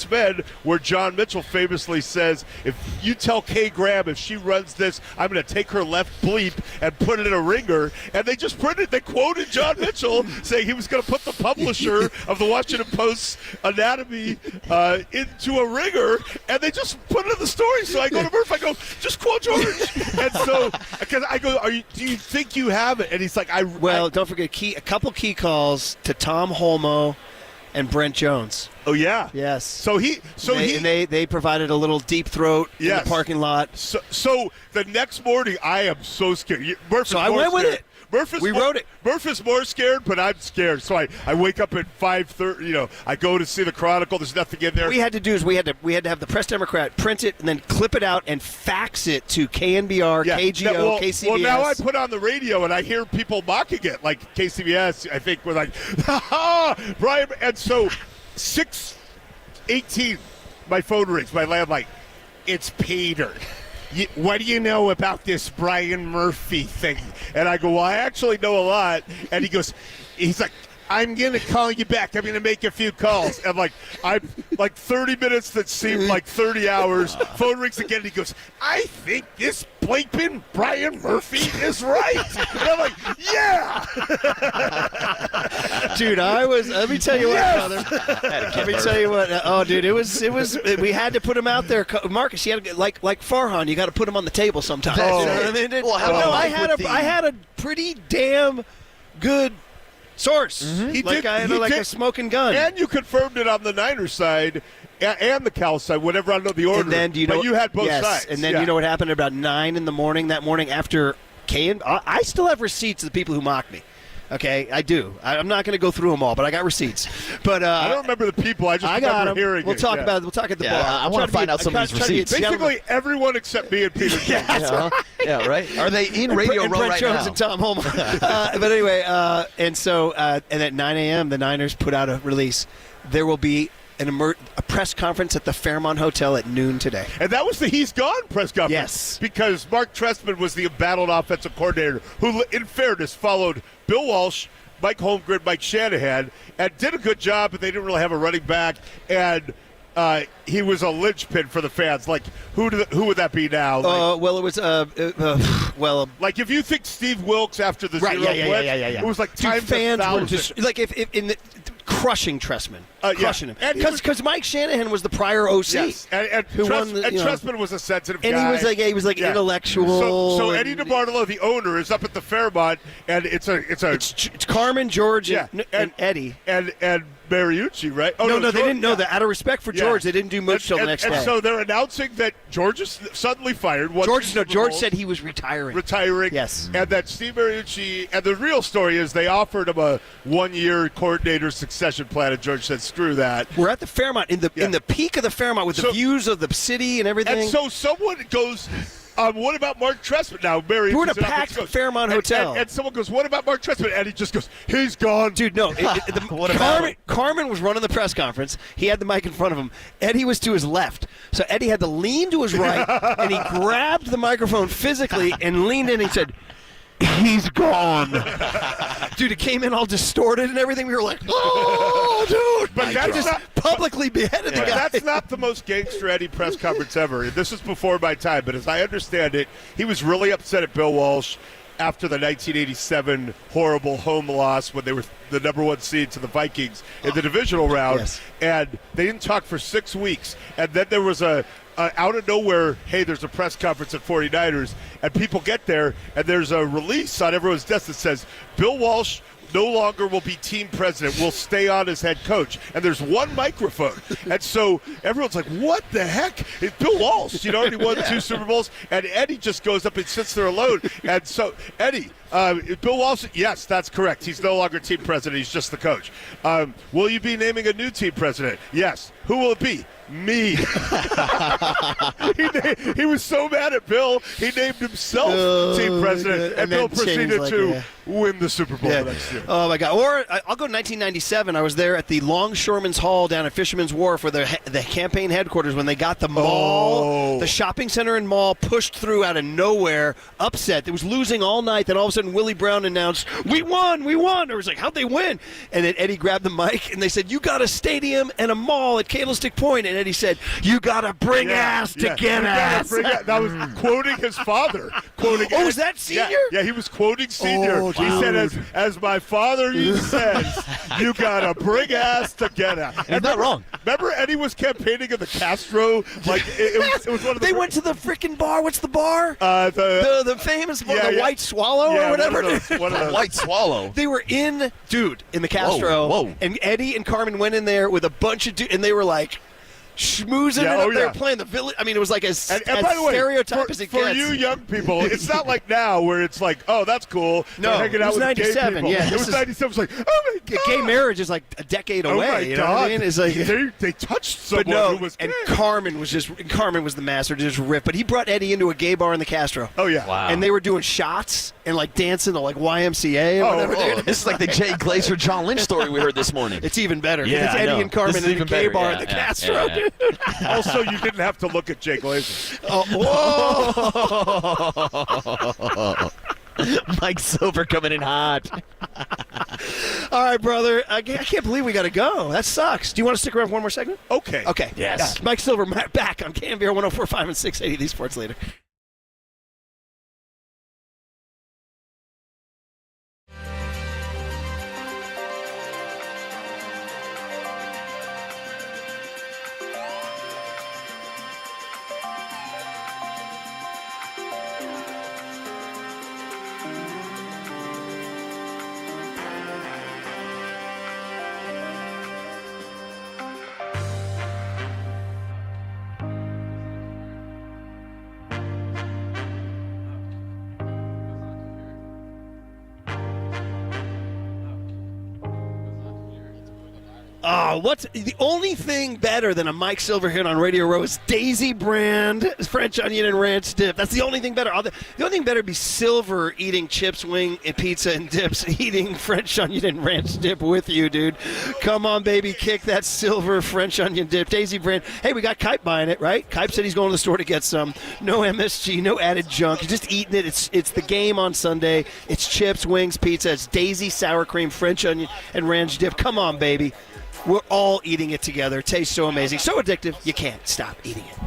Men, where John Mitchell famously says, if you tell Kay Graham if she runs this, I'm going to take her left bleep and put it in a ringer. And they just they quoted John Mitchell saying he was going to put the publisher of the Washington Post's anatomy into a ringer, and they just put it in the story. So I go to Murph, I go, just quote George. And so, because I go, do you think you have it? And he's like, don't forget a couple key calls to Tom Holmoe and Brent Jones. Oh yeah, yes. So they provided a little deep throat in the parking lot. So the next morning, I am so scared. I went with it. We wrote it. Murph is more scared, but I'm scared. So I wake up at 5:30. I go to see the Chronicle. There's nothing in there. What we had to do is we had to have the Press Democrat print it and then clip it out and fax it to KNBR, KGO, KCBS. Well, now I put on the radio and I hear people mocking it, like KCBS. I think were like, "Ha ha, Brian!" And so 6:18, my phone rings, my landline. It's Peter. What do you know about this Brian Murphy thing? And I go, well, I actually know a lot. And he's like, I'm going to call you back. I'm going to make a few calls. And I'm like 30 minutes that seemed like 30 hours. Phone rings again. And he goes, I think this Blakeman Brian Murphy is right. And I'm like, yeah. Dude, let me tell you what, brother. Let me tell you what. Oh, dude, it was. We had to put him out there. Marcus, you had to, like Farhan, you got to put him on the table sometimes. Oh. You know what I mean? Well, I had a pretty damn good source. Mm-hmm. I had a smoking gun. And you confirmed it on the Niners side and the Cal side, whatever I know the order. And then, you had both sides. And then you know what happened at about 9 in the morning that morning after I still have receipts of the people who mocked me. Okay, I do. I'm not going to go through them all, but I got receipts. But I don't remember the people. I remember hearing We'll talk about it. We'll talk at the bar. I want to find out some of these receipts. Basically, everyone except me and Peter. Yeah, right. Are they in Radio Row right Jones now? and Tom Holmoe. But anyway, and at 9 a.m., the Niners put out a release. There will be a press conference at the Fairmont Hotel at noon today. And that was the He's Gone press conference. Yes. Because Mark Trestman was the embattled offensive coordinator who, in fairness, followed Bill Walsh, Mike Holmgren, Mike Shanahan, and did a good job, but they didn't really have a running back. And he was a linchpin for the fans. Like, who would that be now? Like, if you think Steve Wilkes after the zero blitz, it was like time fans to were just like if in the crushing Trestman, crushing him, because Mike Shanahan was the prior OC, yes, and Trestman was a sensitive guy, and he was intellectual. So Eddie DeBartolo, the owner, is up at the Fairmont, and it's Carmen, George, and Eddie, and Mariucci, right? Oh, no, they didn't know that. Out of respect for George, they didn't do much till the next day. And so they're announcing that George is suddenly fired. George said he was retiring. Yes. And that Steve Mariucci, and the real story is they offered him a 1-year coordinator succession plan, and George said, screw that. We're at the Fairmont, in the peak of the Fairmont with the views of the city and everything. And so someone goes, what about Mark Trestman? Now, Barry, we're in a packed Fairmont Hotel. And someone goes, what about Mark Trestman? And he just goes, he's gone. Dude, no. Carmen was running the press conference. He had the mic in front of him. Eddie was to his left. So Eddie had to lean to his right, and he grabbed the microphone physically and leaned in and he said, he's gone. Dude, it came in all distorted and everything. We were like, oh, dude. But that's just publicly beheaded the guy. That's not the most gangster Eddie press conference ever. This is before my time, but as I understand it, he was really upset at Bill Walsh after the 1987 horrible home loss when they were the number 1 seed to the Vikings in the divisional round. Yes. And they didn't talk for 6 weeks. And then there was a out of nowhere, hey, there's a press conference at 49ers, and people get there, and there's a release on everyone's desk that says, Bill Walsh no longer will be team president, will stay on as head coach. And there's one microphone. And so everyone's like, what the heck? It's Bill Walsh. He won 2 Super Bowls. And Eddie just goes up and sits there alone. And so, Eddie, Bill Walsh, yes, that's correct. He's no longer team president. He's just the coach. Will you be naming a new team president? Yes. Who will it be? Me. He was so mad at Bill, he named himself team president, and Bill proceeded to win the Super Bowl the next year. Oh, my God. Or I'll go to 1997. I was there at the Longshoremen's Hall down at Fisherman's Wharf, where the campaign headquarters, when they got the mall, the shopping center and mall pushed through out of nowhere, upset. It was losing all night, then all of a sudden sudden Willie Brown announced, "We won, we won." Or it was like, "How'd they win?" And then Eddie grabbed the mic and they said, "You got a stadium and a mall at Candlestick Point." And Eddie said, "You gotta bring ass to get ass." That was quoting his father. Quoting. Oh, was that Senior? Yeah, he was quoting Senior. Oh, he said, "As my father says, you gotta bring ass to get ass." He's not wrong. Remember, Eddie was campaigning in the Castro. Like it was one of the. They went to the freaking bar. What's the bar? The famous bar, Yeah, the yeah. White Swallow or whatever. One of those. White Swallow. They were in the Castro. Whoa. And Eddie and Carmen went in there with a bunch of dudes, and they were like schmoozing Yeah, it up oh, there yeah. playing the village. I mean, it was like as by the way, stereotype as it for gets. you young people, it's not like now where it's like, oh, that's cool. No, They're hanging it out was with 97, gay people. yeah, It this was is- 97. It's like, oh my god, Gay marriage is like a decade oh away. my You god, know what I mean? It's like, they touched someone but no, who was and gay. Carmen was the master to just rip. But he brought Eddie into a gay bar in the Castro. Oh yeah, Wow. And they were doing shots and like dancing to like YMCA or whatever. Oh, this is like the Jay Glazer, John Lynch story we heard this morning. It's even better. Yeah, it's I Eddie know. and Carmen This is in a even gay better. bar Yeah, at the yeah, Castro. yeah. Dude. Also, you didn't have to look at Jay Glazer. Mike Silver coming in hot. All right, brother. I can't believe we got to go. That sucks. Do you want to stick around for one more segment? Okay. Okay. Yes. Mike Silver back on KNBR 104.5 and 680. These Sports Leader. Oh, what's the only thing better than a Mike Silver hit on Radio Row is Daisy Brand French onion and ranch dip. That's the only thing better. The only thing better would be Silver eating chips, wing, and pizza, and dips, eating French onion and ranch dip with you, dude. Come on, baby, kick that Silver French onion dip. Daisy Brand. Hey, we got Kipe buying it, right? Kipe said he's going to the store to get some. No MSG, no added junk. He's just eating it. It's the game on Sunday. It's chips, wings, pizza. It's Daisy sour cream, French onion, and ranch dip. Come on, baby. We're all eating it together. It tastes so amazing, so addictive, you can't stop eating it.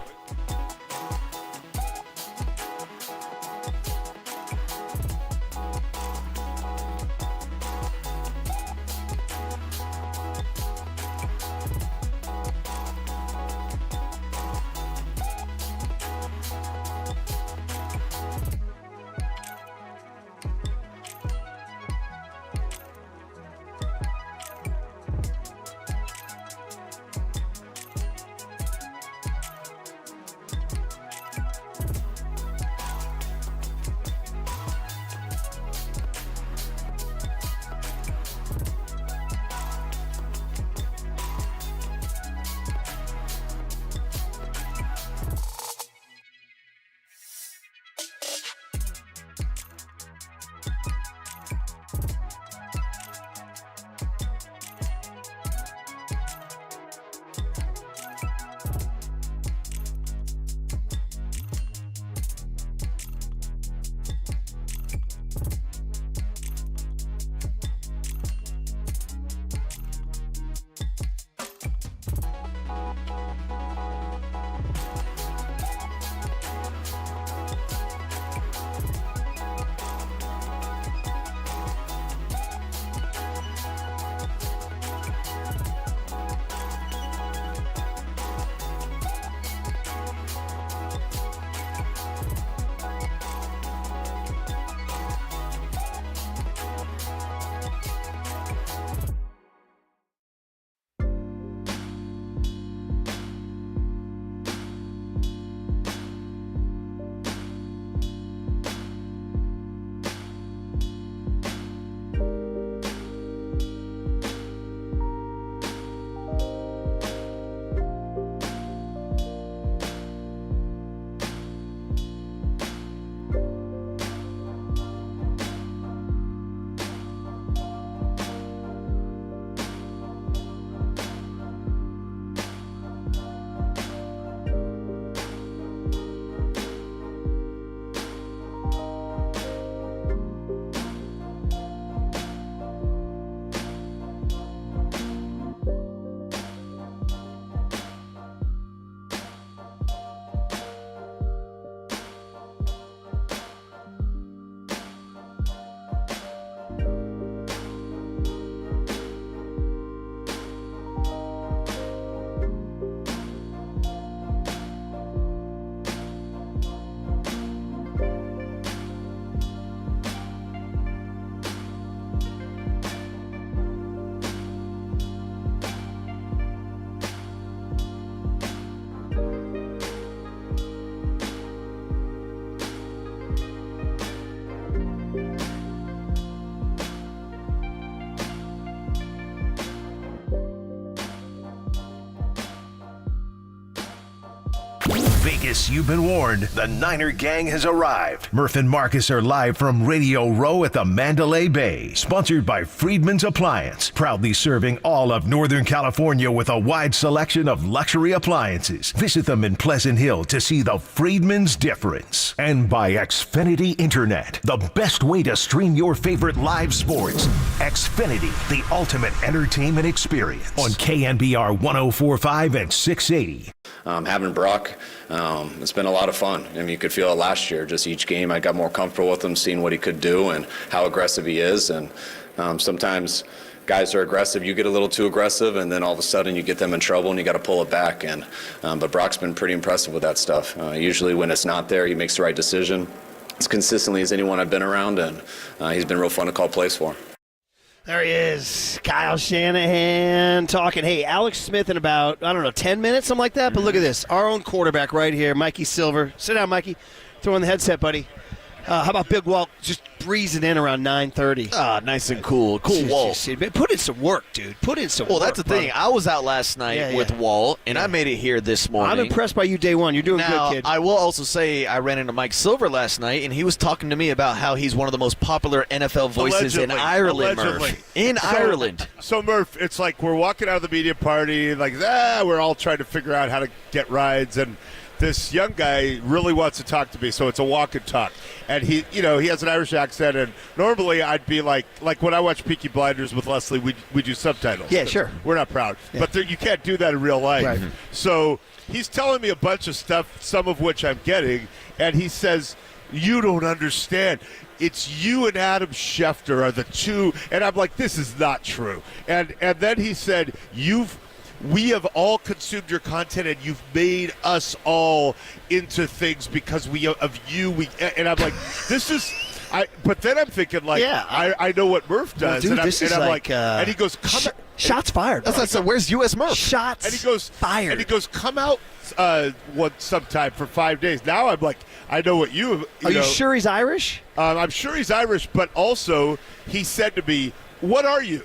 Vegas, you've been warned. The Niner Gang has arrived. Murph and Marcus are live from Radio Row at the Mandalay Bay. Sponsored by Friedman's Appliance. Proudly serving all of Northern California with a wide selection of luxury appliances. Visit them in Pleasant Hill to see the Friedman's difference. And by Xfinity Internet. The best way to stream your favorite live sports. Xfinity, the ultimate entertainment experience. On KNBR 104.5 and 680. Having Brock, it's been a lot of fun. I mean, you could feel it last year. Just each game, I got more comfortable with him, seeing what he could do and how aggressive he is. And sometimes guys are aggressive. You get a little too aggressive, and then all of a sudden you get them in trouble, and you got to pull it back. And but Brock's been pretty impressive with that stuff. Usually, when it's not there, he makes the right decision as consistently as anyone I've been around, and he's been real fun to call plays for. There he is, Kyle Shanahan talking. Hey, Alex Smith in about, 10 minutes, something like that. But look at this. Our own quarterback right here, Mikey Silver. Sit down, Mikey. Throw on the headset, buddy. How about Big Walt just breezing in around 9:30? Ah, nice and cool. Cool Walt. Put in some work, dude. Put in some work. Well, that's the thing. I was out last night with Walt, and I made it here this morning. I'm impressed by you day one. You're doing now, good, kid. I will also say I ran into Mike Silver last night, and he was talking to me about how he's one of the most popular NFL voices in Ireland, Murph. In Ireland. So, Murph, it's like we're walking out of the media party, we're all trying to figure out how to get rides, and this young guy really wants to talk to me, so it's a walk and talk. And he has an Irish accent, and normally I'd be like when I watch Peaky Blinders with Leslie, we do subtitles. Yeah, sure. We're not proud. Yeah. But you can't do that in real life. Right. So he's telling me a bunch of stuff, some of which I'm getting, and he says, you don't understand. It's you and Adam Schefter are the two. And I'm like, this is not true. And then he said, we have all consumed your content, and you've made us all into things because of you. And I'm like, this is. But then I'm thinking, I know what Murph does, well, dude, and I'm like, and he goes, shots fired. That's like, where's U.S. Murph? Shots and he goes, fired. And he goes, come out sometime for 5 days. Now I'm like, I know what you Are you sure he's Irish? I'm sure he's Irish, but also he said to me, what are you?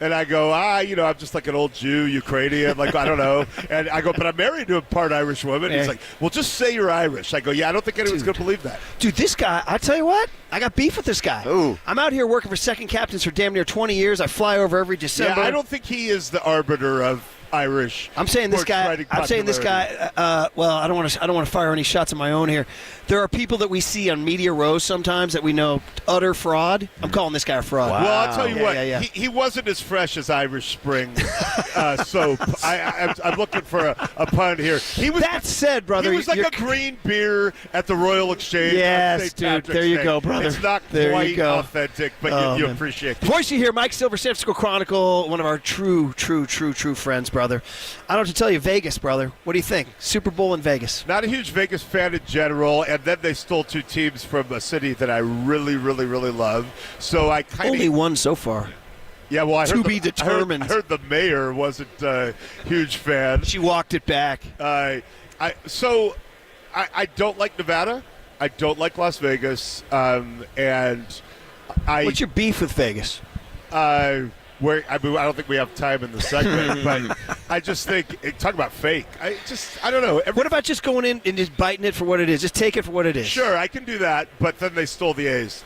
And I go, I'm just like an old Jew, Ukrainian, I don't know. And I go, but I'm married to a part Irish woman. He's like, well, just say you're Irish. I go, yeah, I don't think anyone's going to believe that. Dude, this guy, I tell you what, I got beef with this guy. Ooh. I'm out here working for Second Captains for damn near 20 years. I fly over every December. Yeah, I don't think he is the arbiter of Irish. I'm saying this guy. Well, I don't want to fire any shots of my own here. There are people that we see on media rows sometimes that we know utter fraud. I'm calling this guy a fraud. Wow. Well, I'll tell you what. Yeah. He wasn't as fresh as Irish Spring soap. I'm looking for a pun here. That said, brother, he was like a green beer at the Royal Exchange. Yes, dude. There you go, brother. It's not quite authentic, but you appreciate it. Voice you hear, Mike Silver, San Francisco Chronicle, one of our true friends, brother. I don't have to tell you, Vegas, brother. What do you think? Super Bowl in Vegas. Not a huge Vegas fan in general, and then they stole two teams from a city that I really, really, really love. So I kind of only one so far. Yeah, well, I heard be determined. I heard the mayor wasn't a huge fan. She walked it back. I don't like Nevada. I don't like Las Vegas, What's your beef with Vegas? I don't think we have time in the segment, but I just think, talk about fake. I don't know. What about just going in and just biting it for what it is? Just take it for what it is. Sure, I can do that, but then they stole the A's.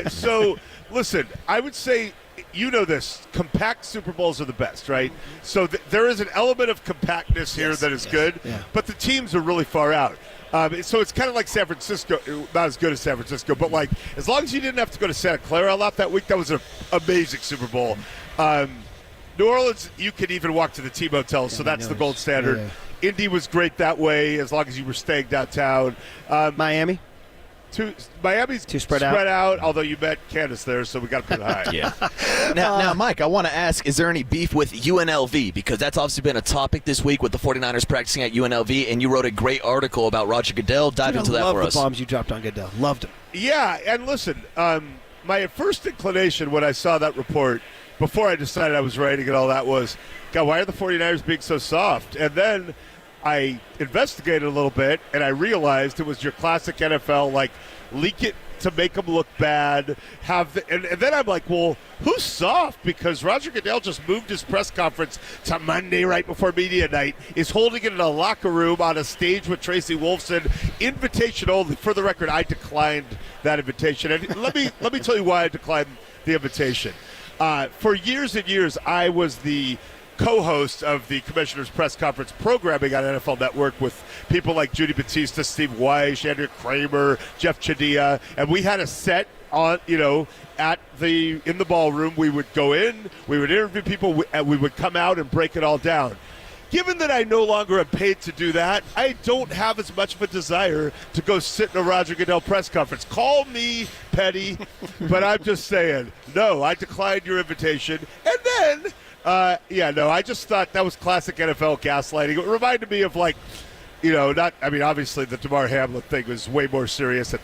So, listen, I would say, this, compact Super Bowls are the best, right? So there is an element of compactness here that is good, but the teams are really far out. So it's kind of like San Francisco, not as good as San Francisco, but as long as you didn't have to go to Santa Clara a lot that week, that was an amazing Super Bowl. New Orleans, you could even walk to the team hotels, so that's the gold standard. Yeah. Indy was great that way, as long as you were staying downtown. Miami? Miami's too spread out, although you met Candace there, so we got to put it high. Yeah. Now, Mike, I want to ask, is there any beef with UNLV? Because that's obviously been a topic this week with the 49ers practicing at UNLV, and you wrote a great article about Roger Goodell. Dive into that for us. I love the bombs you dropped on Goodell. Loved it. Yeah, and listen, my first inclination when I saw that report, before I decided I was writing it all that was, God, why are the 49ers being so soft? And then I investigated a little bit, and I realized it was your classic NFL, leak it to make them look bad. And then I'm like, well, who's soft? Because Roger Goodell just moved his press conference to Monday right before media night, is holding it in a locker room on a stage with Tracy Wolfson. Invitation only. For the record, I declined that invitation. And let me tell you why I declined the invitation. For years and years, I was the co-host of the Commissioner's Press Conference programming on NFL Network with people like Judy Batista, Steve Weish, Andrew Kramer, Jeff Chadia, and we had a set on, in the ballroom. We would go in, we would interview people, and we would come out and break it all down. Given that I no longer am paid to do that, I don't have as much of a desire to go sit in a Roger Goodell press conference. Call me petty, but I'm just saying, no, I declined your invitation. And then I just thought that was classic NFL gaslighting. It reminded me of obviously the Damar Hamlin thing was way more serious, and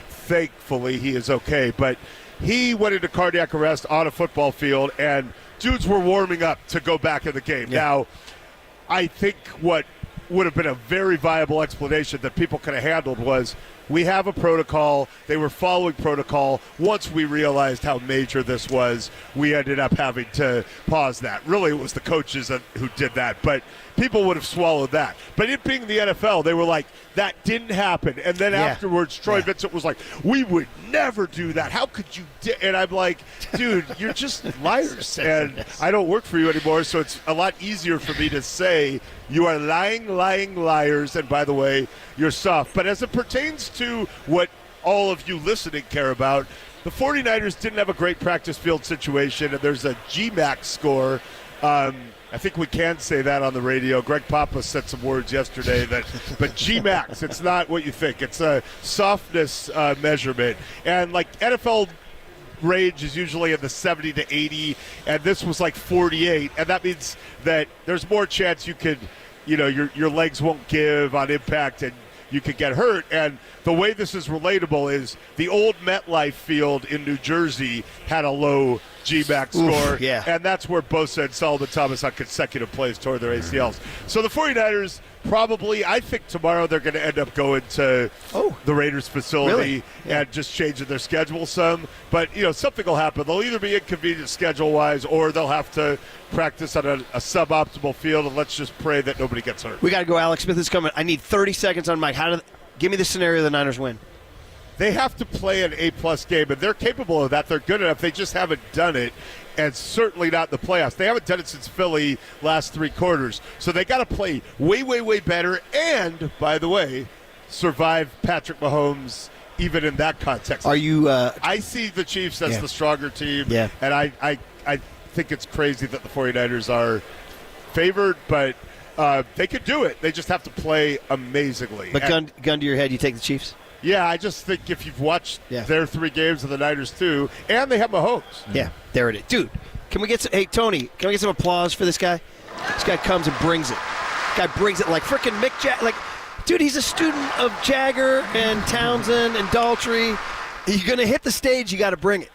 thankfully he is okay. But he went into cardiac arrest on a football field, and dudes were warming up to go back in the game. Yeah. Now, I think what would have been a very viable explanation that people could have handled was, we have a protocol. They were following protocol. Once we realized how major this was, we ended up having to pause that. Really, it was the coaches who did that, but people would have swallowed that. But it being the NFL, they were like, that didn't happen. And then afterwards, Troy Vincent was like, we would never do that. How could you? And I'm like, dude, you're just liars. And I don't work for you anymore, so it's a lot easier for me to say, you are lying liars, and by the way, you're soft. But as it pertains to what all of you listening care about, the 49ers didn't have a great practice field situation, and there's a GMAX score. I think we can say that on the radio. Greg Papa said some words yesterday but GMAX, it's not what you think. It's a softness measurement. And like NFL range is usually in the 70 to 80, and this was like 48, and that means that there's more chance you could, your legs won't give on impact and you could get hurt. And the way this is relatable is the old MetLife field in New Jersey had a low GMAX score, and that's where Bosa and Solomon Thomas on consecutive plays tore their ACLs. So the 49ers probably, I think tomorrow they're going to end up going to the Raiders facility and just changing their schedule some. But, something will happen. They'll either be inconvenient schedule-wise, or they'll have to practice on a suboptimal field, and let's just pray that nobody gets hurt. We got to go. Alex Smith is coming. I need 30 seconds on Mike. Give me the scenario the Niners win. They have to play an A-plus game, and they're capable of that. They're good enough. They just haven't done it, and certainly not in the playoffs. They haven't done it since Philly last three quarters. So they got to play way, way, way better, and, by the way, survive Patrick Mahomes even in that context. Are you I see the Chiefs as the stronger team, and I think it's crazy that the 49ers are favored, but they could do it. They just have to play amazingly. But gun to your head, you take the Chiefs? Yeah, I just think if you've watched their three games of the Niners too, and they have Mahomes. Yeah, there it is. Dude, can we get some, hey, Tony, can we get some applause for this guy? This guy comes and brings it. Guy brings it like frickin' Mick Jagger. Like, dude, he's a student of Jagger and Townsend and Daltrey. You're going to hit the stage, you got to bring it.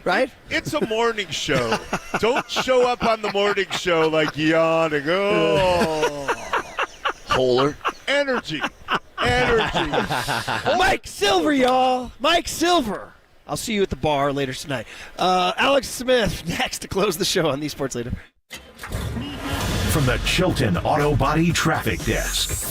Right? It's a morning show. Don't show up on the morning show like yawning. Holer. Energy. Mike Silver, y'all. Mike Silver. I'll see you at the bar later tonight. Alex Smith next to close the show on the Sports Leader. From the Chilton Auto Body Traffic Desk.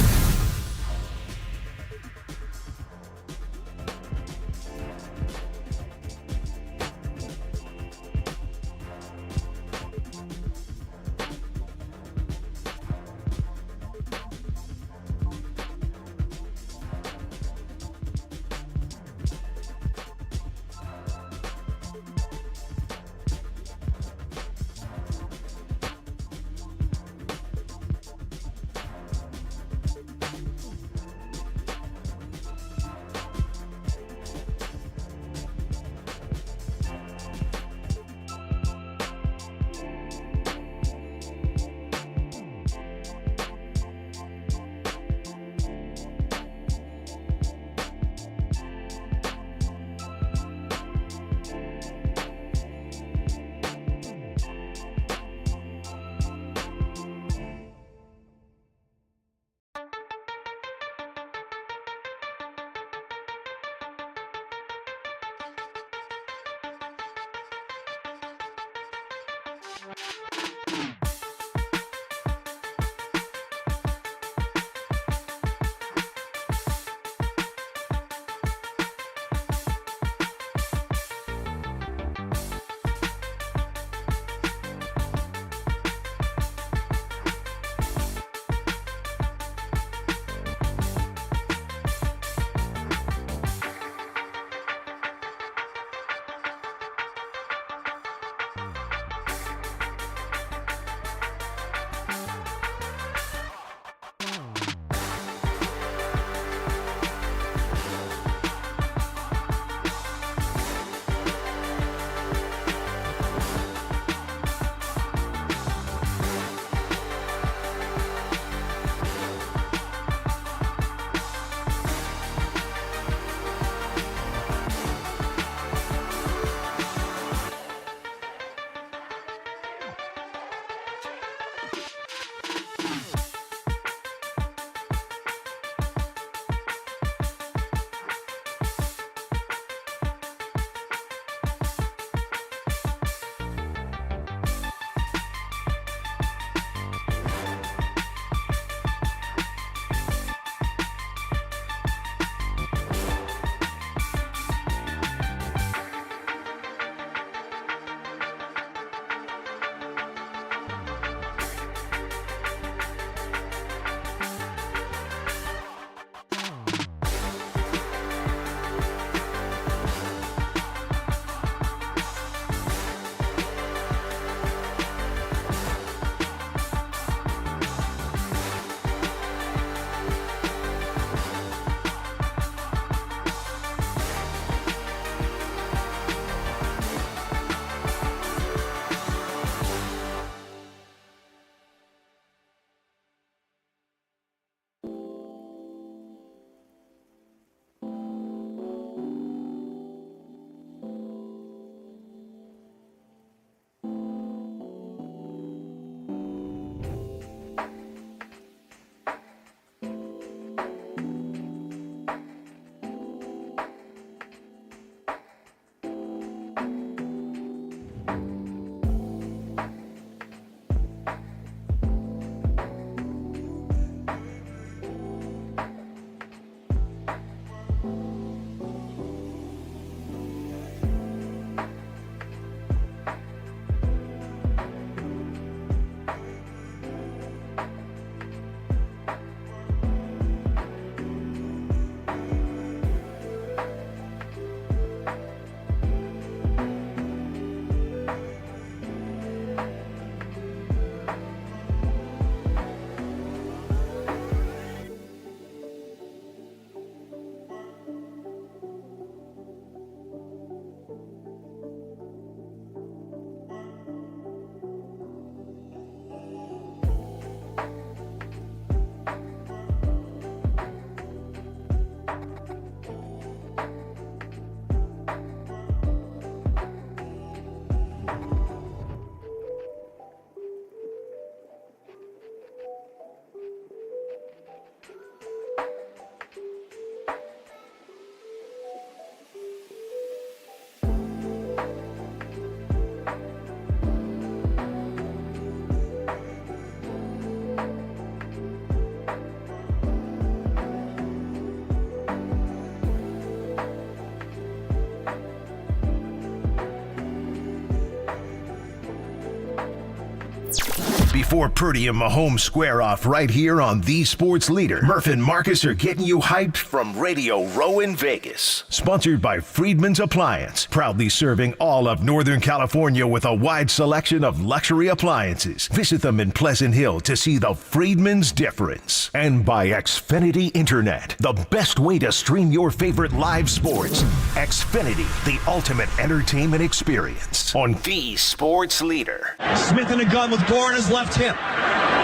before Purdy and Mahomes square off right here on the Sports Leader. Murph and Marcus are getting you hyped from Radio Row in Vegas. Sponsored by Friedman's Appliance, proudly serving all of Northern California with a wide selection of luxury appliances. Visit them in Pleasant Hill to see the Friedman's difference. And by Xfinity Internet, the best way to stream your favorite live sports. Xfinity, the ultimate entertainment experience on the Sports Leader. Smith in a gun with Gore in his left hip.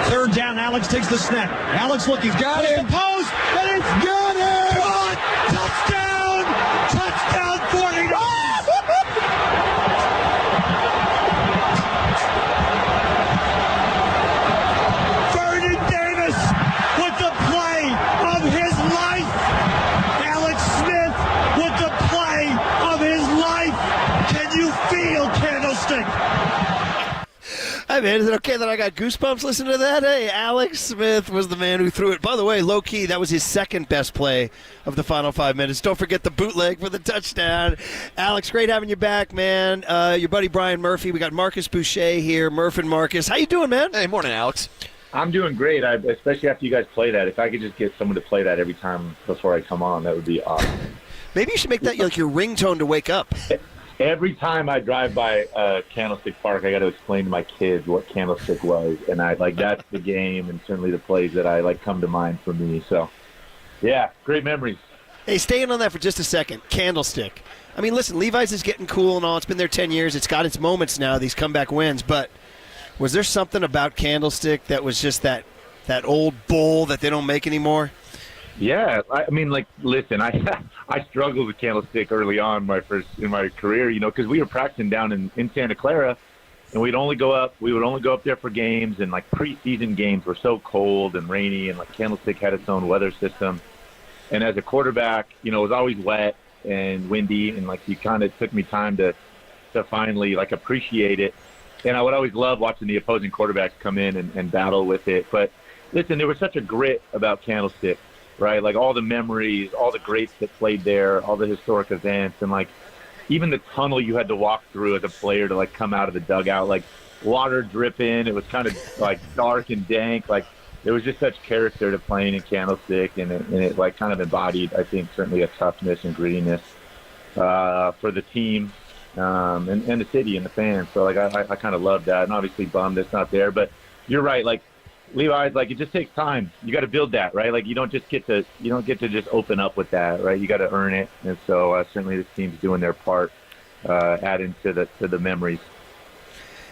Third down, Alex takes the snap. Alex looking, got it. Post, and it's got it. Caught. Touchdown, 49. Vernon Davis with the play of his life. Alex Smith with the play of his life. Can you feel Candlestick? Hey, man, is it okay that I got goosebumps listening to that? Hey, Alex Smith was the man who threw it. By the way, low-key, that was his second best play of the final 5 minutes. Don't forget the bootleg for the touchdown. Alex, great having you back, man. Your buddy Brian Murphy. We got Marcus Boucher here, Murph and Marcus. How you doing, man? Hey, morning, Alex. I'm doing great, especially after you guys play that. If I could just get someone to play that every time before I come on, that would be awesome. Maybe you should make that like your ringtone to wake up. Every time I drive by Candlestick Park, I got to explain to my kids what Candlestick was, and that's the game, and certainly the plays that come to mind for me. So, yeah, great memories. Hey, staying on that for just a second, Candlestick. I mean, listen, Levi's is getting cool and all. It's been there 10 years. It's got its moments now, these comeback wins. But was there something about Candlestick that was just that old bull that they don't make anymore? Yeah, I mean, listen, I struggled with Candlestick early on in my career, because we were practicing down in Santa Clara, and we would only go up there for games, and preseason games were so cold and rainy, and Candlestick had its own weather system. And as a quarterback, it was always wet and windy, and you kind of took me time to finally appreciate it. And I would always love watching the opposing quarterbacks come in and battle with it. But listen, there was such a grit about Candlestick. Right, all the memories, all the greats that played there, all the historic events, and even the tunnel you had to walk through as a player to come out of the dugout, water dripping. It was kind of dark and dank. There was just such character to playing in Candlestick, and it kind of embodied, I think, certainly a toughness and grittiness for the team and the city and the fans. So I kind of love that, and obviously bummed it's not there. But you're right, Levi's, it just takes time. You got to build that, right? You don't get to just open up with that, right? You got to earn it, and so certainly this team's doing their part, adding to the memories.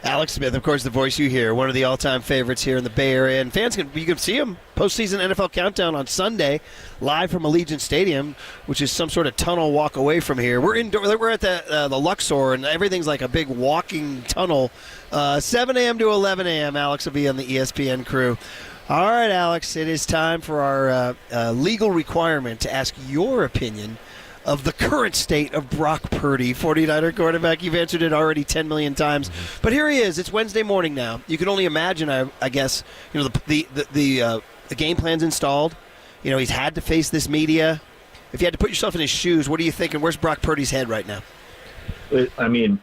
Alex Smith, of course, the voice you hear, one of the all-time favorites here in the Bay Area, and fans you can see him postseason NFL Countdown on Sunday, live from Allegiant Stadium, which is some sort of tunnel walk away from here. We're at the Luxor, and everything's like a big walking tunnel. 7 a.m. to 11 a.m. Alex will be on the ESPN crew. All right, Alex, it is time for our legal requirement to ask your opinion of the current state of Brock Purdy, 49er quarterback. You've answered it already 10 million times. But here he is. It's Wednesday morning now. You can only imagine, I guess, the game plan's installed. He's had to face this media. If you had to put yourself in his shoes, what are you thinking? Where's Brock Purdy's head right now? I mean,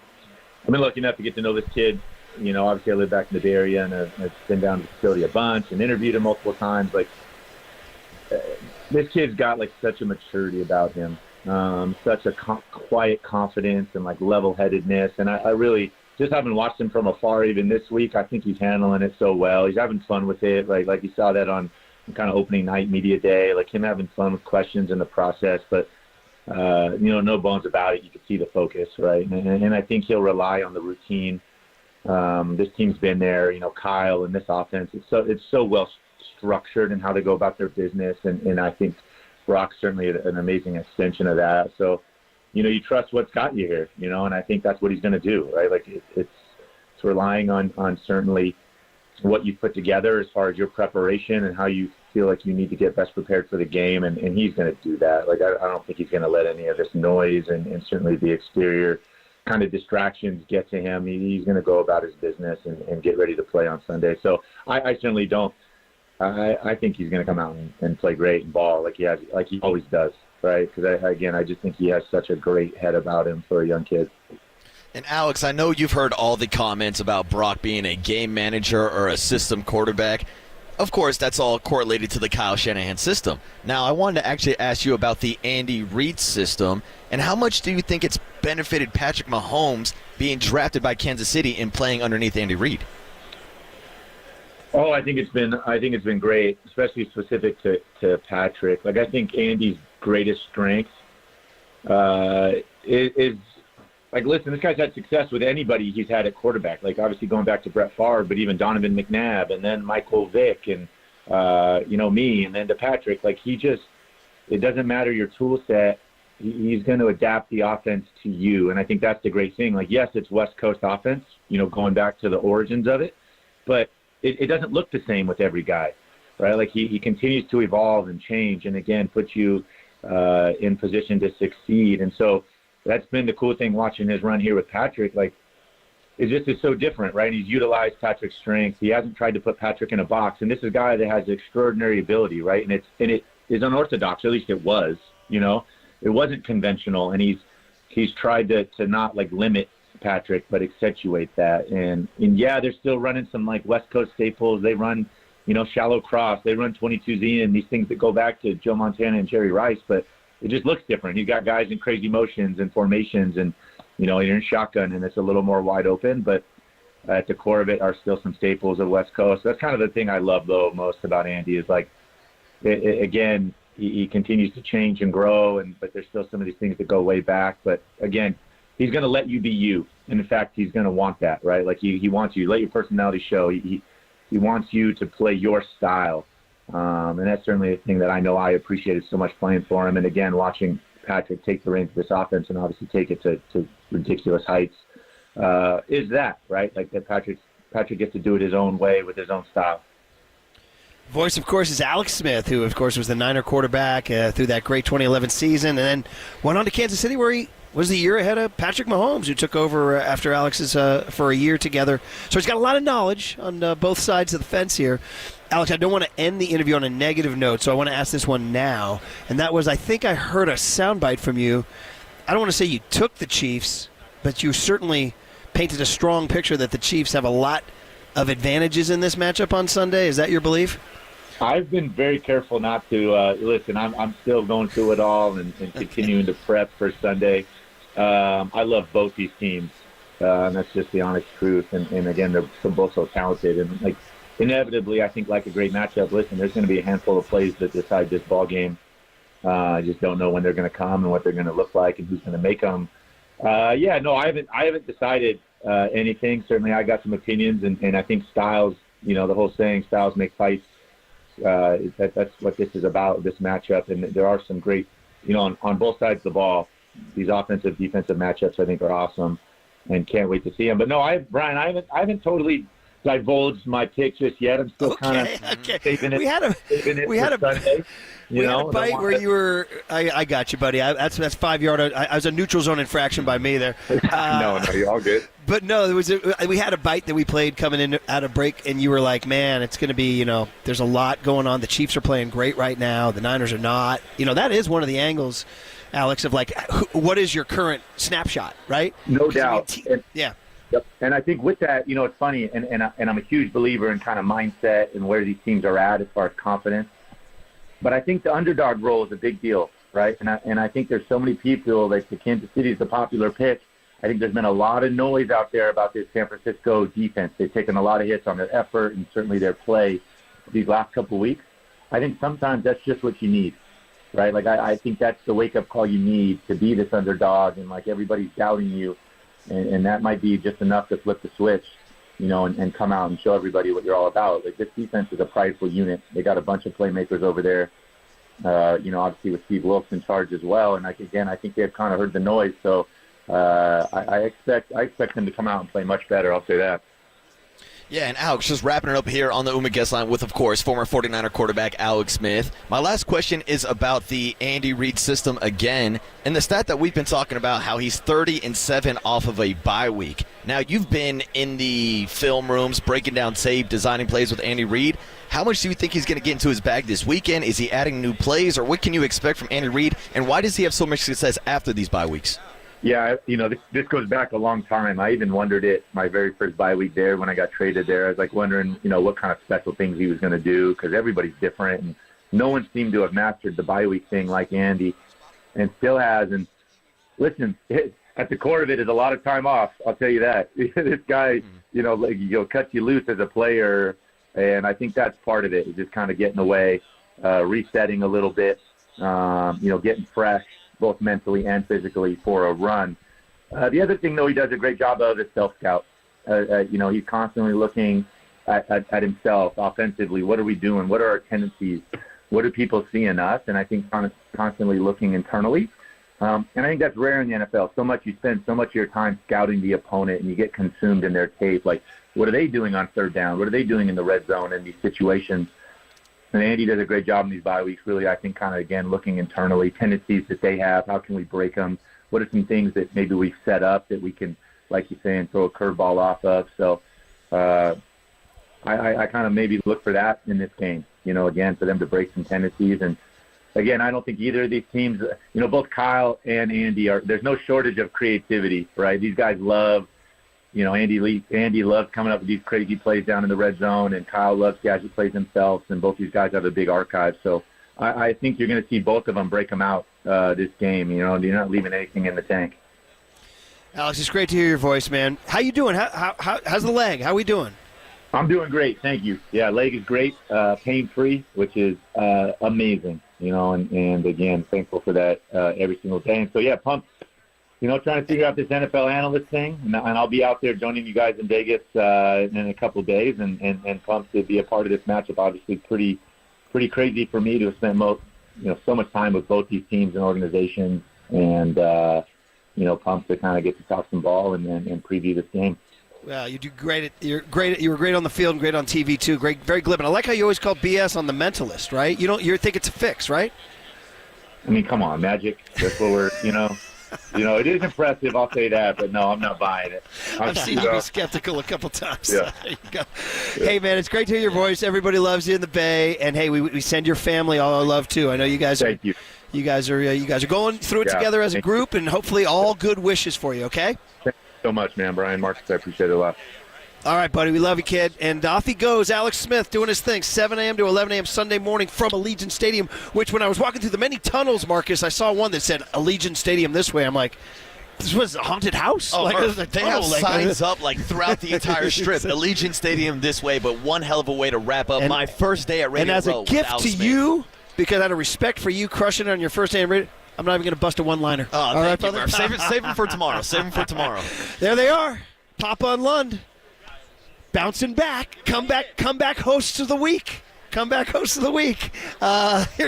I've been lucky enough to get to know this kid. Obviously I live back in the Bay Area, and I've been down to the facility a bunch and interviewed him multiple times. This kid's got such a maturity about him. Such a quiet confidence and level-headedness, and I really just having watched him from afar even this week, I think he's handling it so well. He's having fun with it, like you saw that on kind of opening night media day, him having fun with questions in the process, but no bones about it. You can see the focus, right? And I think he'll rely on the routine. This team's been there, Kyle and this offense. It's so well structured in how they go about their business, and I think Brock's certainly an amazing extension of that. So, you trust what's got you here, and I think that's what he's going to do, right? It's relying on certainly what you put together as far as your preparation and how you feel like you need to get best prepared for the game, and he's going to do that. I don't think he's going to let any of this noise and certainly the exterior kind of distractions get to him. He's going to go about his business and get ready to play on Sunday. So I certainly don't. I think he's going to come out and play great and ball like he always does, right? Because I just think he has such a great head about him for a young kid. And Alex, I know you've heard all the comments about Brock being a game manager or a system quarterback. Of course, that's all correlated to the Kyle Shanahan system. Now, I wanted to actually ask you about the Andy Reid system, and how much do you think it's benefited Patrick Mahomes being drafted by Kansas City and playing underneath Andy Reid? Oh, I think it's been great, especially specific to Patrick. Like, I think Andy's greatest strength is like, listen, this guy's had success with anybody he's had at quarterback. Like, obviously going back to Brett Favre, but even Donovan McNabb, and then Michael Vick, and me, and then to Patrick. Like, it doesn't matter your tool set. He's going to adapt the offense to you, and I think that's the great thing. Like, yes, it's West Coast offense, going back to the origins of it, but it doesn't look the same with every guy, right? Like, he continues to evolve and change, and again, put you in position to succeed. And so that's been the cool thing watching his run here with Patrick. Like, it just is so different, right? He's utilized Patrick's strengths. He hasn't tried to put Patrick in a box, and this is a guy that has extraordinary ability, right? And it is unorthodox, at least it was. It wasn't conventional, and he's tried to not like limit Patrick, but accentuate that. And yeah, they're still running some like West Coast staples. They run, shallow cross. They run 22Z and these things that go back to Joe Montana and Jerry Rice, but it just looks different. He's got guys in crazy motions and formations, and you're in shotgun, and it's a little more wide open. But at the core of it are still some staples of West Coast. That's kind of the thing I love though most about Andy is like, again, he continues to change and grow, but there's still some of these things that go way back. But again, he's going to let you be you. And in fact, he's going to want that, right? Like he wants you to let your personality show. He wants you to play your style. And that's certainly a thing that I know I appreciated so much playing for him. And again, watching Patrick take the reins of this offense and obviously take it to ridiculous heights is that, right? Like that Patrick gets to do it his own way with his own style. Voice, of course, is Alex Smith, who, of course, was the Niner quarterback through that great 2011 season, and then went on to Kansas City where he was the year ahead of Patrick Mahomes, who took over after Alex's for a year together. So he's got a lot of knowledge on both sides of the fence here. Alex, I don't want to end the interview on a negative note, so I want to ask this one now, and that was, I think I heard a soundbite from you. I don't want to say you took the Chiefs, but you certainly painted a strong picture that the Chiefs have a lot of advantages in this matchup on Sunday. Is that your belief? I've been very careful not to listen. I'm still going through it all and continuing to prep for Sunday. I love both these teams, and that's just the honest truth. And again, they're both so talented. And like inevitably, I think like a great matchup. Listen, there's going to be a handful of plays that decide this ball game. I just don't know when they're going to come and what they're going to look like and who's going to make them. I haven't decided anything. Certainly, I got some opinions, and I think styles. The whole saying, styles make fights. That's what this is about, this matchup. And there are some great, on both sides of the ball, these offensive, defensive matchups I think are awesome, and can't wait to see them. But no, Brian, I haven't totally divulged my pick just yet. I'm still kind of saving it. We had a Sunday. We had a bite where you were. I got you, buddy. That's 5 yard. I was a neutral zone infraction by me there. No, you're all good. But no, we had a bite that we played coming in out of break, and you were like, "Man, it's going to be. There's a lot going on. The Chiefs are playing great right now. The Niners are not. That is one of the angles, Alex, of like, what is your current snapshot, right? No doubt. Yeah. Yep. And I think with that, it's funny, and I'm a huge believer in kind of mindset and where these teams are at as far as confidence. But I think the underdog role is a big deal, right? And I think there's so many people, like the Kansas City is the popular pick. I think there's been a lot of noise out there about this San Francisco defense. They've taken a lot of hits on their effort and certainly their play these last couple of weeks. I think sometimes that's just what you need, right? Like I think that's the wake-up call you need to be this underdog, and like everybody's doubting you. And that might be just enough to flip the switch, and come out and show everybody what you're all about. Like this defense is a prideful unit. They got a bunch of playmakers over there, obviously with Steve Wilkes in charge as well. And I think they've kind of heard the noise. So I expect them to come out and play much better. I'll say that. Yeah, and Alex, just wrapping it up here on the UMA guest line with, of course, former 49er quarterback Alex Smith. My last question is about the Andy Reid system again, and the stat that we've been talking about, how he's 30-7 off of a bye week. Now, you've been in the film rooms, breaking down tape, designing plays with Andy Reid. How much do you think he's going to get into his bag this weekend? Is he adding new plays, or what can you expect from Andy Reid, and why does he have so much success after these bye weeks? Yeah, this goes back a long time. I even wondered it my very first bye week there when I got traded there. I was like wondering, what kind of special things he was going to do because everybody's different. And no one seemed to have mastered the bye week thing like Andy and still has. And listen, at the core of it is a lot of time off. I'll tell you that. This guy, he'll cut you loose as a player. And I think that's part of it, is just kind of getting away, resetting a little bit, getting fresh, both mentally and physically for a run. The other thing, though, he does a great job of is self-scout. He's constantly looking at himself offensively. What are we doing? What are our tendencies? What do people see in us? And I think constantly looking internally. And I think that's rare in the NFL. You spend so much of your time scouting the opponent, and you get consumed in their tape. Like, what are they doing on third down? What are they doing in the red zone in these situations? And Andy does a great job in these bye weeks, really, I think, kind of, again, looking internally, tendencies that they have, how can we break them? What are some things that maybe we've set up that we can, like you're saying, throw a curveball off of? So I kind of maybe look for that in this game, again, for them to break some tendencies. And, again, I don't think either of these teams, both Kyle and Andy there's no shortage of creativity, right? These guys love, Andy loves coming up with these crazy plays down in the red zone, and Kyle loves gadget plays themselves, and both these guys have a big archive. So I think you're going to see both of them break them out this game. You're not leaving anything in the tank. Alex, it's great to hear your voice, man. How you doing? How's the leg? How we doing? I'm doing great, thank you. Yeah, leg is great, pain-free, which is amazing, and again, thankful for that every single day. And so, yeah, pumped. Trying to figure out this NFL analyst thing, and I'll be out there joining you guys in Vegas in a couple of days, and pumped to be a part of this matchup. Obviously, pretty crazy for me to have spent so much time with both these teams and organizations, and pumped to kind of get to talk some ball and preview this game. Well, you do great. You were great on the field and great on TV too. Great, very glib. And I like how you always call BS on the mentalist, right? You think it's a fix, right? I mean, come on, Magic. That's what we're, it is impressive, I'll say that, but no, I'm not buying it. I've seen you be skeptical a couple times. Yeah. There you go. Yeah. Hey, man, it's great to hear your voice. Everybody loves you in the Bay, and hey, we send your family all our love too. I know you guys. Thank you. You guys are going through it together as a group, and hopefully all good wishes for you. Okay. Thank you so much, man, Brian Marcus. I appreciate it a lot. All right, buddy. We love you, kid. And off he goes. Alex Smith doing his thing, 7 a.m. to 11 a.m. Sunday morning from Allegiant Stadium, which when I was walking through the many tunnels, Marcus, I saw one that said Allegiant Stadium this way. I'm like, this was a haunted house? Oh, they have like, signs up throughout the entire strip. Allegiant Stadium this way, but one hell of a way to wrap up my first day at Radio Row. And as a gift to you, because out of respect for you crushing it on your first day in radio, I'm not even going to bust a one-liner. Oh, all right, brother? Save it for tomorrow. Save it for tomorrow. There they are. Papa and Lund. Bouncing back. Come back hosts of the week. Here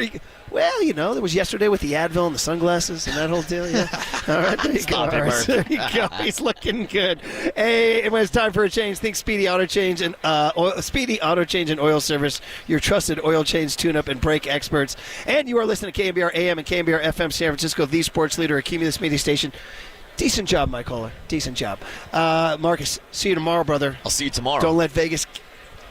you go. Well, there was yesterday with the Advil and the sunglasses and that whole deal. Yeah. All right, there you go. All right, there you go. He's looking good. Hey, when it's time for a change, think Speedy Auto Change and Speedy Auto Change and Oil Service, your trusted oil change, tune-up, and brake experts. And you are listening to KNBR AM and KNBR FM San Francisco, the sports leader, a Cumulus media station. Decent job, my caller. Decent job. Marcus, see you tomorrow, brother. I'll see you tomorrow. Don't let Vegas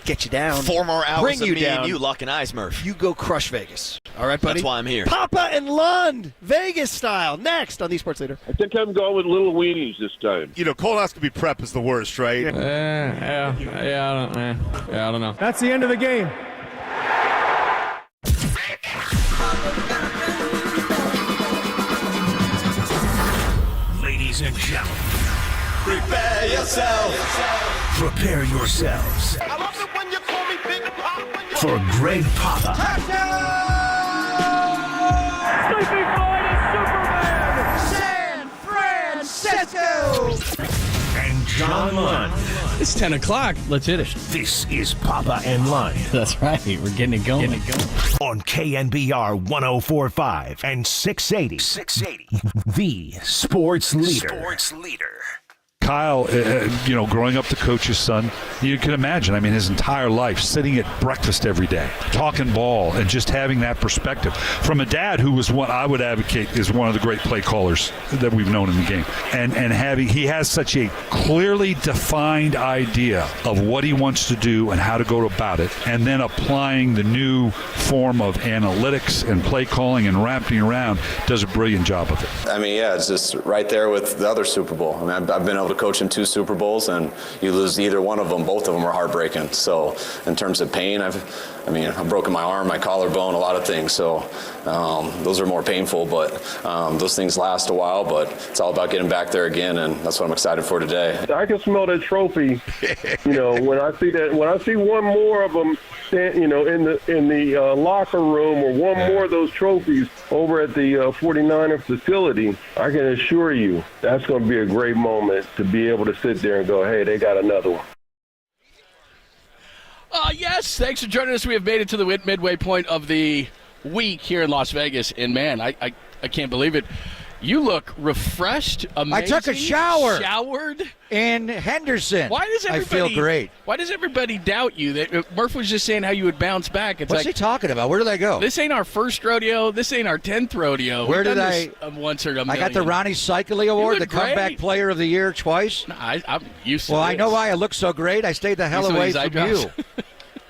get you down. 4 more hours Bring of you me down. and you locking eyes, Murph. You go crush Vegas. All right, buddy? That's why I'm here. Papa and Lund, Vegas style. Next on the Sports Leader. I think I'm going with little weenies this time. Colonoscopy prep is the worst, right? I don't know. That's the end of the game. Ladies and gentlemen, Prepare yourself. prepare yourselves I love it when you call me Big Pop. for Greg Papa Sleeping Boy Superman. San Francisco. and John Lund. It's 10 o'clock. Let's hit it. This is Papa and Lund That's right. We're getting it going. on KNBR 104.5 and 680. The Sports Leader. Kyle, growing up the coach's son, you can imagine, his entire life sitting at breakfast every day, talking ball, and just having that perspective from a dad who was what I would advocate is one of the great play callers that we've known in the game. And he has such a clearly defined idea of what he wants to do and how to go about it, and then applying the new form of analytics and play calling and wrapping around, does a brilliant job of it. It's just right there with the other Super Bowl. I've been able to coach in 2 Super Bowls, and you lose either one of them, both of them are heartbreaking. So in terms of pain, I've broken my arm, my collarbone, a lot of things. So those are more painful, but those things last a while. But it's all about getting back there again, and that's what I'm excited for today. I can smell that trophy. When I see one more of them, in the locker room, or one more of those trophies over at the 49er facility, I can assure you that's going to be a great moment to be able to sit there and go, hey, they got another one. Yes, thanks for joining us. We have made it to the midway point of the week here in Las Vegas, and man, I can't believe it. You look refreshed, amazing. I took a shower. Showered? In Henderson. Why does everybody, I feel great. Why does everybody doubt you? Murph was just saying how you would bounce back. What's he talking about? Where did I go? This ain't our first rodeo. This ain't our 10th rodeo. Where did I? Once or a million. I got the Ronnie Cycli Award, the comeback player of the year twice. No, I'm used to Well, this. I know why I look so great. I stayed the hell away from you.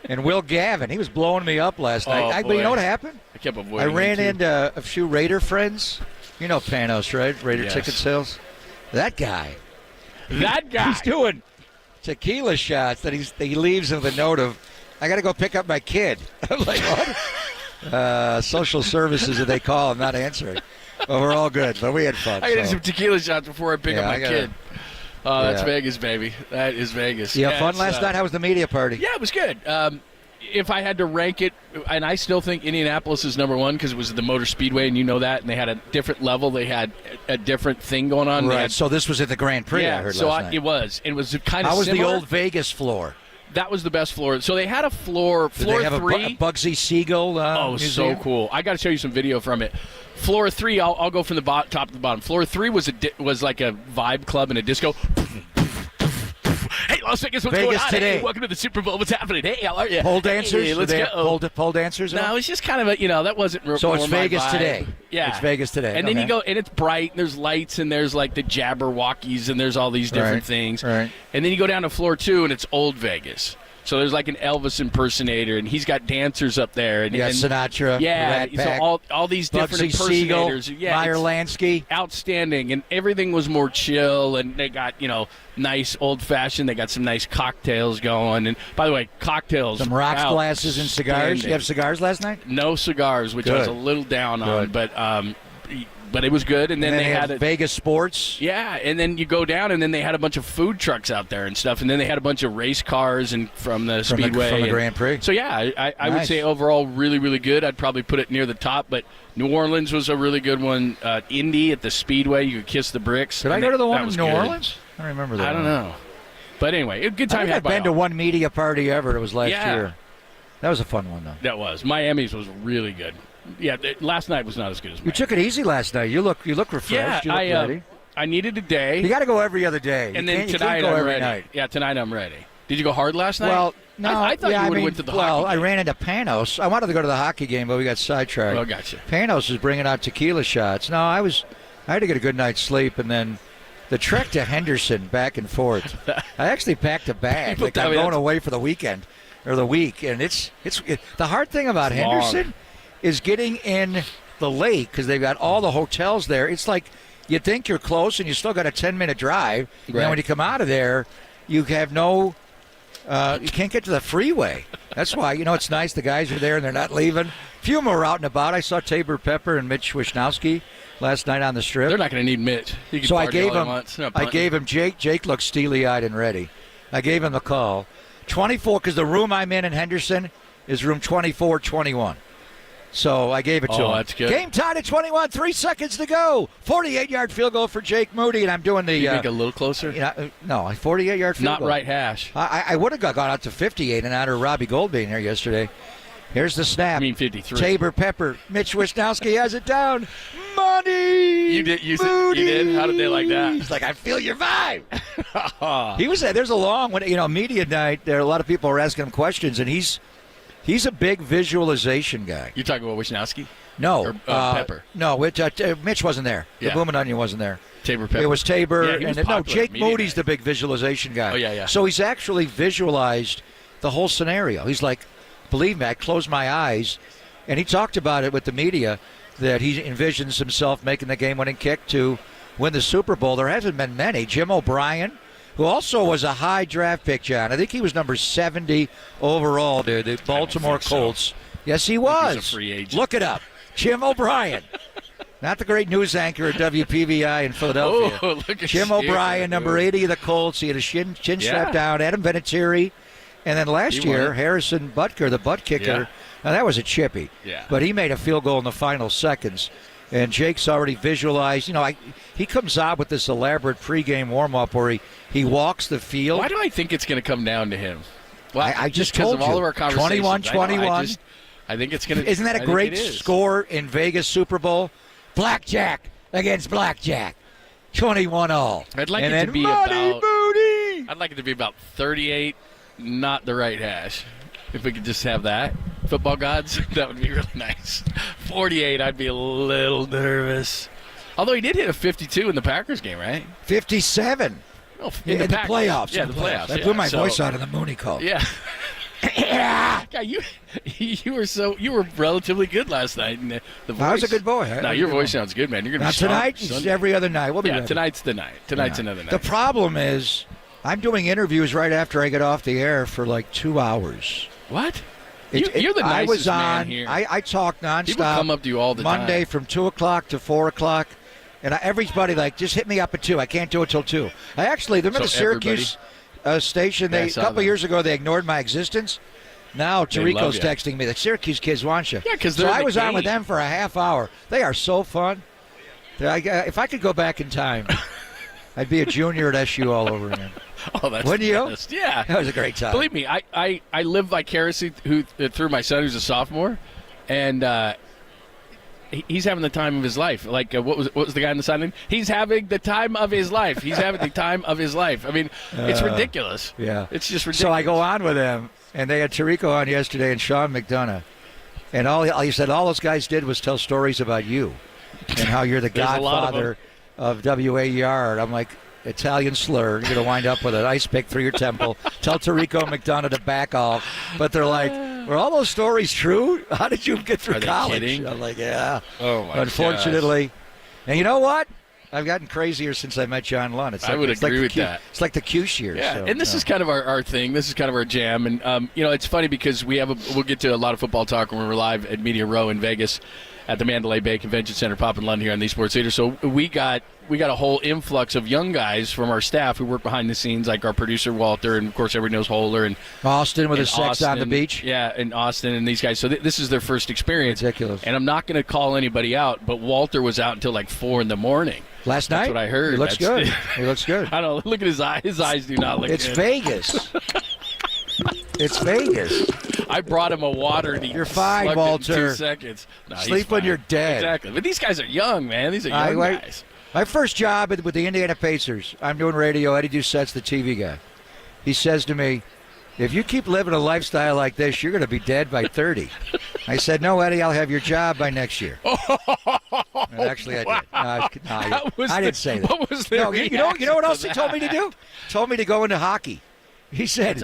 And Will Gavin, he was blowing me up last night. But you know what happened? I kept avoiding I ran into a few Raider friends. You know Panos, right? Raider ticket sales. That guy. He's doing tequila shots that he leaves with a note of, I got to go pick up my kid. I'm like, what? Social services, that they call. I'm not answering. But we're all good. But we had fun. I got some tequila shots before I pick up my kid. Oh, that's Vegas, baby. That is Vegas. You had fun last night? How was the media party? Yeah, it was good. If I had to rank it, and I still think Indianapolis is number one because it was the Motor Speedway, and you know that, and they had a different level. They had a different thing going on. Right, so this was at the Grand Prix, I heard last night. It was. It was kind of How was similar. the old Vegas floor? That was the best floor. So they had a floor Did they have 3. a Bugsy Siegel museum? So cool. I got to show you some video from it. Floor 3, I'll go from the top to the bottom. Floor 3 was like a vibe club and a disco. Hey, Las Vegas, what's going on? Today. Hey, welcome to the Super Bowl. What's happening? Hey, how are you? Pole dancers? Hey, let's go. Pole dancers? No, it's just kind of that wasn't. So it's Vegas today. Yeah, it's Vegas today. And then you go, and it's bright. And there's lights, and there's like the Jabberwockies, and there's all these different things. Right. And then you go down to floor 2, and it's Old Vegas. So there's like an Elvis impersonator, and he's got dancers up there. And, Sinatra, yeah, so all these different Bugsy impersonators. Siegel, yeah, Meyer Lansky. Outstanding, and everything was more chill, and they got, nice old-fashioned. They got some nice cocktails going. And by the way, cocktails. Some rocks, glasses, and cigars. You have cigars last night? No cigars, which I was a little down on, but it was good. And then they had Vegas sports. Yeah, and then you go down, and then they had a bunch of food trucks out there and stuff, and then they had a bunch of race cars and from the Speedway. From the Grand Prix. So, yeah, I would say overall really, really good. I'd probably put it near the top, but New Orleans was a really good one. Indy at the Speedway, you could kiss the bricks. Did I go to the one in New Orleans? I don't remember that. I don't know. But anyway, a good time. I've been to one media party ever. It was last year. That was a fun one, though. That was. Miami's was really good. Yeah, last night was not as good as Miami. You took it easy last night. You look refreshed. Yeah, you look ready. I needed a day. You got to go every other day. And then tonight I'm ready. Night. Yeah, tonight I'm ready. Did you go hard last night? Well, no. I thought you would have went to the hockey game. I ran into Panos. I wanted to go to the hockey game, but we got sidetracked. Oh, gotcha. Panos was bringing out tequila shots. No, I had to get a good night's sleep, and then the trek to Henderson back and forth. I actually packed a bag. I'm going away for the weekend or the week, and it's the hard thing about Henderson is getting in the lake because they've got all the hotels there. It's like you think you're close and you still got a 10-minute drive. Right. And when you come out of there, you have you can't get to the freeway. That's why, it's nice the guys are there and they're not leaving. A few of them were out and about. I saw Tabor Pepper and Mitch Wisnowski last night on the Strip. They're not going to need Mitch. So I gave him Jake. Jake looked steely-eyed and ready. I gave him a call. 24, because the room I'm in Henderson is room 2421. So I gave it to him. Oh, that's good. Game tied at 21, 3 seconds to go. 48-yard field goal for Jake Moody, and I'm doing the... You think a little closer? No, a 48-yard field goal. Not right hash. I would have gone out to 58 and honor Robbie Goldbein here yesterday. Here's the snap. I mean 53. Tabor Pepper. Mitch Wisnowski has it down. money. You did. You did. How did they like that? He's like, I feel your vibe. He was there. There's a long one. Media night. There are a lot of people are asking him questions, and he's a big visualization guy. You're talking about Wisnowski? No, or, Pepper. No, Mitch wasn't there. Yeah. The Bloomin' Onion wasn't there. Tabor Pepper. It was Tabor. Yeah, and Jake Moody's the big visualization guy. Oh, yeah. So he's actually visualized the whole scenario. He's like, believe me, I closed my eyes. And he talked about it with the media that he envisions himself making the game-winning kick to win the Super Bowl. There hasn't been many. Jim O'Brien, who also was a high draft pick, John. I think he was number 70 overall, dude. The Baltimore Colts. So. Yes, he was. He's a free agent. Look it up. Jim O'Brien. Not the great news anchor at WPVI in Philadelphia. Oh, look at Jim O'Brien, number 80 of the Colts. He had a chin strap down. Adam Vinatieri. And then last year, Harrison Butker, the butt kicker. Yeah. Now, that was a chippy. Yeah. But he made a field goal in the final seconds. And Jake's already visualized. He comes out with this elaborate pregame warm-up where he walks the field. Why do I think it's going to come down to him? Well, I just because told of all you. of our conversations. 21-21. I think it's going to. Isn't that a great score in Vegas Super Bowl? Blackjack against Blackjack. 21-all. I'd like and it then to be I'd like it to be about 38, not the right hash. If we could just have that. Football gods, that would be really nice. 48, I'd be a little nervous. Although he did hit a 52 in the Packers game, right? 57. Oh, in the playoffs. Yeah, the playoffs. I blew my voice out in the Mooney call. Yeah. God, you were relatively good last night. And the voice, I was a good boy. No, your voice sounds good, man. You're going to be tonight. It's every other night. We'll be ready. Tonight's the night. Tonight's another night. The problem is, I'm doing interviews right after I get off the air for like 2 hours. What? You're the nicest I was on, man here. I talk nonstop. People come up to you all the time. Monday from 2 o'clock to 4 o'clock. And everybody just hit me up at 2. I can't do it till 2. I actually, they're at the Syracuse station. A couple of years ago, they ignored my existence. Now Tarico's texting me. The Syracuse kids want you. Yeah, because so I was on with them for a half hour. They are so fun. If I could go back in time, I'd be a junior at SU all over again. Oh, that's wouldn't you? Best. Yeah, that was a great time. Believe me, I live vicariously through my son, who's a sophomore, and he's having the time of his life. Like what was the guy on the sideline? He's having the time of his life. He's having the time of his life. I mean, it's ridiculous. Yeah, it's just ridiculous. So I go on with them, and they had Tarico on yesterday and Sean McDonough, and he said all those guys did was tell stories about you and how you're the godfather of WAER. And I'm like, Italian slur. You're going to wind up with an ice pick through your temple. Tell Tarico McDonough to back off. But they're like, were all those stories true? How did you get through college? Kidding? I'm like, yeah. Oh, my Unfortunately. Gosh. And you know what? I've gotten crazier since I met John Lund. I would agree with that. It's like the Cuse years. Yeah, so, and this is kind of our thing. This is kind of our jam. And, it's funny because we'll get to a lot of football talk when we're live at Media Row in Vegas at the Mandalay Bay Convention Center, Pop and London here on the Sports Leader. So we got a whole influx of young guys from our staff who work behind the scenes, like our producer Walter, and of course everybody knows Holer and Austin with his sex on the beach. Yeah, and Austin and these guys. So this is their first experience. Ridiculous. And I'm not going to call anybody out, but Walter was out until like 4 a.m. Last night? That's what I heard. He looks good. He looks good. I don't know. Look at his eyes. His eyes do not look good. It's Vegas. It's Vegas. I brought him a water. And you're fine, Walter. In 2 seconds. No, sleep when you're dead. Exactly. But these guys are young, man. These are young guys. My first job with the Indiana Pacers, I'm doing radio. Eddie Doucette's the TV guy. He says to me, if you keep living a lifestyle like this, you're going to be dead by 30. I said, no, Eddie, I'll have your job by next year. And actually, I did. I didn't say that. What was their you know what else he told me to do? Told me to go into hockey. He said,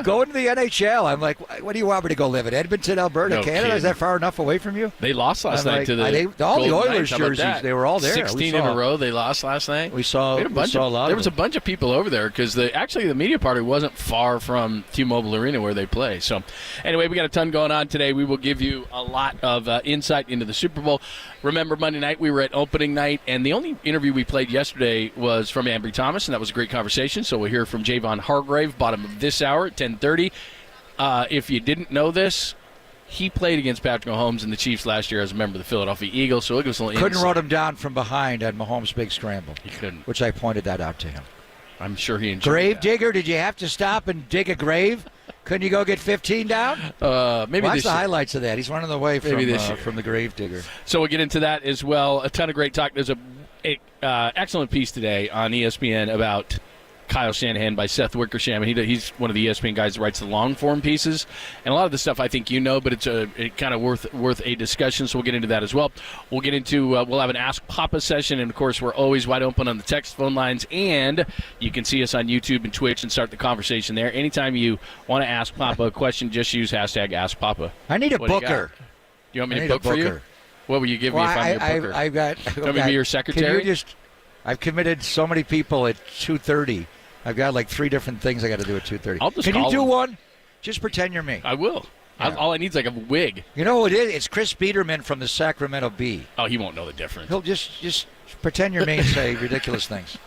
go into the NHL. I'm like, what do you want me to go live in Edmonton, Alberta, Canada? Kidding. Is that far enough away from you? They lost last night to all the Golden Oilers Knights. jerseys. They were all there. 16 in a row. They lost last night. We saw a lot. There was a bunch of people over there because the media party wasn't far from T-Mobile Arena where they play. So anyway, we got a ton going on today. We will give you a lot of insight into the Super Bowl. Remember Monday night we were at opening night, and the only interview we played yesterday was from Ambry Thomas, and that was a great conversation. So we'll hear from Javon Hargrave, bottom of this hour at 10:30. If you didn't know this, he played against Patrick Mahomes and the Chiefs last year as a member of the Philadelphia Eagles. So it was a little couldn't run him down from behind on Mahomes' big scramble. He couldn't. Which I pointed that out to him. I'm sure he enjoyed Grave that. digger, did you have to stop and dig a grave? Couldn't you go get 15 down? Maybe Watch this the year. highlights of that. He's running away from the Gravedigger. So we'll get into that as well. A ton of great talk. There's a excellent piece today on ESPN about Kyle Shanahan by Seth Wickersham. He's one of the ESPN guys that writes the long-form pieces. And a lot of the stuff I think you know, but it's kind of worth a discussion, so we'll get into that as well. We'll get into we'll have an Ask Papa session, and, of course, we're always wide open on the text phone lines, and you can see us on YouTube and Twitch and start the conversation there. Anytime you want to ask Papa a question, just use hashtag Ask Papa. I need a What do booker. Do you want me to book for you? What will you give me if I'm your booker? I've got. Do you want me to be your secretary? I've committed so many people at 2:30. I've got like 3 different things I got to do at 2:30. I'll just Can you call do him. one? Just pretend you're me. I will. Yeah. All I need is like a wig. You know what it is? It's Chris Biederman from the Sacramento Bee. Oh, he won't know the difference. He'll just pretend you're me and say ridiculous things.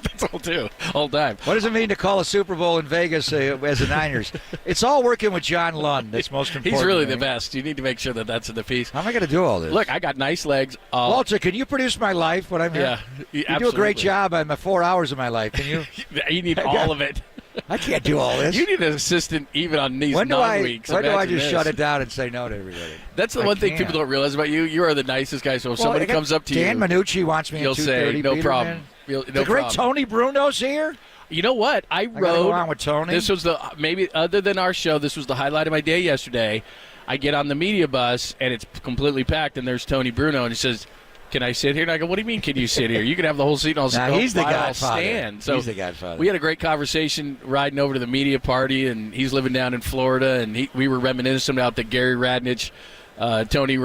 That's all too. All time. What does it mean to call a Super Bowl in Vegas as the Niners? It's all working with John Lund. That's most important. He's really right? the best. You need to make sure that that's in the piece. How am I going to do all this? Look, I got nice legs. Walter, can you produce my life when I'm here? Yeah, you do a great job on my 4 hours of my life. Can you? You need all of it. I can't do all this. You need an assistant even on these When do non-weeks. I Imagine just this. shut it down and say no to everybody? That's the I one thing can't. people don't realize about you. You are the nicest guy. So if somebody comes up to Dan you, Minucci wants me you'll at 2:30. say, no Biederman. problem. No The great problem. Tony Bruno's here. You know what? I gotta rode. go on with Tony. This was maybe other than our show, this was the highlight of my day yesterday. I get on the media bus and it's completely packed, and there's Tony Bruno, and he says, "Can I sit here?" And I go, "What do you mean? Can you sit here? You can have the whole seat, and I'll Nah, he's the I'll Godfather. stand." So He's the Godfather. we had a great conversation riding over to the media party, and he's living down in Florida, and we were reminiscing about the Gary Radnich, Tony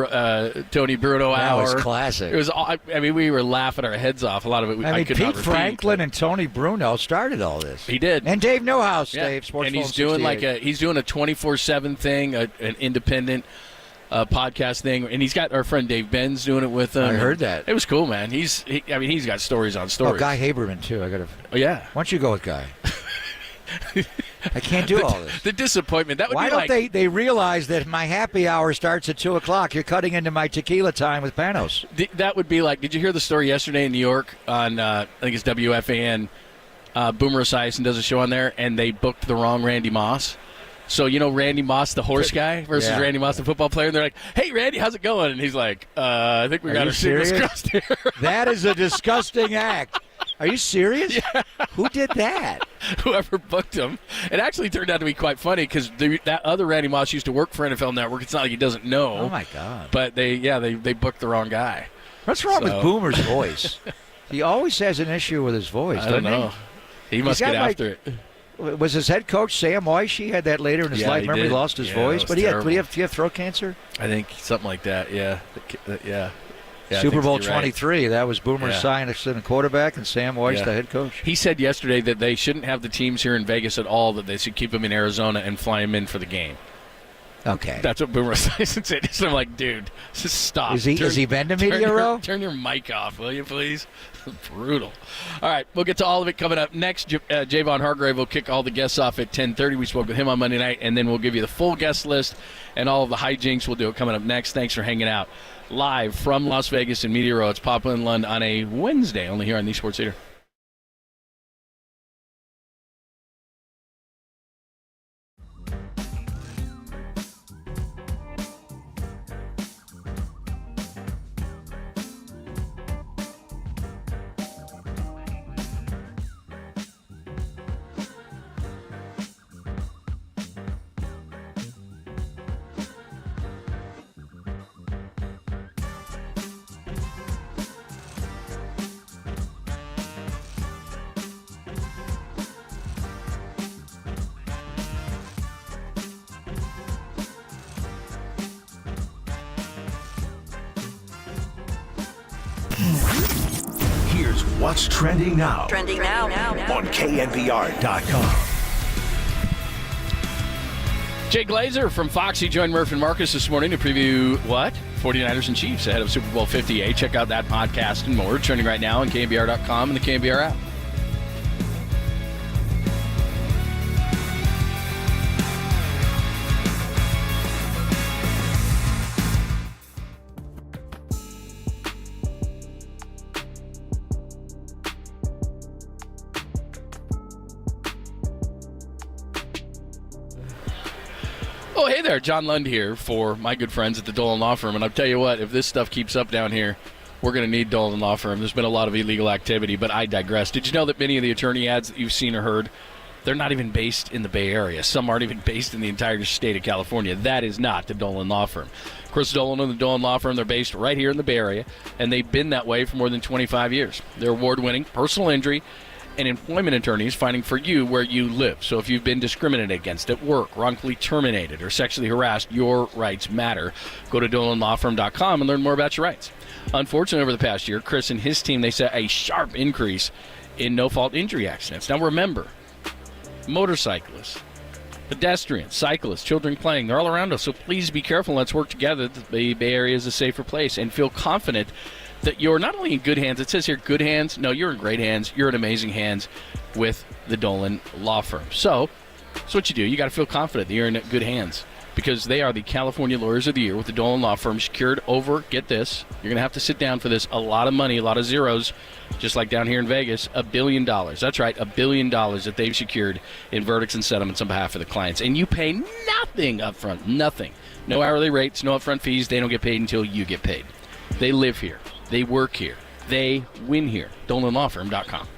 Bruno That hour. was classic. It was. I mean, we were laughing our heads off. A lot of it. I could not Pete repeat. Franklin and Tony Bruno started all this. He did. And Dave Newhouse, Yeah. Dave, Sports and he's Phone doing 68. he's doing a 24/7 thing, an independent podcast thing, and he's got our friend Dave Benz doing it with him. I heard that. It was cool, man. He's got stories on stories. Oh, Guy Haberman too. I got to. Oh yeah. Why don't you go with Guy? I can't do all this. The disappointment. That would Why be don't like they realize that my happy hour starts at 2:00? You're cutting into my tequila time with Panos. that would be like. Did you hear the story yesterday in New York on I think it's WFAN? Boomer Esiason does a show on there, and they booked the wrong Randy Moss. So, you know, Randy Moss, the horse guy, versus Yeah. Randy Moss, the football player. And they're like, "Hey, Randy, how's it going?" And he's like, "I think we got our secrets crossed here." That is a disgusting act. Are you serious? Yeah. Who did that? Whoever booked him. It actually turned out to be quite funny because that other Randy Moss used to work for NFL Network. It's not like he doesn't know. Oh, my God. But they booked the wrong guy. What's wrong with Boomer's voice? He always has an issue with his voice, I don't doesn't know. He must got get like- after it. Was his head coach Sam Weiss? He had that later in his Yeah, life. he Remember, he did. lost his Yeah, voice. that But was he terrible. had throat cancer? I think something like that, yeah. Yeah. Yeah, I Super think Bowl you're right. 23. That was Boomer Esiason, the quarterback, and Sam Weiss, Yeah. the head coach. He said yesterday that they shouldn't have the teams here in Vegas at all, that they should keep them in Arizona and fly them in for the game. Okay. That's what Boomer Esiason said. So I'm like, dude, just stop. Is he been to Media turn Row? Turn your mic off, will you, please? Brutal. All right, we'll get to all of it coming up next. Javon Hargrave will kick all the guests off at 10:30. We spoke with him on Monday night, and then we'll give you the full guest list and all of the hijinks. We'll do it coming up next. Thanks for hanging out. Live from Las Vegas and Media Row, it's Papa and Lund on a Wednesday, only here on the Sports Leader. Here's what's trending now Trending now. on KNBR.com. Jay Glazer from Foxy joined Murph and Marcus this morning to preview what? 49ers and Chiefs ahead of Super Bowl 58. Check out that podcast and more. Trending right now on KNBR.com and the KNBR app. Oh, hey there. John Lund here for my good friends at the Dolan Law Firm. And I'll tell you what, if this stuff keeps up down here, we're going to need Dolan Law Firm. There's been a lot of illegal activity, but I digress. Did you know that many of the attorney ads that you've seen or heard, they're not even based in the Bay Area? Some aren't even based in the entire state of California. That is not the Dolan Law Firm. Chris Dolan and the Dolan Law Firm, they're based right here in the Bay Area, and they've been that way for more than 25 years. They're award-winning personal injury and employment attorneys fighting for you where you live. So if you've been discriminated against at work, wrongfully terminated, or sexually harassed, your rights matter. Go to DolanLawFirm.com and learn more about your rights. Unfortunately, over the past year, Chris and his team, they set a sharp increase in no-fault injury accidents. Now remember, motorcyclists, pedestrians, cyclists, children playing, they're all around us. So please be careful. Let's work together. The Bay Area is a safer place, and feel confident that you're not only in good hands. It says here good hands. No, you're in great hands. You're in amazing hands with the Dolan Law Firm. So that's what you do. You got to feel confident that you're in good hands, because they are the California Lawyers of the Year with the Dolan Law Firm, secured over, get this, you're going to have to sit down for this, a lot of money, a lot of zeros, just like down here in Vegas, $1 billion. That's right, $1 billion that they've secured in verdicts and settlements on behalf of the clients. And you pay nothing up front, nothing. No hourly rates, no upfront fees. They don't get paid until you get paid. They live here. They work here. They win here. DolanLawFirm.com.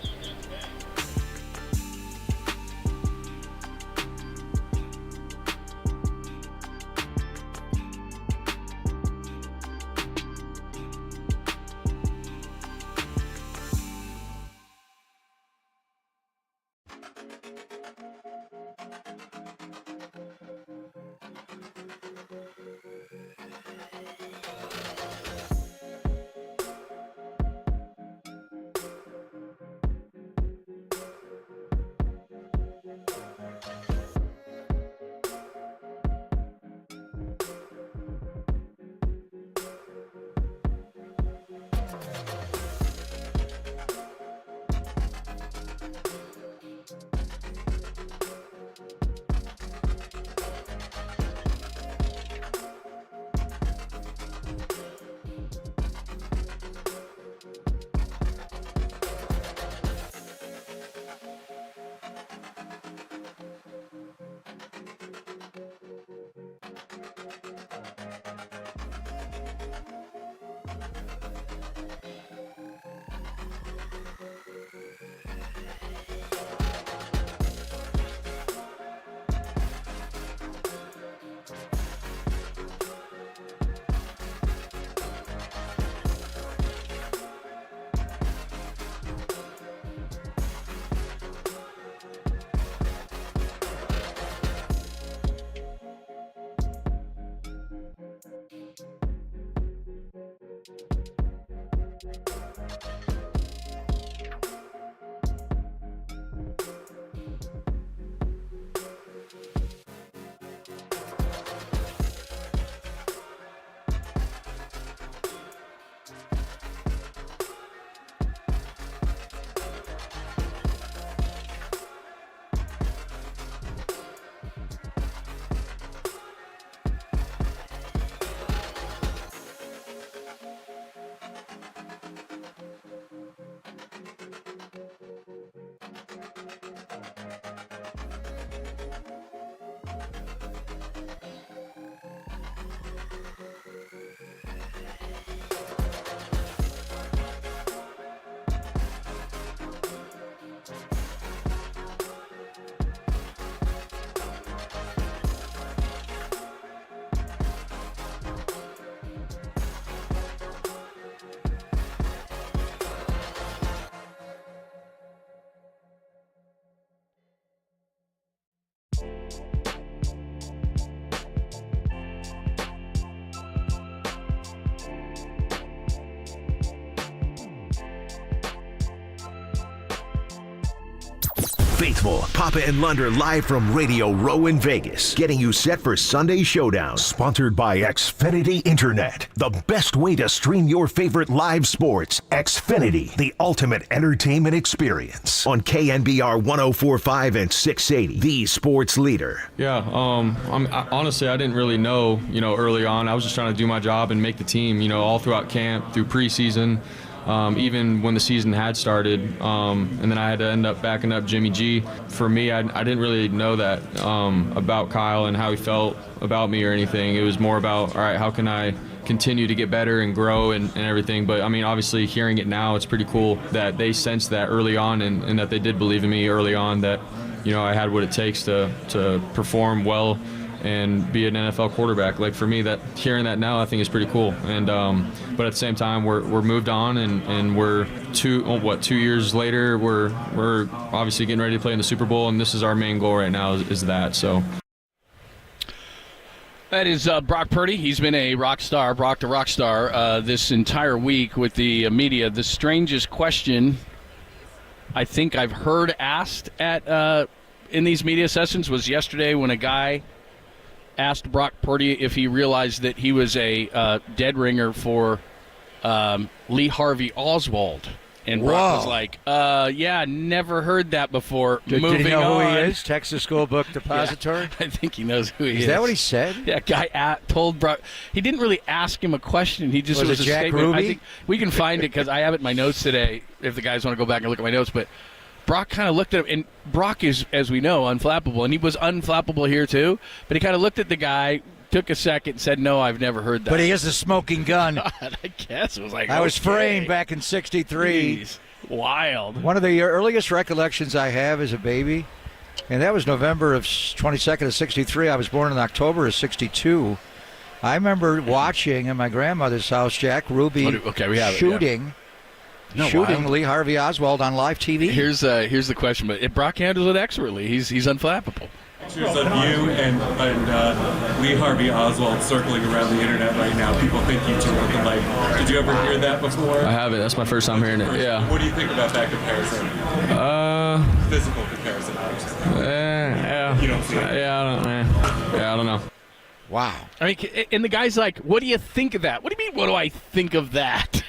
Faithful, Papa and Lunder live from Radio Row in Vegas, getting you set for Sunday Showdown. Sponsored by Xfinity Internet, the best way to stream your favorite live sports. Xfinity, the ultimate entertainment experience. On KNBR 104.5 and 680, the sports leader. Yeah, honestly, I didn't really know, early on. I was just trying to do my job and make the team, all throughout camp, through preseason. even when the season had started. And then I had to end up backing up Jimmy G. For me, I didn't really know that about Kyle and how he felt about me or anything. It was more about, all right, how can I continue to get better and grow and everything. But, I mean, obviously hearing it now, it's pretty cool that they sensed that early on and that they did believe in me early on that, I had what it takes to perform well and be an NFL quarterback. Like, for me, that hearing that now, I think is pretty cool. And but at the same time, we're moved on, and we're 2 years later, we're obviously getting ready to play in the Super Bowl, and this is our main goal right now is that. So. That is Brock Purdy. He's been a rock star, Brock the rock star, this entire week with the media. The strangest question I think I've heard asked at in these media sessions was yesterday when a guy asked Brock Purdy if he realized that he was a dead ringer for Lee Harvey Oswald. And Brock was like, yeah, never heard that before. Did he know who he is? Texas School Book Depository? Yeah, I think he knows who he is. Is that what he said? Yeah, guy told Brock. He didn't really ask him a question. He just was a Jack statement. Ruby? I think we can find it because I have it in my notes today if the guys want to go back and look at my notes. But Brock kind of looked at him, and Brock is, as we know, unflappable. And he was unflappable here too. But he kind of looked at the guy, took a second, and said, no, I've never heard that. But he is a smoking gun. God, I guess. It was like, I was framed back in 63. Jeez, wild. One of the earliest recollections I have as a baby, and that was November of 22nd of 63. I was born in October of 62. I remember watching in my grandmother's house Jack Ruby shooting Lee Harvey Oswald on live TV. Here's the question, but Brock handles it expertly. He's unflappable. Pictures of you and Lee Harvey Oswald circling around the internet right now. People think you two look alike. Did you ever hear that before? I haven't. That's my first time hearing it. Yeah. What do you think about that comparison? Physical comparison, obviously. Yeah. You don't see it? I don't know. Wow. I mean, and the guy's like, what do you think of that? What do you mean, what do I think of that?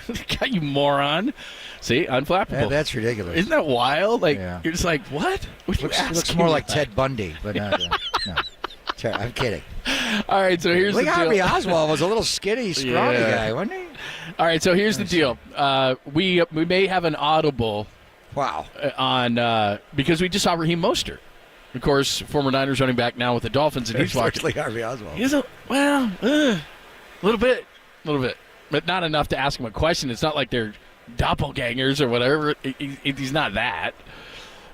God, you moron. See, unflappable. Yeah, that's ridiculous. Isn't that wild? Like, You're just like, what? Looks more like Ted Bundy, but no. I'm kidding. All right, so here's the deal. Lee Harvey Oswald was a little skinny, scrawny guy, wasn't he? All right, so here's the deal. We may have an audible. Wow. On because we just saw Raheem Mostert, of course, former Niners running back now with the Dolphins, and he's watching. Lee Harvey Oswald. He's a little bit, but not enough to ask him a question. It's not like they're doppelgangers or whatever. He's not that.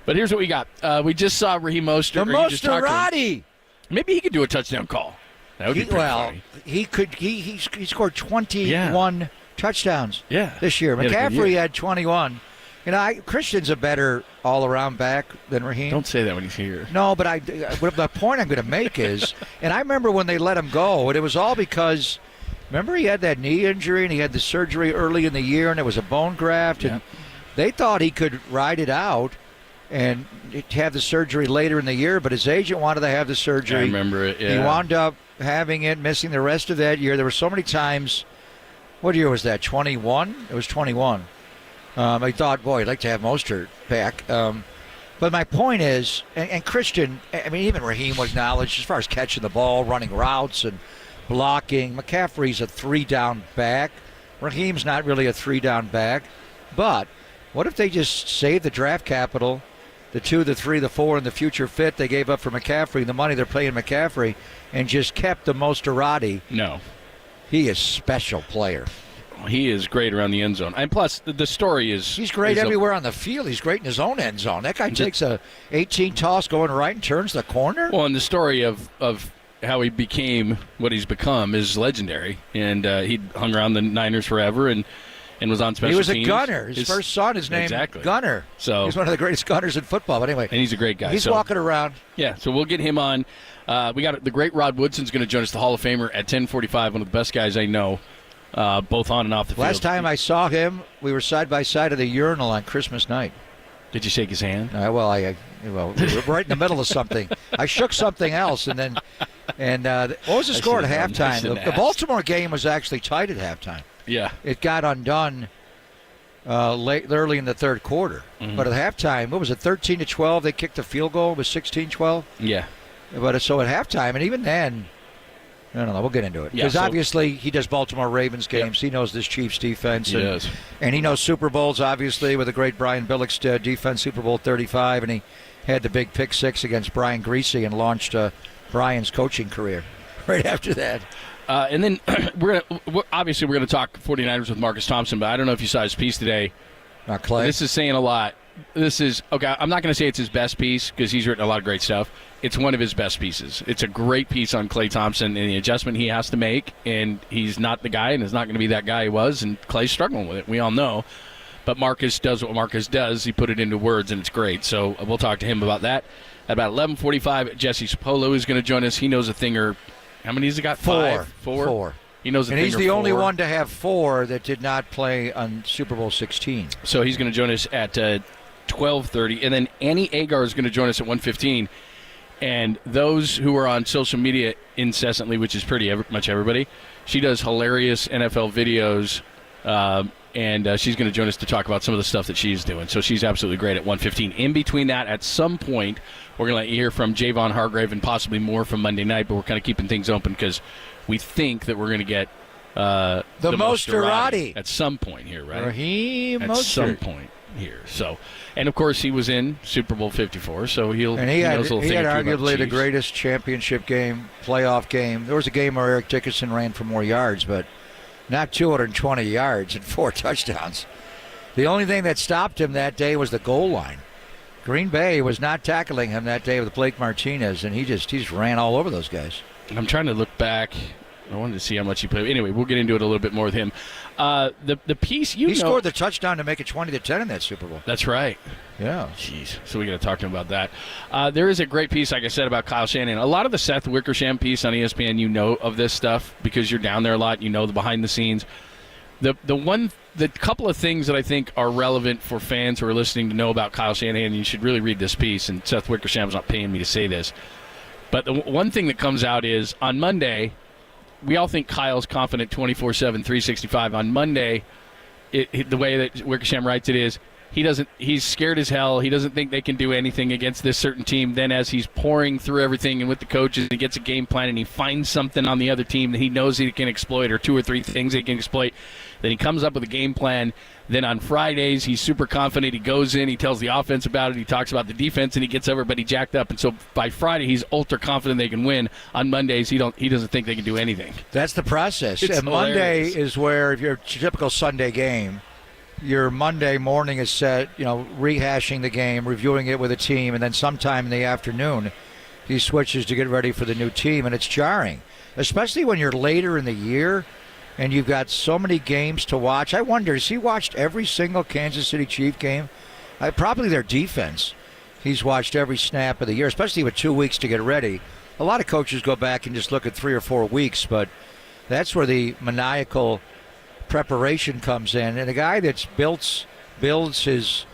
But here's what we got. We just saw Raheem Mostert. The Mosterati. Maybe he could do a touchdown call. That would be pretty funny. He could. He scored 21 touchdowns. This year. McCaffrey had 21. Christian's a better all-around back than Raheem. Don't say that when he's here. No, but the point I'm going to make is, and I remember when they let him go, and it was all because. Remember he had that knee injury and he had the surgery early in the year and it was a bone graft and they thought he could ride it out and have the surgery later in the year, but his agent wanted to have the surgery. I remember it, He wound up having it, missing the rest of that year. There were so many times. What year was that, 21? It was 21. I thought, boy, I'd like to have Mostert back. But my point is, and Christian, I mean, even Raheem was acknowledged as far as catching the ball, running routes, and blocking. McCaffrey's a 3-down back. Raheem's not really a 3-down back. But what if they just saved the draft capital, the 2, the 3, the 4, and the future fit they gave up for McCaffrey, the money they're paying McCaffrey, and just kept the Mosterati? No. He is a special player. He is great around the end zone. And plus, the story is... He's great everywhere on the field. He's great in his own end zone. That guy takes a 18 toss going right and turns the corner. Well, and the story of how he became what he's become is legendary. And he hung around the Niners forever and was on special teams. He was a gunner. His first son is named Gunner. So he's one of the greatest gunners in football. But anyway. And he's a great guy. He's walking around. Yeah, so we'll get him on. We got the great Rod Woodson's going to join us, the Hall of Famer, at 10:45, one of the best guys I know, both on and off the field. Last time I saw him, we were side by side at the urinal on Christmas night. Did you shake his hand? Well, we were right in the middle of something. I shook something else, and what was the score at halftime? The Baltimore game was actually tight at halftime. Yeah. It got undone early in the third quarter. Mm-hmm. But at halftime, what was it, 13-12? They kicked a field goal. It was 16-12? Yeah. But so at halftime, and even then, I don't know. We'll get into it. Yeah, Because obviously he does Baltimore Ravens games. He knows this Chiefs defense. He does. And he knows Super Bowls, obviously, with the great Brian Billick's defense, Super Bowl 35. And he had the big pick six against Brian Greasy and launched Brian's coaching career right after that. And then we're gonna talk 49ers with Marcus Thompson, but I don't know if you saw his piece today. Not Clay. This is saying a lot. This is okay. I'm not going to say it's his best piece because he's written a lot of great stuff. It's one of his best pieces. It's a great piece on Klay Thompson and the adjustment he has to make, and he's not the guy, and is not going to be that guy he was, and Klay's struggling with it. We all know. But Marcus does what Marcus does. He put it into words, and it's great. So we'll talk to him about that. At about 11:45, Jesse Sapolo is going to join us. He knows a thing or how many has he got? Four. He knows a thing or And he's the only four. one to have 4 that did not play on Super Bowl 16. So he's going to join us at 12:30, and then Annie Agar is going to join us at 1:15. And those who are on social media incessantly, which is pretty much everybody, she does hilarious NFL videos, and she's going to join us to talk about some of the stuff that she's doing. So she's absolutely great at 1:15. In between that, at some point, we're going to let you hear from Javon, Hargrave, and possibly more from Monday night, but we're kind of keeping things open because we think that we're going to get the Mosterati at some point here, right? Raheem at Mostert. some point here. So, and of course, he was in Super Bowl 54, so he had knows a little thing or two about arguably the Chiefs. greatest championship game, playoff game. There was a game where Eric Dickerson ran for more yards, but not 220 yards and 4 touchdowns. The only thing that stopped him that day was the goal line. Green Bay was not tackling him that day with Blake Martinez, and he just ran all over those guys. I'm trying to look back. I wanted to see how much he played. Anyway, we'll get into it a little bit more with him. The piece he scored the touchdown to make it 20-10 in that Super Bowl. That's right. Yeah. Jeez. So we got to talk to him about that. There is a great piece, like I said, about Kyle Shanahan. A lot of the Seth Wickersham piece on ESPN, you know of this stuff because you're down there a lot. You know the behind the scenes. The couple of things that I think are relevant for fans who are listening to know about Kyle Shanahan, you should really read this piece. And Seth Wickersham's not paying me to say this, but the one thing that comes out is on Monday. We all think Kyle's confident 24/7, 365. On Monday, the way that Wickersham writes it is he's scared as hell. He doesn't think they can do anything against this certain team. Then as he's pouring through everything and with the coaches, he gets a game plan and he finds something on the other team that he knows he can exploit or 2 or 3 things he can exploit. Then he comes up with a game plan. Then on Fridays, he's super confident. He goes in, he tells the offense about it, he talks about the defense, and he gets everybody jacked up. And so by Friday, he's ultra confident they can win. On Mondays, he doesn't think they can do anything. That's the process. It's and Monday hilarious. is where, if you're a typical Sunday game, your Monday morning is set, rehashing the game, reviewing it with a team, and then sometime in the afternoon, he switches to get ready for the new team, and it's jarring, especially when you're later in the year and you've got so many games to watch. I wonder, has he watched every single Kansas City Chief game? Probably their defense. He's watched every snap of the year, especially with 2 weeks to get ready. A lot of coaches go back and just look at 3 or 4 weeks, but that's where the maniacal preparation comes in. And a guy that builds his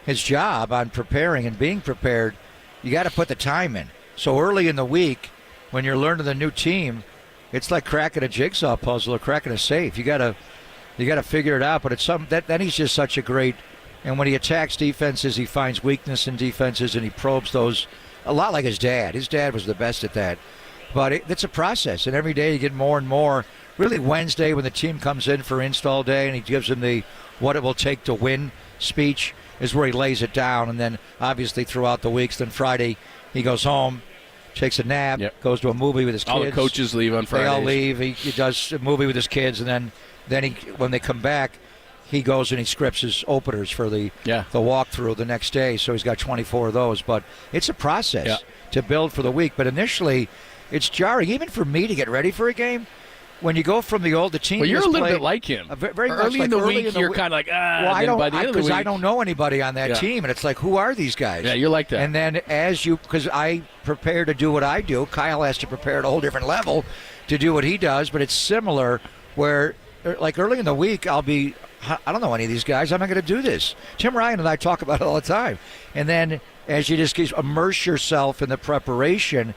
job on preparing and being prepared, you got to put the time in. So early in the week, when you're learning the new team, it's like cracking a jigsaw puzzle or cracking a safe. You got to figure it out. But it's then he's just such a great. And when he attacks defenses, he finds weakness in defenses and he probes those. A lot like his dad. His dad was the best at that. But it's a process, and every day you get more and more. Really, Wednesday when the team comes in for install day and he gives them the what it will take to win speech is where he lays it down. And then obviously throughout the weeks, then Friday he goes home, takes a nap, goes to a movie with his kids. All the coaches leave on Fridays. They all leave. He does a movie with his kids, and then he, when they come back, he goes and he scripts his openers for the walkthrough the next day. So he's got 24 of those. But it's a process to build for the week. But initially, it's jarring, even for me to get ready for a game. When you go from the team, well, you're a little bit like him. Very much early like in the early week, you're kind of like, well, I don't, by the end of the week, I don't know anybody on that team, and it's like, who are these guys? Yeah, you're like that. And then because I prepare to do what I do, Kyle has to prepare at a whole different level to do what he does. But it's similar, where like early in the week, I don't know any of these guys. I'm not going to do this. Tim Ryan and I talk about it all the time. And then as you just immerse yourself in the preparation,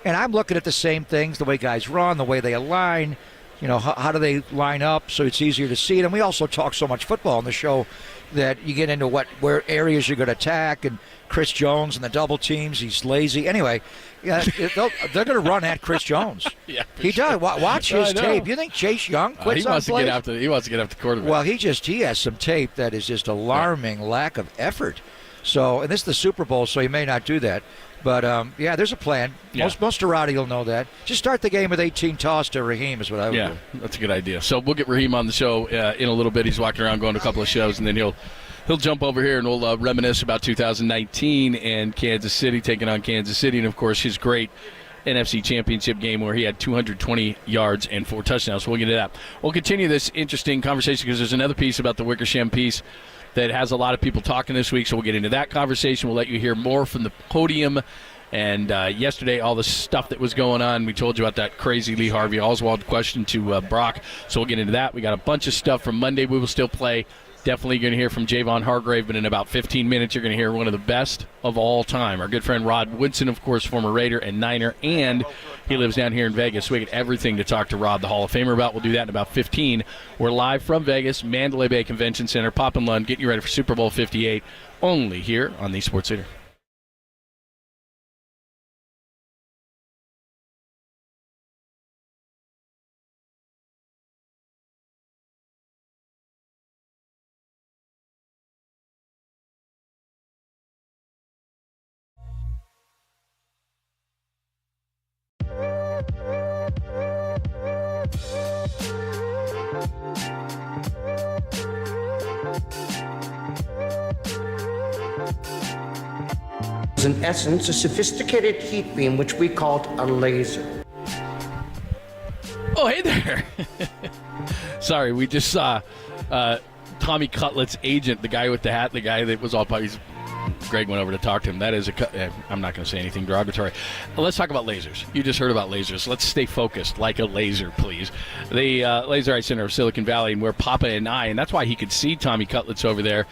and I'm looking at the same things, the way guys run, the way they align, how do they line up so it's easier to see it. And we also talk so much football on the show that you get into where areas you're going to attack. And Chris Jones and the double teams, he's lazy. Anyway, they're going to run at Chris Jones. Yeah, he sure. does. Watch his tape. You think Chase Young quits he on wants to plays? he wants to get after the quarterback. Well, he has some tape that is just alarming lack of effort. So, and this is the Super Bowl, so he may not do that. But, there's a plan. Most Arati will know that. Just start the game with 18 toss to Raheem is what I would do. Yeah, that's a good idea. So we'll get Raheem on the show in a little bit. He's walking around going to a couple of shows, and then he'll jump over here and we'll reminisce about 2019 and Kansas City taking on Kansas City, and, of course, his great NFC Championship game where he had 220 yards and 4 touchdowns. So we'll get to that. We'll continue this interesting conversation because there's another piece about the Wickersham piece that has a lot of people talking this week, so we'll get into that conversation. We'll let you hear more from the podium. And yesterday, all the stuff that was going on, we told you about that crazy Lee Harvey Oswald question to Brock, so we'll get into that. We got a bunch of stuff from Monday we will still play. Definitely going to hear from Javon Hargrave, but in about 15 minutes, you're going to hear one of the best of all time. Our good friend Rod Woodson, of course, former Raider and Niner, and he lives down here in Vegas, so we get everything to talk to Rod, the Hall of Famer, about. We'll do that in about 15. We're live from Vegas, Mandalay Bay Convention Center, Pop and Lund, getting you ready for Super Bowl 58, only here on the Sports Leader. is in essence a sophisticated heat beam which we called a laser. Oh, hey there. Sorry, we just saw Tommy Cutlett's agent, the guy with the hat, the guy that was all puppies. Greg went over to talk to him. That is I'm not going to say anything derogatory. Let's talk about lasers. You just heard about lasers. Let's stay focused like a laser, please. The Laser Eye Center of Silicon Valley, and where Papa and I, and that's why he could see Tommy Cutlett's over there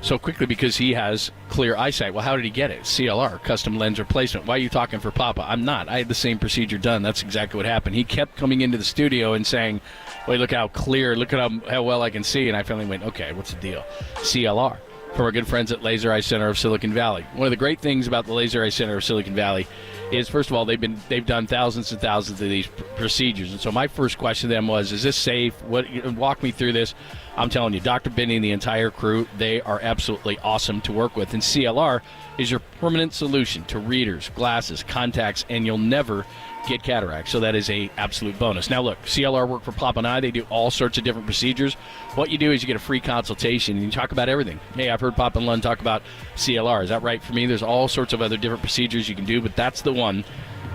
so quickly, because he has clear eyesight. Well, how did he get it? CLR, custom lens replacement. Why are you talking for Papa? I'm not. I had the same procedure done. That's exactly what happened. He kept coming into the studio and saying, wait, look how clear, look at how well I can see. And I finally went, okay, what's the deal? CLR. From our good friends at Laser Eye Center of Silicon Valley. One of the great things about the Laser Eye Center of Silicon Valley is, first of all, they've done thousands and thousands of these procedures. And so my first question to them was, is this safe? Walk me through this. I'm telling you, Dr. Benny and the entire crew, they are absolutely awesome to work with. And CLR is your permanent solution to readers, glasses, contacts, and you'll never get cataracts. So that is a absolute bonus. Now look, CLR work for Pop and I. They do all sorts of different procedures. What you do is you get a free consultation and you talk about everything. Hey, I've heard Pop and Lund talk about CLR. Is that right for me? There's all sorts of other different procedures you can do, but that's the one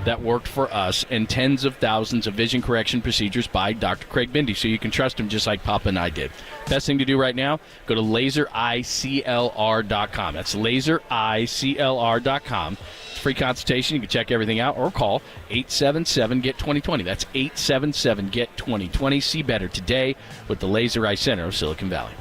that worked for us, and tens of thousands of vision correction procedures by Dr. Craig Bindi, so you can trust him just like Papa and I did. Best thing to do right now, go to lasereyeclr.com. That's lasereyeclr.com. It's a free consultation. You can check everything out or call 877-GET-2020. That's 877-GET-2020. See better today with the Laser Eye Center of Silicon Valley.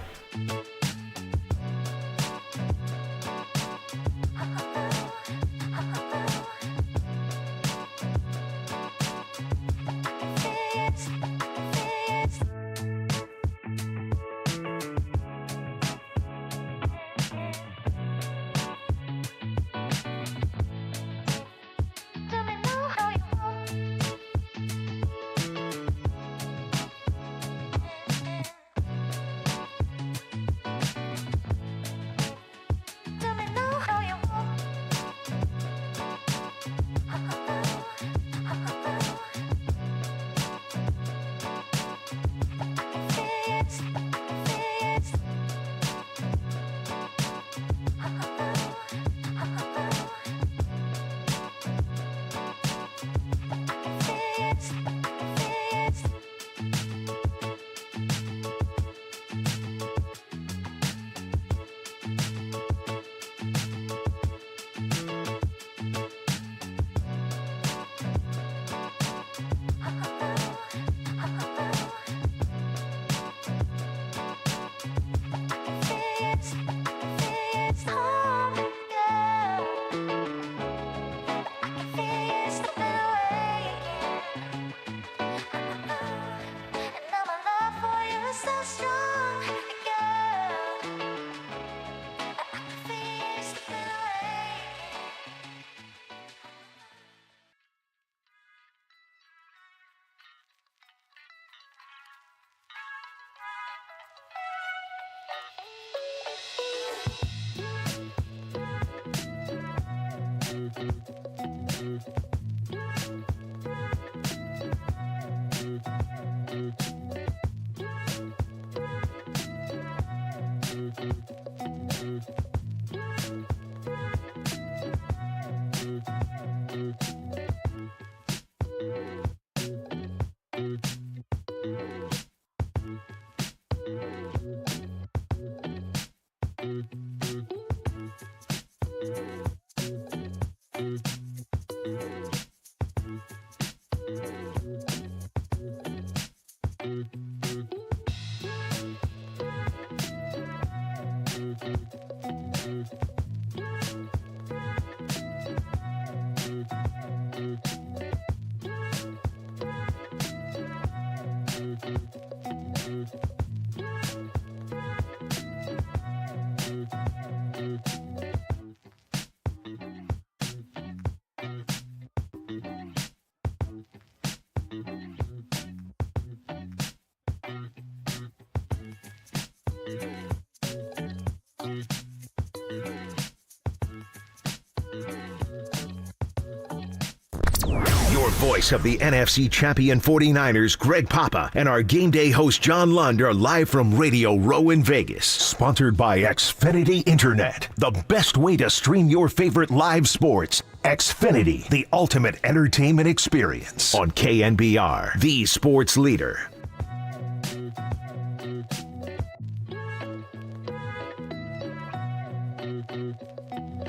Your voice of the NFC champion 49ers, Greg Papa, and our game day host, John Lund, are live from Radio Row in Vegas. Sponsored by Xfinity Internet, the best way to stream your favorite live sports. Xfinity, the ultimate entertainment experience. On KNBR, the sports leader.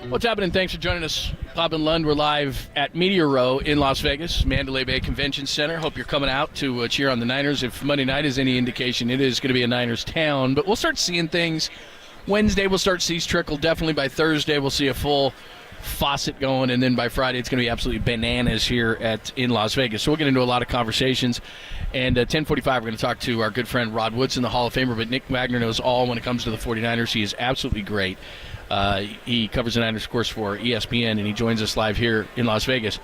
What's happening? Thanks for joining us. Bob and Lund, we're live at Meteor Row in Las Vegas, Mandalay Bay Convention Center. Hope you're coming out to cheer on the Niners. If Monday night is any indication, it is going to be a Niners town. But we'll start seeing things. Wednesday, we'll start seas trickle. Definitely by Thursday, we'll see a full faucet going. And then by Friday, it's going to be absolutely bananas here in Las Vegas. So we'll get into a lot of conversations. And at 10:45, we're going to talk to our good friend Rod Woodson, the Hall of Famer. But Nick Wagner knows all when it comes to the 49ers. He is absolutely great. He covers the Niners, of course, for ESPN, and he joins us live here in Las Vegas.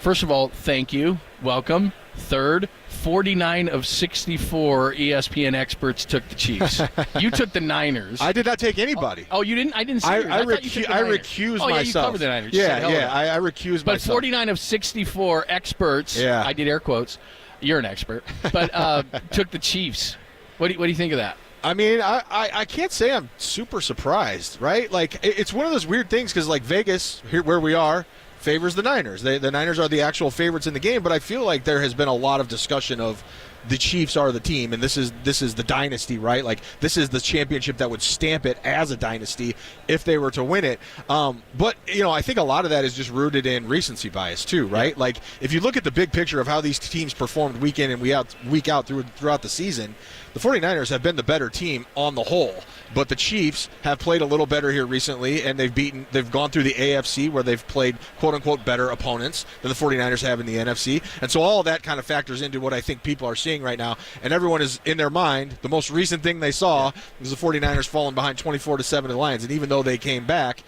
First of all, thank you. Welcome. Third, 49 of 64 ESPN experts took the Chiefs. You took the Niners. I did not take anybody. Oh, you didn't? I didn't see yours. I myself. recused myself. Yeah, you covered the Niners. Yeah, I recused but myself. But 49 of 64 experts, I did air quotes, you're an expert, but took the Chiefs. What do you think of that? I mean, I can't say I'm super surprised, right? Like, it's one of those weird things because, like, Vegas, here where we are, favors the Niners. The Niners are the actual favorites in the game, but I feel like there has been a lot of discussion of the Chiefs are the team, and this is the dynasty, right? Like, this is the championship that would stamp it as a dynasty if they were to win it. But, you know, I think a lot of that is just rooted in recency bias too, right? Yeah. Like, if you look at the big picture of how these teams performed week in and week out throughout the season, the 49ers have been the better team on the whole, but the Chiefs have played a little better here recently, and they've gone through the AFC where they've played quote-unquote better opponents than the 49ers have in the NFC. And so all of that kind of factors into what I think people are seeing right now. And everyone is, in their mind, the most recent thing they saw was the 49ers falling behind 24-7 to the Lions. And even though they came back,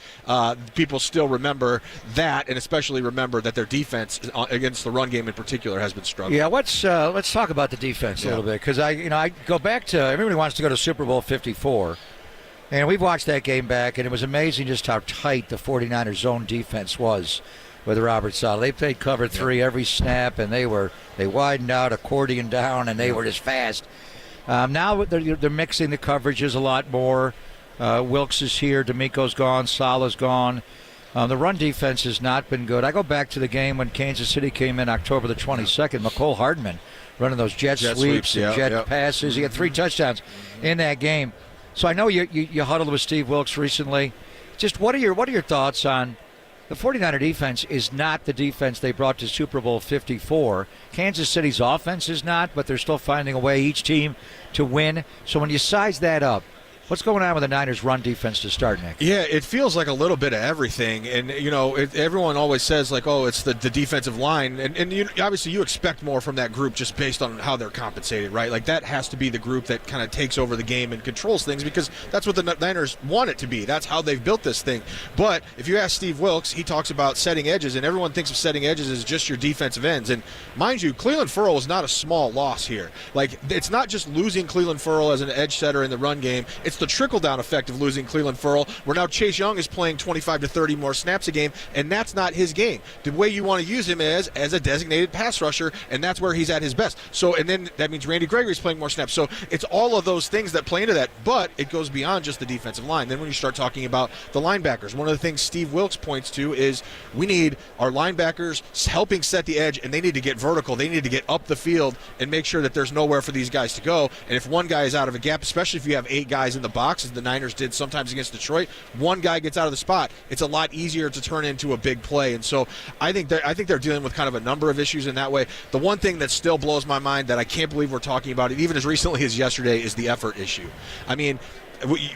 people still remember that, and especially remember that their defense against the run game in particular has been struggling. Yeah, let's talk about the defense a little bit, because I go back to, everybody wants to go to Super Bowl 54. And we've watched that game back, and it was amazing just how tight the 49ers zone defense was with Robert Saleh. They played cover 3 every snap, and they widened out, accordion down, and they were just fast. Now they're mixing the coverages a lot more. Wilkes is here, D'Amico's gone, Saleh's gone. The run defense has not been good. I go back to the game when Kansas City came in October the 22nd. McCole Hardman running those jet sweeps and jet passes. He had 3 touchdowns in that game. So I know you huddled with Steve Wilkes recently. Just what are your thoughts on the 49er defense? Is not the defense they brought to Super Bowl 54. Kansas City's offense is not, but they're still finding a way, each team, to win. So when you size that up, what's going on with the Niners' run defense to start, Nick? Yeah, it feels like a little bit of everything. And, you know, everyone always says, like, oh, it's the defensive line. And obviously you expect more from that group just based on how they're compensated, right? Like, that has to be the group that kind of takes over the game and controls things, because that's what the Niners want it to be. That's how they've built this thing. But if you ask Steve Wilkes, he talks about setting edges, and everyone thinks of setting edges as just your defensive ends. And mind you, Cleveland Ferrell is not a small loss here. Like, it's not just losing Cleveland Ferrell as an edge setter in the run game. It's the trickle-down effect of losing Cleveland Ferrell, where now Chase Young is playing 25 to 30 more snaps a game, and that's not his game. The way you want to use him is as a designated pass rusher, and that's where he's at his best. So, and then that means Randy Gregory's playing more snaps. So it's all of those things that play into that, but it goes beyond just the defensive line. Then when you start talking about the linebackers, one of the things Steve Wilkes points to is we need our linebackers helping set the edge, and they need to get vertical. They need to get up the field and make sure that there's nowhere for these guys to go. And if one guy is out of a gap, especially if you have 8 guys in the box, as the Niners did sometimes against Detroit, one guy gets out of the spot, it's a lot easier to turn into a big play. And so I think they're dealing with kind of a number of issues in that way. The one thing that still blows my mind that I can't believe we're talking about it even as recently as yesterday is the effort issue. I mean,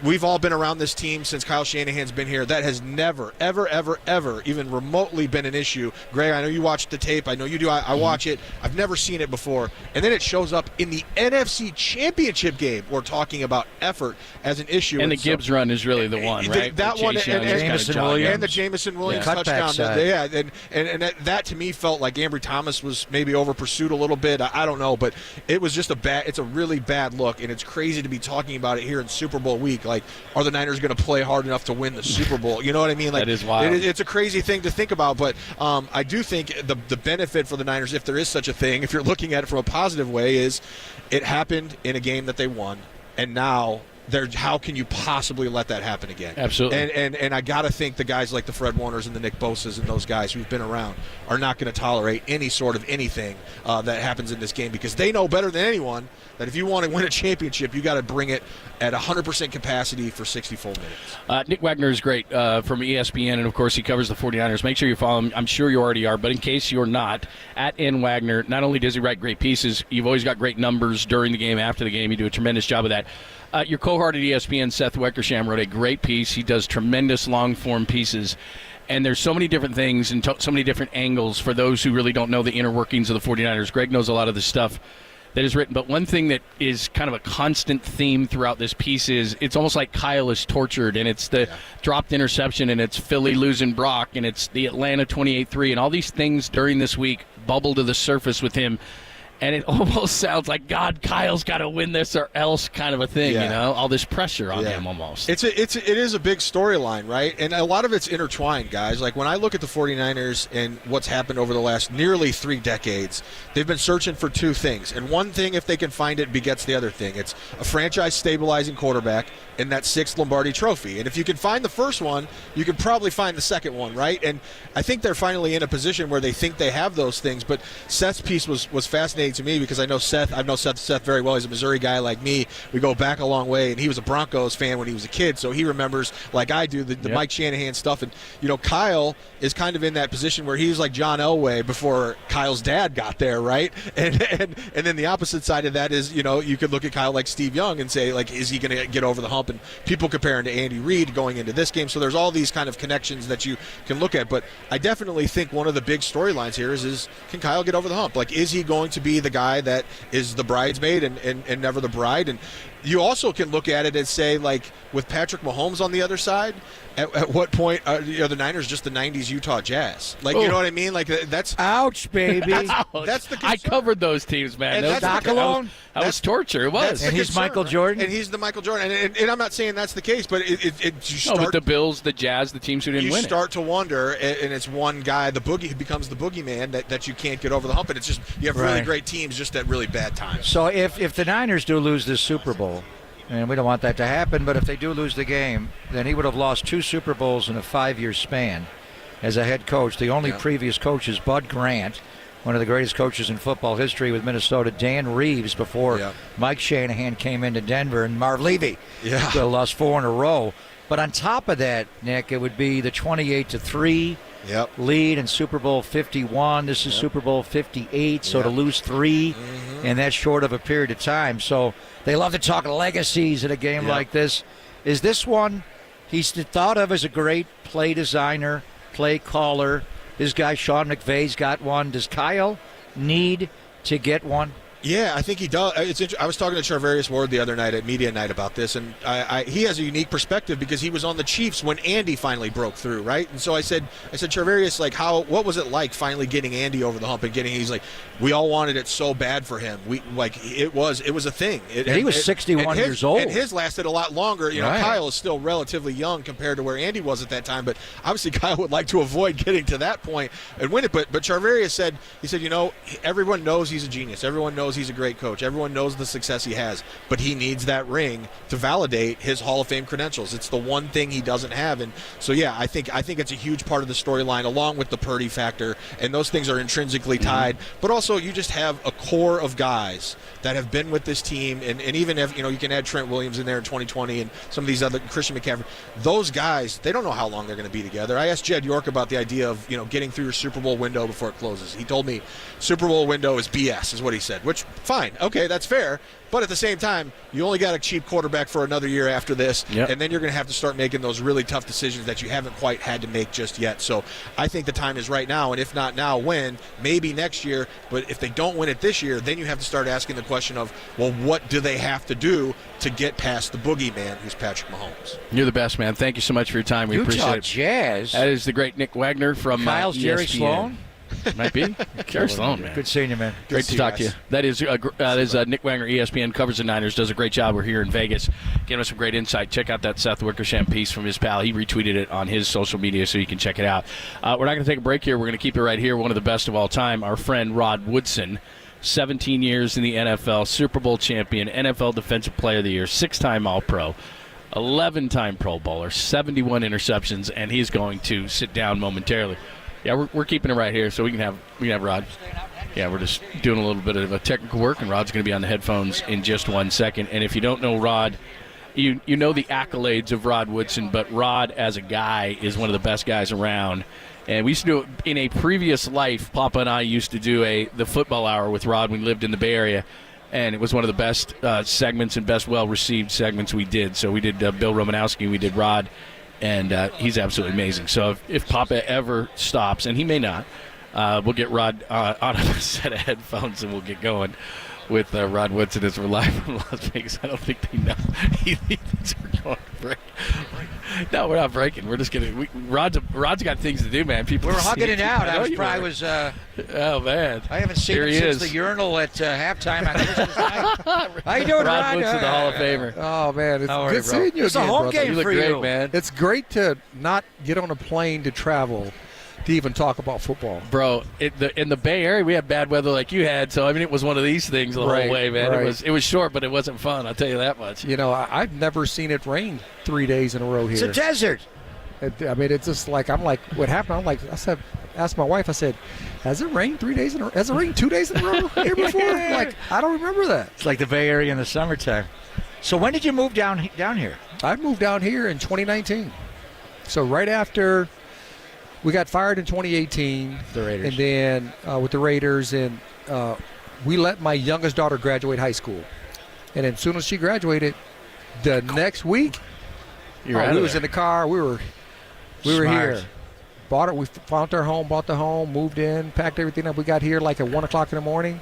we've all been around this team since Kyle Shanahan's been here. That has never, ever, ever, ever even remotely been an issue. Greg, I know you watch the tape. I know you do. I watch it. I've never seen it before. And then it shows up in the NFC Championship game. We're talking about effort as an issue. And the Gibbs run is really the one, right? That one, and the Jamison Williams touchdown. Side. And that to me felt like Ambry Thomas was maybe over pursued a little bit. I don't know, but it was just it's a really bad look, and it's crazy to be talking about it here in Super Bowl week. Like, are the Niners going to play hard enough to win the Super Bowl? You know what I mean? Like, that is wild. It's a crazy thing to think about, but I do think the benefit for the Niners, if there is such a thing, if you're looking at it from a positive way, is it happened in a game that they won, and now how can you possibly let that happen again? Absolutely. And I got to think the guys like the Fred Warners and the Nick Bosas and those guys who've been around are not going to tolerate any sort of anything that happens in this game, because they know better than anyone that if you want to win a championship, you got to bring it at 100% capacity for 60 full minutes. Nick Wagner is great from ESPN, and of course he covers the 49ers. Make sure you follow him. I'm sure you already are, but in case you're not, at @NWagner, not only does he write great pieces, you've always got great numbers during the game, after the game. You do a tremendous job of that. Your cohort at ESPN, Seth Weckersham, wrote a great piece. He does tremendous long-form pieces. And there's so many different things and so many different angles for those who really don't know the inner workings of the 49ers. Greg knows a lot of the stuff that is written. But one thing that is kind of a constant theme throughout this piece is it's almost like Kyle is tortured, and it's the dropped interception, and it's Philly losing Brock, and it's the Atlanta 28-3, and all these things during this week bubble to the surface with him. And it almost sounds like, God, Kyle's got to win this or else kind of a thing, you know? All this pressure on him almost. It is a big storyline, right? And a lot of it's intertwined, guys. Like, when I look at the 49ers and what's happened over the last nearly 3 decades, they've been searching for 2 things. And one thing, if they can find it, begets the other thing. It's a franchise-stabilizing quarterback and that 6th Lombardi trophy. And if you can find the first one, you can probably find the second one, right? And I think they're finally in a position where they think they have those things. But Seth's piece was fascinating to me, because I know Seth very well. He's a Missouri guy like me. We go back a long way, and he was a Broncos fan when he was a kid, so he remembers, like I do, the Mike Shanahan stuff. And Kyle is kind of in that position where he was like John Elway before Kyle's dad got there, right? And then the opposite side of that is, you could look at Kyle like Steve Young and say, like, is he going to get over the hump? And people compare him to Andy Reid going into this game. So there's all these kind of connections that you can look at. But I definitely think one of the big storylines here is can Kyle get over the hump? Like, is he going to be the guy that is the bridesmaid and never the bride? And you also can look at it and say, like, with Patrick Mahomes on the other side, at what point are the Niners just the 90s Utah Jazz? Like, you know what I mean? Like, that's... Ouch, baby. That's the concern. I covered those teams, man. That was torture. It was. And he's Michael Jordan? And he's the Michael Jordan. And I'm not saying that's the case, but but the Bills, the Jazz, the teams who didn't win. You start to wonder, and it's one guy, the boogie, who becomes the boogeyman that you can't get over the hump. And it's just, you have really great teams just at really bad times. So if the Niners do lose this Super Bowl, and we don't want that to happen, but if they do lose the game, then he would have lost 2 Super Bowls in a 5-year span as a head coach. The only previous coach is Bud Grant, one of the greatest coaches in football history with Minnesota, Dan Reeves, before Mike Shanahan came into Denver, and Marv Levy lost 4 in a row. But on top of that, Nick, it would be the 28-3 lead in Super Bowl 51. This is Super Bowl 58, so to lose 3 in that short of a period of time. So they love to talk legacies in a game like this. Is this one he's thought of as a great play designer, play caller? His guy Sean McVay's got one. Does Kyle need to get one? Yeah, I think he does. I was talking to Charvarius Ward the other night at Media Night about this, and he has a unique perspective because he was on the Chiefs when Andy finally broke through, right? And so I said, Charvarius, like, what was it like finally getting Andy over the hump and getting? He's like, we all wanted it so bad for him. It was a thing. He was 61 years old, and his lasted a lot longer. Kyle is still relatively young compared to where Andy was at that time, but obviously Kyle would like to avoid getting to that point and win it. But Charvarius said, everyone knows he's a genius. Everyone knows he's a great coach. Everyone knows the success he has, but he needs that ring to validate his Hall of Fame credentials. It's the one thing he doesn't have. And so, I think it's a huge part of the storyline, along with the Purdy factor, and those things are intrinsically tied. But also, you just have a core of guys that have been with this team, and even if you can add Trent Williams in there in 2020 and some of these other, Christian McCaffrey, those guys, they don't know how long they're going to be together. I asked Jed York about the idea of getting through your Super Bowl window before it closes. He told me Super Bowl window is BS, is what he said, which which, fine, okay, that's fair. But at the same time, you only got a cheap quarterback for another year after this, and then you're going to have to start making those really tough decisions that you haven't quite had to make just yet. So I think the time is right now, and if not now, when? Maybe next year. But if they don't win it this year, then you have to start asking the question of, well, what do they have to do to get past the boogeyman, who's Patrick Mahomes? You're the best, man. Thank you so much for your time. We appreciate it. Jazz. That is the great Nick Wagner from Kyle's ESPN. Jerry Sloan? Might be. Jerry Sloan, man. Good seeing you, man. Great to talk to you. That is Nick Wagner, ESPN, covers the Niners, does a great job. We're here in Vegas, giving us some great insight. Check out that Seth Wickersham piece from his pal. He retweeted it on his social media, so you can check it out. We're not going to take a break here. We're going to keep it right here. One of the best of all time, our friend Rod Woodson, 17 years in the NFL, Super Bowl champion, NFL Defensive Player of the Year, 6-time All-Pro, 11-time Pro Bowler, 71 interceptions, and he's going to sit down momentarily. Yeah, we're keeping it right here, so we can have Rod. Yeah, we're just doing a little bit of a technical work, and Rod's going to be on the headphones in just 1 second. And if you don't know Rod, you know the accolades of Rod Woodson, but Rod as a guy is one of the best guys around. And we used to do it in a previous life. Papa and I used to do the football hour with Rod when we lived in the Bay Area, and it was one of the best segments and best well-received segments we did. So we did Bill Romanowski, we did Rod, and he's absolutely amazing. So if Papa ever stops, and he may not, we'll get Rod on a set of headphones and we'll get going with Rod Woodson as we're live from Las Vegas. I don't think they know. He thinks we're going to break. No, we're not breaking. We're just going to. Rod's got things to do, man. People we're hugging it out. I oh, man. I haven't seen him since the urinal at halftime on Christmas night. How you doing, Rod? Woodson, the Hall of Famer. Oh, man. It's good seeing you. It's a home game for you. Great, man. It's great to not get on a plane to travel to even talk about football. Bro, in the Bay Area, we had bad weather like you had, so, I mean, it was one of these things the whole way, man. Right. It was short, but it wasn't fun, I'll tell you that much. You know, I've never seen it rain 3 days in a row here. It's a desert. I mean, it's just like, I'm like, what happened? Asked my wife, I said, has it rained 3 days in a row? Has it rained 2 days in a row here before? Like, I don't remember that. It's like the Bay Area in the summertime. So when did you move down here? I moved down here in 2019. So right after we got fired in 2018. The Raiders. And then with the Raiders, and we let my youngest daughter graduate high school. And as soon as she graduated, the next week, we was in the car. We were here. Bought it. We found our home, bought the home, moved in, packed everything up. We got here like at 1 o'clock in the morning.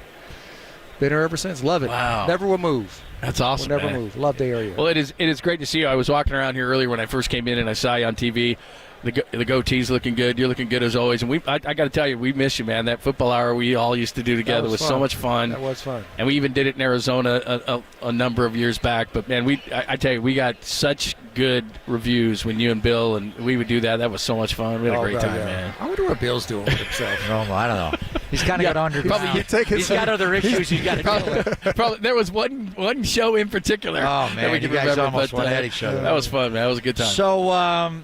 Been here ever since. Love it. Wow. Never will move. That's awesome, We'll never man. move. Love the area. Well, it is great to see you. I was walking around here earlier when I first came in, and I saw you on TV. The goatee's looking good. You're looking good as always. And I got to tell you, we miss you, man. That football hour we all used to do together was so much fun. That was fun. And we even did it in Arizona a number of years back. But, man, I tell you, we got such good reviews when you and Bill, and we would do that. That was so much fun. We had a great time, man. I wonder what Bill's doing with himself. I don't know. He's kind of got under. He's got other issues he's got to deal with. Probably, there was one show in particular. Oh, man, that we you can guys remember, almost went at each other. That was fun, man. That was a good time. So,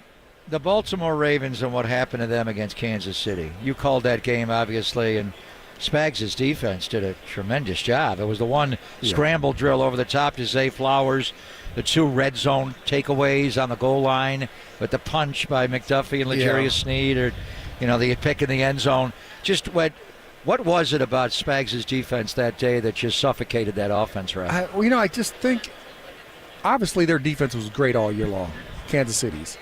the Baltimore Ravens and what happened to them against Kansas City. You called that game, obviously, and Spags' defense did a tremendous job. It was the one scramble drill over the top to Zay Flowers, the 2 red zone takeaways on the goal line, with the punch by McDuffie and L'Jarius Sneed, or the pick in the end zone. Just what was it about Spags' defense that day that just suffocated that offense, right? I just think, obviously, their defense was great all year long, Kansas City's.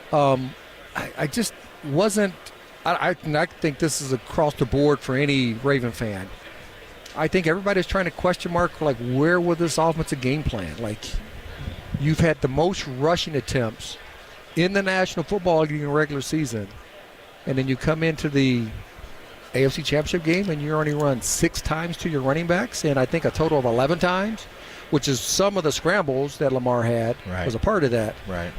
I just wasn't. I think this is across the board for any Raven fan. I think everybody's trying to question mark, like, where was this offensive game plan? Like, you've had the most rushing attempts in the National Football League in the regular season, and then you come into the AFC Championship game and you only run 6 times to your running backs, and I think a total of 11 times, which is some of the scrambles that Lamar had was a part of that. Right.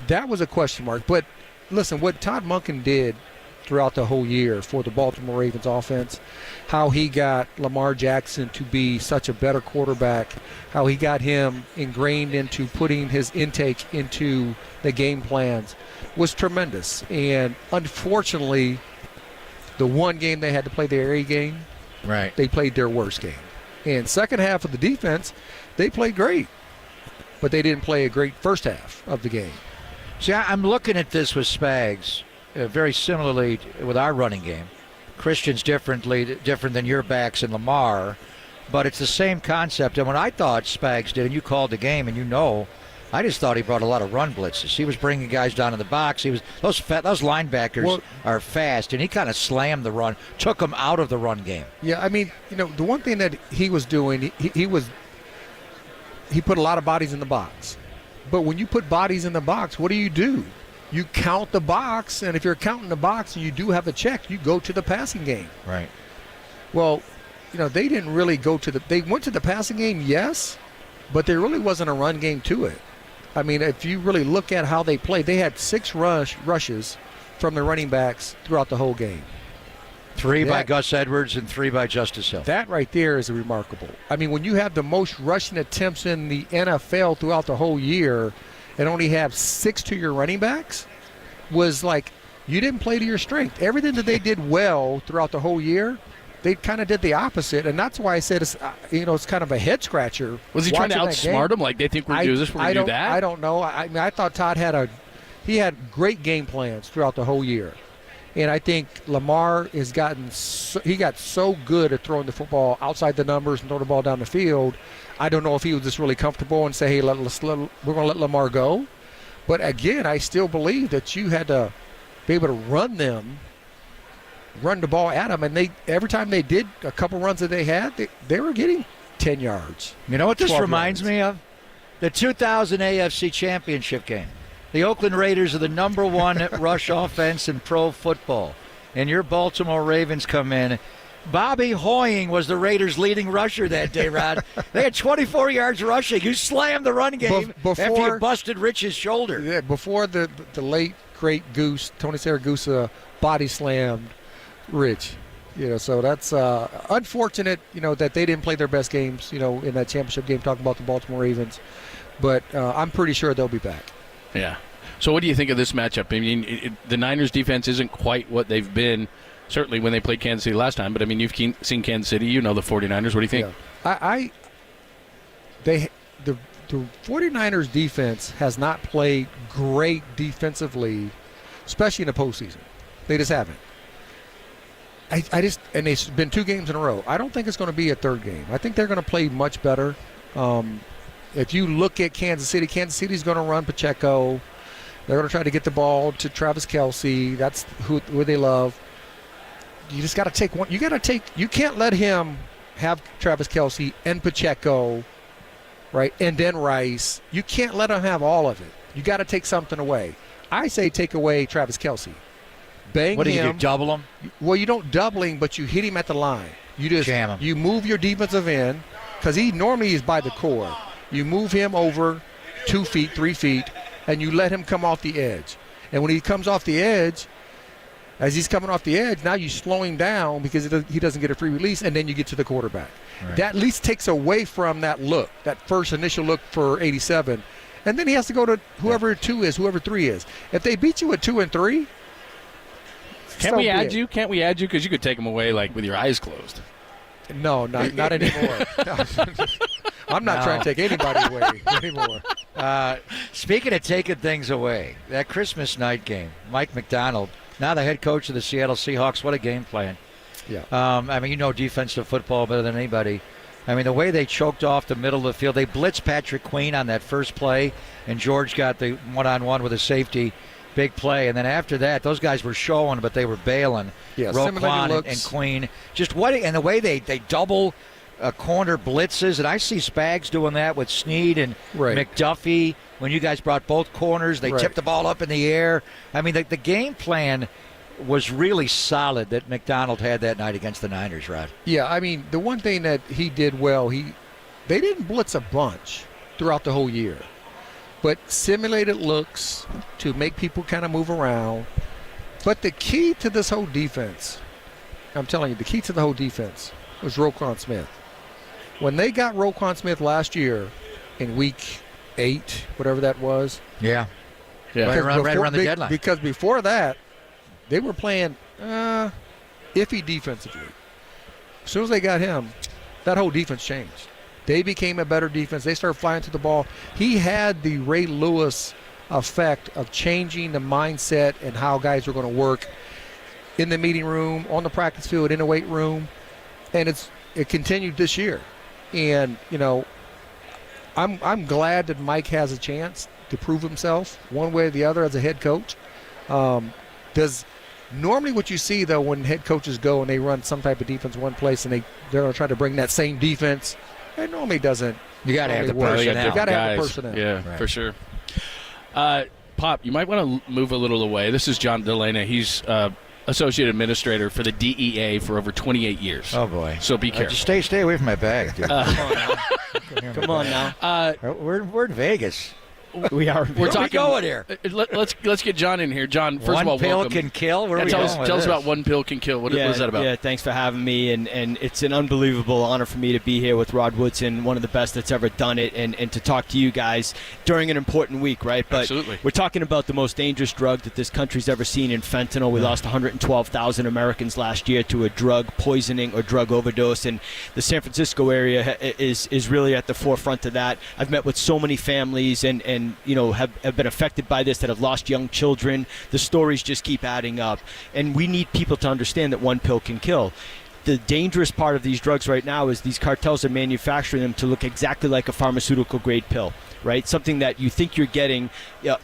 That was a question mark. But listen, what Todd Monken did throughout the whole year for the Baltimore Ravens offense, how he got Lamar Jackson to be such a better quarterback, how he got him ingrained into putting his intake into the game plans was tremendous. And unfortunately, the one game they had to play their A game, they played their worst game. And second half of the defense, they played great, but they didn't play a great first half of the game. See, I'm looking at this with Spags very similarly with our running game. Christian's different than your backs and Lamar. but it's the same concept. And what I thought Spags did, and you called the game, and I just thought he brought a lot of run blitzes. He was bringing guys down in the box. Those linebackers are fast, and he kind of slammed the run, took them out of the run game. Yeah, I mean, the one thing that he was doing, he put a lot of bodies in the box. But when you put bodies in the box, what do? You count the box, and if you're counting the box and you do have a check, you go to the passing game. Right. Well, they didn't really go to they went to the passing game, yes, but there really wasn't a run game to it. I mean, if you really look at how they played, they had 6 rushes from the running backs throughout the whole game. 3 by Gus Edwards and 3 by Justice Hill. That right there is remarkable. I mean, when you have the most rushing attempts in the NFL throughout the whole year and only have 6 to your running backs, was like you didn't play to your strength. Everything that they did well throughout the whole year, they kind of did the opposite, and that's why I said it's it's kind of a head scratcher. Was he trying to outsmart them? Like they think we're going to do this, we're going to do that? I don't know. I mean, I thought Todd had great game plans throughout the whole year, and I think Lamar got so good at throwing the football outside the numbers and throw the ball down the field. I don't know if he was just really comfortable and say, hey, we're going to let Lamar go. But again, I still believe that you had to be able to run the ball at them, and every time they did a couple runs that they had, they were getting 10 yards. You know what this reminds me of? The 2000 AFC Championship game. The Oakland Raiders are the number 1 rush offense in pro football, and your Baltimore Ravens come in. Bobby Hoying was the Raiders' leading rusher that day, Rod. They had 24 yards rushing. You slammed the run game after you busted Rich's shoulder. Yeah, before the late, great Goose, Tony Saragusa, body slammed Rich. So that's unfortunate, that they didn't play their best games, in that championship game, talking about the Baltimore Ravens. But I'm pretty sure they'll be back. Yeah. So what do you think of this matchup? I mean, the Niners' defense isn't quite what they've been, certainly when they played Kansas City last time. But, I mean, you've seen Kansas City. The 49ers. What do you think? Yeah. The 49ers' defense has not played great defensively, especially in the postseason. They just haven't. And it's been 2 games in a row. I don't think it's going to be a third game. I think they're going to play much better. If you look at Kansas City's going to run Pacheco. They're going to try to get the ball to Travis Kelce. That's who they love. You just got to take one. You can't let him have Travis Kelce and Pacheco, right, and then Rice. You can't let him have all of it. You got to take something away. I say take away Travis Kelce. Bang him. What do you do, double him? Well, you don't double him, but you hit him at the line. You just jam him. You move your defensive end, because he normally is by the core. You move him over 2 feet, 3 feet, and you let him come off the edge. And when he comes off the edge, as he's coming off the edge, now you slow him down because he doesn't get a free release, and then you get to the quarterback. Right. That at least takes away from that look, that first initial look for 87. And then he has to go to whoever 2 is, whoever 3 is. If they beat you at 2 and 3, Can't we add you? Because you could take them away with your eyes closed. No, not anymore. I'm not trying to take anybody away anymore. Speaking of taking things away, that Christmas night game, Mike McDonald, now the head coach of the Seattle Seahawks, what a game plan. Yeah. I mean, defensive football better than anybody. I mean, the way they choked off the middle of the field, they blitzed Patrick Queen on that first play, and George got the one-on-one with a safety. Big play, and then after that, those guys were showing, but they were bailing. Yeah, Roquan and Queen. And the way they double corner blitzes, and I see Spags doing that with Snead and McDuffie. When you guys brought both corners, they tipped the ball up in the air. I mean, the game plan was really solid that McDonald had that night against the Niners, Rod. Yeah, I mean, the one thing that he did well, they didn't blitz a bunch throughout the whole year. But simulated looks to make people kind of move around. But the key to this whole defense, I'm telling you, the key to the whole defense was Roquan Smith. When they got Roquan Smith last year in week 8, whatever that was. Yeah. Right around the deadline. Because before that, they were playing iffy defensively. As soon as they got him, that whole defense changed. They became a better defense. They started flying to the ball. He had the Ray Lewis effect of changing the mindset and how guys were going to work in the meeting room, on the practice field, in the weight room. And it continued this year. And, I'm glad that Mike has a chance to prove himself one way or the other as a head coach. Normally what you see, though, when head coaches go and they run some type of defense one place and they're going to try to bring that same defense, it normally doesn't. You got to have the personnel. You got to have the personnel. Yeah, right. For sure. Pop, you might want to move a little away. This is John Delana. He's associate administrator for the DEA for over 28 years. Oh, boy. So be careful. Just stay away from my bag, dude. Come on now. We're in Vegas. We are. We're talking. Going here. Let's get John in here. John, first one of all, pill welcome. Can kill. Where tell us about One Pill Can Kill. What is that about? Yeah, thanks for having me, and it's an unbelievable honor for me to be here with Rod Woodson, one of the best that's ever done it, and to talk to you guys during an important week, right? But absolutely. We're talking about the most dangerous drug that this country's ever seen in fentanyl. We lost 112,000 Americans last year to a drug poisoning or drug overdose, and the San Francisco area is really at the forefront of that. I've met with so many families and have been affected by this, that have lost young children. The stories just keep adding up. And we need people to understand that one pill can kill. The dangerous part of these drugs right now is these cartels are manufacturing them to look exactly like a pharmaceutical grade pill, right? Something that you think you're getting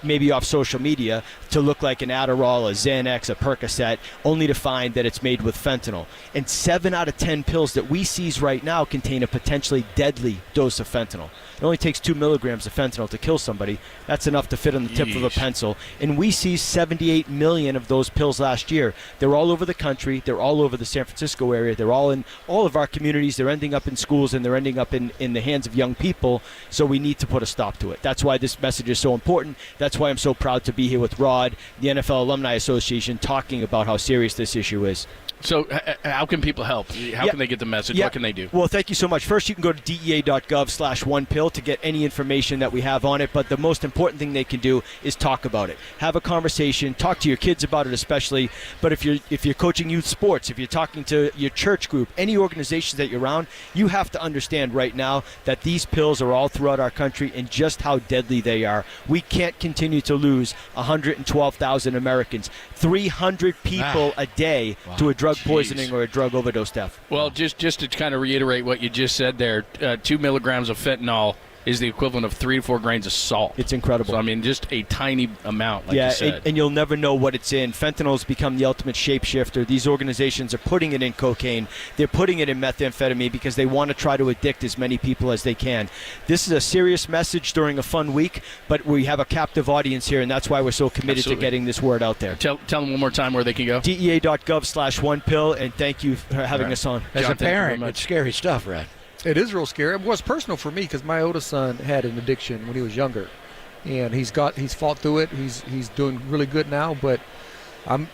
maybe off social media to look like an Adderall, a Xanax, a Percocet, only to find that it's made with fentanyl. And 7 out of 10 pills that we seize right now contain a potentially deadly dose of fentanyl. It only takes 2 milligrams of fentanyl to kill somebody. That's enough to fit on the tip of a pencil. And we seized 78 million of those pills last year. They're all over the country. They're all over the San Francisco area. They're all in all of our communities. They're ending up in schools, and they're ending up in the hands of young people. So we need to put a stop to it. That's why this message is so important. That's why I'm so proud to be here with Rod, the NFL Alumni Association, talking about how serious this issue is. So how can people help? How can they get the message? What can they do? Well, thank you so much. First, you can go to dea.gov/onepill to get any information that we have on it. But the most important thing they can do is talk about it. Have a conversation. Talk to your kids about it especially. But if you're coaching youth sports, if you're talking to your church group, any organizations that you're around, you have to understand right now that these pills are all throughout our country and just how deadly they are. We can't continue to lose 112,000 Americans, 300 people a day to a drug poisoning or a drug overdose death. Well, just to kind of reiterate what you just said there, 2 milligrams of fentanyl is the equivalent of 3 to 4 grains of salt. It's incredible. So, I mean, just a tiny amount, like you said. And you'll never know what it's in. Fentanyl has become the ultimate shapeshifter. These organizations are putting it in cocaine. They're putting it in methamphetamine because they want to try to addict as many people as they can. This is a serious message during a fun week, but we have a captive audience here, and that's why we're so committed to getting this word out there. Tell them one more time where they can go. DEA.gov/onepill, and thank you for having us on. As a parent, it's scary stuff, Red. It is real scary. It was personal for me because my oldest son had an addiction when he was younger, and he's fought through it. He's doing really good now. But I'm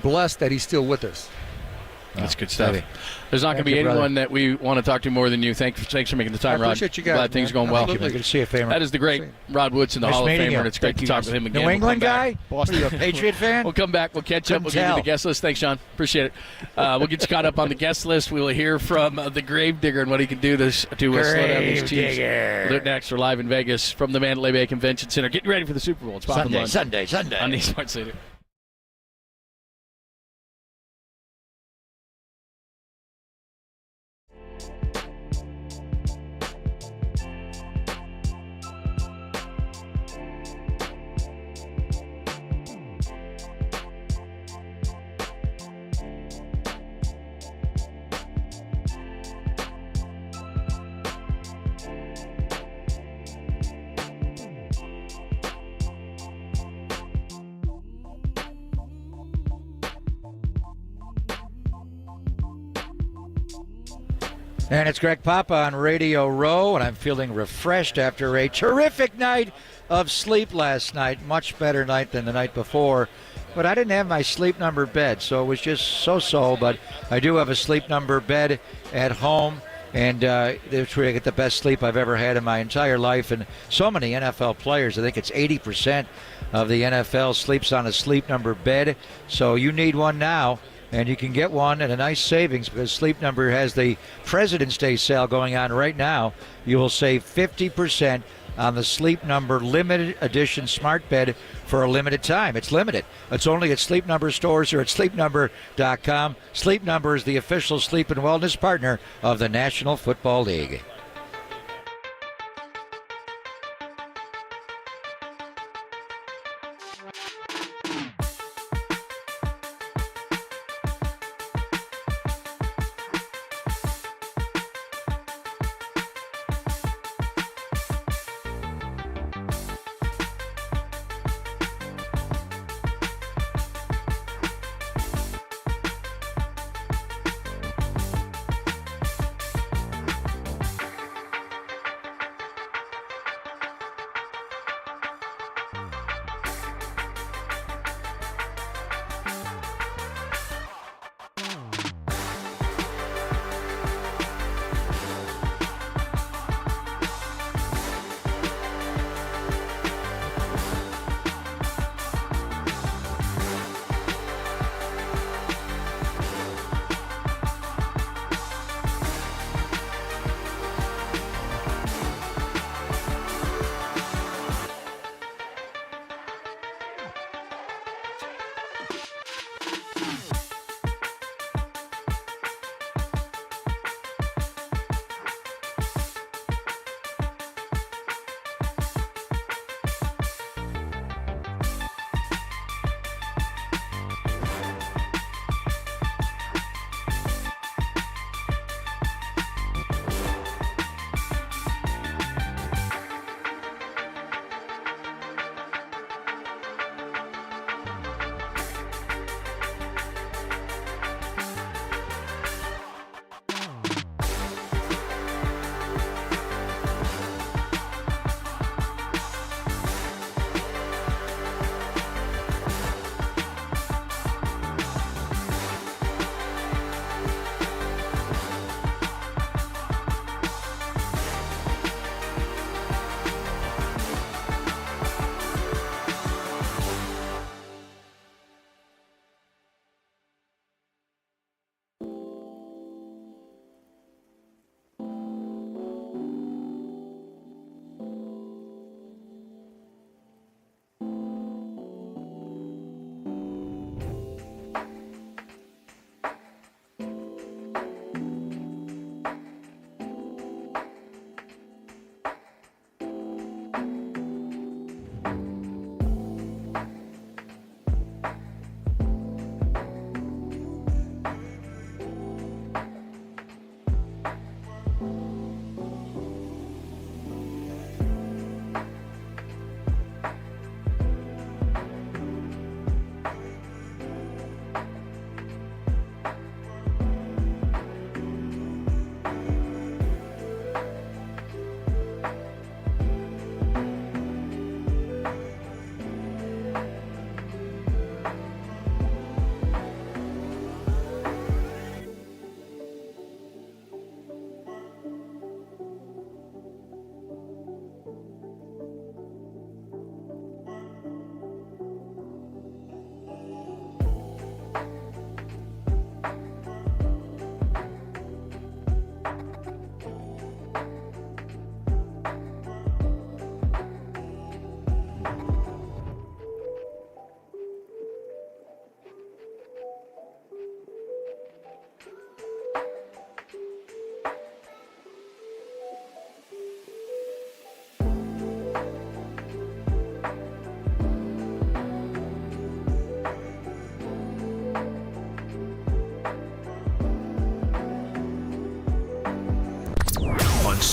blessed that he's still with us. That's good stuff. There's not going to be anyone that we want to talk to more than you. Thanks for making the time, Rod. I appreciate you guys. Glad things are going well. Good to see you, Famer. That is the great Rod Woodson, the Hall of Famer, and it's great to talk with him again. New England guy? Boston, you a Patriot fan? We'll come back. We'll catch up. We'll give you the guest list. Thanks, Sean. Appreciate it. We'll get you caught up on the guest list. We will hear from the Grave Digger and what he can do to slow down these Chiefs. Next, we're live in Vegas from the Mandalay Bay Convention Center. Getting ready for the Super Bowl. It's Pop and Lunch Sunday. on the Sports Leader. And it's Greg Papa on Radio Row, and I'm feeling refreshed after a terrific night of sleep last night. Much better night than the night before. But I didn't have my sleep number bed, so it was just so-so. But I do have a sleep number bed at home, and it's where I get the best sleep I've ever had in my entire life. And so many NFL players, I think it's 80% of the NFL sleeps on a sleep number bed. So you need one now. And you can get one at a nice savings because Sleep Number has the President's Day sale going on right now. You will save 50% on the Sleep Number limited edition smart bed for a limited time. It's limited. It's only at Sleep Number stores or at sleepnumber.com. Sleep Number is the official sleep and wellness partner of the National Football League.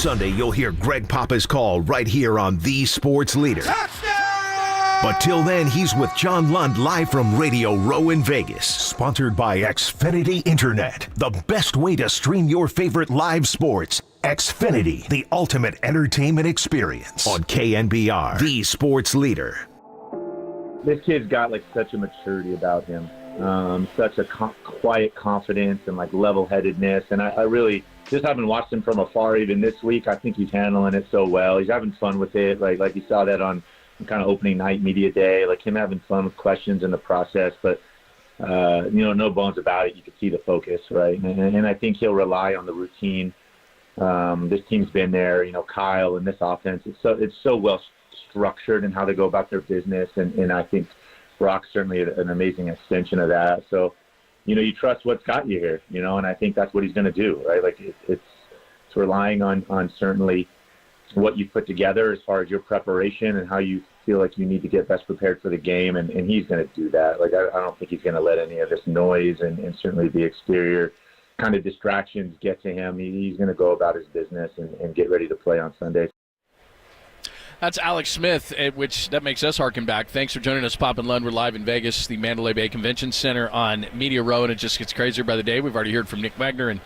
Sunday, you'll hear Greg Papa's call right here on The Sports Leader. But till then, he's with John Lund live from Radio Row in Vegas. Sponsored by Xfinity Internet, the best way to stream your favorite live sports. Xfinity, the ultimate entertainment experience on KNBR, The Sports Leader. This kid's got like such a maturity about him, such a quiet confidence and like level-headedness. And I really, just having watched him from afar even this week, I think he's handling it so well. He's having fun with it. Like you saw that on kind of opening night media day, like him having fun with questions in the process, but no bones about it. You can see the focus, right? And I think he'll rely on the routine. This team's been there, Kyle and this offense. It's so well structured in how they go about their business, and I think Brock's certainly an amazing extension of that. So, you trust what's got you here, and I think that's what he's going to do, right? Like it's relying on certainly what you put together as far as your preparation and how you feel like you need to get best prepared for the game, and he's going to do that. Like I don't think he's going to let any of this noise and certainly the exterior kind of distractions get to him. He's going to go about his business and get ready to play on Sunday. That's Alex Smith, which that makes us harken back. Thanks for joining us, Pop and Lund. We're live in Vegas, the Mandalay Bay Convention Center on Media Row, and it just gets crazier by the day. We've already heard from Nick Wagner and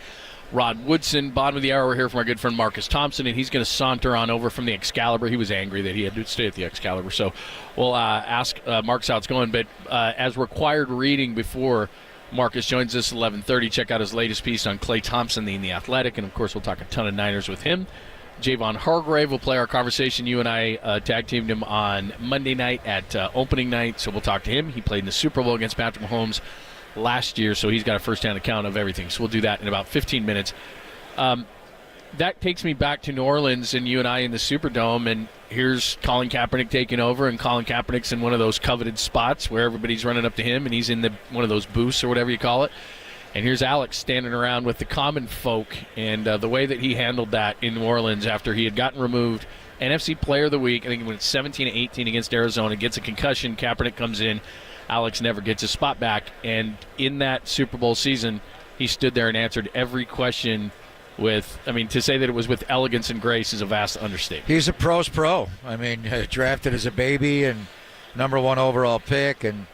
Rod Woodson. Bottom of the hour, we're here from our good friend Marcus Thompson, and he's going to saunter on over from the Excalibur. He was angry that he had to stay at the Excalibur, so we'll ask Marcus how it's going. But as required reading before Marcus joins us at 11:30, check out his latest piece on Klay Thompson in The Athletic, and of course we'll talk a ton of Niners with him. Javon Hargrave will play our conversation. You and I tag-teamed him on Monday night at opening night, so we'll talk to him. He played in the Super Bowl against Patrick Mahomes last year, so he's got a first-hand account of everything. So we'll do that in about 15 minutes. That takes me back to New Orleans and you and I in the Superdome, and here's Colin Kaepernick taking over, and Colin Kaepernick's in one of those coveted spots where everybody's running up to him, and he's in one of those booths or whatever you call it. And here's Alex standing around with the common folk, and the way that he handled that in New Orleans after he had gotten removed. NFC Player of the Week, I think he went 17-18 against Arizona, gets a concussion, Kaepernick comes in, Alex never gets his spot back. And in that Super Bowl season, he stood there and answered every question with, to say that it was with elegance and grace is a vast understatement. He's a pro's pro. Drafted as a baby and number 1 overall pick, and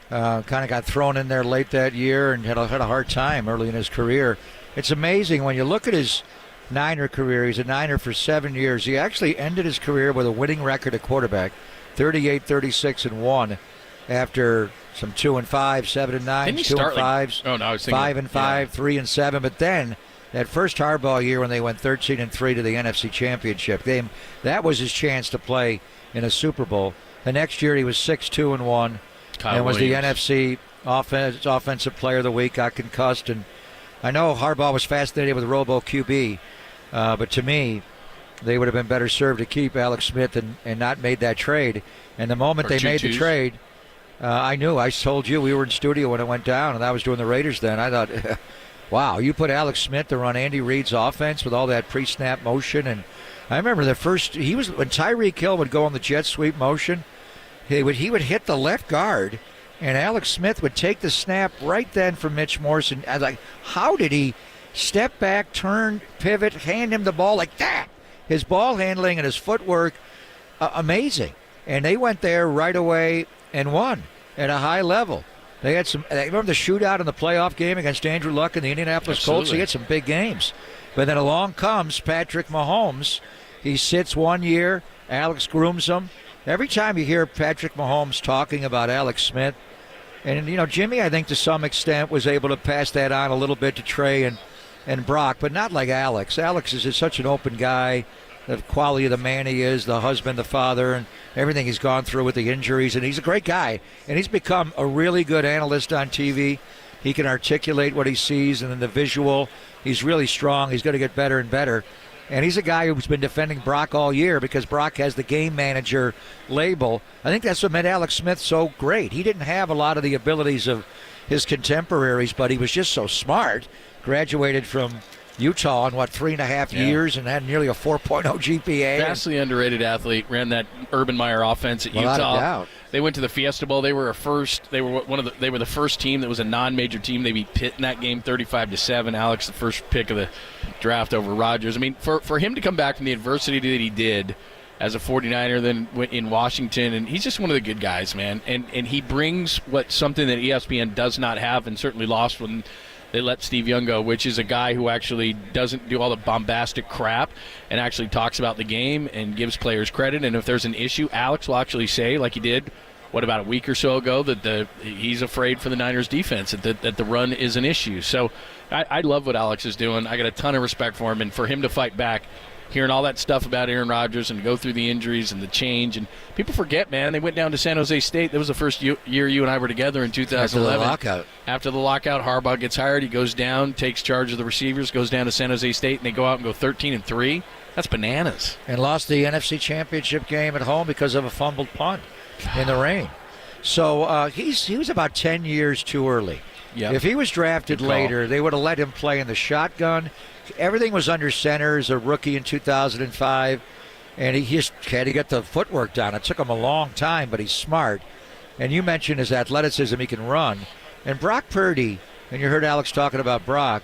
kind of got thrown in there late that year and had a hard time early in his career. It's amazing when you look at his Niner career. He's a Niner for 7 years. He actually ended his career with a winning record at quarterback, 38-36-1, after some 2-5, 7-9, 2-5s, 5-5, 3-7. But then that first Harbaugh year when they went 13-3 to the NFC Championship game, that was his chance to play in a Super Bowl. The next year he was 6-2-1. And was the NFC Offensive Player of the Week, got concussed. And I know Harbaugh was fascinated with Robo QB, but to me, they would have been better served to keep Alex Smith and not made that trade. And the moment they made the trade, I knew. I told you, we were in studio when it went down, and I was doing the Raiders then. I thought, wow, you put Alex Smith to run Andy Reid's offense with all that pre-snap motion. And I remember when Tyreek Hill would go on the jet sweep motion, he would hit the left guard, and Alex Smith would take the snap right then from Mitch Morrison. I was like, how did he step back, turn, pivot, hand him the ball like that? His ball handling and his footwork, amazing. And they went there right away and won at a high level. They had remember the shootout in the playoff game against Andrew Luck and the Indianapolis Colts? He had some big games. But then along comes Patrick Mahomes. He sits 1 year. Alex grooms him. Every time you hear Patrick Mahomes talking about Alex Smith, and, Jimmy, I think to some extent was able to pass that on a little bit to Trey and Brock, but not like Alex. Alex is just such an open guy, the quality of the man he is, the husband, the father, and everything he's gone through with the injuries, and he's a great guy. And he's become a really good analyst on TV. He can articulate what he sees, and then the visual, he's really strong. He's going to get better and better. And he's a guy who's been defending Brock all year because Brock has the game manager label. I think that's what made Alex Smith so great. He didn't have a lot of the abilities of his contemporaries, but he was just so smart. Graduated from Utah in, 3.5 years and had nearly a 4.0 GPA. Vastly underrated athlete. Ran that Urban Meyer offense at Utah. Without a doubt. They went to the Fiesta Bowl. They were They were the first team that was a non-major team. They beat Pitt in that game, 35-7. Alex, the first pick of the draft over Rodgers. I mean, for him to come back from the adversity that he did as a 49er, then in Washington, and he's just one of the good guys, man. And he brings something that ESPN does not have, and certainly lost when they let Steve Young go, which is a guy who actually doesn't do all the bombastic crap and actually talks about the game and gives players credit. And if there's an issue, Alex will actually say, like he did, about a week or so ago, that he's afraid for the Niners defense, that the run is an issue. So I love what Alex is doing. I got a ton of respect for him, and for him to fight back, hearing all that stuff about Aaron Rodgers and go through the injuries and the change. And people forget, man, they went down to San Jose State. That was the first year you and I were together in 2011. After the lockout, Harbaugh gets hired. He goes down, takes charge of the receivers, goes down to San Jose State, and they go out and go 13-3. That's bananas. And lost the NFC Championship game at home because of a fumbled punt in the rain. So he was about 10 years too early. Yep. If he was drafted later, they would have let him play in the shotgun. Everything was under center as a rookie in 2005, and he just had to get the footwork down. It took him a long time, but he's smart. And you mentioned his athleticism, he can run. And Brock Purdy, and you heard Alex talking about Brock,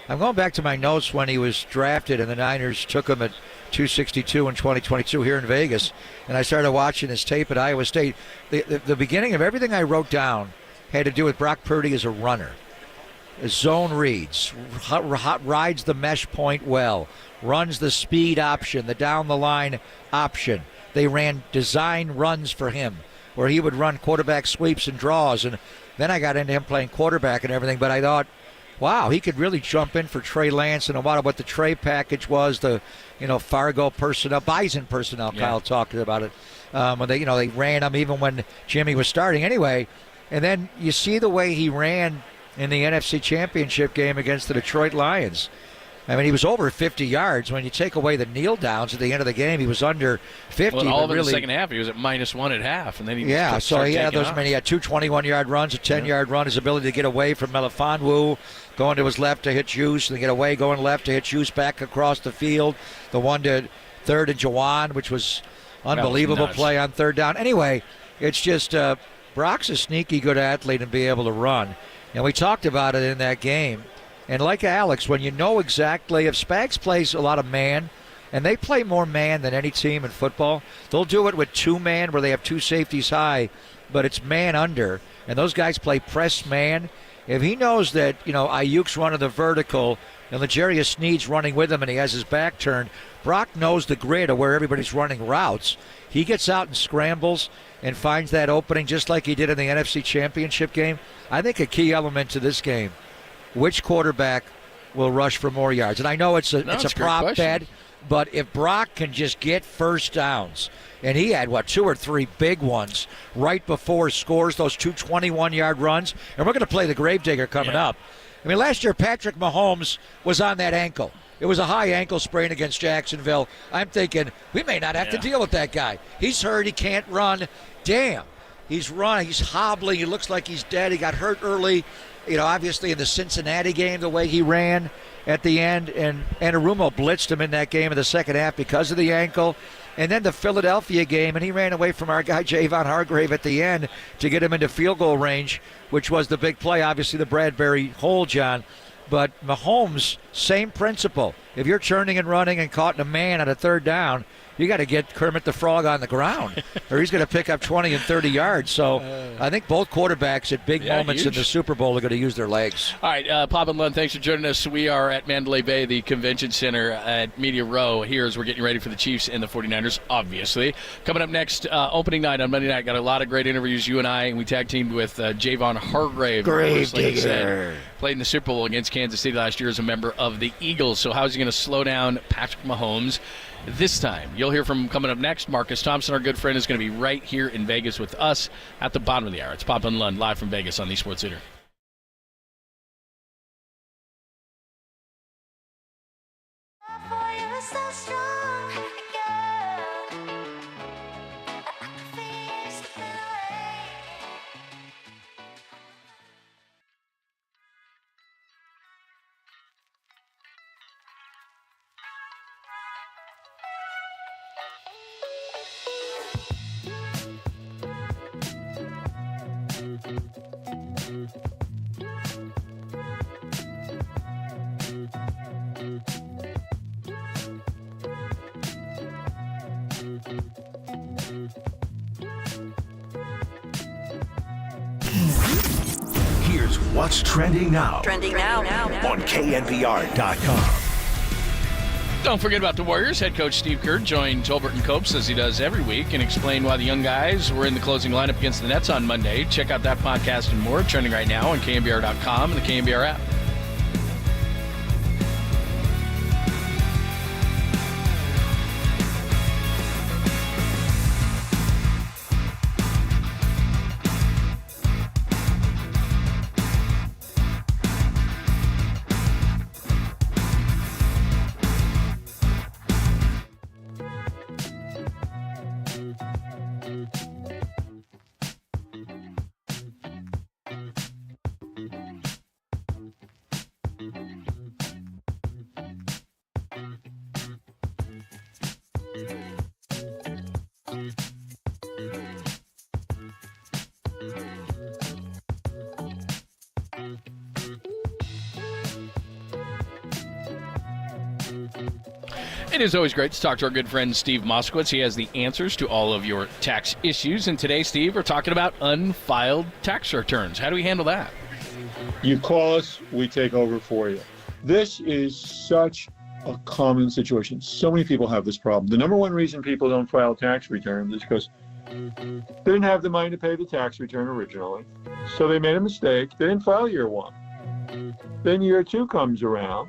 I'm going back to my notes when he was drafted, and the Niners took him at 262 in 2022 here in Vegas, and I started watching his tape at Iowa State. The beginning of everything I wrote down had to do with Brock Purdy as a runner. Zone reads, rides the mesh point well, runs the speed option, the down-the-line option. They ran design runs for him where he would run quarterback sweeps and draws, and then I got into him playing quarterback and everything, but I thought, wow, he could really jump in for Trey Lance, and what the Trey package was, the Fargo personnel, Bison personnel. Yeah. Kyle talked about it when they ran him even when Jimmy was starting anyway. And then you see the way he ran in the NFC Championship game against the Detroit Lions. I mean, he was over 50 yards. When you take away the kneel downs at the end of the game, he was under 50. Well, all of in the second half, he was at -1 at half, and then he so he had those off. He had two 21-yard runs, a 10-yard run. His ability to get away from Melifonwu, going to his left to hit Juice, and get away, going left to hit Juice back across the field. The one to third and Javon, which was unbelievable play on third down. Anyway, it's just Brock's a sneaky good athlete and be able to run. And we talked about it in that game. And like Alex, when you know exactly, if Spags plays a lot of man, and they play more man than any team in football, they'll do it with two man where they have two safeties high, but it's man under, and those guys play press man. If he knows that, Ayuk's running the vertical and L'Jarius Sneed's running with him and he has his back turned, Brock knows the grid of where everybody's running routes. He gets out and scrambles and finds that opening just like he did in the NFC Championship game. I think a key element to this game, which quarterback will rush for more yards? And I know it's a prop bet, but if Brock can just get first downs, and he had, 2 or 3 big ones right before scores, those two 21-yard runs, and we're going to play the Gravedigger coming up. I mean, last year Patrick Mahomes was on that ankle. It was a high ankle sprain against Jacksonville. I'm thinking, we may not have to deal with that guy. He's hurt. He can't run. Damn. He's running. He's hobbling. He looks like he's dead. He got hurt early. Obviously in the Cincinnati game, the way he ran at the end, and Anarumo blitzed him in that game in the second half because of the ankle. And then the Philadelphia game, and he ran away from our guy Javon Hargrave at the end to get him into field goal range, which was the big play, obviously the Bradbury hole, John. But Mahomes, same principle. If you're churning and running and caught in a man on a third down, you got to get Kermit the Frog on the ground, or he's going to pick up 20 and 30 yards. So I think both quarterbacks at big moments in the Super Bowl are going to use their legs. All right, Pop and Lund, thanks for joining us. We are at Mandalay Bay, the convention center at Media Row here as we're getting ready for the Chiefs and the 49ers, obviously. Coming up next, opening night on Monday night, got a lot of great interviews, you and I, and we tag teamed with Javon Hargrave. Gravedigger. Played in the Super Bowl against Kansas City last year as a member of the Eagles. So how's he going to slow down Patrick Mahomes this time? You'll hear from him coming up next. Marcus Thompson, our good friend, is going to be right here in Vegas with us at the bottom of the hour. It's Pop and Lund live from Vegas on the Sports Leader. Here's what's trending now. Trending now. On KNBR.com. Don't forget about the Warriors. Head coach Steve Kerr joined Tolbert and Copes, as he does every week, and explained why the young guys were in the closing lineup against the Nets on Monday. Check out that podcast and more, trending right now on KNBR.com and the KNBR app. It is always great to talk to our good friend Steve Moskowitz. He has the answers to all of your tax issues. And today, Steve, we're talking about unfiled tax returns. How do we handle that? You call us, we take over for you. This is such a common situation. So many people have this problem. The number one reason people don't file tax returns is because they didn't have the money to pay the tax return originally. So they made a mistake. They didn't file year one. Then year two comes around,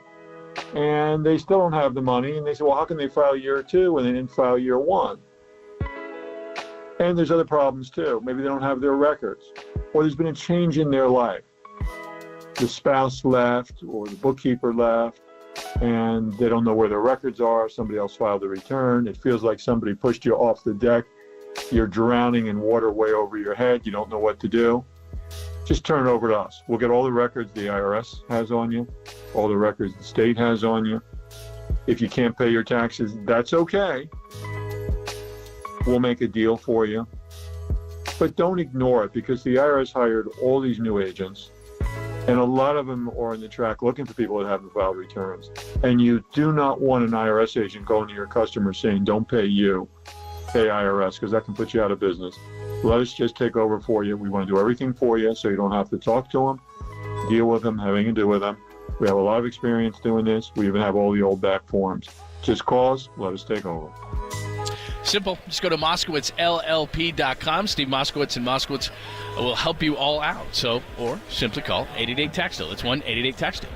and they still don't have the money, and they say, well, how can they file year two when they didn't file year one? And there's other problems too. Maybe they don't have their records, or there's been a change in their life. The spouse left, or the bookkeeper left, and they don't know where their records are. Somebody else filed the return. It feels like somebody pushed you off the deck. You're drowning in water way over your head. You don't know what to do. Just turn it over to us. We'll get all the records the IRS has on you, all the records the state has on you. If you can't pay your taxes, that's okay. We'll make a deal for you. But don't ignore it, because the IRS hired all these new agents, and a lot of them are on the track looking for people that haven't filed returns. And you do not want an IRS agent going to your customers saying, don't pay you, pay IRS, because that can put you out of business. Let us just take over for you. We want to do everything for you so you don't have to talk to them, deal with them, have anything to do with them. We have a lot of experience doing this. We even have all the old back forms. Just call us. Let us take over. Simple. Just go to MoskowitzLLP.com. Steve Moskowitz and Moskowitz will help you all out. So, or simply call 888-TAX-DEAL. It's 1-888-TAX-DEAL.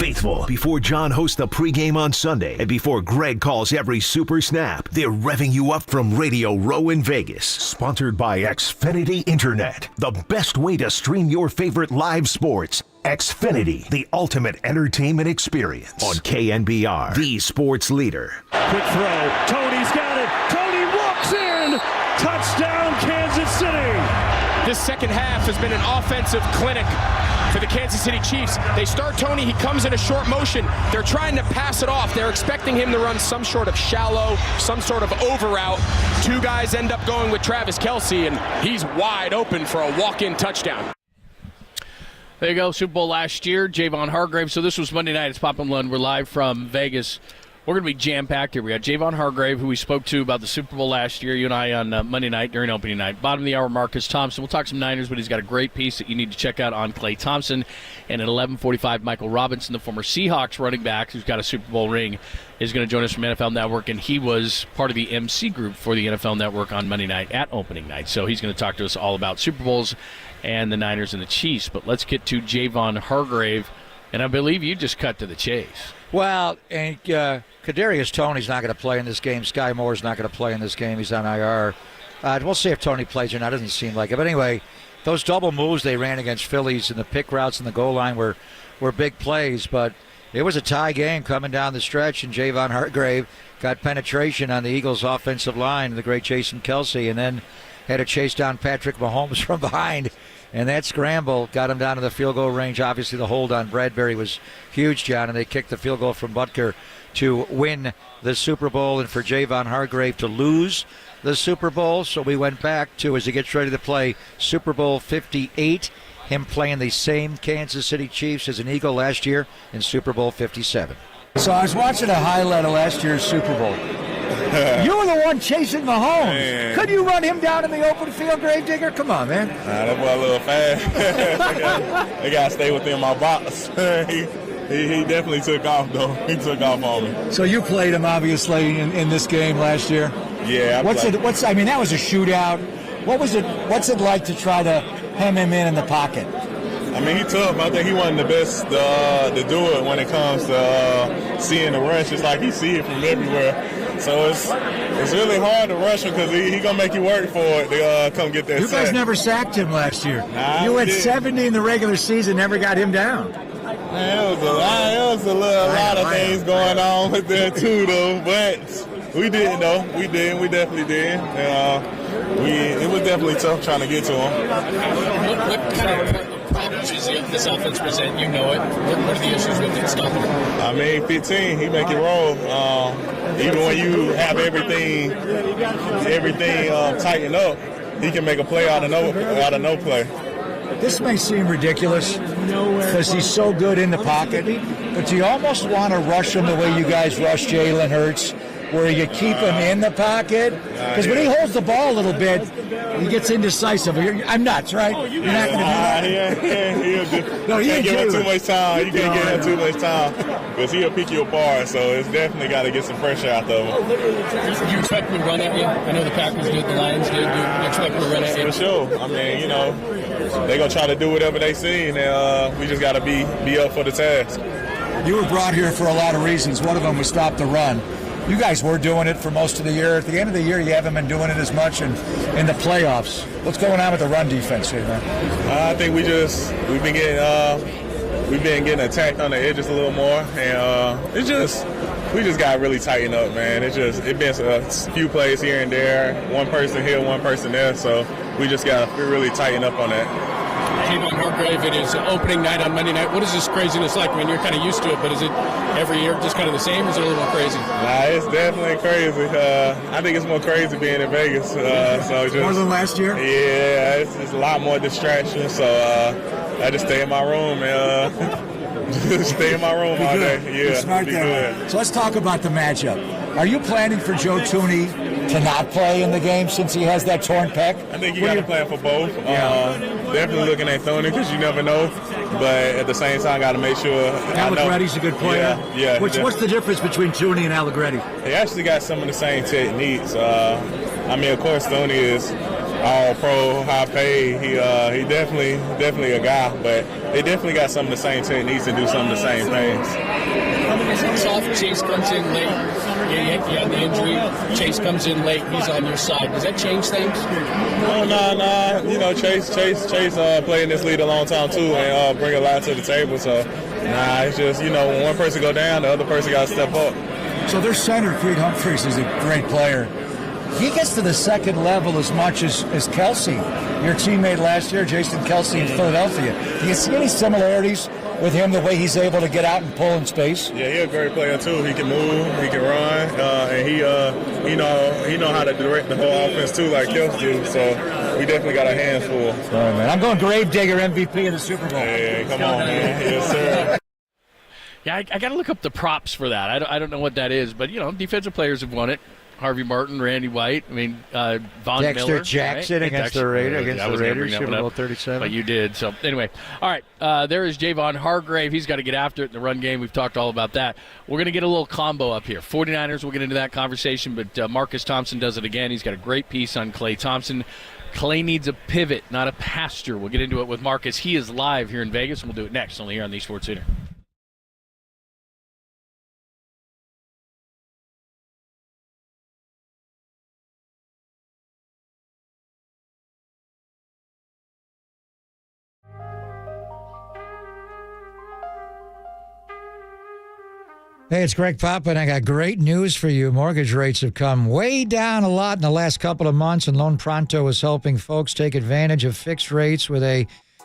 faithful. Before John hosts the pregame on Sunday and before Greg calls every super snap, they're revving you up from Radio Row in Vegas. Sponsored by Xfinity Internet, the best way to stream your favorite live sports. Xfinity, the ultimate entertainment experience on KNBR, the sports leader. Quick throw. Tony's got it. Tony walks in. Touchdown, Kansas City. This second half has been an offensive clinic for the Kansas City Chiefs. They start Tony. He comes in a short motion. They're trying to pass it off. They're expecting him to run some sort of shallow, some sort of over route. Two guys end up going with Travis Kelce, and he's wide open for a walk-in touchdown. There you go, Super Bowl last year, Javon Hargrave. So this was Monday night. It's Pop and Lund. We're live from Vegas. We're going to be jam-packed here. We got Javon Hargrave, who we spoke to about the Super Bowl last year, you and I on Monday night during opening night. Bottom of the hour, Marcus Thompson. We'll talk some Niners, but he's got a great piece that you need to check out on Klay Thompson. And at 11:45, Michael Robinson, the former Seahawks running back who's got a Super Bowl ring, is going to join us from NFL Network, and he was part of the MC group for the NFL Network on Monday night at opening night. So he's going to talk to us all about Super Bowls and the Niners and the Chiefs. But let's get to Javon Hargrave, and I believe you just cut to the chase. Well, and Kadarius Toney's not going to play in this game. Sky Moore's not going to play in this game. He's on IR. We'll see if Toney plays or not. Doesn't seem like it. But anyway, those double moves they ran against Phillies and the pick routes and the goal line were big plays. But it was a tie game coming down the stretch, and Javon Hargrave got penetration on the Eagles' offensive line, the great Jason Kelce, and then had to chase down Patrick Mahomes from behind. And that scramble got him down to the field goal range. Obviously, the hold on Bradbury was huge, John, and they kicked the field goal from Butker to win the Super Bowl and for Javon Hargrave to lose the Super Bowl. So we went back to, as he gets ready to play Super Bowl 58, him playing the same Kansas City Chiefs as an Eagle last year in Super Bowl 57. So I was watching a highlight of last year's Super Bowl. You were the one chasing Mahomes. Man. Could you run him down in the open field, Gravedigger? Come on, man. That boy a little fast. They got to stay within my box. He definitely took off, though. He took off on me. So you played him, obviously, in this game last year? Yeah. I mean, that was a shootout. What's it like to try to hem him in the pocket? I mean, he's tough. I think he wasn't the best to do it when it comes to seeing the rush. It's like he see it from everywhere. So it's really hard to rush him because he going to make you work for it to come get that sack. You guys never sacked him last year. You had 70 in the regular season, never got him down. Man, it was a lot of things going on with that too, though. But we didn't, though. We did. We definitely did. It was definitely tough trying to get to him. What kind of problems does this offense present? You know it. What are the issues with it? Stop it. I mean, 15, he make it roll. Even when you have everything tightened up, he can make a play out of no play. This may seem ridiculous because he's so good in the pocket, but you almost want to rush him the way you guys rush Jalen Hurts, where you keep him in the pocket. Because when he holds the ball a little bit, he gets indecisive. I'm nuts, right? You're not going to do that. No, you can't give him too much time. You can't give him too much time because he'll pick you apart. So it's definitely got to get some pressure out of him. Do you expect him to run at you? I know the Packers did, the Lions did. Do you expect him to run at you? For sure. I mean, they're going to try to do whatever they see, and we just got to be up for the task. You were brought here for a lot of reasons. One of them was stop the run. You guys were doing it for most of the year. At the end of the year, you haven't been doing it as much in the playoffs. What's going on with the run defense here, man? I think we've been getting attacked on the edges a little more, and we just got really tightened up, man. It's been a few plays here and there, one person here, one person there, so we just got to really tighten up on that. Javon Hargrave, it is opening night on Monday night. What is this craziness like? I mean, you're kind of used to it, but is it every year just kind of the same, or is it a little more crazy? Nah, it's definitely crazy. I think it's more crazy being in Vegas. More than last year? Yeah, it's a lot more distraction, so I just stay in my room and just stay in my room all day. Yeah, smart there. So let's talk about the matchup. Are you planning for Joe Thuney to not play in the game since he has that torn pec? I think you got to plan for both. Definitely looking at Thuney because you never know, but at the same time, got to make sure. Allegretti's a good player. Yeah. What's the difference between Thuney and Allegretti? They actually got some of the same techniques. I mean, of course, Thuney is all pro, high paid. He definitely a guy, but they definitely got some of the same techniques and do some of the same things. Soft Chase comes in late. You had the injury. Chase comes in late. He's on your side. Does that change things? No. You know, Chase played in this league a long time too, and bring a lot to the table. So, it's just when one person go down, the other person got to step up. So their center, Creed Humphreys, is a great player. He gets to the second level as much as Kelsey, your teammate last year, Jason Kelsey in Philadelphia. Do you see any similarities with him, the way he's able to get out and pull in space? Yeah, he's a great player too. He can move, he can run, and he know how to direct the whole offense too, like Kelsey do. So we definitely got our hands full. All right, man. I'm going Gravedigger MVP of the Super Bowl. Yeah, come on, man. Yes, sir. Yeah, I got to look up the props for that. I don't know what that is, but defensive players have won it. Harvey Martin, Randy White. I mean, Von Dexter Miller, Jackson right? against the Raiders, Super Bowl 37. But you did. So anyway, all right. There is Javon Hargrave. He's got to get after it in the run game. We've talked all about that. We're going to get a little combo up here. 49ers. We'll get into that conversation. But Marcus Thompson does it again. He's got a great piece on Klay Thompson. Klay needs a pivot, not a pastor. We'll get into it with Marcus. He is live here in Vegas, and we'll do it next, only here on the Sports Center. Hey, it's Greg Papa, and I got great news for you. Mortgage rates have come way down a lot in the last couple of months, and Loan Pronto is helping folks take advantage of fixed rates with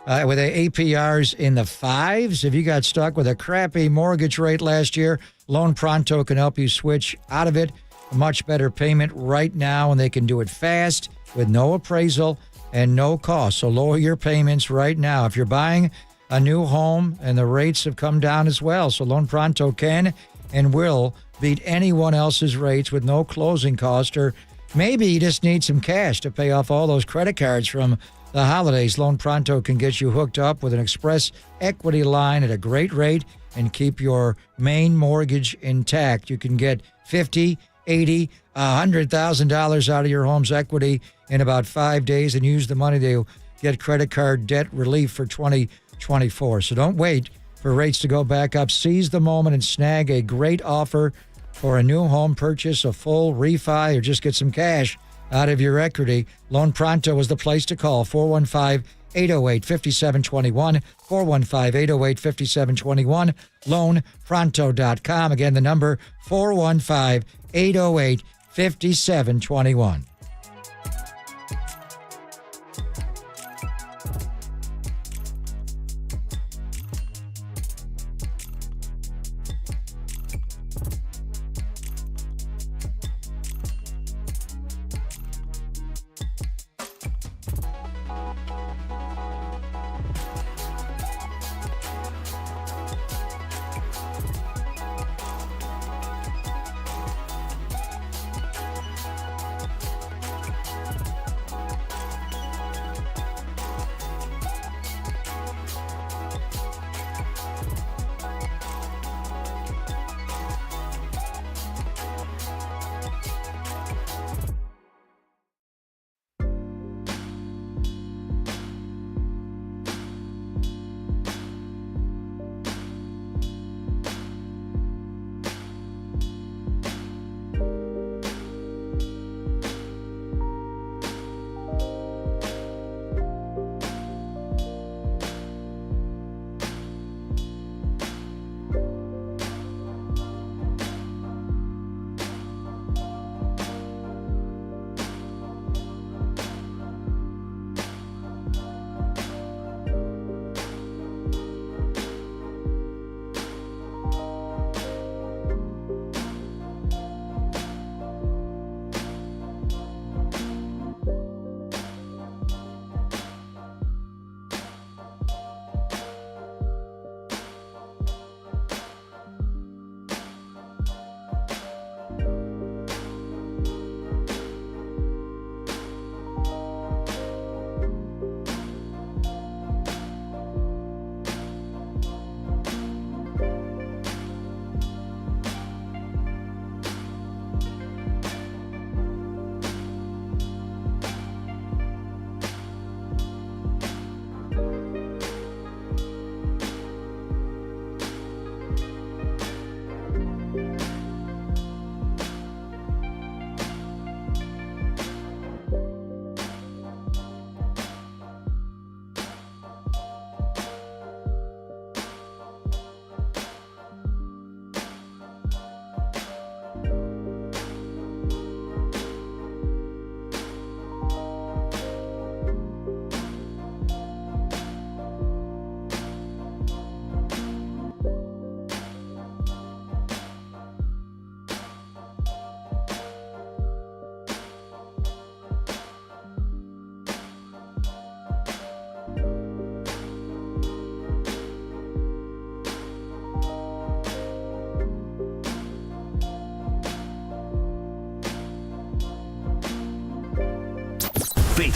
APRs in the fives. If you got stuck with a crappy mortgage rate last year, Loan Pronto can help you switch out of it. A much better payment right now, and they can do it fast with no appraisal and no cost. So lower your payments right now. If you're buying a new home, and the rates have come down as well, so Loan Pronto can and will beat anyone else's rates with no closing cost, or maybe you just need some cash to pay off all those credit cards from the holidays. Loan Pronto can get you hooked up with an express equity line at a great rate and keep your main mortgage intact. You can get $50,000, $80,000, $100,000 out of your home's equity in about 5 days and use the money to get credit card debt relief for 2024. So don't wait for rates to go back up. Seize the moment and snag a great offer for a new home purchase, a full refi, or just get some cash out of your equity. Loan Pronto is the place to call. 415-808-5721. 415-808-5721. LoanPronto.com. Again, the number 415-808-5721.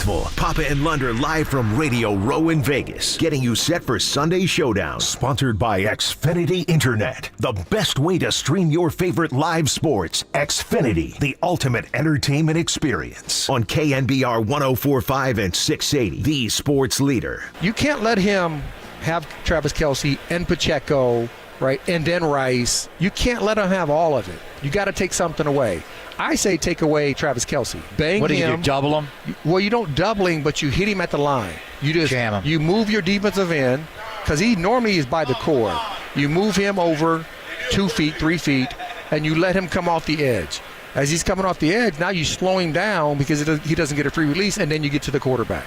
Faithful, Papa and Lunder live from Radio Row in Vegas, getting you set for Sunday Showdown. Sponsored by Xfinity Internet, the best way to stream your favorite live sports. Xfinity, the ultimate entertainment experience. On KNBR 104.5 and 680, the sports leader. You can't let him have Travis Kelce and Pacheco, right, and then Rice. You can't let him have all of it. You got to take something away. I say take away Travis Kelce. Bang him. What do you do, double him? Well, you don't double him, but you hit him at the line. You just jam him. You move your defensive end, because he normally is by the core. You move him over 2 feet, 3 feet, and you let him come off the edge. As he's coming off the edge, now you slow him down because he doesn't get a free release, and then you get to the quarterback.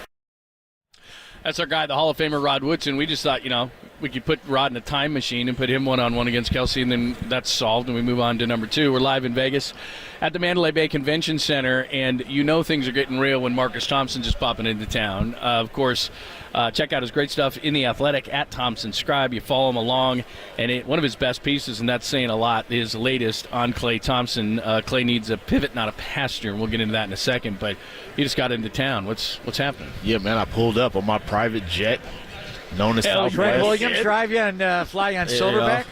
That's our guy, the Hall of Famer Rod Woodson. We just thought, we could put Rod in a time machine and put him one-on-one against Kelce, and then that's solved, and we move on to number 2. We're live in Vegas at the Mandalay Bay Convention Center, and things are getting real when Marcus Thompson's just popping into town. Of course, check out his great stuff in The Athletic at Thompson Scribe. You follow him along, and one of his best pieces, and that's saying a lot, is latest on Klay Thompson. Klay needs a pivot, not a pasture, and we'll get into that in a second, but he just got into town. What's happening? Yeah, man, I pulled up on my private jet, known as Trent Southwest. Williams drive you and fly you on Silverback?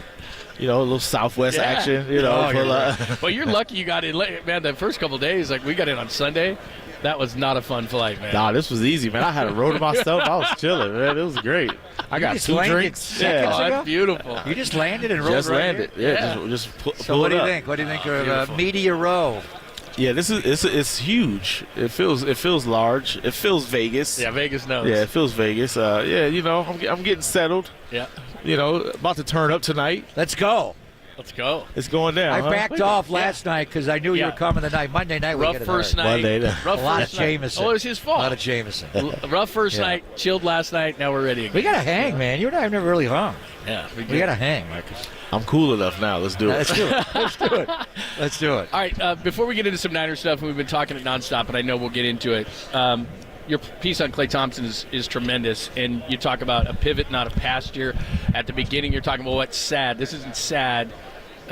A little Southwest action, Well, you're lucky you got in late. Man, the first couple of days, we got in on Sunday. That was not a fun flight, man. Nah, this was easy, man. I had a row to myself. I was chilling, man. It was great. I got 2 drinks. Yeah, that's beautiful. You just landed and rolled just right landed. Here? Yeah, just pull So what do you up. think? What do you think of Media Row? Yeah, it's huge. It feels large. It feels Vegas. Yeah, Vegas knows. Yeah, it feels Vegas. I'm getting settled. Yeah. About to turn up tonight. Let's go. Let's go. It's going down. I backed off last night because I knew you were coming tonight. Monday night we rough get it first hard. night. Monday night. Rough a lot first of night. Jameson. Oh, it was his fault. A lot of Jameson. Rough first night. Chilled last night. Now we're ready again. We got to hang, man. You and I have never really hung. Yeah. We got to hang, Marcus. I'm cool enough now. Let's do it. Let's do it. Let's do it. Let's do it. All right. Before we get into some Niner stuff, and we've been talking it nonstop, but I know we'll get into it. Your piece on Klay Thompson is tremendous, and you talk about a pivot, not a pasture. At the beginning, you're talking about what's sad. This isn't sad.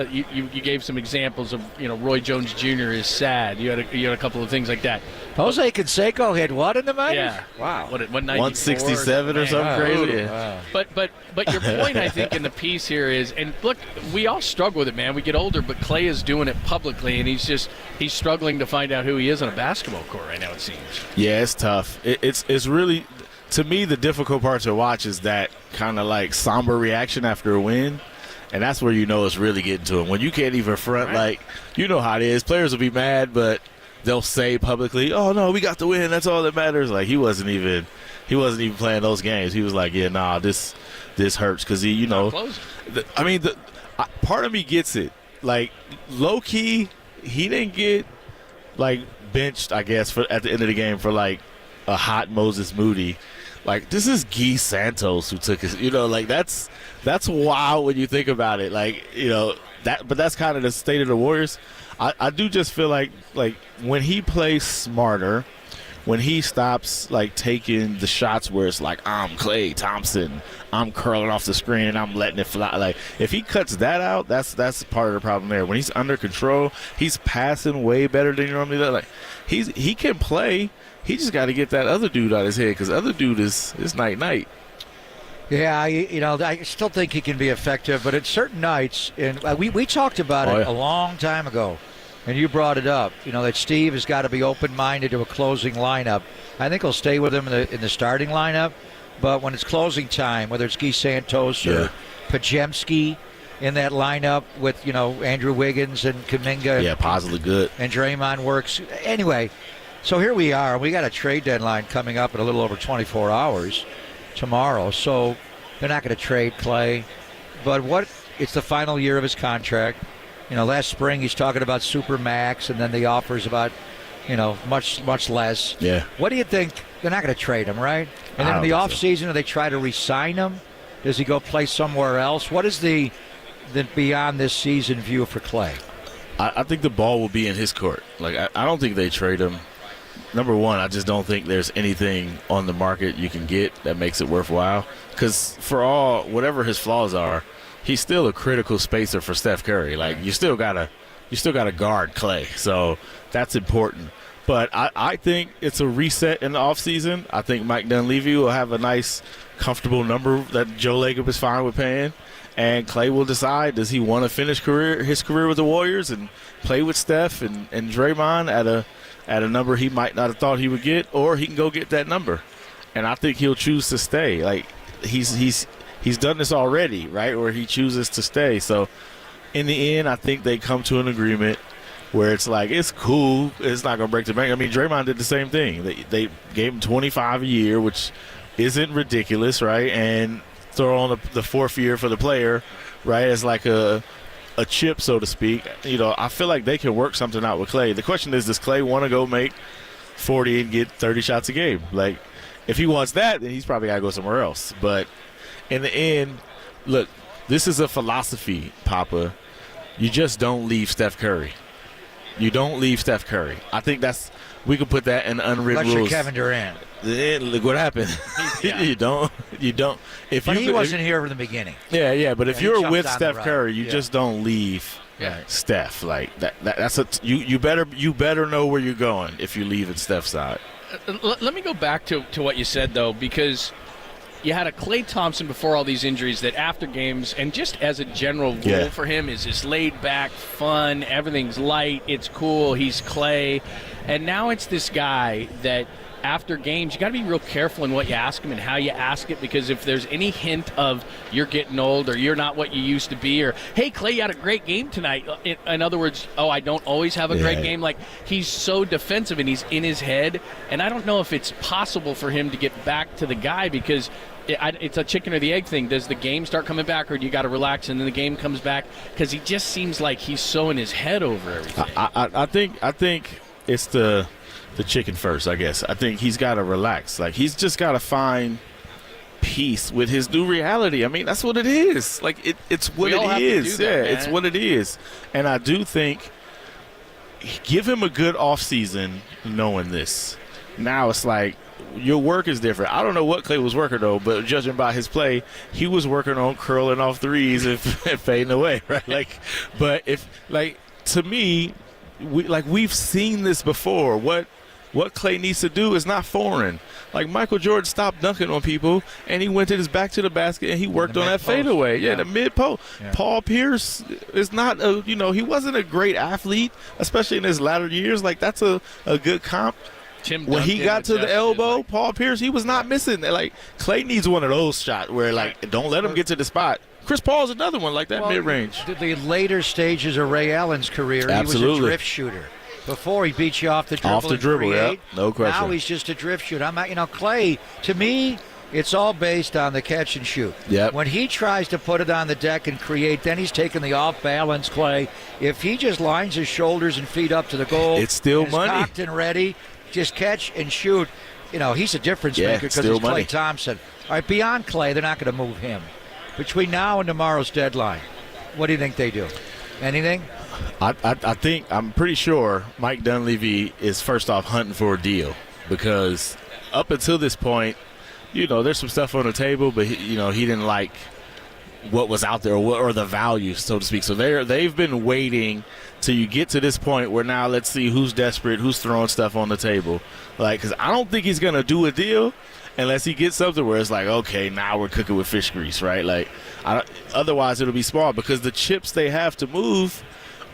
You gave some examples of Roy Jones Jr. is sad. You had a couple of things like that. Jose Canseco had what in the minors? Yeah. Wow. What 167 or something crazy. Yeah. But your point, I think, in the piece here is, and look, we all struggle with it, man. We get older, but Klay is doing it publicly, and he's struggling to find out who he is on a basketball court right now, it seems. Yeah, it's tough. It's really, to me, the difficult part to watch is that kind of like somber reaction after a win. And that's where it's really getting to him. When you can't even front, how it is. Players will be mad, but they'll say publicly, "Oh no, we got the win. That's all that matters." Like he wasn't even playing those games. He was like, "Yeah, nah, this hurts," because part of me gets it. Like low key, he didn't get benched, I guess, at the end of the game for a hot Moses Moody. This is Guy Santos who took his. That's wild when you think about it. But that's kind of the state of the Warriors. I do just feel like when he plays smarter, when he stops taking the shots where it's I'm Klay Thompson, I'm curling off the screen and I'm letting it fly. If he cuts that out, that's part of the problem there. When he's under control, he's passing way better than he normally does. He can play. He just got to get that other dude out of his head because the other dude is night. Yeah, I still think he can be effective, but at certain nights, and we talked about it a long time ago, and you brought it up, that Steve has got to be open-minded to a closing lineup. I think he'll stay with him in the starting lineup, but when it's closing time, whether it's Guy Santos or Pajemski in that lineup with, Andrew Wiggins and Kuminga. Yeah, positively good. And Draymond works. Anyway, so here we are. We got a trade deadline coming up in a little over 24 hours. Tomorrow, so they're not going to trade Klay, but it's the final year of his contract. Last spring he's talking about super max, and then the offers about much less. Yeah. What do you think? They're not going to trade him, right? And then in the off season, do they try to re-sign him? Does he go play somewhere else? What is the beyond this season view for Klay? I think the ball will be in his court. I don't think they trade him. Number one, I just don't think there's anything on the market you can get that makes it worthwhile. Because whatever his flaws are, he's still a critical spacer for Steph Curry. You still gotta guard Klay, so that's important. But I think it's a reset in the offseason. I think Mike Dunleavy will have a nice, comfortable number that Joe Lacob is fine with paying. And Clay will decide, does he want to finish his career with the Warriors and play with Steph and Draymond at a number he might not have thought he would get, or he can go get that number. And I think he'll choose to stay. Like, he's done this already, right, where he chooses to stay. So in the end, I think they come to an agreement where it's like, it's cool, it's not going to break the bank. I mean, Draymond did the same thing. They gave him $25 a year, which isn't ridiculous, right? And throw on the fourth year for the player, right, as like a chip, so to speak. You know, I feel like they can work something out with Clay. The question is, does Clay want to go make 40 and get 30 shots a game? Like, if he wants that, then he's probably got to go somewhere else. But in the end, look, this is a philosophy, Papa. You just don't leave Steph Curry. You don't leave Steph Curry. I think we could put that in unwritten rules. Unless you're Kevin Durant. Look what happened. You don't. But he wasn't here from the beginning. Yeah. But if you're with Steph Curry, Curry, you just don't leave Steph. Like that's you better know where you're going if you leave at Steph's side. Let me go back to what you said, though, because you had a Klay Thompson before all these injuries that after games, and just as a general rule for him, is just laid back, fun, everything's light, it's cool, he's Klay. And now it's this guy that after games, you got to be real careful in what you ask him and how you ask it, because if there's any hint of you're getting old or you're not what you used to be, or, hey, Klay, you had a great game tonight. In other words, I don't always have a great game. Like, he's so defensive and he's in his head. And I don't know if it's possible for him to get back to the guy, because it's a chicken or the egg thing. Does the game start coming back, or do you got to relax and then the game comes back? Because he just seems like he's so in his head over everything. I think it's the chicken first, I guess. I think he's got to relax. Like, he's just got to find peace with his new reality. I mean, that's what it is. Like, it's what it is. It's what it is. And I do think give him a good offseason knowing this. Now it's like your work is different. I don't know what Klay was working, though, but judging by his play, he was working on curling off threes and fading away, right? Like, but to me, we've seen this before. What Klay needs to do is not foreign. Like, Michael Jordan stopped dunking on people, and he went to his back to the basket, and he worked on that fadeaway. The mid-post. Yeah. Paul Pierce is not he wasn't a great athlete, especially in his latter years. Like, that's a good comp. When he got to the elbow, Paul Pierce, he was not missing. Like, Klay needs one of those shots where, like, don't let him get to the spot. Chris Paul's another one like that mid-range. The later stages of Ray Allen's career, he was a drift shooter. Before, he beat you off the dribble. No question. Now he's just a drift shooter. Klay, to me, it's all based on the catch and shoot. Yep. When he tries to put it on the deck and create, then he's taking the off-balance Klay. If he just lines his shoulders and feet up to the goal, it's still money. Cocked and ready, just catch and shoot. He's a difference maker because he's Klay Thompson. All right, beyond Klay, they're not going to move him. Between now and tomorrow's deadline, what do you think they do? Anything? I'm pretty sure Mike Dunleavy is first off hunting for a deal, because up until this point, there's some stuff on the table, but he didn't like what was out there or the value, so to speak. So they've been waiting till you get to this point where now let's see who's desperate, who's throwing stuff on the table. Like, because I don't think he's going to do a deal unless he gets something where it's like, okay, now we're cooking with fish grease, right? Like, otherwise it'll be small, because the chips they have to move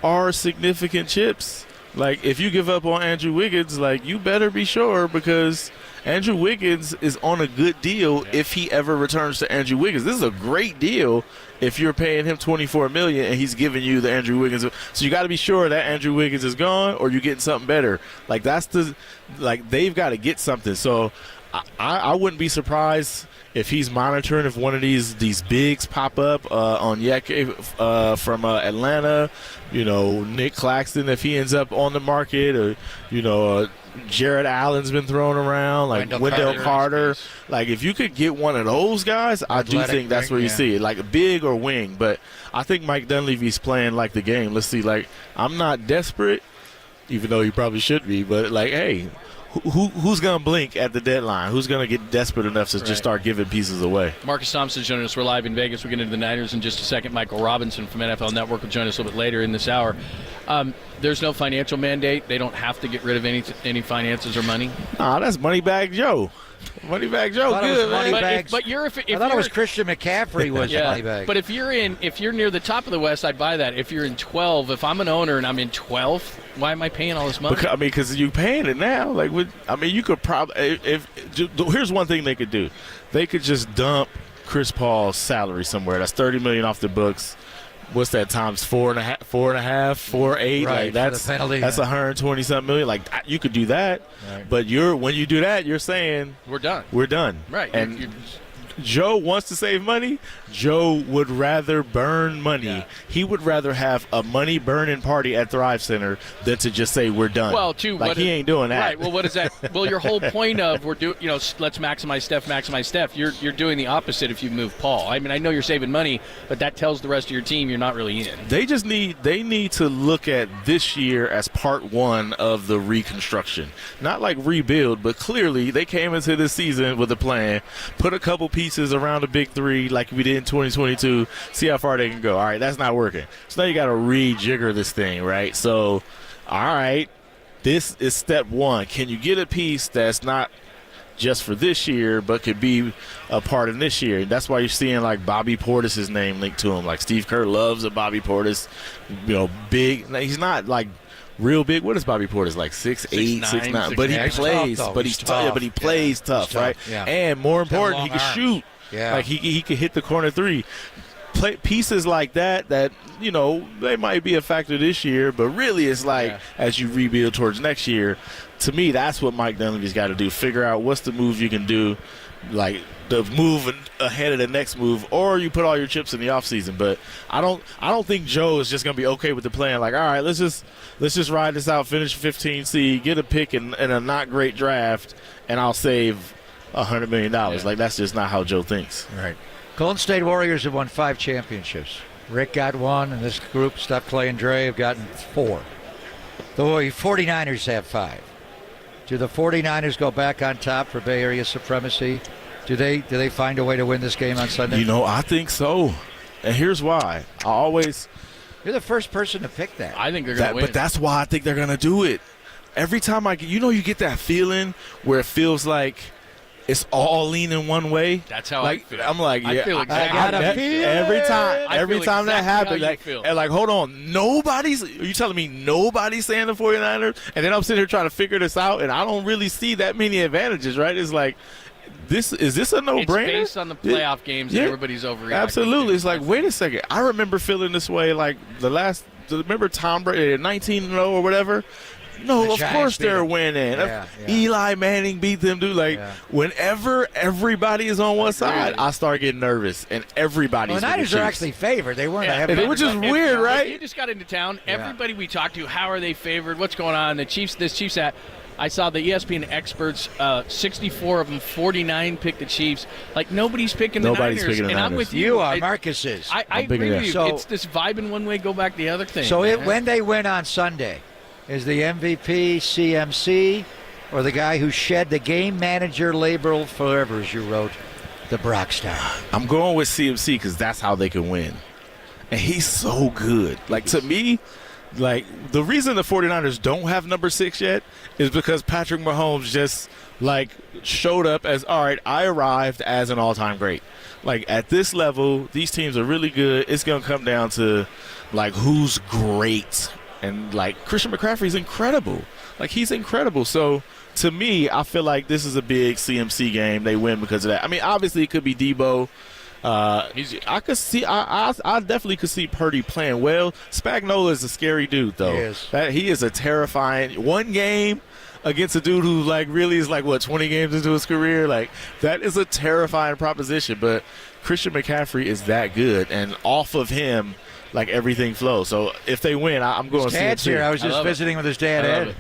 are significant chips. Like, if you give up on Andrew Wiggins, like, you better be sure, because Andrew Wiggins is on a good deal if he ever returns to Andrew Wiggins. This is a great deal if you're paying him $24 million and he's giving you the Andrew Wiggins. So you got to be sure that Andrew Wiggins is gone, or you're getting something better. Like, they've got to get something. So I wouldn't be surprised if he's monitoring if one of these bigs pop up on Yeke from Atlanta, Nick Claxton, if he ends up on the market, or Jared Allen's been thrown around, like Wendell Carter. Like, if you could get one of those guys, I do think that's where you see it, like big or wing. But I think Mike Dunleavy's playing like the game. Let's see, like, I'm not desperate, even though he probably should be, but like, hey, who's going to blink at the deadline? Who's going to get desperate enough to just start giving pieces away? Marcus Thompson's joining us. We're live in Vegas. We'll get into the Niners in just a second. Michael Robinson from NFL Network will join us a little bit later in this hour. There's no financial mandate. They don't have to get rid of any finances or money. Nah, that's Moneybag Joe. Moneybag Joe, good, man. But you're if I thought it was Christian McCaffrey was Moneybag. But if you're near the top of the West, I'd buy that. If you're in 12, if I'm an owner and I'm in 12th, why am I paying all this money? Because you're paying it now. You could probably here's one thing they could do. They could just dump Chris Paul's salary somewhere. That's $30 million off the books. What's that times 4.5, 4.8? Right, like that's for the penalty, that's 120-something million. Like you could do that, but when you do that, you're saying we're done. We're done. Right. And Joe wants to save money. Joe would rather burn money. Yeah. He would rather have a money burning party at Thrive Center than to just say we're done. Well, he ain't doing that. Right. Well, what is that? Well, your whole point of let's maximize Steph. You're doing the opposite if you move Paul. I mean, I know you're saving money, but that tells the rest of your team you're not really in. They need to look at this year as part one of the reconstruction. Not like rebuild, but clearly they came into this season with a plan, put a couple pieces around the big three like we did in 2022, see how far they can go. All right, that's not working. So now you got to rejigger this thing, right? So, all right, this is step one. Can you get a piece that's not just for this year but could be a part of this year? And that's why you're seeing like Bobby Portis' name linked to him. Like Steve Kerr loves a Bobby Portis, big. He's not like real big. What is Bobby Portis, like 6'8", 6'9"? But he plays. Tough, but he's tough. But he plays tough, right? Yeah. And more important, he can shoot. Yeah. Like he could hit the corner three. Pieces like that they might be a factor this year, but really it's like as you rebuild towards next year. To me, that's what Mike Dunleavy's got to do. Figure out what's the move you can do, like the move ahead of the next move, or you put all your chips in the offseason. But I don't think Joe is just going to be okay with the plan. Like, all right, let's just ride this out, finish 15 seed, get a pick in a not great draft, and I'll save $100 million. Like, that's just not how Joe thinks. Right. Golden State Warriors have won 5 championships. Rick got 1, and this group, Steph, Clay, and Dre, have gotten 4. The 49ers have 5. Do the 49ers go back on top for Bay Area supremacy? Do they find a way to win this game on Sunday? I think so. And here's why. You're the first person to pick that. I think they're going to win. But that's why I think they're going to do it. Every time you get that feeling where it feels like it's all leaning one way. That's how I feel. I'm like, I feel exactly every time that happens, and hold on, are you telling me nobody's saying the 49ers? And then I'm sitting here trying to figure this out, and I don't really see that many advantages, right? It's like, is this a no-brainer? It's based on the playoff games and everybody's overreacting. Absolutely. It's like, wait a second. I remember feeling this way like remember Tom Brady, 19-0 or whatever? No, of course they're winning. Eli Manning beat them, dude. Whenever everybody is on one side, I start getting nervous, and everybody's the Niners are actually favored. They weren't. Which is weird, right? You just got into town. Everybody we talked to, how are they favored? What's going on? The Chiefs. This Chiefs hat. I saw the ESPN experts. 64 of them, 49 picked the Chiefs. Like nobody's picking the Niners. Picking the and Niners. I'm with you. Marcus is. I agree with you. So, it's this vibe in one way, go back the other thing. So when they win on Sunday. Is the MVP CMC or the guy who shed the game manager label forever, as you wrote, the Brock Star? I'm going with CMC because that's how they can win. And he's so good. Like, to me, like, the reason the 49ers don't have number 6 yet is because Patrick Mahomes just, like, showed up as, all right, I arrived as an all-time great. Like, at this level, these teams are really good. It's going to come down to, like, who's great. And, like, Christian McCaffrey's incredible. Like, he's incredible. So, to me, I feel like this is a big CMC game. They win because of that. I mean, obviously, it could be Debo. I definitely could see Purdy playing well. Spagnuolo is a scary dude, though. He is a terrifying one game against a dude who, like, really is, like, 20 games into his career? Like, that is a terrifying proposition. But Christian McCaffrey is that good. And off of him, like, everything flows. So if they win, I'm going to see it. Here. I was just visiting with his dad, Ed.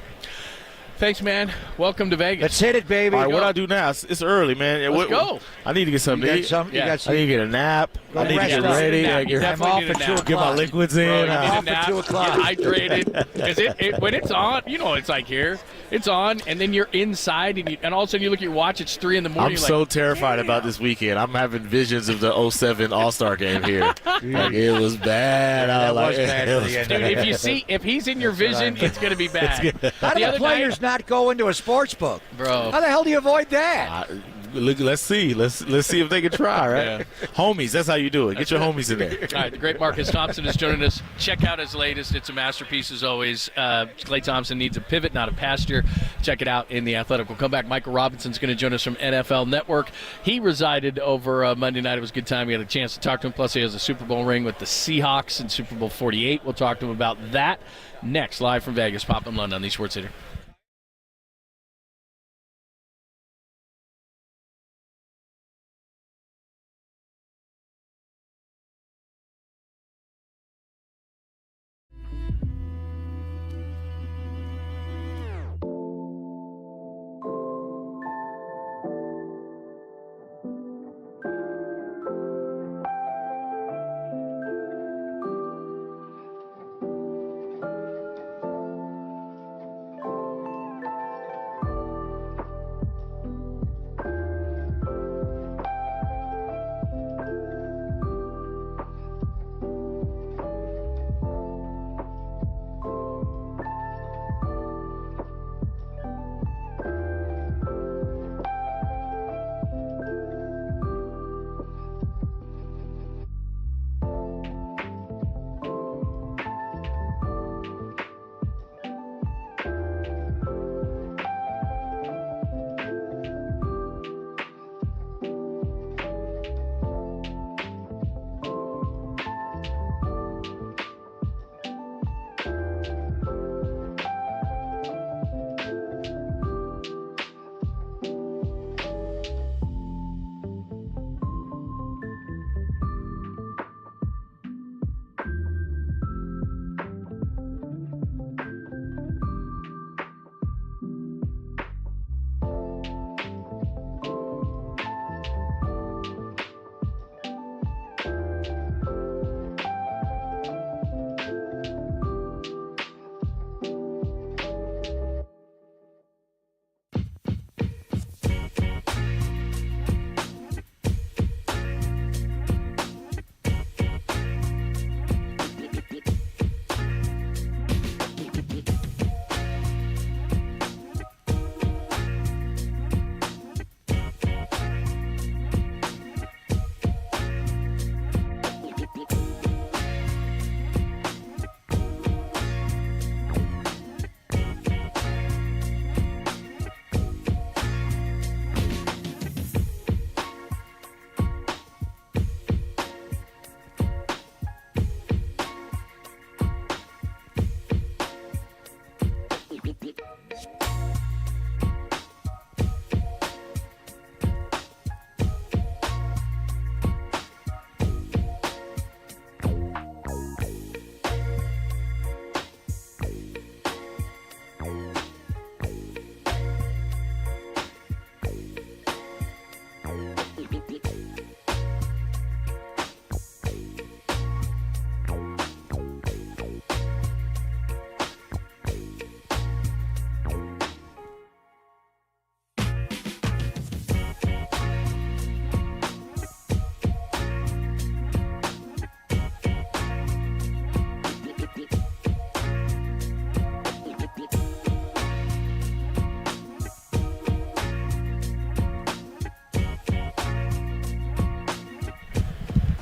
Thanks, man. Welcome to Vegas. Let's hit it, baby. All right, what do I do now? It's early, man. Let's go. I need to get something to eat. I need to get a nap. I need to get ready. I'm off at 2 o'clock. Get my liquids in. Off at 2 o'clock. Get hydrated. Because when it's on, you know what it's like here. It's on, and then you're inside, and all of a sudden you look at your watch, it's 3 in the morning. I'm so terrified about this weekend. I'm having visions of the 07 All-Star game here. Like, it was bad. That was bad for the Dude, if he's in your vision, it's going to be bad. How do the players not go into a sports book? Bro. How the hell do you avoid that? Let's see. Let's see if they can try, right? Yeah. Homies, that's how you do it. Get your homies in there. All right, the great Marcus Thompson is joining us. Check out his latest. It's a masterpiece as always. Klay Thompson needs a pivot, not a pasture. Check it out in The Athletic. We'll come back. Michael Robinson's going to join us from NFL Network. He resided over Monday night. It was a good time. We had a chance to talk to him. Plus, he has a Super Bowl ring with the Seahawks in Super Bowl 48. We'll talk to him about that next, live from Vegas. Pop and London on the Sports Center.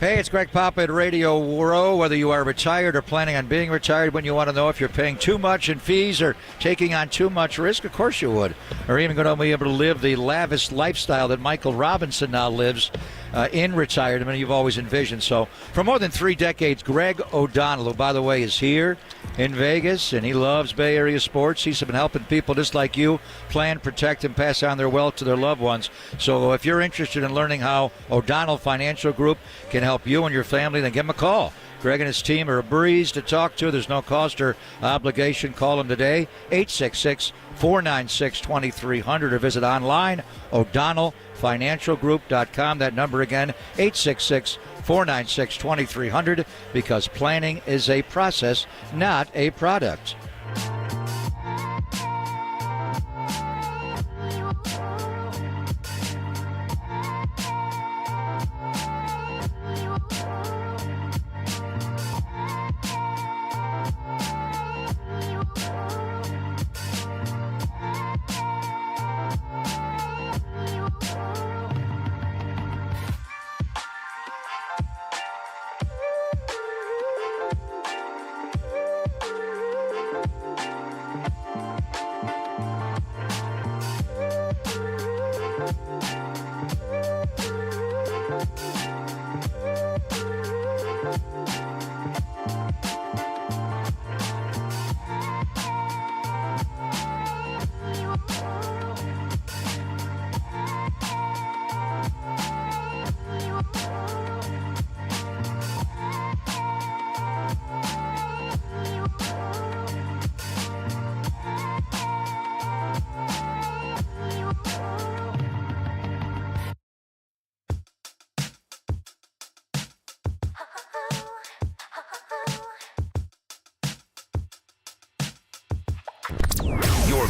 Hey, it's Greg Papa at Radio Row. Whether you are retired or planning on being retired, when you want to know if you're paying too much in fees or taking on too much risk, of course you would. Or even going to be able to live the lavish lifestyle that Michael Robinson now lives in retirement you've always envisioned. So for more than 3 decades, Greg O'Donnell, who, by the way, is here in Vegas, and he loves Bay Area sports. He's been helping people just like you plan, protect, and pass on their wealth to their loved ones. So if you're interested in learning how O'Donnell Financial Group can help you and your family, then give him a call. Greg and his team are a breeze to talk to. There's no cost or obligation. Call them today, 866-496-2300, or visit online, o'donnellfinancialgroup.com. That number again, 866-496-2300, because planning is a process, not a product.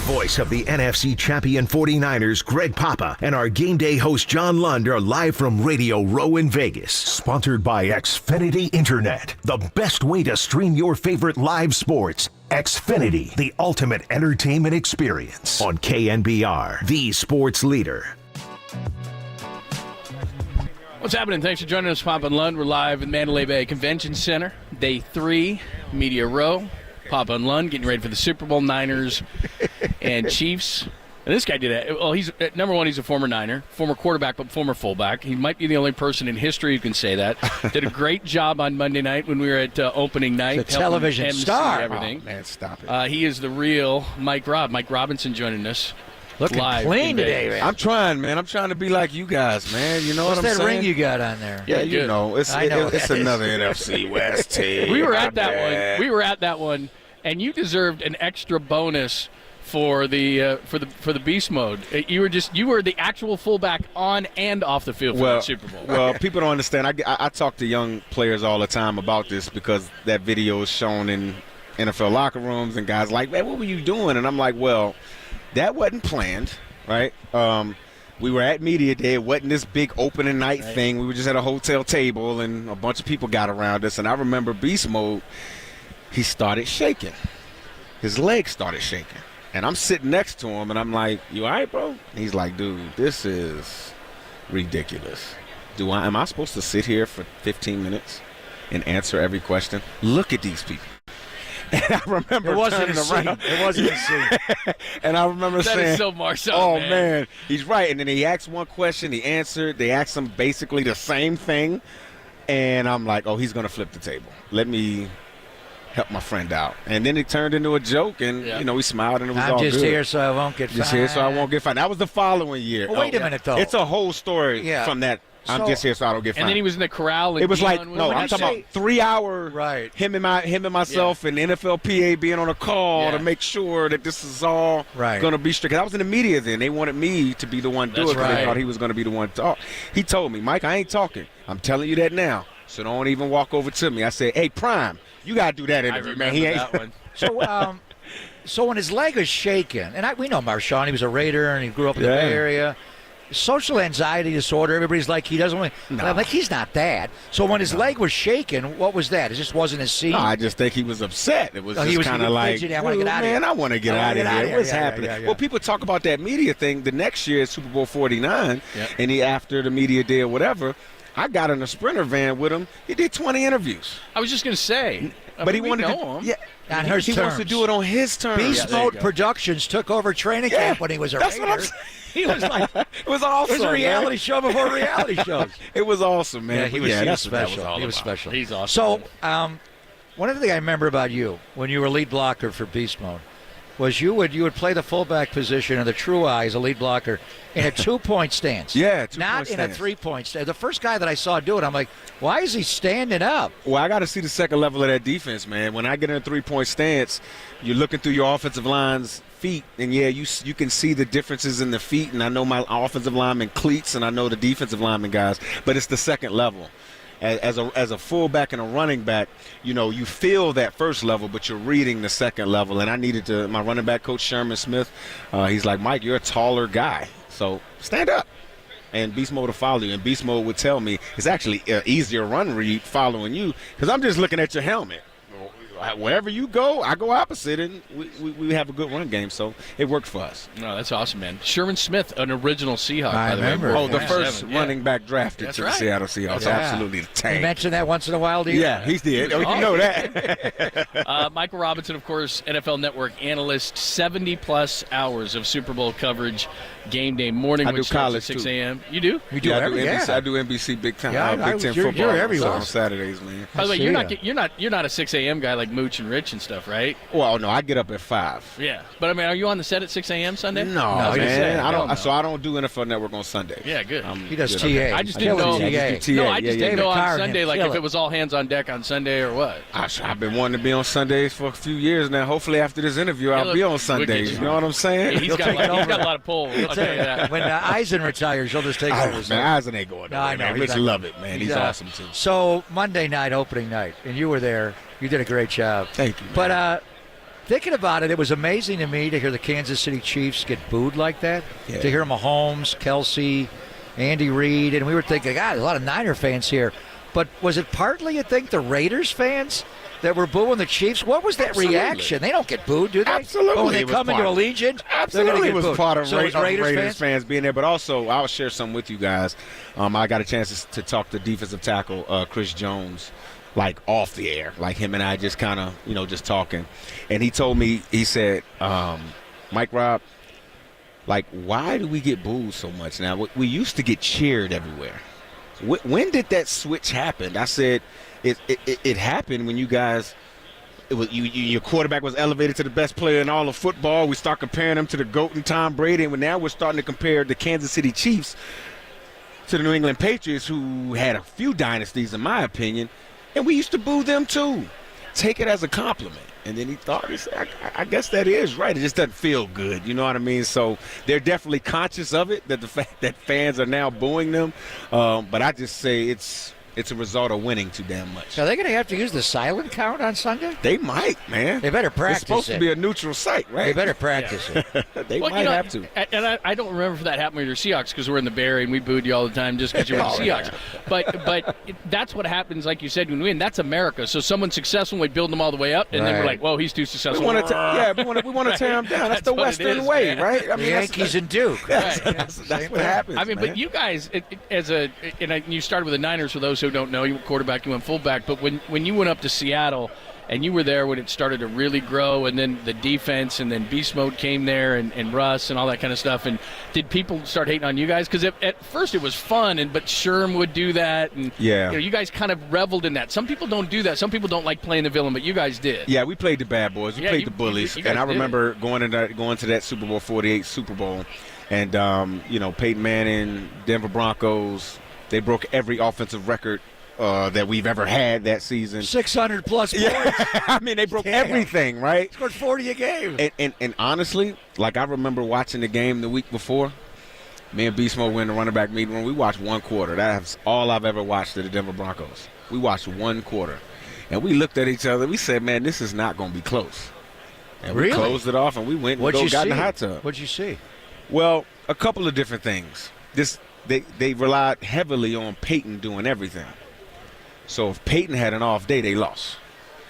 Voice of the NFC champion 49ers, Greg Papa, and our game day host John Lund are live from Radio Row in Vegas. Sponsored by Xfinity Internet, the best way to stream your favorite live sports. Xfinity, the ultimate entertainment experience on KNBR, the sports leader. What's happening? Thanks for joining us, Papa and Lund. We're live in Mandalay Bay Convention Center, Day 3, Media Row. Papa and Lund getting ready for the Super Bowl, Niners and Chiefs. And this guy did it. Well, he's number one, he's a former Niner, former quarterback, but former fullback. He might be the only person in history who can say that. Did a great job on Monday night when we were at opening night. The television star. Everything. Oh, man, stop it. He is the real Mike Robinson joining us. Looking live clean today, man. I'm trying, man. I'm trying to be like you guys, man. You know What's what I'm saying? What's that ring you got on there? Yeah, you know. It's another NFC West team. We were at that one. We were at that one. And you deserved an extra bonus for the beast mode. You were the actual fullback on and off the field for the Super Bowl. Well, people don't understand. I talk to young players all the time about this because that video is shown in NFL locker rooms, and guys like, man, what were you doing? And I'm like, well, that wasn't planned, right? We were at Media Day. It wasn't this big opening night thing. We were just at a hotel table, and a bunch of people got around us. And I remember beast mode. He started shaking. His legs started shaking. And I'm sitting next to him, and I'm like, you all right, bro? And he's like, dude, this is ridiculous. Am I supposed to sit here for 15 minutes and answer every question? Look at these people. And I remember it wasn't turning a scene. around. It wasn't a scene. And I remember saying, that is so Marshall, oh, man. He's right. And then he asked one question. He answered. They asked him basically the same thing. And I'm like, oh, he's going to flip the table. Let me help my friend out. And then it turned into a joke, and, we smiled, and it was all good. I'm just here so I won't get fined. Just here so I won't get fined. That was the following year. Well, wait a minute, though. It's a whole story from that. I'm just here so I don't get fined. And then he was in the corral. It was like, no, I'm talking about 3 hour, him and myself and NFLPA being on a call to make sure that this is all going to be strict. I was in the media then. They wanted me to be the one to do it because they thought he was going to be the one to talk. He told me, Mike, I ain't talking. I'm telling you that now. So don't even walk over to me. I said, hey, Prime, you got to do that interview, man. He ain't. That one. So when his leg was shaking, and we know Marshawn, he was a Raider, and he grew up in the Bay Area. Social anxiety disorder, everybody's like, he doesn't want to. No. I'm like, he's not that. So when his leg was shaking, what was that? It just wasn't his scene? No, I just think he was upset. It was just kind of like, I want to get out of here. Man, I want to get out of here. What's happening? Well, people talk about that media thing. The next year, Super Bowl 49, and after the media day or whatever, I got in a Sprinter van with him. He did 20 interviews. I was just going to say. But he wanted to. Him. Yeah. On his terms. Wants to do it on his terms. Beast Mode Productions took over training camp when he was a Raider. He was like, it was awesome. It was a reality show before reality shows. It was awesome, man. Yeah, he was special. He was special. He's awesome. So, one other thing I remember about you when you were lead blocker for Beast Mode, was you would play the fullback position and the true eye as a lead blocker in a 2-point stance. Yeah, not in a 3-point stance. The first guy that I saw do it, I'm like, why is he standing up? Well, I got to see the second level of that defense, man. When I get in a 3-point stance, you're looking through your offensive line's feet, and yeah, you can see the differences in the feet, and I know my offensive lineman cleats, and I know the defensive lineman guys, but it's the second level. As a fullback and a running back, you feel that first level, but you're reading the second level. And I needed to. My running back coach Sherman Smith, he's like, Mike, you're a taller guy, so stand up. And beast mode will follow you. And beast mode would tell me it's actually an easier run read following you because I'm just looking at your helmet. Wherever you go, I go opposite, and we have a good run game, so it worked for us. No, that's awesome, man. Sherman Smith, an original Seahawk, I remember. Oh, the first running back drafted to the Seattle Seahawks. Absolutely the tank. You mentioned that once in a while, do you? Yeah, he did. Oh, you know that. Michael Robinson, of course, NFL Network analyst, 70-plus hours of Super Bowl coverage, game day morning, which starts at 6 a.m. You do? You do? I do NBC big time. Big Ten football you're everywhere on Saturdays, man. By the way, you're not a 6 a.m. guy like Mooch and Rich and stuff, right? Well, no, I get up at 5. Yeah, but I mean, are you on the set at 6 a.m. Sunday? No, man. I don't. So I don't do NFL Network on Sunday. Yeah, good. He does TA. I just didn't know. No, I just didn't know on Sunday, like if it was all hands on deck on Sunday or what. I've been wanting to be on Sundays for a few years now. Hopefully, after this interview, I'll be on Sundays. You know what I'm saying? Yeah, he's got a lot of pull. I'll tell you that. When Eisen retires, you'll just take over. Man, Eisen ain't going nowhere. I just love it, man. He's awesome too. So Monday night, opening night, and you were there. You did a great job. Thank you. But thinking about it, it was amazing to me to hear the Kansas City Chiefs get booed like that. Yeah. To hear Mahomes, Kelsey, Andy Reid, and we were thinking, God, a lot of Niner fans here. But was it partly, you think, the Raiders fans that were booing the Chiefs? What was that reaction? They don't get booed, do they? Absolutely. But when they come into Allegiant, absolutely, they're going to get was booed. part of so Raiders fans being there. But also, I'll share something with you guys. I got a chance to talk to defensive tackle Chris Jones, like off the air, like him and I just kind of, just talking. And he told me, he said, Mike Rob, like, why do we get booed so much now? We used to get cheered everywhere. When did that switch happen? I said, it happened when you guys, your quarterback was elevated to the best player in all of football. We start comparing him to the GOAT and Tom Brady, and now we're starting to compare the Kansas City Chiefs to the New England Patriots, who had a few dynasties, in my opinion, and we used to boo them too. Take it as a compliment. And then he said, I guess that is right. It just doesn't feel good. You know what I mean? So they're definitely conscious of it, that the fact that fans are now booing them. But I just say it's a result of winning too damn much. Are they going to have to use the silent count on Sunday? They might, man. They better practice it. It's supposed to be a neutral site, right? They better practice it. They might have to. And I don't remember if that happened with your Seahawks because we're in the Bay Area and we booed you all the time just because you were the Seahawks. Yeah. But that's what happens, like you said, when we win. That's America. So someone's successful, we build them all the way up, and then we're like, well, he's too successful. We want to tear him down. That's the Western way, man. Right? I mean, the Yankees and Duke. Right. That's what happens. I mean, man. but you guys, you started with the Niners, for those who don't know, you were quarterback, you went fullback, but when you went up to Seattle and you were there when it started to really grow, and then the defense, and then beast mode came there, and Russ and all that kind of stuff, and did people start hating on you guys? Because at first it was fun, but Sherm would do that, and you guys kind of reveled in that. Some people don't do that. Some people don't like playing the villain, but you guys did. Yeah, we played the bad boys. We played the bullies, and I remember going to that Super Bowl 48 Super Bowl, and Peyton Manning, Denver Broncos, they broke every offensive record that we've ever had that season. 600 plus points. Yeah. I mean, they broke everything, right? Scored 40 a game. And honestly, like, I remember watching the game the week before. Me and Beast Mode went to running back meeting room. We watched one quarter. That's all I've ever watched of the Denver Broncos. We watched one quarter. And we looked at each other. We said, man, this is not going to be close. And we closed it off, and we went and got in the hot tub. What'd you see? Well, a couple of different things. They relied heavily on Peyton doing everything. So if Peyton had an off day, they lost.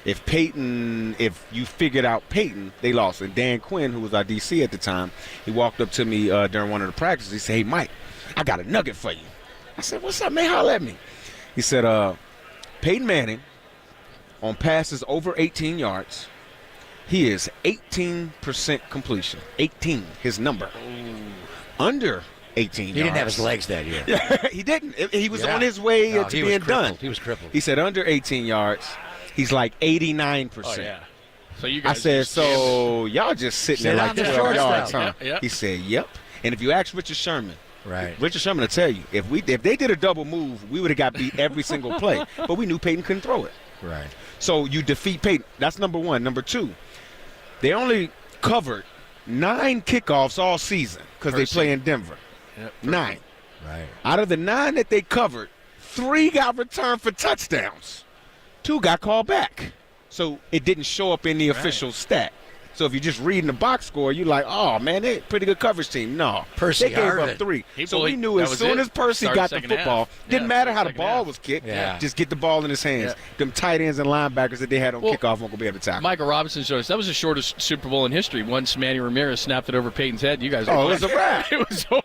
If you figured out Peyton, they lost. And Dan Quinn, who was our DC at the time, he walked up to me during one of the practices. He said, hey, Mike, I got a nugget for you. I said, what's up, man? Holler at me. He said, Peyton Manning, on passes over 18 yards, he is 18% completion. 18, his number. Under 18 yards. He didn't have his legs that year. He didn't. He was on his way to being done. He was crippled. He said under 18 yards, he's like 89%. Oh, yeah. So you guys I said, just so y'all just sitting there like Sit on the 12 yards, shortstop. huh? Yep. He said, yep. And if you ask Richard Sherman, Right. Richard Sherman will tell you, if they did a double move, we would have got beat every single play. But we knew Peyton couldn't throw it. Right. So you defeat Peyton. That's number one. Number two, they only covered 9 kickoffs all season because they play in Denver. Yep. 9. Right. Out of the 9 that they covered, 3 got returned for touchdowns. 2 got called back. So it didn't show up in the official stat. So if you're just reading the box score, you're like, oh, man, they're a pretty good coverage team. No. Percy they gave Harvin. up 3. He So we bullied- knew that as was soon it. as Percy Started got the second football, half. didn't Yeah, matter how the second ball half. was kicked. Yeah. Just get the ball in his hands. Yeah. Them tight ends and linebackers that they had on Well, kickoff weren't going to be able to tackle. Michael Robinson showed us that was the shortest Super Bowl in history. Once Manny Ramirez snapped it over Peyton's head, you guys. Oh, it was a wrap. It was over.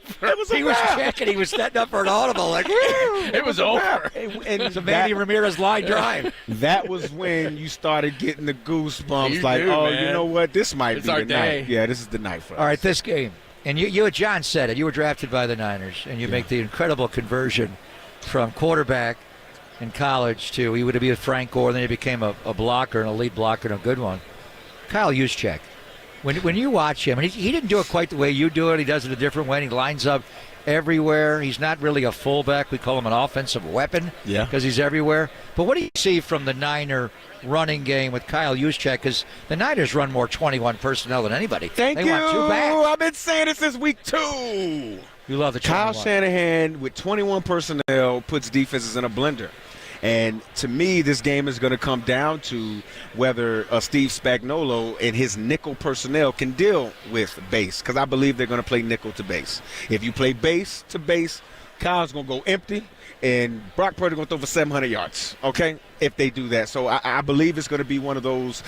He was checking. He was setting up for an audible. Like, It was over. And it's a Manny Ramirez line drive. That was when you started getting the goosebumps. You Like, do, oh, man. you know what? This might It's be our the day. night. Yeah, this is the night for us. All right, this game. And you and John said it. You were drafted by the Niners, and you make the incredible conversion from quarterback in college to he would be with Frank Gore, then he became a blocker, an elite blocker, and a good one. Kyle Juszczyk. When you watch him, and he didn't do it quite the way you do it. He does it a different way. He lines up everywhere. He's not really a fullback. We call him an offensive weapon because he's everywhere. But what do you see from the Niner running game with Kyle Juszczyk? Because the Niners run more 21 personnel than anybody. Thank they you. want 2 backs. I've been saying it since week 2. You love the Kyle 21. Shanahan with 21 personnel puts defenses in a blender. And to me, this game is going to come down to whether Steve Spagnuolo and his nickel personnel can deal with base, because I believe they're going to play nickel to base. If you play base to base, Kyle's going to go empty, and Brock Purdy going to throw for 700 yards, okay, if they do that. So I believe it's going to be one of those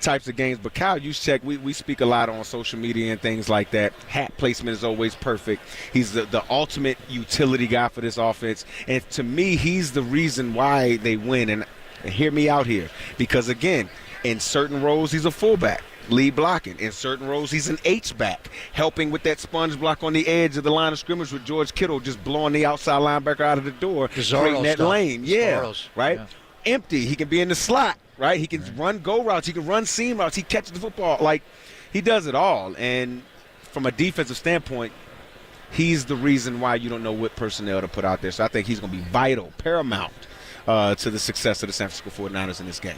types of games. But Kyle Juszczyk, we speak a lot on social media and things like that. Hat placement is always perfect. He's the ultimate utility guy for this offense. And to me, he's the reason why they win. And hear me out here. Because, again, in certain roles, he's a fullback. Lead blocking. In certain roles, he's an H-back, helping with that sponge block on the edge of the line of scrimmage with George Kittle just blowing the outside linebacker out of the door, creating that lane. Yeah, right? Yeah. Empty. He can be in the slot, right? He can run go routes. He can run seam routes. He catches the football. Like, he does it all. And from a defensive standpoint, he's the reason why you don't know what personnel to put out there. So I think he's going to be vital, paramount to the success of the San Francisco 49ers in this game.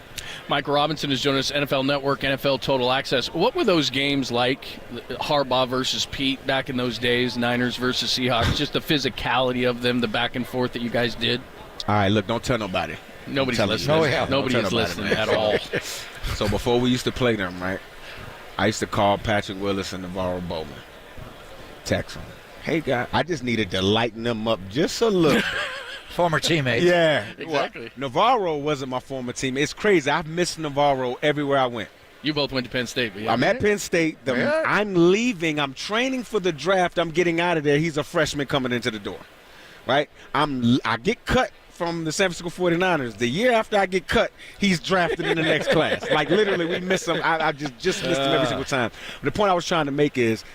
Mike Robinson has joined us, NFL Network, NFL Total Access. What were those games like, Harbaugh versus Pete back in those days, Niners versus Seahawks, just the physicality of them, the back and forth that you guys did? All right, look, don't tell nobody. Nobody's listening. Nobody is listening at all. So before we used to play them, right, I used to call Patrick Willis and Navarro Bowman, text them. Hey, guy, I just needed to lighten them up just a little bit. Former teammates. Yeah. Exactly. Well, Navarro wasn't my former teammate. It's crazy. I've missed Navarro everywhere I went. You both went to Penn State. But yeah. I'm at Penn State. I'm leaving. I'm training for the draft. I'm getting out of there. He's a freshman coming into the door, right? I get cut from the San Francisco 49ers. The year after I get cut, he's drafted in the next class. Like, literally, we miss him. I just missed him every single time. But the point I was trying to make is,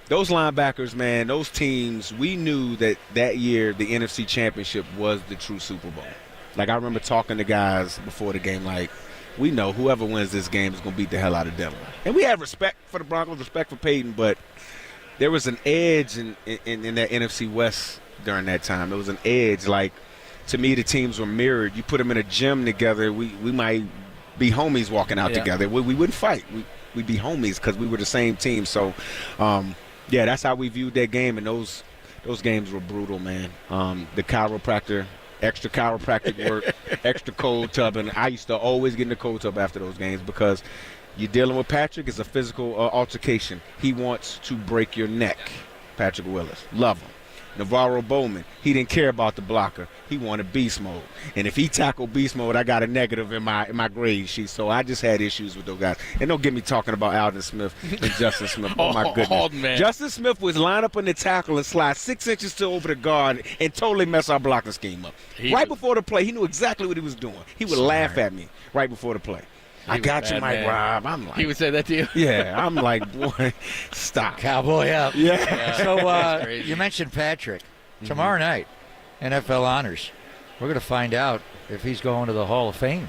those linebackers, man, those teams, we knew that year the NFC Championship was the true Super Bowl. Like, I remember talking to guys before the game, like, we know whoever wins this game is going to beat the hell out of Denver. And we had respect for the Broncos, respect for Peyton, but there was an edge in that NFC West during that time. There was an edge. Like, to me, the teams were mirrored. You put them in a gym together, we might be homies walking out together. We wouldn't fight. We'd be homies because we were the same team. So, yeah, that's how we viewed that game, and those games were brutal, man. The chiropractor, extra chiropractic work, extra cold tub, and I used to always get in the cold tub after those games because you're dealing with Patrick. It's a physical altercation. He wants to break your neck. Patrick Willis, love him. Navarro Bowman, he didn't care about the blocker. He wanted beast mode. And if he tackled beast mode, I got a negative in my grade sheet. So I just had issues with those guys. And don't get me talking about Alden Smith and Justin Smith. Oh, my goodness. Man. Justin Smith was line up in the tackle and slide 6 inches to over the guard and totally mess our blocking scheme up. Before the play, he knew exactly what he was doing. He would laugh at me right before the play. I got you, Mike Rob. I'm like, he would say that to you? Yeah, I'm like, boy, stop. Cowboy up. Yeah. So you mentioned Patrick. Tomorrow night, NFL Honors. We're going to find out if he's going to the Hall of Fame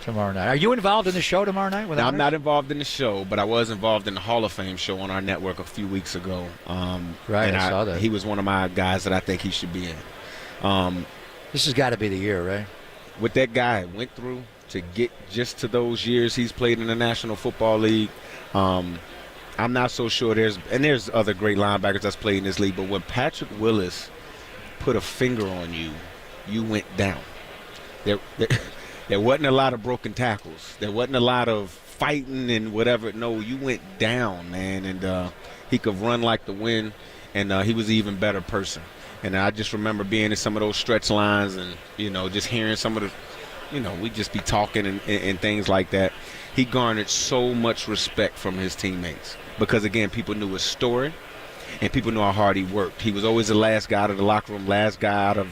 tomorrow night. Are you involved in the show tomorrow night? Now, I'm not involved in the show, but I was involved in the Hall of Fame show on our network a few weeks ago. Right, I saw that. He was one of my guys that I think he should be in. This has got to be the year, right? What that guy went through to get just to those years he's played in the National Football League, I'm not so sure. There's other great linebackers that's played in this league, but when Patrick Willis put a finger on you, you went down. There wasn't a lot of broken tackles. There wasn't a lot of fighting and whatever. No, you went down, man, and he could run like the wind, and he was an even better person. And I just remember being in some of those stretch lines and, just hearing some of the, we'd just be talking and things like that. He garnered so much respect from his teammates because, again, people knew his story and people knew how hard he worked. He was always the last guy out of the locker room, last guy out of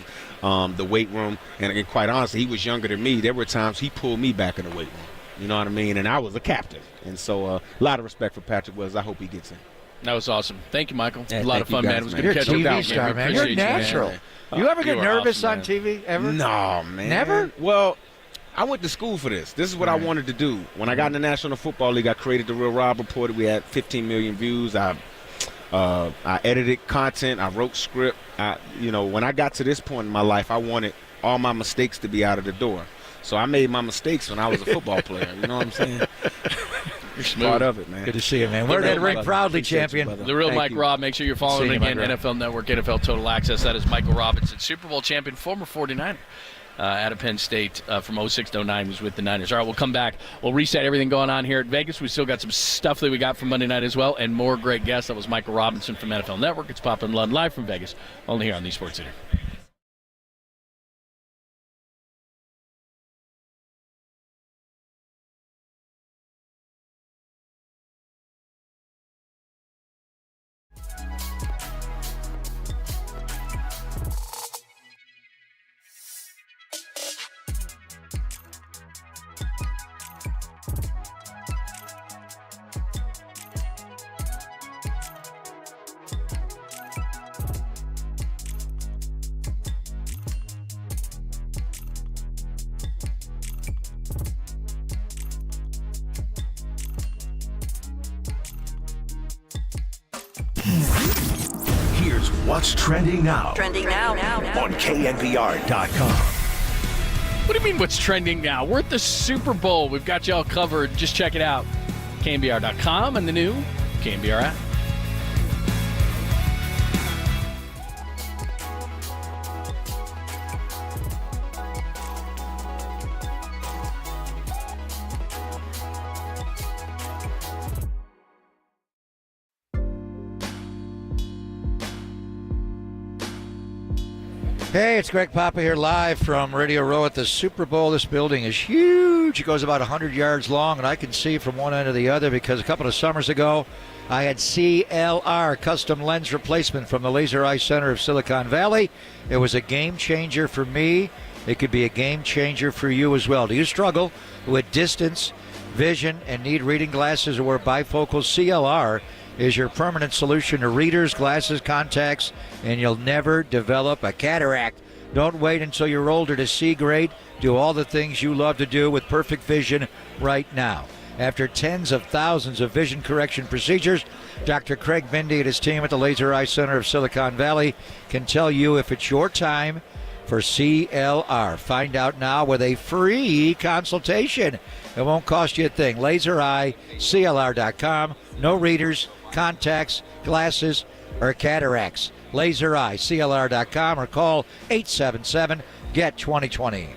the weight room, and quite honestly, he was younger than me. There were times he pulled me back in the weight room. You know what I mean? And I was a captain. And so a lot of respect for Patrick Willis. I hope he gets in. That was awesome. Thank you, Michael. Yeah, a lot of fun, man. It was good You're to a catch up. TV star, man. You're natural. You ever get nervous on TV, ever? No, man. Never? Well, I went to school for this. This is what I wanted to do. When I got in the National Football League, I created the Real Rob Report. We had 15 million views. I edited content. I wrote script. When I got to this point in my life, I wanted all my mistakes to be out of the door. So I made my mistakes when I was a football player. You know what I'm saying? You're smooth. Part of it, man. Good to see you, man. We're that ring proudly, champion. The real Mike Robb. Make sure you're following him again. NFL Network, NFL Total Access. That is Michael Robinson, Super Bowl champion, former 49er. Out of Penn State from 06 to 09 was with the Niners. All right, we'll come back. We'll reset everything going on here at Vegas. We still got some stuff that we got from Monday night as well, and more great guests. That was Michael Robinson from NFL Network. It's Poppin' Lund live from Vegas, only here on the Sports Center. Here's what's trending now. Trending now. On KNBR.com. What do you mean what's trending now? We're at the Super Bowl. We've got you all covered. Just check it out. KNBR.com and the new KNBR app. Hey, it's Greg Papa here live from Radio Row at the Super Bowl. This building is huge. It goes about 100 yards long, and I can see from one end to the other because a couple of summers ago, I had CLR, custom lens replacement from the Laser Eye Center of Silicon Valley. It was a game changer for me. It could be a game changer for you as well. Do you struggle with distance, vision, and need reading glasses or wear bifocals? CLR is your permanent solution to readers, glasses, contacts, and you'll never develop a cataract. Don't wait until you're older to see great. Do all the things you love to do with perfect vision right now. After tens of thousands of vision correction procedures, Dr. Craig Bindi and his team at the Laser Eye Center of Silicon Valley can tell you if it's your time for CLR. Find out now with a free consultation. It won't cost you a thing. LaserEyeCLR.com. No readers, contacts, glasses, or cataracts. LaserEyeCLR.com or call 877-GET-2020.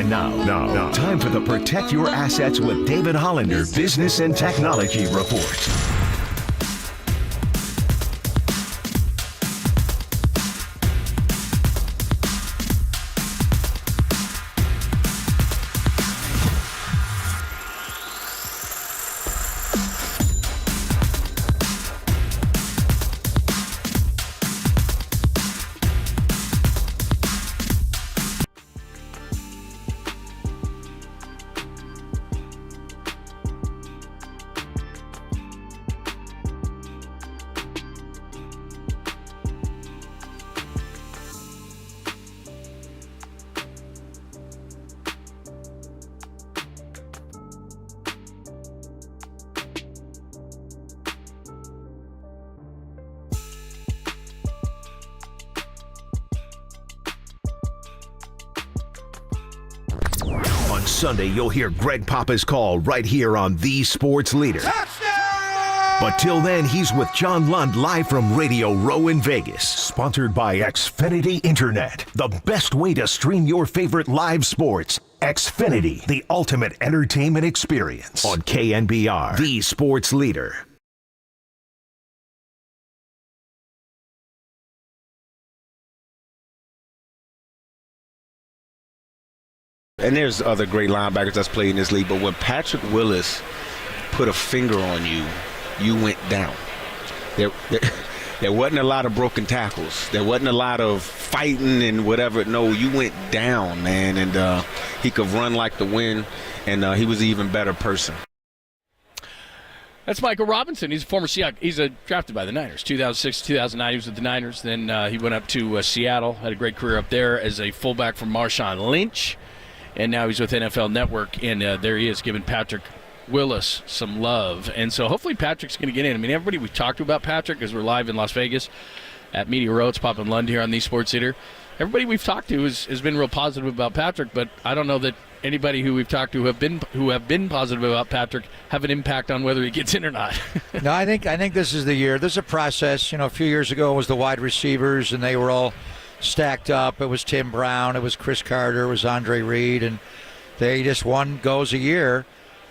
And now, time for the Protect Your Assets with David Hollander Business and Technology Report. On Sunday, you'll hear Greg Papa's call right here on The Sports Leader. Touchdown! But till then, he's with John Lund live from Radio Row in Vegas. Sponsored by Xfinity Internet, the best way to stream your favorite live sports. Xfinity, the ultimate entertainment experience. On KNBR, The Sports Leader. And there's other great linebackers that's played in this league, but when Patrick Willis put a finger on you, you went down. There wasn't a lot of broken tackles. There wasn't a lot of fighting and whatever. No, you went down, man, and he could run like the wind, and he was an even better person. That's Michael Robinson. He's a former Seahawks. He's drafted by the Niners. 2006, 2009, he was with the Niners. Then he went up to Seattle, had a great career up there as a fullback for Marshawn Lynch. And now he's with NFL Network, and there he is giving Patrick Willis some love. And so hopefully Patrick's going to get in. I mean, everybody we've talked to about Patrick, as we're live in Las Vegas at Media Row, it's Pop and Lund here on the Sports Leader. Everybody we've talked to has been real positive about Patrick, but I don't know that anybody who we've talked to who have been positive about Patrick have an impact on whether he gets in or not. No, I think this is the year. There's a process. You know, a few years ago it was the wide receivers, and they were all stacked up. It was Tim Brown, it was Chris Carter, it was Andre Reed, and they just one goes a year.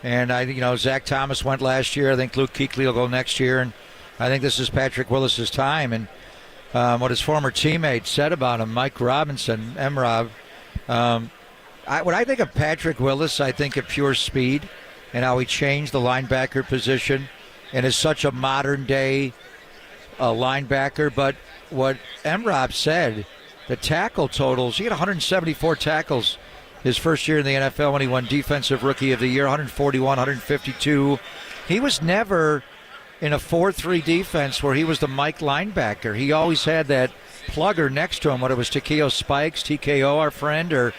And I think, you know, Zach Thomas went last year. I think Luke Kuechly will go next year, and I think this is Patrick Willis's time. And what his former teammate said about him, Mike Robinson, Emrob, when I think of Patrick Willis, I think of pure speed and how he changed the linebacker position and is such a modern day linebacker. But what Emrob said, the tackle totals, he had 174 tackles his first year in the NFL when he won Defensive Rookie of the Year, 141, 152. He was never in a 4-3 defense where he was the Mike linebacker. He always had that plugger next to him, whether it was Takeo Spikes, TKO, our friend, or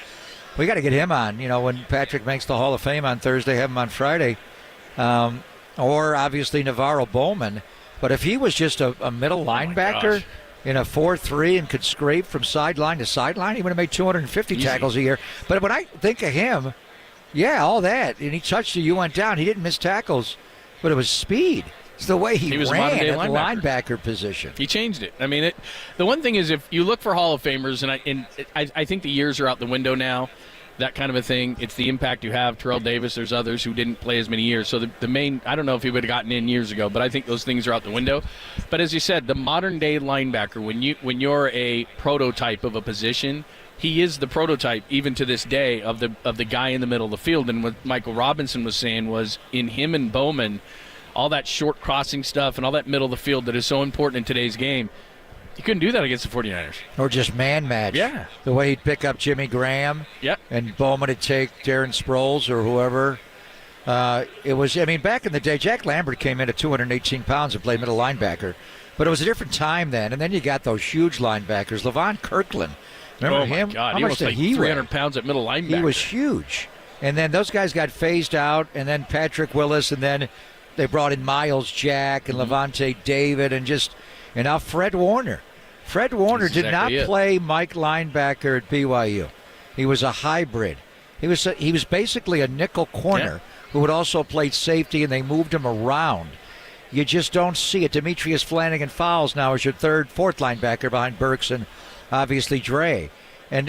we got to get him on. You know, when Patrick makes the Hall of Fame on Thursday, have him on Friday. Or obviously Navarro Bowman. But if he was just a middle linebacker in a 4-3 and could scrape from sideline to sideline, he would have made 250 tackles a year. But when I think of him, yeah, all that. And he touched you, you went down. He didn't miss tackles, but it was speed. It's the way he was ran a at the linebacker position. He changed it. I mean, the one thing is if you look for Hall of Famers, and I think the years are out the window now, that kind of a thing. It's the impact you have. Terrell Davis, there's others who didn't play as many years. So the main, I don't know if he would have gotten in years ago, but I think those things are out the window. But as you said, the modern day linebacker, when you're a prototype of a position, he is the prototype even to this day of the guy in the middle of the field. And what Michael Robinson was saying was in him and Bowman, all that short crossing stuff and all that middle of the field that is so important in today's game, you couldn't do that against the 49ers. Or just man match. Yeah. The way he'd pick up Jimmy Graham. Yep. And Bowman would take Darren Sproles or whoever. It was, I mean, back in the day, Jack Lambert came in at 218 pounds and played middle linebacker. But it was a different time then. And then you got those huge linebackers. Levon Kirkland. Remember him? God. How He much almost did like he 300 weigh? pounds at middle linebacker. He was huge. And then those guys got phased out, and then Patrick Willis, and then they brought in Miles Jack and Levante David, and now Fred Warner. Fred Warner did not play Mike linebacker at BYU. He was a hybrid. He was basically a nickel corner who would also play safety, and they moved him around. You just don't see it. Demetrius Flanagan Fowles now is your fourth linebacker behind Burks and obviously Dre. And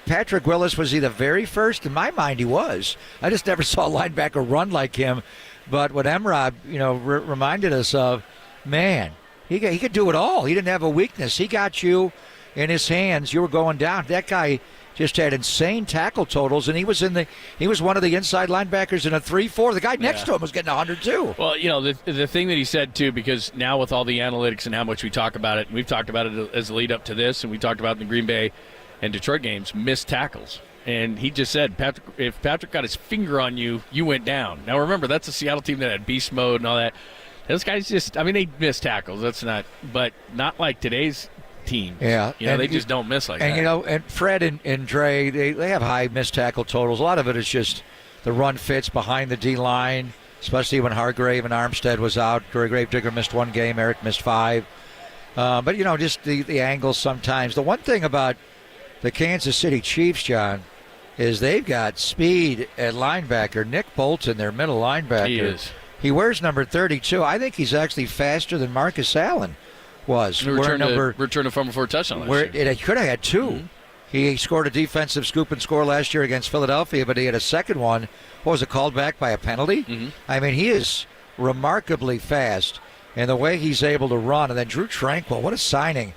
Patrick Willis, was he the very first? In my mind, he was. I just never saw a linebacker run like him. But what Emrod, reminded us of, man, he could do it all. He didn't have a weakness. He got you in his hands. You were going down. That guy just had insane tackle totals, and he was one of the inside linebackers in a 3-4. The guy next to him was getting 102. Well, the thing that he said too, because now with all the analytics and how much we talk about it, and we've talked about it as a lead up to this, and we talked about it in the Green Bay and Detroit games, missed tackles. And he just said, if Patrick got his finger on you, you went down. Now remember, that's a Seattle team that had beast mode and all that. Those guys they miss tackles. But not like today's team. Yeah. They just don't miss like that. And Fred and Dre, they have high missed tackle totals. A lot of it is just the run fits behind the D-line, especially when Hargrave and Armstead was out. Grave Digger missed 1 game. Eric missed 5. But, just the angles sometimes. The one thing about the Kansas City Chiefs, John, is they've got speed at linebacker. Nick Bolton, their middle linebacker. He is. He wears number 32. I think he's actually faster than Marcus Allen was. Returned a fumble for a touchdown last year. It could have had 2. Mm-hmm. He scored a defensive scoop and score last year against Philadelphia, but he had a second one. What was it, called back by a penalty? Mm-hmm. I mean, he is remarkably fast, and the way he's able to run. And then Drew Tranquill, what a signing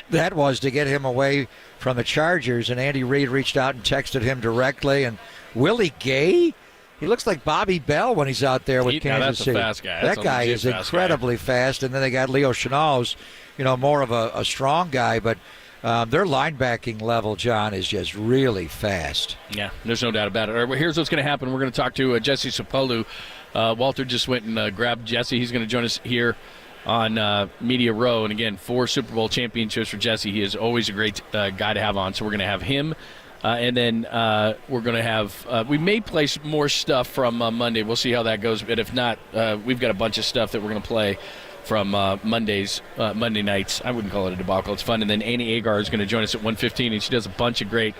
that was to get him away from the Chargers. And Andy Reid reached out and texted him directly. And Willie Gay, he looks like Bobby Bell when he's out there with Kansas City. That's a fast guy. That guy is incredibly fast. And then they got Leo Chenal's, more of a strong guy. But their linebacking level, John, is just really fast. Yeah, there's no doubt about it. All right, well, here's what's going to happen. We're going to talk to Jesse Sapolu. Walter just went and grabbed Jesse. He's going to join us here on Media Row. And again, 4 Super Bowl championships for Jesse. He is always a great guy to have on. So we're going to have him. And then we're going to have we may play some more stuff from Monday. We'll see how that goes. But if not, we've got a bunch of stuff that we're going to play from Monday nights. I wouldn't call it a debacle. It's fun. And then Annie Agar is going to join us at 1:15, and she does a bunch of great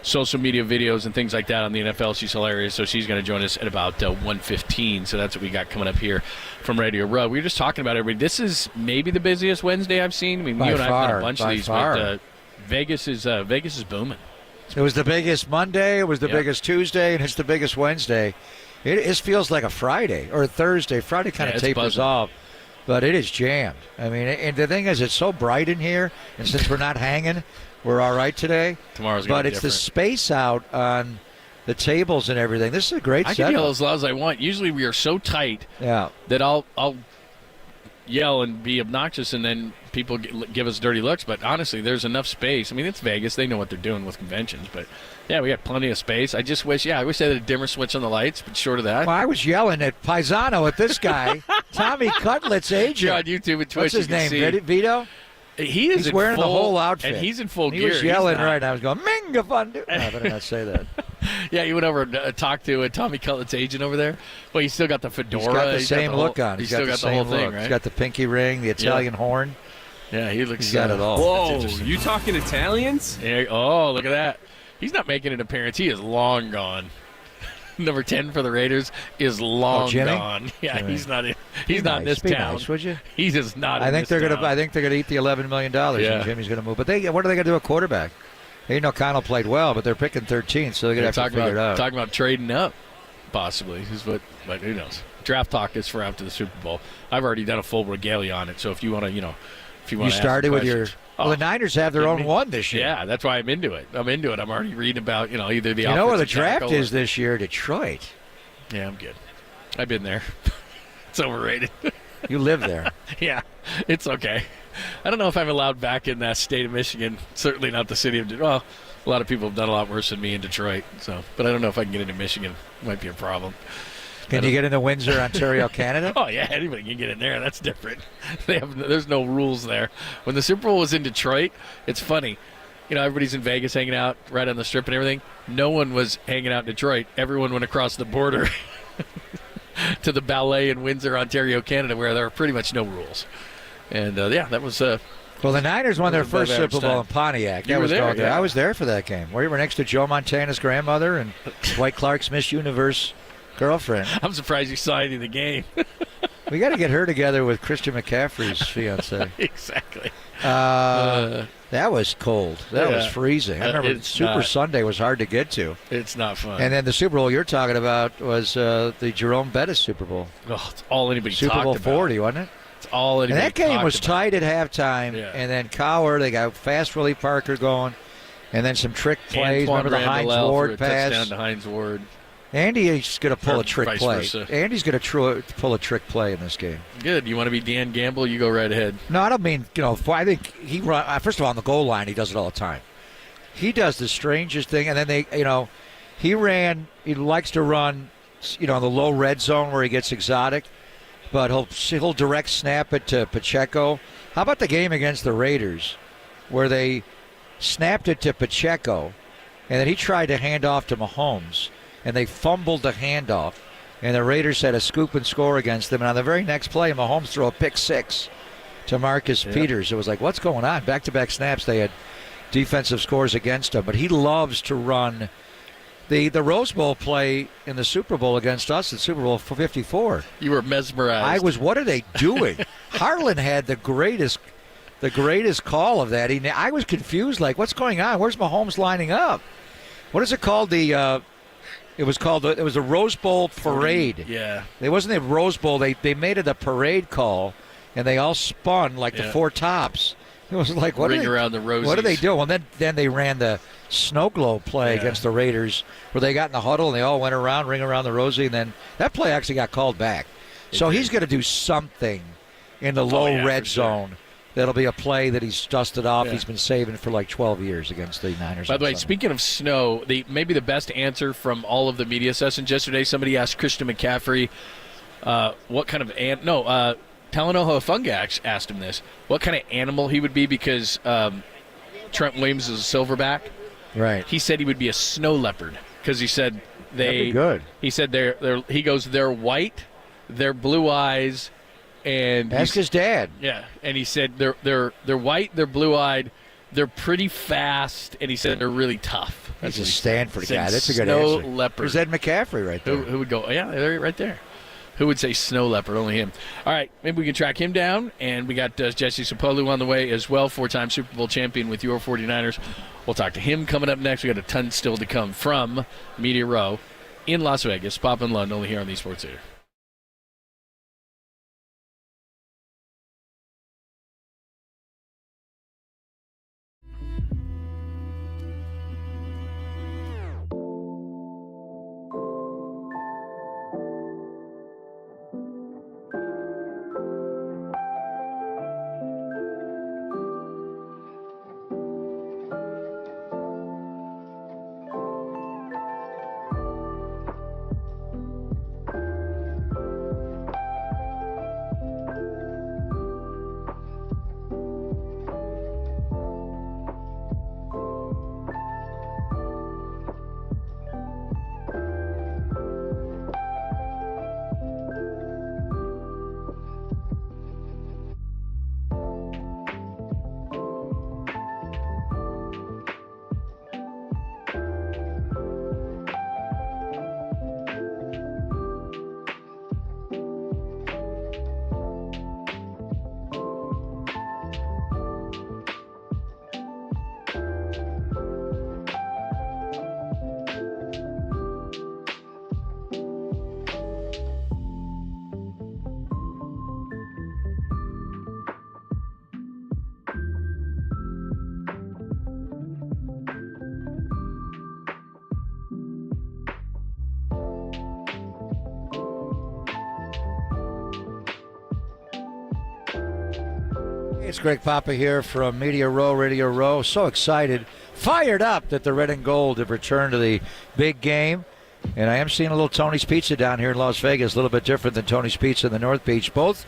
social media videos and things like that on the NFL. She's hilarious, so she's going to join us at about 1:15. So that's what we got coming up here from Radio Row. We were just talking about everybody. This is maybe the busiest Wednesday I've seen. I mean, you and I have done a bunch of these, but Vegas is booming. It was the biggest Monday, it was the biggest Tuesday, and it's the biggest Wednesday. It feels like a Friday or a Thursday. Friday kind of tapers off, but it is jammed. I mean, and the thing is, it's so bright in here, and since we're not hanging, we're all right today. Tomorrow's going to be different. But it's the space out on the tables and everything. This is a great setup. I can yell as loud as I want. Usually we are so tight that I'll yell and be obnoxious, and then people give us dirty looks. But honestly, there's enough space. I mean, it's Vegas. They know what they're doing with conventions. But, yeah, we got plenty of space. I wish they had a dimmer switch on the lights, but short of that. Well, I was yelling at Paisano at this guy, Tommy Cutlet's agent. On YouTube and Twitch. What's his name, Vito? He's wearing the whole outfit. And he's in full gear. He was yelling right. I was going, Minga Fundu. No, I better not say that. Yeah, you went over and talked to Tommy Cutlet's agent over there. Well, he's still got the fedora. He's got the same look on. He's still got the whole thing, right? He's got the pinky ring, the Italian horn. Yeah, he looks. He's got it all. Whoa, you talking Italians? Yeah, oh, look at that. He's not making an appearance. He is long gone. Number 10 for the Raiders is long gone. Yeah, Jimmy. He's not in. He's not in this town. Nice, would you? He is not. I think they're town. I think they're gonna eat the $11 million, and Jimmy's gonna move. But what are they gonna do at quarterback? Aiden O'Connell played well, but they're picking 13, so they're gonna have to figure it out. Talking about trading up, possibly but who knows? Draft talk is for after the Super Bowl. I've already done a full regalia on it, so if you want to, you started with your. Well, the Niners have their own one this year. Yeah, that's why I'm into it. I'm already reading about either the. You know where the draft is this year? Detroit. Yeah, I'm good. I've been there. It's overrated. You live there. Yeah, it's okay. I don't know if I'm allowed back in that state of Michigan. Certainly not the city of Detroit. Well, a lot of people have done a lot worse than me in Detroit. But I don't know if I can get into Michigan. Might be a problem. Can you get into Windsor, Ontario, Canada? Oh, yeah, anybody can get in there. That's different. There's no rules there. When the Super Bowl was in Detroit, it's funny. Everybody's in Vegas hanging out right on the Strip and everything. No one was hanging out in Detroit. Everyone went across the border to the Ballet in Windsor, Ontario, Canada, where there are pretty much no rules. And, that was well, the Niners won their first Super Bowl in Pontiac. You were there, yeah. I was there for that game. We were next to Joe Montana's grandmother and Dwight Clark's Miss Universe girlfriend. I'm surprised you saw any of the game. We got to get her together with Christian McCaffrey's fiance. Exactly. That was cold. That was freezing. I remember Super Sunday was hard to get to. It's not fun. And then the Super Bowl you're talking about was the Jerome Bettis Super Bowl. Oh, it's all anybody Super talked Bowl about. 40, wasn't it? It's all anybody And that game talked was about. tight at halftime. Yeah. And then Cowher, they got fast Willie Parker going. And then some trick plays. Antoine Remember the Hines Randall Ward threw a pass? touchdown to Hines Ward. Andy's going to pull Or a trick vice play. versa. Andy's going to pull a trick play in this game. Good. You want to be Dan Gamble? You go right ahead. No, I don't mean, I think he run. First of all, on the goal line, he does it all the time. He does the strangest thing, and then he likes to run, in the low red zone where he gets exotic, but he'll direct snap it to Pacheco. How about the game against the Raiders where they snapped it to Pacheco, and then he tried to hand off to Mahomes, and they fumbled the handoff, and the Raiders had a scoop and score against them, and on the very next play, Mahomes threw a pick six to Marcus Peters. It was like, what's going on? Back-to-back snaps, they had defensive scores against him, but he loves to run. The Rose Bowl play in the Super Bowl against us in Super Bowl 54. You were mesmerized. What are they doing? Harlan had the greatest call of that. I was confused, like, what's going on? Where's Mahomes lining up? What is it called? It was a Rose Bowl parade. Yeah. It wasn't a Rose Bowl. They made it a parade call, and they all spun like the four tops. It was like, what around the Rosies. What are they doing? Well, then they ran the snow globe play against the Raiders, where they got in the huddle and they all went around, ring around the Rosie, and then that play actually got called back. So he's going to do something in the low red zone. That'll be a play that he's dusted off. Yeah. He's been saving for like 12 years against the Niners. By the way, speaking of snow, maybe the best answer from all of the media sessions yesterday, somebody asked Christian McCaffrey what kind of Talanoa Funga asked him this, what kind of animal he would be because Trent Williams is a silverback. Right. He said he would be a snow leopard because he said That'd be good. He said they're white, they're blue eyes, and ask his dad. Yeah, and he said they're white, they're blue eyed, they're pretty fast, and he said they're really tough. He's a Stanford guy. That's a good snow answer. Leopard. There's Ed McCaffrey right there. Who would go? Yeah, they're right there. Who would say snow leopard? Only him. All right, maybe we can track him down. And we got Jesse Sapolu on the way as well, 4-time Super Bowl champion with your 49ers. We'll talk to him coming up next. We got a ton still to come from Media Row in Las Vegas. Pop and Lund, only here on the Sports Theater. It's Greg Papa here from Media Row, Radio Row. So excited, fired up that the Red and Gold have returned to the big game. And I am seeing a little Tony's Pizza down here in Las Vegas, a little bit different than Tony's Pizza in the North Beach. Both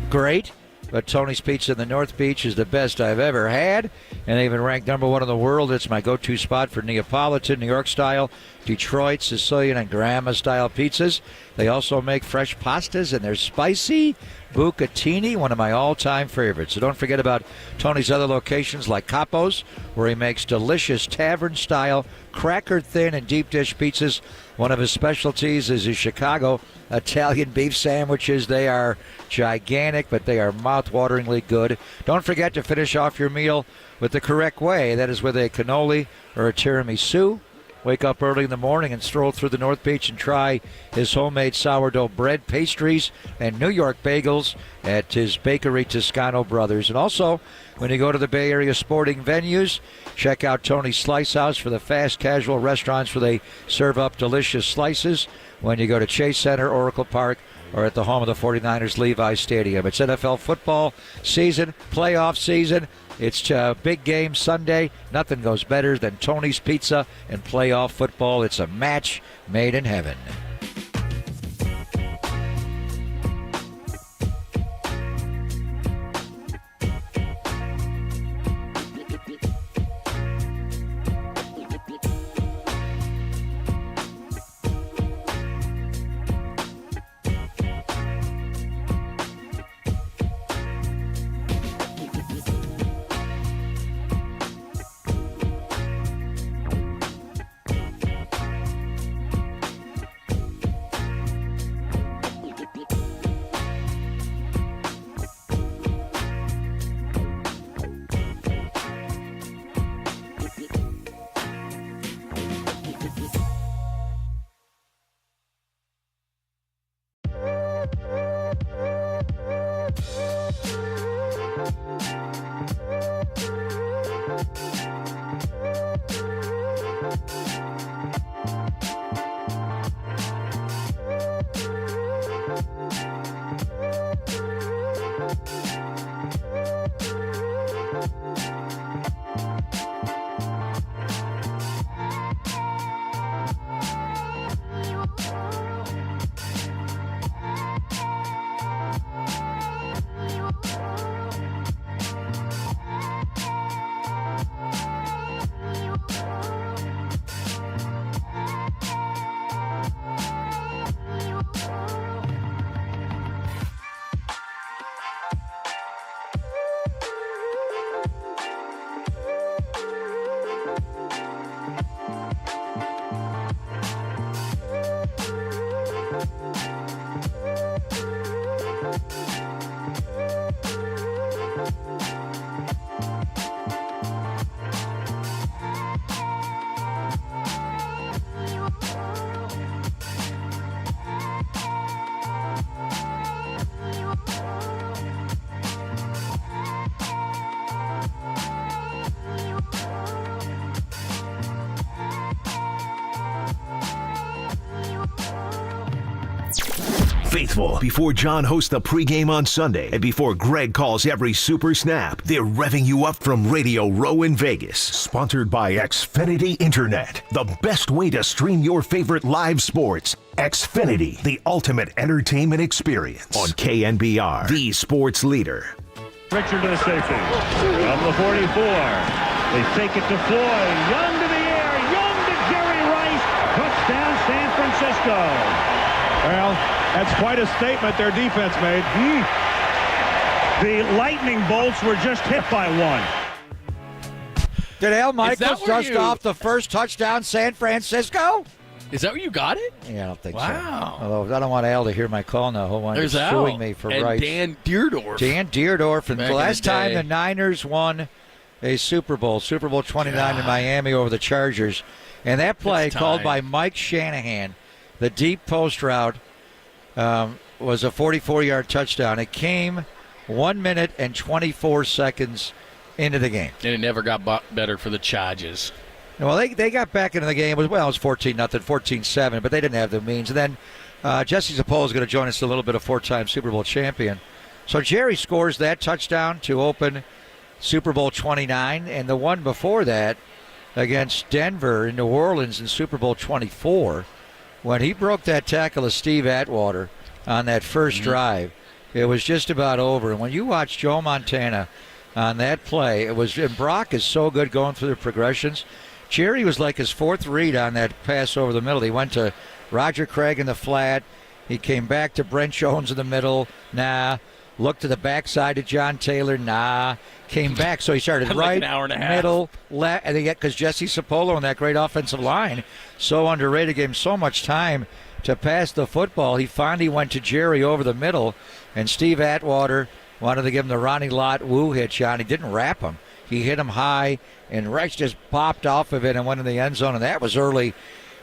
great, but Tony's Pizza in the North Beach is the best I've ever had. And they've been ranked #1 in the world. It's my go-to spot for Neapolitan, New York style, Detroit, Sicilian, and Grandma style pizzas. They also make fresh pastas, and they're spicy, bucatini, one of my all-time favorites. So don't forget about Tony's other locations like Capo's, where he makes delicious tavern-style, cracker-thin and deep-dish pizzas. One of his specialties is his Chicago Italian beef sandwiches. They are gigantic, but they are mouth-wateringly good. Don't forget to finish off your meal with the correct way. That is with a cannoli or a tiramisu. Wake up early in the morning and stroll through the North Beach and try his homemade sourdough bread, pastries, and New York bagels at his Bakery Toscano Brothers. And also, when you go to the Bay Area sporting venues, check out Tony's Slice House for the fast casual restaurants where they serve up delicious slices. When you go to Chase Center, Oracle Park, or at the home of the 49ers, Levi Stadium. It's NFL football season, playoff season. It's a big game Sunday. Nothing goes better than Tony's Pizza and playoff football. It's a match made in heaven. Faithful before John hosts the pregame on Sunday and before Greg calls every super snap, they're revving you up from Radio Row in Vegas. Sponsored by Xfinity Internet, the best way to stream your favorite live sports. Xfinity, the ultimate entertainment experience on KNBR, the sports leader. Richard to the safety. From the 44. They fake it to Floyd. Young to the air. Young to Jerry Rice. Touchdown San Francisco. Well, that's quite a statement their defense made. The lightning bolts were just hit by one. Did Al Michaels dust off the first touchdown San Francisco? Is that where you got it? Yeah, I don't think so. Wow. Although I don't want Al to hear my call now. He'll wind up suing me for and rights. Dan Deerdorf. Dan Deerdorf. And the last time day. the Niners won a Super Bowl 29 in Miami over the Chargers. And that play called by Mike Shanahan, the deep post route, was a 44-yard touchdown. It came 1 minute and 24 seconds into the game. And it never got better for the Chargers. Well, they got back into the game. It was 14-0, 14-7, but they didn't have the means. And then Jesse Zappola is going to join us, a little bit of four-time Super Bowl champion. So Jerry scores that touchdown to open Super Bowl 29, and the one before that against Denver in New Orleans in Super Bowl 24, when he broke that tackle of Steve Atwater on that first drive, it was just about over. And when you watch Joe Montana on that play, and Brock is so good going through the progressions. Jerry was like his fourth read on that pass over the middle. He went to Roger Craig in the flat. He came back to Brent Jones in the middle. looked to the backside of John Taylor. Nah. Came back, so he started Like right, an hour and a half. middle, left, and because Jesse Sapolo and that great offensive line, so underrated, gave him so much time to pass the football. He finally went to Jerry over the middle, and Steve Atwater wanted to give him the Ronnie Lott woo hit shot. He didn't wrap him. He hit him high, and Rex just popped off of it and went in the end zone, and that was early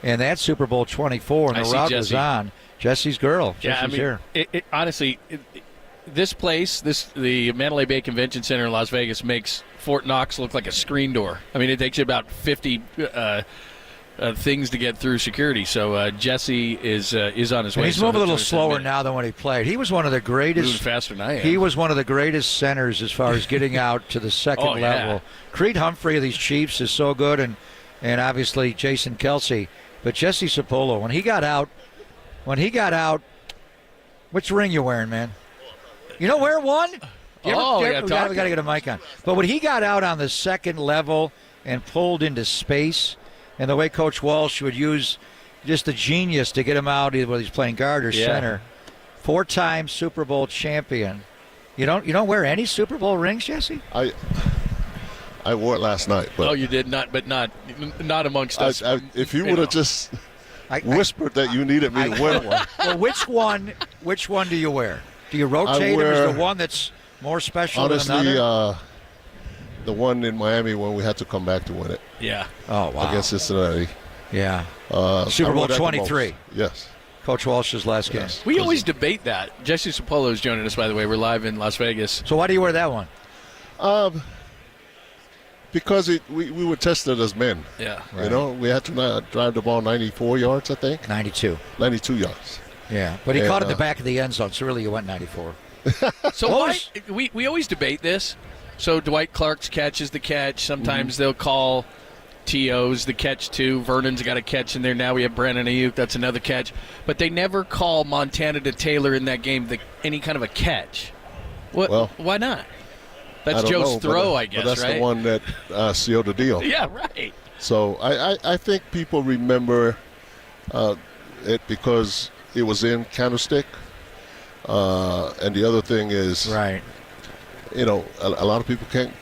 in that Super Bowl 24, and the route was on. Jesse's girl. Yeah, Jesse's here. Honestly, this place, the Mandalay Bay Convention Center in Las Vegas, makes Fort Knox look like a screen door. I mean, it takes you about 50 things to get through security. So Jesse is on his way. And he's moving a little slower now than when he played. He was one of the greatest. Moving faster than I am. He was one of the greatest centers as far as getting out to the second level. Yeah. Creed Humphrey of these Chiefs is so good, and obviously Jason Kelsey. But Jesse Sapolo, when he got out, which ring you wearing, man? You don't wear one? We got to get a mic on. But when he got out on the second level and pulled into space, and the way Coach Walsh would use just the genius to get him out, either whether he's playing guard or center. 4-time Super Bowl champion. You don't wear any Super Bowl rings, Jesse? I wore it last night. But you did not, but not amongst us. If you would have just whispered that you needed me to wear one. Well, which one do you wear? Do you rotate, or is the one that's more special than another? Honestly, the one in Miami when we had to come back to win it. Yeah. Oh, wow. Against Cincinnati. Yeah. Super Bowl 23. Yes. Coach Walsh's last game. We always debate that. Jesse Sapolo is joining us, by the way. We're live in Las Vegas. So why do you wear that one? Because we were tested as men. Yeah. Right. You know, we had to drive the ball 94 yards, I think. 92. 92 yards. Yeah, but he caught it in the back of the end zone, so really you went 94. So why we always debate this. So Dwight Clark's catch is the catch. Sometimes they'll call T.O.'s the catch too. Vernon's got a catch in there. Now we have Brandon Ayuk. That's another catch. But they never call Montana to Taylor in that game any kind of a catch. Well, why not? That's Joe's throw, I guess, but that's right? the one that sealed the deal. Yeah, right. So I think people remember it because it was in Candlestick. And the other thing is, you know, a lot of people can't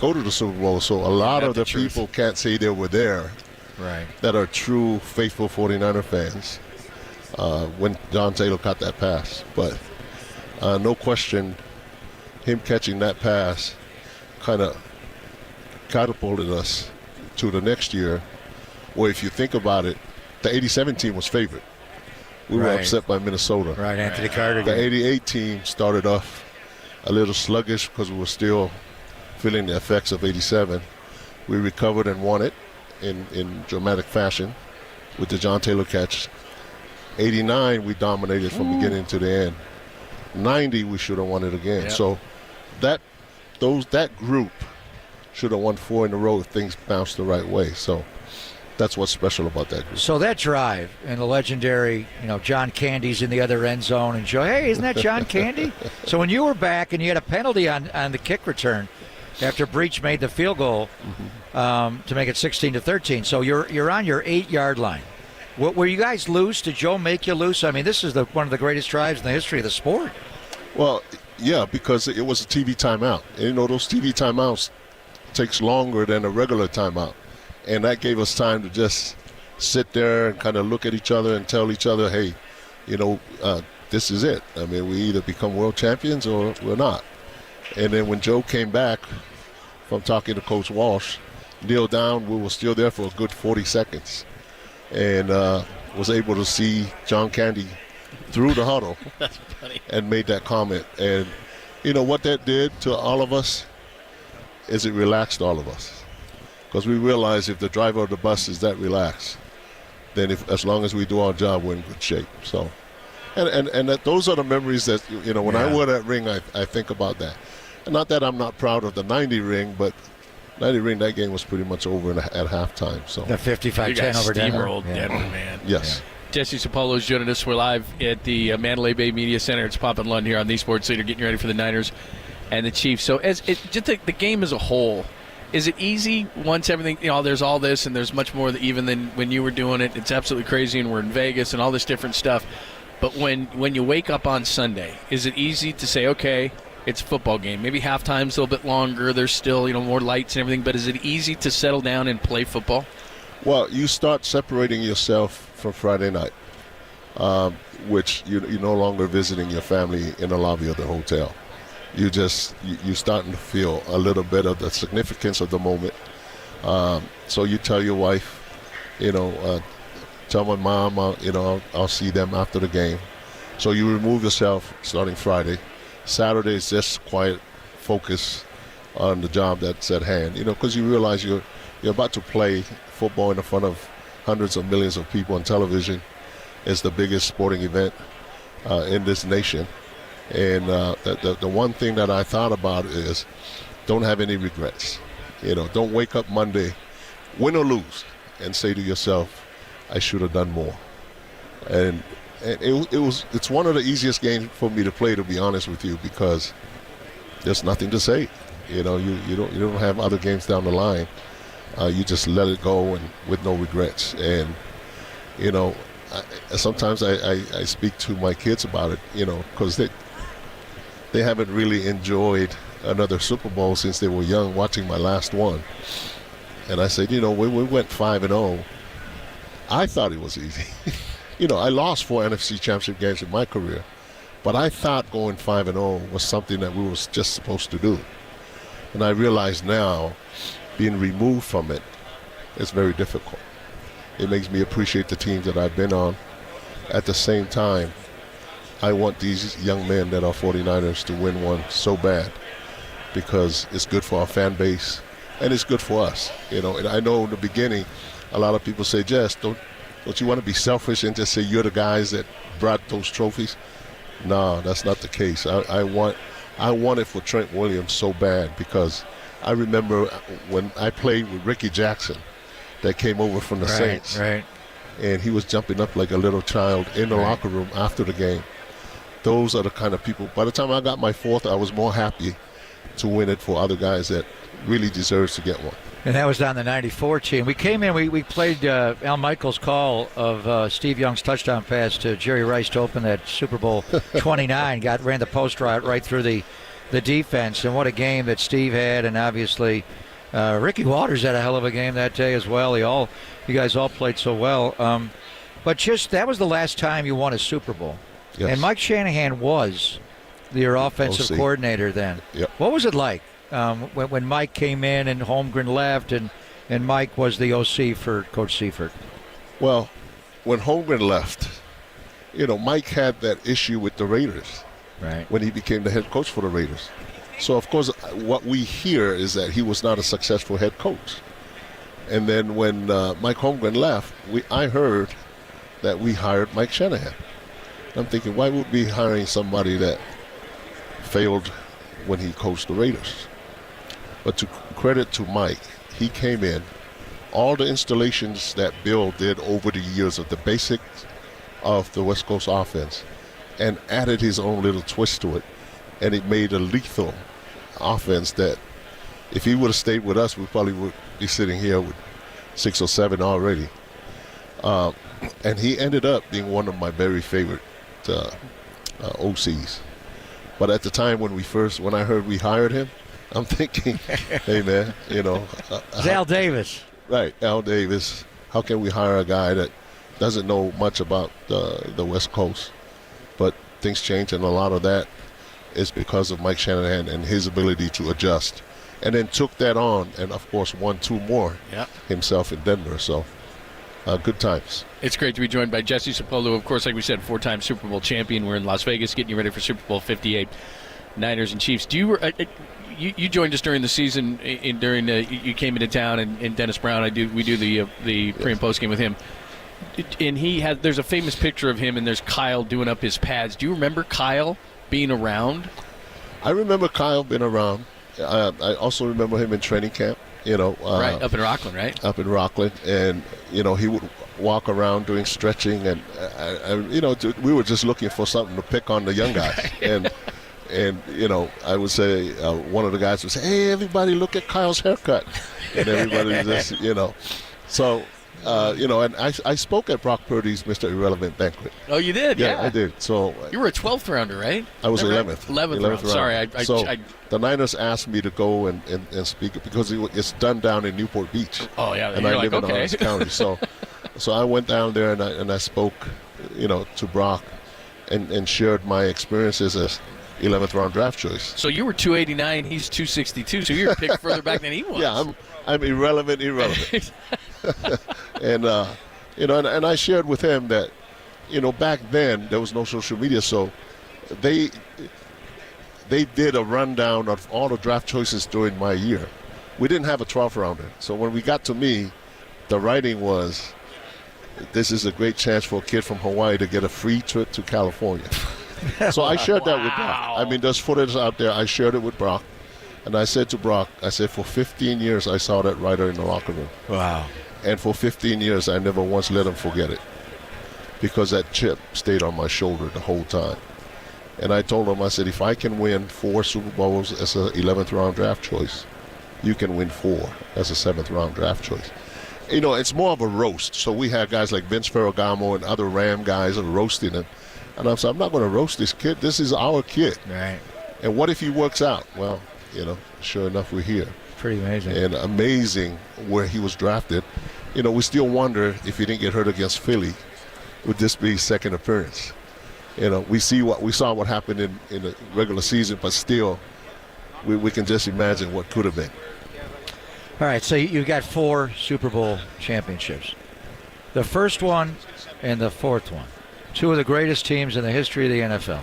go to the Super Bowl, so a lot of the people can't say they were there that are true, faithful 49er fans when John Taylor caught that pass. But no question, him catching that pass kind of catapulted us to the next year, where if you think about it, the 87 team was favored. We were upset by Minnesota. Anthony Carter. The 88 team started off a little sluggish because we were still feeling the effects of 87. We recovered and won it in dramatic fashion with the John Taylor catch. 89, we dominated from beginning to the end. 90, we should have won it again. Yep. So that group should have won 4 in a row if things bounced the right way. So that's what's special about that group. So that drive and the legendary, John Candy's in the other end zone, and Joe, hey, isn't that John Candy? So when you were back and you had a penalty on the kick return after Breach made the field goal to make it 16-13, so you're on your 8-yard line. Were you guys loose? Did Joe make you loose? I mean, this is one of the greatest drives in the history of the sport. Well, yeah, because it was a TV timeout. And, those TV timeouts takes longer than a regular timeout. And that gave us time to just sit there and kind of look at each other and tell each other, hey, this is it. I mean, we either become world champions or we're not. And then when Joe came back from talking to Coach Walsh, kneeled down, we were still there for a good 40 seconds. And was able to see John Candy through the huddle. That's funny. And made that comment. And, what that did to all of us is it relaxed all of us. Because we realized if the driver of the bus is that relaxed, then as long as we do our job, we're in good shape. So, and those are the memories that, when I wear that ring, I think about that. And not that I'm not proud of the 90 ring, but 90 ring, that game was pretty much over at halftime. So the 55-10 over Denver. Denver, man. Yes. Jesse Sapolo is joining us. We're live at the Mandalay Bay Media Center. It's Pop and Lund here on the Sports Leader, getting ready for the Niners and the Chiefs. So just the game as a whole, is it easy once everything, there's all this and there's much more even than when you were doing it? It's absolutely crazy, and we're in Vegas and all this different stuff. But when you wake up on Sunday, is it easy to say, okay, it's a football game? Maybe halftime's a little bit longer. There's still, more lights and everything. But is it easy to settle down and play football? Well, you start separating yourself from Friday night, which you're no longer visiting your family in the lobby of the hotel. You're starting to feel a little bit of the significance of the moment. So you tell your wife, tell my mom, I'll see them after the game. So you remove yourself starting Friday. Saturday is just quiet focus on the job that's at hand, because you realize you're about to play football in front of hundreds of millions of people on television. It's the biggest sporting event in this nation. And the one thing that I thought about is don't have any regrets. Don't wake up Monday, win or lose, and say to yourself, I should have done more. And it's one of the easiest games for me to play, to be honest with you, because there's nothing to say. You don't have other games down the line. You just let it go and with no regrets. And sometimes I speak to my kids about it, because they haven't really enjoyed another Super Bowl since they were young, watching my last one. And I said, we went 5-0. I thought it was easy. I lost 4 NFC Championship games in my career, but I thought going 5-0 was something that we were just supposed to do. And I realize now, being removed from it is very difficult. It makes me appreciate the teams that I've been on. At the same time, I want these young men that are 49ers to win one so bad, because it's good for our fan base and it's good for us. And I know in the beginning, a lot of people say, Jess, don't you want to be selfish and just say you're the guys that brought those trophies? No, that's not the case. I want it for Trent Williams so bad, because I remember when I played with Ricky Jackson, that came over from the Saints. Right. And he was jumping up like a little child in the locker room after the game. Those are the kind of people. By the time I got my 4th, I was more happy to win it for other guys that really deserves to get one. And that was on the 94 team. We came in, we played Al Michaels' call of Steve Young's touchdown pass to Jerry Rice to open that Super Bowl 29. Ran the post route right through the defense. And what a game that Steve had. And obviously Ricky Waters had a hell of a game that day as well. You guys all played so well. But that was the last time you won a Super Bowl. Yes. And Mike Shanahan was your offensive coordinator then. Yep. What was it like when Mike came in and Holmgren left and Mike was the OC for Coach Seifert? Well, when Holmgren left, Mike had that issue with the Raiders when he became the head coach for the Raiders. So, of course, what we hear is that he was not a successful head coach. And then when Mike Holmgren left, I heard that we hired Mike Shanahan. I'm thinking, why would we be hiring somebody that failed when he coached the Raiders? But to credit to Mike, he came in, all the installations that Bill did over the years of the basics of the West Coast offense, and added his own little twist to it, and it made a lethal offense that if he would have stayed with us, we probably would be sitting here with 6 or 7 already. And he ended up being one of my very favorite OCs. But at the time when I heard we hired him, I'm thinking, hey man, it's Al Davis. Right, Al Davis. How can we hire a guy that doesn't know much about the West Coast? But things change, and a lot of that is because of Mike Shanahan and his ability to adjust. And then took that on, and of course won 2 more himself in Denver. So good times. It's great to be joined by Jesse Sapolu, of course, like we said, 4-time Super Bowl champion. We're in Las Vegas getting you ready for Super Bowl 58, Niners and Chiefs. Do you joined us during the season? You came into town, and Dennis Brown. We do the pre and post game with him. And there's a famous picture of him, and there's Kyle doing up his pads. Do you remember Kyle being around? I remember Kyle being around. I also remember him in training camp. Right, up in Rockland, right? Up in Rockland, and he would walk around doing stretching, and we were just looking for something to pick on the young guys, and I would say one of the guys would say, "Hey, everybody, look at Kyle's haircut," and everybody just, so and I spoke at Brock Purdy's Mr. Irrelevant banquet. Oh, you did? Yeah, I did. So you were a 12th rounder, right? I was 11th. 11th round. Sorry, the Niners asked me to go and speak because it's done down in Newport Beach. Oh yeah, and I live in Orange County, so I went down there and I spoke, to Brock, and shared my experiences as 11th round draft choice. So you were 289, he's 262, so you're picked further back than he was. Yeah, I'm irrelevant. And and I shared with him that, back then there was no social media, so they did a rundown of all the draft choices during my year. We didn't have a 12th rounder, so when we got to me, the writing was, "This is a great chance for a kid from Hawaii to get a free trip to California." So I shared that with Brock. I mean, there's footage out there. I shared it with Brock. And I said to Brock, for 15 years I saw that writer in the locker room. Wow. And for 15 years I never once let him forget it, because that chip stayed on my shoulder the whole time. And I told him, I said, if I can win 4 Super Bowls as an 11th round draft choice, you can win 4 as a 7th round draft choice. It's more of a roast. So we had guys like Vince Ferragamo and other Ram guys are roasting him. And I said, I'm not going to roast this kid. This is our kid. Right. And what if he works out? Well, sure enough, we're here. Pretty amazing. And amazing where he was drafted. We still wonder if he didn't get hurt against Philly, would this be his second appearance? We saw what happened in the regular season, but still, we can just imagine what could have been. All right, so you got 4 Super Bowl championships. The first one and the fourth one. 2 of the greatest teams in the history of the NFL.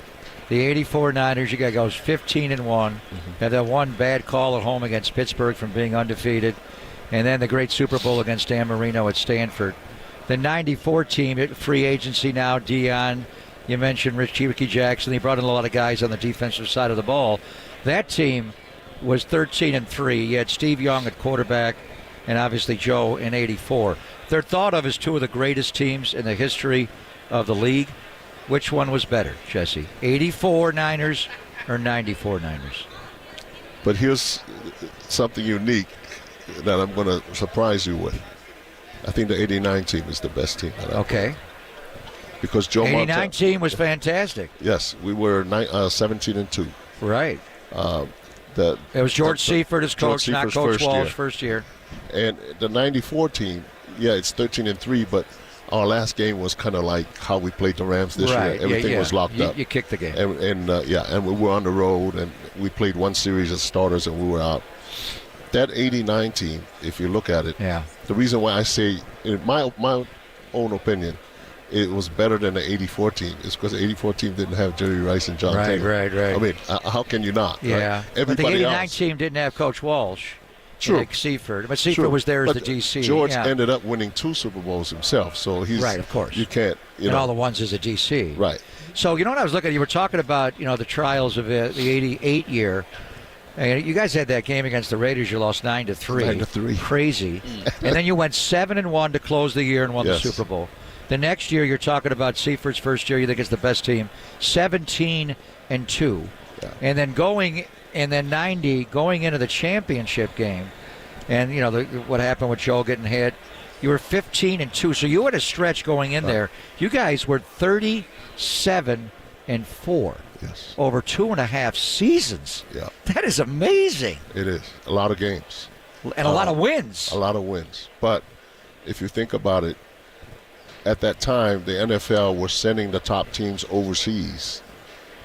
The 84 Niners, you got goes 15-1. Had that one bad call at home against Pittsburgh from being undefeated. And then the great Super Bowl against Dan Marino at Stanford. The 94 team, free agency now, Dion. You mentioned Ricky Jackson. He brought in a lot of guys on the defensive side of the ball. That team was 13-3. You had Steve Young at quarterback and obviously Joe in 84. They're thought of as 2 of the greatest teams in the history of the league. Which one was better, Jesse? 84 Niners or 94 Niners? But here's something unique that I'm going to surprise you with. I think the 89 team is the best team. Okay. Because Joe 89 team was fantastic. Yes, we were 17-2. Right. It was George Seifert as coach, not Coach Walsh first year. And the 94 team, it's 13-3, but our last game was kind of like how we played the Rams this year. Everything was locked up. You kicked the game. And we were on the road, and we played one series as starters, and we were out. That 89 team, if you look at it, the reason why I say, in my own opinion, it was better than the 84 team is because the 84 team didn't have Jerry Rice and John Taylor. Right. I mean, how can you not? Yeah. Right? But the 89 team didn't have Coach Walsh. True. Like Seifert. But Seifert was there as the DC. George ended up winning 2 Super Bowls himself, so he's right. Of course, you can't. And all the ones as a DC. Right. So what I was looking at, you were talking about the trials of the 88 year. And you guys had that game against the Raiders. You lost 9-3. 9-3. Crazy. And then you went 7-1 to close the year and won the Super Bowl. The next year, you're talking about Seifert's first year. You think it's the best team, 17-2, and then 90 going into the championship game, and what happened with Joe getting hit. You were 15-2, so you had a stretch going in there. You guys were 37-4 over 2.5 seasons. Yeah, that is amazing. It is a lot of games and a lot of wins. A lot of wins, but if you think about it. At that time, the NFL was sending the top teams overseas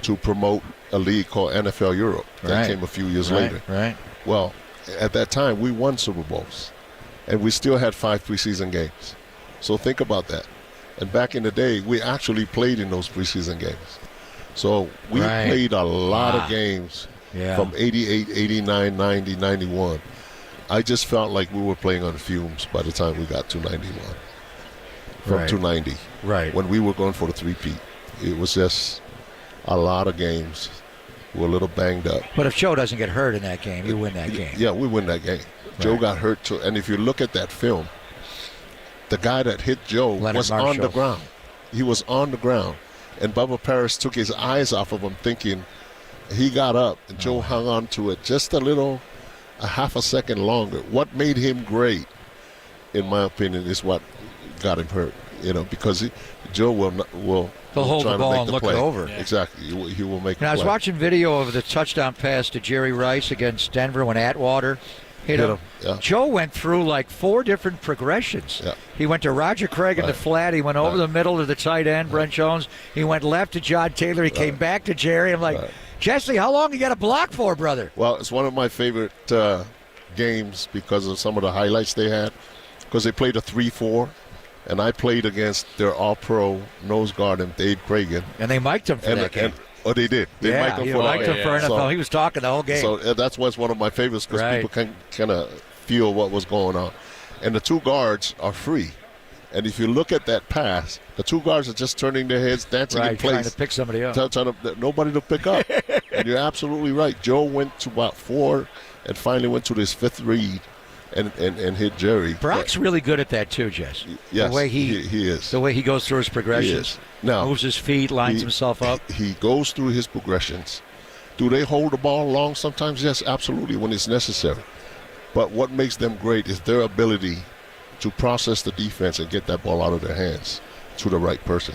to promote a league called NFL Europe. That came a few years later. Right. Well, at that time, we won Super Bowls, and we still had 5 preseason games. So think about that. And back in the day, we actually played in those preseason games. So we played a lot of games from 88, 89, 90, 91. I just felt like we were playing on fumes by the time we got to 91. From 290. Right. When we were going for the 3-peat. It was just a lot of games. We're a little banged up. But if Joe doesn't get hurt in that game, you win that game. Yeah, we win that game. Joe got hurt too. And if you look at that film, the guy that hit Joe was on the ground. He was on the ground. And Bubba Paris took his eyes off of him thinking he got up and Joe hung on to it just a half a second longer. What made him great, in my opinion, is what got him hurt. Because Joe will he'll hold try the ball to make and the look play. it over. Yeah. Exactly. He will make. I was watching video of the touchdown pass to Jerry Rice against Denver when Atwater hit him. Yeah. Joe went through like 4 different progressions. Yeah. He went to Roger Craig in the flat. He went over the middle to the tight end, Brent Jones. He went left to John Taylor. He came back to Jerry. I'm like, Jesse, how long you got to block for, brother? Well, it's one of my favorite games because of some of the highlights they had. Because they played a 3-4. And I played against their all-pro nose guard and Dave Cragen. And they mic'd him for that game. They did. They mic'd him for NFL. So, he was talking the whole game. So that's what's one of my favorites because people can kind of feel what was going on. And the 2 guards are free. And if you look at that pass, the 2 guards are just turning their heads, dancing in place. Trying to pick somebody up. Nobody to pick up. And you're absolutely right. Joe went to about 4 and finally went to this 5th read. And hit Jerry. Brock's really good at that too, Jess. Yes, the way he is. The way he goes through his progressions. Now, moves his feet, lines himself up. He goes through his progressions. Do they hold the ball long sometimes? Yes, absolutely, when it's necessary. But what makes them great is their ability to process the defense and get that ball out of their hands to the right person.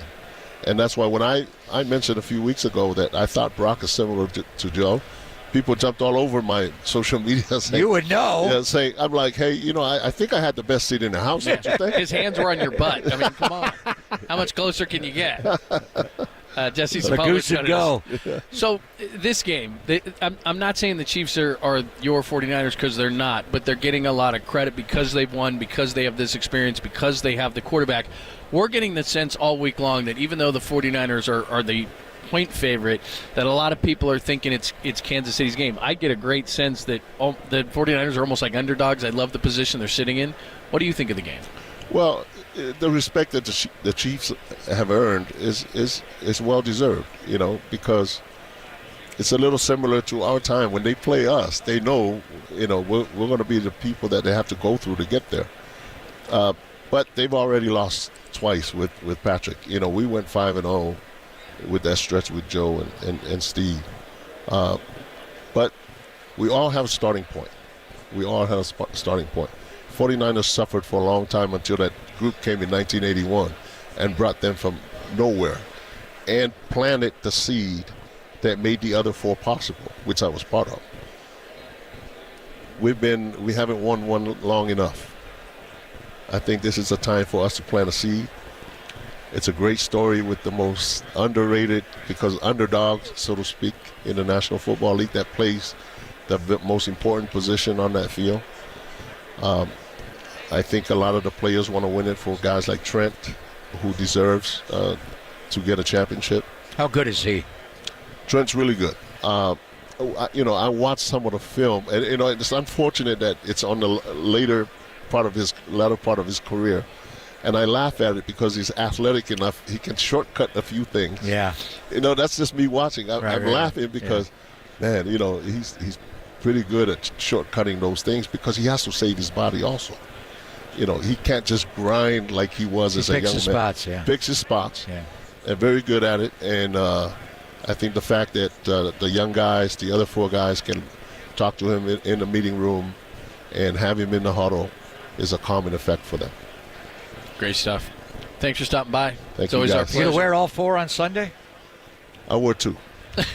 And that's why when I mentioned a few weeks ago that I thought Brock is similar to Joe, people jumped all over my social media saying, you would know. Yeah, saying, I'm like, hey, I think I had the best seat in the house, don't you think? His hands were on your butt. I mean, come on. How much closer can you get? Jesse Sapolo go. So this game, I'm not saying the Chiefs are your 49ers because they're not, but they're getting a lot of credit because they've won, because they have this experience, because they have the quarterback. We're getting the sense all week long that even though the 49ers are the point favorite, that a lot of people are thinking it's Kansas City's game. I get a great sense that the 49ers are almost like underdogs. I love the position they're sitting in. What do you think of the game? Well, the respect that the Chiefs have earned is well deserved, because it's a little similar to our time when they play us. They know, we're going to be the people that they have to go through to get there. But they've already lost twice with Patrick. We went 5-0 with that stretch with Joe and Steve. But we all have a starting point. 49ers suffered for a long time until that group came in 1981 and brought them from nowhere and planted the seed that made the other 4 possible, which I was part of. We haven't won one long enough. I think this is a time for us to plant a seed. It's a great story with the most underrated, because underdogs, so to speak, in the National Football League that plays the most important position on that field. I think a lot of the players want to win it for guys like Trent, who deserves to get a championship. How good is he? Trent's really good. I watched some of the film, and it's unfortunate that it's on the latter part of his career. And I laugh at it because he's athletic enough. He can shortcut a few things. Yeah. That's just me watching. I'm laughing because, man, he's pretty good at shortcutting those things because he has to save his body also. He can't just grind like he was as a young man. Picks his spots, yeah. Picks his spots. Yeah. And very good at it. And I think the fact that the young guys, the other 4 guys, can talk to him in the meeting room and have him in the huddle is a calming effect for them. Great stuff. Thanks for stopping by. It's always our You pleasure. going to wear all 4 on Sunday? I wore 2.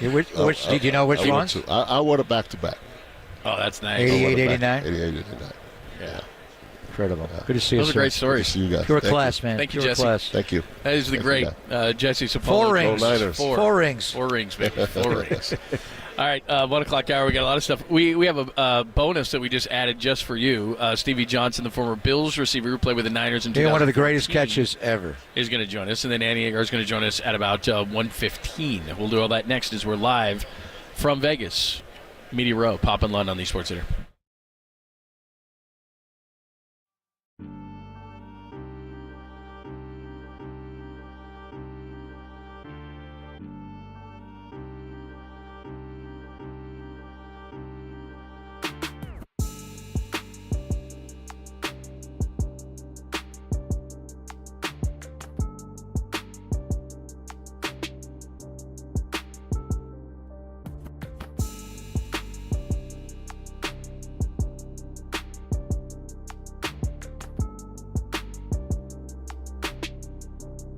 Which did you know which ones? I wore the back-to-back. Oh, that's nice. 88, 89? 88, 89. Yeah. Incredible. Good to see you. Those are great stories. See you guys. You're a class, man. Thank you, You're Jesse. a class. Thank you. That is the great Jesse Sapolo. 4 rings. Niners. 4 rings. 4 rings, baby. 4 rings. All right, 1 o'clock hour. We got a lot of stuff. We have a bonus that we just added just for you. Stevie Johnson, the former Bills receiver who played with the Niners in 2014. One of the greatest catches ever. Is going to join us, and then Annie Agar is going to join us at about 1:15. We'll do all that next as we're live from Vegas. Media Row, Pop and Lund on the Sports Center.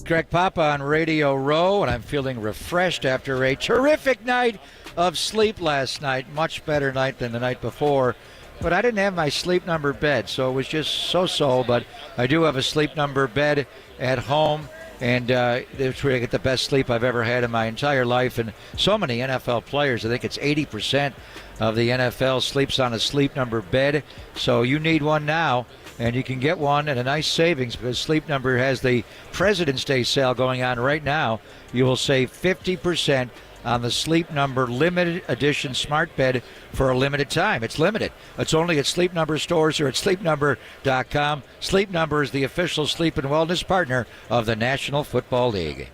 Greg Papa on Radio Row, and I'm feeling refreshed after a terrific night of sleep last night. Much better night than the night before. But I didn't have my sleep number bed, so it was just so-so. But I do have a sleep number bed at home, and it's where I get the best sleep I've ever had in my entire life. And so many NFL players, I think it's 80% of the NFL sleeps on a sleep number bed. So you need one now, and you can get one at a nice savings because Sleep Number has the President's Day sale going on right now. You will save 50% on the Sleep Number limited edition smart bed for a limited time. It's limited. It's only at Sleep Number stores or at sleepnumber.com. Sleep Number is the official sleep and wellness partner of the National Football League.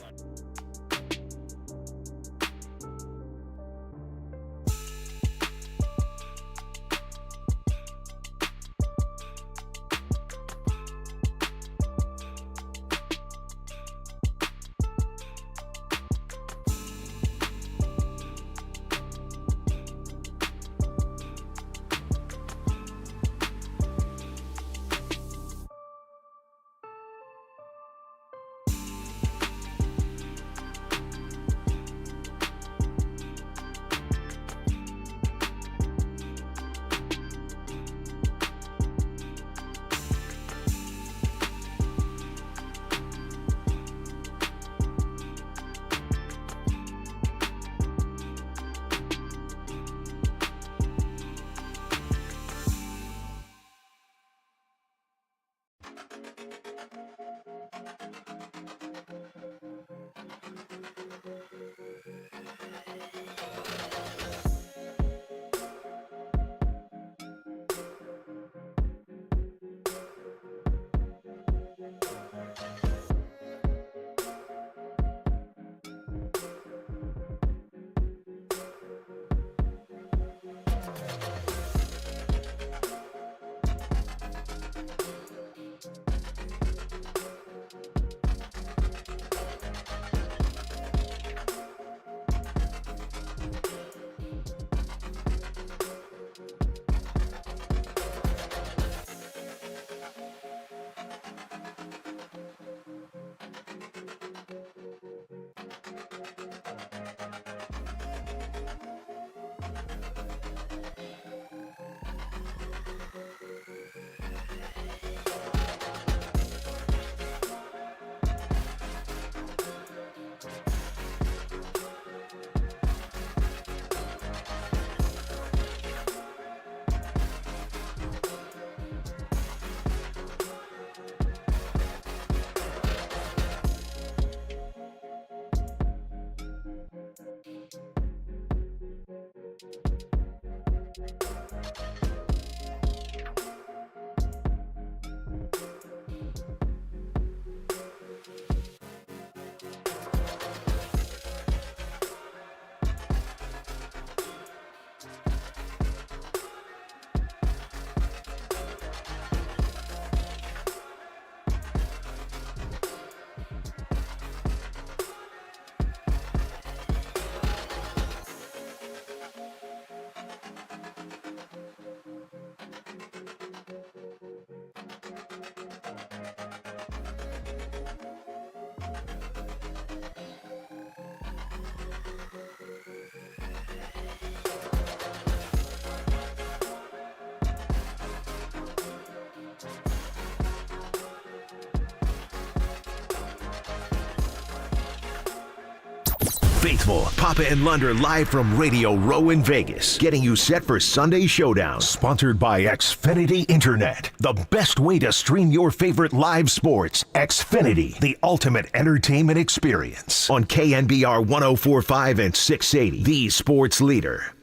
Faithful, Papa and Lunder live from Radio Row in Vegas, getting you set for Sunday Showdown. Sponsored by Xfinity Internet, the best way to stream your favorite live sports. Xfinity, the ultimate entertainment experience. On KNBR 104.5 and 680, the sports leader.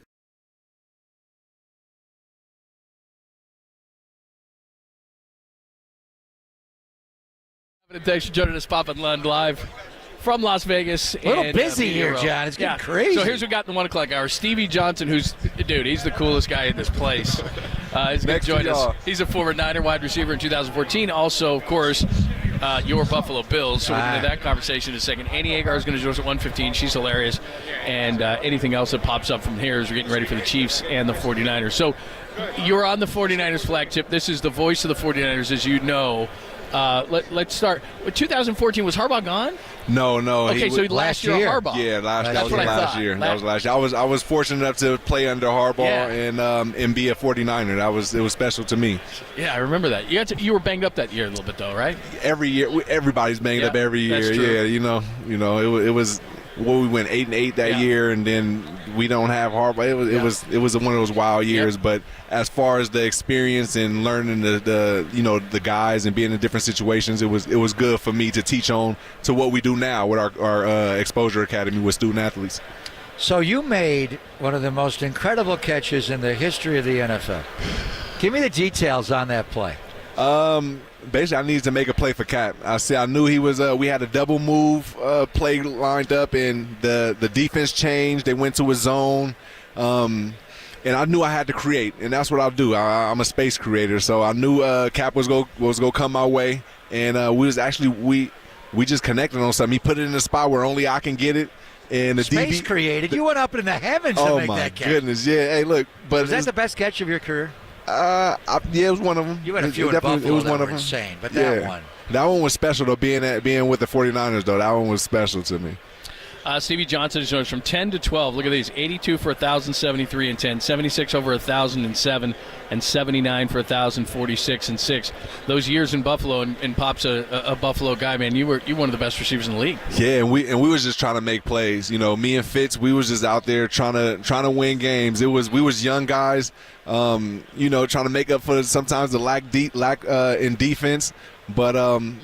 Thanks for joining us, Papa and Lund, live from Las Vegas. A little busy here, John. It's getting crazy. So here's what we got in the 1 o'clock hour. Stevie Johnson, he's the coolest guy in this place. He's going to join us. He's a former Niner wide receiver in 2014. Also, of course, your Buffalo Bills. So we'll get into that conversation in a second. Annie Agar is going to join us at 1:15. She's hilarious. And anything else that pops up from here as we're getting ready for the Chiefs and the 49ers. So you're on the 49ers flagship. This is the voice of the 49ers, as you know. Let's start. 2014, was Harbaugh gone? No. Okay, so last year Harbaugh. Yeah, that was last year. That was last year. I was fortunate enough to play under Harbaugh and be a 49er. It was special to me. Yeah, I remember that. You were banged up that year a little bit though, right? Every year, everybody's banged up every year. That's true. Yeah, it was. Well, we went 8-8 that year, and then we don't have Harbaugh. It was one of those wild years. Yep. But as far as the experience and learning the guys and being in different situations, it was good for me to teach on to what we do now with our Exposure Academy with student athletes. So you made one of the most incredible catches in the history of the NFL. Give me the details on that play. Basically, I needed to make a play for Cap. I knew he was. We had a double move play lined up, and the defense changed. They went to a zone, and I knew I had to create, and that's what I'll do. I'm a space creator, so I knew Cap was gonna come my way, and we just connected on something. He put it in a spot where only I can get it. And the space created. You went up in the heavens to make that catch. Oh my goodness! Yeah. Hey, look. But was that the best catch of your career? Yeah, it was one of them. You had a few in Buffalo it was that one were of them. insane, but that one. That one was special, though, being with the 49ers, though. That one was special to me. Stevie Johnson is from 10 to 12. Look at these: 82 for 1,073 and 10, 76 over 1,007, and 79 for 1,046 and 6. Those years in Buffalo, and Pop's a Buffalo guy, man. You were one of the best receivers in the league. Yeah, and we was just trying to make plays. Me and Fitz, we was just out there trying to win games. We was young guys, trying to make up for sometimes the lack in defense. But,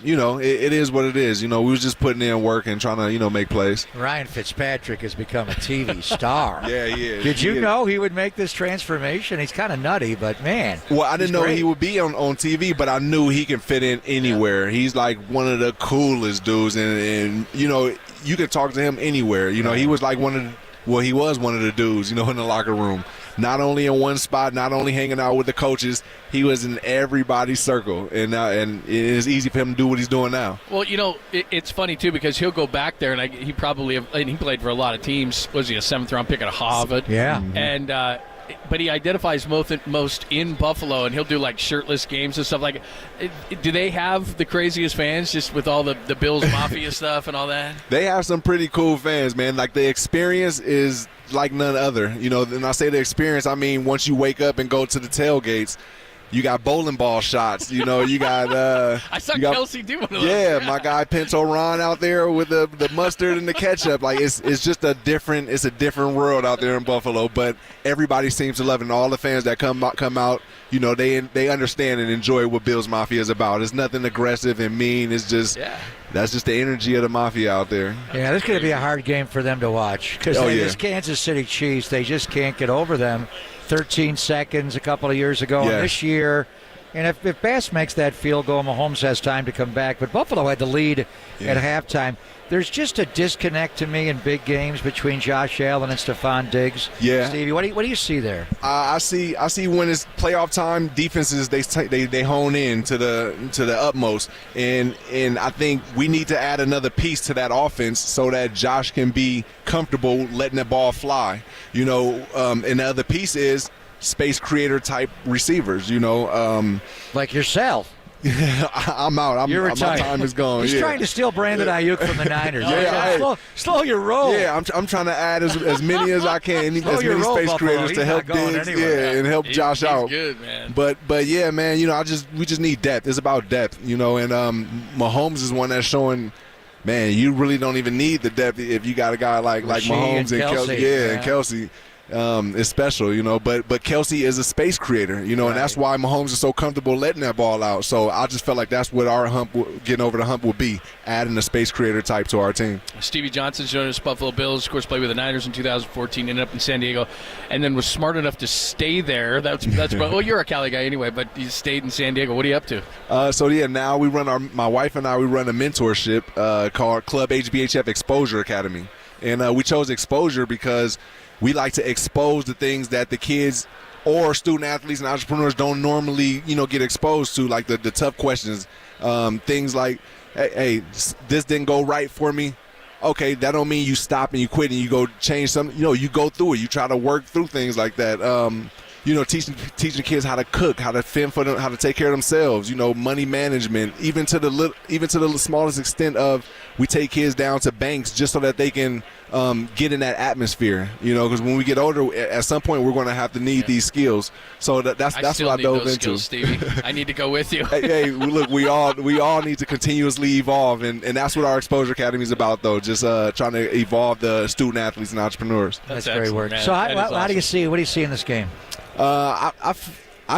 it is what it is. We was just putting in work and trying to, make plays. Ryan Fitzpatrick has become a TV star. Yeah, he is. Did you know he would make this transformation? He's kind of nutty, but, man. Well, I didn't know he would be on TV, but I knew he can fit in anywhere. Yeah. He's like one of the coolest dudes, and you can talk to him anywhere. He was like he was one of the dudes, in the locker room. Not only in one spot, not only hanging out with the coaches, he was in everybody's circle, and it is easy for him to do what he's doing now. Well, it's funny too because he'll go back there, and he played for a lot of teams. Was he a 7th-round pick at Harvard? Yeah, and. But he identifies most in Buffalo, and he'll do like shirtless games and stuff like. Do they have the craziest fans just with all the Bills Mafia stuff and all that? They have some pretty cool fans, man. Like the experience is like none other. And I say the experience, I mean once you wake up and go to the tailgates. You got bowling ball shots. You got. I saw Kelsey do one of those. Yeah, my guy Pinto Ron out there with the mustard and the ketchup. Like it's just a different world out there in Buffalo. But everybody seems to love it. And all the fans that come out, they understand and enjoy what Bills Mafia is about. It's nothing aggressive and mean. It's just that's just the energy of the Mafia out there. Yeah, this is going to be a hard game for them to watch because this Kansas City Chiefs, they just can't get over them. 13 seconds a couple of years ago, and this year, and if Bass makes that field goal, Mahomes has time to come back. But Buffalo had the lead at halftime. There's just a disconnect to me in big games between Josh Allen and Stephon Diggs. Yeah, Stevie, what do you see there? I see when it's playoff time, defenses they hone in to the utmost, and I think we need to add another piece to that offense so that Josh can be comfortable letting the ball fly. And the other piece is space creator type receivers. Like yourself. I'm out. You're retired. My time is gone. He's trying to steal Brandon Ayuk from the Niners. Slow your roll. Yeah, I'm trying to add as many as I can, as many space creators to help Diggs, and help Josh out. Good, man. But yeah, man, we just need depth. It's about depth, and Mahomes is one that's showing. Man, you really don't even need the depth if you got a guy like Mahomes and Kelsey. And Kelsey. It's special, but Kelsey is a space creator, and that's why Mahomes is so comfortable letting that ball out. So I just felt like that's what our getting over the hump would be, adding a space creator type to our team. Stevie Johnson joined us, Buffalo Bills, of course, played with the Niners in 2014, ended up in San Diego, and then was smart enough to stay there. That's well, you're a Cali guy anyway, but you stayed in San Diego. What are you up to? Now we run my wife and I, we run a mentorship called Club HBHF Exposure Academy, and we chose exposure because we like to expose the things that the kids or student athletes and entrepreneurs don't normally, get exposed to, like the tough questions, things like, hey, this didn't go right for me. Okay, that don't mean you stop and you quit and you go change something. You go through it. You try to work through things like that. teaching kids how to cook, how to fend for them, how to take care of themselves. Money management, even to the smallest extent of we take kids down to banks just so that they can get in that atmosphere. Because when we get older, at some point we're going to have to need these skills. So that's what I dove into. Skills, Stevie. I need to go with you. Hey, look, we all need to continuously evolve, and that's what our Exposure Academy is about, though. Just trying to evolve the student athletes and entrepreneurs. That's great work. Man. So how do you see? What do you see in this game? I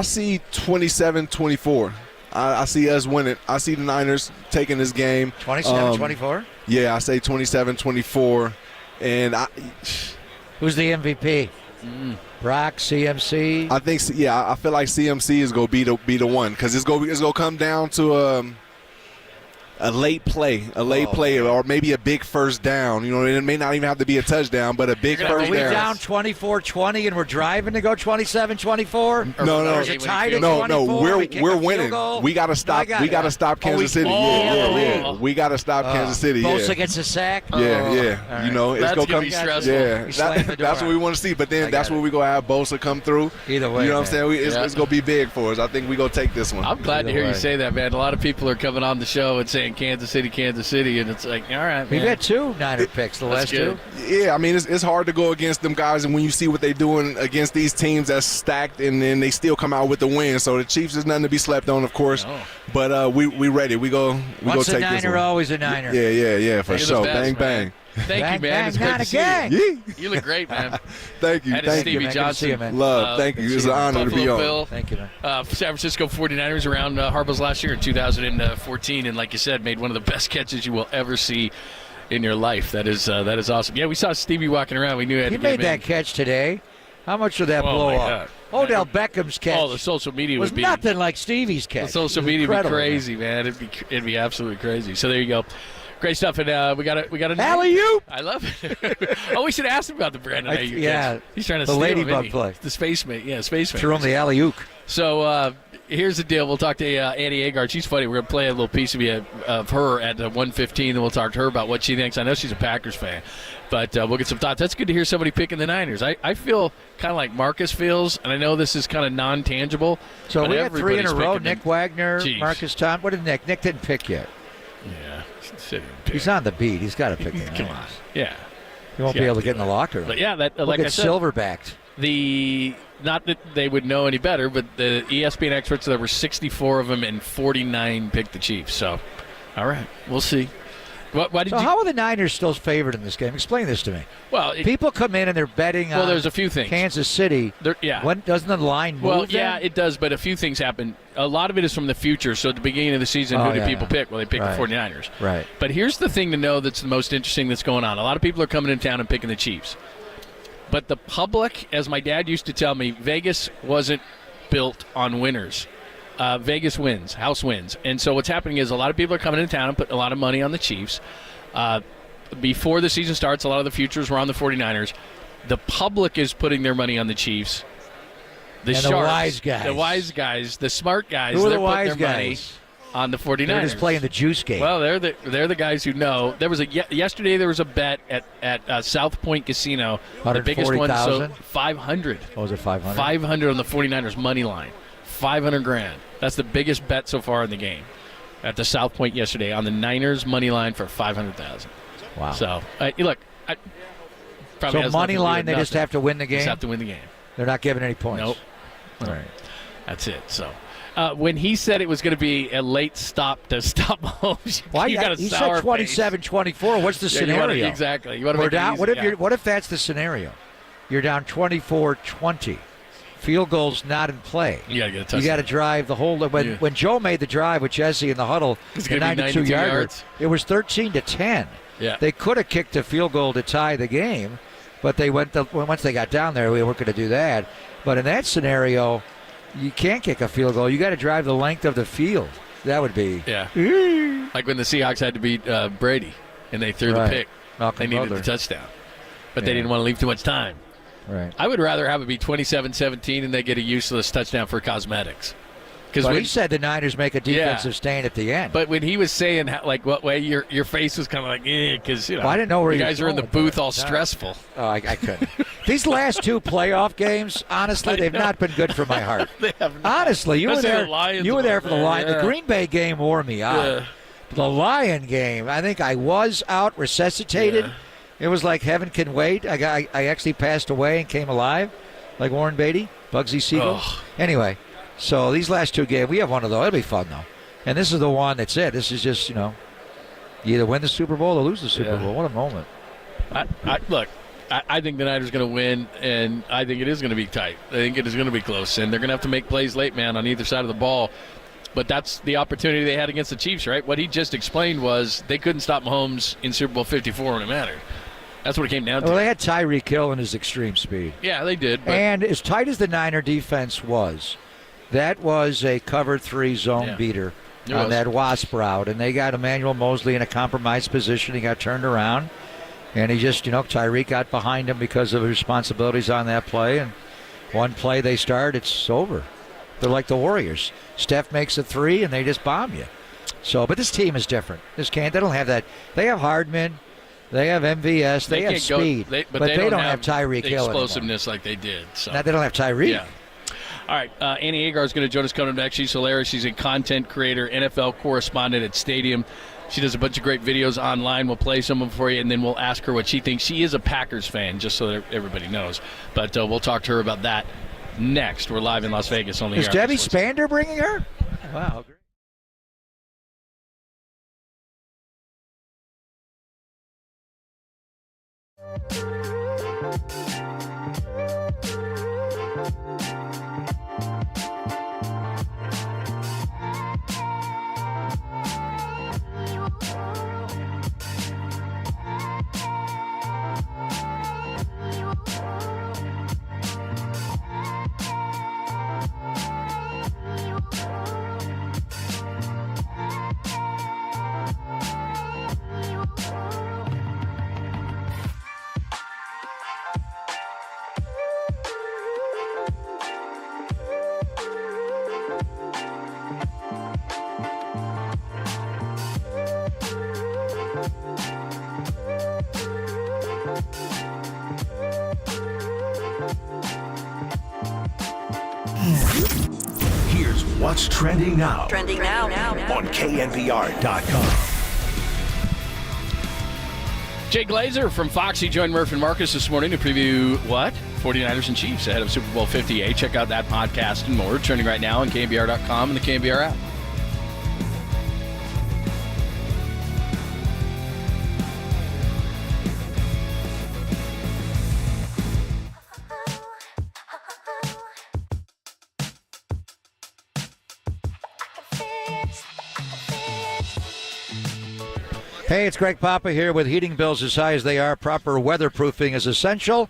see 27-24. I see us winning. I see the Niners taking this game. 27-24? Yeah, I say 27-24. And who's the MVP? Brock, CMC? I think, I feel like CMC is going to be the one because it's going to come down to a late play, or maybe a big first down. It may not even have to be a touchdown, but a big first down. Are we down 24-20 and we're driving to go 27-24? No. Is it tied at 24? No. We're winning. We got to stop. We got to stop Kansas City. Yeah. We got to stop Kansas City. Bosa gets a sack. Yeah. Right. That's going to be stressful. Yeah, that's what we want to see. But then that's where we're going to have Bosa come through. Either way, you know what I'm saying? It's going to be big for us. I think we're going to take this one. I'm glad to hear you say that, man. A lot of people are coming on the show and saying Kansas City, and it's like, all right, man. We've had 2 Niner picks the last 2. Yeah, I mean, it's hard to go against them guys, and when you see what they're doing against these teams that's stacked, and then they still come out with the win. So the Chiefs is nothing to be slept on, of course. No. But we ready. We go take this one. Once a Niner, always a Niner. Yeah, for sure. Bang, bang. Thank you, man. It's great to see you. You look great, man. Thank you. That is Stevie Johnson. Love. Thank you. It's an honor to be on. Bill, thank you, man. San Francisco 49ers around Harbaugh's last year in 2014, and like you said, made one of the best catches you will ever see in your life. That is awesome. Yeah, we saw Stevie walking around. We knew he made that catch today. How much did that blow up? Odell Beckham's catch. Oh, the social media was nothing like Stevie's catch. The social media would be crazy, man. It'd be absolutely crazy. So there you go. Great stuff, and we got an alley-oop. I love it. We should ask him about the Brandon Ayuk. Yeah, he's trying to the steal ladybug play. The spaceman, spaceman. Threw him the alley-oop. So here's the deal. We'll talk to Annie Agard. She's funny. We're gonna play a little piece of her at 1:15, and we'll talk to her about what she thinks. I know she's a Packers fan, but we'll get some thoughts. That's good to hear somebody picking the Niners. I feel kind of like Marcus feels, and I know this is kind of non-tangible. So we had 3 in a row. Nick Wagner, Marcus Tom. What did Nick? Nick didn't pick yet. Yeah. He's on the beat. He's got to pick the Come on. Yeah. He won't be able to get in the locker room. But yeah, like I said, silverbacked. Not that they would know any better, but the ESPN experts, there were 64 of them, and 49 picked the Chiefs. So, all right, we'll see. How are the Niners still favored in this game? Explain this to me. Well, people come in and they're betting on there's a few things. Kansas City. When doesn't the line move? Well, yeah, it does, but a few things happen. A lot of it is from the future. So at the beginning of the season, who do people pick? Well, they pick the 49ers. Right. But here's the thing to know that's the most interesting that's going on. A lot of people are coming in town and picking the Chiefs. But the public, as my dad used to tell me, Vegas wasn't built on winners. Vegas wins, house wins. And so what's happening is a lot of people are coming into town and putting a lot of money on the Chiefs. Before the season starts, a lot of the futures were on the 49ers. The public is putting their money on the Chiefs. The wise guys. The wise guys, the smart guys, Who are they're the wise putting their guys? Money on the 49ers. They're just playing the juice game. Well, they're the guys who know. There was yesterday there was a bet at South Point Casino. The biggest one, so 500. Oh, was it 500? 500 on the 49ers money line. $500,000. That's the biggest bet so far in the game. At the South Point yesterday on the Niners money line for $500,000. Wow. So look, so money line, they just have to win the game. Just have to win the game. They're not giving any points. Nope. All right. That's it. So. When he said it was going to be a late stop to stop Mahomes, why you got a he sour said 27-24. What's the scenario? Exactly. We're down. What if that's the scenario? You're down 24-20. Field goal's not in play. You got to get a touchdown. You got to drive the whole. When Joe made the drive with Jesse in the huddle, the 92 yards, it was 13-10. Yeah. They could have kicked a field goal to tie the game, but they once they got down there, we weren't going to do that. But in that scenario, you can't kick a field goal. You got to drive the length of the field. That would be. Yeah. Like when the Seahawks had to beat Brady and they threw the pick. They needed the touchdown. But they didn't want to leave too much time. Right. I would rather have it be 27-17 and they get a useless touchdown for cosmetics. Well, he said the Niners make a defensive stand at the end. But when he was saying what way, your face was kind of like, because I didn't know where you guys are in the booth all stressful. Oh, I couldn't. These last 2 playoff games, honestly, they've not been good for my heart. They have not. Honestly, you were there. You were there for the Lions. Yeah. The Green Bay game wore me out. Yeah. The Lion game, I think I was out resuscitated. Yeah. It was like heaven can wait. I actually passed away and came alive, like Warren Beatty, Bugsy Siegel. Oh. Anyway, so these last 2 games, we have one of those. It'll be fun though. And this is the one that's it. This is just, you either win the Super Bowl or lose the Super Bowl. What a moment. Look, I think the Niners are going to win, and I think it is going to be tight. I think it is going to be close, and they're going to have to make plays late, man, on either side of the ball. But that's the opportunity they had against the Chiefs, right? What he just explained was they couldn't stop Mahomes in Super Bowl 54 when it mattered. That's what it came down to. Well, they had Tyreek Hill in his extreme speed. Yeah, they did. But And as tight as the Niner defense was, that was a cover 3 zone beater on that wasp route. And they got Emmanuel Mosley in a compromised position. He got turned around. And he just, Tyreek got behind him because of his responsibilities on that play. And one play they start, it's over. They're like the Warriors. Steph makes a 3, and they just bomb you. So, but this team is different. They don't have that. They have Hardman. They have MVS. They have speed. But they don't have Tyreek Hill explosiveness like they did. So. Now, they don't have Tyreek. Yeah. All right, Annie Agar is going to join us coming up next. She's hilarious. She's a content creator, NFL correspondent at Stadium. She does a bunch of great videos online. We'll play some of them for you, and then we'll ask her what she thinks. She is a Packers fan, just so that everybody knows. But we'll talk to her about that next. We're live in Las Vegas on the air. Is Debbie Spander bringing her? Wow. Here's what's trending now. Trending now. On KNBR.com. Jay Glazer from Foxy joined Murph and Marcus this morning to preview 49ers and Chiefs ahead of Super Bowl 58. Check out that podcast and more. Trending right now on KNBR.com and the KNBR app. Hey, it's Greg Papa here with heating bills as high as they are. Proper weatherproofing is essential.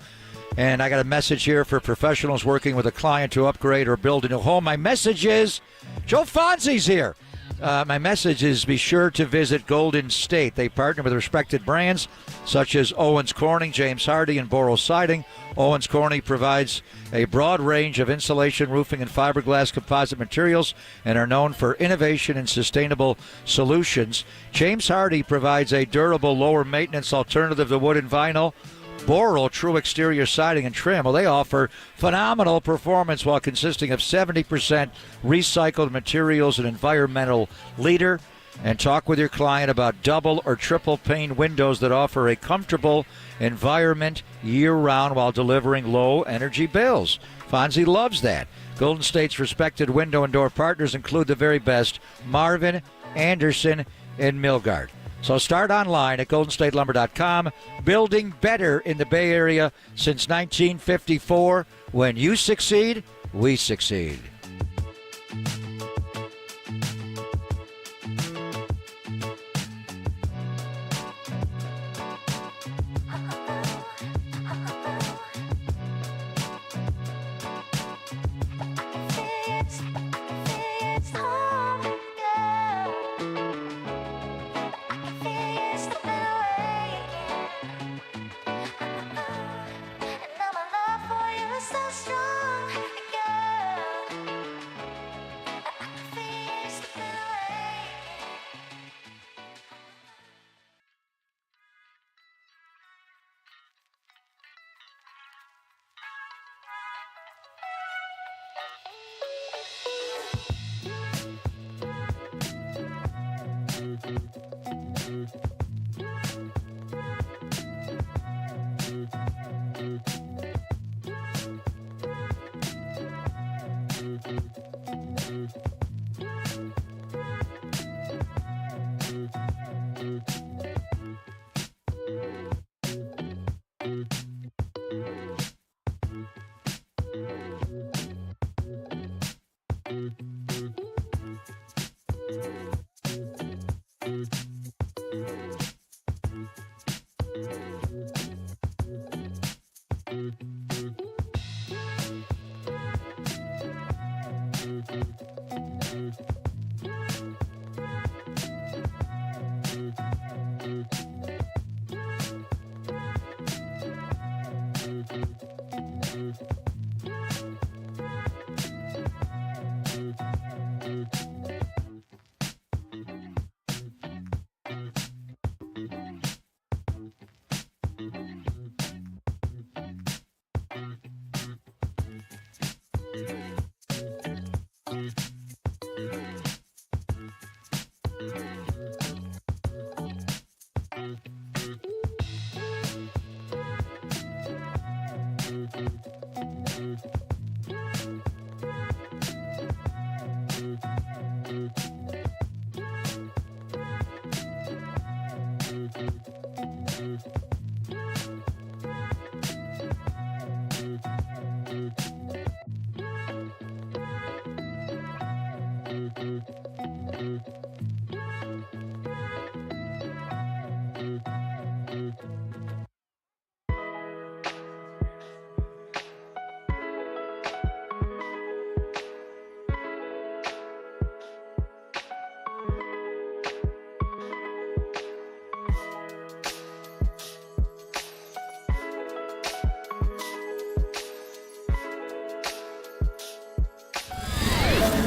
And I got a message here for professionals working with a client to upgrade or build a new home. My message is, Joe Fonzi's here. My message is be sure to visit Golden State. They partner with respected brands such as Owens Corning, James Hardie, and Boral Siding. Owens Corning provides a broad range of insulation, roofing, and fiberglass composite materials and are known for innovation and sustainable solutions. James Hardie provides a durable, lower maintenance alternative to wood and vinyl. Boral, true exterior siding and trim. Well, they offer phenomenal performance while consisting of 70% recycled materials and environmental leader. And talk with your client about double or triple pane windows that offer a comfortable environment year-round while delivering low energy bills. Fonzie loves that. Golden State's respected window and door partners include the very best: Marvin, Anderson, and Milgard. So start online at goldenstatelumber.com. Building better in the Bay Area since 1954. When you succeed, we succeed.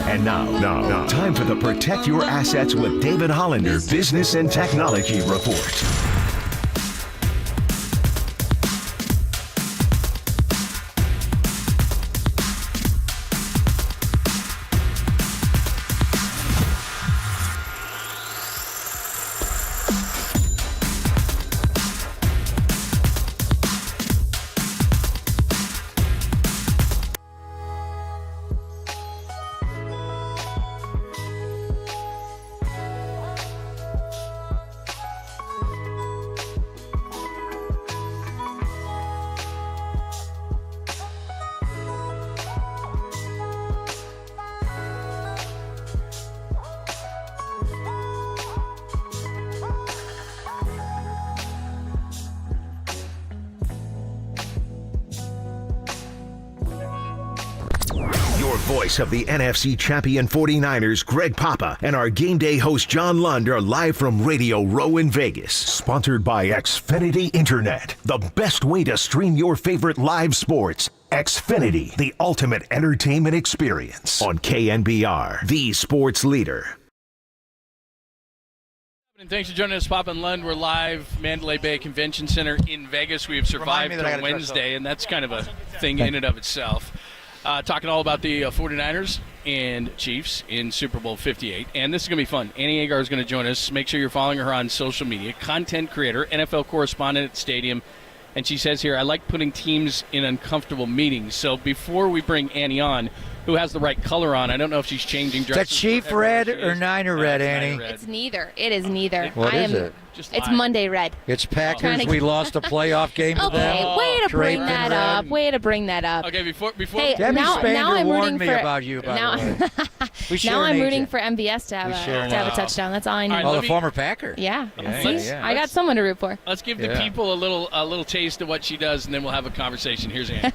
And now, time for the Protect Your Assets with David Hollander Business and Technology Report. Voice of the NFC champion 49ers, Greg Papa, and our game day host, John Lund, are live from Radio Row in Vegas. Sponsored by Xfinity Internet, the best way to stream your favorite live sports. Xfinity, the ultimate entertainment experience. On KNBR, the sports leader. And thanks for joining us, Papa and Lund. We're live, Mandalay Bay Convention Center in Vegas. We have survived till Wednesday, and that's kind of a thing in and of itself. Talking all about the 49ers and Chiefs in Super Bowl 58. And this is going to be fun. Annie Agar is going to join us. Make sure you're following her on social media. Content creator, NFL correspondent at Stadium. And she says here, I like putting teams in uncomfortable meetings. So before we bring Annie on, who has the right color on, I don't know if she's changing dresses. Is that Chief red or Niner red, Annie? It's neither. It is neither. What is it? It's Monday red. It's Packers. We lost a playoff game to them. Okay, way to bring that up. Way to bring that up. Okay, before hey, Debbie now I'm warned rooting me for, about you, by now, the way. Now I'm rooting for MVS to have a touchdown. That's all I need. Oh, the former Packer. Yeah. I got someone to root for. Let's give the people a little taste of what she does, and then we'll have a conversation. Here's Annie.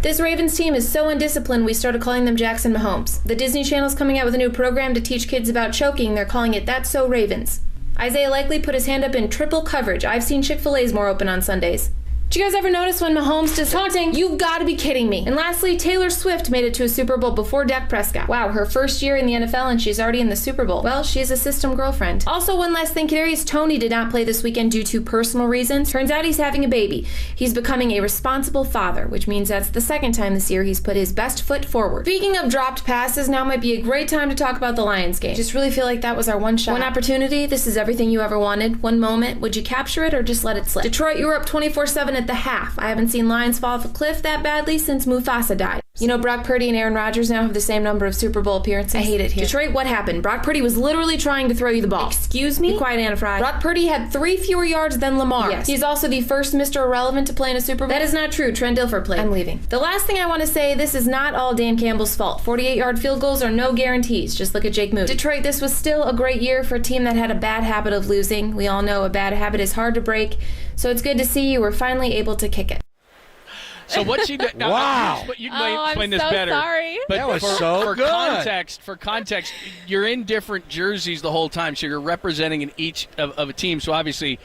This Ravens team is so undisciplined we started calling them Jackson Mahomes. The Disney Channel's coming out with a new program to teach kids about choking. They're calling it That's So Ravens. Isaiah Likely put his hand up in triple coverage. I've seen Chick-fil-A's more open on Sundays. Did you guys ever notice when Mahomes does taunting? You've got to be kidding me. And lastly, Taylor Swift made it to a Super Bowl before Dak Prescott. Wow, her first year in the NFL and she's already in the Super Bowl. Well, she's a system girlfriend. Also, one last thing, Kadarius Toney did not play this weekend due to personal reasons. Turns out he's having a baby. He's becoming a responsible father, which means that's the second time this year he's put his best foot forward. Speaking of dropped passes, now might be a great time to talk about the Lions game. Just really feel like that was our one shot. One opportunity, this is everything you ever wanted. One moment, would you capture it or just let it slip? Detroit, you were up 24-7 at the half. I haven't seen Lions fall off a cliff that badly since Mufasa died. You know, Brock Purdy and Aaron Rodgers now have the same number of Super Bowl appearances. I hate it here. Detroit, what happened? Brock Purdy was literally trying to throw you the ball. Excuse me? Be quiet, Anna Fry. Brock Purdy had 3 fewer yards than Lamar. Yes. He's also the first Mr. Irrelevant to play in a Super Bowl. That is not true. Trent Dilfer played. I'm leaving. The last thing I want to say, this is not all Dan Campbell's fault. 48-yard field goals are no guarantees. Just look at Jake Moody. Detroit, this was still a great year for a team that had a bad habit of losing. We all know a bad habit is hard to break, so it's good to see you were finally able to kick it. So what she did? Wow! You might explain this better. Sorry. But that was for good. For context, you're in different jerseys the whole time, so you're representing in each of a team. So obviously,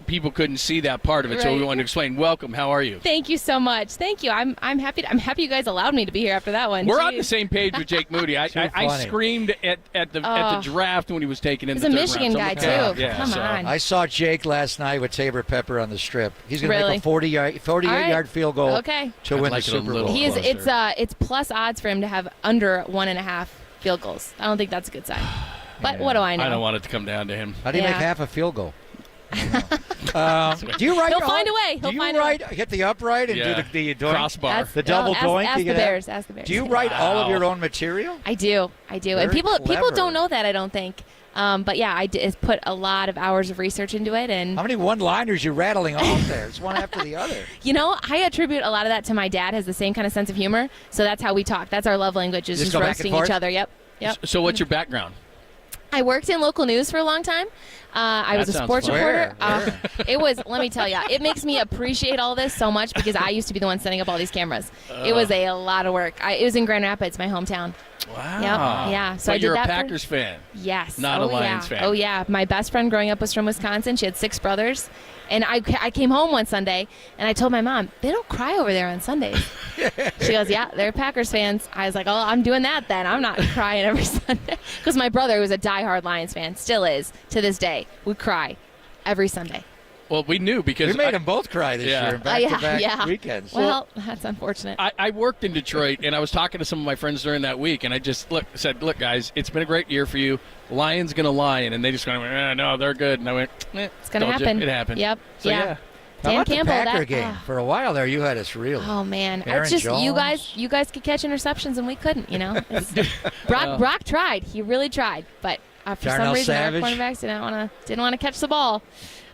people couldn't see that part of it. Right. So we wanted to explain. Welcome. How are you? Thank you so much. Thank you. I'm happy. I'm happy you guys allowed me to be here after that one. We're Jeez. on the same page with Jake Moody. I screamed at the draft when he was taken in the third round. He's a Michigan guy too. Yeah, Come on. I saw Jake last night with Tabor Pepper on the strip. He's going to make a 48-yard field goal to win the Super Bowl. He is. It's plus odds for him to have under 1.5 field goals. I don't think that's a good sign. But what do I know? I don't want it to come down to him. How do you make half a field goal? Do you write? He'll find a way. Do you write? Hit the upright and do the doink? Crossbar. The double doink. Ask the Bears. Ask the Bears. Do you write all of your own material? I do. Very and people clever. don't know that. I don't think. But yeah, I put a lot of hours of research into it. And how many one-liners you rattling off there? It's one after the other. You know, I attribute a lot of that to my dad. Has the same kind of sense of humor, so that's how we talk. That's our love language, is just roasting each other. Yep. So what's your background? I worked in local news for a long time. I was a sports reporter. It was, let me tell you, it makes me appreciate all this so much because I used to be the one setting up all these cameras. It was a lot of work. It was in Grand Rapids, my hometown. Wow. Yep. Yeah. So but I did you're that a Packers fan. Yes. Not a Lions fan. Oh, yeah. My best friend growing up was from Wisconsin. She had 6 brothers. And I came home one Sunday, and I told my mom, they don't cry over there on Sundays. She goes, yeah, they're Packers fans. I was like, oh, I'm doing that then. I'm not crying every Sunday. Because my brother was a diehard Lions fan, still is, to this day. We cry every Sunday. Well, we knew because we made them both cry this year, back-to-back weekends. Well, that's unfortunate. I worked in Detroit, and I was talking to some of my friends during that week, and I just said, look, guys, it's been a great year for you. Lions going to lion, and they just went, no, they're good. And I went, it's going to happen. It happened. Yep. So, yeah. Dan How about Campbell, the Packer game? For a while there, you had us real. Oh man, Aaron it's just Jones. you guys could catch interceptions and we couldn't. You know, Brock tried. He really tried, but for some reason our cornerbacks didn't want to catch the ball.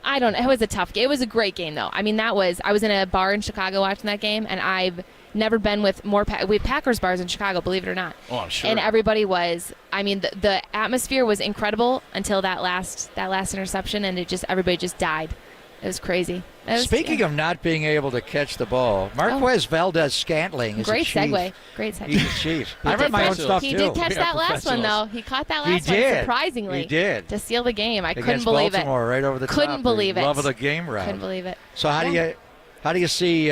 I don't know. It was a tough game. It was a great game though. I mean, I was in a bar in Chicago watching that game, and I've never been with more we have Packers bars in Chicago, believe it or not. Oh, I'm sure. And everybody was. I mean, the atmosphere was incredible until that last interception, and everybody just died. It was crazy. Speaking of not being able to catch the ball, Marquez Valdez-Scantling is great a chief. segue. Great segue. He's a chief. I read my own stuff, too. He did catch that last one, though. He caught that last one, surprisingly. He did. To seal the game. I Against couldn't believe Baltimore, right over the top. Couldn't believe it. Love of the game route. Couldn't believe it. So how do you see,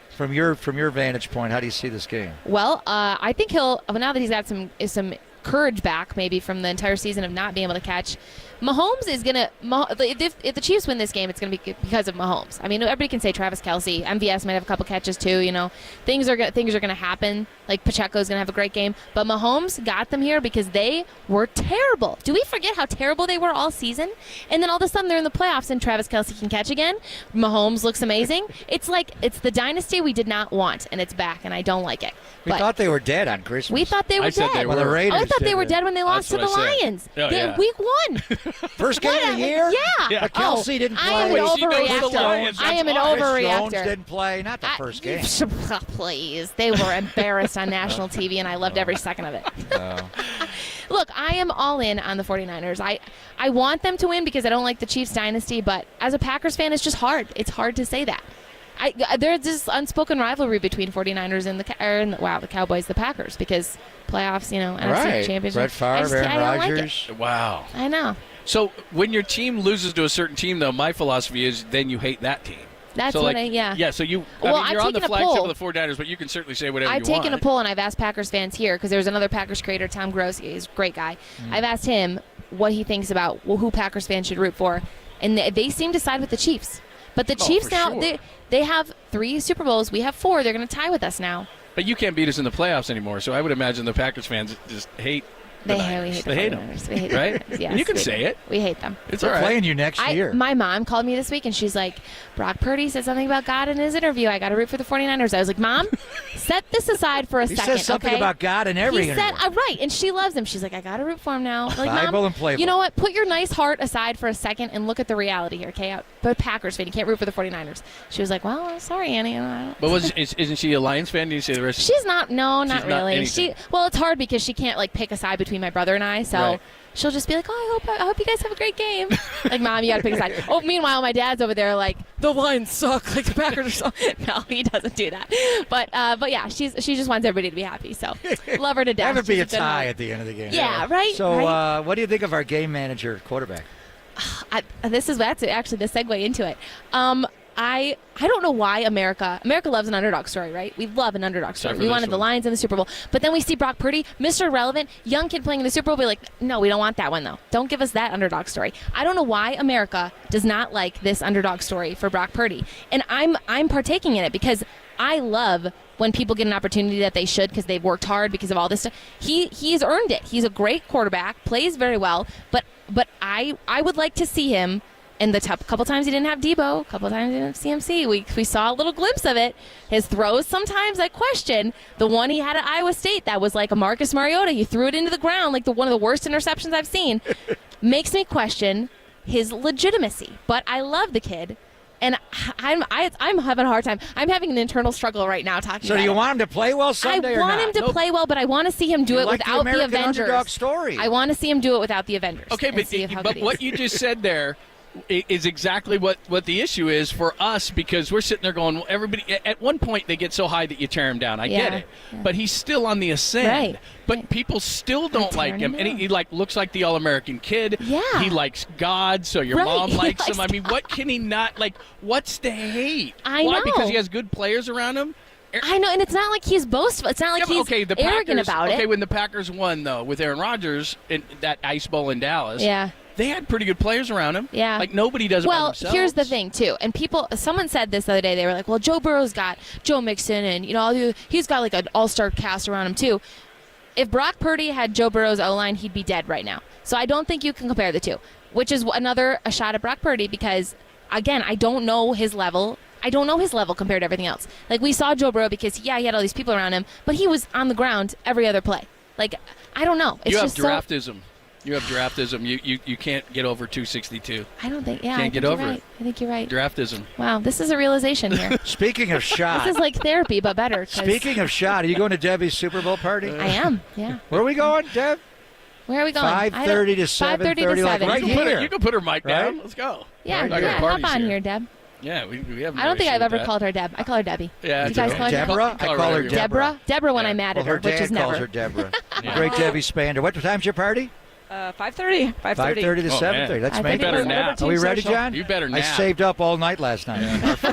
from your vantage point, how do you see this game? Well, I think now that he's got some courage back, maybe from the entire season of not being able to catch, Mahomes is going to – if the Chiefs win this game, it's going to be because of Mahomes. I mean, everybody can say Travis Kelce. MVS might have a couple catches too, you know. Things are going to happen. Like Pacheco's going to have a great game. But Mahomes got them here because they were terrible. Do we forget how terrible they were all season? And then all of a sudden they're in the playoffs and Travis Kelce can catch again. Mahomes looks amazing. It's like it's the dynasty we did not want, and it's back, and I don't like it. We thought they were dead on Christmas. We thought they were dead. The Raiders I thought they were dead when they lost to the Lions. Week 1. First game of the year? Yeah. Kelce didn't play. I am an overreactor. I am an overreactor. Jones didn't play. Not the first game. Please. They were embarrassed on national TV, and I loved every second of it. Look, I am all in on the 49ers. I want them to win because I don't like the Chiefs dynasty, but as a Packers fan, it's just hard. It's hard to say that. There's this unspoken rivalry between 49ers and the Cowboys, the Packers, because playoffs, NFC championship. Brett Favre, Aaron Rodgers. Like wow. I know. So when your team loses to a certain team, though, my philosophy is then you hate that team. That's so what like, yeah. Yeah, so you, Well, I mean, you're I've on the taken a flagship poll. of the 49ers, but you can certainly say whatever I've you want. taken a poll, and I've asked Packers fans here, because there's another Packers creator, Tom Gross. He's a great guy. I've asked him what he thinks about who Packers fans should root for, and they seem to side with the Chiefs. But the Chiefs now, sure. they have 3 Super Bowls. We have 4. They're going to tie with us now. But you can't beat us in the playoffs anymore, so I would imagine the Packers fans just hate the Niners. We hate They hate the them, 49ers. We hate right? them. Yes, And you can we say do. it. We hate them. It's They're all right. playing you next year. My mom called me this week, and she's like, Brock Purdy said something about God in his interview. I got to root for the 49ers. I was like, Mom, set this aside for a He second, says something okay? about God in every He said, interview. right, and she loves him. She's like, I got to root for him now. Like, Bible Mom, and Playboy. you know what? Put your nice heart aside for a second and look at the reality here, okay? But Packers fan, you can't root for the 49ers. She was like, well, sorry, Annie. But isn't she a Lions fan? Did you say the rest? She's not. No, not She's not really. anything. Well, it's hard because she can't like pick a side between my brother and I. So Right. she'll just be like, "Oh, I hope you guys have a great game." Like, Mom, you got to pick a side. Oh, meanwhile, my dad's over there like, the Lions suck. Like the Packers are so. No, he doesn't do that. But yeah, she just wants everybody to be happy. So love her to death. Have it be She's a good tie mom. at the end of the game. Yeah, right. So, right? what do you think of our game manager quarterback? That's actually the segue into it. I don't know why America loves an underdog story, right? We love an underdog story. We wanted the Lions in the Super Bowl. But then we see Brock Purdy, Mr. Irrelevant, young kid playing in the Super Bowl. We're like, no, we don't want that one, though. Don't give us that underdog story. I don't know why America does not like this underdog story for Brock Purdy. And I'm partaking in it because I love when people get an opportunity that they should because they've worked hard because of all this stuff. He's earned it. He's a great quarterback, plays very well. But I would like to see him. And the couple times he didn't have Debo, a couple times he didn't have CMC. We saw a little glimpse of it. His throws sometimes I question. The one he had at Iowa State that was like a Marcus Mariota. He threw it into the ground like one of the worst interceptions I've seen. Makes me question his legitimacy. But I love the kid. And I'm having a hard time. I'm having an internal struggle right now talking So about do you it. want him to play well Sunday I or not? want him to play well, but I want to see him do it like the without the American Avengers. underdog story. I want to see him do it without the Avengers. Okay, and see how but good he what is. you just said there is exactly what the issue is for us because we're sitting there going, well, everybody, at one point they get so high that you tear him down. I get it. Yeah. But he's still on the ascend. Right. But people still don't like him. And he looks like the All-American kid. Yeah. He likes God, so your Right. mom He likes him. likes I mean, what can he not, like, what's the hate? I Why? know. Because he has good players around him? I know, and it's not like he's boastful. It's not like he's the arrogant Packers, about it. Okay, when the Packers won, though, with Aaron Rodgers in that Ice Bowl in Dallas, Yeah. they had pretty good players around him. Yeah. Like, nobody does it by Well, themselves. here's the thing, too. And someone said this the other day. They were like, well, Joe Burrow's got Joe Mixon, and, he's got, like, an all-star cast around him, too. If Brock Purdy had Joe Burrow's O-line, he'd be dead right now. So I don't think you can compare the two, which is a shot at Brock Purdy because, again, I don't know his level. I don't know his level compared to everything else. Like, we saw Joe Burrow because, he had all these people around him, but he was on the ground every other play. Like, I don't know. It's you have just draftism. You have draftism. You can't get over 262. I don't think. Yeah, Can't I get think over you're it. right. I think you're right. Draftism. Wow, this is a realization here. Speaking of shot. This is like therapy, but better. 'cause Speaking of shot, are you going to Debbie's Super Bowl party? I am. Yeah. Where are we going, Deb? Where are we going? 5:30 to 7:30, like right here. You can put her mic down. Right? Let's go. Yeah, Right. yeah. Hop on here, Deb. Yeah, we have. I don't think I've ever called her Deb. I call her Debbie. Yeah, Do you guys call her Deborah? I call her Deborah. Deborah when I'm mad at Well, her, her which dad is never. calls her Deborah. Great Debbie Spander. What time's your party? 5:30. 5:30 to 7:30. That's I think making it it. was- Are we ready, John? You better I nap. saved up all night last night.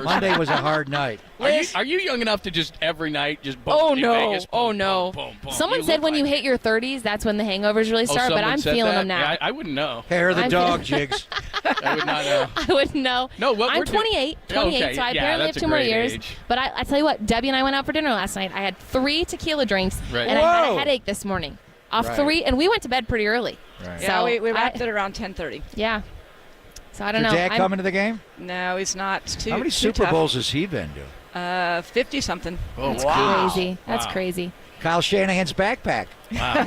Monday was a hard night. Are you young enough to just every night just boom, Oh in no! Vegas, boom, Oh no! boom, boom? Someone You said look when like you it. hit your 30s, that's when the hangovers really start. But someone I'm said feeling that? them now. Yeah, I wouldn't know. Hair of the I'm dog, feeling- Jigs. I would not know. I wouldn't know. No, what I'm we're doing- 28, Okay, so I yeah, barely have that's a 2 more great years. age. But I tell you what, Debbie and I went out for dinner last night. I had 3 tequila drinks, Right. and I had Whoa. a headache this morning. Off Right. 3, and we went to bed pretty early. Right. Yeah, So we wrapped it around 10:30. Yeah. So I don't Your know. dad coming to the game? No, he's not. Too. How many too Super tough. Bowls has he been to? 50 something. Oh, That's Wow. crazy. That's Wow. crazy. Kyle Shanahan's backpack. Wow.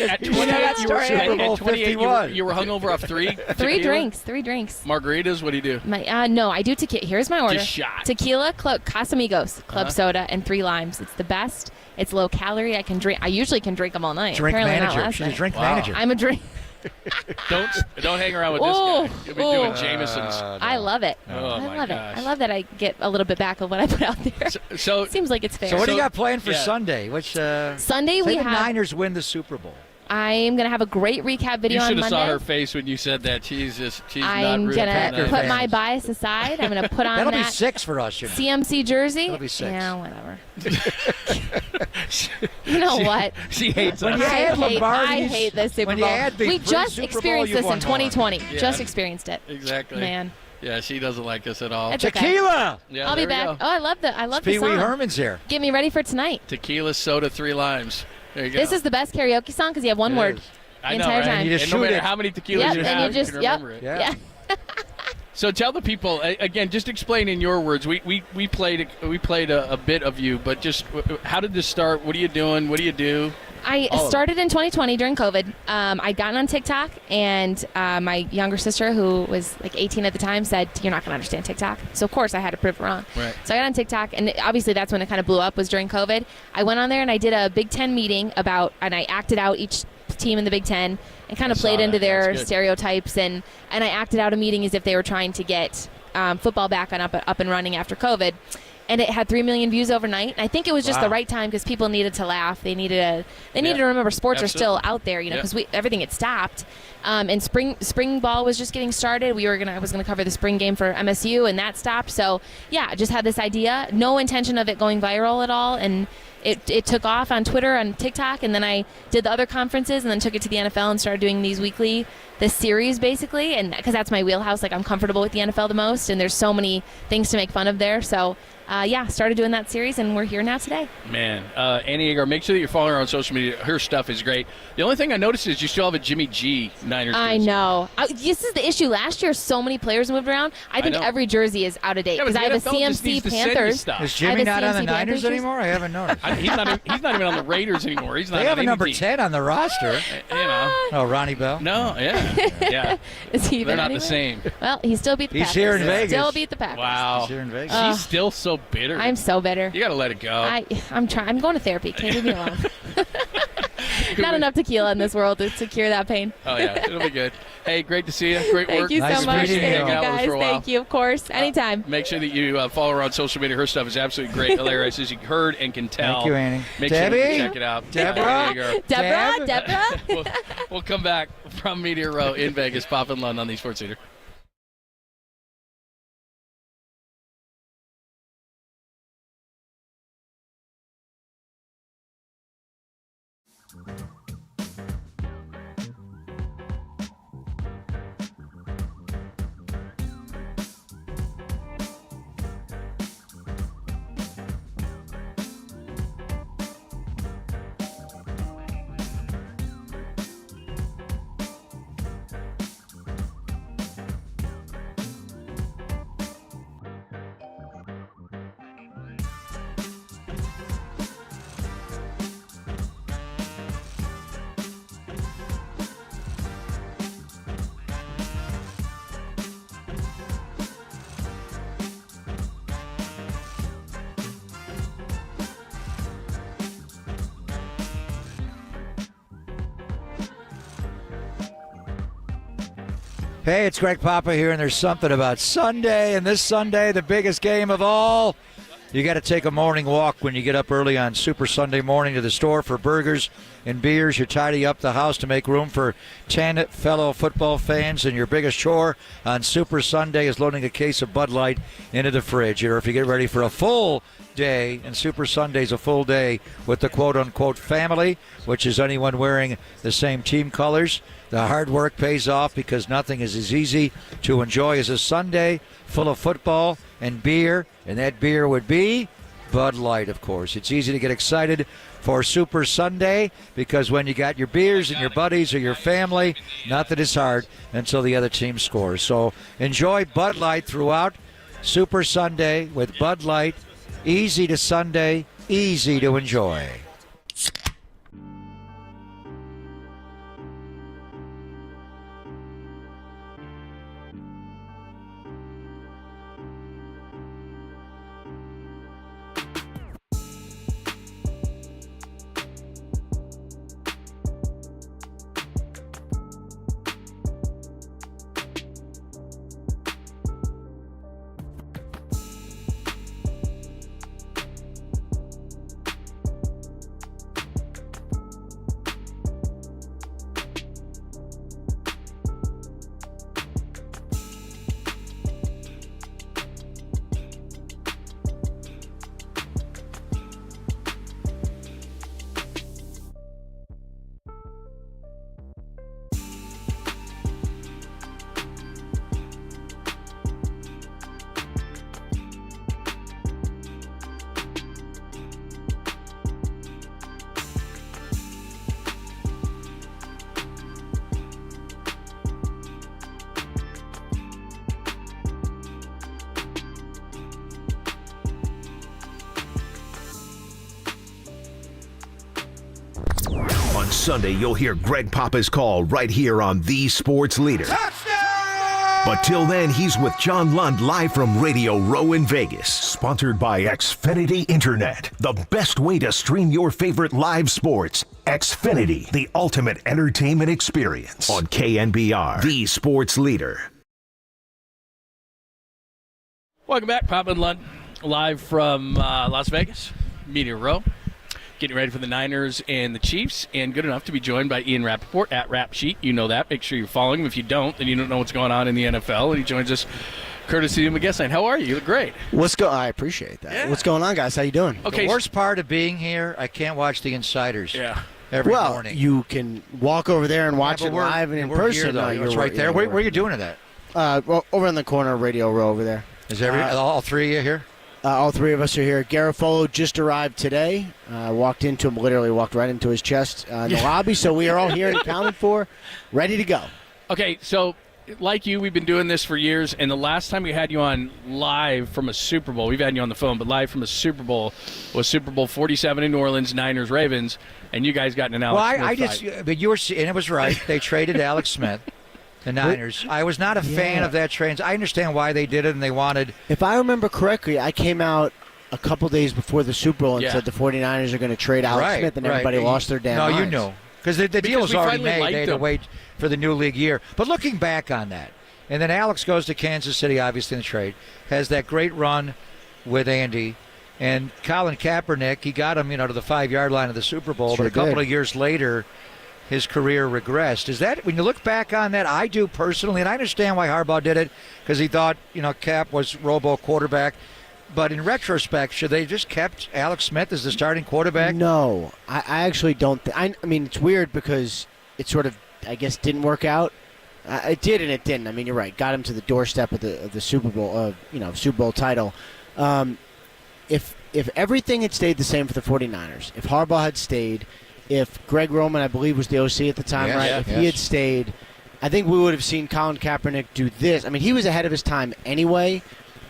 At 28, You know that you were, story? Super Bowl at 28 51. you were hungover off 3 3 tequila? 3 drinks. Margaritas, what do you do? No, I do tequila. Here's my order. Just shot. Tequila, Casamigos, club soda, and 3 limes. It's the best. It's low calorie. I usually can drink them all night. Drink Apparently not manager. last She's a night. drink Wow. manager. I'm a drink. Don't hang around with this Ooh, guy. You'll be doing ooh. Jameson's. I love it. Oh, I my love gosh. it. I love that I get a little bit back of what I put out there. So Seems like it's fair. So what do you So- got planned for yeah. Sunday? Which Sunday say we the have Niners win the Super Bowl. I'm going to have a great recap video on You Monday. should have saw her face when you said that. she's I'm not going to put my fans. bias aside. I'm going to put on That'll that be 6 for us. You know. CMC jersey. That'll be 6. Yeah, whatever. You know what? She hates us. I hate this Super when you Bowl. add the We free just Super Bowl, experienced you've this in won more. 2020. Yeah. Just experienced it. Exactly. Man. Yeah, she doesn't like us at all. It's okay. Tequila. Yeah, I'll be there we back. go. Oh, I love the Pee Wee song. Herman's here. Get me ready for tonight. Tequila, soda, 3 limes. There you go. This is the best karaoke song because you have one It word is. the I know, entire right? time. You just And no shoot matter it. how many tequilas Yep, you and have, you just can remember it. yeah. So tell the people again. Just explain in your words. We played a bit of you, but just how did this start? What are you doing? What do you do? I started in 2020 during COVID. I'd gotten on TikTok, and my younger sister, who was like 18 at the time, said, "You're not going to understand TikTok." So of course I had to prove her wrong. Right. So I got on TikTok, and obviously that's when it kind of blew up, was during COVID. I went on there and I did a Big Ten meeting and I acted out each team in the Big Ten and kind of played into their stereotypes, and I acted out a meeting as if they were trying to get football back on up and running after COVID. And it had 3 million views overnight. And I think it was just the right time because people needed to laugh. They needed to remember sports are still out there, because everything had stopped. And spring ball was just getting started. I was gonna cover the spring game for MSU, and that stopped. So yeah, I just had this idea, no intention of it going viral at all, and it took off on Twitter and TikTok, and then I did the other conferences, and then took it to the NFL and started doing this series basically, and because that's my wheelhouse. Like, I'm comfortable with the NFL the most, and there's so many things to make fun of there. So started doing that series, and we're here now today. Man, Annie Agar, make sure that you're following her on social media. Her stuff is great. The only thing I noticed is you still have a Jimmy G Niners jersey. I know. This is the issue. Last year, so many players moved around. I think every jersey is out of date because I have a CMC Panthers. Is Jimmy not on the Niners anymore? I haven't noticed. He's not even on the Raiders anymore. He's not. They have on a number any team. 10 on the roster. Oh, Ronnie Bell. No, yeah. Is he They're even not anywhere? the same. Well, he still beat the Packers. He's here in Vegas. Still beat the Packers. Wow. He's here in Vegas. She's still so bitter. I'm so bitter. You got to let it go. I'm trying. I'm going to therapy. Can't leave me alone. Not enough tequila in this world to cure that pain. Oh, yeah. It'll be good. Hey, great to see you. Great work. Thank you so much. Thank you, guys. For a while. Thank you, of course. Anytime. Make sure that you follow her on social media. Her stuff is absolutely great, hilarious, as you heard and can tell. Thank you, Annie. Make Debbie? sure you check it out. Deborah? Deborah? We'll come back from Media Row in Vegas, Pop and Lund on the Sports Leader. Hey, it's Greg Papa here, and there's something about Sunday, and this Sunday, the biggest game of all. You got to take a morning walk when you get up early on Super Sunday morning to the store for burgers and beers. You tidy up the house to make room for 10 fellow football fans, and your biggest chore on Super Sunday is loading a case of Bud Light into the fridge. Or if you get ready for a full day, and Super Sunday's a full day with the quote-unquote family, which is anyone wearing the same team colors. The hard work pays off because nothing is as easy to enjoy as a Sunday full of football and beer, and that beer would be Bud Light, of course. It's easy to get excited for Super Sunday because when you got your beers and your buddies or your family, nothing is hard until the other team scores. So enjoy Bud Light throughout Super Sunday with Bud Light. Easy to Sunday, easy to enjoy. Sunday, you'll hear Greg Papa's call right here on The Sports Leader. But till then, he's with John Lund live from Radio Row in Vegas. Sponsored by Xfinity Internet, the best way to stream your favorite live sports. Xfinity, the ultimate entertainment experience. On KNBR, The Sports Leader. Welcome back, Papa and Lund, live from Las Vegas, Media Row. Getting ready for the Niners and the Chiefs, and good enough to be joined by Ian Rappaport at Rap Sheet. You know that. Make sure you're following him. If you don't, then you don't know what's going on in the NFL. And he joins us courtesy of guest line. How are you? You look great. I appreciate that. Yeah. What's going on, guys? How you doing? Okay. The worst part of being here, I can't watch the Insiders. Yeah. Every morning. You can walk over there and watch it live and in person. Here, though. It's right there. Where are you doing it at? Well, over in the corner of Radio Row over there. Is all three of you here? All three of us are here. Garofolo just arrived today. Walked into him, literally walked right into his chest in the lobby. So we are all here and accounted for, ready to go. Okay, so like you, we've been doing this for years, and the last time we had you on live from a Super Bowl, we've had you on the phone, but live from a Super Bowl was Super Bowl 47 in New Orleans, Niners, Ravens, and you guys got in an Alex Smith fight. But you were, and it was right. They traded Alex Smith. The Niners. I was not a fan of that trade. I understand why they did it, and they wanted. If I remember correctly, I came out a couple days before the Super Bowl and said the 49ers are going to trade Alex Smith, and everybody lost their damn minds. You know. Because the deal was already made. They had to wait for the new league year. But looking back on that, and then Alex goes to Kansas City, obviously, in the trade, has that great run with Andy. And Colin Kaepernick, he got him, to the 5-yard line of the Super Bowl. But a couple of years later, his career regressed. Is that, when you look back on that, I do personally, and I understand why Harbaugh did it, because he thought, Cap was robo quarterback. But in retrospect, should they have just kept Alex Smith as the starting quarterback? No, I actually don't. I mean, it's weird because it sort of, I guess, didn't work out. It did and it didn't. I mean, you're right. Got him to the doorstep of the Super Bowl, Super Bowl title. If everything had stayed the same for the 49ers, if Harbaugh had stayed, if Greg Roman, I believe, was the OC at the time, right? If he had stayed, I think we would have seen Colin Kaepernick do this. I mean, he was ahead of his time anyway,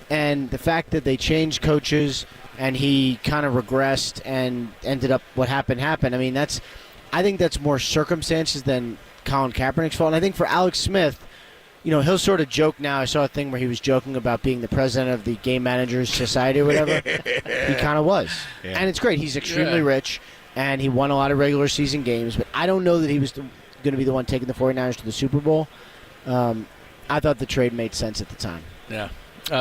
and the fact that they changed coaches and he kind of regressed and ended up what happened. I mean, I think that's more circumstances than Colin Kaepernick's fault. And I think for Alex Smith, he'll sort of joke now. I saw a thing where he was joking about being the president of the Game Managers Society or whatever. He kind of was. Yeah. And it's great. He's extremely rich. And he won a lot of regular season games, but I don't know that he was going to be the one taking the 49ers to the Super Bowl. I thought the trade made sense at the time. Yeah.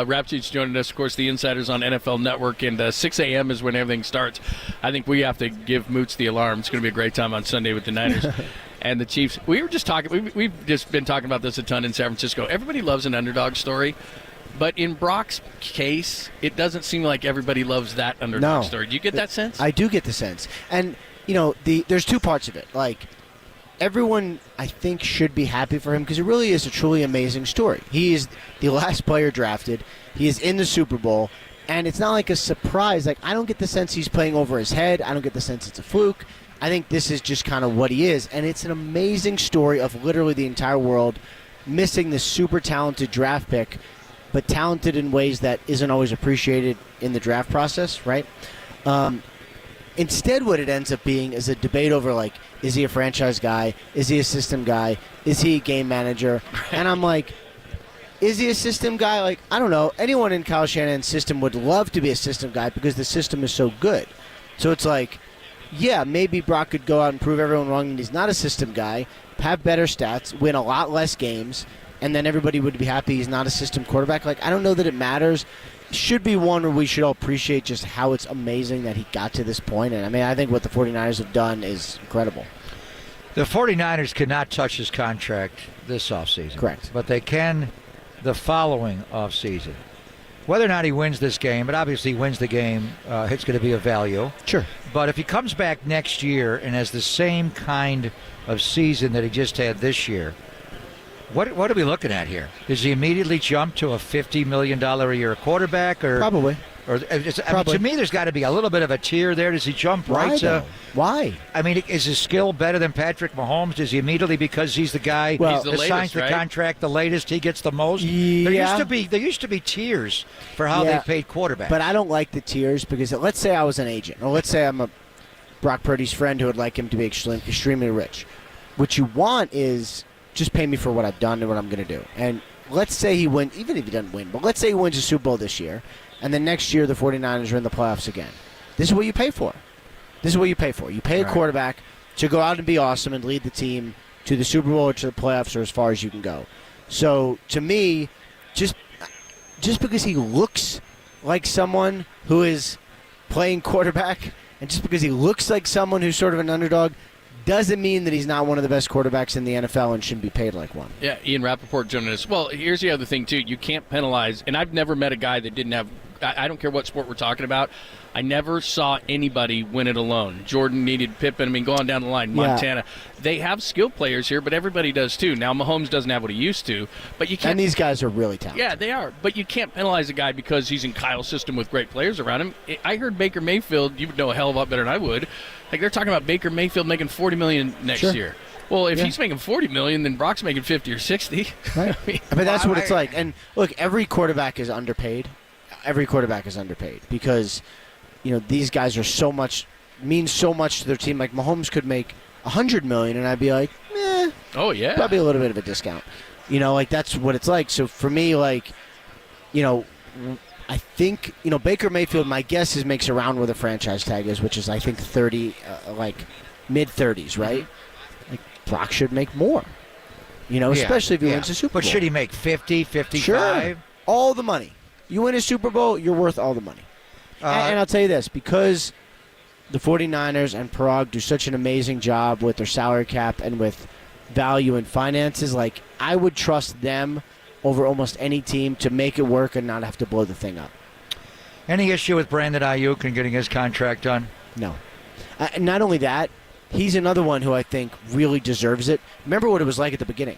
Rap Sheet's joining us, of course, the Insiders on NFL Network, and 6 a.m. is when everything starts. I think we have to give Moots the alarm. It's going to be a great time on Sunday with the Niners and the Chiefs. We were just talking. We've just been talking about this a ton in San Francisco. Everybody loves an underdog story. But in Brock's case, it doesn't seem like everybody loves that underdog story. Do you get that sense? I do get the sense. And, there's two parts of it. Like, everyone, I think, should be happy for him because it really is a truly amazing story. He is the last player drafted. He is in the Super Bowl. And it's not like a surprise. Like, I don't get the sense he's playing over his head. I don't get the sense it's a fluke. I think this is just kind of what he is. And it's an amazing story of literally the entire world missing this super talented draft pick, but talented in ways that isn't always appreciated in the draft process, right? Instead, what it ends up being is a debate over, like, is he a franchise guy? Is he a system guy? Is he a game manager? And I'm like, is he a system guy? Like, I don't know. Anyone in Kyle Shanahan's system would love to be a system guy because the system is so good. So it's like, yeah, maybe Brock could go out and prove everyone wrong and he's not a system guy, have better stats, win a lot less games, and then everybody would be happy he's not a system quarterback. Like, I don't know that it matters. Should be one where we should all appreciate just how it's amazing that he got to this point. And, I mean, I think what the 49ers have done is incredible. The 49ers cannot touch his contract this offseason. Correct. But they can the following offseason. Whether or not he wins this game, but obviously he wins the game, it's going to be of value. Sure. But if he comes back next year and has the same kind of season that he just had this year, what are we looking at here? Does he immediately jump to a $50 million a year quarterback? Or probably. Or to me, there's got to be a little bit of a tier there. Does he jump right to? Why? I mean, is his skill better than Patrick Mahomes? Does he immediately, because he's the guy that signs the contract the latest, he gets the most? Yeah. There used to be tiers for how they paid quarterbacks. But I don't like the tiers because let's say I was an agent, or let's say I'm a Brock Purdy's friend who would like him to be extremely rich. What you want is just pay me for what I've done and what I'm going to do. And let's say he wins, even if he doesn't win, but let's say he wins a Super Bowl this year, and then next year the 49ers are in the playoffs again. This is what you pay for. This is what you pay for. You pay a quarterback to go out and be awesome and lead the team to the Super Bowl or to the playoffs or as far as you can go. So, to me, just because he looks like someone who is playing quarterback and just because he looks like someone who's sort of an underdog doesn't mean that he's not one of the best quarterbacks in the NFL and shouldn't be paid like one. Yeah, Ian Rappaport joining us. Well, here's the other thing, too. You can't penalize, and I've never met a guy that didn't have, I don't care what sport we're talking about, I never saw anybody win it alone. Jordan needed Pippen. I mean, going down the line, Montana. Yeah. They have skilled players here, but everybody does, too. Now, Mahomes doesn't have what he used to, but you can't. And these guys are really talented. Yeah, they are. But you can't penalize a guy because he's in Kyle's system with great players around him. I heard Baker Mayfield, you would know a hell of a lot better than I would. Like, they're talking about Baker Mayfield making $40 million next year. Well, if he's making $40 million, then Brock's making 50 or 60. Right. I mean, but that's what it's like. And look, every quarterback is underpaid. Every quarterback is underpaid because, you know, these guys are mean so much to their team. Like Mahomes could make $100 million, and I'd be like, oh yeah, probably a little bit of a discount. You know, like that's what it's like. So for me, like, you know, I think, you know, Baker Mayfield, my guess is makes around where the franchise tag is, which is I think 30, like mid-30s, right? Like Brock should make more. You know, especially if he wins a Super Bowl. But should he make 50, 55? Sure. All the money. You win a Super Bowl, you're worth all the money. And I'll tell you this, because the 49ers and Parag do such an amazing job with their salary cap and with value and finances, like I would trust them over almost any team to make it work and not have to blow the thing up. Any issue with Brandon Ayuk and getting his contract done? No. Not only that, he's another one who I think really deserves it. Remember what it was like at the beginning.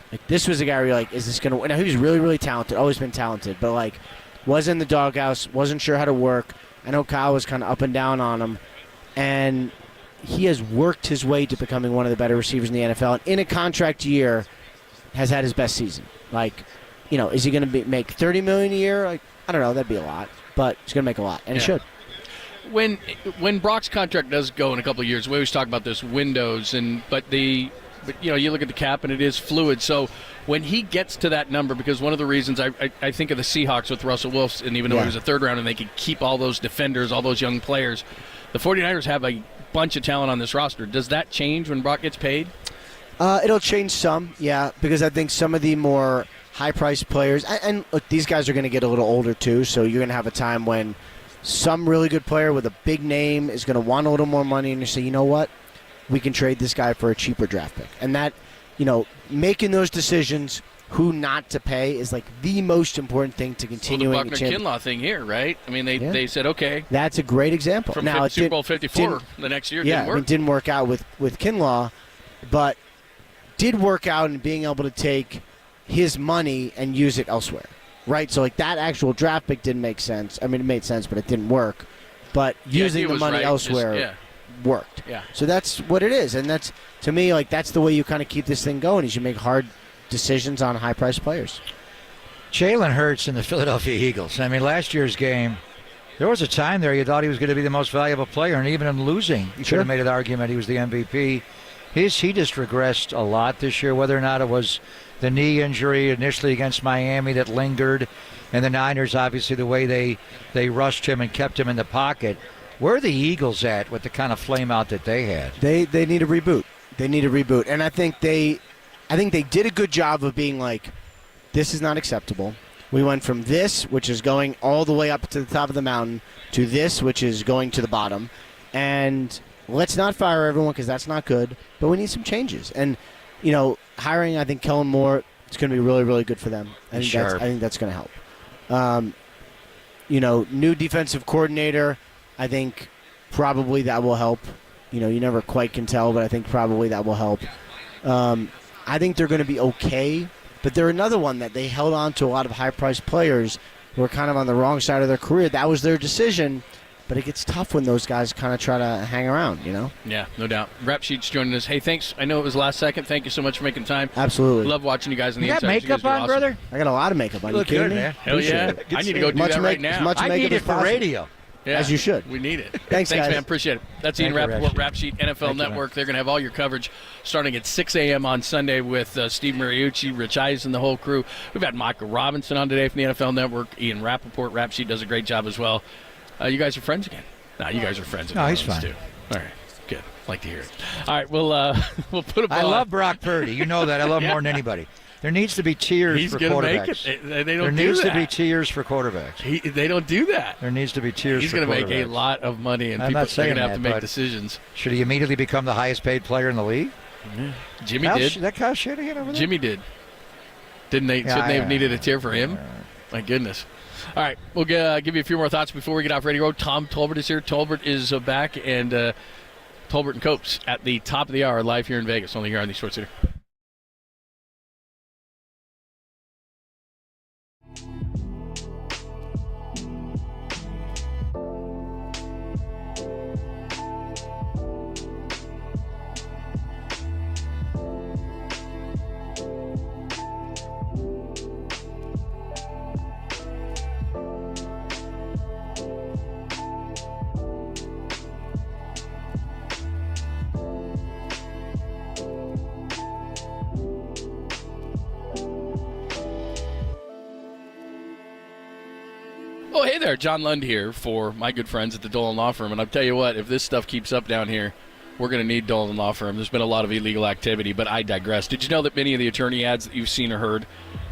Like, this was a guy where you're like, is this going to... Now, he was really, really talented, always been talented, but, like, was in the doghouse, wasn't sure how to work. I know Kyle was kind of up and down on him, and he has worked his way to becoming one of the better receivers in the NFL, and in a contract year has had his best season. Like, you know, is he going to make $30 million a year? Like, I don't know, that'd be a lot, but he's going to make a lot, and he should. When Brock's contract does go in a couple of years, we always talk about this windows, but you know, you look at the cap and it is fluid. So when he gets to that number, because one of the reasons I think of the Seahawks with Russell Wilson, even though he was a third round and they could keep all those defenders, all those young players, the 49ers have a bunch of talent on this roster. Does that change when Brock gets paid? It'll change some, yeah, because I think some of the more high-priced players, and look, these guys are going to get a little older too, so you're going to have a time when some really good player with a big name is going to want a little more money, and you say, you know what? We can trade this guy for a cheaper draft pick. And that, you know, making those decisions, who not to pay, is like the most important thing to continuing. Well, the Wagner-Kinlaw thing here, right? I mean, they said, okay. That's a great example. From now, Super Bowl 54 the next year, didn't work. It didn't work out with Kinlaw, but did work out in being able to take his money and use it elsewhere, right? So, like, that actual draft pick didn't make sense. I mean, it made sense, but it didn't work. But using the money elsewhere worked. Yeah. So that's what it is, and that's, to me, like, that's the way you kind of keep this thing going, is you make hard decisions on high-priced players. Jalen Hurts and the Philadelphia Eagles. I mean, last year's game, there was a time there you thought he was going to be the most valuable player, and even in losing, you could have made an argument he was the MVP. He just regressed a lot this year, whether or not it was the knee injury initially against Miami that lingered, and the Niners, obviously, the way they rushed him and kept him in the pocket. Where are the Eagles at with the kind of flame out that they had? They need a reboot. They need a reboot. And I think they did a good job of being like, this is not acceptable. We went from this, which is going all the way up to the top of the mountain, to this, which is going to the bottom. And let's not fire everyone because that's not good, but we need some changes. And, you know, hiring, I think, Kellen Moore, it's going to be really, really good for them. I think that's going to help. You know, new defensive coordinator, I think probably that will help. You know, you never quite can tell, but I think probably that will help. I think they're going to be okay, but they're another one that they held on to a lot of high-priced players who are kind of on the wrong side of their career. That was their decision, but it gets tough when those guys kind of try to hang around, you know? Yeah, no doubt. Rap Sheet's joining us. Hey, thanks. I know it was last second. Thank you so much for making time. Absolutely. Love watching you guys on the inside. You got makeup on, awesome. Brother? I got a lot of makeup on. You look kidding good, me? man. Hell yeah. I need to go do that right now. Much I need it for radio. as you should. We need it. Thanks, guys. man. Appreciate it. That's Thank Ian you, Rappaport, Rap Sheet, NFL Thank you, Network. They're going to have all your coverage starting at 6 a.m. on Sunday with Steve Mariucci, Rich Eisen, the whole crew. We've had Michael Robinson on today from the NFL Network. Ian Rappaport, Rap Sheet, does a great job as well. You guys are friends again? No, you guys are friends. No, he's fine. Too. All right. Good. Like to hear it. All right, we'll put a ball. I love Brock Purdy. You know that. I love him more than anybody. There needs to be cheers for quarterbacks. He's going to make it. They don't there do needs that. to be cheers for quarterbacks. They don't do that. There needs to be cheers He's for quarterbacks. He's going to make a lot of money, and I'm people not saying are going to have to that, make decisions. Should he immediately become the highest paid player in the league? Yeah. Jimmy did. That Kyle Shanahan over there? Jimmy did. Didn't they? Shouldn't they have needed a tier for him? My goodness. All right, we'll give you a few more thoughts before we get off Radio Road. Tom Tolbert is here. Tolbert is back, and Tolbert and Copes at the top of the hour, live here in Vegas, only here on the Sports Center. Oh, hey there, John Lund here for my good friends at the Dolan Law Firm. And I'll tell you what, if this stuff keeps up down here, we're going to need Dolan Law Firm. There's been a lot of illegal activity, but I digress. Did you know that many of the attorney ads that you've seen or heard,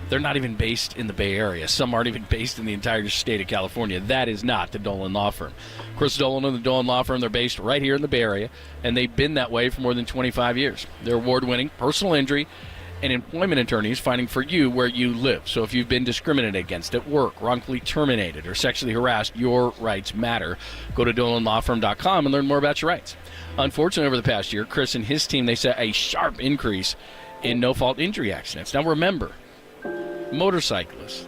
they're not even based in the Bay Area? Some aren't even based in the entire state of California. That is not the Dolan Law Firm. Chris Dolan and the Dolan Law Firm, they're based right here in the Bay Area, and they've been that way for more than 25 years. They're award-winning personal injury and employment attorneys fighting for you where you live. So if you've been discriminated against at work, wrongfully terminated, or sexually harassed, your rights matter. Go to DolanLawFirm.com and learn more about your rights. Unfortunately, over the past year, Chris and his team, they set a sharp increase in no-fault injury accidents. Now remember, motorcyclists,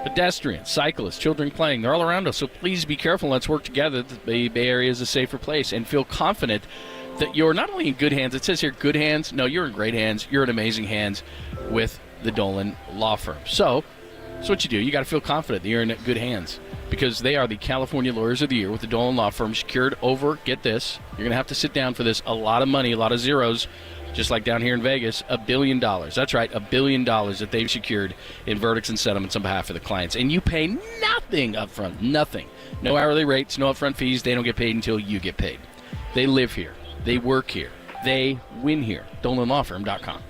pedestrians, cyclists, children playing, they're all around us. So please be careful. Let's work together. The Bay Area is a safer place, and feel confident that you're not only in good hands. It says here good hands. No, you're in great hands. You're in amazing hands with the Dolan Law Firm. So that's what you do. You got to feel confident that you're in good hands, because they are the California Lawyers of the Year with the Dolan Law Firm, secured over, get this, you're going to have to sit down for this, a lot of money, a lot of zeros, just like down here in Vegas, $1 billion. That's right, $1 billion that they've secured in verdicts and settlements on behalf of the clients. And you pay nothing up front, nothing. No hourly rates, no upfront fees. They don't get paid until you get paid. They live here. They work here. They win here. DolanLawFirm.com.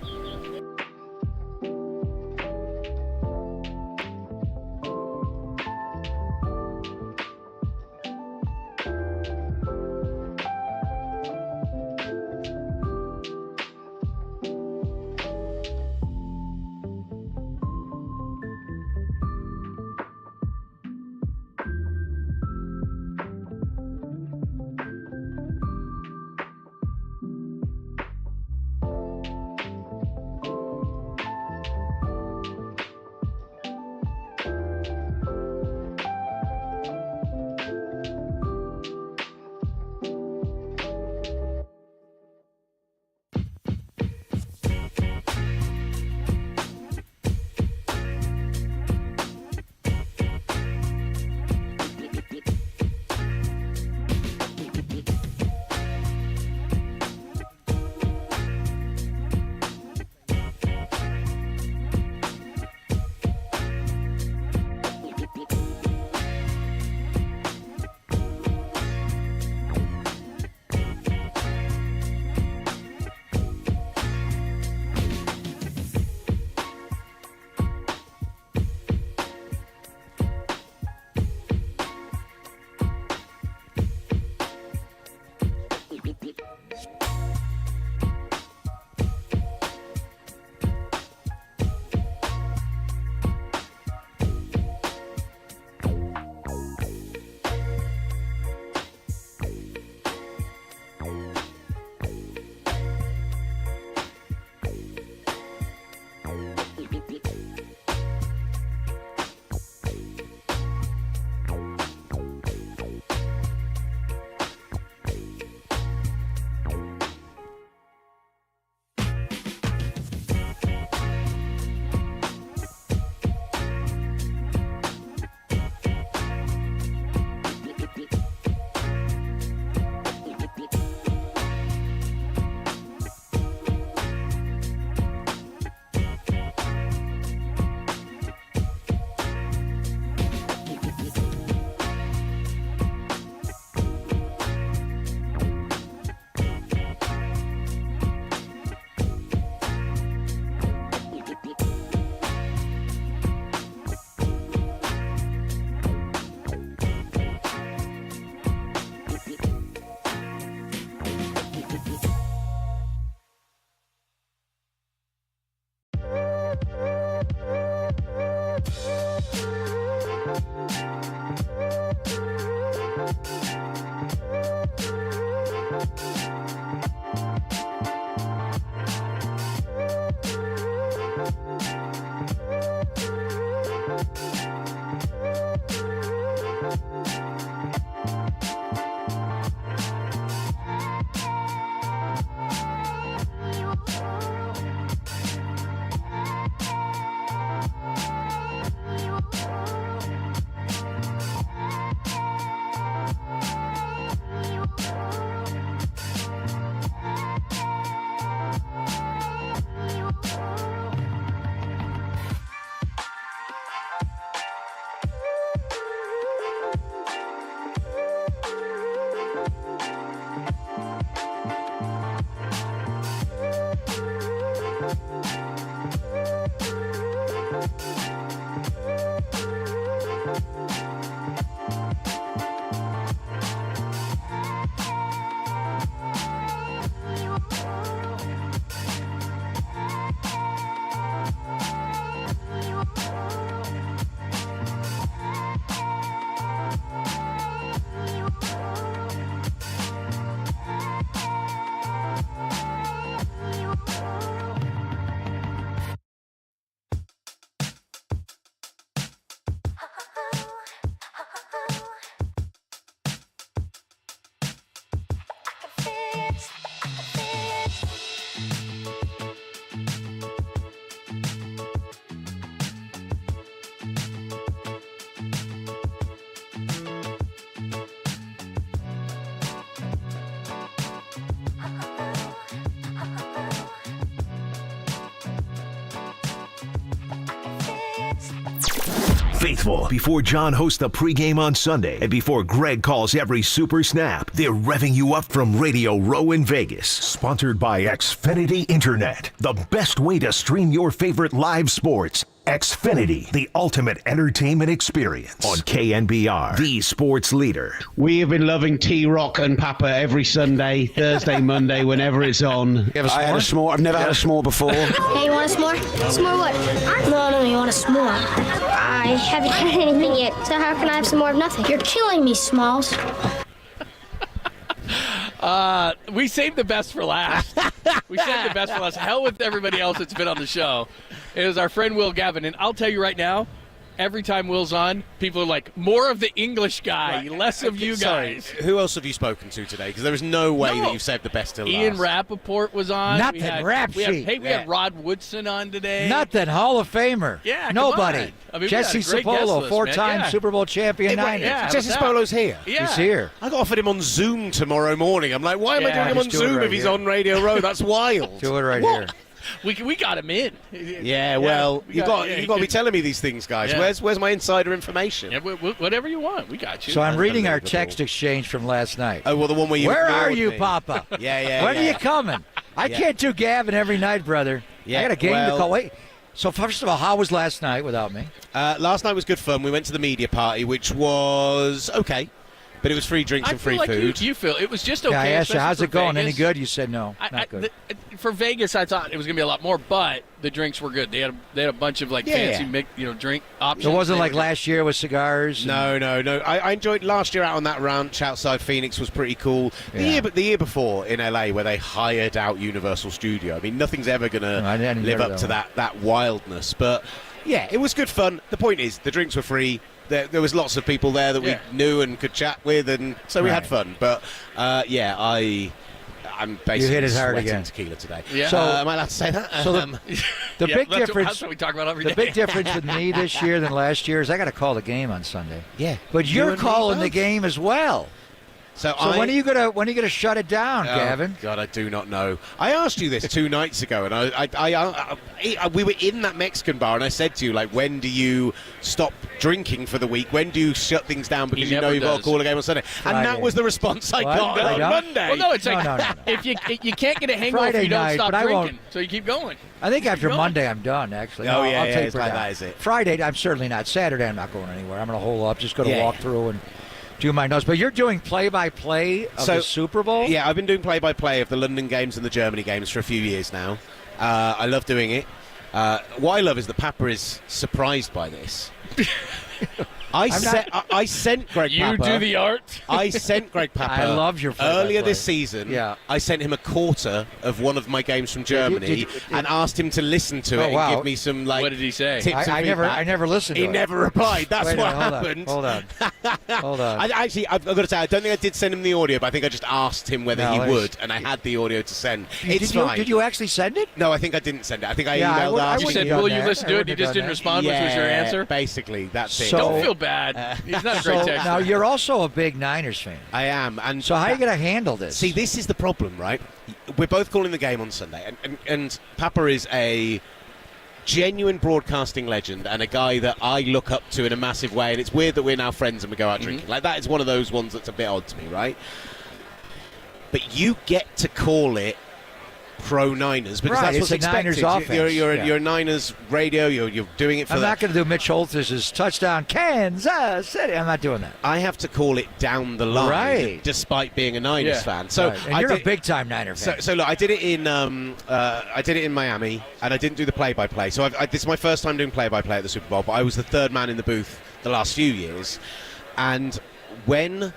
Faithful, before John hosts the pregame on Sunday and before Greg calls every super snap, they're revving you up from Radio Row in Vegas. Sponsored by Xfinity Internet, the best way to stream your favorite live sports. Xfinity, the ultimate entertainment experience on KNBR, the sports leader. We have been loving T-Rock and Papa every Sunday, Thursday, Monday, whenever it's on. I had a s'more. I've never had a s'more before. Hey, you want a s'more? S'more what? No, you want a s'more. I haven't had anything yet, so how can I have some more of nothing? You're killing me, Smalls. We saved the best for last. Hell with everybody else that's been on the show. It was our friend Will Gavin, and I'll tell you right now, every time Will's on, people are like, more of the English guy, less of you guys. Who else have you spoken to today? Because there is no way that you've saved the best till Ian last. Rappaport was on. Nothing, We had Rod Woodson on today. Nothing, Hall of Famer. Yeah, come nobody. on. I mean, Jesse we had a great guest Sapolo, list, four-time man. Super Bowl champion Niners. Jesse Spolo's here. Yeah. He's here. I got offered him on Zoom tomorrow morning. I'm like, why am I doing him on just do it Zoom right if he's here. on Radio Row? That's wild. Do it right here. We got him in. Yeah, well, you got to be telling me these things, guys. Yeah. Where's my insider information? Yeah, whatever you want, we got you. So I'm reading our text exchange from last night. Oh, well, the one where you Where ignored are you, me. Papa? Yeah. When are you coming? I can't do Gavin every night, brother. Yeah, I got a game well- to call. Wait. So first of all, how was last night without me? Last night was good fun. We went to the media party, which was okay, but it was free drinks and free food. You feel it was just okay. Yeah, I asked you, especially how's for it going? Any Vegas. good? You said no, not good. For Vegas, I thought it was going to be a lot more, but the drinks were good. They had a bunch of fancy drink options. It wasn't like last year with cigars. No. I enjoyed last year out on that ranch outside Phoenix was pretty cool. The year before in LA where they hired out Universal Studio. I mean, nothing's ever going to live up to that wildness. But yeah, it was good fun. The point is, the drinks were free. There was lots of people there that we knew and could chat with, and so we had fun. But I'm basically You hit it hard sweating again. tequila today. Yeah. So am I allowed to say that? So the big difference. That's what we talk about every the day. big difference with me this year than last year is I got to call the game on Sunday. Yeah, but You you're and me calling the both. game as well. So when are you gonna shut it down, Gavin? God, I do not know. I asked you this 2 nights ago, and we were in that Mexican bar, and I said to you, like, when do you stop drinking for the week? When do you shut things down because you know you've got to call a game on Sunday? Friday. And that was the response I got on Monday. Well, no, it's like No. if you can't get a hangover, Friday you don't night, stop but I won't- drinking, so you keep going. I think after Monday I'm done. Actually, Oh, No, yeah, I'll yeah, taper it's like down. that, is it? Friday, I'm certainly not. Saturday, I'm not going anywhere. I'm going to hole up. Just going to Yeah. walk through and do my notes. But you're doing play-by-play of the Super Bowl? Yeah, I've been doing play-by-play of the London games and the Germany games for a few years now. I love doing it. What I love is that Papa is surprised by this. I sent Greg You Papa. do the art. I sent Greg Papa. I love your play-by-play. earlier this season. Yeah. I sent him a quarter of one of my games from Germany and asked him to listen to it wow. and give me some What did he say? tips and I feedback. never listened to He it. never replied. That's Wait a what minute, happened. Hold on. I've got to say, I don't think I did send him the audio, but I think I just asked him whether he would, and I had the audio to send. It's fine. Did you actually send it? No, I think I didn't send it. I think I Yeah, emailed I after. You wouldn't said, have will done you that. listen I to it? wouldn't He have just done didn't that. respond, which was your answer? Basically, that's it. So- Don't feel bad. He's not a great So texter. now you're also a big Niners fan. I am. And So how are you going to handle this? See, this is the problem, right? We're both calling the game on Sunday, and Papa is a genuine broadcasting legend and a guy that I look up to in a massive way, and it's weird that we're now friends and we go out drinking. Like, that is one of those ones that's a bit odd to me, right? But you get to call it pro-Niners because Right, that's it's what's a Niners expected. offense. You're Yeah. a Niners radio, you're doing it for I'm that. not going to do Mitch Holthus's touchdown, Kansas City. I'm not doing that. I have to call it down the line, Right. despite being a Niners fan. So Right. And you're a big-time Niner fan. So look, I did it in Miami, and I didn't do the play-by-play. So this is my first time doing play-by-play at the Super Bowl, but I was the third man in the booth the last few years. And when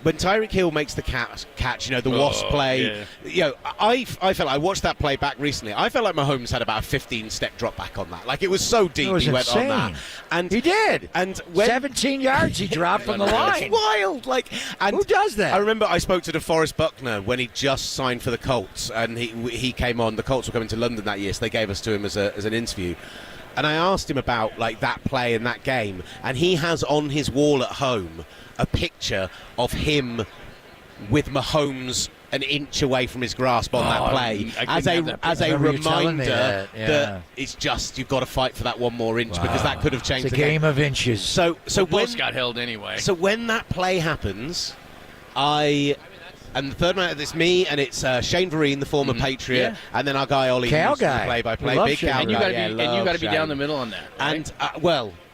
Tyreek Hill makes the catch, the wasp play, I felt I watched that play back recently. I felt like Mahomes had about a 15-step drop back on that. Like, it was so deep. It was he went insane. on that, and he did. And when 17 yards he dropped from the line. It's wild. Like, and who does that? I remember I spoke to DeForest Buckner when he just signed for the Colts, and he came on. The Colts were coming to London that year, so they gave us to him as an interview. And I asked him about like that play and that game, and he has on his wall at home a picture of him with Mahomes an inch away from his grasp on that play as a me reminder that it's just you've got to fight for that one more inch because that could have changed It's a the game of inches. So Football's got held anyway. So when that play happens, and the third man, it's me and it's Shane Vereen, the former Patriot, and then our guy Ollie, Cal who's guy. the play-by-play, We love big Shane. Cal And you guy. got to be Love down the Shane. middle on that. Right? And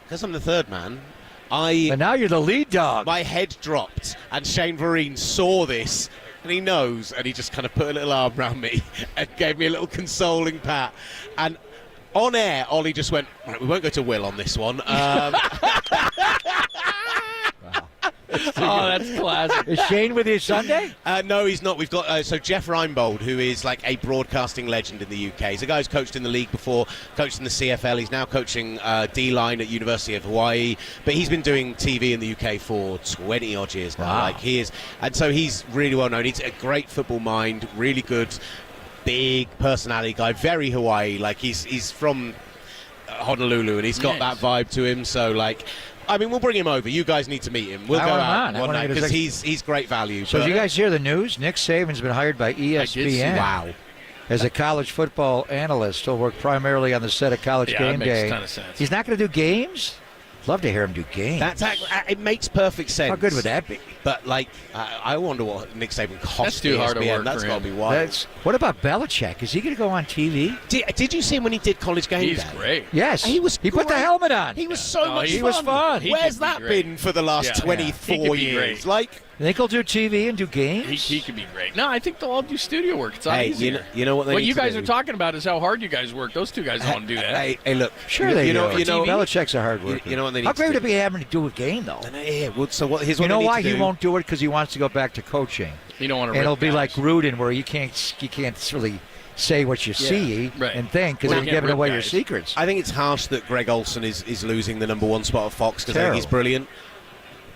because I'm the third man, But now you're the lead dog. my head dropped, and Shane Vereen saw this, and he knows, and he just kind of put a little arm around me and gave me a little consoling pat. And on air, Ollie just went, right, we won't go to Will on this one. Oh, that's classic. Is Shane with you Sunday? No, he's not. We've got so Jeff Reinbold, who is like a broadcasting legend in the UK. He's a guy who's coached in the league before, coached in the CFL. He's now coaching D-line at University of Hawaii, but he's been doing TV in the UK for 20 odd years now. Wow. Like he is, and so he's really well known. He's a great football mind, really good, big personality guy, very Hawaii. Like he's from Honolulu, and he's got that vibe to him. So like. I mean, we'll bring him over. You guys need to meet him. We'll I go want him out on. I one wanna night get his because he's great value. So did you guys hear the news? Nick Saban's been hired by ESPN. Wow. As a college football analyst. He'll work primarily on the set of College Game that makes Day. a ton of sense. He's not going to do games? Love to hear him do games. It makes perfect sense. How good would that be? But like, I wonder what Nick Saban cost. That's too hard to ESPN. work That's for got to him. be wild. What about Belichick? Is he going to go on TV? Did you see him when he did College Game He's Day? great. Yes. He was. He put the great. helmet on. He was so much he fun. was fun. He Where's could be that great. been for the last Yeah. 24 He could be years? great. Like. Think he'll do TV and do games? He could be great. No, I think they'll all do studio work. It's not Hey, easier. you know what they What need you to guys do? are talking about is how hard you guys work. Those two guys don't want to do that. Hey, look. Sure they do. You know. Belichick's a hard worker. You know what they need How to great do? would it be having to do a game, though? Yeah. Well, so what? Here's what You know they need why to he do. won't do it? Because he wants to go back to coaching. You don't want to. And it'll be like Gruden, where you can't really say what you see and think because Well, you're you giving can't away rip your guys. secrets. I think it's harsh that Greg Olson is losing the number one spot at Fox because I think he's Terrible. brilliant.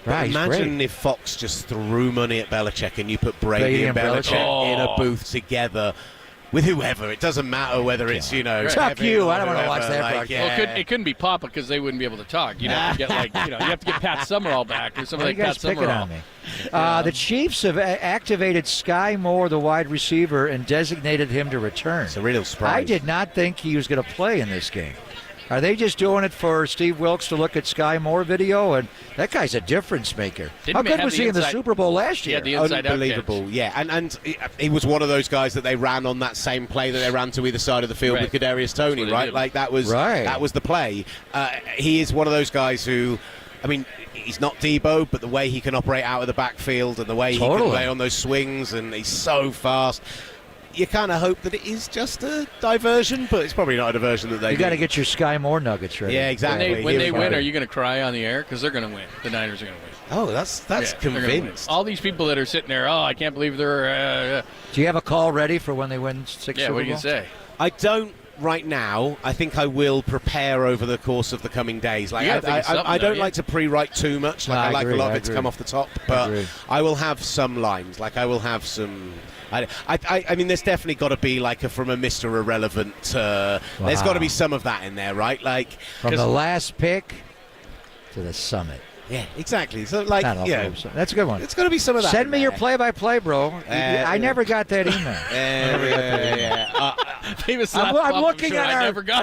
But Right, he's imagine great. if Fox just threw money at Belichick and you put Brady and Belichick in a booth together with whoever. It doesn't matter whether it's, Fuck Evan you. or I don't want to watch whoever, that like, broadcast. Well, it couldn't be Papa because they wouldn't be able to talk. You'd have to get you have to get Pat Summerall back or something Why are like you guys Pat picking Summerall. on me? The Chiefs have activated Sky Moore, the wide receiver, and designated him to return. It's a real surprise. I did not think he was going to play in this game. Are they just doing it for Steve Wilkes to look at Sky Moore video? And that guy's a difference maker. How good was he in the Super Bowl last year? Unbelievable, yeah. And he was one of those guys that they ran on that same play that they ran to either side of the field with Kadarius Toney, right? Like that was the play. He is one of those guys who, I mean, he's not Debo, but the way he can operate out of the backfield and the way he can play on those swings, and he's so fast. You kind of hope that it is just a diversion, but it's probably not a diversion that they You got to get your Sky Moore nuggets ready. Yeah, exactly. When they win, are you going to cry on the air? Because they're going to win. The Niners are going to win. Oh, that's they're gonna win. convinced. All these people that are sitting there, I can't believe they're. Do you have a call ready for when they win 6 Super Bowls? What do you say? I don't right now. I think I will prepare over the course of the coming days. Like I don't like to pre-write too much. Like I like a lot of it to come off the top, but I will have some lines. Like I will have some. I mean, there's definitely got to be like from a Mr. Irrelevant. There's got to be some of that in there, right? Like from the last pick to the summit. Yeah, exactly. So like, that's a good one. It's got to be some of that. Send me your play-by-play, bro. I never got that email. I'm looking at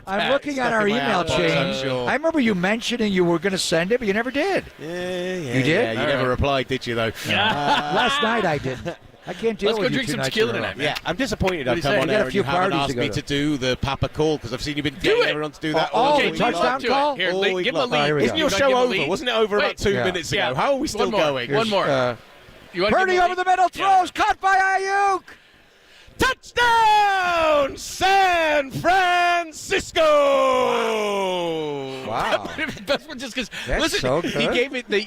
I'm looking at our email chain. I remember you mentioning you were going to send it, but you never did. You did? Yeah, you never replied, did you? Though. Last night I didn't. I can't deal Let's with go you drink 2 some nights tequila in a row. tonight, man. Yeah, I'm disappointed. I've What do you come say? on You got air a and few you haven't parties asked to me go to to. do the Papa call because I've seen you've been getting everyone to do that. the touchdown call? Here, All give him a week long. lead. Isn't your show over? Wasn't it over about 2 minutes ago? How are we still going? One more. Purdy over the middle, throws, caught by Ayuk. Touchdown, San Francisco! Wow. Best one just because. That's Listen, so good. you gave it the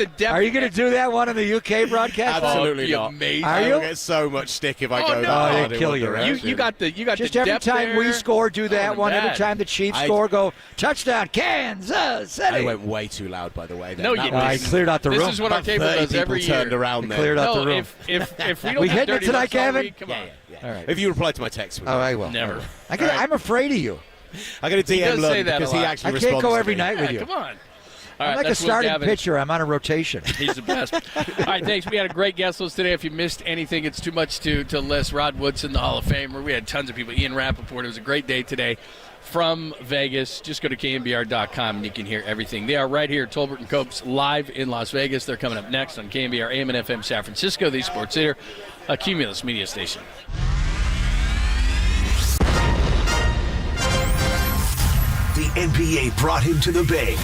depth. Are you going to do that one in the UK broadcast? Absolutely Oh, not. amazing. I Are will you? get so much stick if I Oh, go no. that Oh, hard they'd in kill one you, right? direction. You got the Just the every depth time we there. score, do that Oh, one. man. Every time the Chiefs score, go touchdown, Kansas City. I went way too loud, by the way. No, you didn't. I cleared out the room. This is what our About table 30 does every people year. turned around there. Cleared out the room. If we don't We get hitting it dirty tonight, looks all Kevin? week, come on. All right. If you reply to my text, Oh, I will. Never. I'm afraid of you. I got a He DM does say Lund that because a he lot. actually I responds can't go to every me. night with Yeah, you. come on. All right, I'm like a that's Will starting Gavin. pitcher. I'm on a rotation. He's the best. All right, thanks. We had a great guest list today. If you missed anything, it's too much to list. Rod Woodson, the Hall of Famer. We had tons of people. Ian Rappaport. It was a great day today from Vegas. Just go to KNBR.com and you can hear everything. They are right here, Tolbert and Copes, live in Las Vegas. They're coming up next on KNBR AM and FM San Francisco, the Sports Theater, a Cumulus media station. The NBA brought him to the Bay.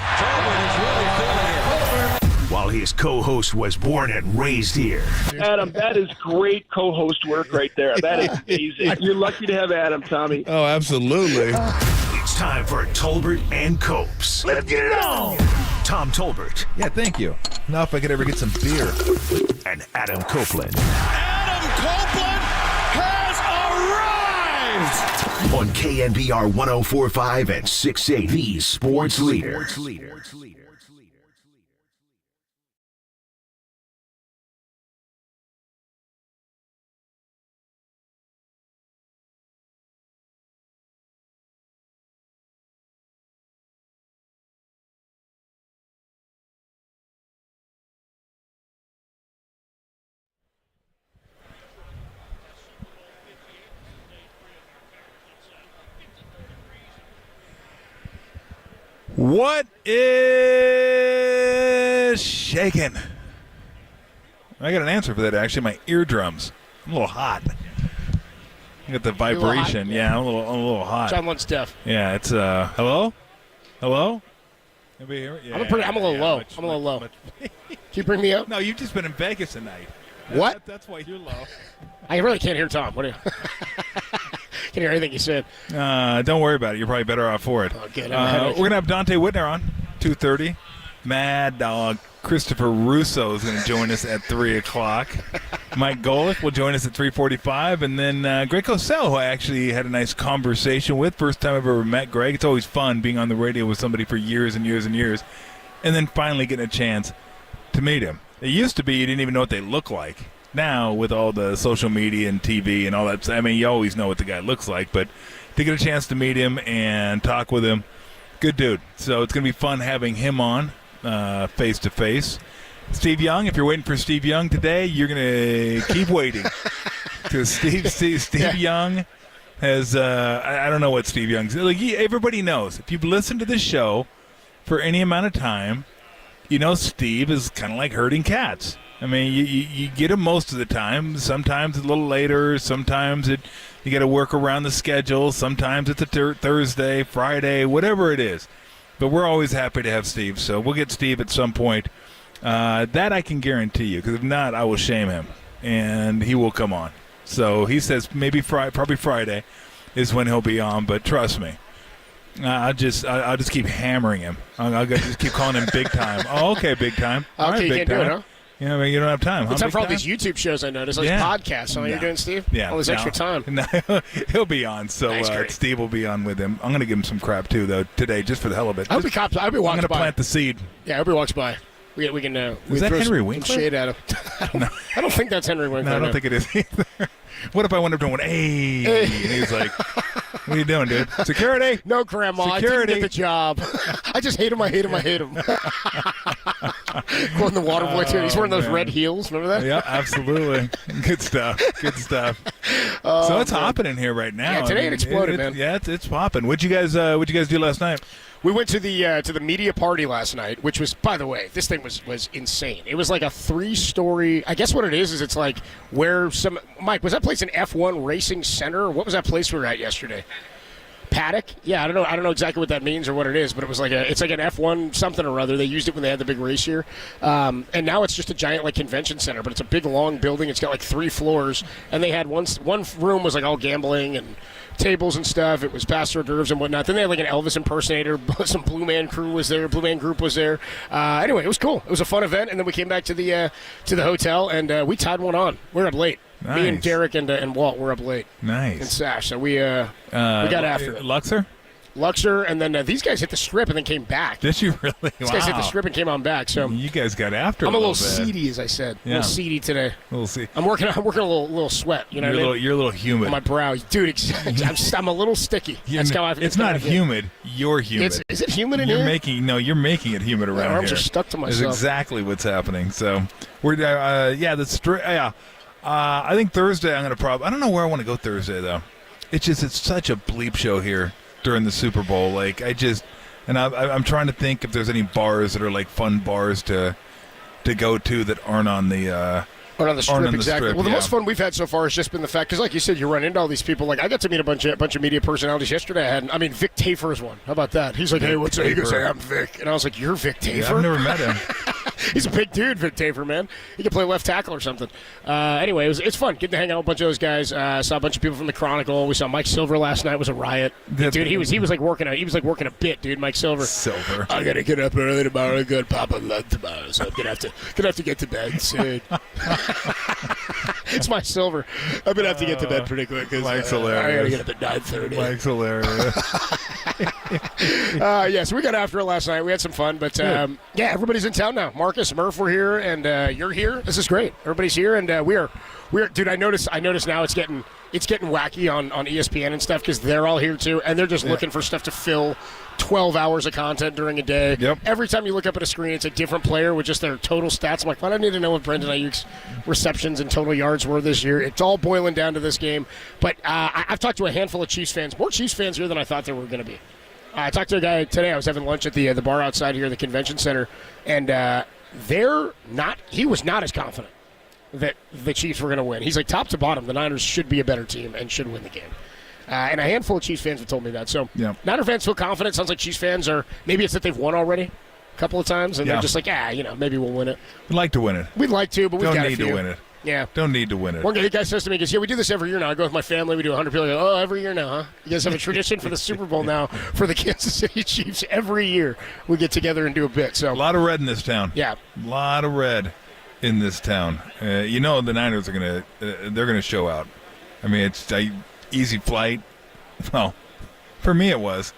While his co-host was born and raised here. Adam, that is great co-host work right there. That is amazing. You're lucky to have Adam, Tommy. Oh, absolutely. It's time for Tolbert and Copes. Let's get it on! Tom Tolbert. Yeah, thank you. Now if I could ever get some beer. And Adam Copeland. Adam Copeland has arrived! On KNBR 104.5 and 680, the sports leader. What is shaking? I got an answer for that, actually. My eardrums. I'm a little hot. I got the vibration. Yeah, I'm a little hot. John Lund's deaf. Yeah, it's hello? Hello? Anybody hear it? Yeah, I'm a little low. I'm a little low. Can you bring me up? No, you've just been in Vegas tonight. What? That's why you're low. I really can't hear Tom. What do you? Can't hear anything you said. Don't worry about it. You're probably better off for it. Oh, good. We're going to have Dante Whitner on, 2:30. Mad Dog Christopher Russo is going to join us at 3 o'clock. Mike Golick will join us at 3:45. And then Greg Cosell, who I actually had a nice conversation with. First time I've ever met Greg. It's always fun being on the radio with somebody for years and years and years. And then finally getting a chance to meet him. It used to be you didn't even know what they look like. Now, with all the social media and TV and all that, I mean, you always know what the guy looks like. But to get a chance to meet him and talk with him, good dude. So it's going to be fun having him on face-to-face. Steve Young, if you're waiting for Steve Young today, you're going to keep waiting. Because Steve Young has, I don't know what Steve Young's, like, everybody knows. If you've listened to the show for any amount of time, you know Steve is kind of like herding cats. I mean, you get him most of the time. Sometimes it's a little later. Sometimes you got to work around the schedule. Sometimes it's a Thursday, Friday, whatever it is. But we're always happy to have Steve. So we'll get Steve at some point. That I can guarantee you, because if not, I will shame him, and he will come on. So he says maybe probably Friday is when he'll be on. But trust me, I'll just keep hammering him. I'll just keep calling him Big Time. Oh, okay, Big Time. All right, you Big can't Time. do it, huh? Yeah, I mean, you don't have time. It's time for all these YouTube shows I noticed, like podcasts. All you're doing, Steve? Yeah. All this extra time. No, he'll be on, so Steve will be on with him. I'm going to give him some crap, too, though, today, just for the hell of it. I hope he walks by. I'm going to plant the seed. Yeah, I hope he walks by. We can is that Henry Winkler? Shade at him. I don't think that's Henry Winkler. No, I don't think it is either. What if I went up to him and went, hey, and he's like, what are you doing, dude? Security? No, Grandma. Security. I didn't get the job. I just hate him. I hate him. Going the water boy, too. He's wearing those red heels. Remember that? Yeah, absolutely. Good stuff. Good stuff. So it's hopping in here right now. Yeah, today it exploded, man. Yeah, it's popping. What'd you guys do last night? We went to the media party last night, which was, by the way, this thing was insane. It was like a 3-story. I guess what it is it's like where Mike, was that place an F1 racing center? Or what was that place we were at yesterday? Paddock? Yeah, I don't know exactly what that means or what it is, but it was it's like an F1 something or other. They used it when they had the big race here, and now it's just a giant like convention center. But it's a big long building. It's got like 3 floors, and they had one room was like all gambling and tables and stuff. It was past hors d'oeuvres and whatnot. Then they had like an Elvis impersonator. Some Blue Man crew was there. Blue Man group was there. Anyway, it was cool. It was a fun event, and then we came back to the hotel and we tied one on. We were up late. Nice. Me and Derek and Walt were up late. Nice. And Sash. So we got after it. Luxor? Luxor, and then these guys hit the strip and then came back. Did you really? These guys hit the strip and came on back. So you guys got after. I'm a little bit. seedy, as I said. Yeah. A little seedy today. We'll see. I'm working a little sweat. You know, You're a little humid on my brow, dude. I'm a little sticky. That's how I feel. It's not humid. You're humid. Is it humid in you're here? You're making it humid around My arms here. are stuck to myself. Is exactly what's happening. So we're the strip. I think Thursday I'm gonna I don't know where I want to go Thursday though. It's such a bleep show here during the Super Bowl. Like I'm trying to think if there's any bars that are like fun bars to go to that aren't on the on the strip, exactly. Strip, well, the most fun we've had so far has just been the fact, because like you said, you run into all these people. Like, I got to meet a bunch of media personalities yesterday. Vic Tafer is one. How about that? He's like, hey, what's up? He goes, hey, I'm Vic. And I was like, you're Vic Tafer? Yeah, I've never met him. He's a big dude, Vic Tafer, man. He can play left tackle or something. Anyway, it's fun. Getting to hang out with a bunch of those guys. Saw a bunch of people from the Chronicle. We saw Mike Silver last night. It was a riot. Dude, he was like working a bit, dude. Mike Silver. I gotta get up early tomorrow and go to Papa Love tomorrow, so I'm gonna have to get to bed soon. It's my Silver. I'm gonna have to get to bed pretty quick because Mike's hilarious. I gotta get up at 9:30. Mike's hilarious. So we got after it last night. We had some fun, but everybody's in town now. Marcus, Murph, we're here, and you're here. This is great. Everybody's here, and we are. Dude, I noticed now it's getting wacky on ESPN and stuff because they're all here too, and they're just looking for stuff to fill 12 hours of content during a day. Yep. Every time you look up at a screen, it's a different player with just their total stats. I'm like, well, I need to know what Brendan Ayuk's receptions and total yards were this year. It's all boiling down to this game. But I've talked to a handful of Chiefs fans, more Chiefs fans here than I thought there were going to be. I talked to a guy today. I was having lunch at the bar outside here at the convention center, and he was not as confident that the Chiefs were going to win. He's like, top to bottom, the Niners should be a better team and should win the game. And a handful of Chiefs fans have told me that. So Niner fans feel confident. Sounds like Chiefs fans are, maybe it's that they've won already a couple of times, and they're just like, maybe we'll win it. We'd like to win it. We'd like to, but we've got Don't need to win it. Yeah. Don't need to win it. One guy says to me, he goes, we do this every year now. I go with my family. We do 100 people. I go, every year now, huh? You guys have a tradition for the Super Bowl now for the Kansas City Chiefs. Every year we get together and do a bit. So a lot of red in this town. Yeah. A lot of red in this town. The Niners are they're gonna show out. I mean, it's an easy flight. Well, for me it was.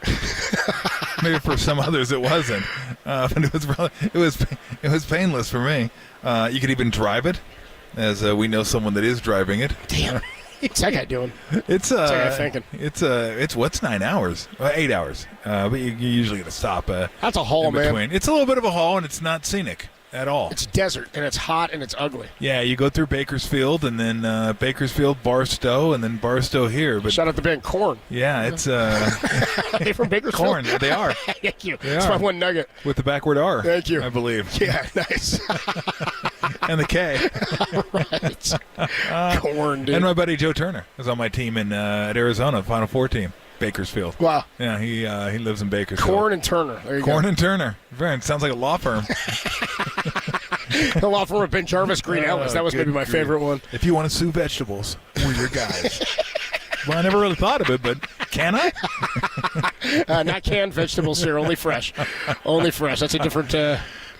Maybe for some others it wasn't. But it was painless for me. You could even drive it, as we know someone that is driving it. Damn. What's that guy doing? It's What's that guy thinking? It's 9 hours, 8 hours. But you usually got to stop. That's a haul, man. It's a little bit of a haul, and it's not scenic at all. It's desert, and it's hot, and it's ugly. Yeah, you go through Bakersfield, and then Bakersfield, Barstow, and then Barstow here. But shout out to band Corn. Yeah, it's Are they from Bakersfield? Corn. They are. Thank you. They That's are. my one nugget. With the backward R. Thank you. I believe. Yeah, nice. And the K. Right. Corn, dude. And my buddy Joe Turner is on my team at Arizona, Final Four team, Bakersfield. Wow. Yeah, he lives in Bakersfield. Corn and Turner. There you Corn go. and Turner. Sounds like a law firm. The law firm of Ben Jarvis, Green Ellis. That was maybe my favorite one. If you want to sue vegetables, we're your guys. Well, I never really thought of it, but can I? Not canned vegetables, sir. Only fresh. Only fresh. That's a different.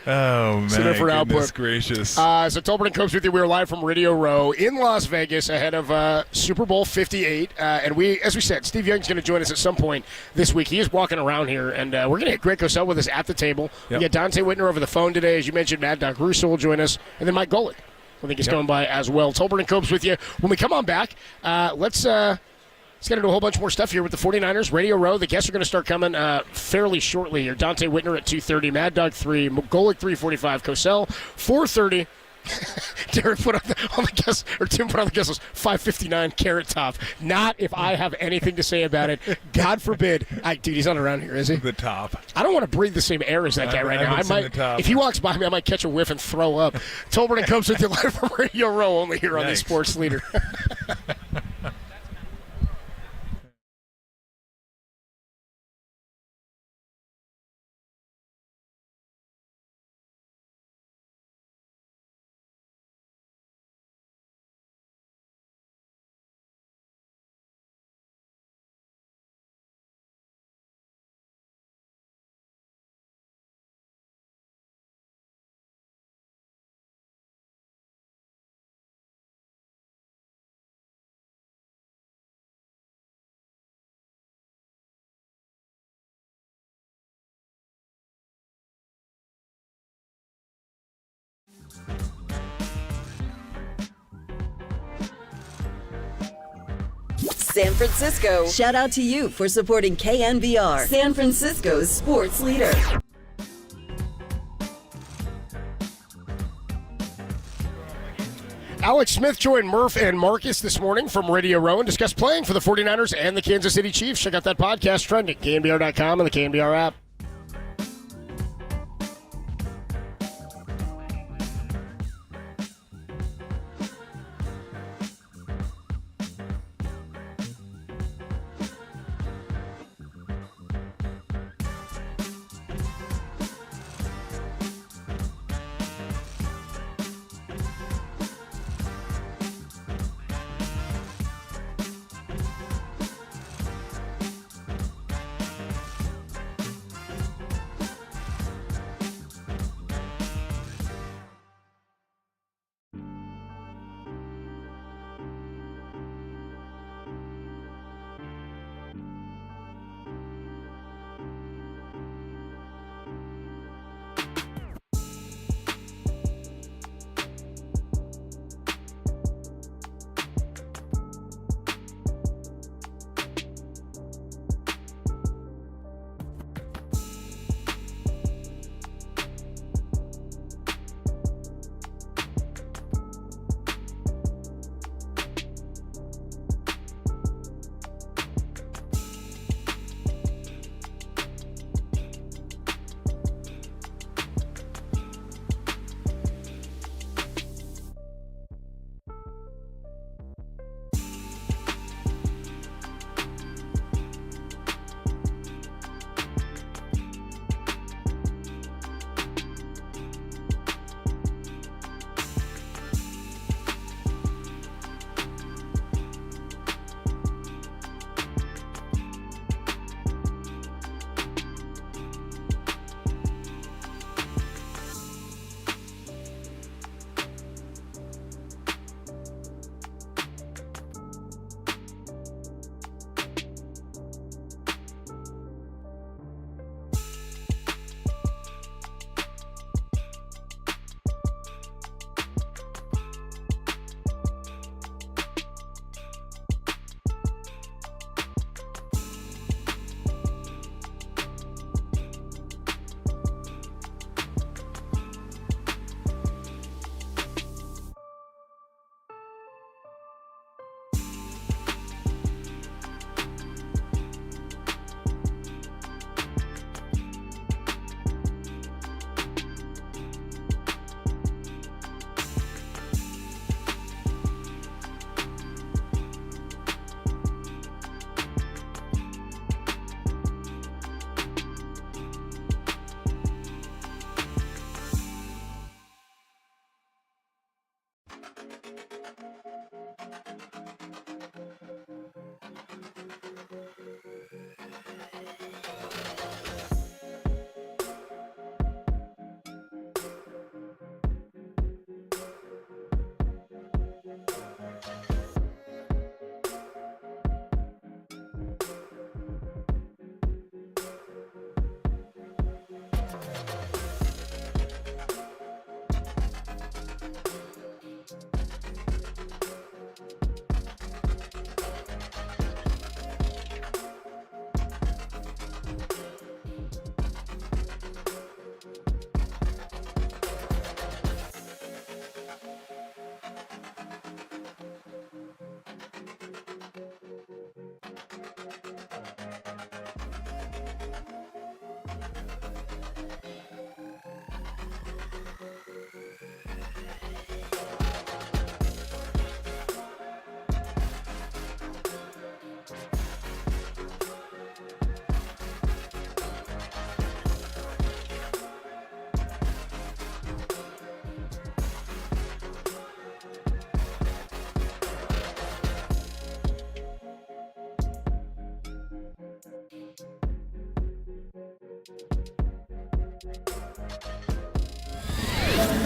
Oh, man. Different Goodness output. gracious. So Tolbert and Copes with you. We are live from Radio Row in Las Vegas ahead of Super Bowl 58. And as we said, Steve Young's going to join us at some point this week. He is walking around here, and we're going to get Greg Cosell with us at the table. Yep. We got Dante Whitner over the phone today. As you mentioned, Mad Dog Russo will join us. And then Mike Golick, I think he's coming by as well. Tolbert and Copes with you. When we come on back, let's get into a whole bunch more stuff here with the 49ers. Radio Row. The guests are going to start coming fairly shortly here. Dante Whitner at 2:30, Mad Dog 3, Golick 3:45, Cosell 4:30. Derek put on the guest, or Tim put on the guest list 5:59 Carrot Top. Not if I have anything to say about it. God forbid. Dude, he's not around here, is he? The top. I don't want to breathe the same air as that guy right now. I might, if he walks by me, I might catch a whiff and throw up. Tolbert and Copes with you live from Radio Row, only here on the Sports Leader. San Francisco. Shout out to you for supporting KNBR, San Francisco's sports leader. Alex Smith joined Murph and Marcus this morning from Radio Row and discussed playing for the 49ers and the Kansas City Chiefs. Check out that podcast, trending, KNBR.com and the KNBR app.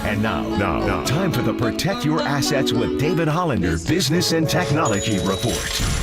And now, time for the Protect Your Assets with David Hollander Business and Technology Report.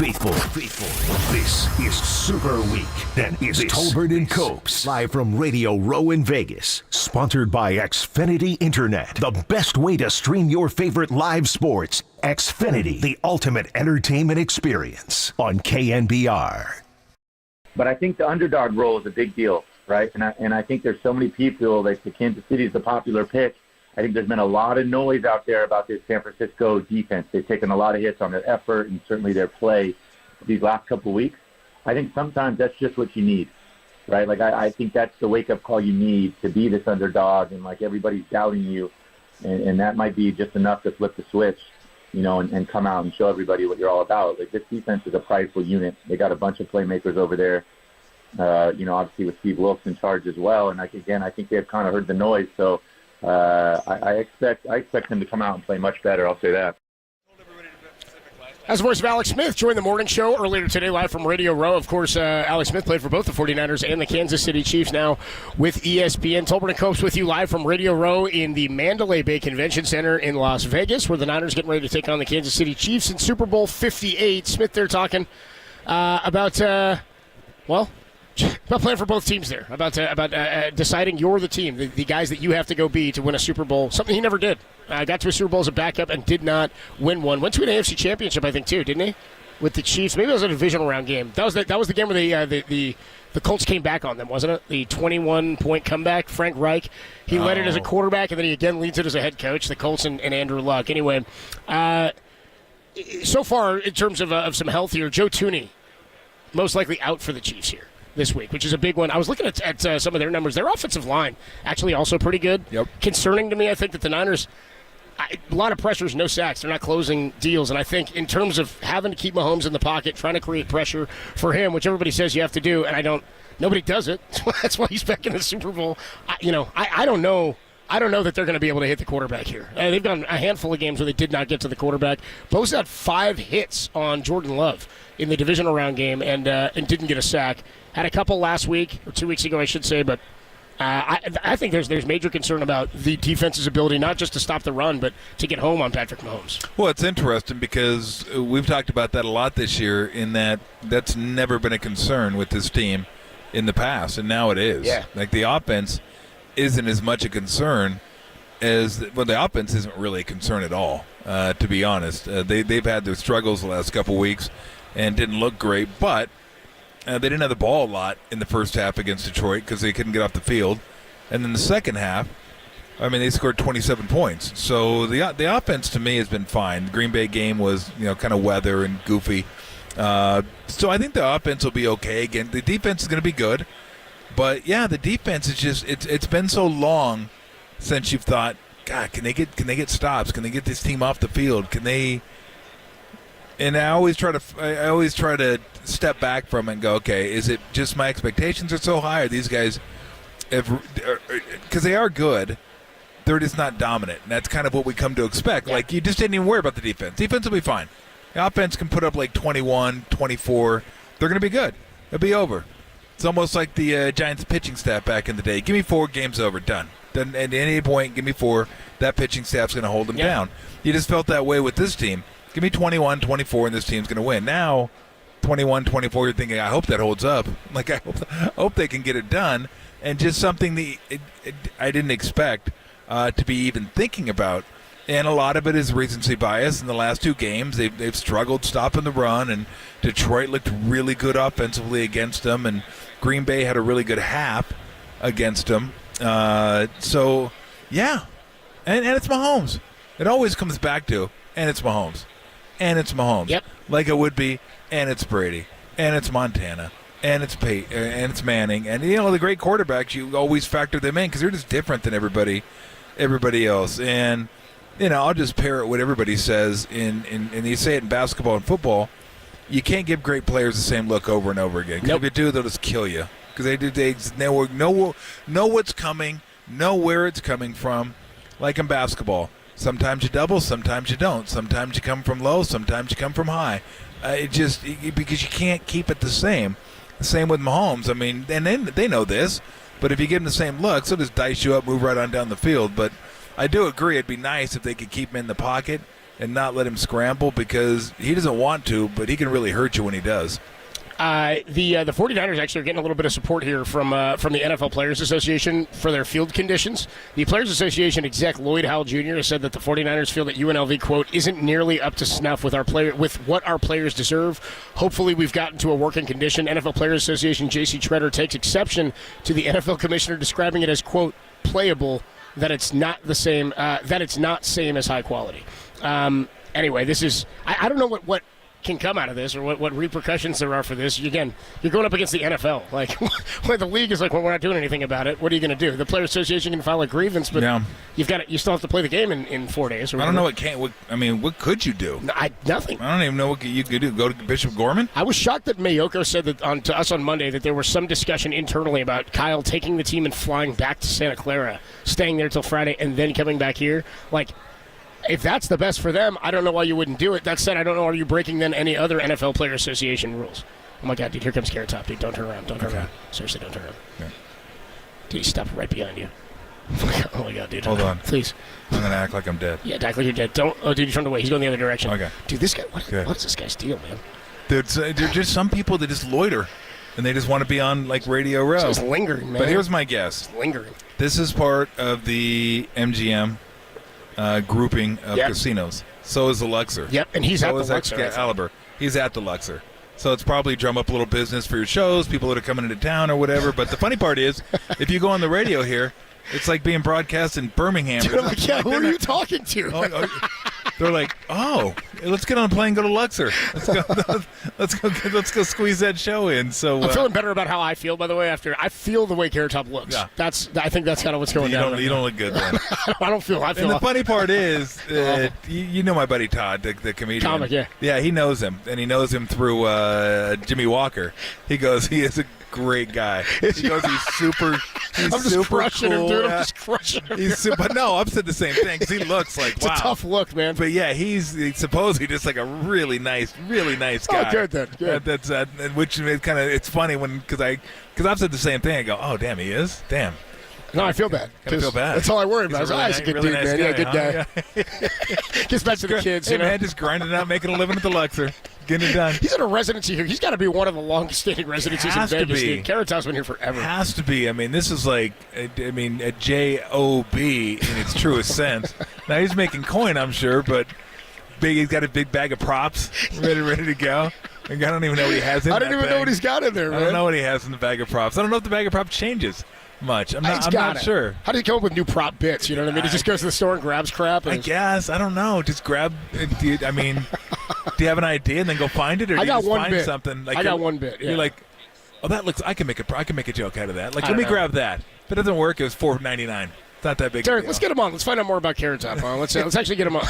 faithful. This is Super Week. Then is Tolbert and Copes, live from Radio Row in Vegas. Sponsored by Xfinity Internet, the best way to stream your favorite live sports. Xfinity, the ultimate entertainment experience on KNBR. But I think the underdog role is a big deal, right? And I think there's so many people that Kansas City is the popular pick. I think there's been a lot of noise out there about this San Francisco defense. They've taken a lot of hits on their effort and certainly their play these last couple of weeks. I think sometimes that's just what you need, right? Like, I think that's the wake-up call you need to be this underdog, and, like, everybody's doubting you, and that might be just enough to flip the switch, you know, and come out and show everybody what you're all about. Like, this defense is a prideful unit. They got a bunch of playmakers over there, you know, obviously with Steve Wilkes in charge as well, and, like, again, I think they've kind of heard the noise, so I expect them to come out and play much better. I'll say that. As the voice of Alex Smith joined the morning show earlier today live from Radio Row. Of course, Alex Smith played for both the 49ers and the Kansas City Chiefs, now with ESPN. Tolbert and Copes with you live from Radio Row in the Mandalay Bay Convention Center in Las Vegas, where the Niners getting ready to take on the Kansas City Chiefs in Super Bowl 58. Smith there talking about playing for both teams there, about deciding you're the team, the guys that you have to go be to win a Super Bowl, something he never did. Got to a Super Bowl as a backup and did not win one. Went to an AFC Championship, I think, too, didn't he? With the Chiefs. Maybe it was a divisional round game. That was the game where the Colts came back on them, wasn't it? The 21-point comeback. Frank Reich, he led it as a quarterback, and then he again leads it as a head coach, the Colts and Andrew Luck. Anyway, so far, in terms of some health here, Joe Thuney, most likely out for the Chiefs here this week, which is a big one. I was looking at some of their numbers. Their offensive line actually also pretty good. Yep. Concerning to me, I think that the Niners, a lot of pressures, no sacks. They're not closing deals. And I think in terms of having to keep Mahomes in the pocket, trying to create pressure for him, which everybody says you have to do, and nobody does it. That's why he's back in the Super Bowl. I don't know. I don't know that they're going to be able to hit the quarterback here. They've gone a handful of games where they did not get to the quarterback. Both had 5 hits on Jordan Love in the divisional round game and didn't get a sack. Had a couple last week, or 2 weeks ago, I should say, but I think there's major concern about the defense's ability not just to stop the run, but to get home on Patrick Mahomes. Well, it's interesting because we've talked about that a lot this year, in that that's never been a concern with this team in the past, and now it is. Yeah. Like, the offense isn't as much a concern as the offense isn't really a concern at all, to be honest. They've had their struggles the last couple weeks and didn't look great, but they didn't have the ball a lot in the first half against Detroit because they couldn't get off the field. And then the second half, I mean, they scored 27 points. So the offense, to me, has been fine. The Green Bay game was, kind of weather and goofy. So I think the offense will be okay. Again, the defense is going to be good. But, yeah, the defense is just it's been so long since you've thought, God, can they get stops? Can they get this team off the field? Can they – and I always try to step back from it and go, okay, is it just my expectations are so high? Or these guys – because they are good, they're just not dominant. And that's kind of what we come to expect. Yeah. Like, you just didn't even worry about the defense. Defense will be fine. The offense can put up like 21, 24. They're going to be good. It'll be over. It's almost like the Giants pitching staff back in the day. Give me 4, game's over, done. Then at any point, give me 4. That pitching staff's going to hold them down. You just felt that way with this team. Give me 21, 24, and this team's going to win. Now, 21, 24, you're thinking, I hope that holds up. Like, I hope they can get it done. And just something that I didn't expect to be even thinking about. And a lot of it is recency bias. In the last 2 games, they've struggled stopping the run, and Detroit looked really good offensively against them, and Green Bay had a really good half against them. So, yeah. And it's Mahomes. It always comes back to, and it's Mahomes. And it's Mahomes. Yep. Like it would be, and it's Brady. And it's Montana. And it's and it's Manning. And, the great quarterbacks, you always factor them in because they're just different than everybody else. And, I'll just parrot what everybody says, and you say it in basketball and football. You can't give great players the same look over and over again. Because if you do, they'll just kill you. Because they know what's coming, know where it's coming from. Like in basketball, sometimes you double, sometimes you don't. Sometimes you come from low, sometimes you come from high. Because you can't keep it the same. Same with Mahomes. I mean, and they know this. But if you give them the same looks, they'll just dice you up, move right on down the field. But I do agree it'd be nice if they could keep him in the pocket and not let him scramble because he doesn't want to, but he can really hurt you when he does. The 49ers actually are getting a little bit of support here from the NFL Players Association for their field conditions. The Players Association exec Lloyd Howell Jr. has said that the 49ers feel that UNLV, quote, isn't nearly up to snuff with what our players deserve. Hopefully we've gotten to a working condition. NFL Players Association J.C. Treader takes exception to the NFL commissioner describing it as, quote, playable, that it's not the same, same as high quality. Anyway, this is, I don't know what can come out of this or what repercussions there are for this. Again, you're going up against the NFL. Like, when the league is like, well, we're not doing anything about it. What are you going to do? The Players Association can file a grievance, but you still have to play the game in 4 days. Or I don't know what could you do? Nothing. I don't even know what you could do. Go to Bishop Gorman? I was shocked that Mayoko said that to us on Monday that there was some discussion internally about Kyle taking the team and flying back to Santa Clara, staying there till Friday, and then coming back here. Like, if that's the best for them, I don't know why you wouldn't do it. That said, I don't know, are you breaking then any other NFL Player Association rules? Oh, my God, dude, here comes Carrot Top, dude. Don't turn around. Don't turn around. Seriously, don't turn around. Yeah. Dude, he stopped right behind you. Oh, my God, dude. Hold on. Please. I'm going to act like I'm dead. Yeah, act like you're dead. Don't. Oh, dude, he turned away. He's going the other direction. Okay. Dude, this guy, what is this guy's deal, man? Dude, there are just some people that just loiter, and they just want to be on, like, Radio Row. It's just lingering, man. But here's my guess. It's lingering. This is part of the MGM grouping of casinos. So is the Luxor. Yep, and he's at the Luxor. Excalibur. He's at the Luxor. So it's probably drum up a little business for your shows, people that are coming into town or whatever. But the funny part is, if you go on the radio here, it's like being broadcast in Birmingham. Dude, I'm like, yeah, who are you talking to? They're like, oh, let's get on a plane and go to Luxor. Let's go squeeze that show in. So I'm feeling better about how I feel, by the way. After I feel the way Carrot Top looks. Yeah. I think that's kind of what's going down. You don't look good, then. I don't feel. And the funny part is, you know my buddy Todd, the comedian. Comic, yeah. Yeah, he knows him, and he knows him through Jimmy Walker. He goes, he is a great guy. He goes, he's super. He's I'm just super crushing cool. him, dude. Yeah. I'm just crushing him. He's but no, I've said the same thing because he looks like it's wow. a tough look, man. But yeah, he's supposedly just like a really nice guy. Oh, good then. Good. That's which is kind of it's funny because I've said the same thing. I go, oh damn, he is damn. No, I feel bad. I feel bad. That's all I worry about. He's He's a good really dude, nice man. guy, Yeah, good guy. Yeah. Gets back to the kids, hey, you know. man, just grinding it out, making a living at the Luxor, getting it done. He's in a residency here. He's got to be one of the longest-standing residencies in Vegas. Dude. Carrot Top's been here forever. Has to be. I mean, this is like, a J-O-B in its truest sense. Now he's making coin, I'm sure, but he's got a big bag of props ready to go. I don't even know what he has in. I don't even know what he's got in there, man. I don't know what he has in the bag of props. I don't know if the bag of props changes much. I'm not sure. How do you come up with new prop bits? You know what I mean? He just goes to the store and grabs crap. I guess. I don't know. Just grab. Do you have an idea and then go find it, or do you just find something? Like I got one bit. Yeah. You're like, oh, that looks. I can make a joke out of that. Like, let me grab that. If it doesn't work, it was $4.99. It's not that big. Derek, let's get him on. Let's find out more about Carrot Top. Let's actually get him on.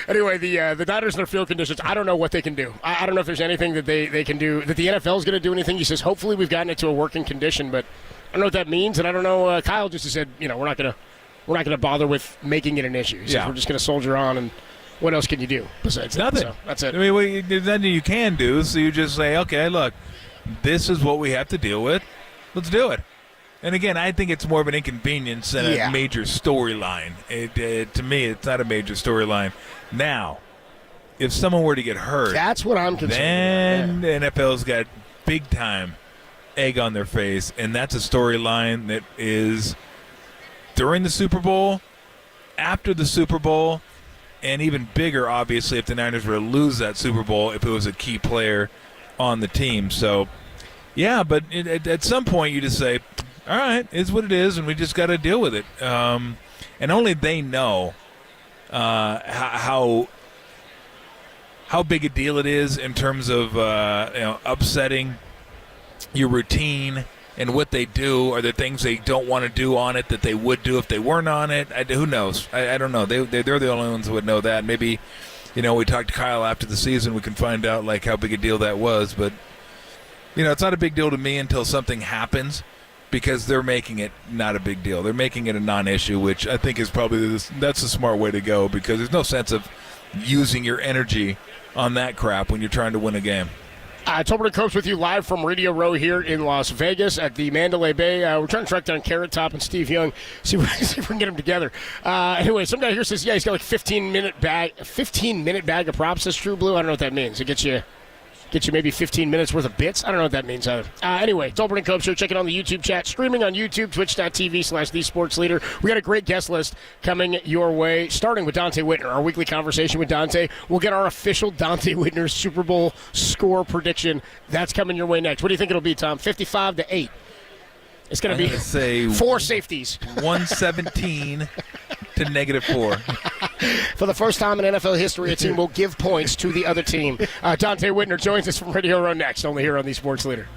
Anyway, the Niners in their field conditions, I don't know what they can do. I don't know if there's anything that they can do, that the NFL is going to do anything. He says, hopefully we've gotten it to a working condition, but I don't know what that means, and I don't know. Kyle just said, we're not going to bother with making it an issue. He says, we're just going to soldier on, and what else can you do besides nothing? So that's it. I mean, there's nothing you can do, so you just say, okay, look, this is what we have to deal with. Let's do it. And again, I think it's more of an inconvenience than a major storyline. To me, it's not a major storyline. Now, if someone were to get hurt, that's what I'm concerned then the NFL's got big time egg on their face, and that's a storyline that is during the Super Bowl, after the Super Bowl, and even bigger, obviously, if the Niners were to lose that Super Bowl, if it was a key player on the team. So, yeah, but at some point you just say, all right, it's what it is, and we just got to deal with it. And only they know how big a deal it is in terms of upsetting your routine and what they do. Are there things they don't want to do on it that they would do if they weren't on it? Who knows? I don't know. They're the only ones who would know that. Maybe, we talked to Kyle after the season. We can find out like how big a deal that was. But it's not a big deal to me until something happens, because they're making it not a big deal. They're making it a non-issue, which I think is probably that's a smart way to go, because there's no sense of using your energy on that crap when you're trying to win a game. Tolbert and Copes with you live from Radio Row here in Las Vegas at the Mandalay Bay. We're trying to track down Carrot Top and Steve Young, see if we can get them together. Anyway, some guy here says, yeah, he's got like 15-minute bag of props. That's true, Blue. I don't know what that means. It gets you maybe 15 minutes worth of bits. I don't know what that means either. Anyway, Tolbert and Copes here. Check it on the YouTube chat. Streaming on YouTube, twitch.tv/thesportsleader. We got a great guest list coming your way, starting with Dante Whitner. Our weekly conversation with Dante. We'll get our official Dante Whitner Super Bowl score prediction. That's coming your way next. What do you think it'll be, Tom? 55-8. It's going to be say 4 safeties. 117 to -4. For the first time in NFL history, a team will give points to the other team. Dante Whitner joins us from Radio Row next, only here on the Sports Leader.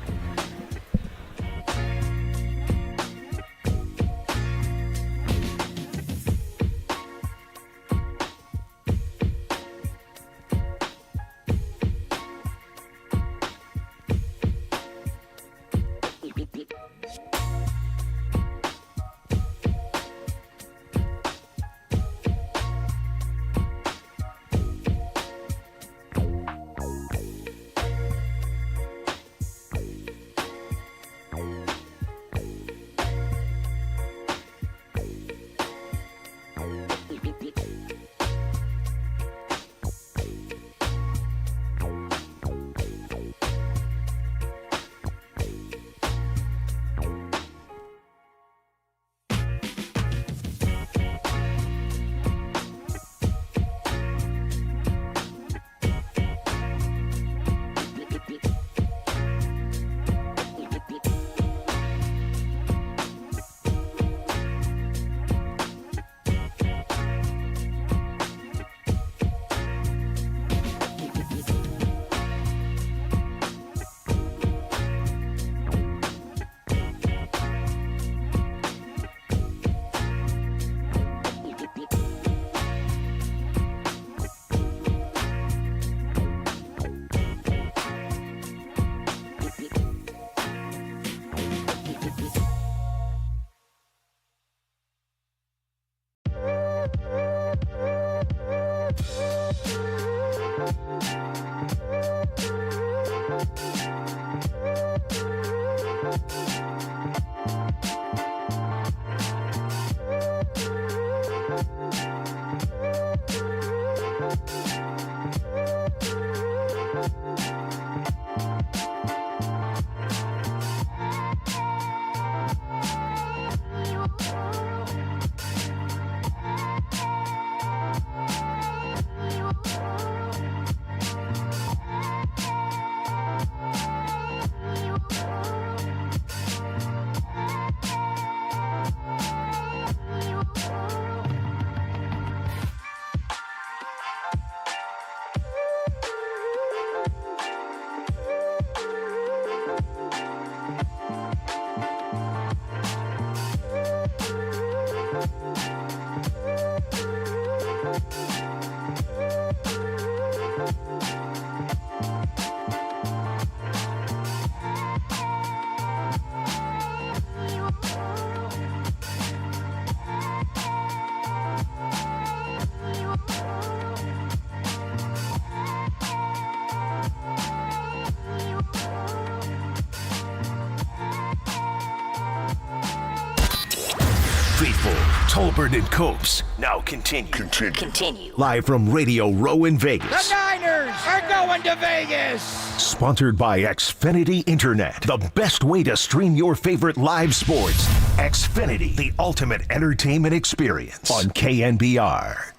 Faithful, Tolbert and Copes now continue. Live from Radio Row in Vegas. The Niners are going to Vegas. Sponsored by Xfinity Internet, the best way to stream your favorite live sports. Xfinity, the ultimate entertainment experience on KNBR.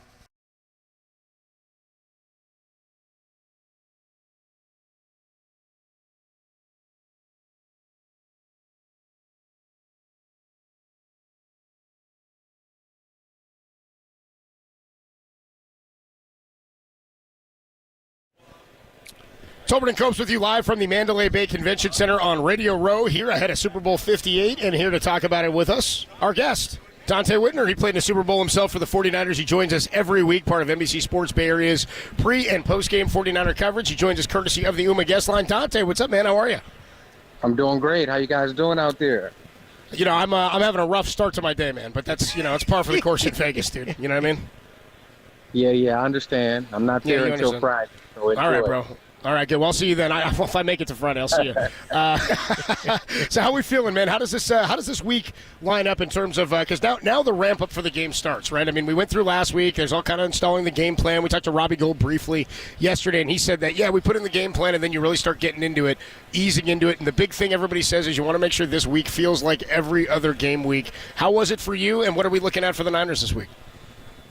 Tolbert and Copes with you live from the Mandalay Bay Convention Center on Radio Row here ahead of Super Bowl 58, and here to talk about it with us, our guest, Dante Whitner. He played in the Super Bowl himself for the 49ers. He joins us every week, part of NBC Sports Bay Area's pre- and post-game 49er coverage. He joins us courtesy of the UMA guest line. Dante, what's up, man? How are you? I'm doing great. How you guys doing out there? You know, I'm having a rough start to my day, man, but that's, you know, it's par for the course in Vegas, dude. You know what I mean? Yeah, I understand. I'm not there until Friday. So all right, bro. All right, good. Well, I'll see you then. If I make it to Friday, I'll see you. So how are we feeling, man? How does this week line up in terms of because now the ramp up for the game starts, right? I mean, we went through last week. There's all kind of installing the game plan. We talked to Robbie Gould briefly yesterday, and he said that, we put in the game plan, and then you really start getting into it, easing into it. And the big thing everybody says is you want to make sure this week feels like every other game week. How was it for you, and what are we looking at for the Niners this week?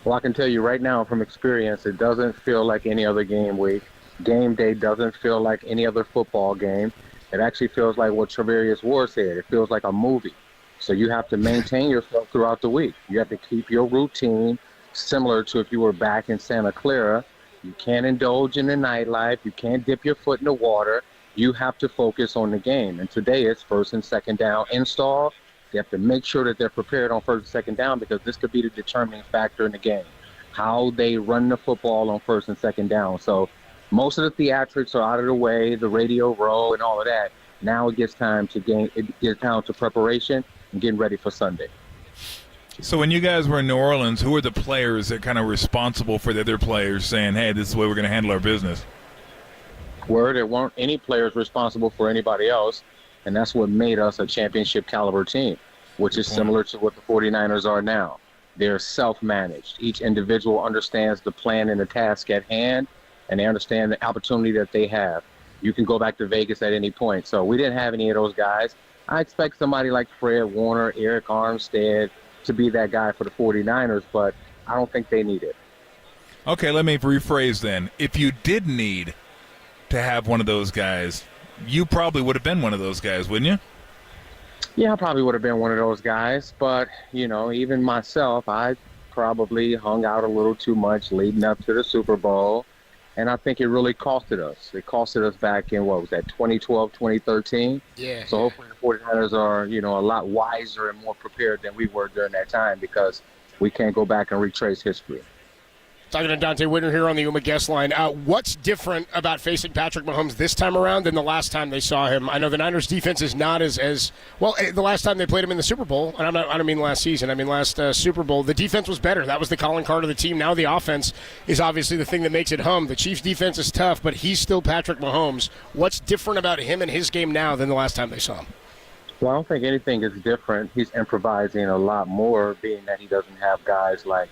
Well, I can tell you right now from experience, it doesn't feel like any other game week. Game day doesn't feel like any other football game. It actually feels like what Travarius Ward said. It feels like a movie. So you have to maintain yourself throughout the week. You have to keep your routine similar to if you were back in Santa Clara. You can't indulge in the nightlife. You can't dip your foot in the water. You have to focus on the game. And today it's first and second down install. They have to make sure that they're prepared on first and second down because this could be the determining factor in the game, how they run the football on first and second down. So most of the theatrics are out of the way, the radio row and all of that. Now it gets time to preparation and getting ready for Sunday. So when you guys were in New Orleans, who were the players that kind of responsible for the other players saying, hey, this is the way we're going to handle our business? Well, there weren't any players responsible for anybody else, and that's what made us a championship caliber team, which is similar to what the 49ers are now. They're self-managed. Each individual understands the plan and the task at hand, and they understand the opportunity that they have. You can go back to Vegas at any point. So we didn't have any of those guys. I expect somebody like Fred Warner, Eric Armstead to be that guy for the 49ers, but I don't think they need it. Okay, let me rephrase then. If you did need to have one of those guys, you probably would have been one of those guys, wouldn't you? Yeah, I probably would have been one of those guys. But, even myself, I probably hung out a little too much leading up to the Super Bowl. And I think it really costed us. It costed us back in, 2012, 2013? Yeah. So hopefully the 49ers are, a lot wiser and more prepared than we were during that time because we can't go back and retrace history. Talking to Dante Whitner here on the UMA guest line. What's different about facing Patrick Mahomes this time around than the last time they saw him? I know the Niners defense is not as well. The last time they played him in the Super Bowl, and I don't mean last season. I mean last Super Bowl. The defense was better. That was the calling card of the team. Now the offense is obviously the thing that makes it hum. The Chiefs' defense is tough, but he's still Patrick Mahomes. What's different about him and his game now than the last time they saw him? Well, I don't think anything is different. He's improvising a lot more, being that he doesn't have guys like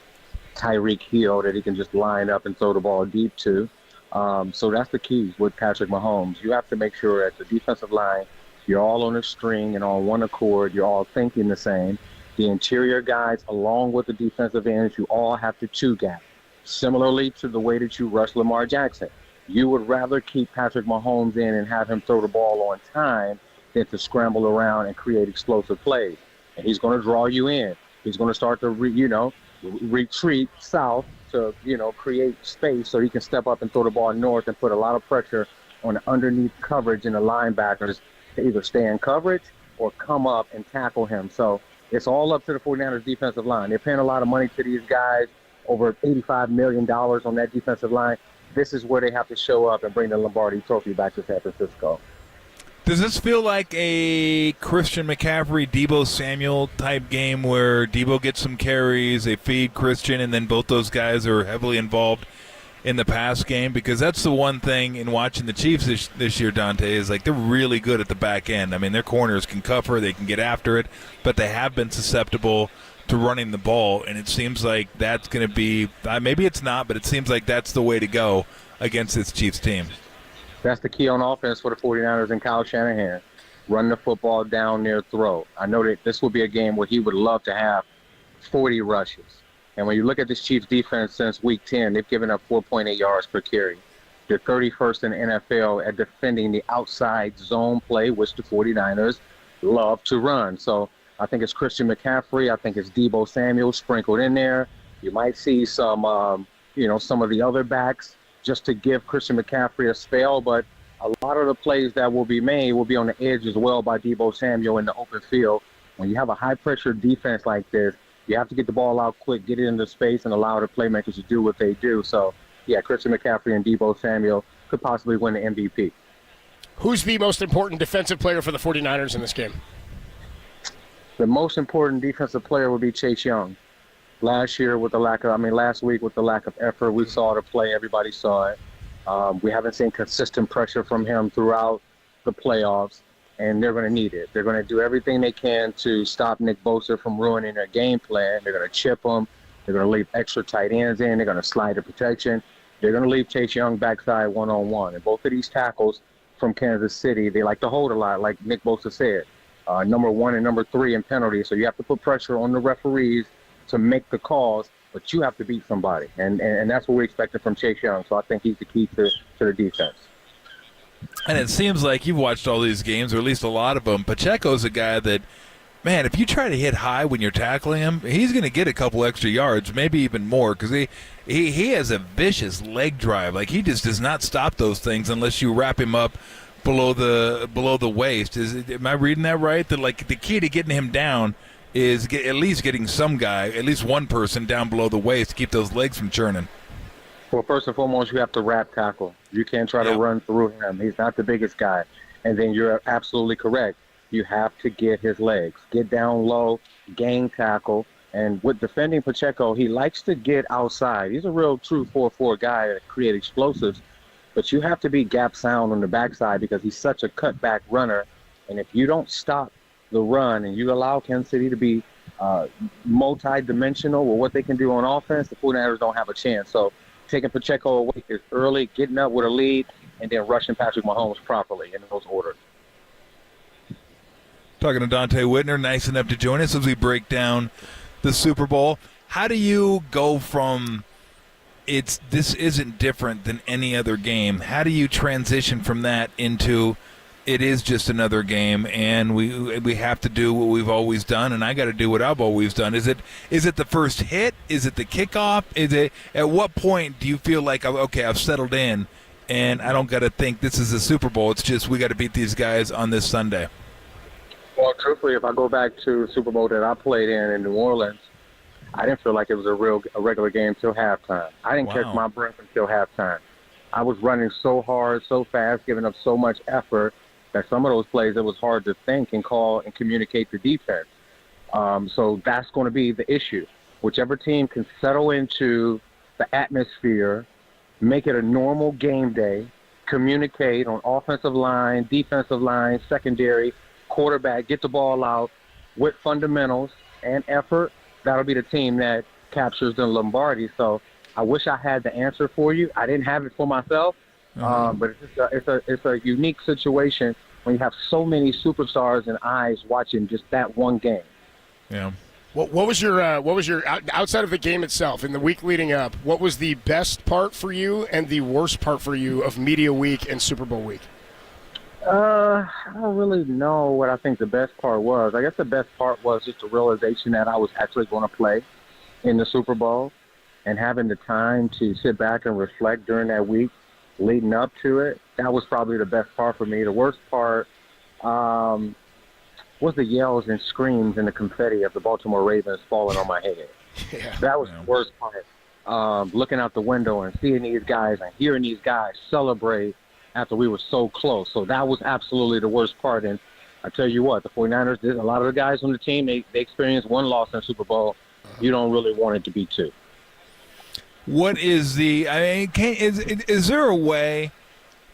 Tyreek Hill that he can just line up and throw the ball deep to. So that's the key with Patrick Mahomes. You have to make sure at the defensive line, you're all on a string and on one accord. You're all thinking the same. The interior guys, along with the defensive ends, you all have to two-gap. Similarly to the way that you rush Lamar Jackson. You would rather keep Patrick Mahomes in and have him throw the ball on time than to scramble around and create explosive plays. And he's going to draw you in. He's going to start to, retreat south to, create space so he can step up and throw the ball north and put a lot of pressure on the underneath coverage in the linebackers to either stay in coverage or come up and tackle him. So it's all up to the 49ers defensive line. They're paying a lot of money to these guys, over $85 million on that defensive line. This is where they have to show up and bring the Lombardi Trophy back to San Francisco. Does this feel like a Christian McCaffrey, Deebo Samuel type game where Deebo gets some carries, they feed Christian, and then both those guys are heavily involved in the pass game? Because that's the one thing in watching the Chiefs this year, Dante, is like they're really good at the back end. I mean, their corners can cover, they can get after it, but they have been susceptible to running the ball, and it seems like that's going to be maybe it's not, but it seems like that's the way to go against this Chiefs team. That's the key on offense for the 49ers and Kyle Shanahan. Run the football down their throat. I know that this will be a game where he would love to have 40 rushes. And when you look at this Chiefs defense since Week 10, they've given up 4.8 yards per carry. They're 31st in the NFL at defending the outside zone play, which the 49ers love to run. So I think it's Christian McCaffrey. I think it's Deebo Samuel sprinkled in there. You might see some of the other backs just to give Christian McCaffrey a spell, but a lot of the plays that will be made will be on the edge as well by Deebo Samuel in the open field. When you have a high-pressure defense like this, you have to get the ball out quick, get it into space, and allow the playmakers to do what they do. So, yeah, Christian McCaffrey and Deebo Samuel could possibly win the MVP. Who's the most important defensive player for the 49ers in this game? The most important defensive player would be Chase Young. Last week with the lack of effort, we saw the play, everybody saw it. We haven't seen consistent pressure from him throughout the playoffs, and they're going to need it. They're going to do everything they can to stop Nick Bosa from ruining their game plan. They're going to chip him. They're going to leave extra tight ends in. They're going to slide the protection. They're going to leave Chase Young backside one-on-one. And both of these tackles from Kansas City, they like to hold a lot, like Nick Bosa said. Number 1 and number 3 in penalties. So you have to put pressure on the referees to make the calls, but you have to beat somebody. And that's what we're expecting from Chase Young. So I think he's the key to the defense. And it seems like you've watched all these games, or at least a lot of them. Pacheco's a guy that, man, if you try to hit high when you're tackling him, he's going to get a couple extra yards, maybe even more, because he has a vicious leg drive. Like, he just does not stop those things unless you wrap him up below the waist. Am I reading that right? That, like, the key to getting him down is at least getting some guy, at least one person down below the waist to keep those legs from churning. Well, first and foremost, you have to wrap tackle. You can't try to run through him. He's not the biggest guy. And then you're absolutely correct. You have to get his legs. Get down low, gain tackle. And with defending Pacheco, he likes to get outside. He's a real true 4-4 guy that create explosives. But you have to be gap sound on the backside because he's such a cutback runner. And if you don't stop the run and you allow Kansas City to be multi-dimensional with what they can do on offense, the 49ers don't have a chance. So taking Pacheco away is early, getting up with a lead, and then rushing Patrick Mahomes properly in those orders. Talking to Dante Whitner, nice enough to join us as we break down the Super Bowl. How do you go from this isn't different than any other game? How do you transition from that into it is just another game, and we have to do what we've always done, and I got to do what I've always done? Is it the first hit? Is it the kickoff? Is it at what point do you feel like, okay, I've settled in, and I don't got to think this is a Super Bowl? It's just we got to beat these guys on this Sunday. Well, truthfully, if I go back to the Super Bowl that I played in New Orleans, I didn't feel like it was a regular game till halftime. I didn't catch my breath until halftime. I was running so hard, so fast, giving up so much effort that some of those plays it was hard to think and call and communicate the defense. So that's going to be the issue. Whichever team can settle into the atmosphere, make it a normal game day, communicate on offensive line, defensive line, secondary, quarterback, get the ball out with fundamentals and effort, that'll be the team that captures the Lombardi. So I wish I had the answer for you. I didn't have it for myself, but it's a unique situation when you have so many superstars and eyes watching just that one game. Yeah. What was your outside of the game itself in the week leading up? What was the best part for you and the worst part for you of Media Week and Super Bowl week? I don't really know what I think the best part was. I guess the best part was just the realization that I was actually going to play in the Super Bowl and having the time to sit back and reflect during that week leading up to it. That was probably the best part for me. The worst part was the yells and screams and the confetti of the Baltimore Ravens falling on my head. That was the worst part. Looking out the window and seeing these guys and hearing these guys celebrate after we were so close. So that was absolutely the worst part. And I tell you what, the 49ers, a lot of the guys on the team, they experienced one loss in the Super Bowl. You don't really want it to be two. What is is there a way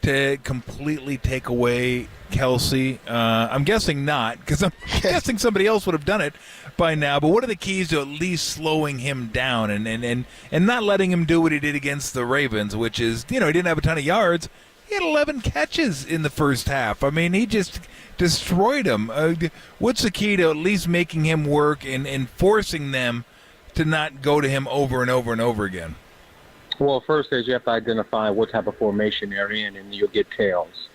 to completely take away Kelsey? I'm guessing not, because I'm guessing somebody else would have done it by now. But what are the keys to at least slowing him down and not letting him do what he did against the Ravens, which is, he didn't have a ton of yards. He had 11 catches in the first half. I mean, he just destroyed him. What's the key to at least making him work and forcing them to not go to him over and over and over again? Well, first is you have to identify what type of formation they're in, and you'll get tails.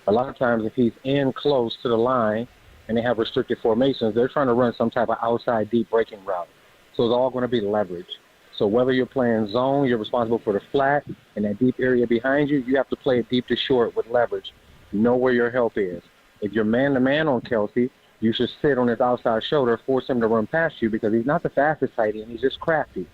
A lot of times if he's in close to the line and they have restricted formations, they're trying to run some type of outside deep breaking route. So it's all going to be leverage. So whether you're playing zone, you're responsible for the flat and that deep area behind you, you have to play it deep to short with leverage. Know where your help is. If you're man-to-man on Kelsey, you should sit on his outside shoulder, force him to run past you because he's not the fastest tight end. He's just crafty.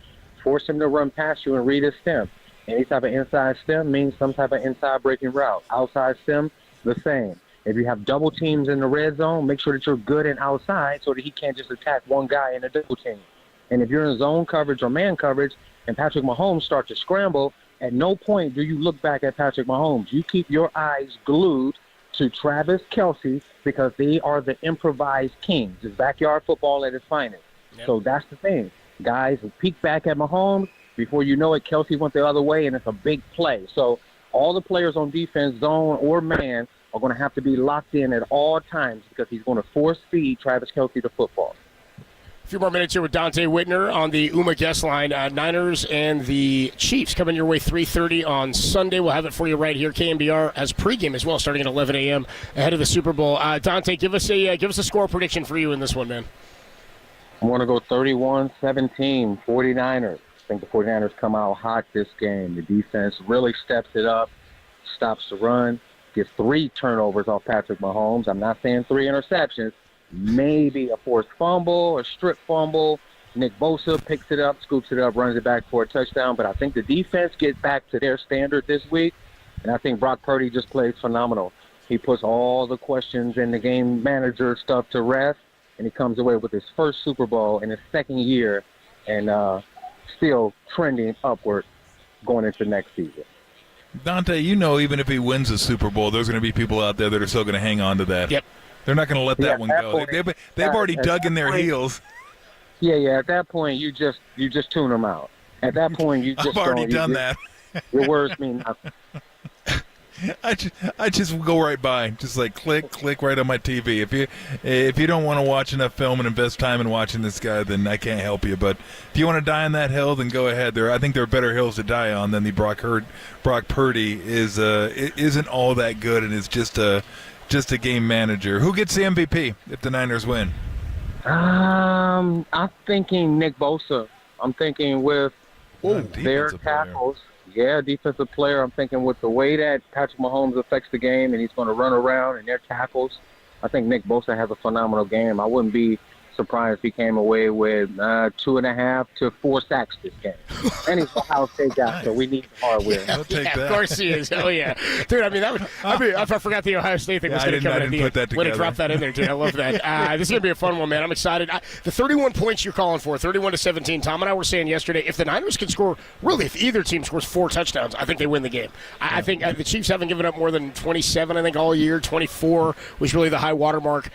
Force him to run past you and read his stem. Any type of inside stem means some type of inside breaking route. Outside stem, the same. If you have double teams in the red zone, make sure that you're good and outside so that he can't just attack one guy in a double team. And if you're in zone coverage or man coverage and Patrick Mahomes starts to scramble, At no point do you look back at Patrick Mahomes. You keep your eyes glued to Travis Kelce because they are the improvised kings. It's backyard football at its finest. Yep. So that's the thing. Guys will peek back at Mahomes. Before you know it, Kelce went the other way, and it's a big play. So all the players on defense, zone or man, are going to have to be locked in at all times because he's going to force feed Travis Kelce the football. A few more minutes here with Dante Whitner on the UMA guest line. Niners and the Chiefs coming your way 3:30 on Sunday. We'll have it for you right here. KNBR has pregame as well, starting at 11 a.m. ahead of the Super Bowl. Dante, give us a score prediction for you in this one, man. I want to go 31-17, 49ers. I think the 49ers come out hot this game. The defense really steps it up, stops the run, gets 3 turnovers off Patrick Mahomes. I'm not saying 3 interceptions. Maybe a forced fumble, a strip fumble. Nick Bosa picks it up, scoops it up, runs it back for a touchdown. But I think the defense gets back to their standard this week, and I think Brock Purdy just plays phenomenal. He puts all the questions and the game manager stuff to rest, and he comes away with his first Super Bowl in his second year and still trending upward going into next season. Dante, even if he wins the Super Bowl, there's going to be people out there that are still going to hang on to that. Yep. They're not going to let that one go. Point, they've already dug in their heels. Yeah. At that point, you just tune them out. At that point, you just I've already done that. Your words mean nothing. I just go right by, just like click right on my TV. If you don't want to watch enough film and invest time in watching this guy, then I can't help you. But if you want to die on that hill, then go ahead. I think there are better hills to die on than the Brock Purdy isn't all that good and is just a game manager. Who gets the MVP if the Niners win? I'm thinking Nick Bosa. I'm thinking with their tackles. Yeah, defensive player. I'm thinking with the way that Patrick Mahomes affects the game and he's going to run around and their tackles, I think Nick Bosa has a phenomenal game. I wouldn't be surprised if he came away with 2.5 to 4 sacks this game. And he's Ohio State guy, so we need the hardware. Yeah, of course he is. Oh, yeah. Dude, I forgot the Ohio State thing was going to come in at the end. Way to drop that in there, dude. I love that. This is going to be a fun one, man. I'm excited. The 31 points you're calling for, 31-17, Tom and I were saying yesterday, if the Niners can score, really, if either team scores 4 touchdowns, I think they win the game. I think the Chiefs haven't given up more than 27, I think, all year. 24 was really the high watermark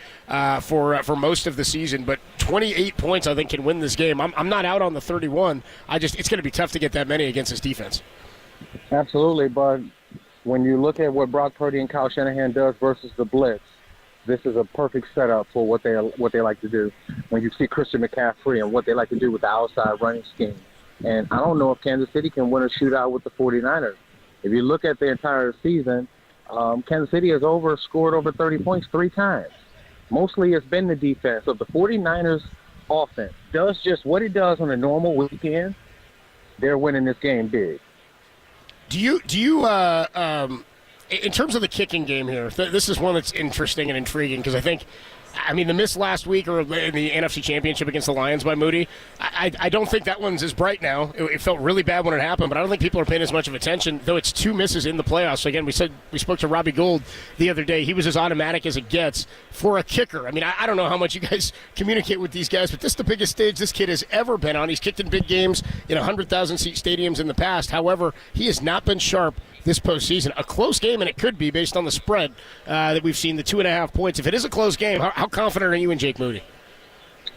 for most of the season. But 28 points, I think, can win this game. I'm not out on the 31. It's going to be tough to get that many against this defense. Absolutely, but when you look at what Brock Purdy and Kyle Shanahan does versus the blitz, this is a perfect setup for what they like to do. When you see Christian McCaffrey and what they like to do with the outside running scheme. And I don't know if Kansas City can win a shootout with the 49ers. If you look at the entire season, Kansas City has scored over 30 points 3 times. Mostly it's been the defense. So if the 49ers offense does just what it does on a normal weekend, they're winning this game big. Do you in terms of the kicking game here, this is one that's interesting and intriguing because the miss last week or in the NFC Championship against the Lions by Moody, I don't think that one's as bright now. It felt really bad when it happened, but I don't think people are paying as much of attention, though it's 2 misses in the playoffs. So, again, we spoke to Robbie Gould the other day. He was as automatic as it gets for a kicker. I don't know how much you guys communicate with these guys, but this is the biggest stage this kid has ever been on. He's kicked in big games in 100,000-seat stadiums in the past. However, he has not been sharp this postseason. A close game, and it could be based on the spread that we've seen, the 2.5 points. If it is a close game, how confident are you in Jake Moody?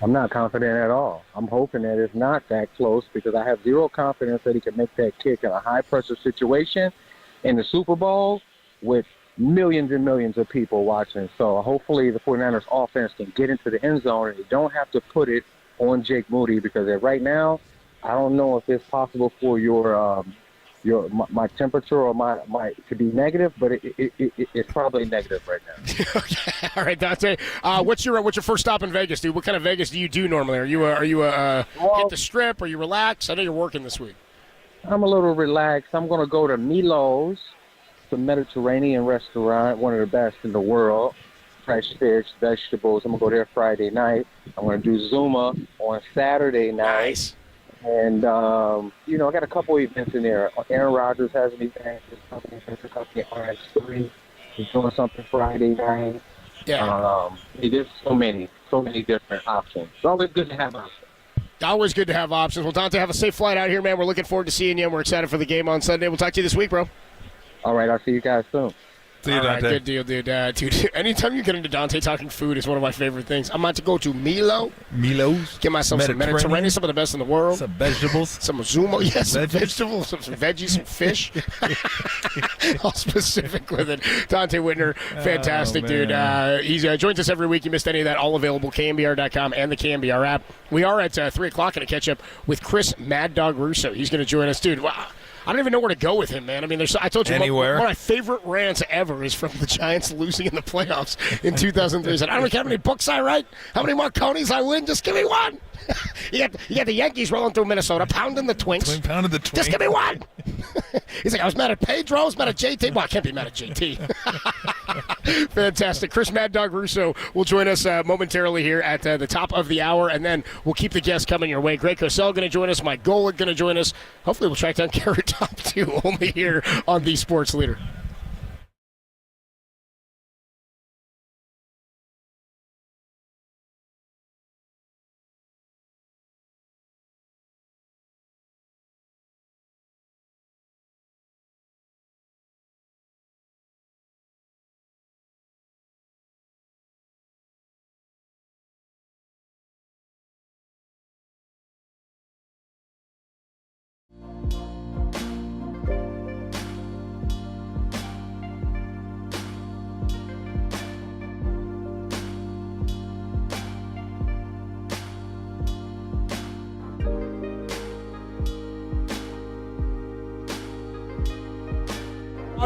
I'm not confident at all. I'm hoping that it's not that close because I have zero confidence that he can make that kick in a high-pressure situation in the Super Bowl with millions and millions of people watching. So hopefully the 49ers offense can get into the end zone and they don't have to put it on Jake Moody because right now I don't know if it's possible for my temperature or my to be negative, but it's probably negative right now. Okay, all right, Dante. What's your first stop in Vegas, dude? What kind of Vegas do you do normally? Are you hit the strip? Are you relaxed? I know you're working this week. I'm a little relaxed. I'm going to go to Milo's, the Mediterranean restaurant, one of the best in the world. Fresh fish, vegetables. I'm going to go there Friday night. I'm going to do Zuma on Saturday night. Nice. And, I got a couple events in there. Aaron Rodgers has an event. His company RX3 is doing something Friday night. Yeah. There's so many different options. It's always good to have options. Always good to have options. Well, Dante, have a safe flight out here, man. We're looking forward to seeing you, and we're excited for the game on Sunday. We'll talk to you this week, bro. All right, I'll see you guys soon. See you, All right, Dante. good deal, dude. Dude, anytime you get into Dante talking food is one of my favorite things. I'm about to go to Milo's. Get myself some Mediterranean, some of the best in the world. Some vegetables. Some Zumo, yes, some vegetables, some veggies, some fish. All specific with it. Dante Whitner, fantastic, dude. He joins us every week. You missed any of that, all available, KNBR.com and the KNBR app. We are at 3 o'clock going to catch up with Chris Mad Dog Russo. He's going to join us. Dude, wow. I don't even know where to go with him, man. I mean, I told you Anywhere. one of my favorite rants ever is from the Giants losing in the playoffs in 2003. He said, I don't care how many books I write, how many Marconis I win, just give me one. you got the Yankees rolling through Minnesota, pounding the Twinks. Pounding the Twinks. Just give me one. He's like, I was mad at Pedro, I was mad at JT. Well, I can't be mad at JT. Fantastic. Chris Mad Dog Russo will join us momentarily here at the top of the hour, and then we'll keep the guests coming your way. Greg Cosell going to join us. Mike Golick going to join us. Hopefully we'll track down Carrot Top, too, only here on The Sports Leader.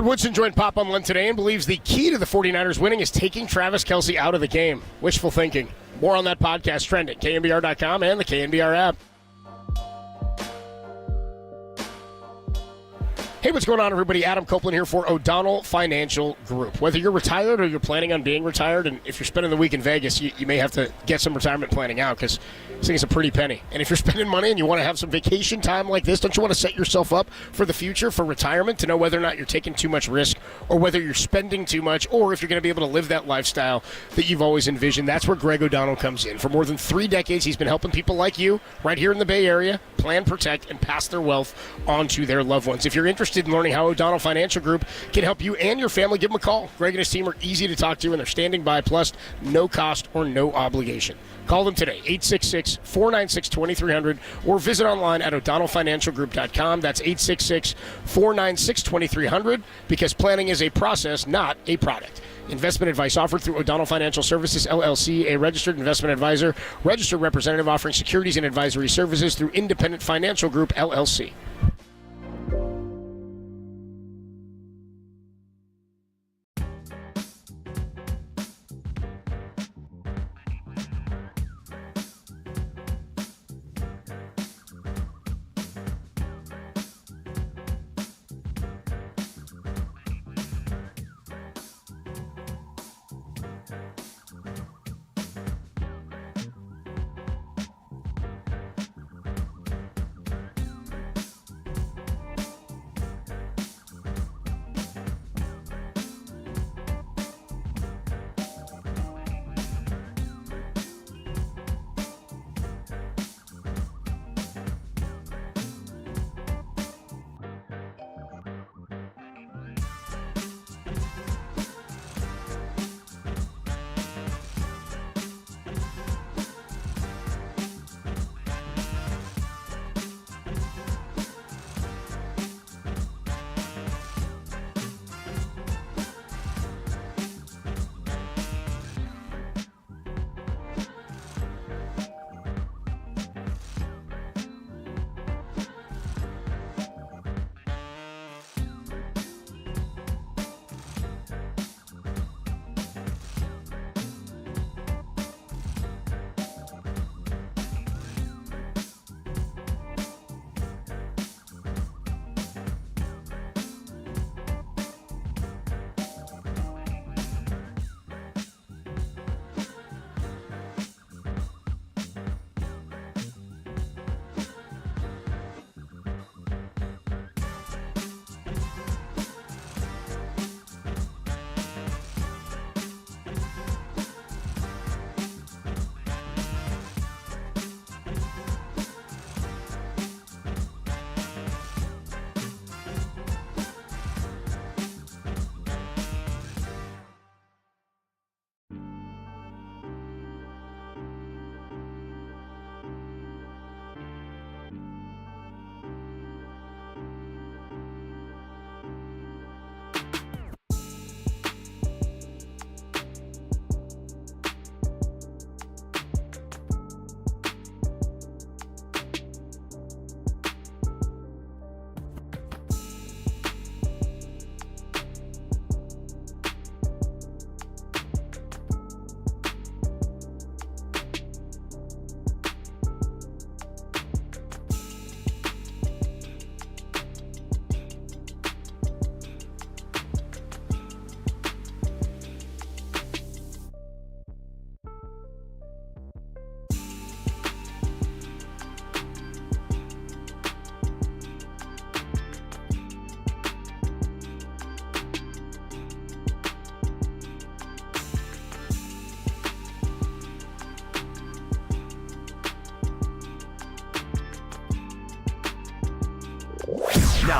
Rod Woodson joined Pop on Lund today and believes the key to the 49ers winning is taking Travis Kelce out of the game. Wishful thinking. More on that podcast trending. KNBR.com and the KNBR app. Hey, what's going on, everybody? Adam Copeland here for O'Donnell Financial Group. Whether you're retired or you're planning on being retired, and if you're spending the week in Vegas, you may have to get some retirement planning out because this thing is a pretty penny. And if you're spending money and you want to have some vacation time like this, don't you want to set yourself up for the future, for retirement, to know whether or not you're taking too much risk or whether you're spending too much, or if you're going to be able to live that lifestyle that you've always envisioned? That's where Greg O'Donnell comes in. For more than 3 decades, he's been helping people like you right here in the Bay Area plan, protect, and pass their wealth on to their loved ones. If you're interested in learning how O'Donnell Financial Group can help you and your family, give them a call. Greg and his team are easy to talk to, and they're standing by, plus no cost or no obligation. Call them today, 866-496-2300, or visit online at o'donnellfinancialgroup.com. That's 866-496-2300, because planning is a process, not a product. Investment advice offered through O'Donnell Financial Services, LLC, a registered investment advisor, registered representative offering securities and advisory services through Independent Financial Group, LLC.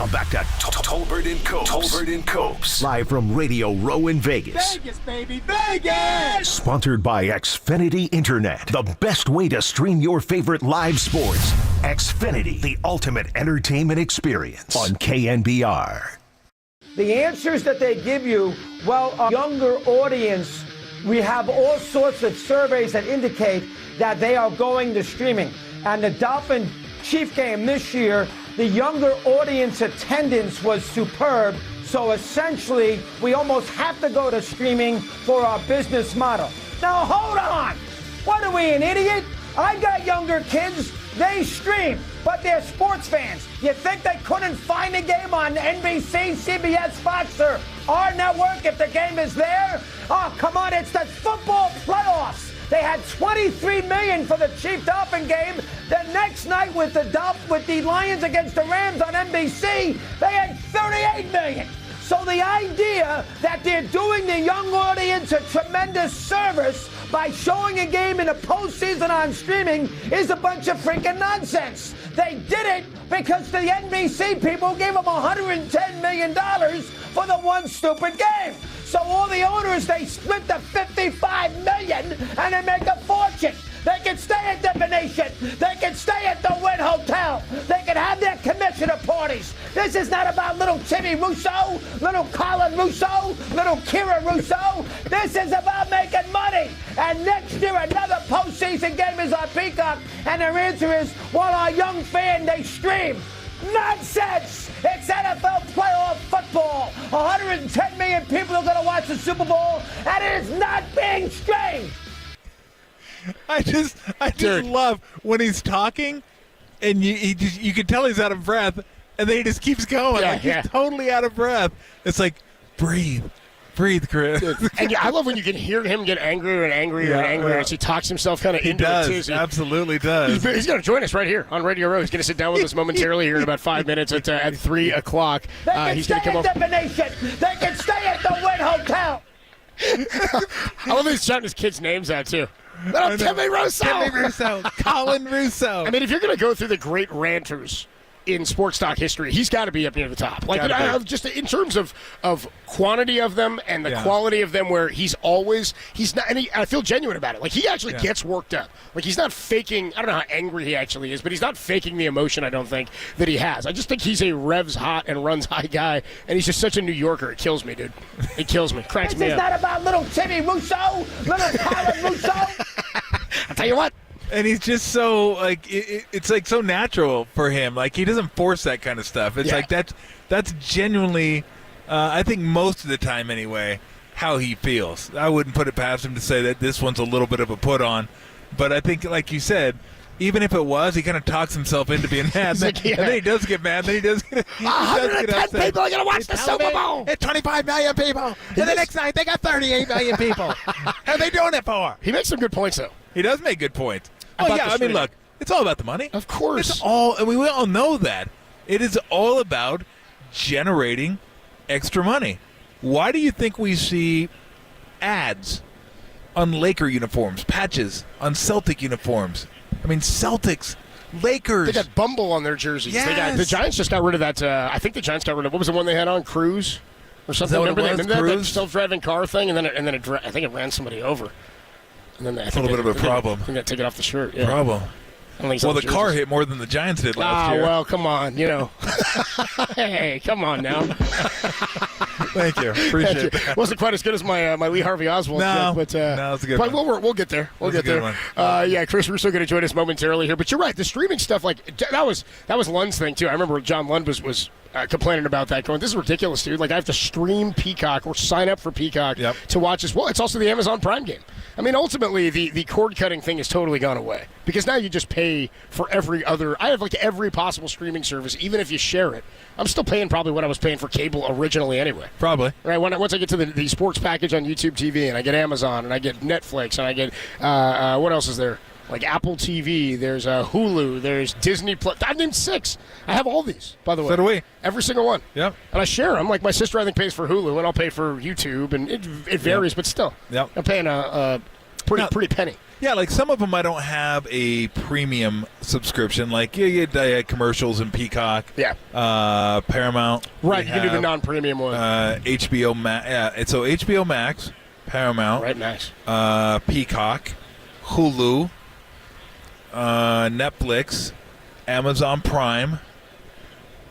Now back to Tolbert and Copes. Tolbert and Copes. Live from Radio Row in Vegas. Vegas, baby, Vegas! Sponsored by Xfinity Internet. The best way to stream your favorite live sports. Xfinity, the ultimate entertainment experience on KNBR. The answers that they give you, well, a younger audience, we have all sorts of surveys that indicate that they are going to streaming. And the Dolphin-Chief game this year, the younger audience attendance was superb. So essentially, we almost have to go to streaming for our business model. Now, hold on. What are we, an idiot? I got younger kids. They stream, but they're sports fans. You think they couldn't find a game on NBC, CBS, Fox, or our network if the game is there? Oh, come on, it's the football playoffs. They had $23 million for the Chief Dolphin game. The next night with the Lions against the Rams on NBC, they had $38 million. So the idea that they're doing the young audience a tremendous service by showing a game in the postseason on streaming is a bunch of freaking nonsense. They did it because the NBC people gave them $110 million for the one stupid game. So all the owners, they split the $55 million and they make a fortune. They can stay at Divination. They can stay at the Wynn Hotel. They can have their commissioner parties. This is not about little Timmy Russo, little Colin Russo, little Kira Russo. This is about making money. And next year, another postseason game is on Peacock. And their answer is, well, our young fan, they stream. Nonsense! It's NFL playoff football. 110 million people are going to watch the Super Bowl, and it is not being streamed. I just love when he's talking, and you can tell he's out of breath, and then he just keeps going. He's totally out of breath. It's like, breathe, Chris. And I love when you can hear him get angrier and angrier and angrier as he talks himself kind of into does, it too. Absolutely does. He's going to join us right here on Radio Row. He's going to sit down with us momentarily here in about 5 minutes at 3 o'clock. He's going to come over. They can stay at the Wynn Hotel. I love he's shouting his kids' names out too. Little Timmy Russo. Colin Russo. I mean, if you're going to go through the great ranters in sports talk history, he's got to be up near the top. Like, just in terms of quantity of them and the quality of them, where he's not, and I feel genuine about it. Like, he actually gets worked up. Like, he's not faking. I don't know how angry he actually is, but he's not faking the emotion, I don't think, that he has. I just think he's a revs hot and runs high guy, and he's just such a New Yorker. It kills me, dude. It kills me. Cracks me up. This is not about little Timmy Russo, little Colin Russo. I'll tell you what. And he's just so, like, it's like so natural for him. Like, he doesn't force that kind of stuff. It's like that's genuinely, I think most of the time anyway, how he feels. I wouldn't put it past him to say that this one's a little bit of a put on. But I think, like you said, even if it was, he kind of talks himself into being mad. And then he does get mad. Then he does get 110 people are going to watch the Super Bowl. It's 25 million people. And the next night, they got 38 million people. How are they doing it for? He makes some good points, though. He does make good points. Oh, yeah, I mean, look, it's all about the money. Of course. It's all, and we all know that. It is all about generating extra money. Why do you think we see ads on Laker uniforms, patches on Celtic uniforms? I mean, Celtics, Lakers. They got Bumble on their jerseys. Yes. The Giants just got rid of that. I think the Giants got rid of, what was the one they had on? Cruise? Or something. Remember that self-driving car thing? And then I think it ran somebody over. And then a little bit of a problem. I think they take it off the shirt. Yeah. Problem. Well, the car hit more than the Giants did last year. Well, come on, Hey, come on now. Thank you. Appreciate it. Wasn't quite as good as my Lee Harvey Oswald joke, but no, it's a good one. We'll get there. We'll get there. Chris Russo going to join us momentarily here. But you're right, the streaming stuff, like that was Lund's thing too. I remember John Lund was complaining about that, going, this is ridiculous, dude. Like, I have to stream Peacock or sign up for Peacock to watch this. Well, it's also the Amazon Prime game. I mean, ultimately, the cord-cutting thing has totally gone away because now you just pay for every other – I have, like, every possible streaming service, even if you share it. I'm still paying probably what I was paying for cable originally anyway. Probably. Right, once I get to the sports package on YouTube TV and I get Amazon and I get Netflix and I get what else is there? Like Apple TV, there's Hulu, there's Disney Plus. I've named 6. I have all these, by the way. So do we. Every single one. Yep. And I share them. Like my sister, I think, pays for Hulu, and I'll pay for YouTube, and it varies, but still. Yep. I'm paying a pretty penny. Yeah, like some of them I don't have a premium subscription. Like you get commercials and Peacock. Yeah. Paramount. Right, you can do the non-premium one. HBO Max. Yeah, and so HBO Max, Paramount. Right, Max. Peacock, Hulu, Netflix, Amazon Prime.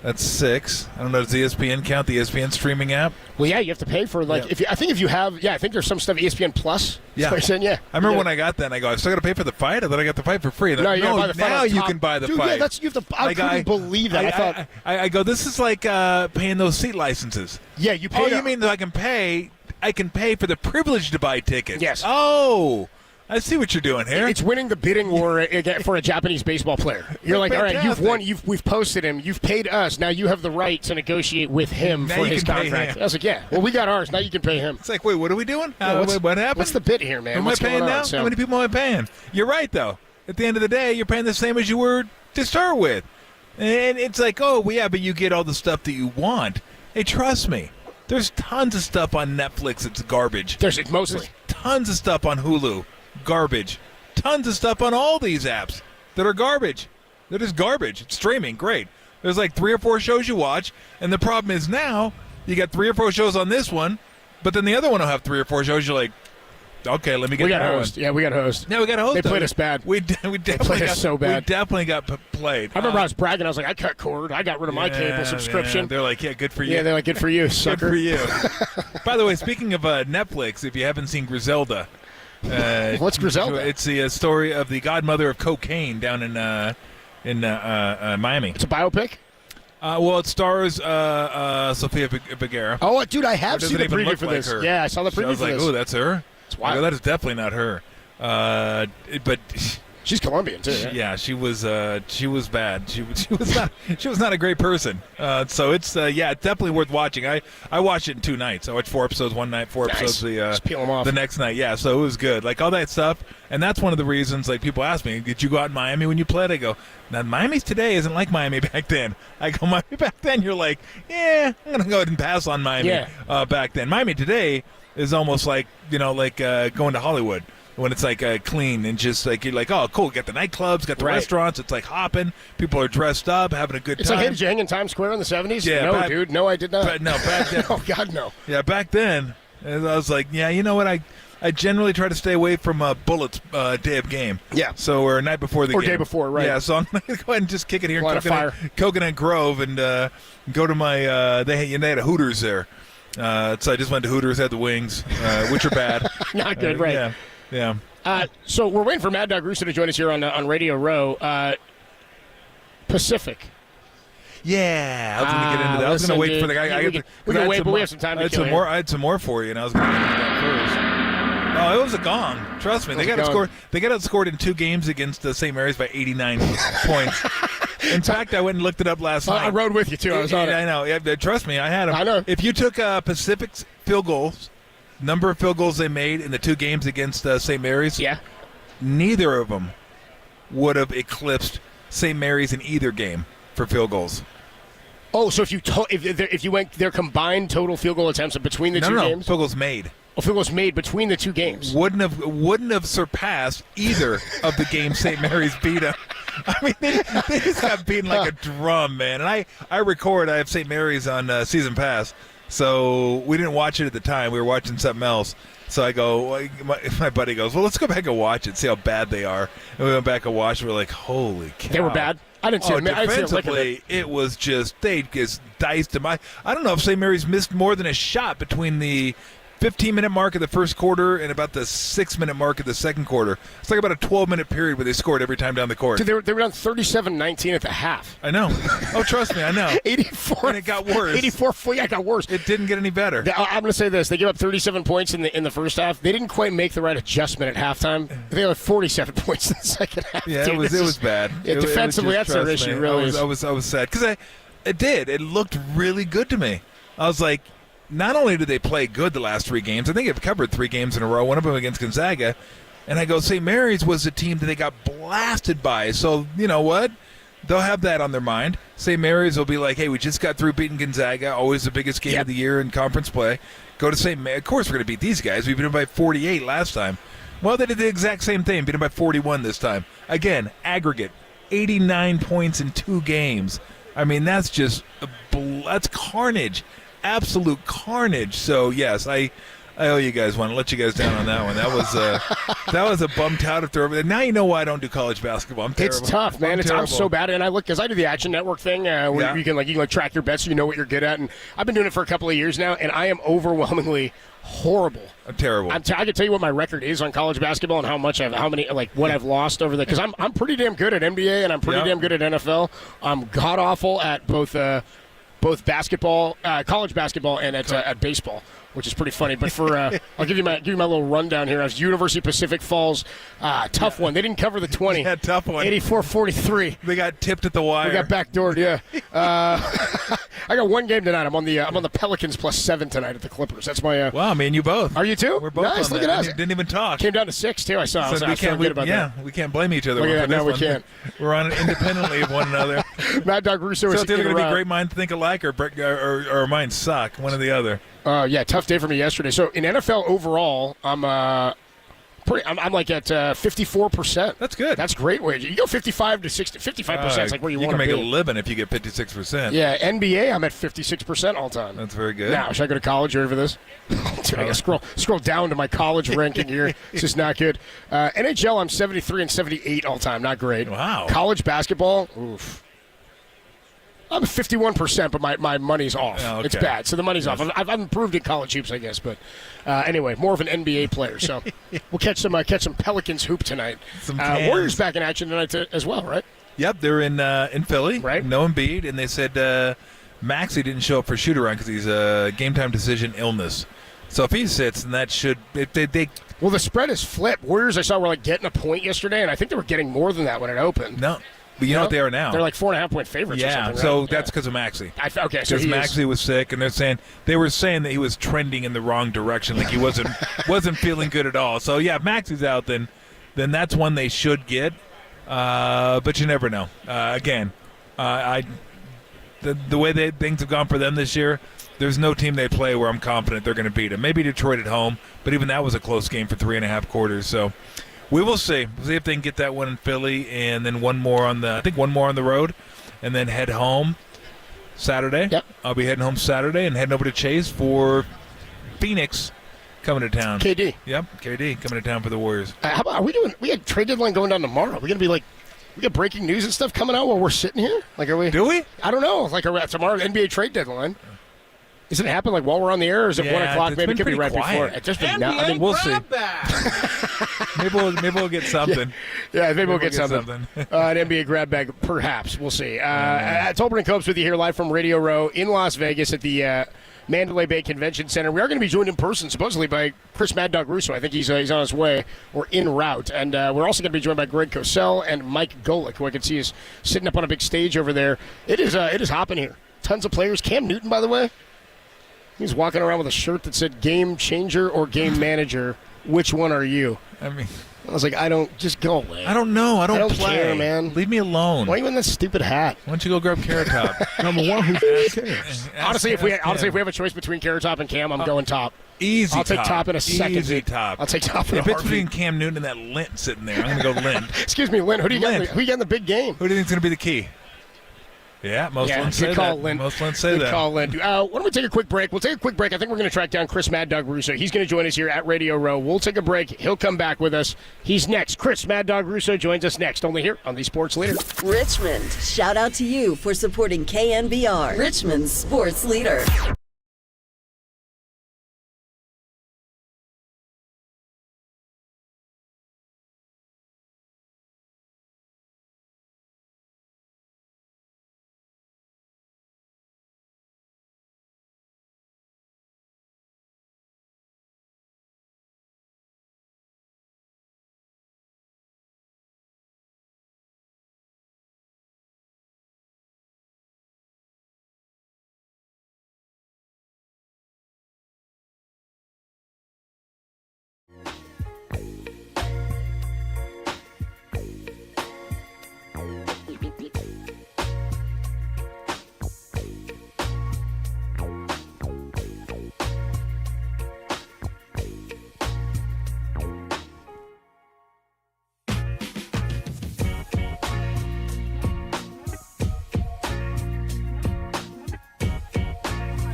That's 6. I don't know. Does ESPN count? The ESPN streaming app? Well, yeah, you have to pay for I think there's some stuff ESPN Plus. Yeah. I remember when I got that and I go, I still got to pay for the fight? I thought I got the fight for free. No, you gotta buy the fight now on you top. can buy the Dude, fight. Yeah, I couldn't believe that. I go, this is like paying those seat licenses. Yeah, you pay. Oh, you mean that I can pay for the privilege to buy tickets? Yes. Oh, I see what you're doing here. It's winning the bidding war for a Japanese baseball player. You're like, all right, you've won. We've posted him. You've paid us. Now you have the right to negotiate with him Now for you his can pay contract. him. I was like, yeah. Well, we got ours. Now you can pay him. It's like, wait, what are we doing? Yeah, what happened? What's the bid here, man? Am What's I paying going now? on? So, How many people am I paying? You're right, though. At the end of the day, you're paying the same as you were to start with. And it's like, oh, well, yeah, but you get all the stuff that you want. Hey, trust me. There's tons of stuff on Netflix that's garbage. There's tons of stuff on Hulu. Garbage. Tons of stuff on all these apps that are garbage. They're just garbage. It's streaming. Great. There's like 3 or 4 shows you watch, and the problem is now you got 3 or 4 shows on this one, but then the other one will have 3 or 4 shows. You're like, okay, let me get we got that host. one. Yeah, we got host. Yeah, we got a host. They played us bad. We definitely played us so bad. We definitely got played. I remember I was bragging. I was like, I cut cord. I got rid of my cable subscription. Yeah. They're like, yeah, good for you. Yeah, they're like, good for you, sucker. Good for you. By the way, speaking of Netflix, if you haven't seen Griselda. What's Griselda? It's the story of the godmother of cocaine down in Miami. It's a biopic? Well, it stars Sofia Vergara. Oh, dude, I have seen the preview for this. Her. Yeah, I saw the preview for this. I was like, oh, that's her? It's wild. That is definitely not her. But she's Colombian too. Yeah, she was bad. She was not a great person. So it's definitely worth watching. I watched it in 2 nights. I watched 4 episodes one night, 4 episodes Just peel them off. the next night. Yeah, so it was good. Like all that stuff, and that's one of the reasons. Like people ask me, did you go out in Miami when you played? I go, now Miami's today isn't like Miami back then. I go, Miami back then. You're like, yeah, I'm gonna go ahead and pass on Miami back then. Miami today is almost like going to Hollywood. When it's like clean and just like you're like, oh, cool, got the nightclubs, got the restaurants, it's like hopping, people are dressed up, having a good time. It's like, hey, did you hang in Times Square in the 70s? Yeah, dude, no, I did not. Back then. Oh, God, no. Yeah, back then, I was like, yeah, you know what, I generally try to stay away from Bullets day of game. Yeah. So, or night before the game. Or day before, right. Yeah, so I'm going to go ahead and just kick it here in Coconut Grove and go to my, they had a Hooters there. So I just went to Hooters, had the wings, which are bad. Not good, right. Yeah. So we're waiting for Mad Dog Russo to join us here on Radio Row. Pacific. Yeah, I was going to get into that. I was going to wait for the guy. We can wait, but we have some time to kill here. I had some more for you, and I was going to get into that first. Oh, it was a gong. Trust me. They got outscored in 2 games against St. Mary's by 89 points. In fact, I went and looked it up last night. I rode with you, too. I was on it. I know. Yeah, trust me, I had them. I know. If you took Pacific's field goals, number of field goals they made in the 2 games against St. Mary's, neither of them would have eclipsed St. Mary's in either game for field goals. Oh, so if you went their combined total field goal attempts between the two games? Field goals made. Oh, field goals made between the 2 games. Wouldn't have surpassed either of the games St. Mary's beat them. I mean, they just got beaten like a drum, man. And I have St. Mary's on season pass. So we didn't watch it at the time. We were watching something else. So I go, my buddy goes, well, let's go back and watch it, see how bad they are. And we went back and watched it. We're like, holy cow. They were bad? I didn't see it. Defensively, it was just, they just diced them. I don't know if St. Mary's missed more than a shot between the 15-minute mark of the first quarter and about the 6-minute mark of the second quarter. It's like about a 12-minute period where they scored every time down the court. Dude, they were down 37-19 at the half. I know. Oh, trust me, I know. 84. And it got worse. 84. Yeah, it got worse. It didn't get any better. I'm going to say this. They gave up 37 points in the first half. They didn't quite make the right adjustment at halftime. They had 47 points in the second half. Yeah, dude, it was bad. Yeah, defensively, that's their issue, really. I was sad because it looked really good to me. I was like, not only did they play good the last 3 games, I think they've covered 3 games in a row, one of them against Gonzaga, and I go, St. Mary's was a team that they got blasted by. So, you know what? They'll have that on their mind. St. Mary's will be like, hey, we just got through beating Gonzaga, always the biggest game of the year in conference play. Go to St. Mary's. Of course we're going to beat these guys. We beat them by 48 last time. Well, they did the exact same thing, beat them by 41 this time. Again, aggregate, 89 points in 2 games. I mean, that's just that's carnage, absolute carnage. So yes, I owe you guys one. I'll let you guys down on that one. That was a bummed out if they're. Now you know why I don't do college basketball. I'm terrible. It's tough, man. I'm so bad, and I look because I do the Action Network thing where you can track your bets, so you know what you're good at. And I've been doing it for a couple of years now, and I am overwhelmingly horrible. I'm terrible. I can tell you what my record is on college basketball and what I've lost over there, because I'm pretty damn good at NBA and I'm pretty damn good at NFL. I'm god awful at both basketball, college basketball, and at baseball, which is pretty funny. But for I'll give you my little rundown here. I was University Pacific Falls, tough one. They didn't cover the 20. Yeah, tough one. 84-43. They got tipped at the wire. We got backdoored. Yeah. I got one game tonight. I'm on the Pelicans +7 tonight at the Clippers. That's my. Wow, me and you both. Are you too? We're both. Nice. On look that. at us. Didn't even talk. Came down to 6 too. I saw. So I was feeling good about that. We can't blame each other. Look at that. No, we can't. We're on it independently of one another. Mad Dog Russo is it's either going to be great minds think alike or minds suck. One or the other. Yeah, tough day for me yesterday. So in NFL overall, I'm like at 54%. That's good. That's great wage. You go 55 to 60, 55% is like where you want to be. You can make a living if you get 56%. Yeah, NBA, I'm at 56% all time. That's very good. Now, should I go to college or for this? Dude, I got to scroll down to my college ranking here. It's just not good. NHL, I'm 73 and 78 all time. Not great. Wow. College basketball, oof. I'm 51%, but my money's off. Oh, okay. It's bad, so the money's off. I've improved in college hoops, I guess, but anyway, more of an NBA player. So we'll catch some Pelicans hoop tonight. Warriors back in action tonight as well, right? Yep, they're in Philly. Right. No Embiid, and they said Maxey didn't show up for shoot-around because he's a game-time decision illness. So if he sits, then that should Well, the spread is flipped. Warriors, I saw, were getting a point yesterday, and I think they were getting more than that when it opened. No. But you know what they are now? They're like 4.5-point favorites. Yeah, or something, so right? that's because of Maxey. Okay, so because Maxey was sick, and they were saying that he was trending in the wrong direction, like he wasn't feeling good at all. So yeah, if Maxey's out, then that's one they should get. But you never know. Again, the way things have gone for them this year, there's no team they play where I'm confident they're going to beat them. Maybe Detroit at home, but even that was a close game for 3.5 quarters. So. We will see. We'll see if they can get that one in Philly, and then one more on the road, and then head home Saturday. Yep. I'll be heading home Saturday and heading over to Chase for Phoenix coming to town. KD. Yep, KD coming to town for the Warriors. How about we had trade deadline going down tomorrow. We're going to be we got breaking news and stuff coming out while we're sitting here? Are we? Do we? I don't know. Tomorrow, NBA trade deadline. Does it happen while we're on the air, or is it 1 o'clock? Maybe it could be right before. It's just been now. We'll see. maybe we'll get something. Yeah, maybe we'll get something. An NBA grab bag, perhaps. We'll see. Tolbert and Copes with you here live from Radio Row in Las Vegas at the Mandalay Bay Convention Center. We are going to be joined in person, supposedly, by Chris Mad Dog Russo. I think he's on his way or en route. And we're also going to be joined by Greg Cosell and Mike Golick, who I can see is sitting up on a big stage over there. It is hopping here. Tons of players. Cam Newton, by the way. He's walking around with a shirt that said "Game Changer" or "Game Manager." Which one are you? I was like, just go away. I don't know. I don't play, care, man. Leave me alone. Why are you in that stupid hat? Why don't you go grab Carrot Top? Number one, who cares? Honestly, if we have a choice between Carrot Top and Cam, I'm going Top. Easy. I'll take Top in a second. Easy Top. I'll take Top in a If it's heartbeat. between Cam Newton and that Lint sitting there, I'm going to go Lint. Excuse me, Lint. Who do you got in the big game? Who do you think is going to be the key? Yeah, most Lints say that. Most Lints say that. Good call, Lynn. Why don't we take a quick break? We'll take a quick break. I think we're going to track down Chris Mad Dog Russo. He's going to join us here at Radio Row. We'll take a break. He'll come back with us. He's next. Chris Mad Dog Russo joins us next, only here on the Sports Leader. Richmond, shout out to you for supporting KNBR, Richmond's sports leader.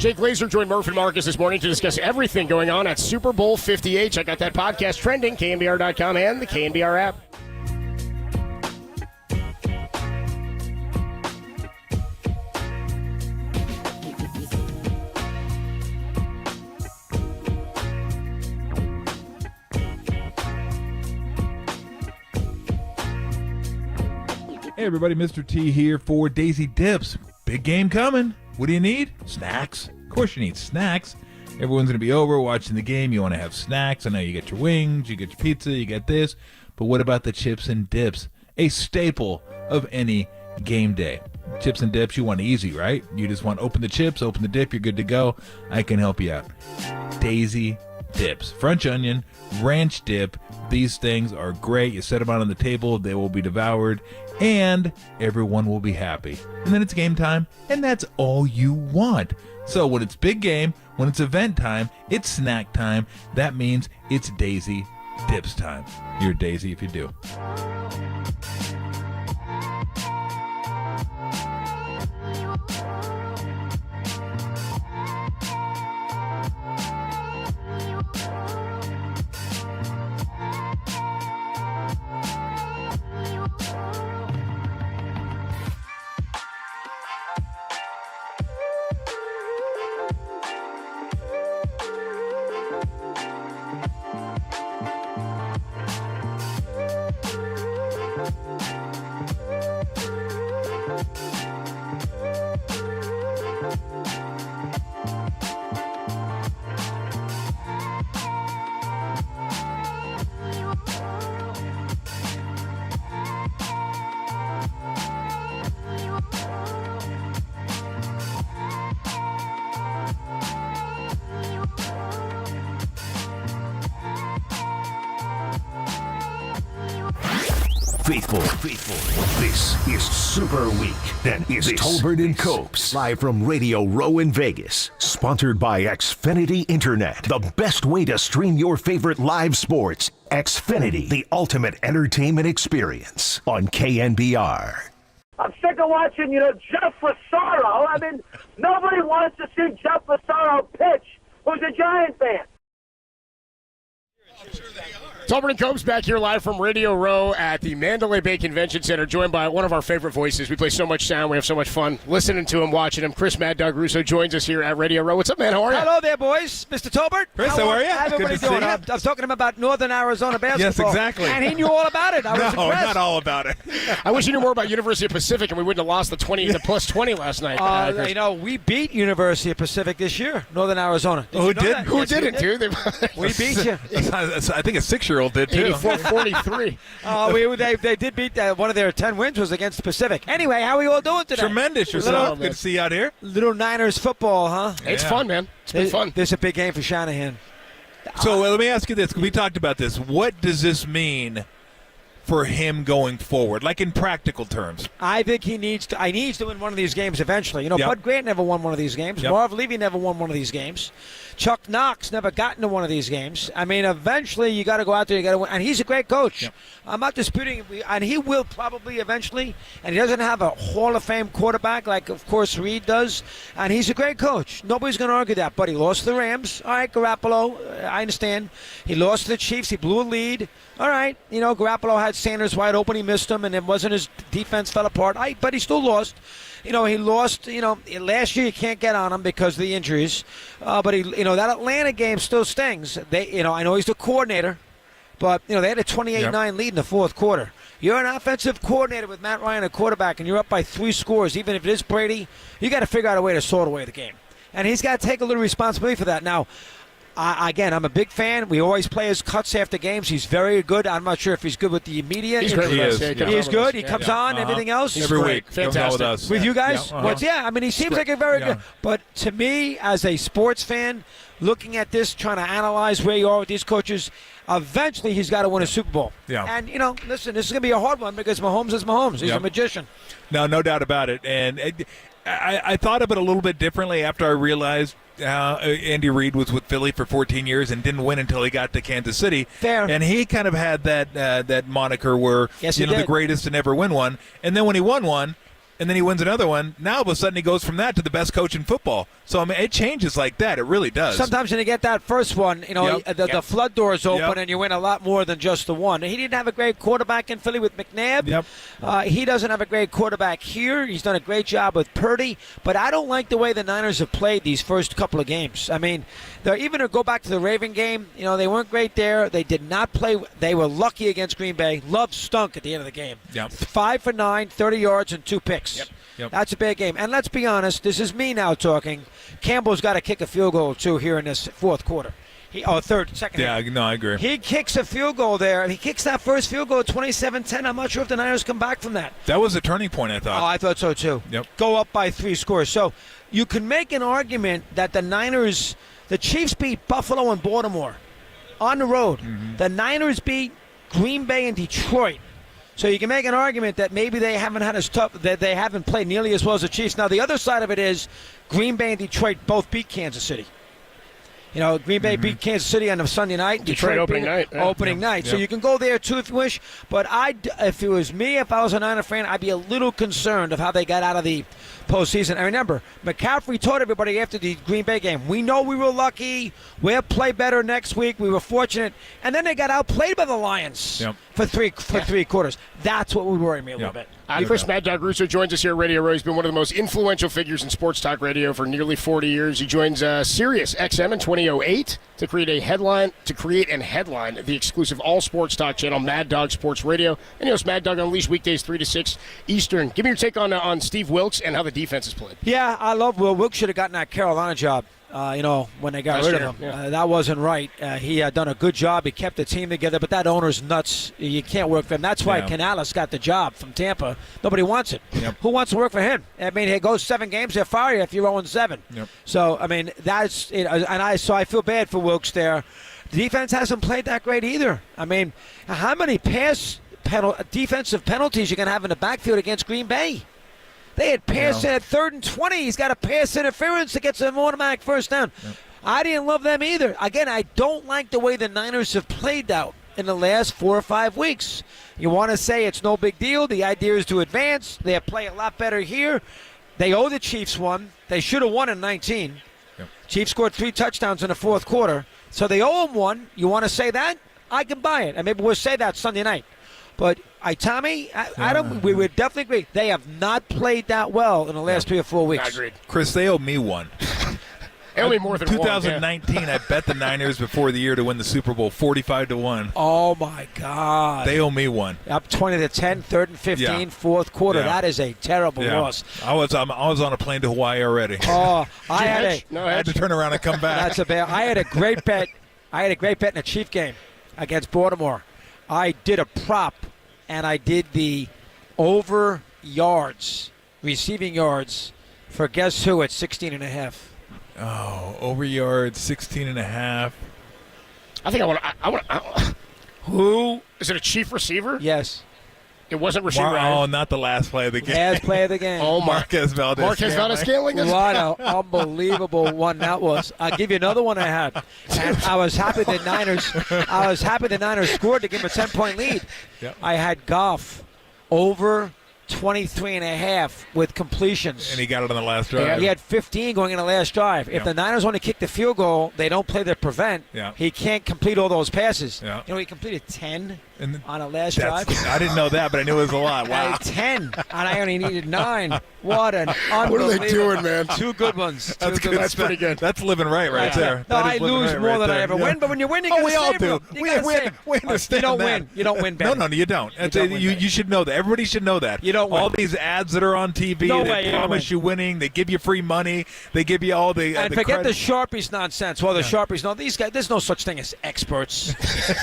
Jake Glazer joined Murph and Marcus this morning to discuss everything going on at Super Bowl 58. Check out that podcast trending, KNBR.com and the KNBR app. Hey everybody, Mr. T here for Daisy Dips. Big game coming. What do you need? Snacks. Of course you need snacks. Everyone's going to be over watching the game. You want to have snacks. I know you get your wings, you get your pizza, you get this. But what about the chips and dips? A staple of any game day. Chips and dips, you want easy, right? You just want open the chips, open the dip, you're good to go. I can help you out. Daisy Dips. French onion, ranch dip. These things are great. You set them out on the table, they will be devoured, and everyone will be happy. And then it's game time, and that's all you want. So when it's big game, when it's event time, it's snack time. That means it's Daisy Dips time. You're Daisy if you do. Faithful. This is Super Week. Then is Tolbert and Copes, live from Radio Row in Vegas. Sponsored by Xfinity Internet, the best way to stream your favorite live sports. Xfinity, the ultimate entertainment experience on KNBR. I'm sick of watching, Jeff Fasaro. I mean, nobody wants to see Jeff Fasaro pitch who's a Giant fan. Tolbert and Combs back here live from Radio Row at the Mandalay Bay Convention Center, joined by one of our favorite voices. We play so much sound. We have so much fun listening to him, watching him. Chris Mad Dog Russo joins us here at Radio Row. What's up, man? How are you? Hello there, boys. Mr. Tolbert. Chris, how are you? How's everybody doing? I was talking to him about Northern Arizona basketball. Yes, exactly. And he knew all about it. I was no, impressed. not all about it. I wish you knew more about University of Pacific, and we wouldn't have lost the plus 20 last night. Chris. We beat University of Pacific this year, Northern Arizona. Who did? Who didn't, dude? We beat you. I think a 6-year-old did, too. 44-43. They did beat one of their 10 wins was against the Pacific. Anyway, how are you all doing today? Tremendous yourself. Good to see you out here. Little Niners football, huh? It's fun, man. It's been fun. This is a big game for Shanahan. So let me ask you this. We talked about this. What does this mean for him going forward, like in practical terms? I think he needs to win one of these games eventually. Bud Grant never won one of these games. Marv Levy never won one of these games. Chuck Knox never got into one of these games. I mean, eventually you got to go out there, you got to win. And he's a great coach. Yep. I'm not disputing, and he will probably eventually. And he doesn't have a Hall of Fame quarterback like, of course, Reed does. And he's a great coach. Nobody's going to argue that. But he lost to the Rams. All right, Garoppolo, I understand. He lost to the Chiefs. He blew a lead. All right, Garoppolo had Sanders wide open. He missed him, and it wasn't his defense fell apart. But he still lost. He lost. Last year you can't get on him because of the injuries. But that Atlanta game still stings. I know he's the coordinator, but they had a 28-9 lead in the fourth quarter. You're an offensive coordinator with Matt Ryan, a quarterback, and you're up by 3 scores. Even if it is Brady, you got to figure out a way to sort away the game. And he's got to take a little responsibility for that. Now, again, I'm a big fan. We always play his cuts after games. He's very good. I'm not sure if he's good with the media. He's great. He's good. He comes on. Everything else. Every week. Fantastic. With us. With you guys? I mean, he seems like a very good. But to me, as a sports fan, looking at this, trying to analyze where you are with these coaches, eventually he's got to win a Super Bowl. Yeah. And, listen, this is going to be a hard one because Mahomes is Mahomes. He's a magician. No doubt about it. And I thought of it a little bit differently after I realized Andy Reid was with Philly for 14 years and didn't win until he got to Kansas City. Fair. And he kind of had that moniker where, yes, the greatest to never win one. And then when he won one, and then he wins another one. Now all of a sudden he goes from that to the best coach in football. So I mean, it changes like that. It really does. Sometimes when you get that first one, the flood doors open and you win a lot more than just the one. He didn't have a great quarterback in Philly with McNabb. He doesn't have a great quarterback here. He's done a great job with Purdy, but I don't like the way the Niners have played these first couple of games. I mean, they're even to go back to the Raven game. They weren't great there. They did not play. They were lucky against Green Bay. Love stunk at the end of the game. 5 for 9, 30 yards and 2 picks. That's a big game. And let's be honest, this is me now talking. Campbell's got to kick a field goal, too, here in this fourth quarter. Second. Yeah, no, I agree. He kicks a field goal there. He kicks that first field goal at 27-10. I'm not sure if the Niners come back from that. That was a turning point, I thought. Oh, I thought so, too. Go up by 3 scores. So you can make an argument that the Chiefs beat Buffalo and Baltimore on the road. The Niners beat Green Bay and Detroit. So you can make an argument that maybe they haven't had as tough, that they haven't played nearly as well as the Chiefs. Now, the other side of it is Green Bay and Detroit both beat Kansas City. Green Bay beat Kansas City on a Sunday night. Detroit opening night. Opening night. So you can go there, too, if you wish. But if it was me, if I was a Niner fan, I'd be a little concerned of how they got out of the postseason. And remember, McCaffrey told everybody after the Green Bay game, we know we were lucky. We'll play better next week. We were fortunate. And then they got outplayed by the Lions for three quarters. That's what would worry me a little bit. Chris Mad Dog Russo joins us here at Radio Row. He's been one of the most influential figures in sports talk radio for nearly 40 years. He joins Sirius XM in 2008 to create and headline the exclusive all sports talk channel Mad Dog Sports Radio. And he hosts Mad Dog Unleashed weekdays 3 to 6 Eastern. Give me your take on Steve Wilks and how the defense is played. Yeah, I love Will. Wilks should have gotten that Carolina job. When they got rid of him. That wasn't right. He had done a good job. He kept the team together, but that owner's nuts. You can't work for him. That's why Canales got the job from Tampa. Nobody wants it. Who wants to work for him? I mean, he goes 7 games, they'll fire you if you're 0-7. So, I mean, that's I feel bad for Wilks there. The defense hasn't played that great either. I mean, how many defensive penalties you going to have in the backfield against Green Bay? They had passed at 3rd and 20. He's got a pass interference that gets an automatic first down. I didn't love them either. Again, I don't like the way the Niners have played out in the last 4 or 5 weeks. You want to say it's no big deal. The idea is to advance. They play a lot better here. They owe the Chiefs one. They should have won in 19. Chiefs scored 3 touchdowns in the fourth quarter. So they owe them one. You want to say that? I can buy it. And maybe we'll say that Sunday night. But Tommy, we would definitely agree. They have not played that well in the last 3 or 4 weeks. I agreed. Chris, they owe me one. They owe me more than 2019, one. I bet the Niners before the year to win the Super Bowl 45-1. Oh my God! They owe me one. Up 20-10, 3rd and 15, fourth quarter. That is a terrible loss. I was on a plane to Hawaii already. Oh, I had to turn around and come back. That's a bad. I had a great bet. In a Chief game against Baltimore. I did a prop, and I did the over yards, receiving yards, for guess who at 16.5. Oh, over yards, 16.5. I think I want. Who is it? A Chief receiver? Yes. It wasn't Rasheed Rice. Oh, not the last play of the game. Last play of the game. Oh, Marquez Valdez-Scantling. What an unbelievable one that was. I'll give you another one I had. And I was happy the Niners scored to give him a 10-point lead. Yep. I had Goff over 23.5 with completions. And he got it on the last drive. He had 15 going in the last drive. If the Niners want to kick the field goal, they don't play the prevent. He can't complete all those passes. He completed 10 on a last drive. I didn't know that, but I knew it was a lot. Wow. 10, and I only needed 9. What an unbelievable. What are they doing, man? 2 good ones. That's pretty good. That's living right there. No, I lose more than I ever win, but when you win, you we all do. We understand that. You don't win, Ben. No, you don't. You should know that. Everybody should know that. You don't win. All these ads that are on TV, they promise you winning. They give you free money. They give you all the and forget the Sharpies nonsense. Well, the Sharpies, no, these guys, there's no such thing as experts.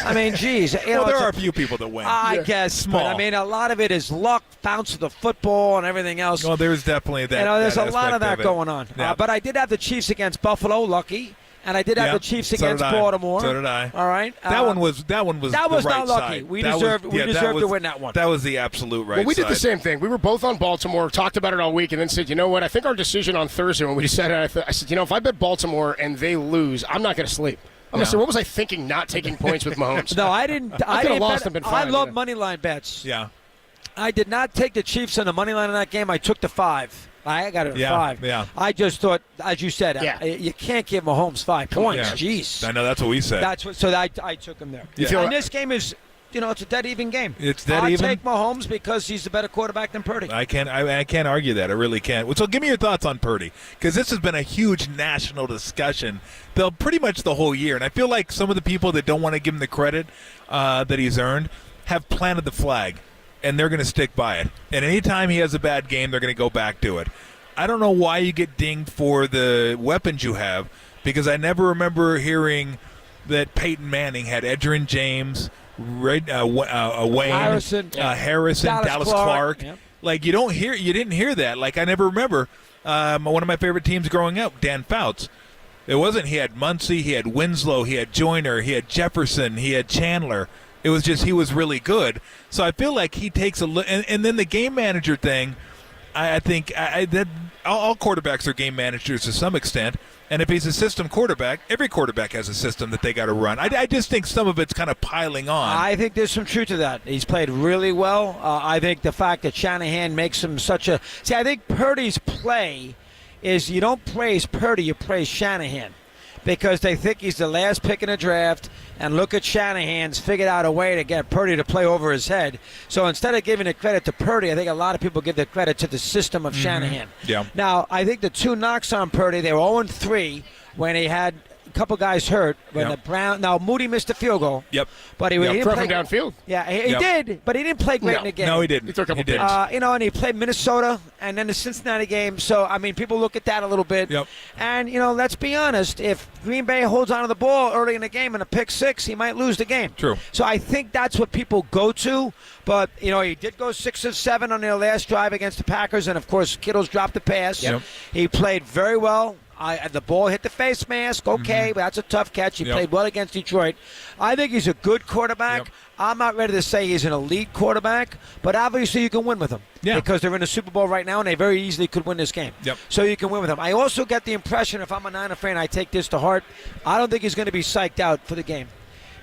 I mean, geez. There are a few people that win. I guess. Small. But, I mean, a lot of it is luck, bounce of the football, and everything else. Well, there's definitely that. There's a lot of that going on. But I did have the Chiefs against Buffalo, lucky. And I did have the Chiefs against Baltimore. So did I. All right. That one was the right not lucky. Side. We deserved to win that one. That was the absolute right side. Well, we did the same thing. We were both on Baltimore, talked about it all week, and then said, you know what, I think our decision on Thursday when we decided, I said, if I bet Baltimore and they lose, I'm not going to sleep. I'm going to say, what was I thinking not taking points with Mahomes? No, I didn't. I could have lost them in 5. I love money line bets. Yeah. I did not take the Chiefs on the money line in that game. I took the 5. I got it at 5. Yeah. I just thought, as you said, you can't give Mahomes 5 points. Yeah. Jeez. I know that's what we said. I took him there. And this game is, it's a dead even game. It's dead even. I take Mahomes because he's the better quarterback than Purdy. I can't argue that. I really can't. So give me your thoughts on Purdy, because this has been a huge national discussion pretty much the whole year, and I feel like some of the people that don't want to give him the credit that he's earned have planted the flag, and they're going to stick by it. And anytime he has a bad game, they're going to go back to it. I don't know why you get dinged for the weapons you have, because I never remember hearing that Peyton Manning had Edgerrin James, Wayne, Harrison, Dallas Clark. Yep. Like you didn't hear that. Like I never remember. One of my favorite teams growing up, Dan Fouts. It wasn't. He had Muncie, he had Winslow, he had Joyner, he had Jefferson, he had Chandler. It was just he was really good. So I feel like he takes a look. And then the game manager thing, I think that all quarterbacks are game managers to some extent. And if he's a system quarterback, every quarterback has a system that they got to run. I just think some of it's kind of piling on. I think there's some truth to that. He's played really well. I think the fact that Shanahan makes him such a... See, I think Purdy's play is you don't praise Purdy, you praise Shanahan. Because they think he's the last pick in the draft, and look at Shanahan's figured out a way to get Purdy to play over his head. So instead of giving the credit to Purdy, I think a lot of people give the credit to the system of Shanahan. Yeah. Now, I think the 2 knocks on Purdy, they were 0-3 when he had a couple guys hurt. When the Brown, now Moody missed a field goal. Yep. But he didn't play downfield. Yeah, he did, but he didn't play great in the game. No, he didn't. He took a couple did. And he played Minnesota and then the Cincinnati game. So, I mean, people look at that a little bit. Yep. And, let's be honest. If Green Bay holds on to the ball early in the game and a pick 6, he might lose the game. True. So I think that's what people go to. But, he did go 6 of 7 on their last drive against the Packers. And, of course, Kittle's dropped the pass. Yep. He played very well. The ball hit the face mask. Okay, but that's a tough catch. He played well against Detroit. I think he's a good quarterback. I'm not ready to say he's an elite quarterback, but obviously you can win with him because they're in the Super Bowl right now, and they very easily could win this game. Yep. So you can win with him. I also get the impression, if I'm a Niner fan, I take this to heart, I don't think he's going to be psyched out for the game.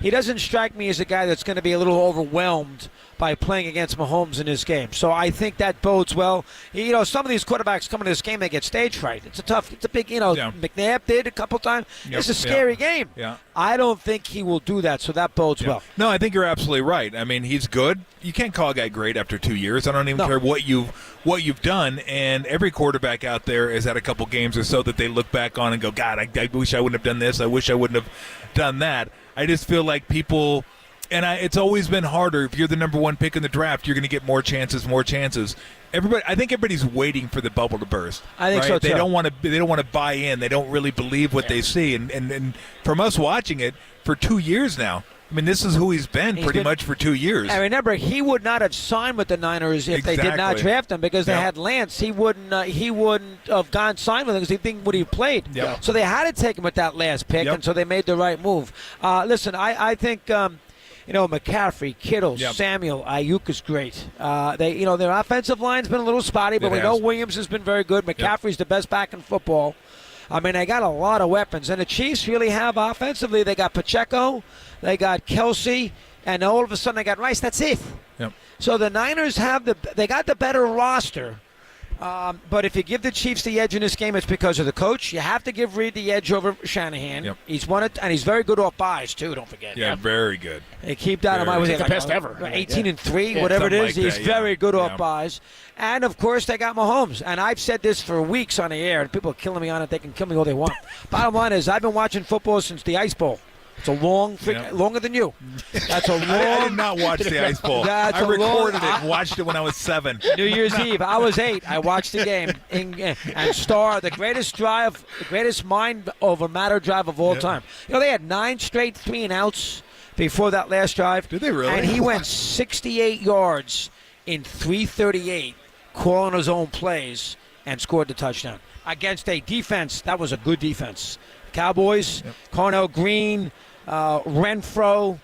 He doesn't strike me as a guy that's going to be a little overwhelmed by playing against Mahomes in this game. So I think that bodes well. Some of these quarterbacks coming to this game, they get stage fright. It's a big, McNabb did a couple times. It's a scary game. Yeah. I don't think he will do that, so that bodes well. No, I think you're absolutely right. I mean, he's good. You can't call a guy great after 2 years. I don't even care what you've done. And every quarterback out there has had a couple games or so that they look back on and go, God, I wish I wouldn't have done this. I wish I wouldn't have done that. I just feel like people, and it's always been harder. If you're the number 1 pick in the draft, you're going to get more chances. I think everybody's waiting for the bubble to burst. I think so too. They don't want to buy in. They don't really believe what they see. And from us watching it for 2 years now, I mean, this is who he's been pretty much for 2 years. And remember, he would not have signed with the Niners if they did not draft him because they had Lance. He wouldn't have gone signed with him because he didn't would he played. Yep. So they had to take him with that last pick, and so they made the right move. Listen, I think McCaffrey, Kittle, Samuel, Ayuk is great. Their offensive line's been a little spotty, but we know Williams has been very good. McCaffrey's the best back in football. I mean, they got a lot of weapons, and the Chiefs really have offensively. They got Pacheco, they got Kelsey, and all of a sudden they got Rice. That's it. Yep. So the Niners got the better roster. But if you give the Chiefs the edge in this game, it's because of the coach. You have to give Reed the edge over Shanahan. Yep. He's won it, and he's very good off buys too. Don't forget. Yeah, very good. They keep that in mind. Was the best ever? 18-3, whatever it is. Like he's very good off buys. And of course, they got Mahomes. And I've said this for weeks on the air, and people are killing me on it. They can kill me all they want. Bottom line is, I've been watching football since the Ice Bowl. It's a longer than you. That's a long. I did not watch the Ice Bowl. I recorded it and watched it when I was 7. New Year's Eve. I was 8. I watched the game. And Star, the greatest mind over matter drive of all time. They had 9 straight 3-and-outs before that last drive. Did they really? And he went 68 yards in 3:38, calling his own plays, and scored the touchdown against a defense. That was a good defense. Cowboys, Cornell Green, Renfro,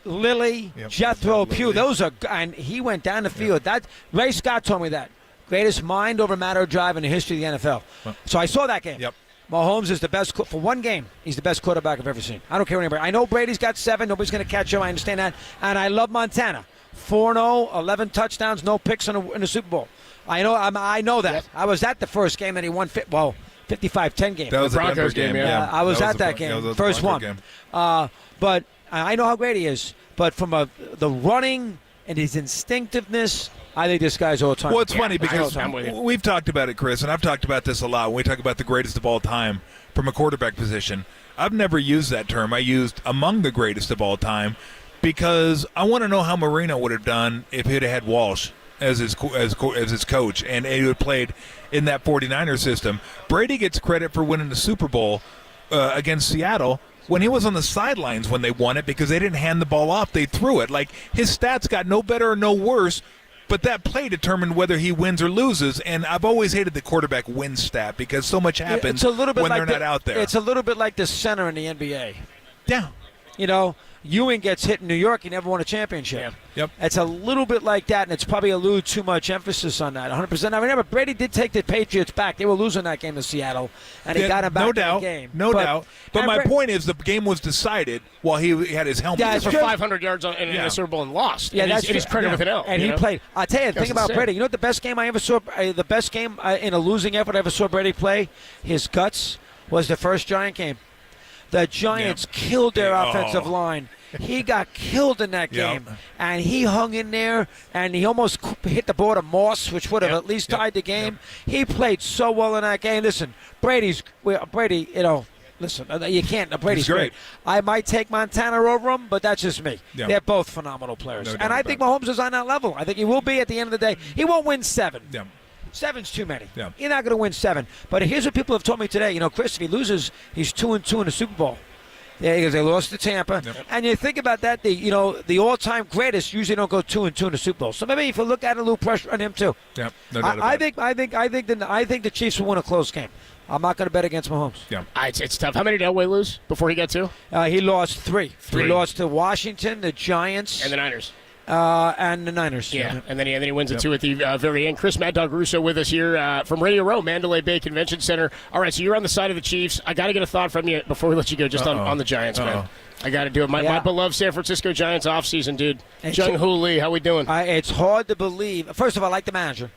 Lilly, Jethro, Pugh. Those are, and he went down the field. That Ray Scott told me that greatest mind over matter drive in the history of the NFL. So I saw that game. Yep. Mahomes is the best for one game. He's the best quarterback I've ever seen. I don't care what anybody. I know Brady's got 7. Nobody's going to catch him. I understand that, and I love Montana. 4-0, 11 touchdowns, no picks in the Super Bowl. I know that. Yep. I was at the first game that he won. 55-10 game. That was the Broncos game. Yeah. I was at that game. First one. Game. But I know how great he is. But from the running and his instinctiveness, I think this guy's all time. Well, it's funny because we've talked about it, Chris, and I've talked about this a lot when we talk about the greatest of all time from a quarterback position. I've never used that term. I used among the greatest of all time because I want to know how Marino would have done if he'd have had Walsh as his coach and he had played in that 49er system. Brady gets credit for winning the Super Bowl against Seattle when he was on the sidelines when they won it because they didn't hand the ball off. They threw it. Like, his stats got no better or no worse, but that play determined whether he wins or loses, and I've always hated the quarterback win stat because so much happens when they're not out there. It's a little bit like the center in the NBA. Yeah. You know, Ewing gets hit in New York. He never won a championship. Yeah. Yep. It's a little bit like that, and it's probably a little too much emphasis on that. 100%. I remember Brady did take the Patriots back. They were losing that game to Seattle, and he got him back in the game. No doubt. But my point is the game was decided while he had his helmet. Yeah, for 500 yards in the Super Bowl and lost. Yeah, and he's credited with an L. And he played. I'll tell you, the thing about Brady, you know what the best game I ever saw, the best game in a losing effort I ever saw Brady play, his guts, was the first Giant game. The Giants killed their offensive line. He got killed in that game, and he hung in there, and he almost hit the board of Moss, which would have at least tied the game. He played so well in that game. Listen, Brady, you know, listen, you can't. Brady's great. I might take Montana over him, but that's just me. Yeah. They're both phenomenal players, and I think Mahomes is on that level. I think he will be at the end of the day. He won't win 7. Yeah. 7's too many. Yeah. You're not going to win 7. But here's what people have told me today. You know, Chris, if he loses, he's 2-2 in the Super Bowl. Yeah, because they lost to Tampa. Yep. And you think about that, the all-time greatest usually don't go 2-2 in the Super Bowl. So maybe if you look at it, a little pressure on him too. Yeah, no doubt about it. I think the Chiefs will win a close game. I'm not going to bet against Mahomes. Yeah, it's tough. How many did Elway lose before he got 2? He lost 3. He lost to Washington, the Giants, and the Niners. And the Niners. Yeah, and then he wins it too at the very end. Chris Mad Dog Russo with us here from Radio Row, Mandalay Bay Convention Center. All right, so you're on the side of the Chiefs. I got to get a thought from you before we let you go just on the Giants, man. I got to do it. My beloved San Francisco Giants offseason, dude. Jung-Hoo Lee, how we doing? It's hard to believe. First of all, I like the manager.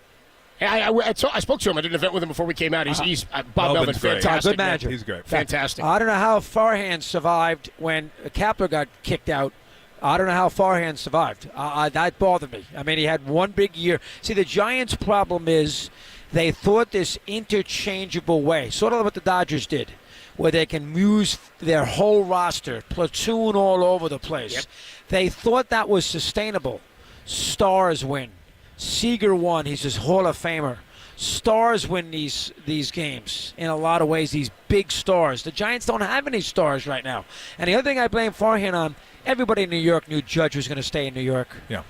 I spoke to him. I did an event with him before we came out. He's Bob Melvin, fantastic. Good manager. He's great. Fantastic. I don't know how Farhan survived when Kapler got kicked out. I don't know how Farhan survived. That bothered me. I mean, he had one big year. See, the Giants' problem is they thought this interchangeable way, sort of like what the Dodgers did, where they can use their whole roster, platoon all over the place. Yep. They thought that was sustainable. Stars win. Seager won. He's his Hall of Famer. Stars win these games in a lot of ways, these big stars. The Giants don't have any stars right now. And the other thing I blame Farhan on, everybody in New York knew Judge was going to stay in New York. Yeah.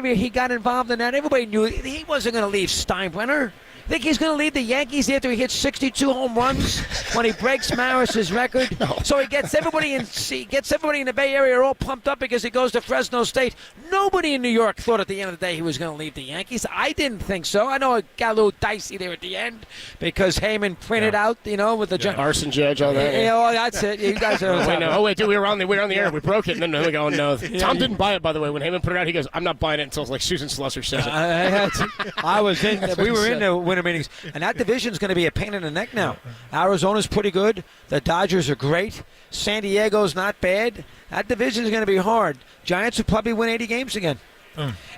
He got involved in that. Everybody knew he wasn't going to leave Steinbrenner. Think he's going to leave the Yankees after he hits 62 home runs when he breaks Maris's record? No. So he gets everybody in the Bay Area all pumped up because he goes to Fresno State. Nobody in New York thought at the end of the day he was going to leave the Yankees. I didn't think so. I know it got a little dicey there at the end because Heyman printed out, with the Arson Judge, all that. That's it. You guys are. Dude, we were on the air. We broke it, and then we go, no. Tom didn't buy it, by the way. When Heyman put it out, he goes, "I'm not buying it until like Susan Slusser says it." I was in. We were in the winter meetings, and that division's going to be a pain in the neck now. Arizona's pretty good. The Dodgers are great. San Diego's not bad. That division's going to be hard. Giants will probably win 80 games again.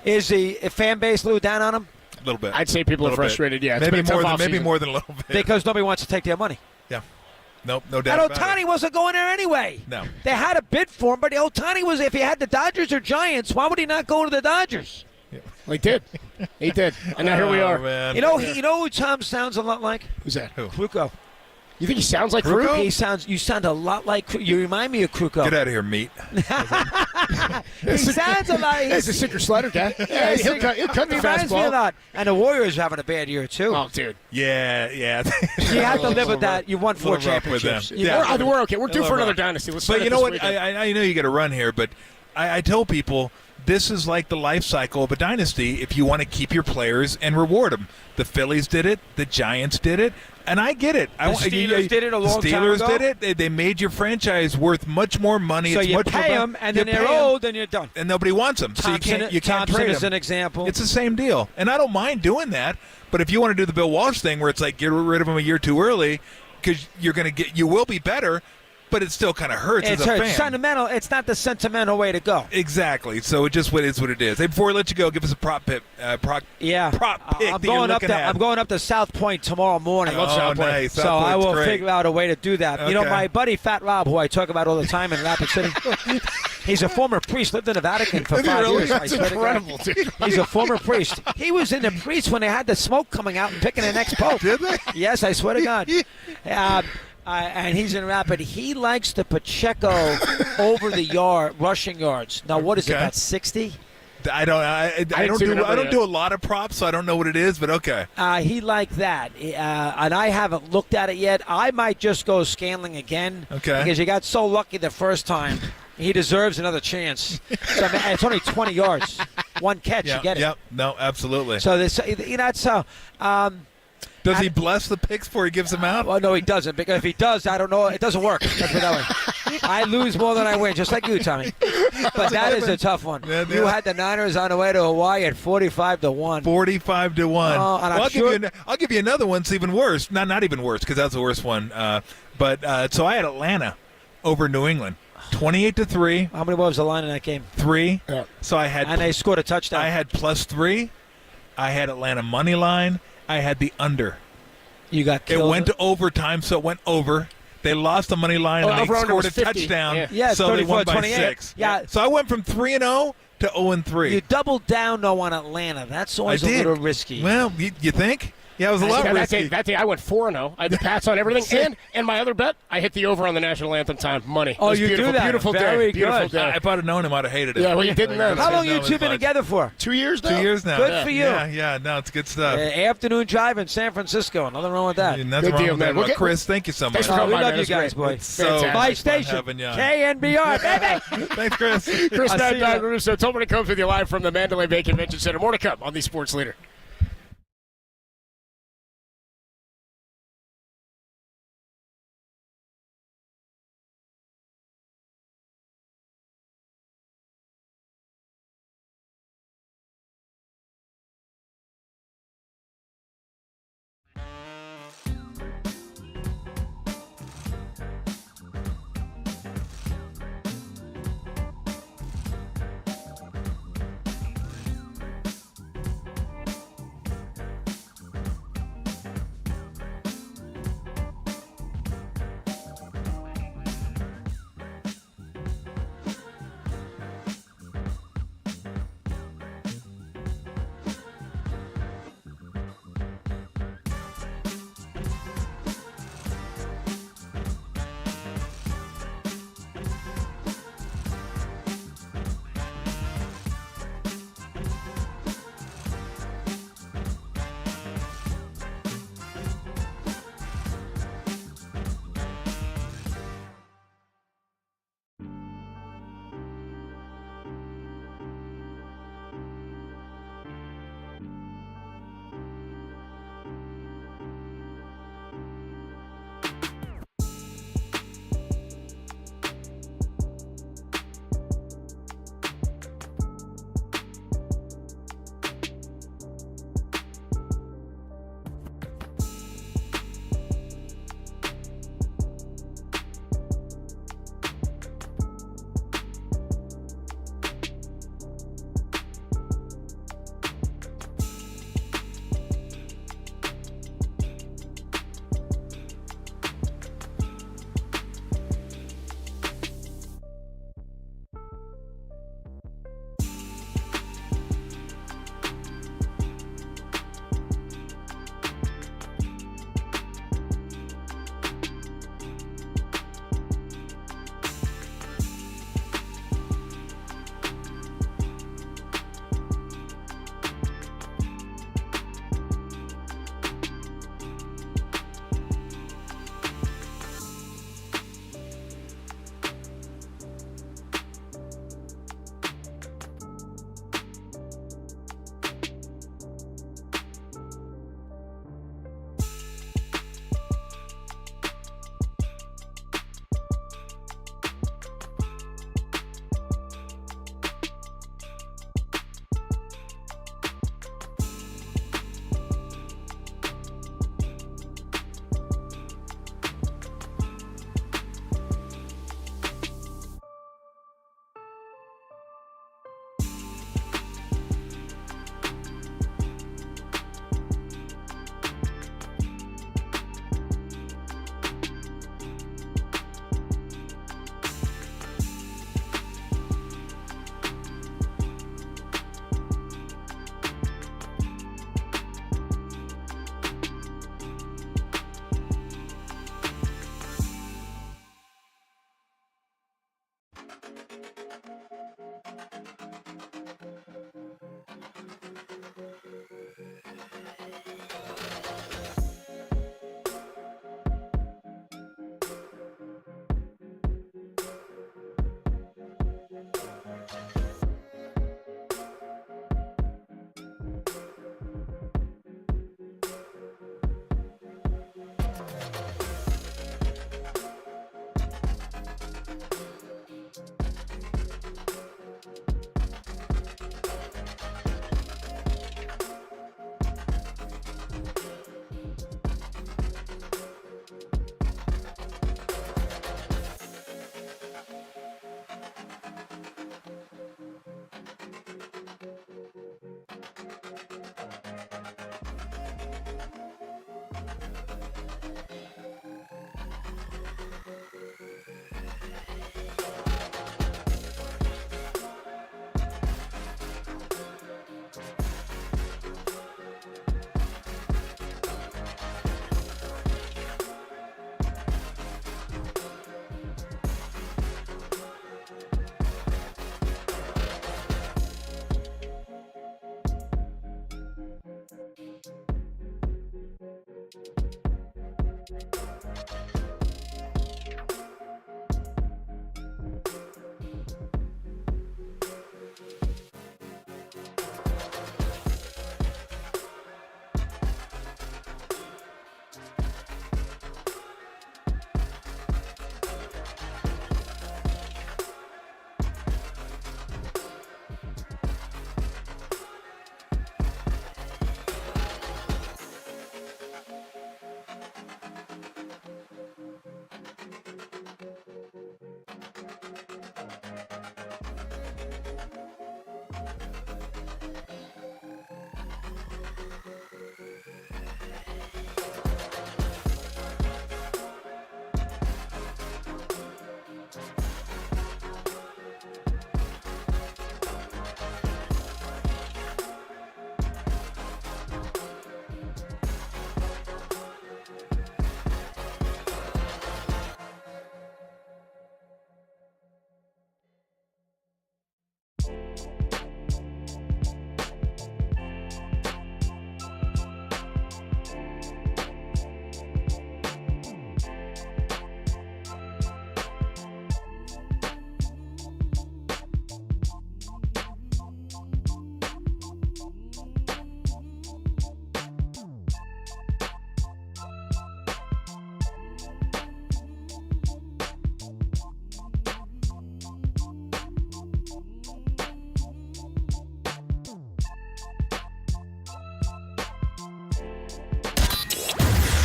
Is the fan base a little down on them? A little bit. I'd say people are frustrated. Yeah, maybe more than a little bit. Because nobody wants to take their money. Yeah. Nope, no doubt. And Ohtani wasn't going there anyway. No. They had a bid for him, but Ohtani was, if he had the Dodgers or Giants, why would he not go to the Dodgers? Well, he did. He did. And now here we are. Man. You know who Tom sounds a lot like? Who's that? Who? Kruko. You think he sounds like Kruk? You sound a lot like Kruk. You remind me of Kruko. Get out of here, meat. He sounds a lot. He's a sinker slider guy. Yeah, he'll cut the reminds me a lot. And the Warriors are having a bad year, too. Oh, dude. Yeah. You have to live with that. You won 4 championships. We're okay. We're due for another dynasty. But you know what? I know you got to run here, but I tell people this is like the life cycle of a dynasty if you want to keep your players and reward them. The Phillies did it. The Giants did it. And I get it. The Steelers did it a long time ago. Steelers did it. They made your franchise worth much more money. So it's you much pay more them, and then they're old, and you're done. And nobody wants them. So you can't Thompson trade is them. an example. It's the same deal. And I don't mind doing that. But if you want to do the Bill Walsh thing where it's like get rid of him a year too early because you will be better, but it still kind of hurts as a fan. Sentimental. It's not the sentimental way to go. Exactly. So it just is what it is. Hey, before we let you go, give us a prop pick. Prop pick I'm going up to South Point tomorrow morning. I love South Point. Nice. So South I Point's will great. figure out a way to do that. Okay. You know, my buddy Fat Rob, who I talk about all the time in Rapid City, he's a former priest, lived in the Vatican for 5 years. That's incredible, dude. He's a former priest. He was in the priest when they had the smoke coming out and picking the next pope. Did they? Yes, I swear to God. And he's in Rapid. He likes the Pacheco over the rushing yards. Now, what is it, about 60? I don't do a lot of props, so I don't know what it is, but okay. He liked that, and I haven't looked at it yet. I might just go Scanling again, because you got so lucky the first time. He deserves another chance. So, it's only 20 yards, one catch. You get it. Yep. No, absolutely. So this, that's how. Does he bless the picks before he gives them out? Well, no, he doesn't. Because if he does, I don't know. It doesn't work. Let's put it that way. I lose more than I win, just like you, Tommy. But that is a tough one. Yeah. You had the Niners on the way to Hawaii at 45-1. 45-1. I'll give you another one. It's even worse. Not even worse, because that's the worst one. So I had Atlanta over New England. 28-3. How many was the line in that game? 3. Yeah. So I had. And they scored a touchdown. I had +3. I had Atlanta money line. I had the under. You got killed. It went to overtime, so it went over. They lost the money line and they scored a touchdown. Yeah, so they won by 28. 6. Yeah. So I went from 3-0 to 0-3. You doubled down though on Atlanta. That's always a little risky. Well, you think? Yeah, it was a lot risky. That day I went 4-0. I had the Pats on everything, and my other bet, I hit the over on the national anthem time money. Oh, you do that? Beautiful Very day. Beautiful good. day. If I'd have known him, I'd have hated it. Yeah, well, you didn't know. How long you two been together for? 2 years now. 2 years now. Good for you. Yeah, no, it's good stuff. Afternoon drive in San Francisco. Nothing wrong with that. Nothing wrong with that. Well, Chris, thank you so much. We love you guys, boy. My station, KNBR, baby. Thanks, Chris. Chris Russo told me to come with you live from the Mandalay Bay Convention Center. More to come on the Sports Leader.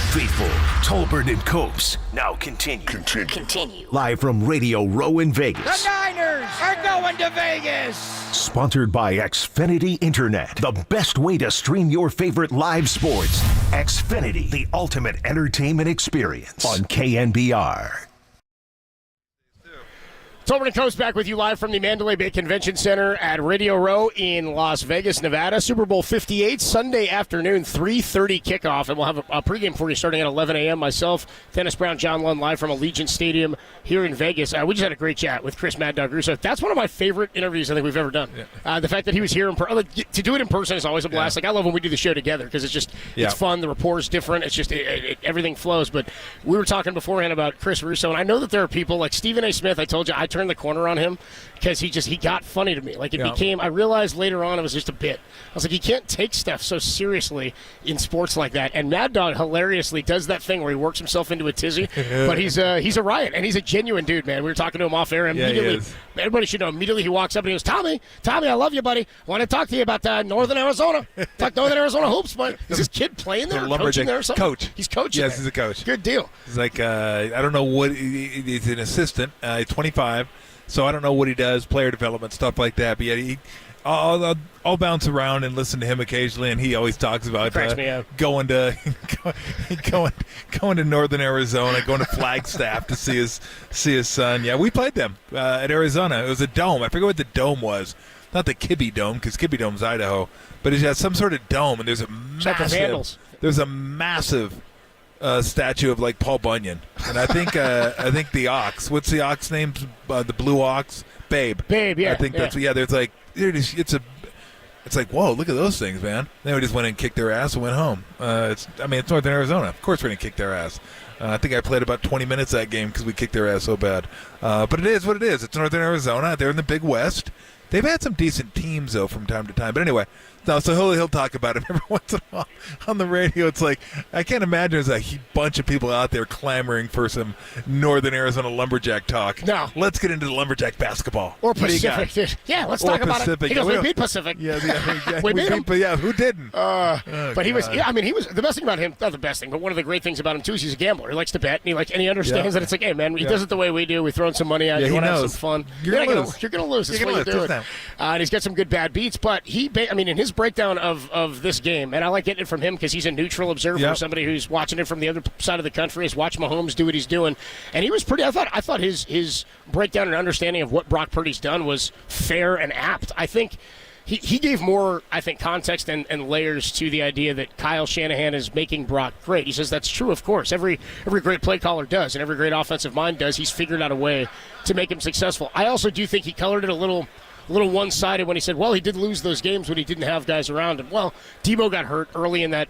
faithful, Tolbert and Copes. Now continue. Live from Radio Row in Vegas. The Niners are going to Vegas. Sponsored by Xfinity Internet. The best way to stream your favorite live sports. Xfinity, the ultimate entertainment experience on KNBR. Tolbert and Coast back with you live from the Mandalay Bay Convention Center at Radio Row in Las Vegas, Nevada. Super Bowl 58, Sunday afternoon, 3:30 kickoff. And we'll have a pregame for you starting at 11 a.m. Myself, Dennis Brown, John Lund, live from Allegiant Stadium here in Vegas. We just had a great chat with Chris Mad Dog Russo. That's one of my favorite interviews I think we've ever done. Yeah. The fact that he was here in person, to do it in person is always a blast. Like, I love when we do the show together because it's just, it's fun. The rapport is different. It's just, everything flows. But we were talking beforehand about Chris Russo, and I know that there are people like Stephen A. Smith. I told you, I turned the corner on him because he got funny to me. Like, it became, I realized later on it was just a bit. I was like, you can't take stuff so seriously in sports like that. And Mad Dog hilariously does that thing where he works himself into a tizzy, but he's a riot, and he's a genuine dude, man. We were talking to him off air, and immediately, everybody should know, immediately he walks up and he goes, Tommy, I love you, buddy. I want to talk to you about Northern Arizona. Talk Northern Arizona hoops, but is this kid playing there, coaching there or something? Coach. He's coaching. Yes, there. he's a coach. Good deal. He's like, I don't know what, he's an assistant, 25. So I don't know what he does, player development, stuff like that. But yeah, I'll bounce around and listen to him occasionally, and he always talks about going to Northern Arizona, going to Flagstaff to see his son. Yeah, we played them at Arizona. It was a dome. I forget what the dome was. Not the Kibbe Dome, because Kibbe Dome's Idaho, but it has some sort of dome, and there's a massive statue of like Paul Bunyan, and I think the ox. What's the ox name? The blue ox, Babe. Yeah. I think that's There's like it's like, whoa, look at those things, man. Then we just went and kicked their ass and went home. It's Northern Arizona. Of course we're gonna kick their ass. I think I played about 20 minutes that game because we kicked their ass so bad. But it is what it is. It's Northern Arizona. They're in the Big West. They've had some decent teams, though, from time to time. But anyway, so he'll talk about it every once in a while on the radio. It's like, I can't imagine there's a bunch of people out there clamoring for some Northern Arizona Lumberjack talk. No. Let's get into the Lumberjack basketball. Or Pacific. Yeah, let's talk about it. Because we beat Pacific. Yeah, we beat him. But yeah, who didn't? But he was, the best thing about him, not the best thing, but one of the great things about him, too, is he's a gambler. He likes to bet, and he understands that it's like, hey, man, he does it the way we do. We throw in some money out. You want to have some fun. You're going to lose. That's why you do it. And he's got some good bad beats, but in his breakdown of this game, and I like getting it from him because he's a neutral observer, somebody who's watching it from the other side of the country, has watched Mahomes do what he's doing, and he was pretty. I thought his breakdown and understanding of what Brock Purdy's done was fair and apt. I think he gave more, context and layers to the idea that Kyle Shanahan is making Brock great. He says that's true, of course. Every great play caller does, and every great offensive mind does. He's figured out a way to make him successful. I also do think he colored it a little one-sided when he said, well, he did lose those games when he didn't have guys around him. Well, Debo got hurt early in that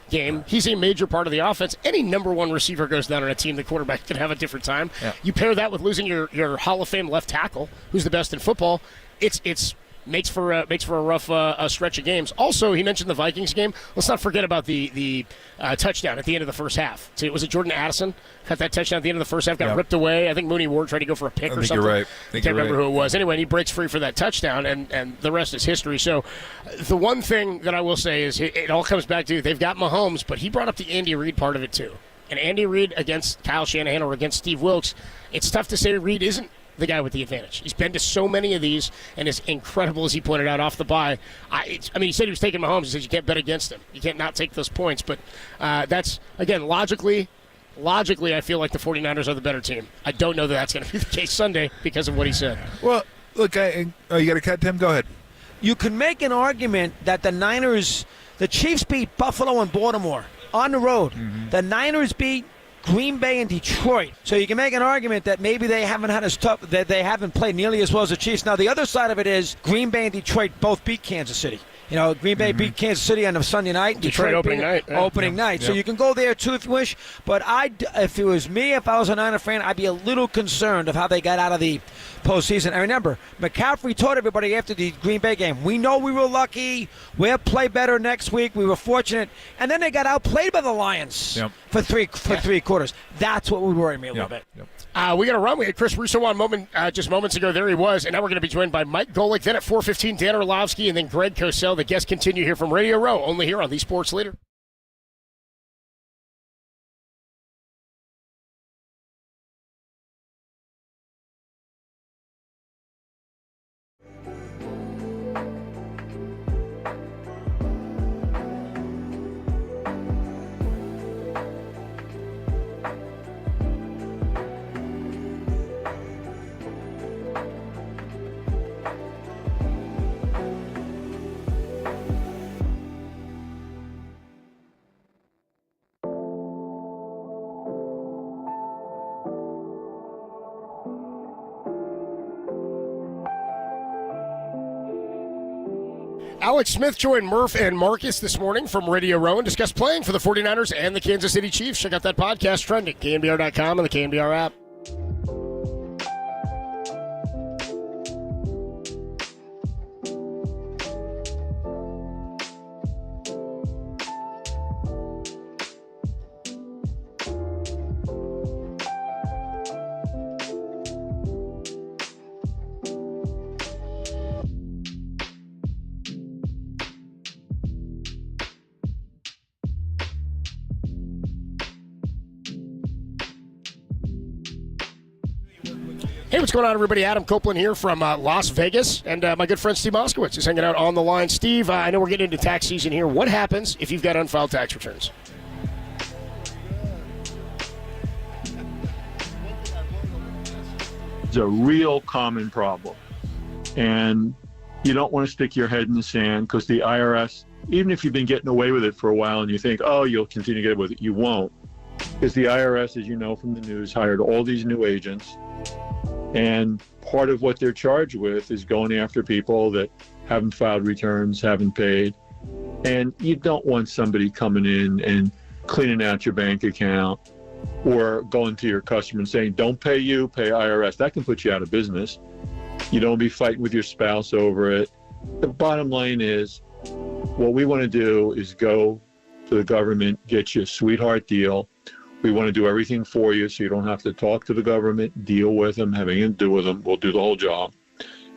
game. He's a major part of the offense. Any number one receiver goes down on a team, the quarterback can have a different time. Yeah. You pair that with losing your Hall of Fame left tackle, who's the best in football, it's makes for a rough stretch of games. Also, he mentioned the Vikings game. Let's not forget about the touchdown at the end of the first half. So, was it Jordan Addison? Got that touchdown at the end of the first half, got ripped away. I think Mooney Ward tried to go for a pick or something. You're right. I can't remember who it was. Anyway, and he breaks free for that touchdown, and the rest is history. So the one thing that I will say is it all comes back to they've got Mahomes, but he brought up the Andy Reid part of it too. And Andy Reid against Kyle Shanahan or against Steve Wilkes, it's tough to say Reid isn't the guy with the advantage. He's been to so many of these, and as incredible as he pointed out off the bye, he said he was taking Mahomes. He said you can't bet against him. You can't not take those points. But that's, again, logically, I feel like the 49ers are the better team. I don't know that that's going to be the case Sunday because of what he said. Well, look, you got to cut, Tim? Go ahead. You can make an argument that the Chiefs beat Buffalo and Baltimore on the road. Mm-hmm. The Niners beat Green Bay and Detroit. So you can make an argument that maybe they haven't had as tough, that they haven't played nearly as well as the Chiefs. Now, the other side of it is Green Bay and Detroit both beat Kansas City. Green Bay beat Kansas City on a Sunday night. Detroit opening night. Opening night. So you can go there too if you wish. But if it was me, if I was a Niner fan, I'd be a little concerned of how they got out of the postseason. And remember, McCaffrey told everybody after the Green Bay game, we know we were lucky. We'll play better next week. We were fortunate. And then they got outplayed by the Lions for three quarters. That's what would worry me a little bit. We got to run. We had Chris Russo on just moments ago. There he was. And now we're going to be joined by Mike Golick. Then at 4:15, Dan Orlovsky, and then Greg Cosell. The guests continue here from Radio Row, only here on the Sports Leader. Alex Smith joined Murph and Marcus this morning from Radio Row and discussed playing for the 49ers and the Kansas City Chiefs. Check out that podcast, trending, KNBR.com and the KNBR app. Hey, what's going on, everybody? Adam Copeland here from Las Vegas, and my good friend Steve Moskowitz is hanging out on the line. Steve, I know we're getting into tax season here. What happens if you've got unfiled tax returns? It's a real common problem, and you don't want to stick your head in the sand because the IRS, even if you've been getting away with it for a while and you think, oh, you'll continue to get away with it, you won't, because the IRS, as you know from the news, hired all these new agents. And part of what they're charged with is going after people that haven't filed returns, haven't paid. And you don't want somebody coming in and cleaning out your bank account or going to your customer and saying, don't pay you, pay IRS. That can put you out of business. You don't be fighting with your spouse over it. The bottom line is, what we want to do is go to the government, get you a sweetheart deal. We want to do everything for you so you don't have to talk to the government, deal with them, have anything to do with them. We'll do the whole job.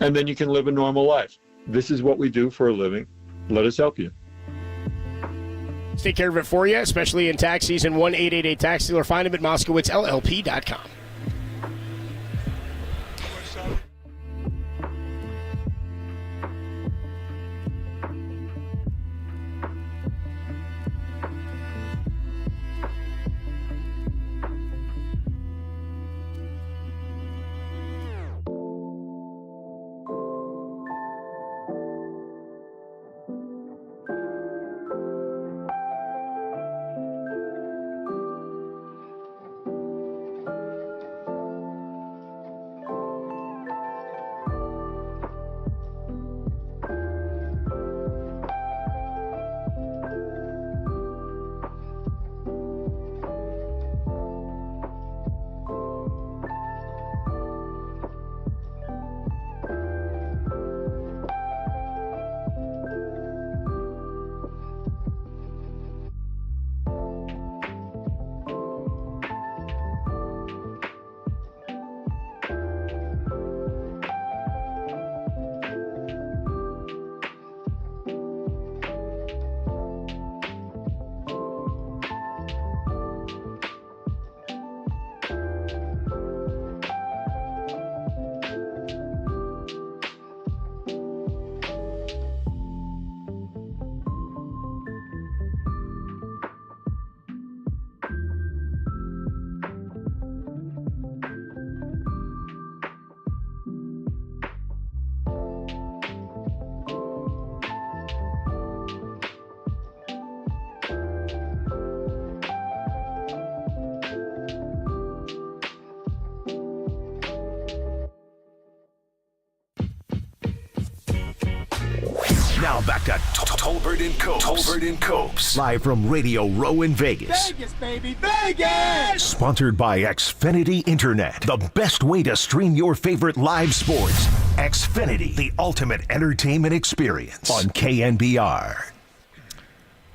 And then you can live a normal life. This is what we do for a living. Let us help you. Let's take care of it for you, especially in tax season. 1-888-TAX-DEALER. Find him at MoskowitzLLP.com. Now back to Tolbert and Copes. Tolbert and Copes. Live from Radio Row in Vegas. Vegas, baby, Vegas! Sponsored by Xfinity Internet. The best way to stream your favorite live sports. Xfinity, the ultimate entertainment experience on KNBR.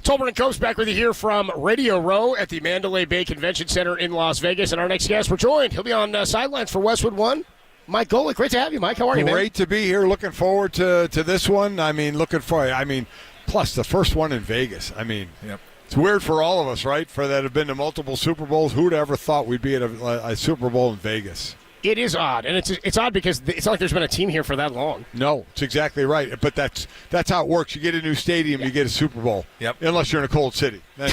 Tolbert and Copes back with you here from Radio Row at the Mandalay Bay Convention Center in Las Vegas. And our next guest, we're joined. He'll be on sidelines for Westwood One. Mike Golick, great to have you, Mike. How are you, man? Great to be here. Looking forward to this one. Plus the first one in Vegas. It's weird for all of us, right? For that have been to multiple Super Bowls. Who'd ever thought we'd be at a Super Bowl in Vegas? It is odd, and it's odd because it's not like there's been a team here for that long. No, it's exactly right. But that's how it works. You get a new stadium, you get a Super Bowl. Yep. Unless you're in a cold city, then,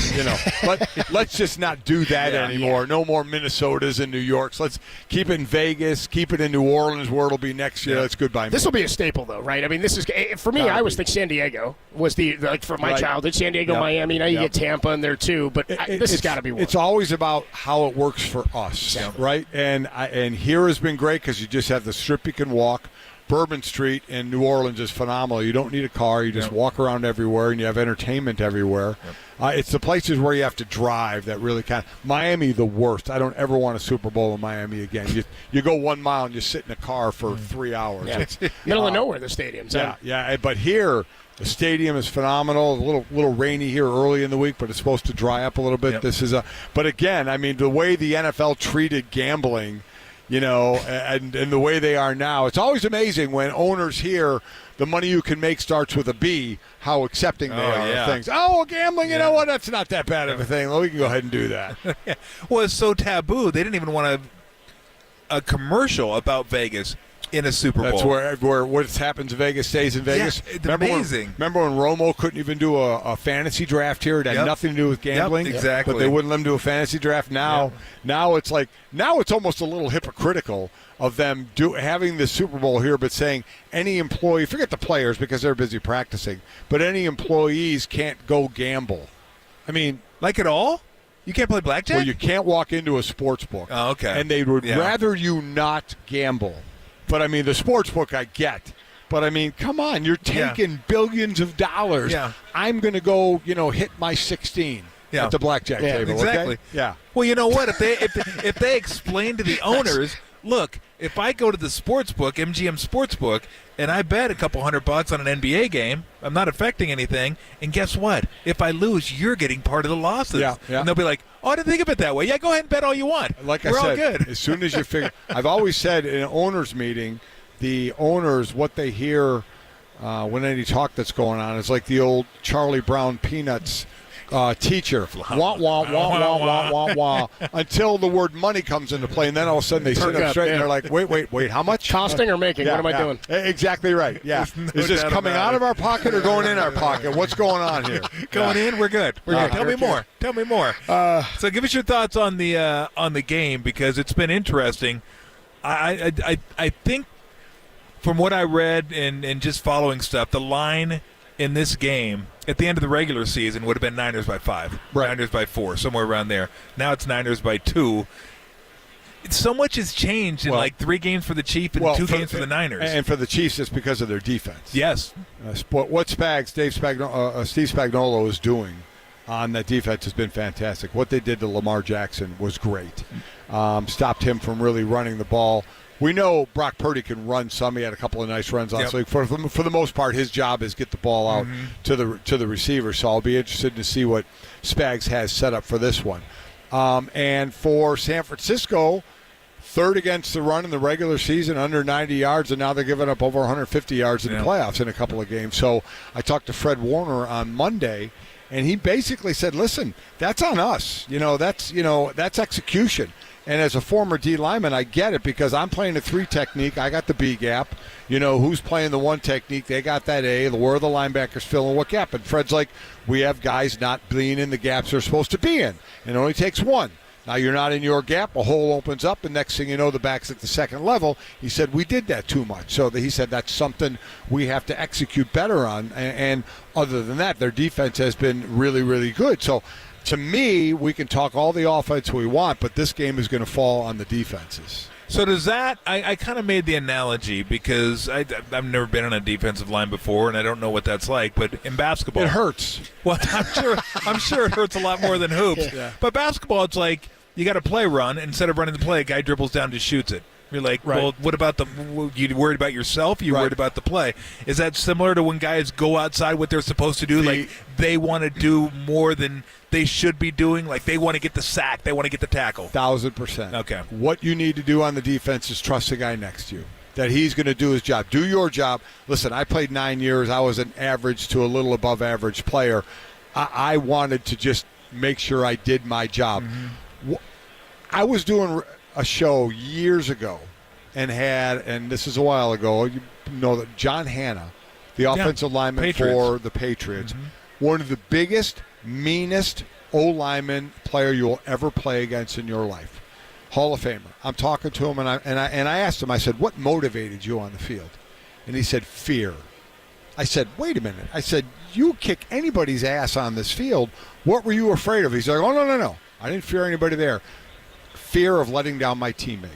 But let's just not do that anymore. No more Minnesotas and New Yorks. Let's keep it in Vegas. Keep it in New Orleans, where it'll be next year. That's goodbye. This will be a staple, though, right? I mean, this is for me. I always think San Diego was for my childhood. San Diego, Miami. Now you get Tampa in there too. But this has got to be one. It's always about how it works for us, right? And here has been great because you just have the strip you can walk. Bourbon Street in New Orleans is phenomenal. You don't need a car. You just walk around everywhere, and you have entertainment everywhere. It's the places where you have to drive that really kind of – Miami, the worst. I don't ever want a Super Bowl in Miami again. You go 1 mile and you sit in a car for 3 hours. Yeah. It's middle of nowhere, the stadium's. Yeah. But here – the stadium is phenomenal. A little rainy here early in the week, but it's supposed to dry up a little bit. But again, I mean, the way the NFL treated gambling, and the way they are now, it's always amazing when owners hear the money you can make starts with a B, how accepting they are of things. Oh, gambling, you know what? That's not that bad of a thing. Well, we can go ahead and do that. Well, it's so taboo. They didn't even want a commercial about Vegas in a Super Bowl. That's where what happens in Vegas stays in Vegas. Yeah, it's amazing. Remember when Romo couldn't even do a fantasy draft here? It had nothing to do with gambling. Exactly. But they wouldn't let him do a fantasy draft. Now it's almost a little hypocritical of them having the Super Bowl here, but saying any employee, forget the players because they're busy practicing, but any employees can't go gamble. I mean, like at all? You can't play blackjack? Well, you can't walk into a sports book. Oh, okay. And they would rather you not gamble. But, I mean, the sports book I get. But, I mean, come on. You're taking billions of dollars. Yeah. I'm going to go, hit my 16 at the blackjack table. Exactly. Okay? Yeah. Well, you know what? If they explain to the owners, look, if I go to the sports book, MGM Sportsbook, and I bet a couple $100 on an NBA game, I'm not affecting anything. And guess what? If I lose, you're getting part of the losses. Yeah. And they'll be like, oh, I didn't think of it that way. Yeah, go ahead and bet all you want. Like We're I said, all good. As soon as you figure – I've always said in an owners meeting, the owners, what they hear when any talk that's going on is like the old Charlie Brown Peanuts teacher. Wah, wah, wah, wah, wah, wah, wah, until the word money comes into play, and then all of a sudden they sit up straight and they're like, wait, how much? Costing or making? What am I doing? Exactly right. Yeah. Is this coming out of our pocket or going in our pocket? What's going on here? Going in? We're good. Tell me more. Tell me more. So give us your thoughts on the game, because it's been interesting. I think from what I read and just following stuff, the line in this game at the end of the regular season would have been Niners by 5, Niners by 4, somewhere around there. Now it's Niners by 2. So much has changed in like 3 games for the Chiefs and 2 games for the Niners. And for the Chiefs, it's because of their defense. Yes. What Steve Spagnuolo is doing on that defense has been fantastic. What they did to Lamar Jackson was great. Stopped him from really running the ball. We know Brock Purdy can run some. He had a couple of nice runs last week. For the most part, his job is get the ball out to the receiver. So I'll be interested to see what Spags has set up for this one. And for San Francisco, third against the run in the regular season, under 90 yards, and now they're giving up over 150 yards in the playoffs in a couple of games. So I talked to Fred Warner on Monday, and he basically said, listen, that's on us. That's execution. And as a former D lineman, I get it, because I'm playing the 3 technique. I got the B gap. Who's playing the 1 technique? They got that A. Where are the linebackers filling what gap? And Fred's like, we have guys not being in the gaps they're supposed to be in. And it only takes 1. Now you're not in your gap. A hole opens up, and next thing you know, the back's at the second level. He said, we did that too much. So he said that's something we have to execute better on. And other than that, their defense has been really, really good. So to me, we can talk all the offense we want, but this game is going to fall on the defenses. So does that – I kind of made the analogy because I've never been on a defensive line before, and I don't know what that's like. But in basketball – it hurts. Well, I'm sure it hurts a lot more than hoops. Yeah. But basketball, it's like you got to play run. Instead of running the play, a guy dribbles down, just shoots it. You're like, well, what about you worried about yourself? You worried about the play? Is that similar to when guys go outside what they're supposed to do? Like they want to do more than they should be doing? Like they want to get the sack. They want to get the tackle. 1,000%. Okay. What you need to do on the defense is trust the guy next to you, that he's going to do his job. Do your job. Listen, I played 9 years. I was an average to a little above average player. I wanted to just make sure I did my job. Mm-hmm. I was doing a show years ago and this is a while ago, that John Hanna, the offensive lineman for the Patriots, one of the biggest, meanest O-lineman player you will ever play against in your life. Hall of Famer. I'm talking to him, and I asked him, I said, what motivated you on the field? And he said, fear. I said, wait a minute. I said, you kick anybody's ass on this field. What were you afraid of? He's like, oh, no. I didn't fear anybody there. Fear of letting down my teammate.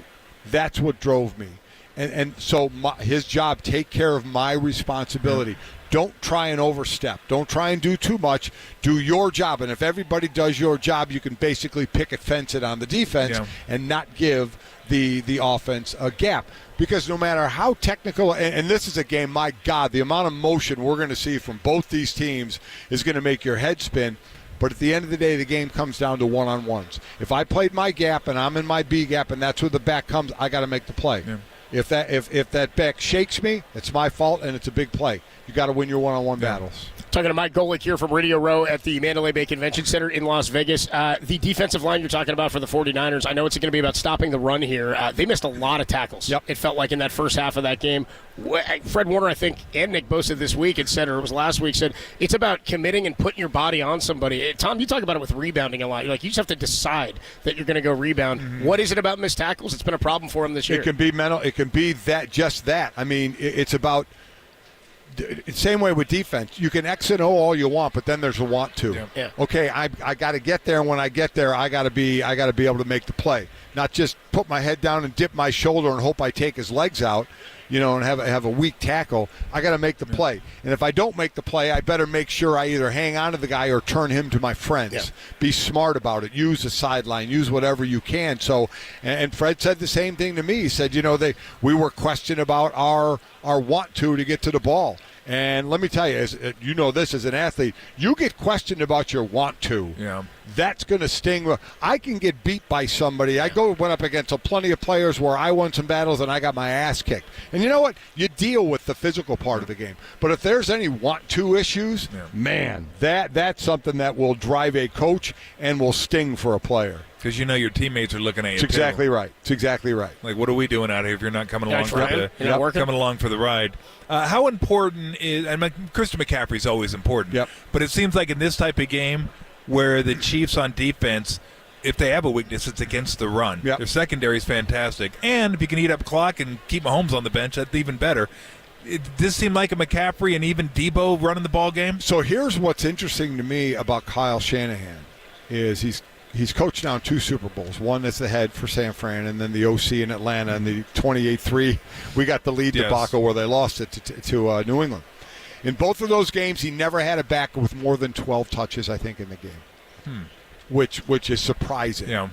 That's what drove me. And so his job, take care of my responsibility. Yeah. Don't try and overstep. Don't try and do too much. Do your job. And if everybody does your job, you can basically picket fence it on the defense and not give the offense a gap. Because no matter how technical, and this is a game, my God, the amount of motion we're going to see from both these teams is going to make your head spin. But at the end of the day, the game comes down to one-on-ones. If I played my gap and I'm in my B gap and that's where the back comes, I got to make the play. Yeah. If that back shakes me, it's my fault and it's a big play. You got to win your one-on-one battles. Talking to Mike Golick here from Radio Row at the Mandalay Bay Convention Center in Las Vegas. The defensive line you're talking about for the 49ers, I know it's going to be about stopping the run here. They missed a lot of tackles. Yep. It felt like in that first half of that game. Fred Warner, I think, and Nick Bosa this week at center, it was last week, said it's about committing and putting your body on somebody. Tom, you talk about it with rebounding a lot. You're like, you just have to decide that you're going to go rebound. Mm-hmm. What is it about missed tackles? It's been a problem for him this year. It can be mental. It can be just that. I mean, it's about – same way with defense. You can X and O all you want, but then there's a want to. Yeah. Okay, I got to get there, and when I get there, I got to be able to make the play, not just put my head down and dip my shoulder and hope I take his legs out, and have a weak tackle. I got to make the play, and if I don't make the play, I better make sure I either hang on to the guy or turn him to my friends. Yeah. Be smart about it. Use the sideline. Use whatever you can. So, and Fred said the same thing to me. He said, we were questioned about our want to get to the ball. And let me tell you, this as an athlete, you get questioned about your want to. Yeah. That's going to sting. I can get beat by somebody. I went up against plenty of players where I won some battles and I got my ass kicked. And you know what? You deal with the physical part of the game. But if there's any want to issues, man, that's something that will drive a coach and will sting for a player. Because your teammates are looking at you. It's exactly right. It's exactly right. Like, what are we doing out here if you're not coming along for the ride? How important is? And Christian McCaffrey is always important. Yep. But it seems like in this type of game, where the Chiefs on defense, if they have a weakness, it's against the run. Yep. Their secondary is fantastic, and if you can eat up clock and keep Mahomes on the bench, that's even better. This seemed like a McCaffrey and even Debo running the ball game. So here's what's interesting to me about Kyle Shanahan is he's coached now 2 Super Bowls. One that's the head for San Fran, and then the OC in Atlanta, and the 28-3. We got the lead debacle where they lost it to New England. In both of those games, he never had a back with more than 12 touches, I think, in the game, which is surprising. Yeah.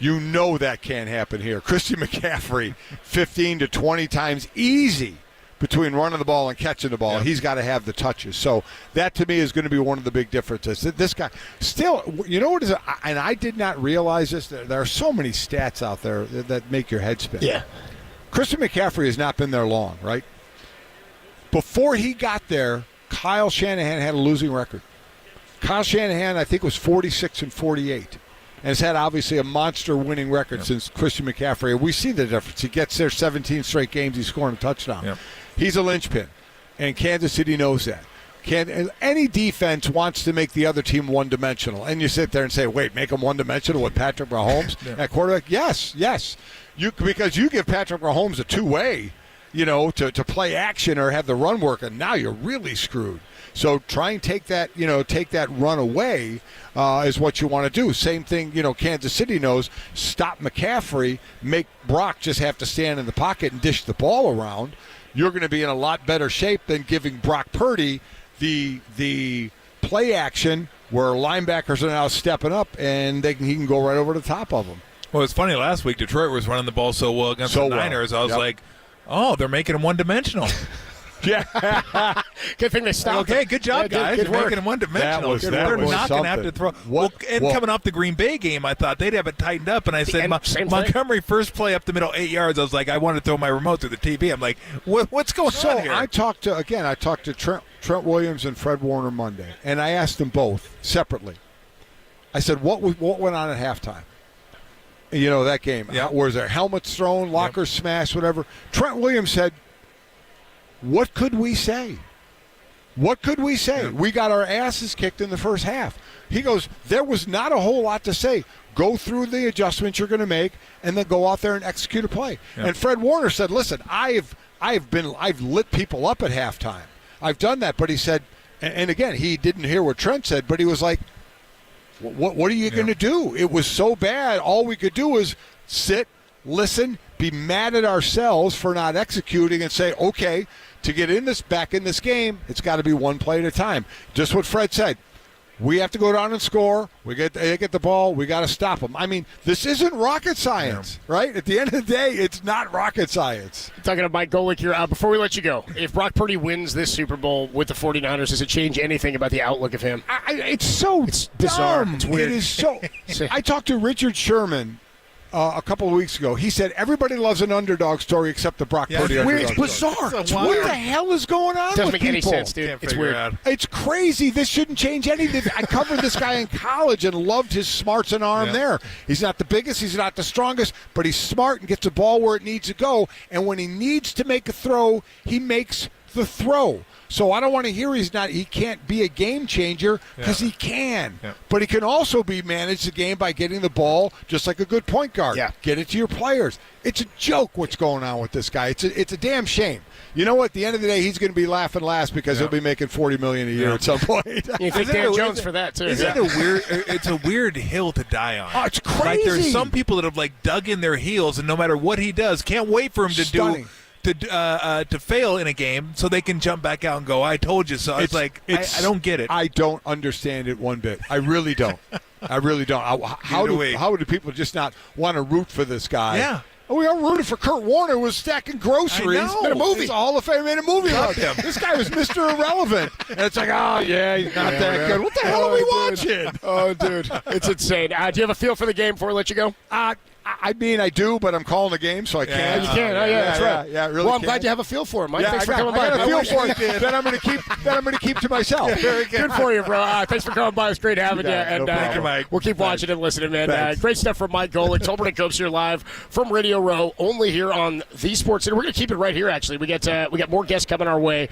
That can't happen here. Christian McCaffrey, 15 to 20 times easy between running the ball and catching the ball. Yep. He's got to have the touches. So that, to me, is going to be one of the big differences. This guy still, what is it? And I did not realize this. There are so many stats out there that make your head spin. Yeah. Christian McCaffrey has not been there long, right? Before he got there, Kyle Shanahan had a losing record. Kyle Shanahan, I think, was 46-48. And has had, obviously, a monster winning record since Christian McCaffrey. We see the difference. He gets there 17 straight games. He's scoring a touchdown. Yep. He's a linchpin, and Kansas City knows that. Any defense wants to make the other team one-dimensional. And you sit there and say, wait, make them one-dimensional with Patrick Mahomes at quarterback? Yes. Because you give Patrick Mahomes a two-way, to play action or have the run work, and now you're really screwed. So try and take that run away is what you want to do. Same thing, Kansas City knows. Stop McCaffrey, make Brock just have to stand in the pocket and dish the ball around. You're going to be in a lot better shape than giving Brock Purdy the play action where linebackers are now stepping up and he can go right over the top of them. Well, it's funny. Last week, Detroit was running the ball so well against the Niners. I was like, oh, they're making them one-dimensional. Yeah. Good thing they stopped. Okay, good job, guys. They're making them one-dimensional. They're not going to have to throw. Coming off the Green Bay game, I thought they'd have it tightened up, and I said, Montgomery first play up the middle 8 yards. I was like, I want to throw my remote through the TV. I'm like, what's going on here? I talked to Trent Williams and Fred Warner Monday, and I asked them both separately. I said, what went on at halftime? That game. Yep. Was there helmets thrown, lockers smashed, whatever? Trent Williams said, what could we say? Yeah. We got our asses kicked in the first half. He goes, there was not a whole lot to say. Go through the adjustments you're going to make and then go out there and execute a play. Yeah. And Fred Warner said, listen, I've lit people up at halftime. I've done that. But he said, and again, he didn't hear what Trent said, but he was like, what are you going to do? It was so bad. All we could do was sit, listen, be mad at ourselves for not executing and say, okay, to get back in this game, it's got to be one play at a time. Just what Fred said. We have to go down and score. They get the ball. We got to stop them. I mean, this isn't rocket science, right? At the end of the day, it's not rocket science. Talking to Mike Golick here. Before we let you go, if Brock Purdy wins this Super Bowl with the 49ers, does it change anything about the outlook of him? It's bizarre. Dumb. It's weird. It is so. I talked to Richard Sherman a couple of weeks ago. He said everybody loves an underdog story except the Brock Purdy underdog It's bizarre. It's what the hell is going on Doesn't with make any people? sense, dude. It's weird. It's crazy. This shouldn't change anything. I covered this guy in college and loved his smarts and arm there. He's not the biggest. He's not the strongest, but he's smart and gets the ball where it needs to go. And when he needs to make a throw, he makes the throw. So I don't want to hear he can't be a game changer, because he can. Yeah. But he can also manage the game by getting the ball just like a good point guard. Yeah. Get it to your players. It's a joke what's going on with this guy. It's a damn shame. You know what? At the end of the day, he's going to be laughing last because he'll be making $40 million a year at some point. You think Dan Jones for that too? Isn't it a weird? It's a weird hill to die on. Oh, it's crazy. Like there's some people that have dug in their heels, and no matter what he does, can't wait for him to do. To fail in a game so they can jump back out and go, I told you so. I don't get it. I don't understand it one bit. I really don't. I really don't. How do people just not want to root for this guy? Yeah. We all rooted for Kurt Warner, who was stacking groceries. I know. Made a movie. He's a Hall of Fame. Made a movie about him. This guy was Mr. Irrelevant. And it's like, oh, yeah, he's not that good. What the hell are we watching? Oh, dude. It's insane. Do you have a feel for the game before we let you go? I mean, I do, but I'm calling the game, so I can't. You can. That's right. Yeah, really. Well, I'm glad you have a feel for it, Mike. Thanks for coming by. I got a feel for it that I'm going to keep to myself. Very good for you, bro. Thanks for coming by. It's great having you. And thank you, Mike. We'll keep watching and listening, man. Great stuff from Mike Golick. Tolbert and Copes here live from Radio Row, only here on the Sports Center. We're going to keep it right here. Actually, we got more guests coming our way.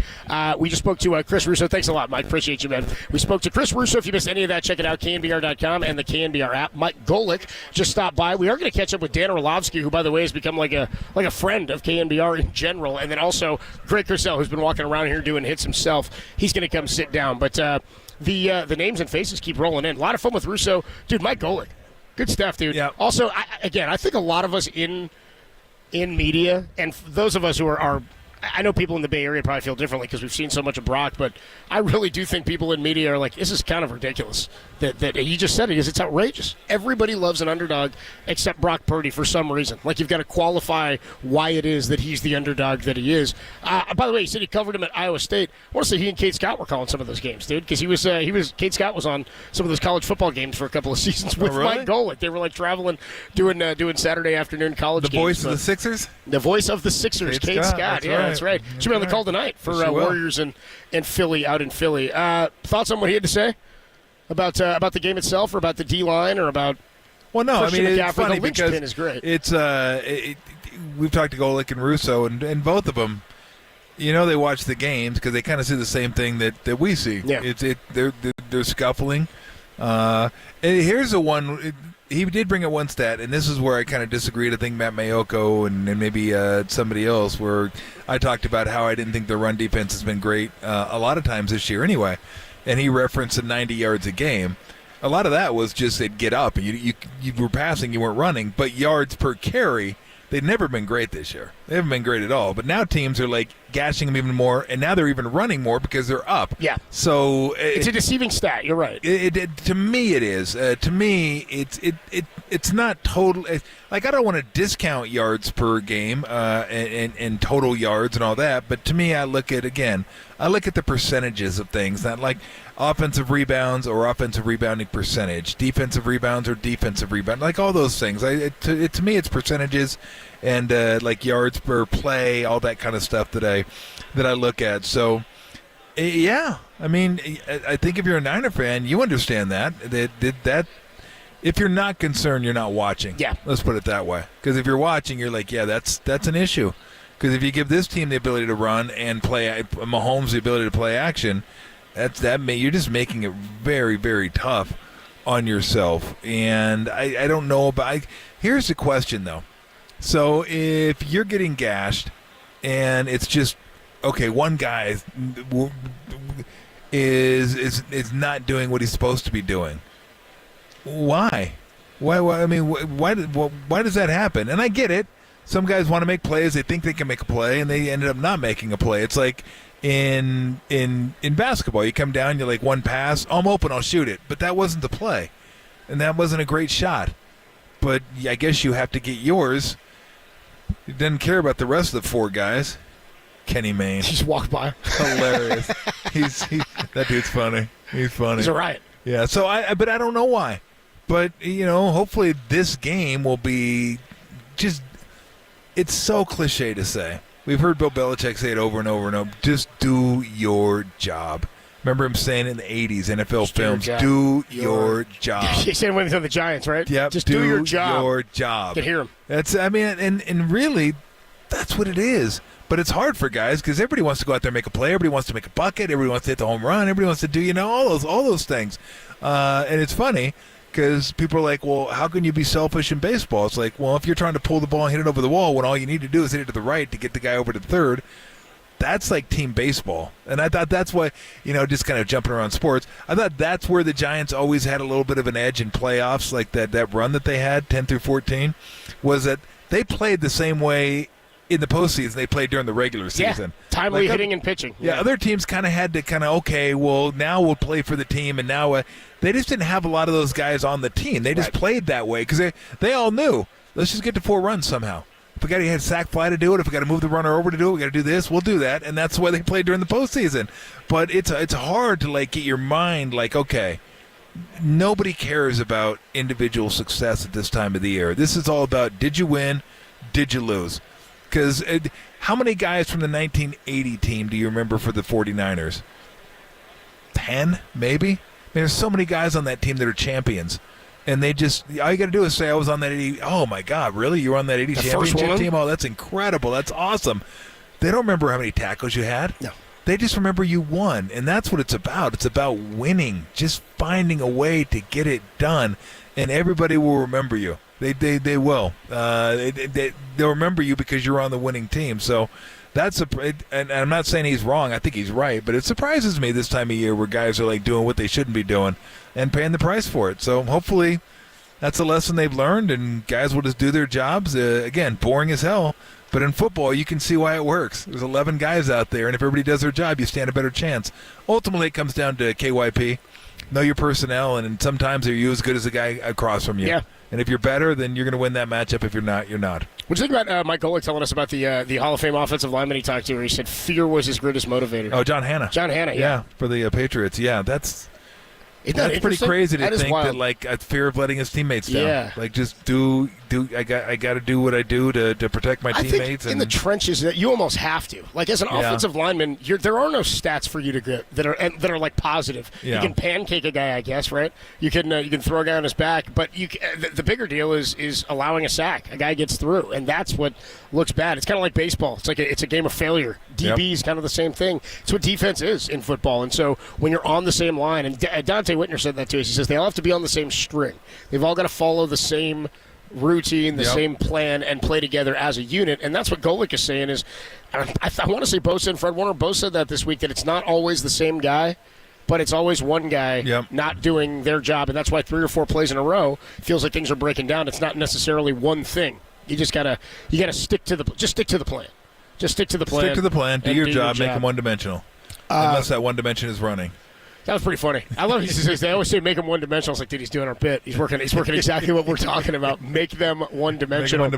We just spoke to Chris Russo. Thanks a lot, Mike. Appreciate you, man. We spoke to Chris Russo. If you missed any of that, check it out. KNBR.com and the KNBR app. Mike Golick just stopped by. We are going to catch up with Dan Orlovsky, who, by the way, has become like a friend of KNBR in general, and then also Greg Cosell, who's been walking around here doing hits himself. He's going to come sit down. But the names and faces keep rolling in. A lot of fun with Russo. Dude, Mike Golick. Good stuff, dude. Yeah. Also, I think a lot of us in media, and those of us who are I know people in the Bay Area probably feel differently because we've seen so much of Brock, but I really do think people in media are like, this is kind of ridiculous. That you just said it, because it's outrageous. Everybody loves an underdog except Brock Purdy for some reason. Like, you've got to qualify why it is that he's the underdog that he is. By the way, he said he covered him at Iowa State. I want to say he and Kate Scott were calling some of those games, dude, because Kate Scott was on some of those college football games for a couple of seasons with Mike Golick. They were traveling, doing Saturday afternoon college games. The voice of the Sixers? The voice of the Sixers, Kate Scott. That's right. She'll be on the call tonight for Warriors and Philly out in Philly. Thoughts on what he had to say about the game itself, or about the D-line, or about Christian McCaffrey? It's funny the because linchpin is great. It's we've talked to Golick and Russo, and both of them, they watch the games because they kind of see the same thing that we see. Yeah. They're scuffling. And here's the one. He did bring up one stat, and this is where I kind of disagreed. I think Matt Mayoko and maybe somebody else, where I talked about how I didn't think the run defense has been great a lot of times this year anyway. And he referenced the 90 yards a game. A lot of that was just they'd get up. You were passing, you weren't running. But yards per carry, they've never been great this year. They haven't been great at all. But now teams are gashing them even more, and now they're even running more because they're up. Yeah. So it's a deceiving stat. You're right. To me, it is. To me, it's not total. I don't want to discount yards per game and total yards and all that. But to me, I look at the percentages of things, not like offensive rebounds or offensive rebounding percentage, defensive rebounds or defensive rebound, like all those things. To me, it's percentages and yards per play, all that kind of stuff that I look at. So, yeah, I mean, I think if you're a Niner fan, you understand that if you're not concerned, you're not watching. Yeah, let's put it that way. Because if you're watching, you're like, yeah, that's an issue. Because if you give this team the ability to run and play Mahomes the ability to play action, you're just making it very, very tough on yourself. And I don't know about. Here's the question though. So if you're getting gashed, and it's just one guy is not doing what he's supposed to be doing. Why? Why? I mean, why does that happen? And I get it. Some guys want to make plays. They think they can make a play, and they ended up not making a play. It's like in basketball. You come down, you're like, one pass, I'm open, I'll shoot it. But that wasn't the play, and that wasn't a great shot. But I guess you have to get yours. He didn't care about the rest of the 4 guys. Kenny Mayne. He just walked by. Hilarious. That dude's funny. He's funny. He's a riot. Yeah, so but I don't know why. But, hopefully this game will be just – it's so cliche to say. We've heard Bill Belichick say it over and over and over. Just do your job. Remember him saying in the 80s, NFL films, do your job. He said when he's on the Giants, right? Yep, just do your job. Your job. You can hear him. And really, that's what it is. But it's hard for guys because everybody wants to go out there and make a play. Everybody wants to make a bucket. Everybody wants to hit the home run. Everybody wants to do, all those things. And it's funny because people are like, well, how can you be selfish in baseball? It's like, well, if you're trying to pull the ball and hit it over the wall when all you need to do is hit it to the right to get the guy over to third, that's like team baseball. And I thought that's why, just kind of jumping around sports, I thought that's where the Giants always had a little bit of an edge in playoffs, like that run that they had, 10 through 14, was that they played the same way in the postseason they played during the regular season. Yeah, timely hitting and pitching. Yeah, other teams kind of had to okay, well, now we'll play for the team, and now they just didn't have a lot of those guys on the team. They just played that way because they all knew, let's just get to 4 runs somehow. If we got to hit sack fly to do it, if we got to move the runner over to do it, we got to do this, we'll do that, and that's why they played during the postseason. But it's hard to get your mind okay, nobody cares about individual success at this time of the year. This is all about, did you win, did you lose? Because how many guys from the 1980 team do you remember for the 49ers? 10, maybe? There's so many guys on that team that are champions. And they just, all you got to do is say, I was on that 80. Oh, my God, really? You were on that 80 championship team? Oh, that's incredible. That's awesome. They don't remember how many tackles you had. No. They just remember you won. And that's what it's about. It's about winning, just finding a way to get it done. And everybody will remember you. They will. They'll remember you because you're on the winning team. So that's and I'm not saying he's wrong. I think he's right. But it surprises me this time of year where guys are doing what they shouldn't be doing and paying the price for it. So hopefully that's a lesson they've learned and guys will just do their jobs. Again, boring as hell. But in football, you can see why it works. There's 11 guys out there, and if everybody does their job, you stand a better chance. Ultimately, it comes down to KYP. Know your personnel, and sometimes are you as good as the guy across from you. Yeah. And if you're better, then you're going to win that matchup. If you're not, you're not. What do you think about Mike Golick telling us about the Hall of Fame offensive lineman he talked to where he said fear was his greatest motivator? Oh, John Hanna. John Hanna, yeah. For the Patriots. Yeah, that's pretty crazy to think that, a fear of letting his teammates down. Yeah. Just I got to do what I do to protect my teammates. Think in the trenches, that you almost have to. As an offensive lineman, there are no stats for you to get that are positive. Yeah. You can pancake a guy, I guess, right? You can throw a guy on his back, but the bigger deal is allowing a sack. A guy gets through, and that's what looks bad. It's kind of like baseball. It's a game of failure. DB is kind of the same thing. It's what defense is in football, and so when you're on the same line, and Dante Whitner said that too. He says they all have to be on the same string. They've all got to follow the same routine, the same plan, and play together as a unit. And that's what Golick is saying is, I want to say Bosa and Fred Warner both said that this week, that it's not always the same guy, but it's always one guy not doing their job. And that's why 3 or 4 plays in a row feels like things are breaking down. It's not necessarily one thing. You just gotta stick to the plan. Just stick to the plan. Stick to the plan. Do your job. Make them one-dimensional. Unless that one dimension is running. That was pretty funny. I love it. They always say make him one-dimensional. It's like, dude, he's doing our bit. He's working exactly what we're talking about. Make them one-dimensional.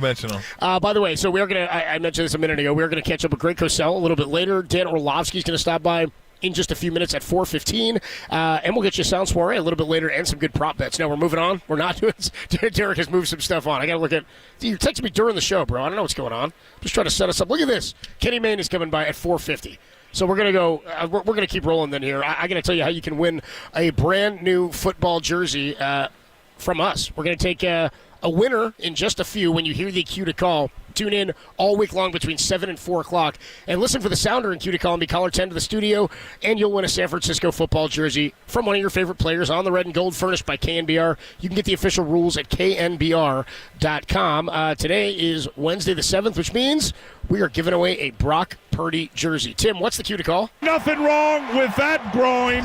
By the way, so we're going to, I mentioned this a minute ago, we're going to catch up with Greg Cosell a little bit later. Dan Orlovsky's going to stop by in just a few minutes at 4:15, and we'll get you a sound soiree a little bit later and some good prop bets. Now, we're moving on. We're not doing it. Derek has moved some stuff on. I got to look at, you're texting me during the show, bro. I don't know what's going on. I'm just trying to set us up. Look at this. Kenny Mayne is coming by at 4:50. So we're going to go, we're going to keep rolling then here. I got to tell you how you can win a brand new football jersey from us. We're going to take a winner in just a few when you hear the cue to call. Tune in all week long between 7 and 4 o'clock. And listen for the sounder and cue to call and be caller 10 to the studio. And you'll win a San Francisco football jersey from one of your favorite players on the red and gold, furnished by KNBR. You can get the official rules at knbr.com. Today is Wednesday the 7th, which means we are giving away a Brock Purdy jersey. Tim, what's the cue to call? Nothing wrong with that groin.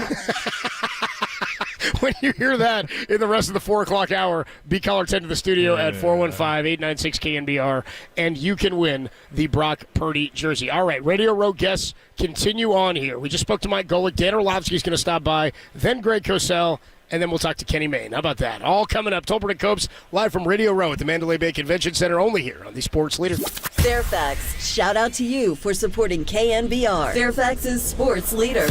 when you hear that in the rest of the 4 o'clock hour, be caller 10 to the studio at 415-896-KNBR, and you can win the Brock Purdy jersey. All right, Radio Row guests continue on here. We just spoke to Mike Golick. Dan Orlovsky's going to stop by, then Greg Cosell, and then we'll talk to Kenny Mayne. How about that? All coming up. Tolbert and Copes live from Radio Row at the Mandalay Bay Convention Center, only here on the Sports Leader. Fairfax, shout out to you for supporting KNBR, Fairfax's sports leader.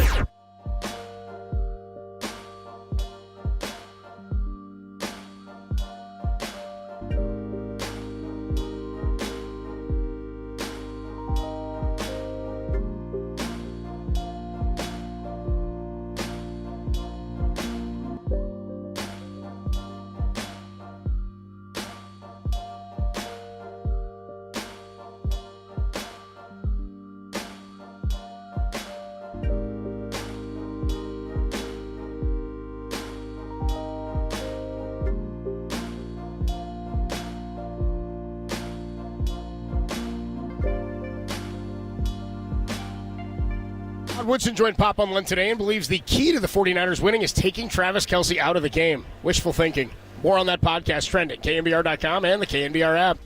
Woodson joined Pop on One today and believes the key to the 49ers winning is taking Travis Kelce out of the game. Wishful thinking. More on that podcast trend at KNBR.com and the KNBR app.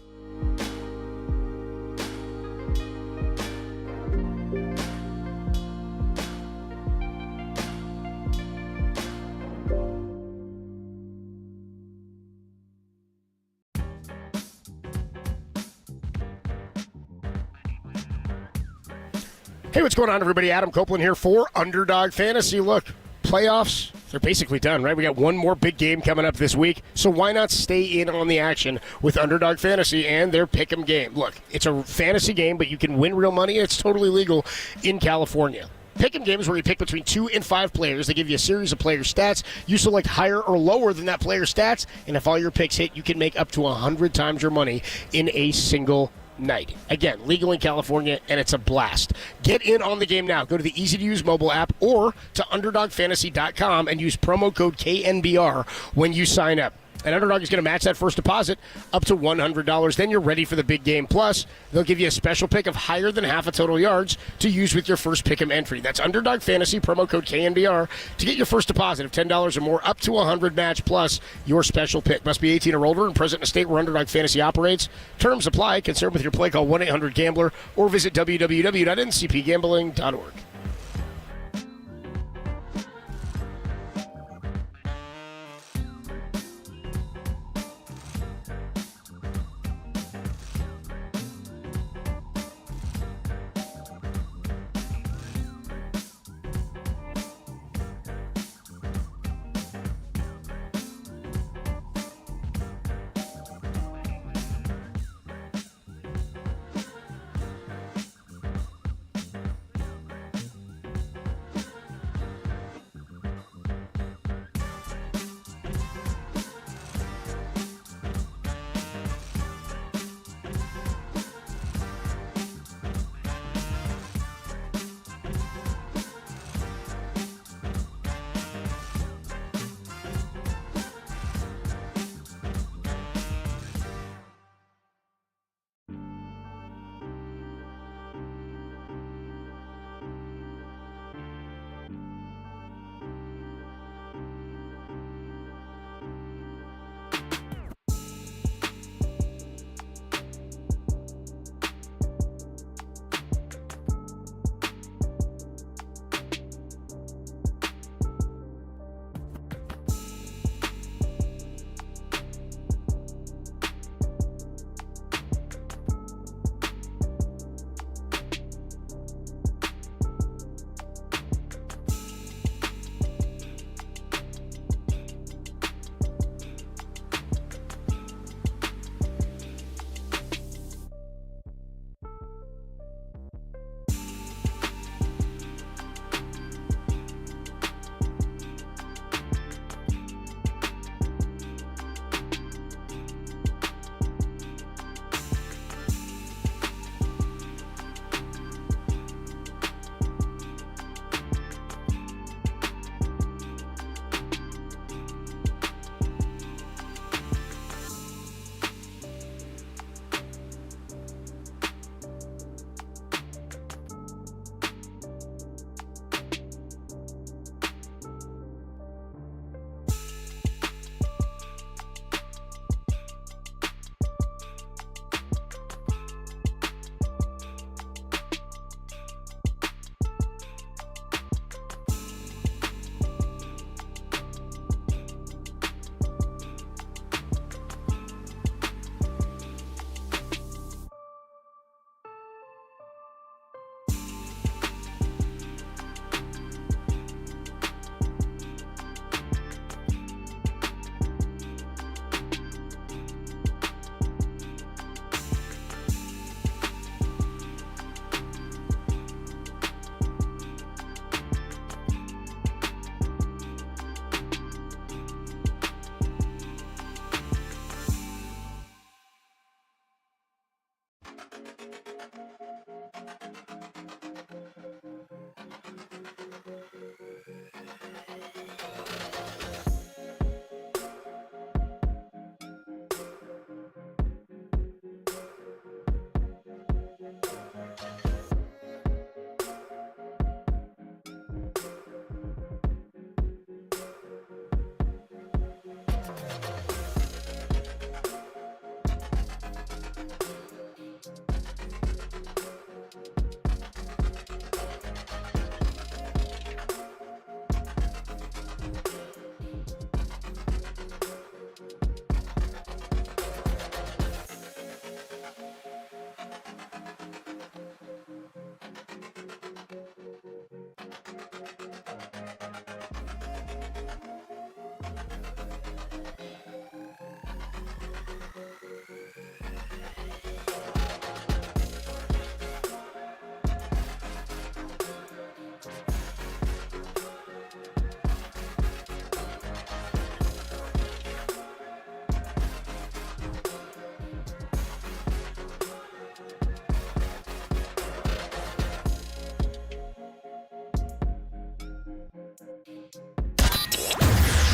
Hey, what's going on, everybody? Adam Copeland here for Underdog Fantasy. Look, playoffs, they're basically done, right? We got one more big game coming up this week, so why not stay in on the action with Underdog Fantasy and their Pick'em game? Look, it's a fantasy game, but you can win real money. It's totally legal in California. Pick'em game is where you pick between 2 and 5 players. They give you a series of player stats. You select higher or lower than that player's stats, and if all your picks hit, you can make up to 100 times your money in a single night. Again, legal in California, and it's a blast. Get in on the game now. Go to the easy-to-use mobile app or to UnderdogFantasy.com and use promo code KNBR when you sign up. And Underdog is going to match that first deposit up to $100. Then you're ready for the big game. Plus, they'll give you a special pick of higher than half a total yards to use with your first Pick'em entry. That's Underdog Fantasy, promo code KNBR, to get your first deposit of $10 or more up to $100 match plus your special pick. Must be 18 or older and present in a state where Underdog Fantasy operates. Terms apply. Concerned with your play, call 1-800-GAMBLER or visit www.ncpgambling.org.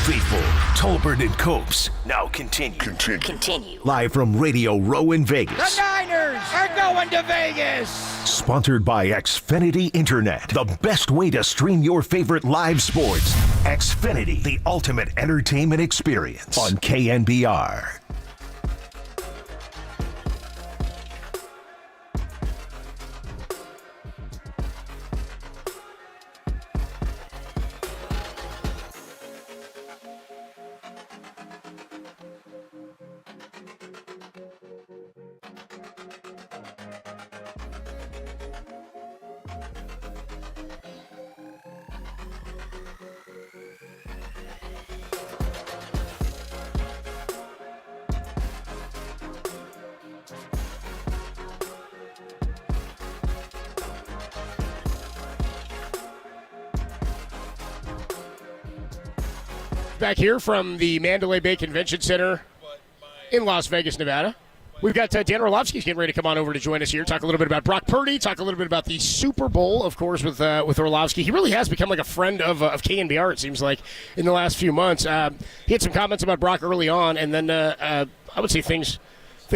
Faithful, Tolbert and Copes now continue. Live from Radio Row in Vegas. The Niners are going to Vegas. Sponsored by Xfinity Internet, the best way to stream your favorite live sports. Xfinity, the ultimate entertainment experience on KNBR. Back here from the Mandalay Bay Convention Center in Las Vegas, Nevada. We've got Dan Orlovsky's getting ready to come on over to join us here, talk a little bit about Brock Purdy, talk a little bit about the Super Bowl, of course, with Orlovsky. He really has become like a friend of KNBR, it seems like, in the last few months. He had some comments about Brock early on, and then I would say things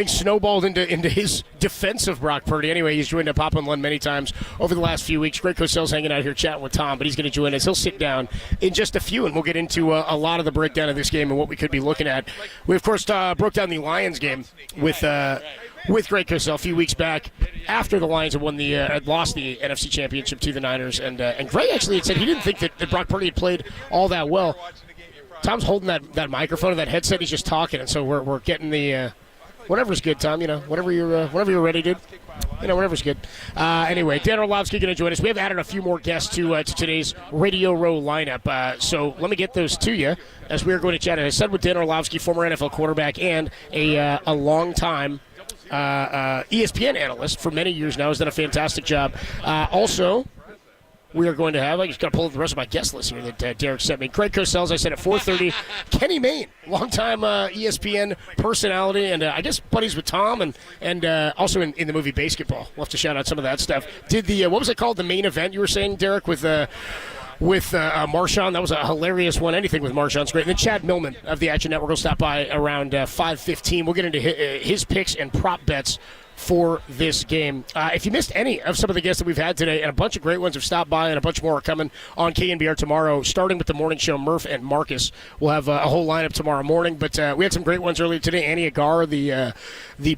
snowballed into his defense of Brock Purdy. Anyway, he's joined Papa and Lund many times over the last few weeks. Greg Cosell's hanging out here chatting with Tom, but he's going to join us. He'll sit down in just a few, and we'll get into a lot of the breakdown of this game and what we could be looking at. We, of course, broke down the Lions game with Greg Cosell a few weeks back after the Lions had lost the NFC Championship to the Niners. And Greg actually had said he didn't think that Brock Purdy had played all that well. Tom's holding that microphone and that headset. He's just talking, and so we're getting the whatever's good, Tom. Whatever you're ready, dude. Whatever's good. Anyway, Dan Orlovsky going to join us. We have added a few more guests to today's Radio Row lineup. So let me get those to you as we are going to chat. As I said, with Dan Orlovsky, former NFL quarterback and a long-time ESPN analyst for many years now. Has done a fantastic job. Also, we are going to have, I just got to pull up the rest of my guest list here that Derek sent me. Craig Cosell, as I said, at 4:30. Kenny Mayne, longtime ESPN personality, and I guess buddies with Tom, and also in the movie Basketball. We'll have to shout out some of that stuff. Did the, what was it called, the main event you were saying, Derek, with Marshawn? That was a hilarious one. Anything with Marshawn's great. And then Chad Millman of the Action Network will stop by around 5:15. We'll get into his picks and prop bets for this game. If you missed any of some of the guests that we've had today, and a bunch of great ones have stopped by, and a bunch more are coming on KNBR tomorrow, starting with the morning show, Murph and Marcus. We'll have a whole lineup tomorrow morning, but we had some great ones earlier today. Annie Agar, the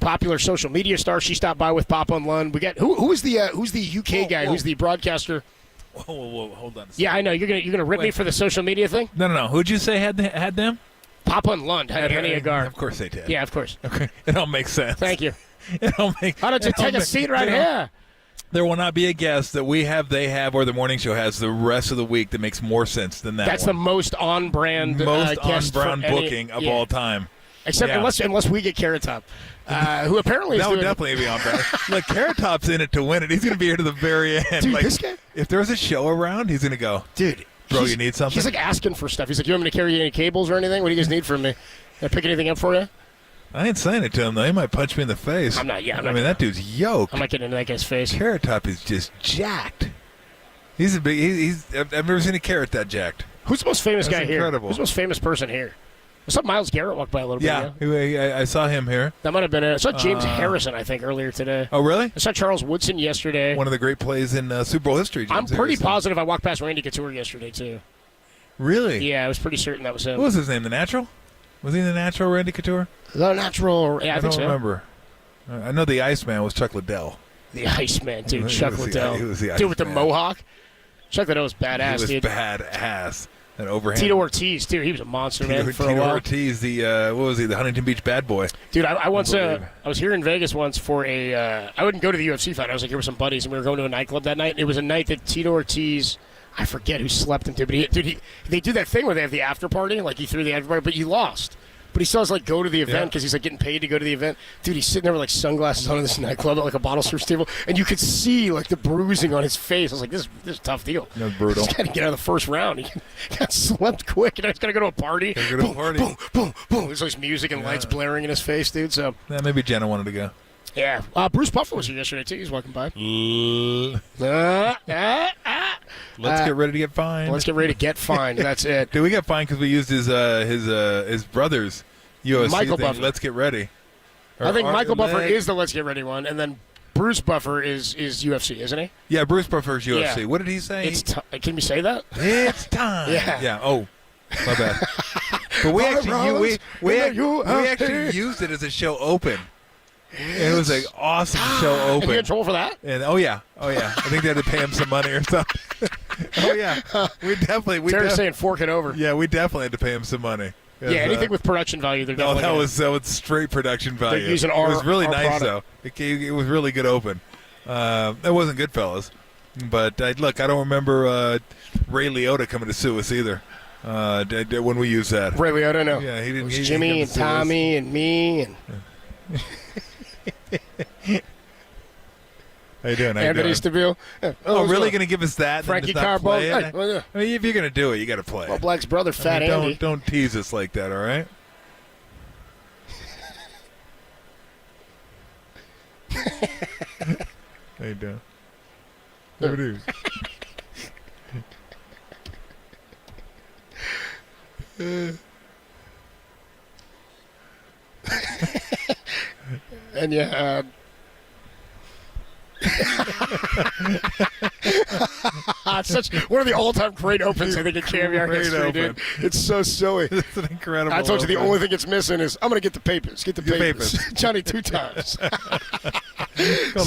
popular social media star, she stopped by with Papa and Lund. We got who's the UK guy? Who's the broadcaster? Whoa, hold on a second. Yeah, I know. You're gonna rip me for the social media thing? No. Who'd you say had them? Papa and Lund had Annie Agar. Of course they did. Yeah, of course. Okay, it all makes sense. Thank you. Why don't you take a seat right here? There will not be a guest that we have, they have, or the morning show has the rest of the week that makes more sense than that. That's one. the most on-brand guest on-brand booking of all time. Except unless we get Carrot Top, who apparently is that would definitely be on brand. Look, Carrot Top's in it to win it. He's going to be here to the very end. Dude, this guy? If there's a show around, he's going to go, dude, bro, you need something? He's like asking for stuff. He's like, you want me to carry any cables or anything? What do you guys need from me? Can I pick anything up for you? I ain't saying it to him, though. He might punch me in the face. I'm not. That dude's yoked. I'm not getting into that guy's face. Carrot Top is just jacked. He's a big. I've never seen a carrot that jacked. Who's the most famous That's guy incredible. here? Who's the most famous person here? I saw Myles Garrett walk by a little bit. Yeah, I saw him here. That might have been it. I saw James Harrison, I think, earlier today. Oh, really? I saw Charles Woodson yesterday. One of the great plays in Super Bowl history. I'm pretty positive I walked past Randy Couture yesterday, too. Really? Yeah, I was pretty certain that was him. What was his name? The Natural? Was he the natural Randy Couture? The natural. Yeah, I think don't so. remember. I know the Iceman was Chuck Liddell. The Iceman, dude. Chuck Liddell. He was the dude with the Iceman. mohawk. Chuck Liddell was badass, He was dude. badass. That overhand. Tito Ortiz, too. He was a monster, man, for a Tito while. Ortiz, the what was he? The Huntington Beach bad boy. Dude, I once I was here in Vegas once for a. I wouldn't go to the UFC fight. I was like here with some buddies, and we were going to a nightclub that night. And it was a night that Tito Ortiz, I forget who slept him to, but they do that thing where they have the after party, like he threw the after party, but you lost. But he still has, like, go to the event because he's, like, getting paid to go to the event. Dude, he's sitting there with, like, sunglasses on in this nightclub at, like, a bottle service table. And you could see, like, the bruising on his face. I was like, this is a tough deal. That's brutal. He's got to get out of the first round. He got slept quick. And now he's got to go to a party. Boom, boom, boom, boom. There's, like, music and lights blaring in his face, dude. So Yeah, maybe Jenna wanted to go. Yeah. Bruce Buffer was here yesterday, too. He's walking by. Let's get ready to get fined. Let's get ready to get fined. That's it. Dude, we got fined because we used his brother's UFC Michael thing. Buffer. Let's get ready. I think Michael Buffer is the Let's Get Ready one, and then Bruce Buffer is UFC, isn't he? Yeah, Bruce Buffer's UFC. Yeah. What did he say? Can we say that? It's time. Yeah. Oh, my bad. But we actually used it as a show open. It was an awesome show open. And you in trouble for that? And oh yeah. I think they had to pay him some money or something. Oh yeah, Terry's saying fork it over. Yeah, we definitely had to pay him some money. Yeah, anything with production value, they're No, definitely that was straight production value. They're using it was really our nice product. though. It was really good open. It wasn't Goodfellas, but look, I don't remember Ray Liotta coming to sue us either. When we used that, Ray Liotta, no. Yeah, he didn't. It was he didn't Jimmy come and to sue us. Tommy and me and How you doing? Anthony Stabile. Oh, really? Going to give us that? Frankie and just not play Carbone. it? Hey, well, yeah. I mean, if you're going to do it, you got to play it. Well, Black's brother, Fat Andy. Don't tease us like that, all right? How you doing? What do you And yeah. It's such one of the all-time great opens, I think, in KNBR Great history, dude. open. It's so silly. It's an incredible I told you the open. only thing it's missing is I'm going to get the papers. Get the papers. Johnny 2 times. Called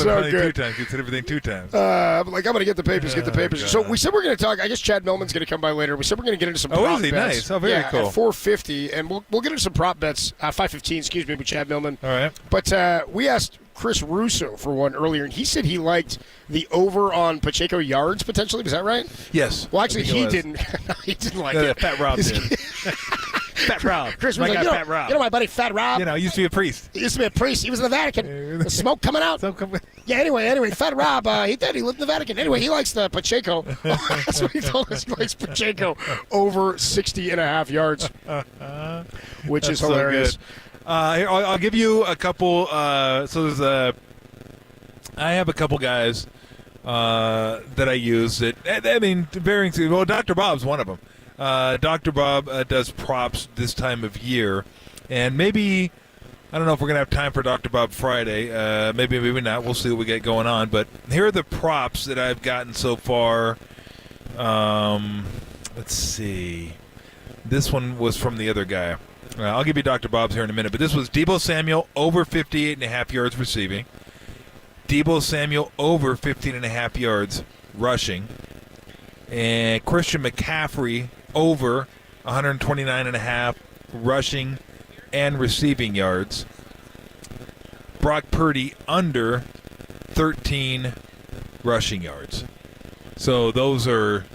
So it good. 2 times. You said everything 2 times. I'm going to get the papers, get the papers. God. So we said we're going to talk. I guess Chad Millman's going to come by later. We said we're going to get into some Oh, prop is he? bets. Nice. Oh, very cool. At 4:50, and we'll get into some prop bets. 5:15, excuse me, with Chad Millman. All right. But we asked Chris Russo for one earlier, and he said he liked the over on Pacheco yards potentially. Was that right? Yes. Well, actually, I think it he was. didn't. He didn't like No, it. Fat Rob did. Fat Rob. Chris My was guy, like, Fat Rob. you know my buddy Fat Rob? You know, he used to be a priest. He used to be a priest. He was in the Vatican. The smoke coming out. Yeah, anyway, Fat Rob, he did. He lived in the Vatican. Anyway, he likes the Pacheco. That's what he told us. He likes Pacheco over 60.5 yards, which is That's so hilarious. good. Here, I'll give you a couple. I have a couple guys that I use that, I mean, varying. Well, Dr. Bob's one of them. Dr. Bob does props this time of year, and maybe, I don't know if we're going to have time for Dr. Bob Friday. Maybe not. We'll see what we get going on. But here are the props that I've gotten so far. Let's see. This one was from the other guy. I'll give you Dr. Bob's here in a minute. But this was Deebo Samuel over 58.5 yards receiving. Deebo Samuel over 15.5 yards rushing. And Christian McCaffrey over 129.5 rushing and receiving yards. Brock Purdy under 13 rushing yards. So those are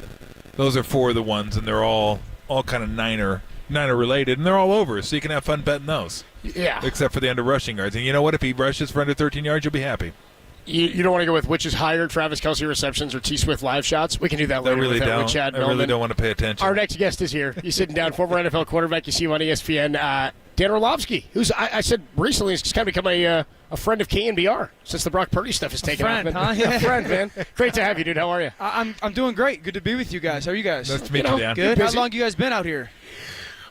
four of the ones, and they're all kind of Niner related, and they're all over, so you can have fun betting those. Yeah. Except for the under rushing yards. And you know what? If he rushes for under 13 yards, you'll be happy. You don't want to go with which is higher, Travis Kelce receptions or T. Swift live shots? We can do that later. I really with don't. Chad I really Millman. don't want to pay attention. Our next guest is here. He's sitting down, former NFL quarterback. You see him on ESPN. Dan Orlovsky, who's I said recently has kind of become a friend of KNBR since the Brock Purdy stuff has taken friend, off. huh? Yeah. A friend, man. Great to have you, dude. How are you? I'm doing great. Good to be with you guys. How are you guys? Nice to meet you, Dan. Good. How long you guys been out here?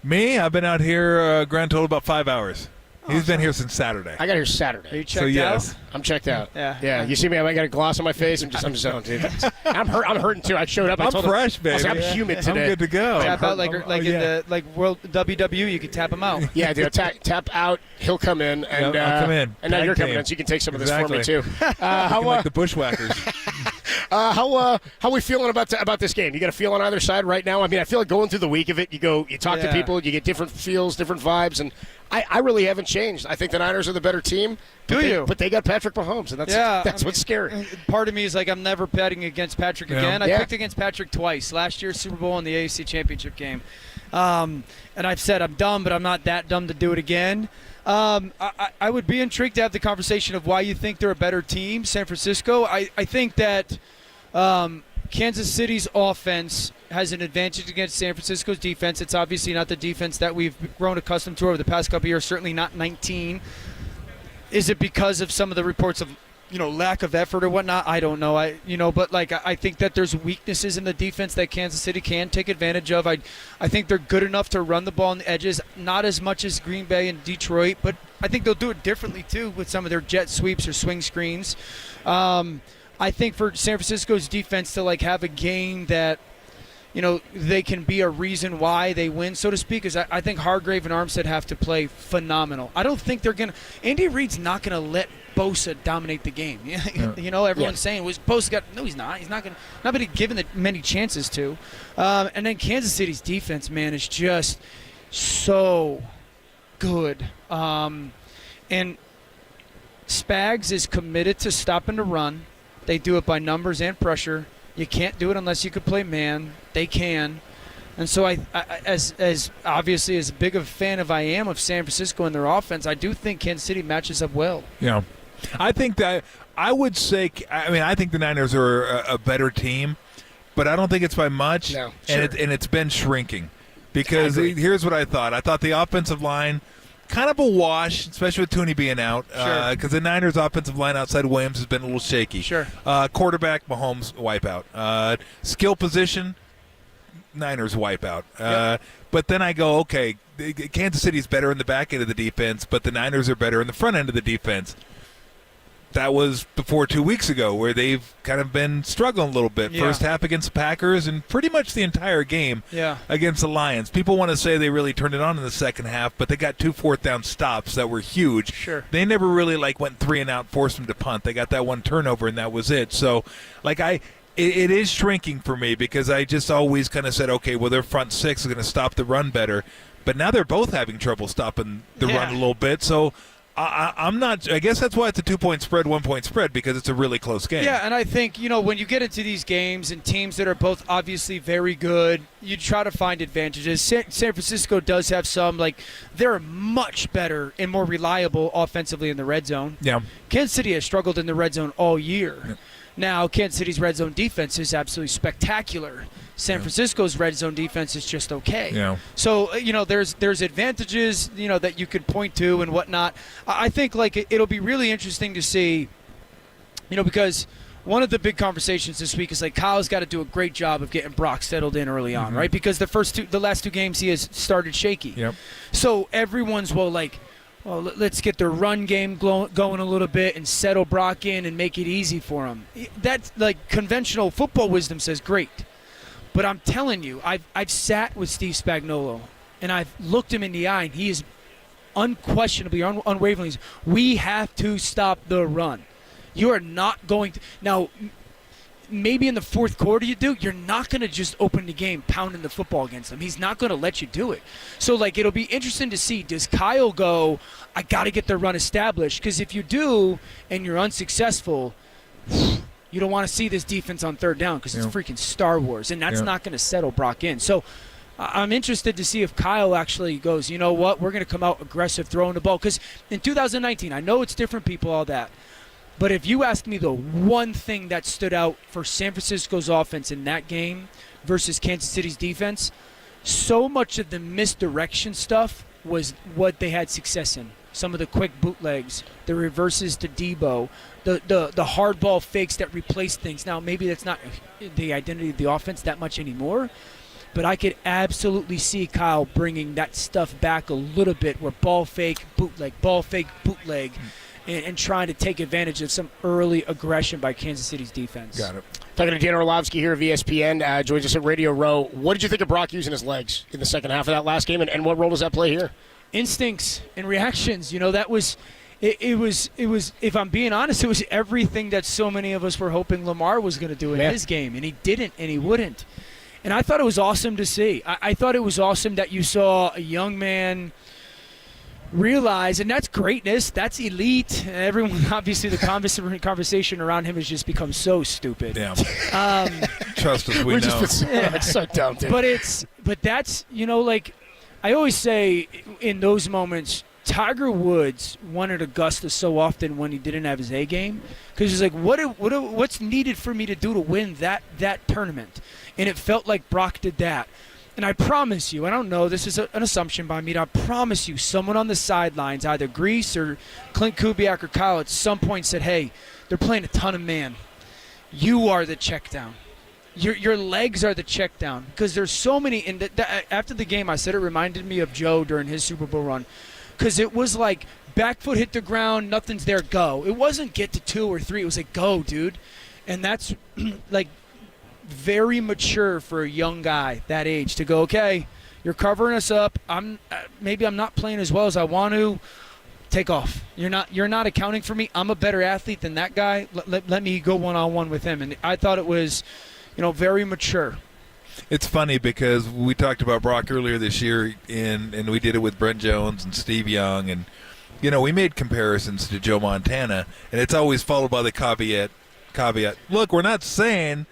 Me? I've been out here grand total about 5 hours. He's been here since Saturday. I got here Saturday. Are you checked So, yes. out? I'm checked out. Yeah. You see me? I got a gloss on my face. I'm zoned, dude. I'm hurting too. I showed up. I I'm told fresh, him, I was baby. like, I'm humid today. I'm good to go. Tap out like in the World WW, you could tap him out. Yeah, dude. Tap out. He'll come in, and I'll come in. And now Tag you're coming team. in, so you can take some of this Exactly. for me too. How like the Bushwhackers. how we feeling about this game? You got a feel on either side right now? I mean, I feel like going through the week of it, you talk to people, you get different feels, different vibes, and I really haven't changed. I think the Niners are the better team. But they got Patrick Mahomes, and that's what's scary. Part of me is like, I'm never betting against Patrick again. I picked against Patrick twice. Last year's Super Bowl and the AFC Championship game. And I've said I'm dumb, but I'm not that dumb to do it again. I would be intrigued to have the conversation of why you think they're a better team, San Francisco. I think that Kansas City's offense has an advantage against San Francisco's defense. It's obviously not the defense that we've grown accustomed to over the past couple of years, certainly not 19. Is it because of some of the reports of lack of effort or whatnot? I don't know. But I think that there's weaknesses in the defense that Kansas City can take advantage of. I think they're good enough to run the ball on the edges, not as much as Green Bay and Detroit, but I think they'll do it differently too with some of their jet sweeps or swing screens. I think for San Francisco's defense to have a game that they can be a reason why they win, so to speak, is I think Hargrave and Armstead have to play phenomenal. I don't think they're going to – Andy Reid's not going to let Bosa dominate the game. Everyone's saying, Bosa got – no, he's not. He's not going to – not been given many chances to. And then Kansas City's defense, man, is just so good. And Spags is committed to stopping the run. They do it by numbers and pressure. You can't do it unless you could play man. They can. And so I as obviously as big of a fan of I am of San Francisco and their offense, I do think Kansas City matches up well. Yeah. I think that I would say I think the Niners are a better team, but I don't think it's by much. No, and it's been shrinking because here's what I thought. I thought the offensive line kind of a wash, especially with Tooney being out, because the Niners' offensive line outside Williams has been a little shaky. Sure. Quarterback, Mahomes, wipeout. Skill position, Niners wipeout. But then I go, okay, Kansas City's better in the back end of the defense, but the Niners are better in the front end of the defense. That was before 2 weeks ago, where they've kind of been struggling a little bit. Yeah. First half against the Packers and pretty much the entire game against the Lions. People want to say they really turned it on in the second half, but they got 2 fourth-down stops that were huge. Sure. They never really went 3 and out, forced them to punt. They got that one turnover, and that was it. So, it is shrinking for me because I just always kind of said, okay, well, their front six is going to stop the run better. But now they're both having trouble stopping the run a little bit. So I'm not – I guess that's why it's a 2-point spread, 1-point spread, because it's a really close game. Yeah, and I think, when you get into these games and teams that are both obviously very good, you try to find advantages. San Francisco does have some, they're much better and more reliable offensively in the red zone. Yeah. Kansas City has struggled in the red zone all year. Yeah. Now, Kansas City's red zone defense is absolutely spectacular. San Francisco's red zone defense is just okay. Yeah. So, there's advantages, that you could point to and whatnot. I think, it'll be really interesting to see, because one of the big conversations this week is, Kyle's got to do a great job of getting Brock settled in early on, right? Because the last 2 games he has started shaky. Yep. So everyone's, well, let's get the run game going a little bit and settle Brock in and make it easy for him. That's conventional football wisdom says great. But I'm telling you, I've sat with Steve Spagnuolo, and I've looked him in the eye, and he is unquestionably, unwaveringly, we have to stop the run. You are not going to – now, maybe in the fourth quarter you do. You're not going to just open the game pounding the football against him. He's not going to let you do it. So, it'll be interesting to see, does Kyle go, I got to get the run established? Because if you do and you're unsuccessful – you don't want to see this defense on third down because it's freaking Star Wars, and that's not going to settle Brock in. So I'm interested to see if Kyle actually goes, you know what, we're going to come out aggressive throwing the ball. Because in 2019, I know it's different people, all that. But if you ask me the one thing that stood out for San Francisco's offense in that game versus Kansas City's defense, so much of the misdirection stuff was what they had success in. Some of the quick bootlegs, the reverses to Debo, the hard ball fakes that replace things. Now, maybe that's not the identity of the offense that much anymore, But I could absolutely see Kyle bringing that stuff back a little bit, where ball fake, bootleg, and trying to take advantage of some early aggression by Kansas City's defense. Got it. Talking to Dan Orlovsky here of ESPN, joins us at Radio Row. What did you think of Brock using his legs in the second half of that last game, and what role does that play here? Instincts and reactions. That was it was, if I'm being honest, it was everything that so many of us were hoping Lamar was going to do in his game, and he didn't, and he wouldn't. And I thought it was awesome to see. I thought it was awesome that you saw a young man realize, and that's greatness, that's elite. And everyone, obviously, the conversation around him has just become so stupid. Yeah. Trust us, we know. It's so dumb, dude. But that's, like I always say in those moments, Tiger Woods wanted Augusta so often when he didn't have his A game, because he's like, what's needed for me to do to win that tournament? And it felt like Brock did that. And I promise you, I don't know, this is an assumption by me, but I promise you, someone on the sidelines, either Grease or Clint Kubiak or Kyle, at some point said, hey, they're playing a ton of man. You are the check down. Your legs are the check down. Because there's so many, and after the game, I said it reminded me of Joe during his Super Bowl run. Because it was like, back foot hit the ground, nothing's there, go. It wasn't get to 2 or 3, it was like, go, dude. And that's like very mature for a young guy that age to go, okay, you're covering us up. Maybe I'm not playing as well as I want to. Take off. You're not accounting for me. I'm a better athlete than that guy. Let me go one-on-one with him. And I thought it was, very mature. It's funny because we talked about Brock earlier this year, and we did it with Brent Jones and Steve Young, and we made comparisons to Joe Montana, and it's always followed by the caveat. Look, we're not saying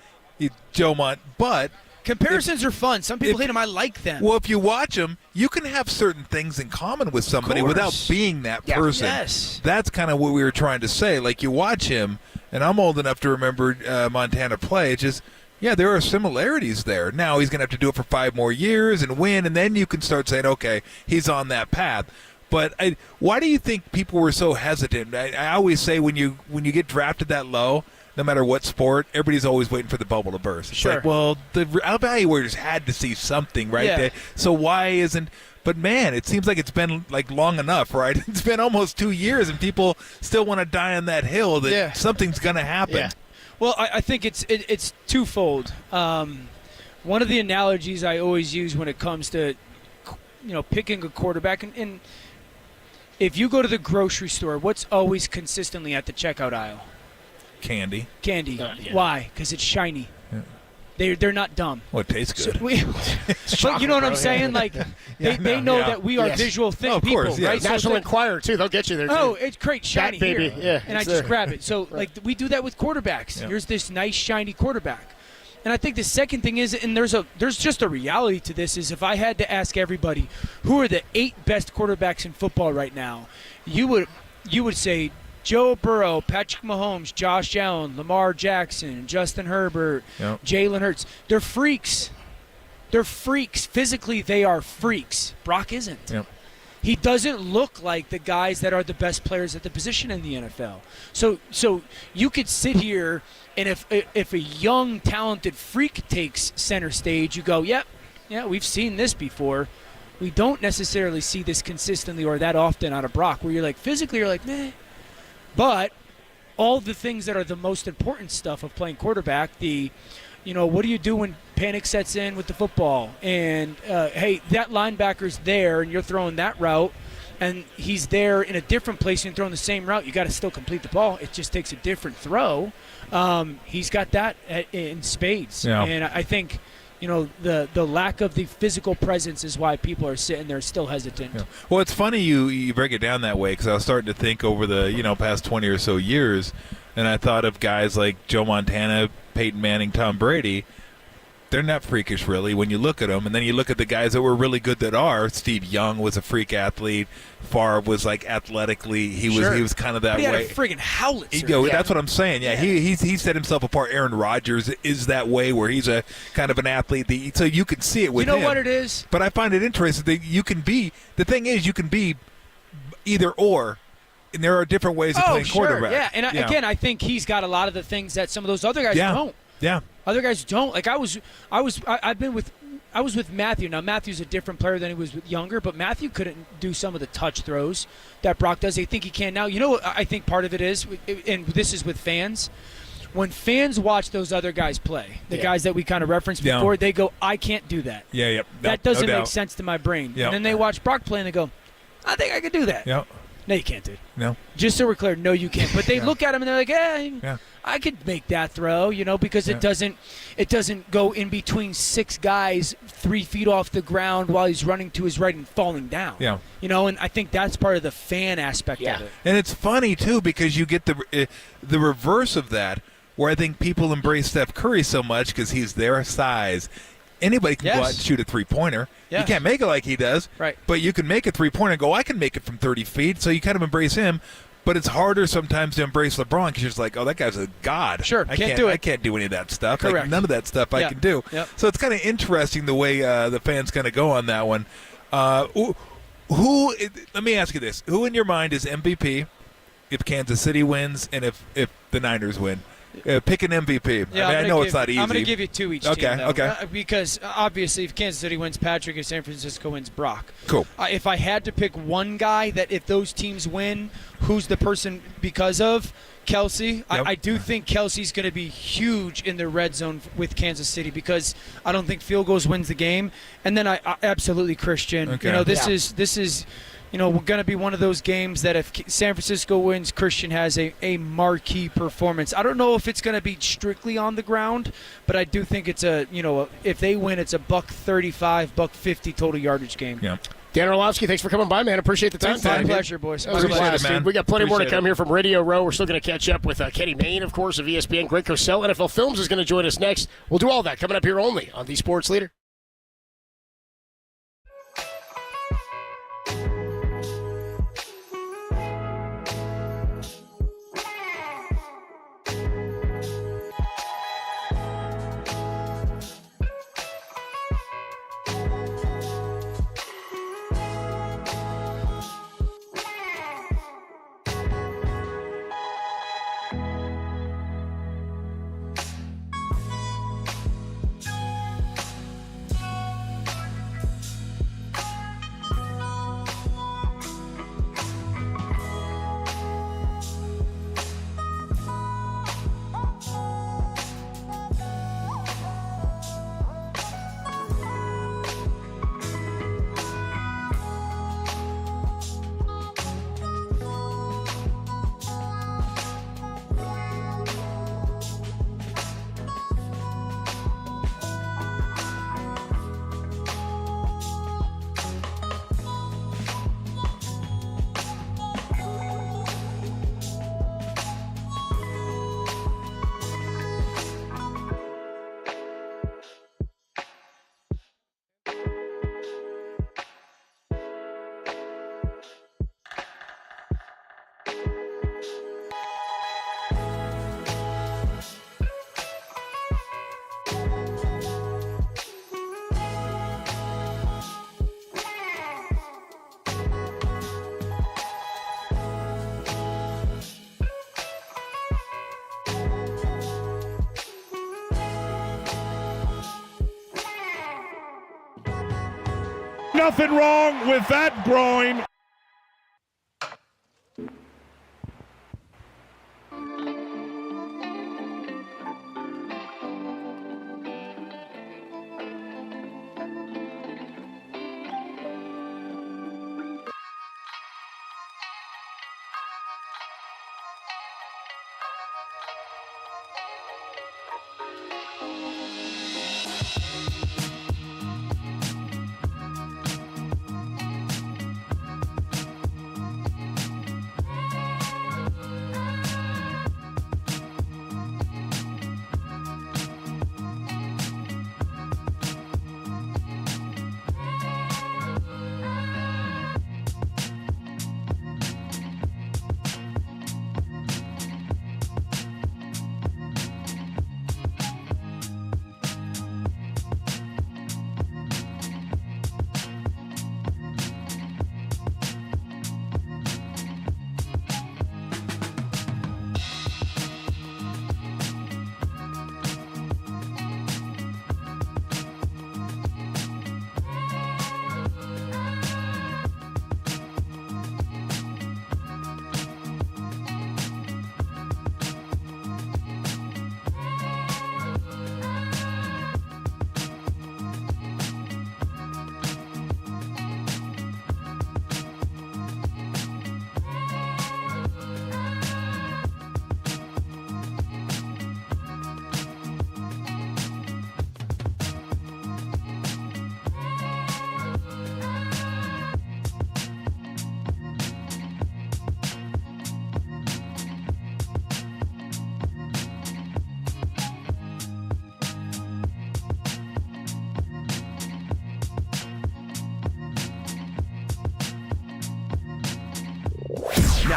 Joe but comparisons are fun. Some people hate them. I like them. Well, if you watch them, you can have certain things in common with somebody without being that person. Yes. That's kind of what we were trying to say. Like, you watch him, and I'm old enough to remember Montana play. It's just, there are similarities there. Now he's going to have to do it for 5 more years and win, and then you can start saying, okay, he's on that path. But why do you think people were so hesitant? I always say when you get drafted that low, no matter what sport, everybody's always waiting for the bubble to burst. It's sure. like, well, the evaluators had to see something, right? Yeah. So why isn't – but, man, it seems like it's been, long enough, right? It's been almost 2 years, and people still want to die on that hill that something's going to happen. Yeah. Well, I think it's twofold. One of the analogies I always use when it comes to, picking a quarterback, and if you go to the grocery store, what's always consistently at the checkout aisle? Candy. Yeah. Why? Because it's shiny. Yeah. They're not dumb. Well, it tastes good. But you know what I'm saying? Like, they know that we are visual people, course, right? National Enquirer, too. They'll get you there, too. Oh, it's great, shiny that baby. here. Yeah, and I just grab it. So, we do that with quarterbacks. Yeah. Here's this nice, shiny quarterback. And I think the second thing is, and there's just a reality to this, is if I had to ask everybody, who are the 8 best quarterbacks in football right now, you would say Joe Burrow, Patrick Mahomes, Josh Allen, Lamar Jackson, Justin Herbert, Jalen Hurts. They're freaks. They're freaks. Physically, they are freaks. Brock isn't. Yep. He doesn't look like the guys that are the best players at the position in the NFL. So you could sit here, and if a young, talented freak takes center stage, you go, yeah, we've seen this before. We don't necessarily see this consistently or that often out of Brock, where you're like, physically, you're like, meh. But all the things that are the most important stuff of playing quarterback, what do you do when panic sets in with the football? And, hey, that linebacker's there, and you're throwing that route, and he's there in a different place and throwing the same route. You got to still complete the ball. It just takes a different throw. He's got that in spades. Yeah. And I think – the lack of the physical presence is why people are sitting there still hesitant. Yeah. Well, it's funny you break it down that way, because I was starting to think over the past 20 or so years, and I thought of guys like Joe Montana, Peyton Manning, Tom Brady. They're not freakish, really, when you look at them. And then you look at the guys that were really good that are. Steve Young was a freak athlete. Favre was, athletically, he was kind of that way. But he had a friggin' howitzer. That's what I'm saying. Yeah, he set himself apart. Aaron Rodgers is that way, where he's a kind of an athlete. So you can see it with him. You know what it is? But I find it interesting that you can be – the thing is, you can be either or. And there are different ways of playing quarterback. Yeah, and again, I think he's got a lot of the things that some of those other guys don't. Yeah. Other guys don't. Like I've been with I was with Matthew. Now, Matthew's a different player than he was younger, but Matthew couldn't do some of the touch throws that Brock does. I think he can now. You know what I think part of it is, and this is with fans, when fans watch those other guys play, the guys that we kind of referenced before, they go, I can't do that. Yeah, yep. That doesn't make sense to my brain. Yep. And then they watch Brock play and they go, I think I could do that. Yep. No, you can't, dude. No. Just so we're clear, no, you can't. But they look at him and they're like, Yeah. I could make that throw, because it doesn't go in between 6 guys 3 feet off the ground while he's running to his right and falling down. Yeah. And I think that's part of the fan aspect of it. And it's funny, too, because you get the reverse of that, where I think people embrace Steph Curry so much because he's their size. Anybody can go out and shoot a three-pointer. Yes. You can't make it like he does. Right. But you can make a three-pointer and go, I can make it from 30 feet. So you kind of embrace him. But it's harder sometimes to embrace LeBron because you're just like, oh, that guy's a god. Sure, I can't do it. I can't do any of that stuff. Correct. Like, none of that stuff I can do. Yep. So it's kind of interesting the way the fans kind of go on that one. Who? Let me ask you this. Who in your mind is MVP if Kansas City wins and if the Niners win? Pick an MVP. Yeah, I know it's not easy. I'm going to give you 2 each team, though. Okay. Because, obviously, if Kansas City wins Patrick and San Francisco wins Brock. Cool. If I had to pick one guy that if those teams win, who's the person because of? Kelsey. Yep. I do think Kelsey's going to be huge in the red zone with Kansas City because I don't think field goals wins the game. And then I absolutely Christian. Okay. This is we're going to be one of those games that if San Francisco wins, Christian has a marquee performance. I don't know if it's going to be strictly on the ground, but I do think it's if they win, it's a $135, $150 total yardage game. Yeah. Dan Orlovsky, thanks for coming by, man. Appreciate the time. My pleasure, boys. That was a blast, man. dude. We got plenty more to Appreciate come it. here from Radio Row. We're still going to catch up with Kenny Mayne, of course, of ESPN. Greg Cosell, NFL Films, is going to join us next. We'll do all that coming up here only on The Sports Leader. Nothing wrong with that groin.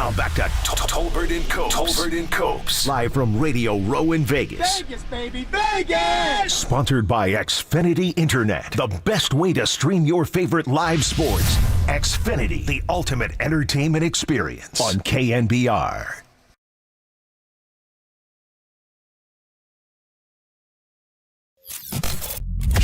Now back to Tolbert and Copes. Tolbert and Copes. Live from Radio Row in Vegas. Vegas, baby, Vegas! Sponsored by Xfinity Internet. The best way to stream your favorite live sports. Xfinity, the ultimate entertainment experience on KNBR.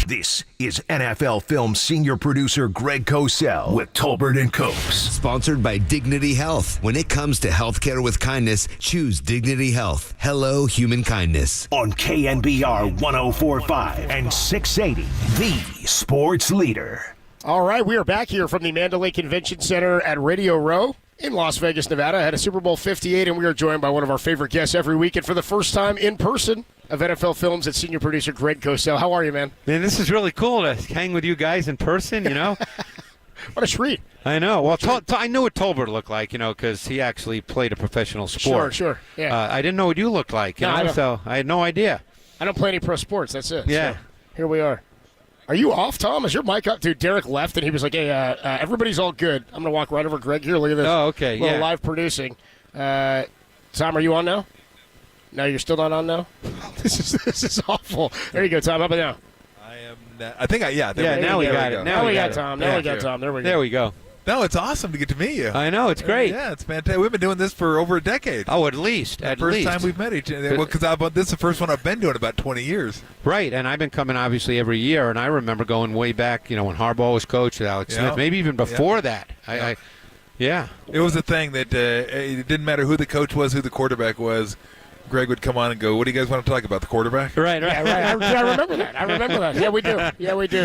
This is NFL Film senior producer Greg Cosell with Tolbert and Copes. Sponsored by Dignity Health. When it comes to healthcare with kindness, choose Dignity Health. Hello, human kindness. On KNBR 104.5 and 680, the sports leader. All right, we are back here from the Mandalay Convention Center at Radio Row in Las Vegas, Nevada. I had a Super Bowl 58, and we are joined by one of our favorite guests every week, and for the first time in person of NFL Films, at senior producer Greg Cosell. How are you, man? Man, this is really cool to hang with you guys in person, you know. What a treat. I know. Well, I know what Tolbert looked like, you know, because he actually played a professional sport. Sure. Yeah. I didn't know what you looked like, you know, so I had no idea. I don't play any pro sports. That's it. Yeah. So here we are. Are you off, Tom? Is your mic up? Dude, Derek left, and he was like, hey, everybody's all good. I'm going to walk right over Greg here. Look at this. Oh, okay. Little live producing. Tom, are you on now? No, you're still not on now? This is awful. There you go, Tom. How about now? I think now we got it. Now we got Tom. Now we got Tom. There we go. There we go. No, it's awesome to get to meet you. I know, it's great. Yeah, it's fantastic. We've been doing this for over a decade. Oh, at least. First time we've met each other. Well, because this is the first one I've been doing about 20 years. Right, and I've been coming obviously every year, and I remember going way back, you know, when Harbaugh was coach with Alex Smith, maybe even before that. Yeah. It was a thing that it didn't matter who the coach was, who the quarterback was. Greg would come on and go, what do you guys want to talk about, the quarterback? Right. Yeah, right. I remember that. Yeah, we do.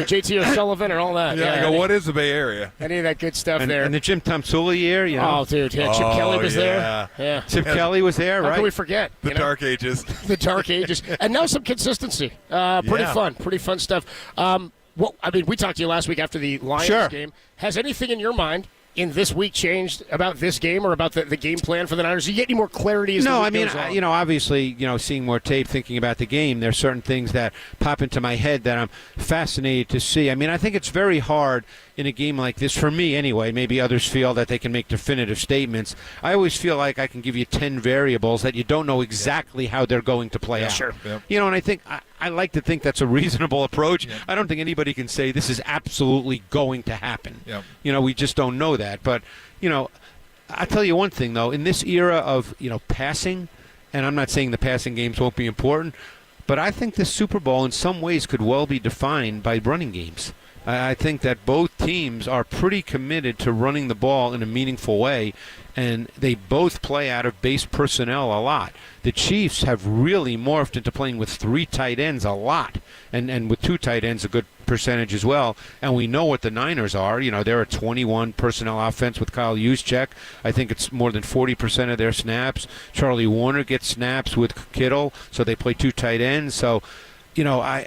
JT O'Sullivan and all that. Yeah, I go, what is the Bay Area? Any of that good stuff there. And the Jim Tomsula year, you know. Oh, dude. Yeah, Chip Kelly was there. Yeah. Chip Kelly was there, right? How can we forget? The dark ages. The dark ages. And now some consistency. Pretty fun stuff. We talked to you last week after the Lions game. Has anything in your mind in this week changed about this game or about the game plan for the Niners? Do you get any more clarity as the week goes on? You know, obviously, you know, seeing more tape, thinking about the game, there's certain things that pop into my head that I'm fascinated to see. I mean, I think it's very hard in a game like this, for me anyway. Maybe others feel that they can make definitive statements. I always feel like I can give you 10 variables that you don't know exactly how they're going to play out. Sure. Yep. You know, and I think I like to think that's a reasonable approach. Yep. I don't think anybody can say this is absolutely going to happen. Yep. You know, we just don't know that. But, you know, I'll tell you one thing, though. In this era of, you know, passing, and I'm not saying the passing games won't be important, but I think this Super Bowl in some ways could well be defined by running games. I think that both teams are pretty committed to running the ball in a meaningful way, and they both play out of base personnel a lot. The Chiefs have really morphed into playing with 3 tight ends a lot, and with 2 tight ends a good percentage as well. And we know what the Niners are. You know, they're a 21 personnel offense with Kyle Juszczyk. I think it's more than 40% of their snaps. Charlie Warner gets snaps with Kittle, so they play 2 tight ends. So, you know,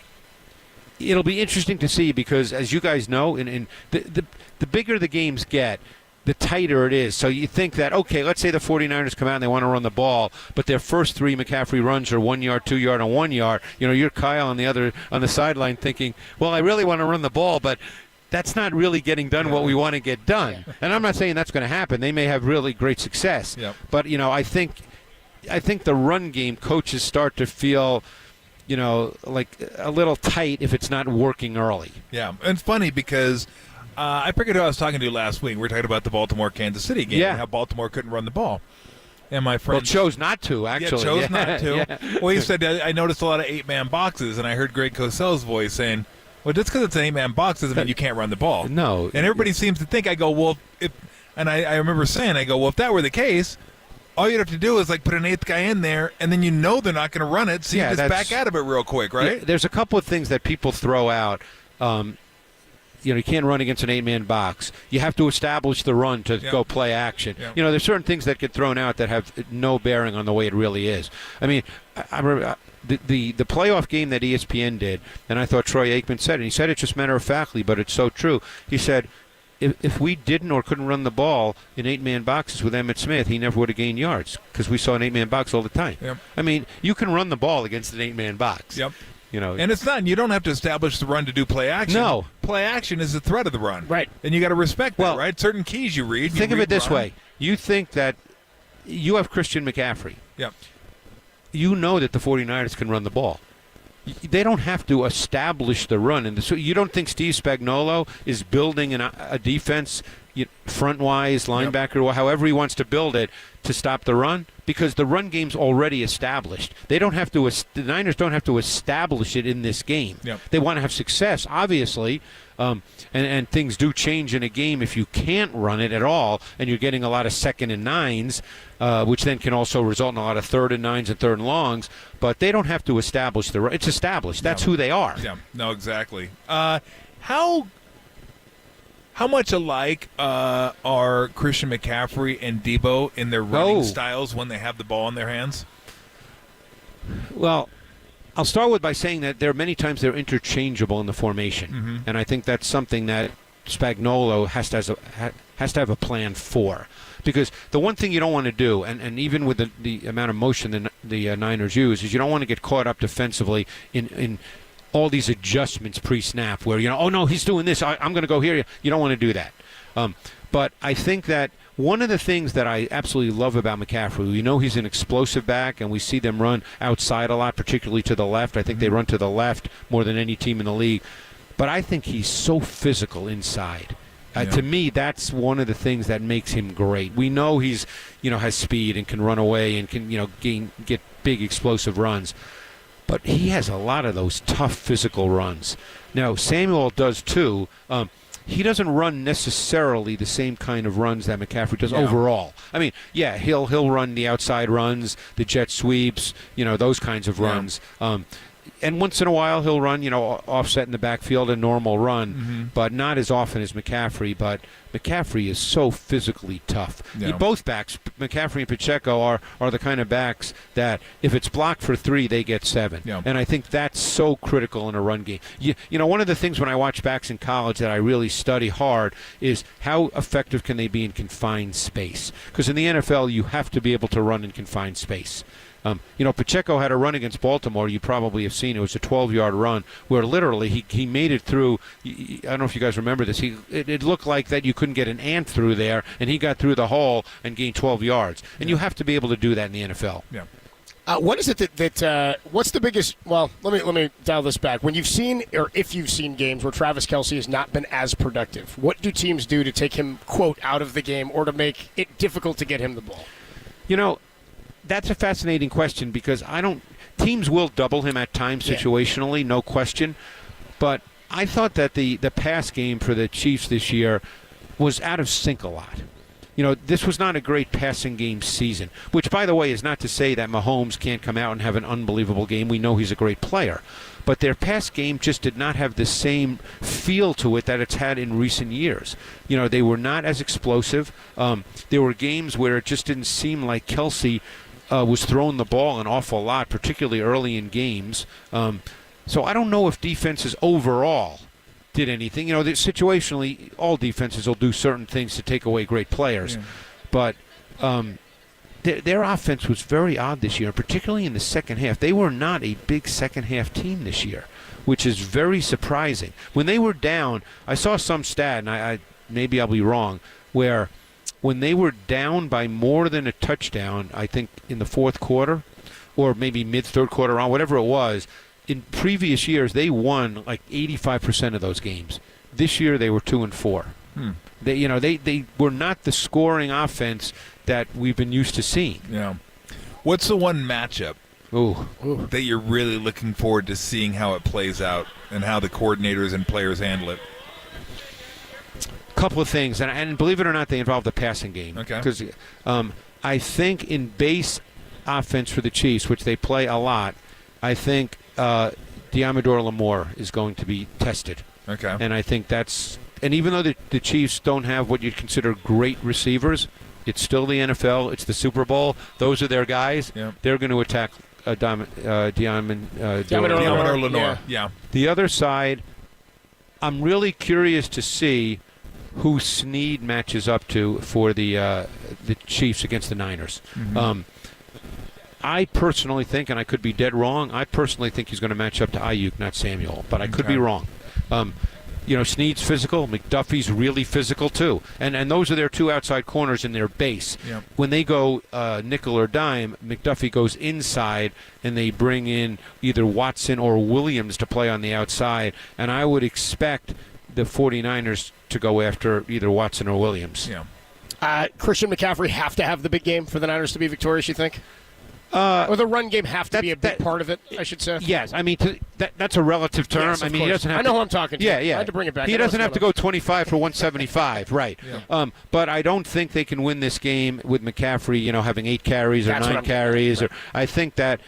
it'll be interesting to see because, as you guys know, the bigger the games get, the tighter it is. So you think that, okay, let's say the 49ers come out and they want to run the ball, but their first 3 McCaffrey runs are 1 yard, 2 yard, and 1 yard. You know, you're Kyle on the sideline thinking, well, I really want to run the ball, but that's not really getting done what we want to get done. And I'm not saying that's going to happen. They may have really great success. Yep. But, you know, I think the run game coaches start to feel, you know, like a little tight if it's not working early. Yeah, and it's funny because I forget who I was talking to last week. We were talking about the Baltimore-Kansas City game and how Baltimore couldn't run the ball. And my friend chose not to, actually. Yeah, chose not to. Yeah. Well, he said, I noticed a lot of 8-man boxes, and I heard Greg Cosell's voice saying, well, just because it's an 8-man box doesn't mean you can't run the ball. No. And everybody seems to think, I go, well, I remember saying, if that were the case, all you'd have to do is like put an 8th guy in there, and then you know they're not going to run it, so you just back out of it real quick, right? Yeah, there's a couple of things that people throw out. You know, you can't run against an 8-man box. You have to establish the run to go play action. Yeah. You know, there's certain things that get thrown out that have no bearing on the way it really is. I mean, I remember the playoff game that ESPN did, and I thought Troy Aikman said it. He said it just matter-of-factly, but it's so true. He said, if we didn't or couldn't run the ball in 8-man boxes with Emmitt Smith, he never would have gained yards because we saw an 8-man box all the time. Yep. I mean, you can run the ball against an 8-man box. Yep. You know, and it's not. You don't have to establish the run to do play action. No, play action is the threat of the run. Right, and you got to respect that. Right, certain keys you read. Think of it this way: you think that you have Christian McCaffrey. Yep. You know that the 49ers can run the ball. They don't have to establish the run. So you don't think Steve Spagnuolo is building a defense front-wise, linebacker, or however he wants to build it to stop the run? Because the run game's already established. They don't have to. The Niners don't have to establish it in this game. Yep. They want to have success, obviously, and things do change in a game if you can't run it at all, and you're getting a lot of 2nd and 9s, which then can also result in a lot of 3rd and 9s and 3rd and longs. But they don't have to establish the run. It's established. That's who they are. Yeah. No, exactly. How much alike are Christian McCaffrey and Debo in their running styles when they have the ball in their hands? Well, I'll start by saying that there are many times they're interchangeable in the formation, and I think that's something that Spagnuolo has to have a plan for. Because the one thing you don't want to do, and even with the amount of motion the Niners use, is you don't want to get caught up defensively in all these adjustments pre-snap where, oh, no, he's doing this, I'm going to go here. You don't want to do that. But I think that one of the things that I absolutely love about McCaffrey, he's an explosive back, and we see them run outside a lot, particularly to the left. I think they run to the left more than any team in the league. But I think he's so physical inside. To me, that's one of the things that makes him great. We know he's, has speed and can run away and can, get big explosive runs. But he has a lot of those tough physical runs. Now, Samuel does too. He doesn't run necessarily the same kind of runs that McCaffrey does overall. I mean, he'll run the outside runs, the jet sweeps, those kinds of runs. And once in a while he'll run, offset in the backfield, a normal run, but not as often as McCaffrey. But McCaffrey is so physically tough. Yeah. Both backs, McCaffrey and Pacheco, are the kind of backs that if it's blocked for 3, they get 7. Yeah. And I think that's so critical in a run game. One of the things when I watch backs in college that I really study hard is how effective can they be in confined space. Because in the NFL, you have to be able to run in confined space. Pacheco had a run against Baltimore. You probably have seen it. It was a 12-yard run where literally he made it through. I don't know if you guys remember this. It looked like that you couldn't get an ant through there, and he got through the hole and gained 12 yards. And you have to be able to do that in the NFL. Yeah. What is it that what's the biggest? Well, let me dial this back. When you've seen, or if you've seen games where Travis Kelce has not been as productive, what do teams do to take him, quote, out of the game or to make it difficult to get him the ball? That's a fascinating question because teams will double him at times situationally, no question. But I thought that the pass game for the Chiefs this year was out of sync a lot. This was not a great passing game season, which, by the way, is not to say that Mahomes can't come out and have an unbelievable game. We know he's a great player. But their pass game just did not have the same feel to it that it's had in recent years. They were not as explosive. There were games where it just didn't seem like Kelce was throwing the ball an awful lot, particularly early in games. So I don't know if defenses overall did anything. Situationally, all defenses will do certain things to take away great players. Yeah. But their offense was very odd this year, particularly in the second half. They were not a big second-half team this year, which is very surprising. When they were down, I saw some stat, and I maybe I'll be wrong, where when they were down by more than a touchdown, I think in the fourth quarter, or maybe mid-third quarter round, whatever it was, in previous years they won like 85% of those games. This year they were 2-4. They were not the scoring offense that we've been used to seeing. Yeah. What's the one matchup that you're really looking forward to seeing how it plays out and how the coordinators and players handle it? Couple of things, and believe it or not, they involve the passing game. Okay. Because I think in base offense for the Chiefs, which they play a lot, I think Diamador Lamore is going to be tested. Okay. And I think and even though the Chiefs don't have what you'd consider great receivers, it's still the NFL. It's the Super Bowl. Those are their guys. Yeah. They're going to attack Diamador Lenore. Yeah. The other side, I'm really curious to see who Snead matches up to for the Chiefs against the Niners. Mm-hmm. I personally think, and I could be dead wrong, I personally think he's going to match up to Ayuk, not Samuel, but I could be wrong. Snead's physical. McDuffie's really physical too, and those are their two outside corners in their base. Yep. When they go nickel or dime, McDuffie goes inside, and they bring in either Watson or Williams to play on the outside. And I would expect the 49ers to go after either Watson or Williams. Yeah. Christian McCaffrey have to have the big game for the Niners to be victorious, you think? Or the run game have to be a big part of it, I should say? Yes. I mean, that's a relative term. Yes, I mean, he course. doesn't have I know to, who I'm talking to. Yeah. I had to bring it back. He doesn't have to go 25 for 175, right. Yeah. But I don't think they can win this game with McCaffrey, having 8 carries or 9 carries. Right. Or I think that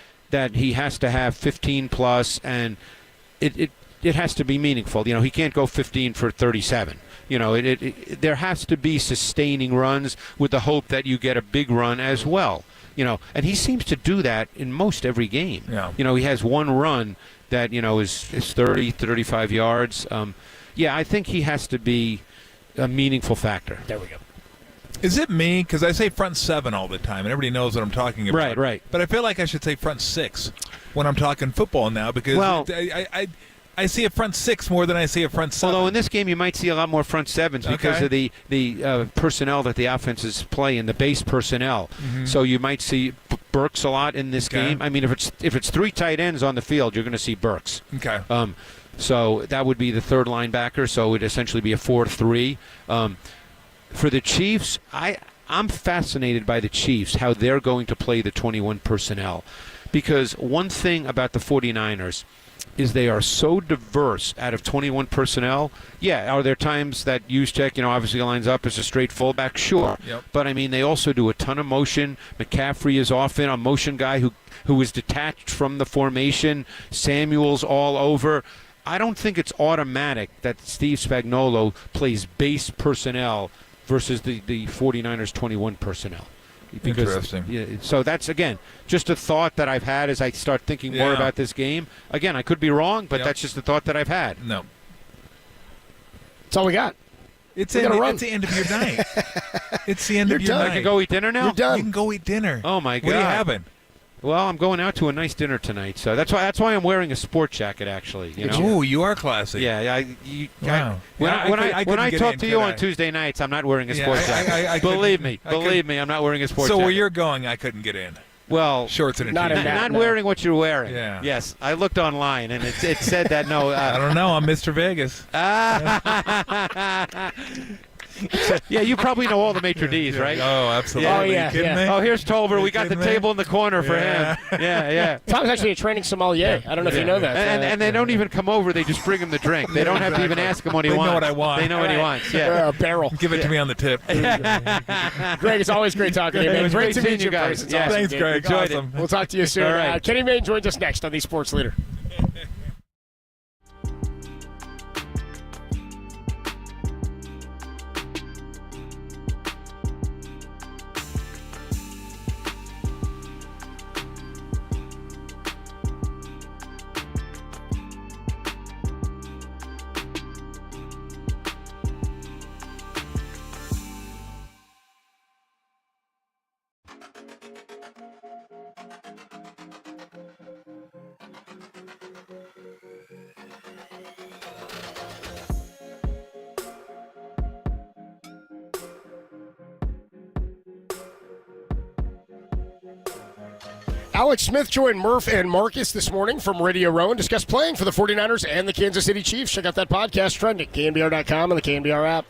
he has to have 15+, and it has to be meaningful. He can't go 15 for 37. There has to be sustaining runs with the hope that you get a big run as well. And he seems to do that in most every game. Yeah. He has one run that, is 30, 35 yards. I think he has to be a meaningful factor. There we go. Is it me? Because I say front 7 all the time, and everybody knows what I'm talking about. Right. But I feel like I should say front 6 when I'm talking football now, because I see a front 6 more than I see a front 7. Although in this game you might see a lot more front 7s because of the personnel that the offenses play in the base personnel. Mm-hmm. So you might see Burks a lot in this game. I mean, if it's 3 tight ends on the field, you're going to see Burks. Okay. So that would be the third linebacker. So it would essentially be a 4-3. For the Chiefs, I'm fascinated by the Chiefs, how they're going to play the 21 personnel. Because one thing about the 49ers is they are so diverse out of 21 personnel. Yeah, are there times that Juszczyk, obviously lines up as a straight fullback? Sure. Yep. But, I mean, they also do a ton of motion. McCaffrey is often a motion guy who is detached from the formation. Samuel's all over. I don't think it's automatic that Steve Spagnuolo plays base personnel versus the 49ers 21 personnel. Interesting. So that's, again, just a thought that I've had as I start thinking more about this game. Again, I could be wrong, but that's just a thought that I've had. No. That's all we got. It's the end of your night. It's the end of your night. I can go eat dinner now? You're done. You can go eat dinner. Oh, my God. What are you having? Well, I'm going out to a nice dinner tonight, so that's why I'm wearing a sport jacket. Actually, Ooh, you are classy. Yeah, wow. When I talk to you on Tuesday nights, I'm not wearing a sports jacket. Believe me, I'm not wearing a sports jacket. So where you're going, I couldn't get in. Well, shorts and a not wearing what you're wearing. Yeah. Yes, I looked online and it said that no. I don't know. I'm Mr. Vegas. Yeah, you probably know all the maitre d's, right? Oh, absolutely. Oh, yeah. Me? Oh, here's Tolver. We got the table in the corner for him. Yeah. Tom's actually a training sommelier. I don't know if you know that. And they don't even come over. They just bring him the drink. They don't have to even ask him what he wants. They know what I want. They know what he wants. Yeah. A barrel. Give it to me on the tip. Greg, it's always great talking to you, man. It was great to seeing meet you guys. Awesome, Thanks, Greg. Enjoyed awesome. it. We'll talk to you soon. All right. Kenny Mayne joins us next on The Sports Leader. Alex Smith joined Murph and Marcus this morning from Radio Row and discussed playing for the 49ers and the Kansas City Chiefs. Check out that podcast, trending, KNBR.com and the KNBR app.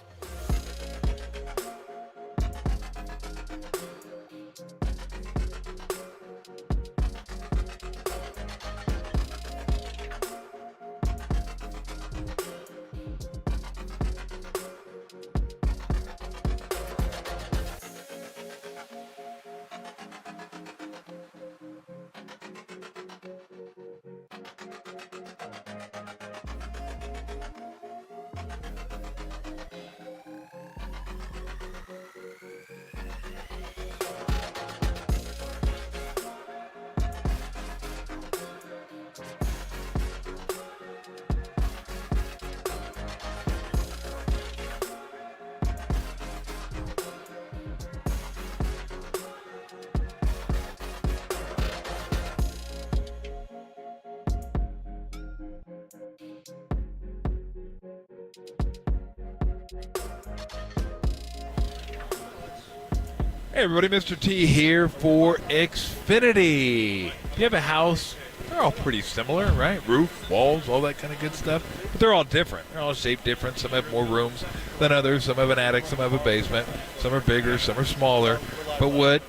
Hey everybody, Mr. T here for Xfinity. If you have a house, they're all pretty similar, right? Roof, walls, all that kind of good stuff. But they're all different. They're all shaped different. Some have more rooms than others. Some have an attic, some have a basement. Some are bigger, some are smaller. But what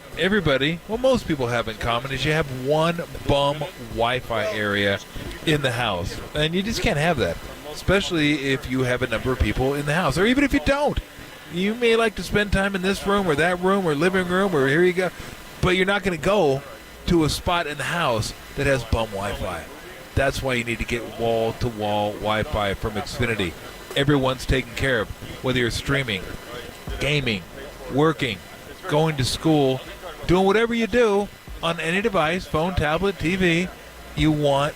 most people have in common is you have one bum Wi-Fi area in the house. And you just can't have that, especially if you have a number of people in the house, or even if you don't. You may like to spend time in this room or that room or living room or here you go, but you're not going to go to a spot in the house that has bum Wi-Fi. That's why you need to get wall-to-wall Wi-Fi from Xfinity. Everyone's taken care of, whether you're streaming, gaming, working, going to school, doing whatever you do on any device, phone, tablet, TV. You want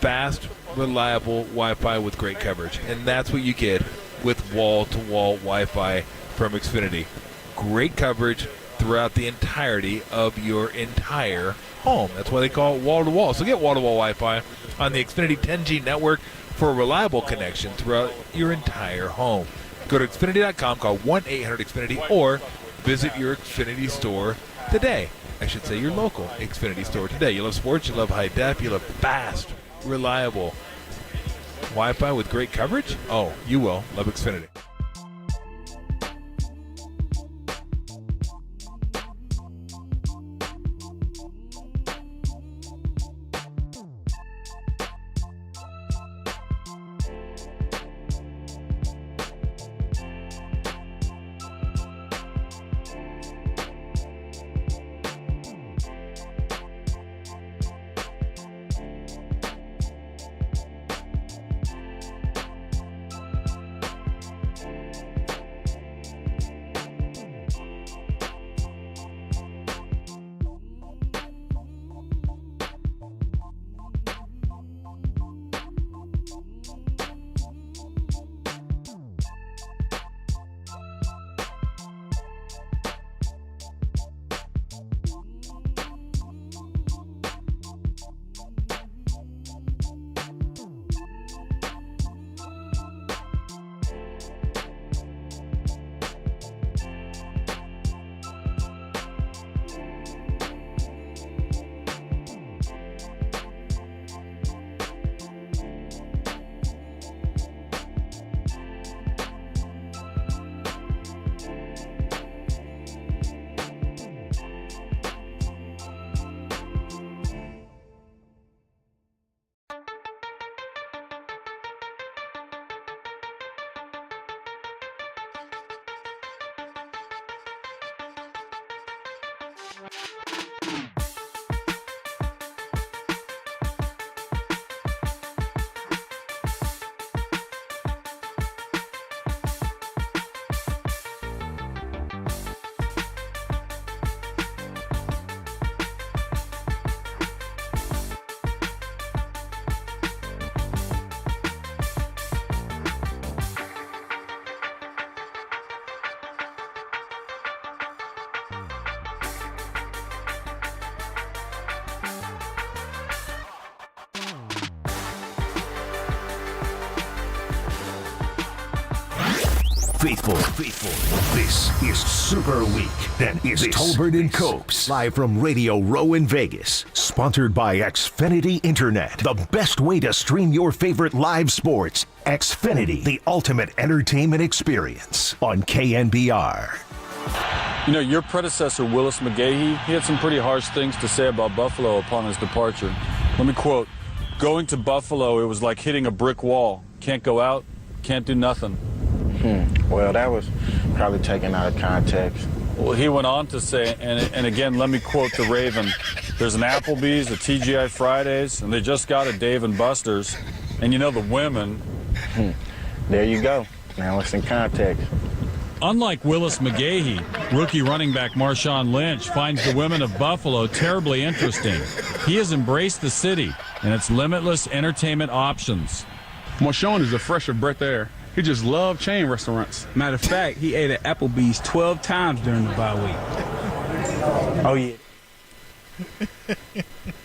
fast, reliable Wi-Fi with great coverage, and that's what you get with wall-to-wall Wi-Fi from Xfinity. Great coverage throughout the entirety of your entire home. That's why they call it wall-to-wall. So get wall-to-wall Wi-Fi on the Xfinity 10G network for a reliable connection throughout your entire home. Go to Xfinity.com, call 1-800-XFINITY, or visit your Xfinity store today. I should say your local Xfinity store today. You love sports, you love high def, you love fast, reliable Wi-Fi with great coverage? Oh, you will love Xfinity. Faithful. This is Super Week. Then is Tolbert and Copes, live from Radio Row in Vegas. Sponsored by Xfinity Internet, the best way to stream your favorite live sports. Xfinity, the ultimate entertainment experience on KNBR. You know, your predecessor, Willis McGahee, he had some pretty harsh things to say about Buffalo upon his departure. Let me quote, "Going to Buffalo, it was like hitting a brick wall. Can't go out, can't do nothing." Well, that was probably taken out of context. Well, he went on to say, and again, let me quote the Raven, "There's an Applebee's, a TGI Fridays, and they just got a Dave & Buster's. And you know the women." There you go. Now it's in context. Unlike Willis McGahee, rookie running back Marshawn Lynch finds the women of Buffalo terribly interesting. He has embraced the city and its limitless entertainment options. Marshawn is a fresher breath of air. He just loved chain restaurants. Matter of fact, he ate at Applebee's 12 times during the bye week. Oh, yeah.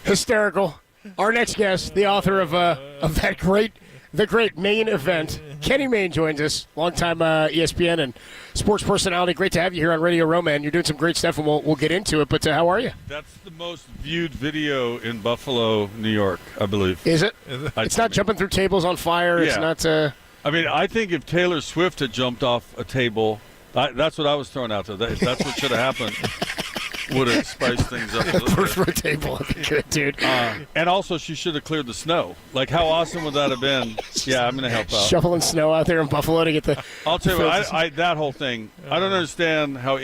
Hysterical. Our next guest, the author of that great the great main event. Kenny Mayne joins us, longtime ESPN and sports personality. Great to have you here on Radio Row, man. You're doing some great stuff, and we'll get into it. But how are you? That's the most viewed video in Buffalo, New York, I believe. Is it? It's not jumping through tables on fire. Yeah. It's not. I mean, I think if Taylor Swift had jumped off a table, that's what I was throwing out there. That's what should have happened. Would have spiced things up a little bit. For a table, that'd be good, dude. And also, she should have cleared the snow. Like, how awesome would that have been? Yeah, I'm going to help out. Shoveling snow out there in Buffalo to get the. I'll tell you what, that whole thing, I don't understand how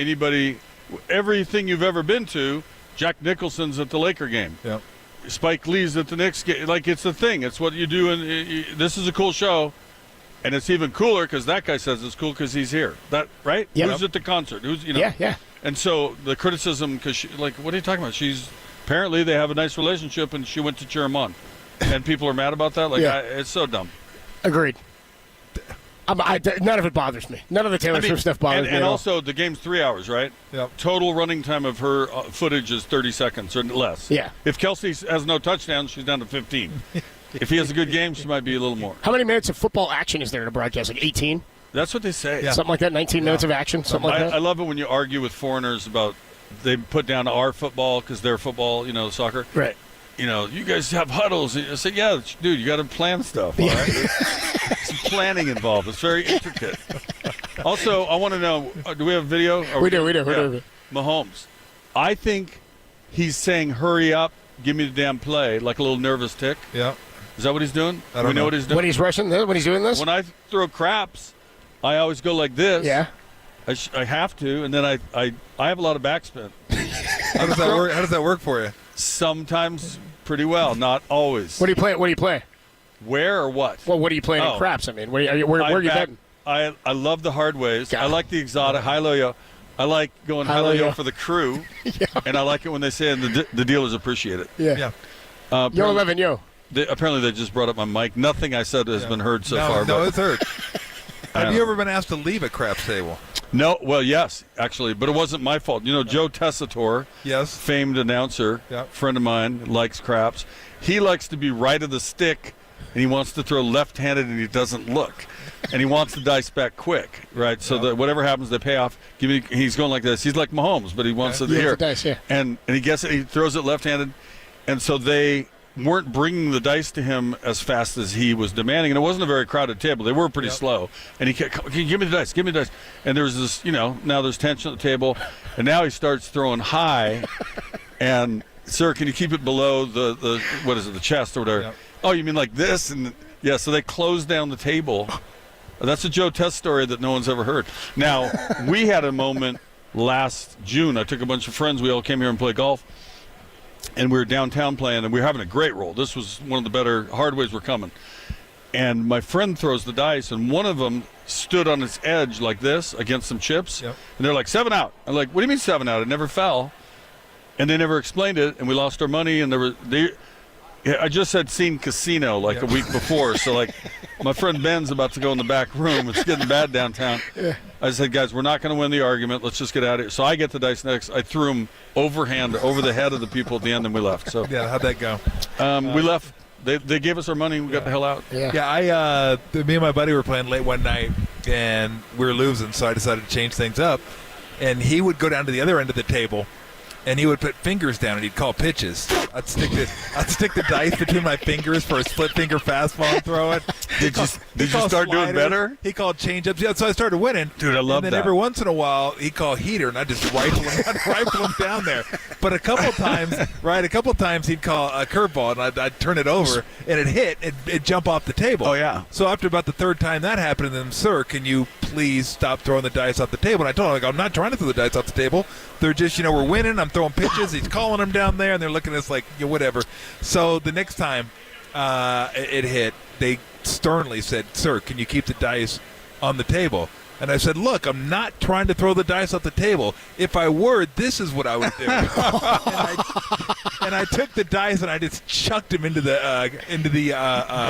everything you've ever been to, Jack Nicholson's at the Laker game. Yep. Spike Lee's at the Knicks game. Like, it's the thing. It's what you do. This is a cool show. And it's even cooler because that guy says it's cool because he's here. Right? Yep. Who's at the concert? Yeah. And so the criticism, because what are you talking about? Apparently they have a nice relationship, and she went to cheer him on, and people are mad about that. It's so dumb. Agreed. None of it bothers me. None of the Taylor Swift stuff bothers me. And also, the game's 3 hours, right? Yep. Total running time of her footage is 30 seconds or less. Yeah. If Kelsey has no touchdowns, she's down to 15. If he has a good game, she might be a little more. How many minutes of football action is there in a broadcast? Like 18? That's what they say. Yeah. Something like that, 19 minutes of action, something like that? I love it when you argue with foreigners about they put down our football because their football, soccer. Right. You guys have huddles. I say, yeah, dude, you got to plan stuff, all right? There's some planning involved. It's very intricate. Also, I want to know, do we have video? We do. Mahomes. I think he's saying, hurry up, give me the damn play, like a little nervous tick. Yeah. Is that what he's doing? I don't know what he's doing? When he's rushing this? When he's doing this? When I throw craps, I always go like this. Yeah. I have to, and then I have a lot of backspin. How does that work for you? Sometimes pretty well, not always. What do you play? Where or what? Well, what are you playing in craps? I mean, where are you betting? I love the hard ways. I like the exotic high-low-yo. I like going high-low-yo for the crew, and I like it when they say and the dealers appreciate it. Yeah. Yo 11 yo. Apparently they just brought up my mic. Nothing I said has been heard so far. No, it's heard. Have you ever been asked to leave a craps table? No. Well, yes, actually, but it wasn't my fault. Joe Tessitore, famed announcer, friend of mine, likes craps. He likes to be right of the stick, and he wants to throw left-handed, and he doesn't look. And he wants the dice back quick, right? So that whatever happens, they pay off. He's going like this. He's like Mahomes, but he wants it here. The dice, And he gets it. He throws it left-handed, and so they weren't bringing the dice to him as fast as he was demanding, and it wasn't a very crowded table. They were pretty slow, and he kept, give me the dice, give me the dice. And there was this, now there's tension at the table, and now he starts throwing high, and, sir, can you keep it below the what is it, the chest or whatever? Yep. Oh, you mean like this? And so they closed down the table. That's a Joe Test story that no one's ever heard. Now, we had a moment last June. I took a bunch of friends. We all came here and played golf. And we were downtown playing, and we were having a great roll. This was one of the better hard ways were coming. And my friend throws the dice, and one of them stood on its edge like this against some chips. Yep. And they're like, 7 out. I'm like, what do you mean 7 out? It never fell. And they never explained it, and we lost our money. And I just had seen Casino a week before. So, my friend Ben's about to go in the back room. It's getting bad downtown. Yeah. I said, guys, we're not going to win the argument. Let's just get out of here. So I get the dice next. I threw them overhand over the head of the people at the end, and we left. So how'd that go? We left. They gave us our money. We got the hell out. Yeah. Me and my buddy were playing late one night, and we were losing, so I decided to change things up. And he would go down to the other end of the table, and he would put fingers down, and he'd call pitches. I'd stick the dice between my fingers for a split finger fastball and throw it. Did you start doing better? He called change-ups. Yeah, so I started winning. Dude, I love that. And then every once in a while, he'd call heater, and I'd just rifle him down there. But a couple times he'd call a curveball, and I'd turn it over, and it'd jump off the table. Oh, yeah. So after about the third time that happened, then, sir, can you please stop throwing the dice off the table? And I told him, I'm not trying to throw the dice off the table. They're just, we're winning. I'm throwing pitches. He's calling them down there, and they're looking at us like, whatever. So the next time it hit, they sternly said, sir, can you keep the dice on the table? And I said, look, I'm not trying to throw the dice off the table. If I were, this is what I would do. and I took the dice and I just chucked him into the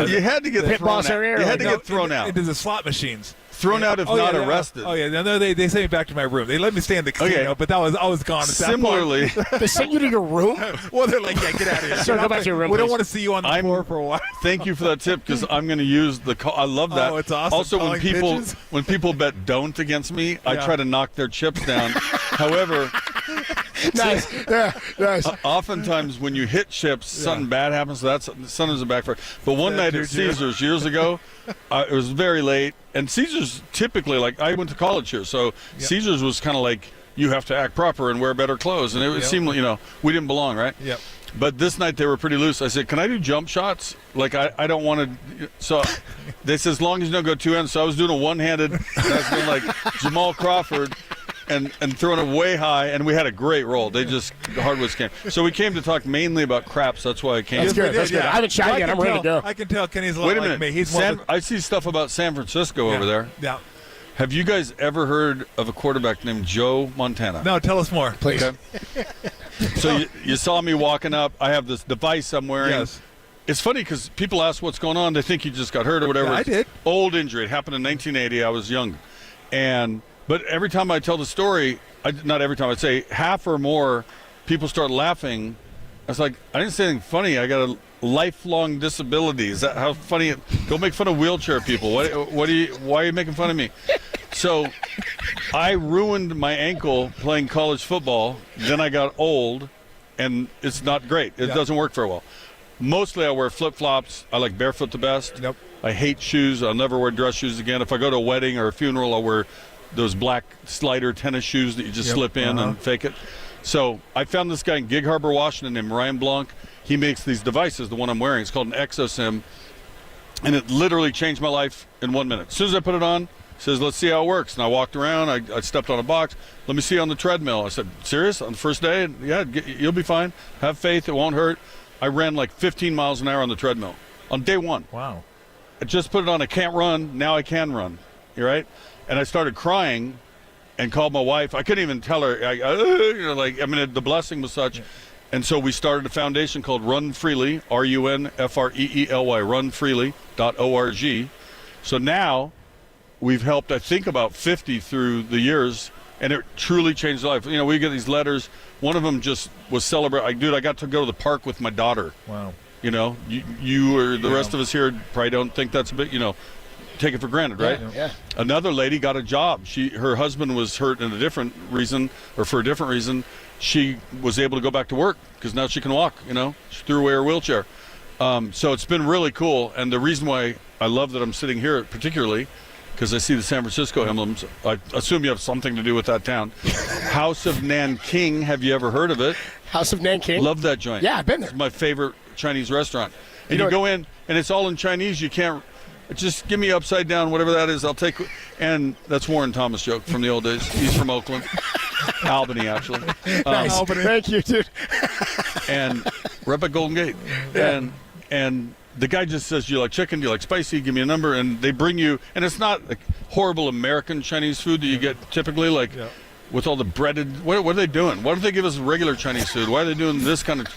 you had to get thrown out. You had to get thrown out into the slot machines. Thrown out if not arrested. Oh, yeah. No, they sent me back to my room. They let me stay in the casino, but I was gone at that Similarly, They sent you to your room? Well, they're like, yeah, get out of here. Sir, go back to your room, We don't please. want to see you on the floor for a while. Thank you for that tip because I'm going to use the call. I love that. Oh, it's awesome. Also, Calling pitches. when people bet don't against me, I try to knock their chips down. However, Nice. Yeah, nice. oftentimes when you hit chips, something bad happens. So that's sometimes a backfire. But one night at Caesars years ago, it was very late, and Caesars typically, like, I went to college here, so Caesars was kind of like, you have to act proper and wear better clothes, and it seemed like, we didn't belong, right? Yep. But this night they were pretty loose. I said, can I do jump shots? Like, I don't want to. So they said, as long as you don't go two ends. So I was doing a one-handed, and I was doing like Jamal Crawford and throwing it way high, and we had a great roll. The hardwoods came. So we came to talk mainly about craps. That's why I came. That's good. That's good. I haven't shot yet. I'm ready to go. I can tell Kenny's a lot Wait a like minute. me. He's one I see stuff about San Francisco over there. Yeah. Have you guys ever heard of a quarterback named Joe Montana? No, tell us more, please. Okay. So you saw me walking up. I have this device I'm wearing. Yes. It's funny because people ask what's going on. They think you just got hurt or whatever. Yeah, I did. Old injury. It happened in 1980. I was young. But every time I tell the story, not every time, I'd say half or more, people start laughing. I was like, I didn't say anything funny. I got a lifelong disability. Is that how funny? Don't make fun of wheelchair people. Why are you making fun of me? So I ruined my ankle playing college football. Then I got old, and it's not great. It doesn't work very well. Mostly I wear flip-flops. I like barefoot the best. Yep. I hate shoes. I'll never wear dress shoes again. If I go to a wedding or a funeral, I'll wear those black slider tennis shoes that you just slip in and fake it. So I found this guy in Gig Harbor, Washington named Ryan Blanc. He makes these devices, the one I'm wearing. It's called an ExoSim, and it literally changed my life in 1 minute. As soon as I put it on, it says, let's see how it works. And I walked around. I stepped on a box. Let me see you on the treadmill. I said, serious? On the first day? Yeah, you'll be fine. Have faith. It won't hurt. I ran like 15 miles an hour on the treadmill on day one. Wow. I just put it on. I can't run. Now I can run. You right? And I started crying and called my wife. I couldn't even tell her. The blessing was such. Yeah. And so we started a foundation called Run Freely, RUNFREELY, runfreely.org. So now we've helped, I think, about 50 through the years, and it truly changed life. We get these letters. One of them just was celebrating. I got to go to the park with my daughter. Wow. You or the rest of us here probably don't think that's a bit, take it for granted, right? Yeah. Another lady got a job. Her husband was hurt in a different reason, or for a different reason. She was able to go back to work because now she can walk. She threw away her wheelchair. So it's been really cool. And the reason why I love that I'm sitting here, particularly, because I see the San Francisco emblems. I assume you have something to do with that town. House of Nanking. Have you ever heard of it? House of Nanking? Love that joint. Yeah, I've been there. It's my favorite Chinese restaurant. And you go in, and it's all in Chinese. You can't. Just give me upside down, whatever that is. I'll take. And that's Warren Thomas joke from the old days. He's from Oakland, Albany, actually. Nice. Albany. Thank you, dude. And we're up at Golden Gate, and the guy just says, "Do you like chicken? Do you like spicy? Give me a number." And they bring you, and it's not like horrible American Chinese food that you get typically, like with all the breaded. What are they doing? Why don't they give us regular Chinese food? Why are they doing this kind of?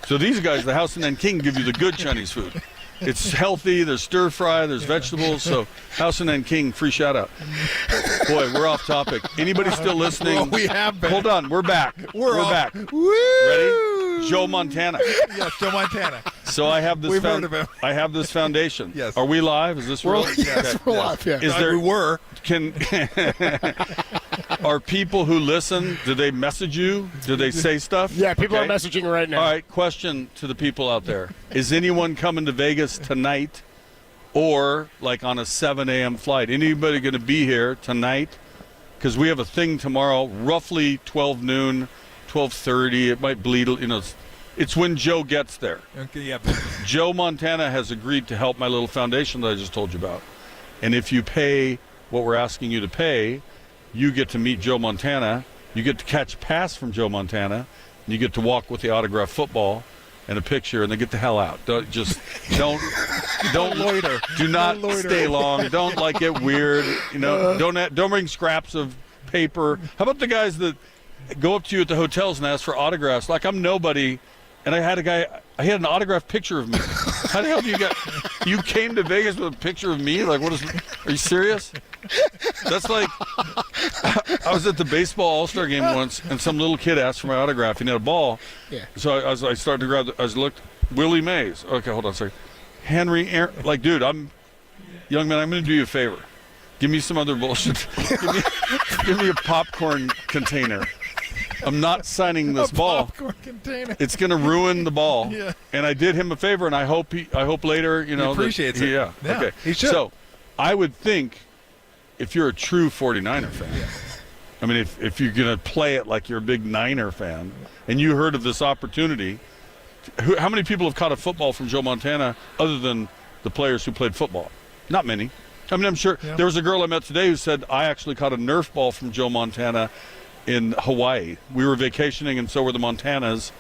So these guys, the House of Nanking, give you the good Chinese food. It's healthy. There's stir fry. There's vegetables. So House of Nanking, free shout out. Boy, we're off topic. Anybody still listening? Well, we have been. Hold on, we're back. We're back. Woo! Ready? Joe Montana. Yes, Joe Montana. So I have this. We've heard of him. I have this foundation. Yes. Are we live? Is this real? Yes, we're live. Yeah. Is there? We were. Are people who listen? Do they message you? Do they say stuff? Yeah, people are messaging right now. All right. Question to the people out there: is anyone coming to Vegas tonight, or like on a 7 a.m. flight? Anybody going to be here tonight? Because we have a thing tomorrow, roughly 12 noon, 12:30. It might bleed. It's when Joe gets there. Okay. Yeah. Joe Montana has agreed to help my little foundation that I just told you about. And if you pay what we're asking you to pay, you get to meet Joe Montana. You get to catch a pass from Joe Montana. And you get to walk with the autographed football and a picture, and then get the hell out. Don't loiter. Do not loiter. stay long. Don't get weird. Don't bring scraps of paper. How about the guys that go up to you at the hotels and ask for autographs? Like I'm nobody. And I had an autographed picture of me. How the hell do you came to Vegas with a picture of me? Like, are you serious? That's like I was at the baseball All-Star game once, and some little kid asked for my autograph. He had a ball. Yeah. So I started to grab. I looked. Willie Mays. Okay, hold on a second. Henry Aaron. Like, dude, young man. I'm going to do you a favor. Give me some other bullshit. give me a popcorn container. I'm not signing this ball. Popcorn container. It's going to ruin the ball. Yeah. And I did him a favor, and I hope later, He appreciates it. Yeah. Okay. He should. So, I would think if you're a true 49er fan, I mean, if you're going to play it like you're a big Niner fan, and you heard of this opportunity, how many people have caught a football from Joe Montana other than the players who played football? Not many. I mean, I'm sure there was a girl I met today who said, I actually caught a Nerf ball from Joe Montana in Hawaii. We were vacationing, and so were the Montanas,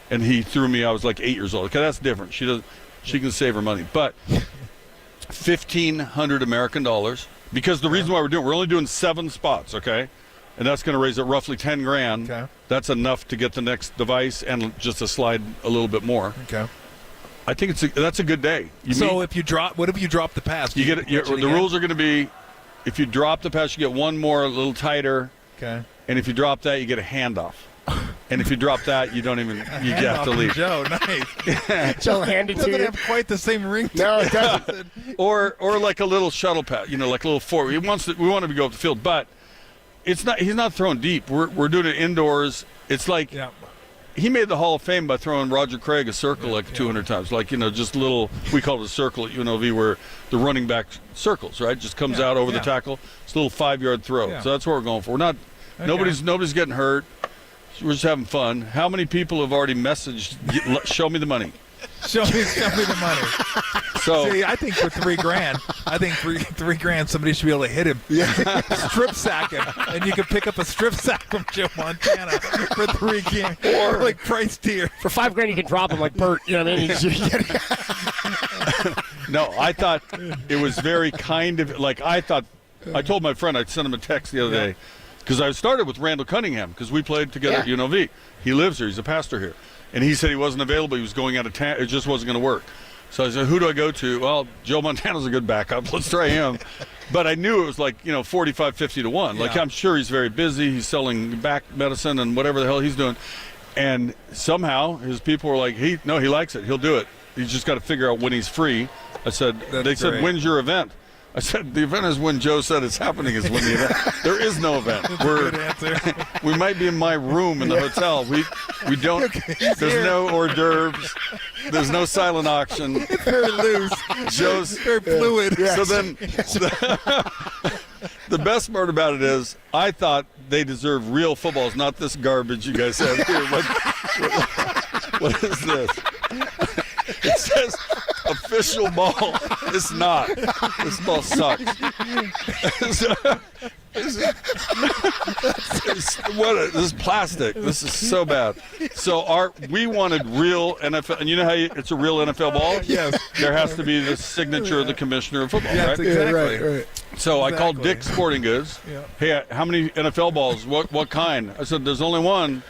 and he threw me. I was like 8 years old. Okay, that's different. She can save her money. But $1,500 American dollars, because the reason why we're only doing 7 spots, okay? And that's going to raise it roughly $10,000. Okay. That's enough to get the next device and just to slide a little bit more. Okay. I think that's a good day. If you drop, what if you drop the pass? You get the rules are going to be, if you drop the pass, you get one more, a little tighter. Okay. And if you drop that, you get a handoff. And if you drop that, you have to leave. Joe, nice. Joe handed to you. Doesn't have quite the same ring. No, it doesn't. or like a little shuttle pass, like a little forward. We want him to go up the field, but it's not. He's not throwing deep. We're doing it indoors. It's like he made the Hall of Fame by throwing Roger Craig a circle 200 times. Like, just little. We call it a circle at UNLV where the running back circles, right? Just comes out over the tackle. It's a little 5-yard throw. Yeah. So that's what we're going for. We're not. Okay. Nobody's getting hurt. We're just having fun. How many people have already messaged? Show me the money. Show me the money. So see, I think for $3,000, I think three grand, somebody should be able to hit him. Strip sack him, and you can pick up a strip sack from Joe Montana for $3,000, or like price tier. For $5,000, you can drop him like Bert. You know what I mean? No, I thought it was very kind of like I told my friend, I sent him a text the other day because I started with Randall Cunningham because we played together at UNLV. He lives here. He's a pastor here. And he said he wasn't available. He was going out of town. It just wasn't going to work. So I said, who do I go to? Well, Joe Montana's a good backup. Let's try him. But I knew it was like, 45, 50 to 1. Like, I'm sure he's very busy. He's selling back medicine and whatever the hell he's doing. And somehow his people were like, he likes it. He'll do it. He's just got to figure out when he's free. I said, they said, when's your event? I said, the event is when Joe said it's happening is when the event. There is no event. Good answer. We might be in my room in the hotel. We don't. There's no hors d'oeuvres. There's no silent auction. It's very loose. Joe's very fluid. Yes. So then, the best part about it is, I thought they deserve real footballs, not this garbage you guys have here. What is this? It says official ball. It's not. This ball sucks. This is plastic. This is so bad. So we wanted real NFL, and you know how it's a real NFL ball? Yes. There has to be the signature of the commissioner of football, yes, right? Exactly. Right. So I called Dick's Sporting Goods. Yeah. Hey, how many NFL balls? What kind? I said, there's only one.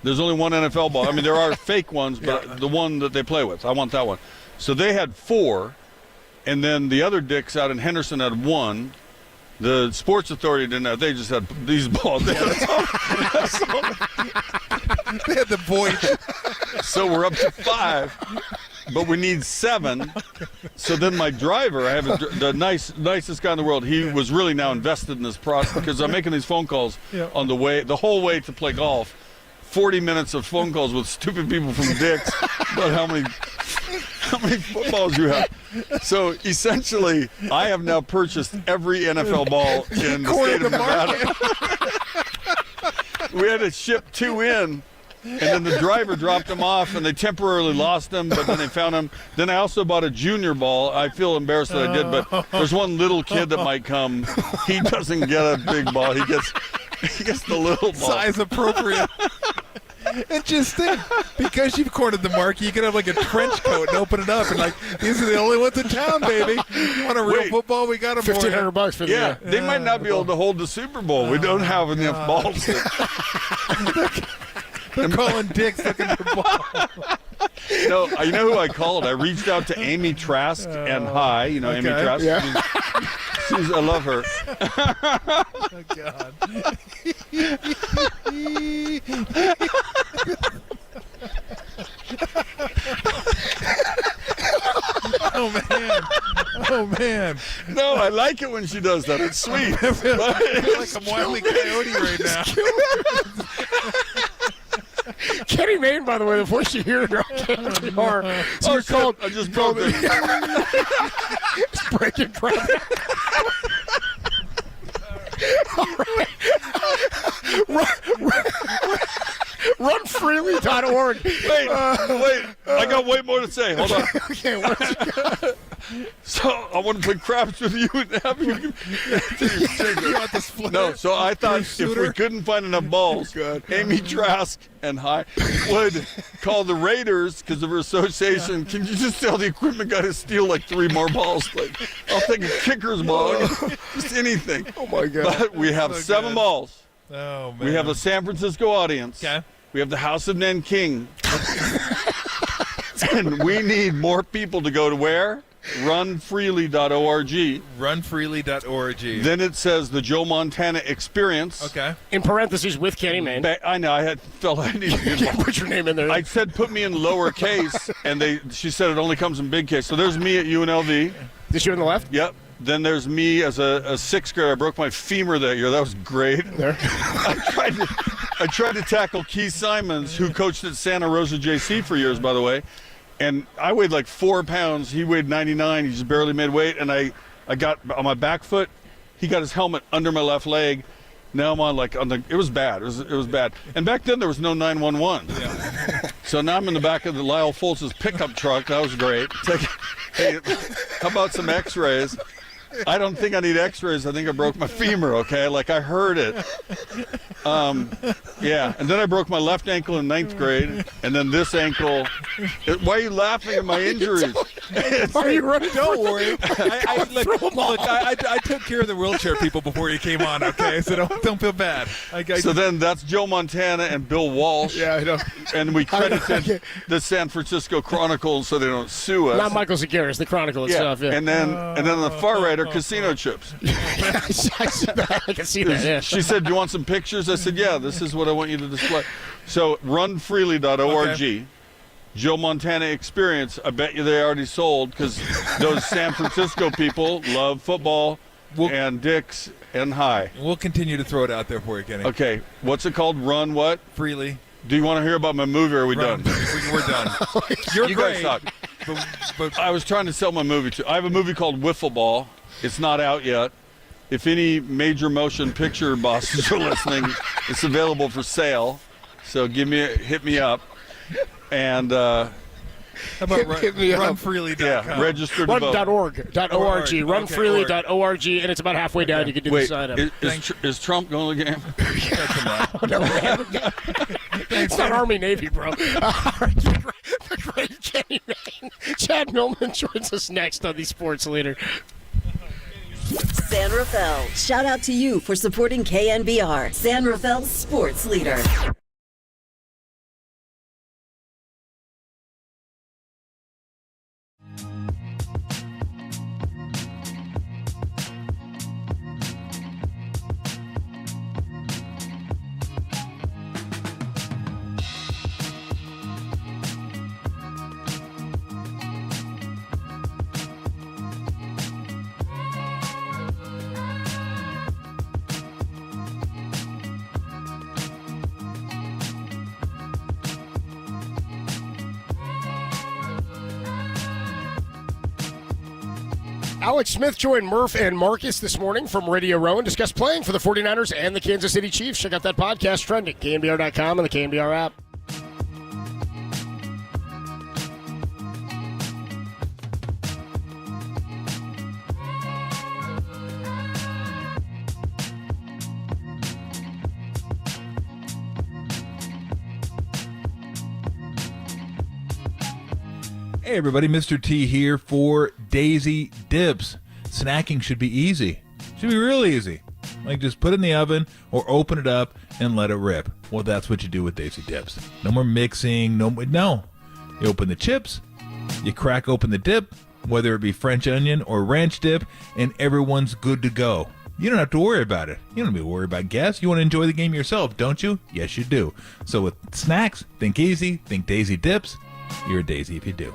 There's only one NFL ball. I mean, there are fake ones, but the one that they play with, I want that one. So they had 4, and then the other Dicks out in Henderson had 1. The Sports Authority didn't have. They just had these balls. They had the void. So we're up to 5, but we need 7. So then my driver, I have the nicest guy in the world. He was really now invested in this process because I'm making these phone calls on the whole way to play golf. 40 minutes of phone calls with stupid people from Dick's about how many footballs you have. So essentially, I have now purchased every NFL ball in the state of Nevada. We had to ship 2 in, and then the driver dropped them off, and they temporarily lost them, but then they found them. Then I also bought a junior ball. I feel embarrassed that I did, but there's one little kid that might come. He doesn't get a big ball. He gets the little ball. Size appropriate. And just think, because you've cornered the market, you can have like a trench coat and open it up and like, these are the only ones in town, baby. You want a real football? We got them for you. $1,500 for the Yeah, they might not be able to hold the Super Bowl. We don't have enough balls. They're calling Dick's looking for balls. No, you know who I called? I reached out to Amy Trask and Amy Trask. Yeah. I love her. Oh, God. Oh, man. No, I like it when she does that. It's sweet. I feel like I'm Wile E. Coyote right now. Kenny Mayne, by the way, the voice you hear on KNBR. So you're called. I just broke it. It's breaking bread. All right. Runfreely.org. Wait. I got way more to say. Hold on. Okay, what's So I want to play craps with you and have you. You want the splitter? No, so I thought if we couldn't find enough balls, Amy Trask and High would call the Raiders because of her association. Can you just tell the equipment guy to steal like 3 more balls? Like, I'll take a kicker's ball, just anything. Oh my God! But we have 7 balls. Oh man. We have a San Francisco audience. Okay. We have the House of Nanking. And we need more people to go to where? Runfreely.org. Runfreely.org. Then it says the Joe Montana Experience. Okay. In parentheses with Kenny Mayne. I know. I felt I needed to Can't put your name in there. I said put me in lowercase, and she said it only comes in big case. So there's me at UNLV. This you on the left? Yep. Then there's me as a 6th grader. I broke my femur that year. That was great. There. I tried to tackle Keith Simons, who coached at Santa Rosa JC for years, by the way. And I weighed like 4 pounds. He weighed 99. He just barely made weight. And I got on my back foot. He got his helmet under my left leg. Now I'm on it was bad. It was bad. And back then there was no 911. Yeah. So now I'm in the back of the Lyle Foltz's pickup truck. That was great. It's like, hey, how about some x-rays? I don't think I need x-rays. I think I broke my femur, okay? Like, I heard it. Yeah. And then I broke my left ankle in 9th grade. And then this ankle. Why are you laughing at my injuries? Why are you running? Don't worry. I took care of the wheelchair people before you came on, okay? So don't feel bad. So then that's Joe Montana and Bill Walsh. Yeah, I know. And we credited the San Francisco Chronicle so they don't sue us. Not Michael Zagaris, the Chronicle itself. Yeah. And then on the far right are casino chips. I can see that. Yeah. She said, "Do you want some pictures?" I said, "Yeah, this is what I want you to display." So runfreely.org. Okay. Joe Montana Experience. I bet you they already sold because those San Francisco people love football and dicks and high. We'll continue to throw it out there for you, Kenny. Okay, what's it called? Run what? Freely. Do you want to hear about my movie, or are we done? We're done. You guys suck. But I was trying to sell my movie too. I have a movie called Wiffle Ball. It's not out yet. If any major motion picture bosses are listening, it's available for sale. So hit me up. And how about runfreely.com? Yeah, register to vote. .org. Runfreely.org, and it's about halfway down. You can do the sign up. Is Trump going to the game? It's not Army Navy, bro. The great Kenny Mayne. Chad Millman joins us next on the Sports Leader. San Rafael, shout out to you for supporting KNBR, San Rafael's sports leader. Alex Smith joined Murph and Marcus this morning from Radio Row and discussed playing for the 49ers and the Kansas City Chiefs. Check out that podcast, trending, KNBR.com and the KNBR app. Hey everybody, Mr. T here for Daisy Dips. Snacking should be easy. Should be real easy. Like just put it in the oven or open it up and let it rip. Well, that's what you do with Daisy Dips. No more mixing, no. You open the chips, you crack open the dip, whether it be French onion or ranch dip, and everyone's good to go. You don't have to worry about it. You don't have to worry about gas. You want to enjoy the game yourself, don't you? Yes, you do. So with snacks, think easy, think Daisy Dips. You're a Daisy if you do.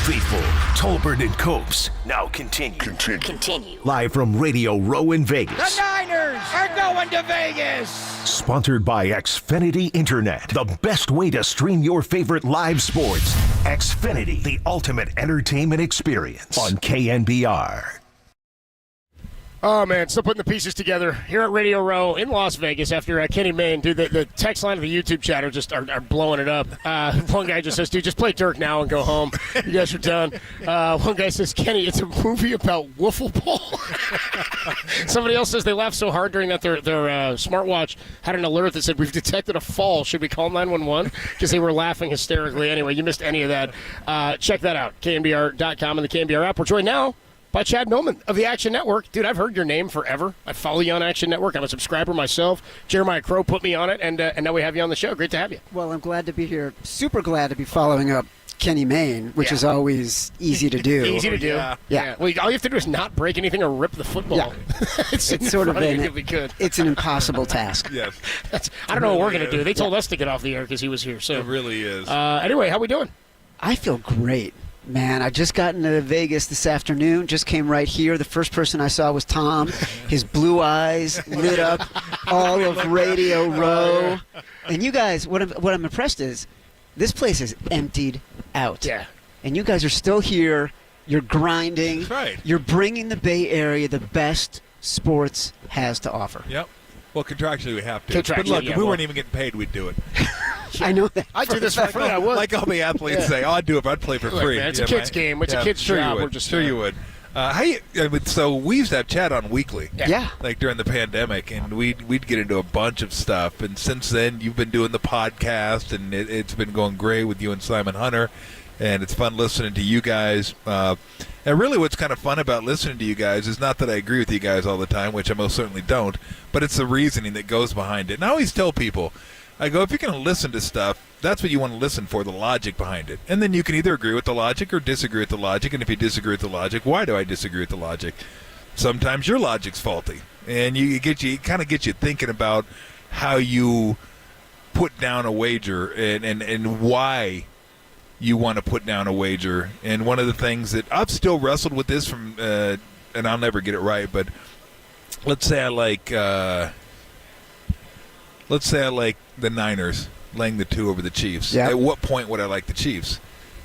Faithful, Tolbert and Copes now continue. Live from Radio Row in Vegas. The Niners are going to Vegas. Sponsored by Xfinity Internet, the best way to stream your favorite live sports. Xfinity, the ultimate entertainment experience on KNBR. Oh, man, still putting the pieces together here at Radio Row in Las Vegas after Kenny Mayne. Dude, the text line of the YouTube chat are blowing it up. One guy just says, dude, just play Dirk now and go home. You guys are done. One guy says, Kenny, it's a movie about wiffle ball. Somebody else says they laughed so hard during that their smartwatch had an alert that said, we've detected a fall. Should we call 911? Because they were laughing hysterically. Anyway, you missed any of that. Check that out, KNBR.com and the KNBR app. We're joined now by Chad Millman of the Action Network. Dude, I've heard your name forever. I follow you on Action Network. I'm a subscriber myself. Jeremiah Crow put me on it, and now we have you on the show. Great to have you. Well, I'm glad to be here. Super glad to be following up Kenny Mayne, which is always easy to do. Easy to do. Yeah. Well, all you have to do is not break anything or rip the football. Yeah. it's sort of it's an impossible task. Yes. I don't know what we're going to do. They told us to get off the air because he was here. So it really is. Anyway, how we doing? I feel great. Man, I just got into Vegas this afternoon, just came right here. The first person I saw was Tom. His blue eyes lit up all of Radio Row. And you guys, what I'm impressed is, this place is emptied out. Yeah. And you guys are still here. You're grinding. That's right. You're bringing the Bay Area the best sports has to offer. Yep. Well, contractually we have to. Contractually, but look, yeah, if we well. weren't even getting paid, we'd do it. I know that. I do this for free. I would. Like all the athletes say, I'd do it if I'd play for Look, free. man, it's a kid's game. It's a kid's sure job. You We're would. just sure you would. So we used to have chat on weekly. Yeah. Like during the pandemic, and we'd get into a bunch of stuff. And since then, you've been doing the podcast, and it's been going great with you and Simon Hunter. And it's fun listening to you guys. And really what's kind of fun about listening to you guys is not that I agree with you guys all the time, which I most certainly don't, but it's the reasoning that goes behind it. And I always tell people, I go, if you're going to listen to stuff, that's what you want to listen for, the logic behind it. And then you can either agree with the logic or disagree with the logic. And if you disagree with the logic, why do I disagree with the logic? Sometimes your logic's faulty. And it kind of gets you thinking about how you put down a wager and why you want to put down a wager. And one of the things that I've still wrestled with this from, and I'll never get it right, but let's say I like the Niners laying the 2 over the Chiefs. Yep. At what point would I like the Chiefs?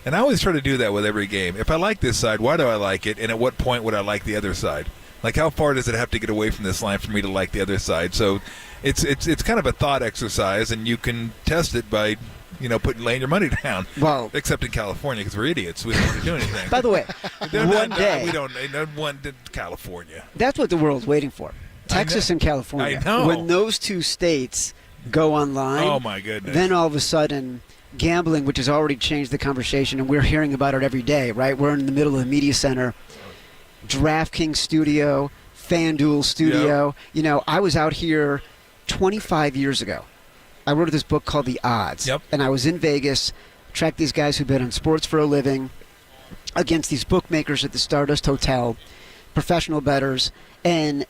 And I always try to do that with every game. If I like this side, why do I like it? And at what point would I like the other side? Like, how far does it have to get away from this line for me to like the other side? So it's kind of a thought exercise, and you can test it by laying your money down. Well, except in California, because we're idiots. We don't want to do anything. By the way, one day we don't want California. That's what the world's waiting for. Texas and California. I know. When those two states go online, oh my goodness, then all of a sudden gambling, which has already changed the conversation, and we're hearing about it every day, right? We're in the middle of the media center, DraftKings studio, FanDuel studio. Yep. I was out here 25 years ago. I wrote this book called The Odds. Yep. And I was in Vegas, tracked these guys who bet on sports for a living against these bookmakers at the Stardust Hotel, professional bettors. And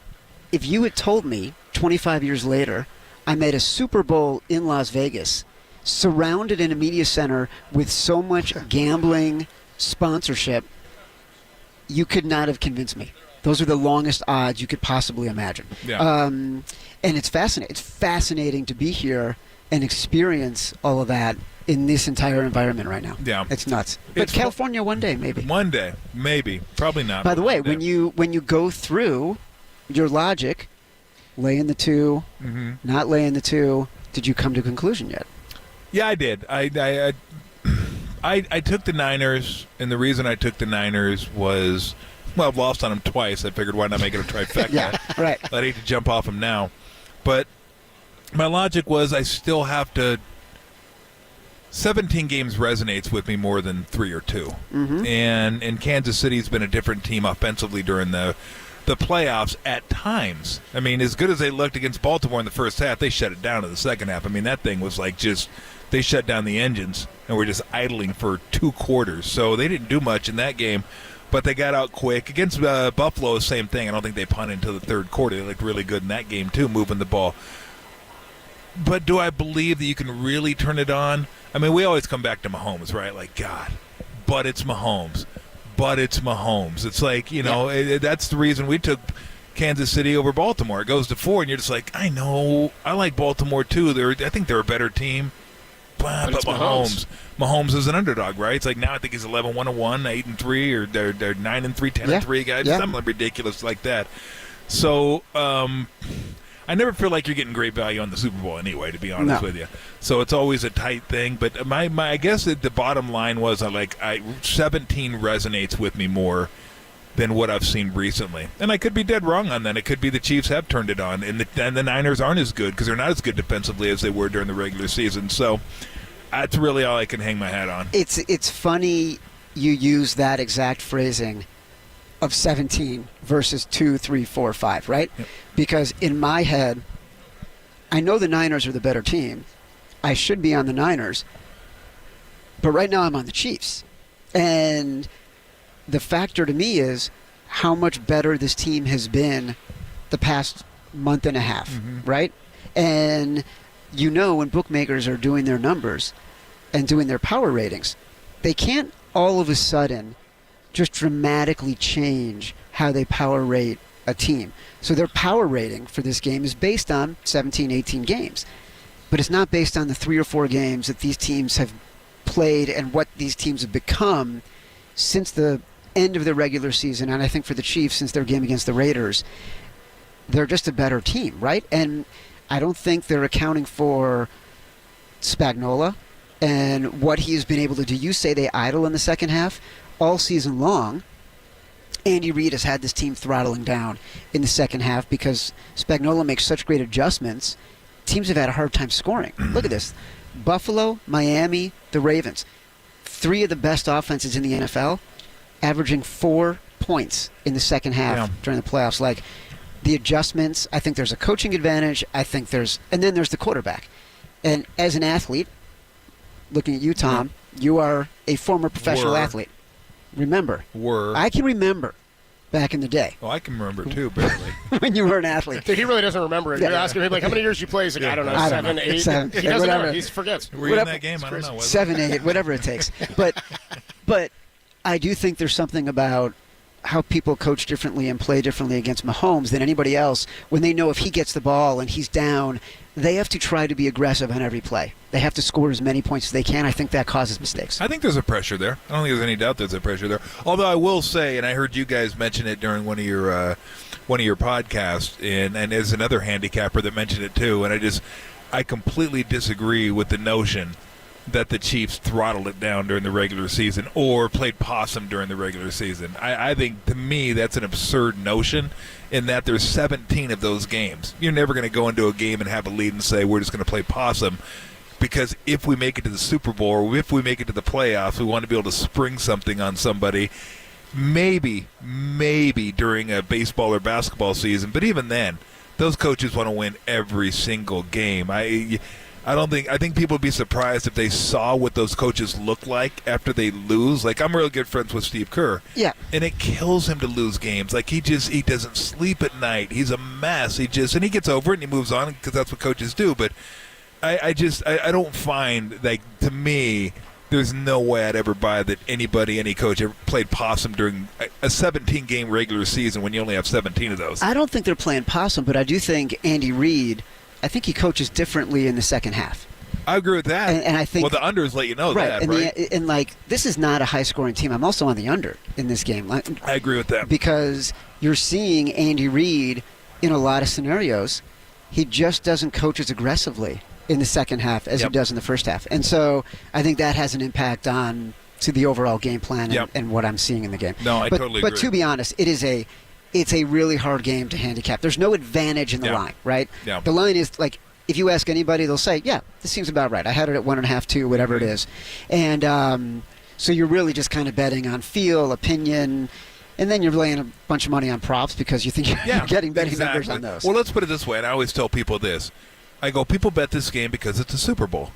if you had told me 25 years later, I'm at a Super Bowl in Las Vegas, surrounded in a media center with so much gambling sponsorship, you could not have convinced me. Those are the longest odds you could possibly imagine. Yeah. And it's fascinating. It's fascinating to be here and experience all of that in this entire environment right now. Yeah. It's nuts. But California one day, maybe. One day, maybe. Probably not. By the way, one day. when you go through your logic, laying the 2, not laying the 2, did you come to a conclusion yet? Yeah, I did. I took the Niners, and the reason I took the Niners was, well, I've lost on them twice. I figured, why not make it a trifecta? Yeah, right. I'd hate to jump off them now. But my logic was I still have to – 17 games resonates with me more than 3 or 2. Mm-hmm. And Kansas City's been a different team offensively during the playoffs at times. I mean, as good as they looked against Baltimore in the first half, they shut it down in the second half. I mean, that thing was like just – they shut down the engines and were just idling for 2 quarters. So they didn't do much in that game. But they got out quick. Against Buffalo, same thing. I don't think they punted until the third quarter. They looked really good in that game, too, moving the ball. But do I believe that you can really turn it on? I mean, we always come back to Mahomes, right? Like, God, but it's Mahomes. But it's Mahomes. It's like, that's the reason we took Kansas City over Baltimore. It goes to 4, and you're just like, I know. I like Baltimore, too. I think they're a better team. But Mahomes. Mahomes is an underdog, right? It's like now I think he's 11-1-1, 8-3, or they're 9-3, 10-3 guys, something ridiculous like that. So I never feel like you're getting great value on the Super Bowl anyway, to be honest with you. So it's always a tight thing. But my I guess the bottom line was 17 resonates with me more than what I've seen recently. And I could be dead wrong on that. It could be the Chiefs have turned it on, and the Niners aren't as good because they're not as good defensively as they were during the regular season. So that's really all I can hang my hat on. It's funny you use that exact phrasing of 17 versus 2, 3, 4, 5, right? Yep. Because in my head, I know the Niners are the better team. I should be on the Niners. But right now I'm on the Chiefs. And the factor to me is how much better this team has been the past month and a half, right? And when bookmakers are doing their numbers and doing their power ratings, they can't all of a sudden just dramatically change how they power rate a team. So their power rating for this game is based on 17, 18 games. But it's not based on the 3 or 4 games that these teams have played and what these teams have become since the end of the regular season, and I think for the Chiefs since their game against the Raiders. they're just a better team, right? And I don't think they're accounting for Spagnuolo and what he's been able to do. You say they idle in the second half. All season long, Andy Reid has had this team throttling down in the second half because Spagnuolo makes such great adjustments. Teams have had a hard time scoring. Look at this. Buffalo, Miami, the Ravens. 3 of the best offenses in the NFL, averaging 4 points in the second half during the playoffs. Like, the adjustments, I think there's a coaching advantage. And then there's the quarterback. And as an athlete, looking at you, Tom, you are a former professional athlete. Remember. I can remember back in the day. Oh, I can remember too, barely. When you were an athlete. Dude, he really doesn't remember it. You're asking him, like, how many years you play? He's like, I don't know, 7, 8. 7, he doesn't know. He forgets. Were you in that game? I don't know. 7, 8, whatever it takes. But I do think there's something about how people coach differently and play differently against Mahomes than anybody else. When they know if he gets the ball and he's down, they have to try to be aggressive on every play. They have to score as many points as they can. I think that causes mistakes. I think there's a pressure there. I don't think there's any doubt there's a pressure there. Although I will say, and I heard you guys mention it during one of your podcasts, and there's another handicapper that mentioned it too, and I completely disagree with the notion that the Chiefs throttled it down during the regular season or played possum during the regular season. I think, to me, that's an absurd notion in that there's 17 of those games. You're never going to go into a game and have a lead and say, we're just going to play possum, because if we make it to the Super Bowl or if we make it to the playoffs, we want to be able to spring something on somebody, maybe during a baseball or basketball season. But even then, those coaches want to win every single game. I think people would be surprised if they saw what those coaches look like after they lose. Like, I'm real good friends with Steve Kerr. Yeah. And it kills him to lose games. Like, he doesn't sleep at night. He's a mess. And he gets over it and he moves on because that's what coaches do. But I don't find, like, to me, there's no way I'd ever buy that any coach ever played possum during a 17-game regular season when you only have 17 of those. I don't think they're playing possum, but I do think Andy Reid, I think he coaches differently in the second half. I agree with that. And I think, well, the unders let you know that, right? And this is not a high-scoring team. I'm also on the under in this game. I agree with that. Because you're seeing Andy Reid in a lot of scenarios. He just doesn't coach as aggressively in the second half as he does in the first half. And so I think that has an impact on to the overall game plan and what I'm seeing in the game. No, I totally agree. But to be honest, it's a really hard game to handicap. There's no advantage in the line, right? Yeah. The line is, like, if you ask anybody, they'll say, yeah, this seems about right. I had it at 1.5, 2, whatever it is. And so you're really just kind of betting on feel, opinion, and then you're laying a bunch of money on props because you think you're getting betting numbers on those. Well, let's put it this way, and I always tell people this. I go, people bet this game because it's a Super Bowl.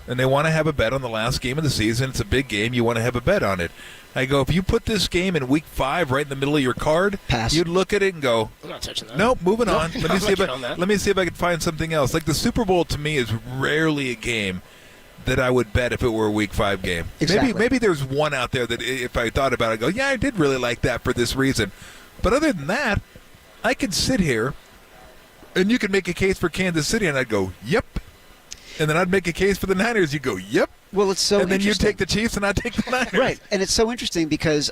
And they want to have a bet on the last game of the season. It's a big game. You want to have a bet on it. I go, if you put this game in Week 5 right in the middle of your card, you'd look at it and go, I'm not touching that. Nope, moving on. Let me see if I can find something else. Like, the Super Bowl to me is rarely a game that I would bet if it were a Week 5 game. Exactly. Maybe there's one out there that if I thought about it, I'd go, yeah, I did really like that for this reason. But other than that, I could sit here and you could make a case for Kansas City, and I'd go, yep. And then I'd make a case for the Niners. You go, yep. Well, it's so interesting. And then you interesting. take the Chiefs, and I take the Niners. Right. And it's so interesting because,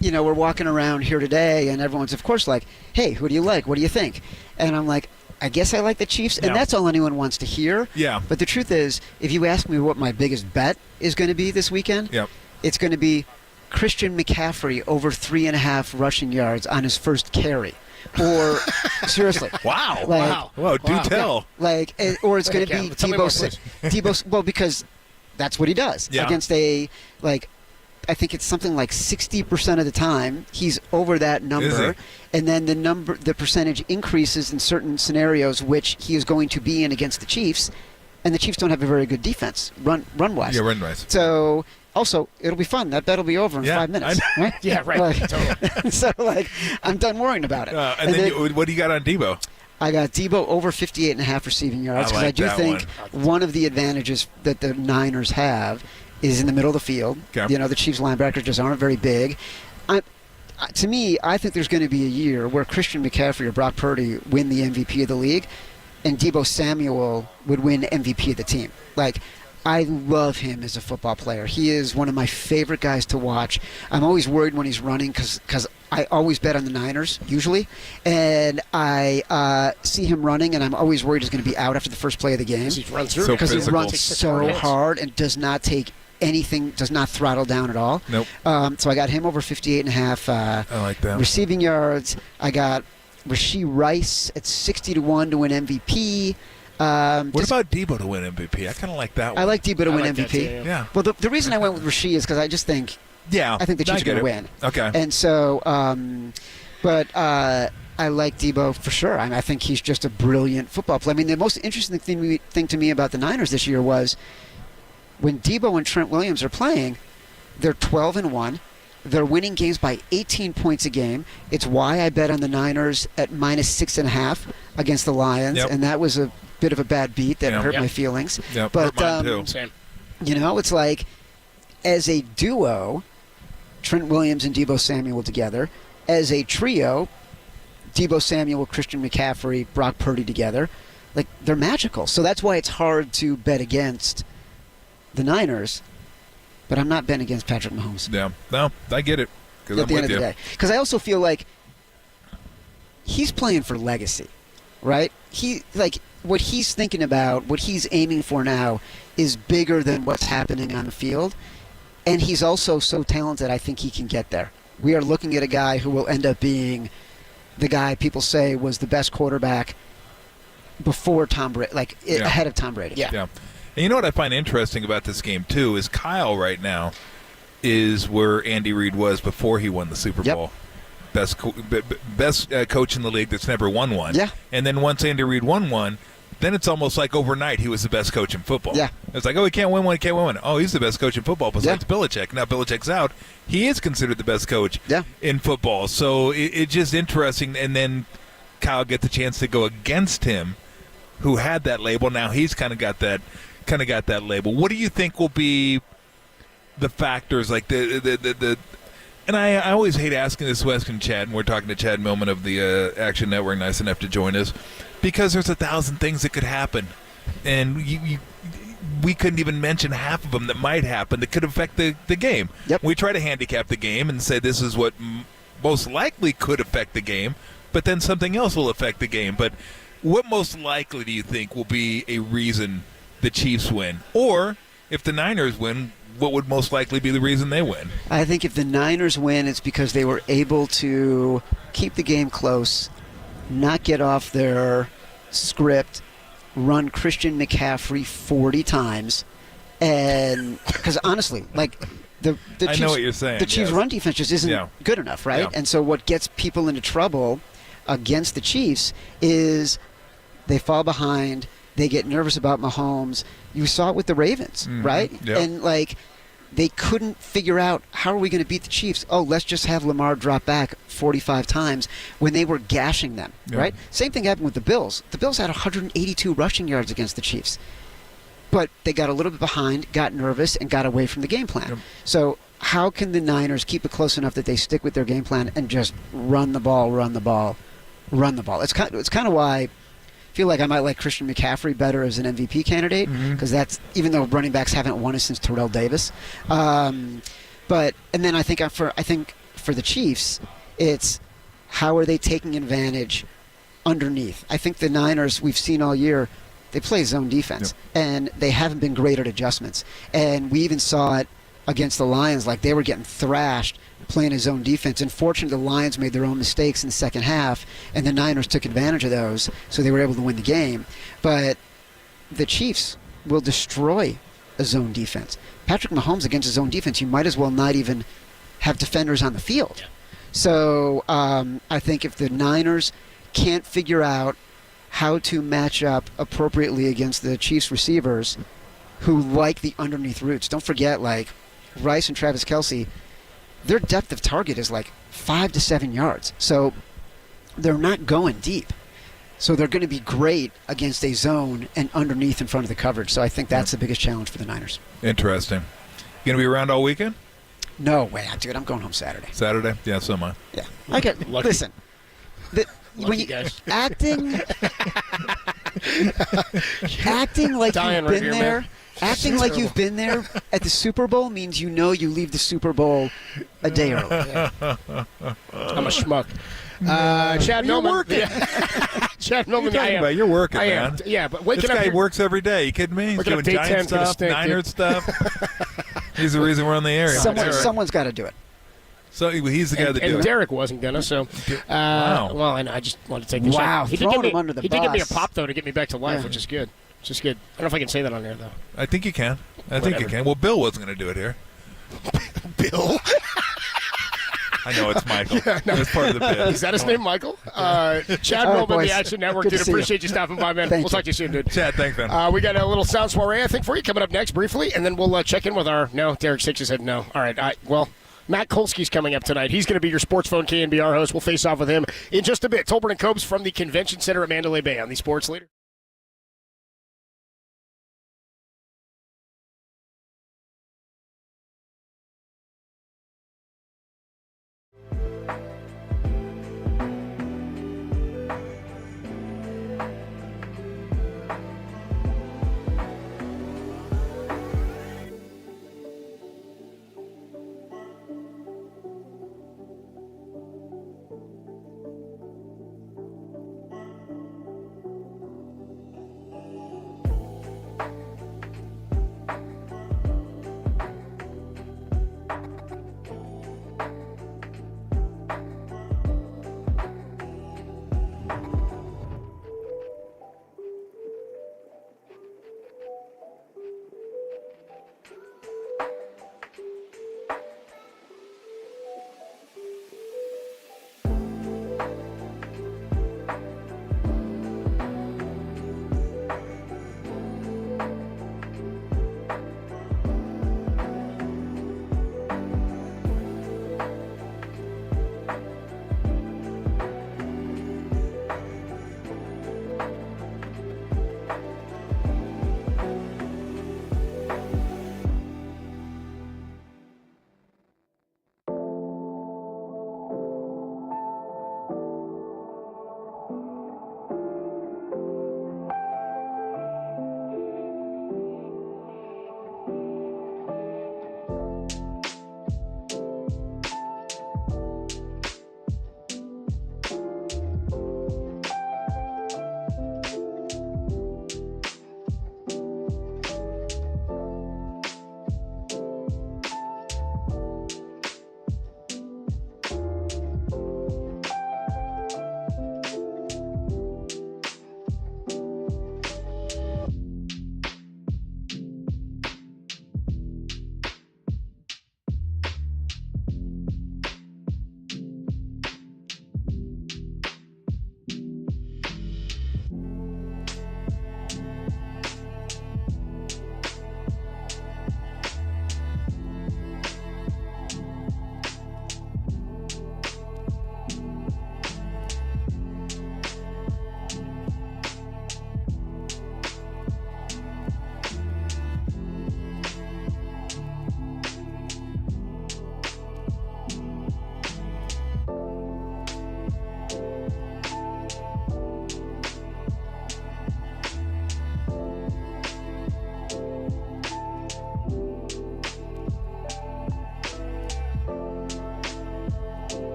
we're walking around here today, and everyone's, of course, like, hey, who do you like? What do you think? And I'm like, I guess I like the Chiefs, and that's all anyone wants to hear. Yeah. But the truth is, if you ask me what my biggest bet is going to be this weekend, it's going to be Christian McCaffrey over 3.5 rushing yards on his first carry. Or seriously, wow! Do tell. Or it's going to be Debo. Well, because that's what he does against I think it's something like 60% of the time he's over that number, and then the percentage increases in certain scenarios, which he is going to be in against the Chiefs, and the Chiefs don't have a very good defense run wise. Yeah, run wise. So. Also, it'll be fun. That'll be over in 5 minutes. Right? Yeah, right. Totally. So, I'm done worrying about it. And then what do you got on Debo? I got Debo over 58.5 receiving yards because I do think one of the advantages that the Niners have is in the middle of the field. Okay. The Chiefs linebackers just aren't very big. To me, I think there's going to be a year where Christian McCaffrey or Brock Purdy win the MVP of the league, and Debo Samuel would win MVP of the team. I love him as a football player. He is one of my favorite guys to watch. I'm always worried when he's running because I always bet on the Niners, usually. And I see him running, and I'm always worried he's going to be out after the first play of the game. Because he runs so hard and does not take anything, does not throttle down at all. Nope. So I got him over 58.5. I like that. Receiving yards, I got Rashee Rice at 60-1 to win MVP. What about Debo to win MVP? I kind of like that one. I like Debo to win MVP. Yeah. Well, the reason I went with Rashee is because I just think I think the Chiefs are going to win. Okay. And so, I like Debo for sure. I think he's just a brilliant football player. I mean, the most interesting thing to me about the Niners this year was when Debo and Trent Williams are playing, they're 12-1. They're winning games by 18 points a game. It's why I bet on the Niners at -6.5 against the Lions, and that was a bit of a bad beat that hurt my feelings. Yep. But hurt mine too. you know, it's like as a duo, Trent Williams and Deebo Samuel together. As a trio, Deebo Samuel, Christian McCaffrey, Brock Purdy together. Like, they're magical. So that's why it's hard to bet against the Niners. But I'm not betting against Patrick Mahomes. Yeah. No, I get it. At the end of the day. Because I also feel like he's playing for legacy, right? What he's thinking about, what he's aiming for now is bigger than what's happening on the field. And he's also so talented, I think he can get there. We are looking at a guy who will end up being the guy people say was the best quarterback before Tom Brady, ahead of Tom Brady. Yeah. And you know what I find interesting about this game, too, is Kyle right now is where Andy Reid was before he won the Super Bowl. Best coach in the league that's never won one. Yeah. And then once Andy Reid won one, then it's almost like overnight he was the best coach in football. Yeah. It's like, he can't win one, he can't win one. Oh, he's the best coach in football besides Belichick. Now Belichick's out. He is considered the best coach in football. So it's just interesting. And then Kyle gets the chance to go against him, who had that label. Now he's kind of got that label. What do you think will be the factors, like the and I always hate asking this question, Chad, and we're talking to Chad Millman of the Action Network, nice enough to join us, because there's 1,000 things that could happen, and we couldn't even mention half of them that might happen that could affect the game. We try to handicap the game and say this is what most likely could affect the game, but then something else will affect the game. But what most likely do you think will be a reason the Chiefs win? Or if the Niners win, what would most likely be the reason they win? I think if the Niners win, it's because they were able to keep the game close, not get off their script, run Christian McCaffrey 40 times, and because honestly, the I Chiefs, know what you're saying. The Chiefs' run defense just isn't good enough, right? Yeah. And so what gets people into trouble against the Chiefs is they fall behind. They get nervous about Mahomes. You saw it with the Ravens, right? Yep. And they couldn't figure out, how are we going to beat the Chiefs? Oh, let's just have Lamar drop back 45 times when they were gashing them, right? Same thing happened with the Bills. The Bills had 182 rushing yards against the Chiefs. But they got a little bit behind, got nervous, and got away from the game plan. So how can the Niners keep it close enough that they stick with their game plan and just run the ball? It's kind of why I feel like I might like Christian McCaffrey better as an MVP candidate, because that's, even though running backs haven't won it since Terrell Davis. And then I think for the Chiefs, it's how are they taking advantage underneath. I think the Niners, we've seen all year, they play zone defense, and they haven't been great at adjustments. And we even saw it against the Lions, they were getting thrashed playing a zone defense. Unfortunately, the Lions made their own mistakes in the second half, and the Niners took advantage of those, so they were able to win the game. But the Chiefs will destroy a zone defense. Patrick Mahomes against a zone defense, you might as well not even have defenders on the field. So I think if the Niners can't figure out how to match up appropriately against the Chiefs receivers who like the underneath routes. Don't forget, Rice and Travis Kelce, their depth of target is 5 to 7 yards. So they're not going deep. So they're going to be great against a zone and underneath in front of the coverage. So I think that's the biggest challenge for the Niners. Interesting. You going to be around all weekend? No way, dude. I'm going home Saturday. Saturday? Yeah, so am I. Yeah. Listen. When you acting like you've been there Acting like you've been there at the Super Bowl means you know you leave the Super Bowl a day early. Yeah. I'm a schmuck. Chad You're Millman. working. Chad Millman. What are you talking about? You're working, man. Yeah, but this guy works every day. You kidding me? He's doing Giant stuff, Niners stuff. He's the reason we're on the air. Someone's got to do it. So he's the guy that do it. And Derek wasn't gonna. So, wow. Well, and I just wanted to take the shot. Wow, throwing him under the He bus. did give me a pop though to get me back to life, which is good. Which is good. I don't know if I can say that on air though. I think you can. I think you can. Well, Bill wasn't going to do it here. Bill. I know it's Michael. Yeah, no. That's part of the bit. Is that his name, Michael? Chad Millman, the Action Network. Good Dude, to see appreciate you stopping by, man. We'll talk to you soon, dude. Chad, thanks, man. We got a little sound soiree, I think, for you coming up next briefly, and then we'll check in with our. No, Derek shakes his head no. All right. Well, Matt Kolsky's coming up tonight. He's going to be your Sports Phone KNBR host. We'll face off with him in just a bit. Tolbert and Copes from the Convention Center at Mandalay Bay on the Sports Leader.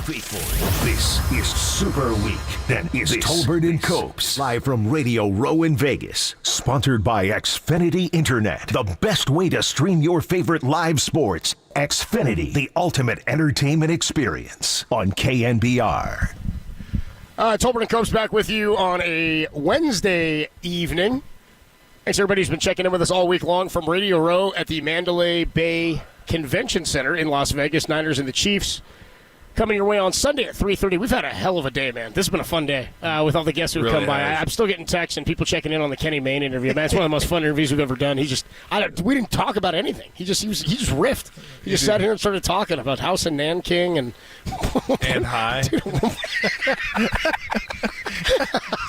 Faithful. This is Super Week. That is Tolbert and Copes. Live from Radio Row in Vegas. Sponsored by Xfinity Internet. The best way to stream your favorite live sports. Xfinity, the ultimate entertainment experience. On KNBR. Tolbert and Copes back with you on a Wednesday evening. Thanks, everybody who's been checking in with us all week long from Radio Row at the Mandalay Bay Convention Center in Las Vegas. Niners and the Chiefs coming your way on Sunday at 3:30. We've had a hell of a day, man. This has been a fun day with all the guests who've come by. I'm still getting texts and people checking in on the Kenny Mayne interview. Man, it's one of the most fun interviews we've ever done. We didn't talk about anything. He just riffed. He just sat here and started talking about House and Nanking and high.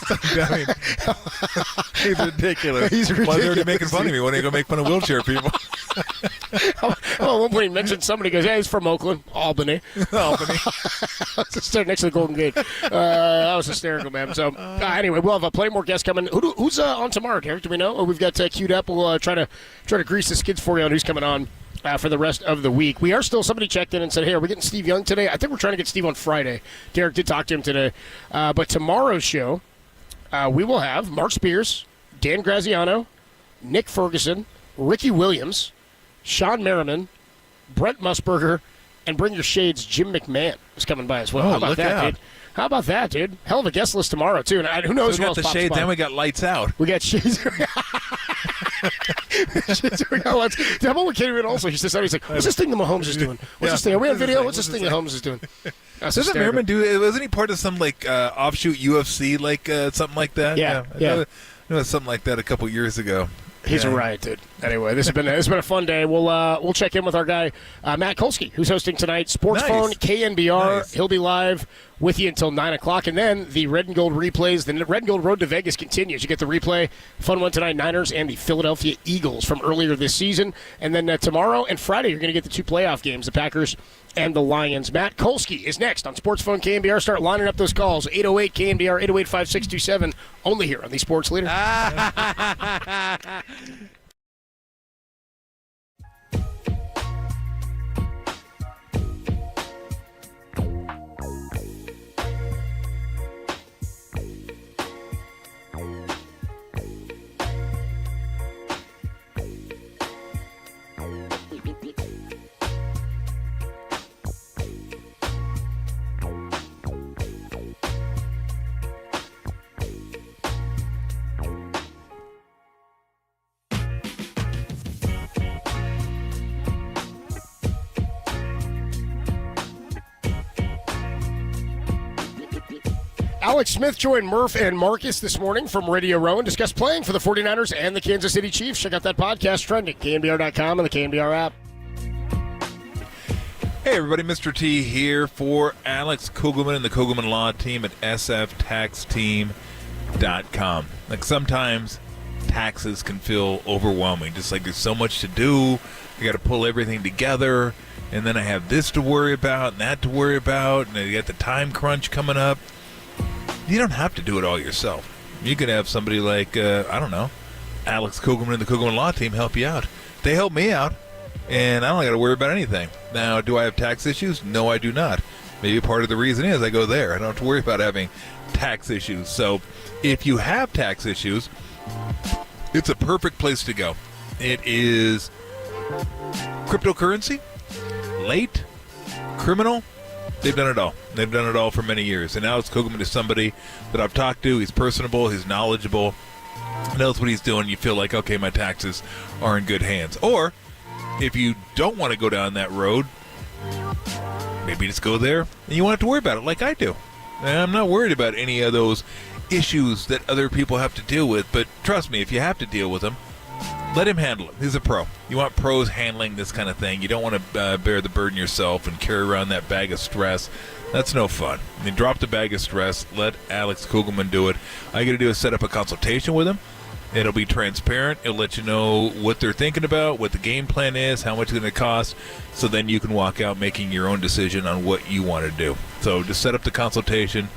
I mean, he's ridiculous. He's ridiculous. Well, they're already making fun of me when they go make fun of wheelchair people. At one point he mentioned somebody goes, "Hey, he's from Oakland, Albany." Albany. Just next to the Golden Gate. That was hysterical, man. So anyway, we'll have plenty more guests coming. Who's on tomorrow, Derek? Do we know? Or we've got queued up. We'll try to grease the skids for you on who's coming on for the rest of the week. We are still. Somebody checked in and said, "Hey, are we getting Steve Young today?" I think we're trying to get Steve on Friday. Derek did talk to him today, but tomorrow's show we will have Mark Spears, Dan Graziano, Nick Ferguson, Ricky Williams, Sean Merriman, Brent Musburger, and Bring Your Shades, Jim McMahon is coming by as well. How about that, dude? How about that, dude? Hell of a guest list tomorrow, too. And who knows we got the shades, then we got lights out. We got shades. How about what Katie also? He says, he's like, what's this thing that Mahomes is doing? What's this thing? Are we on video? What's this thing that Mahomes is doing? Doesn't Merriman do? Wasn't he part of some offshoot UFC, something like that? Yeah. I know it was something like that a couple years ago. He's a riot, dude. Anyway, this has been a fun day. We'll check in with our guy Matt Kolsky, who's hosting tonight. Sports Phone KNBR. Nice. He'll be live with you until 9 o'clock, and then the Red and Gold replays. The Red and Gold Road to Vegas continues. You get the replay, fun one tonight. Niners and the Philadelphia Eagles from earlier this season, and then tomorrow and Friday you're going to get the two playoff games, the Packers and the Lions. Matt Kolsky is next on Sports Phone KNBR. Start lining up those calls. 808 KNBR 808-5627. Only here on the Sports Leader. Alex Smith joined Murph and Marcus this morning from Radio Row and discussed playing for the 49ers and the Kansas City Chiefs. Check out that podcast, trending, KNBR.com and the KNBR app. Hey, everybody, Mr. T here for Alex Kugelman and the Kugelman Law Team at sftaxteam.com. Sometimes taxes can feel overwhelming, just like there's so much to do. I got to pull everything together, and then I have this to worry about and that to worry about, and you got the time crunch coming up. You don't have to do it all yourself. You could have somebody like, Alex Kugelman and the Kugelman Law Team help you out. They help me out, and I don't got to worry about anything. Now, do I have tax issues? No, I do not. Maybe part of the reason is I go there. I don't have to worry about having tax issues. So if you have tax issues, it's a perfect place to go. It is cryptocurrency, late, criminal. They've done it all. They've done it all for many years. And Alex Kugelman is somebody that I've talked to. He's personable. He's knowledgeable. Knows what he's doing. You feel like, okay, my taxes are in good hands. Or if you don't want to go down that road, maybe just go there and you won't have to worry about it like I do. And I'm not worried about any of those issues that other people have to deal with. But trust me, if you have to deal with them, let him handle it. He's a pro. You want pros handling this kind of thing. You don't want to bear the burden yourself and carry around that bag of stress. That's no fun. I mean, drop the bag of stress. Let Alex Kugelman do it. All you got to do is set up a consultation with him. It'll be transparent. It'll let you know what they're thinking about, what the game plan is, how much it's going to cost, so then you can walk out making your own decision on what you want to do. So just set up the consultation.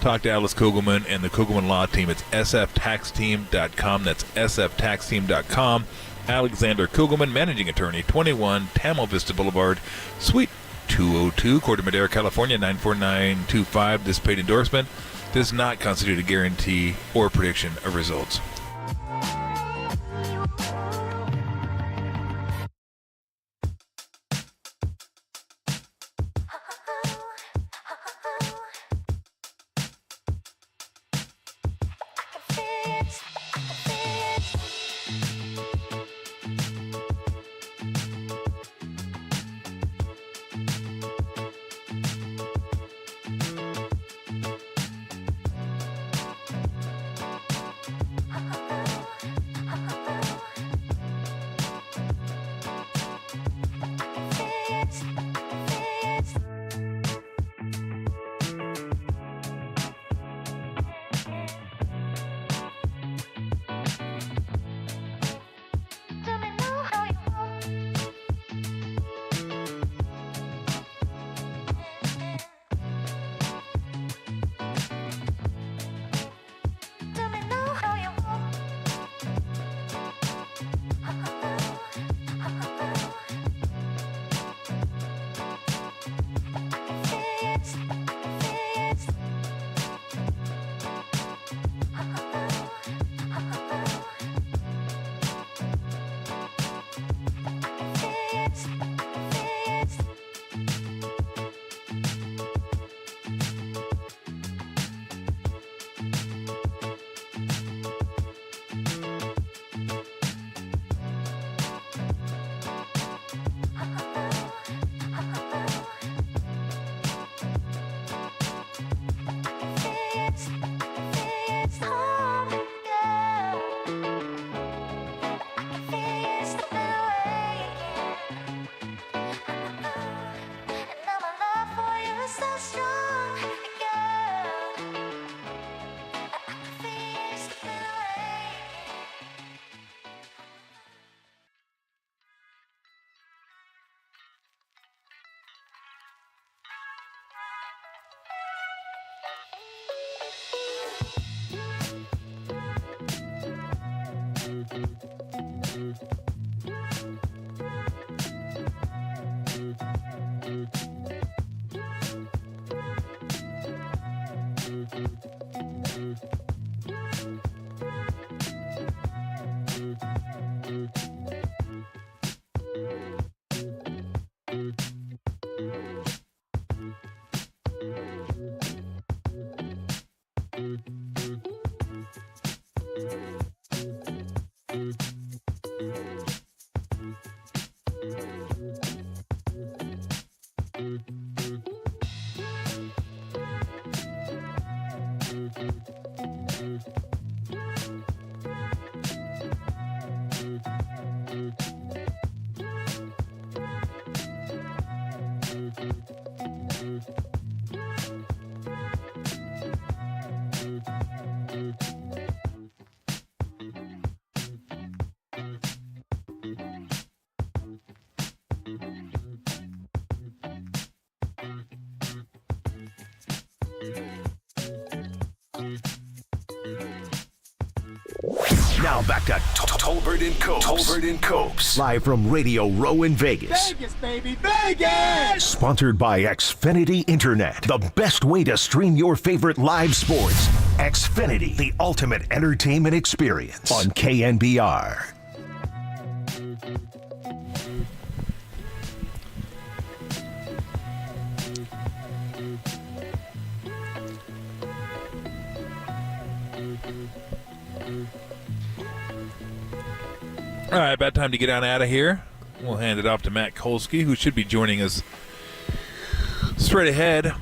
Talk to Alex Kugelman and the Kugelman Law Team. It's sftaxteam.com. That's sftaxteam.com. Alexander Kugelman, Managing Attorney, 21 Tamil Vista Boulevard, Suite 202, Corte Madera, California, 94925. This paid endorsement does not constitute a guarantee or prediction of results. Now back to Tolbert and Copes. Tolbert and Copes. Live from Radio Row in Vegas. Vegas, baby, Vegas! Sponsored by Xfinity Internet. The best way to stream your favorite live sports. Xfinity, the ultimate entertainment experience on KNBR. All right, about time to get on out of here. We'll hand it off to Matt Kolsky, who should be joining us straight ahead.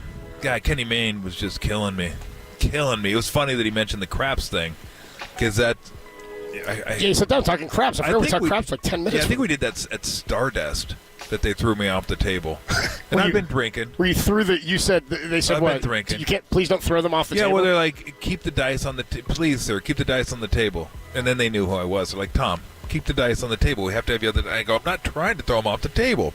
God, Kenny Mayne was just killing me. It was funny that he mentioned the craps thing, because that. Yeah, so I'm talking craps. I forgot we talked craps for like 10 minutes. Yeah, I think we did that at Stardust. That they threw me off the table, and I've been drinking. Where you threw the? You said they said I've what? Been drinking. You can't. Please don't throw them off the table. Yeah, well, they're like, keep the dice on the. Please, sir, keep the dice on the table. And then they knew who I was. They're like, Tom, keep the dice on the table. We have to have the other. I go, I'm not trying to throw them off the table.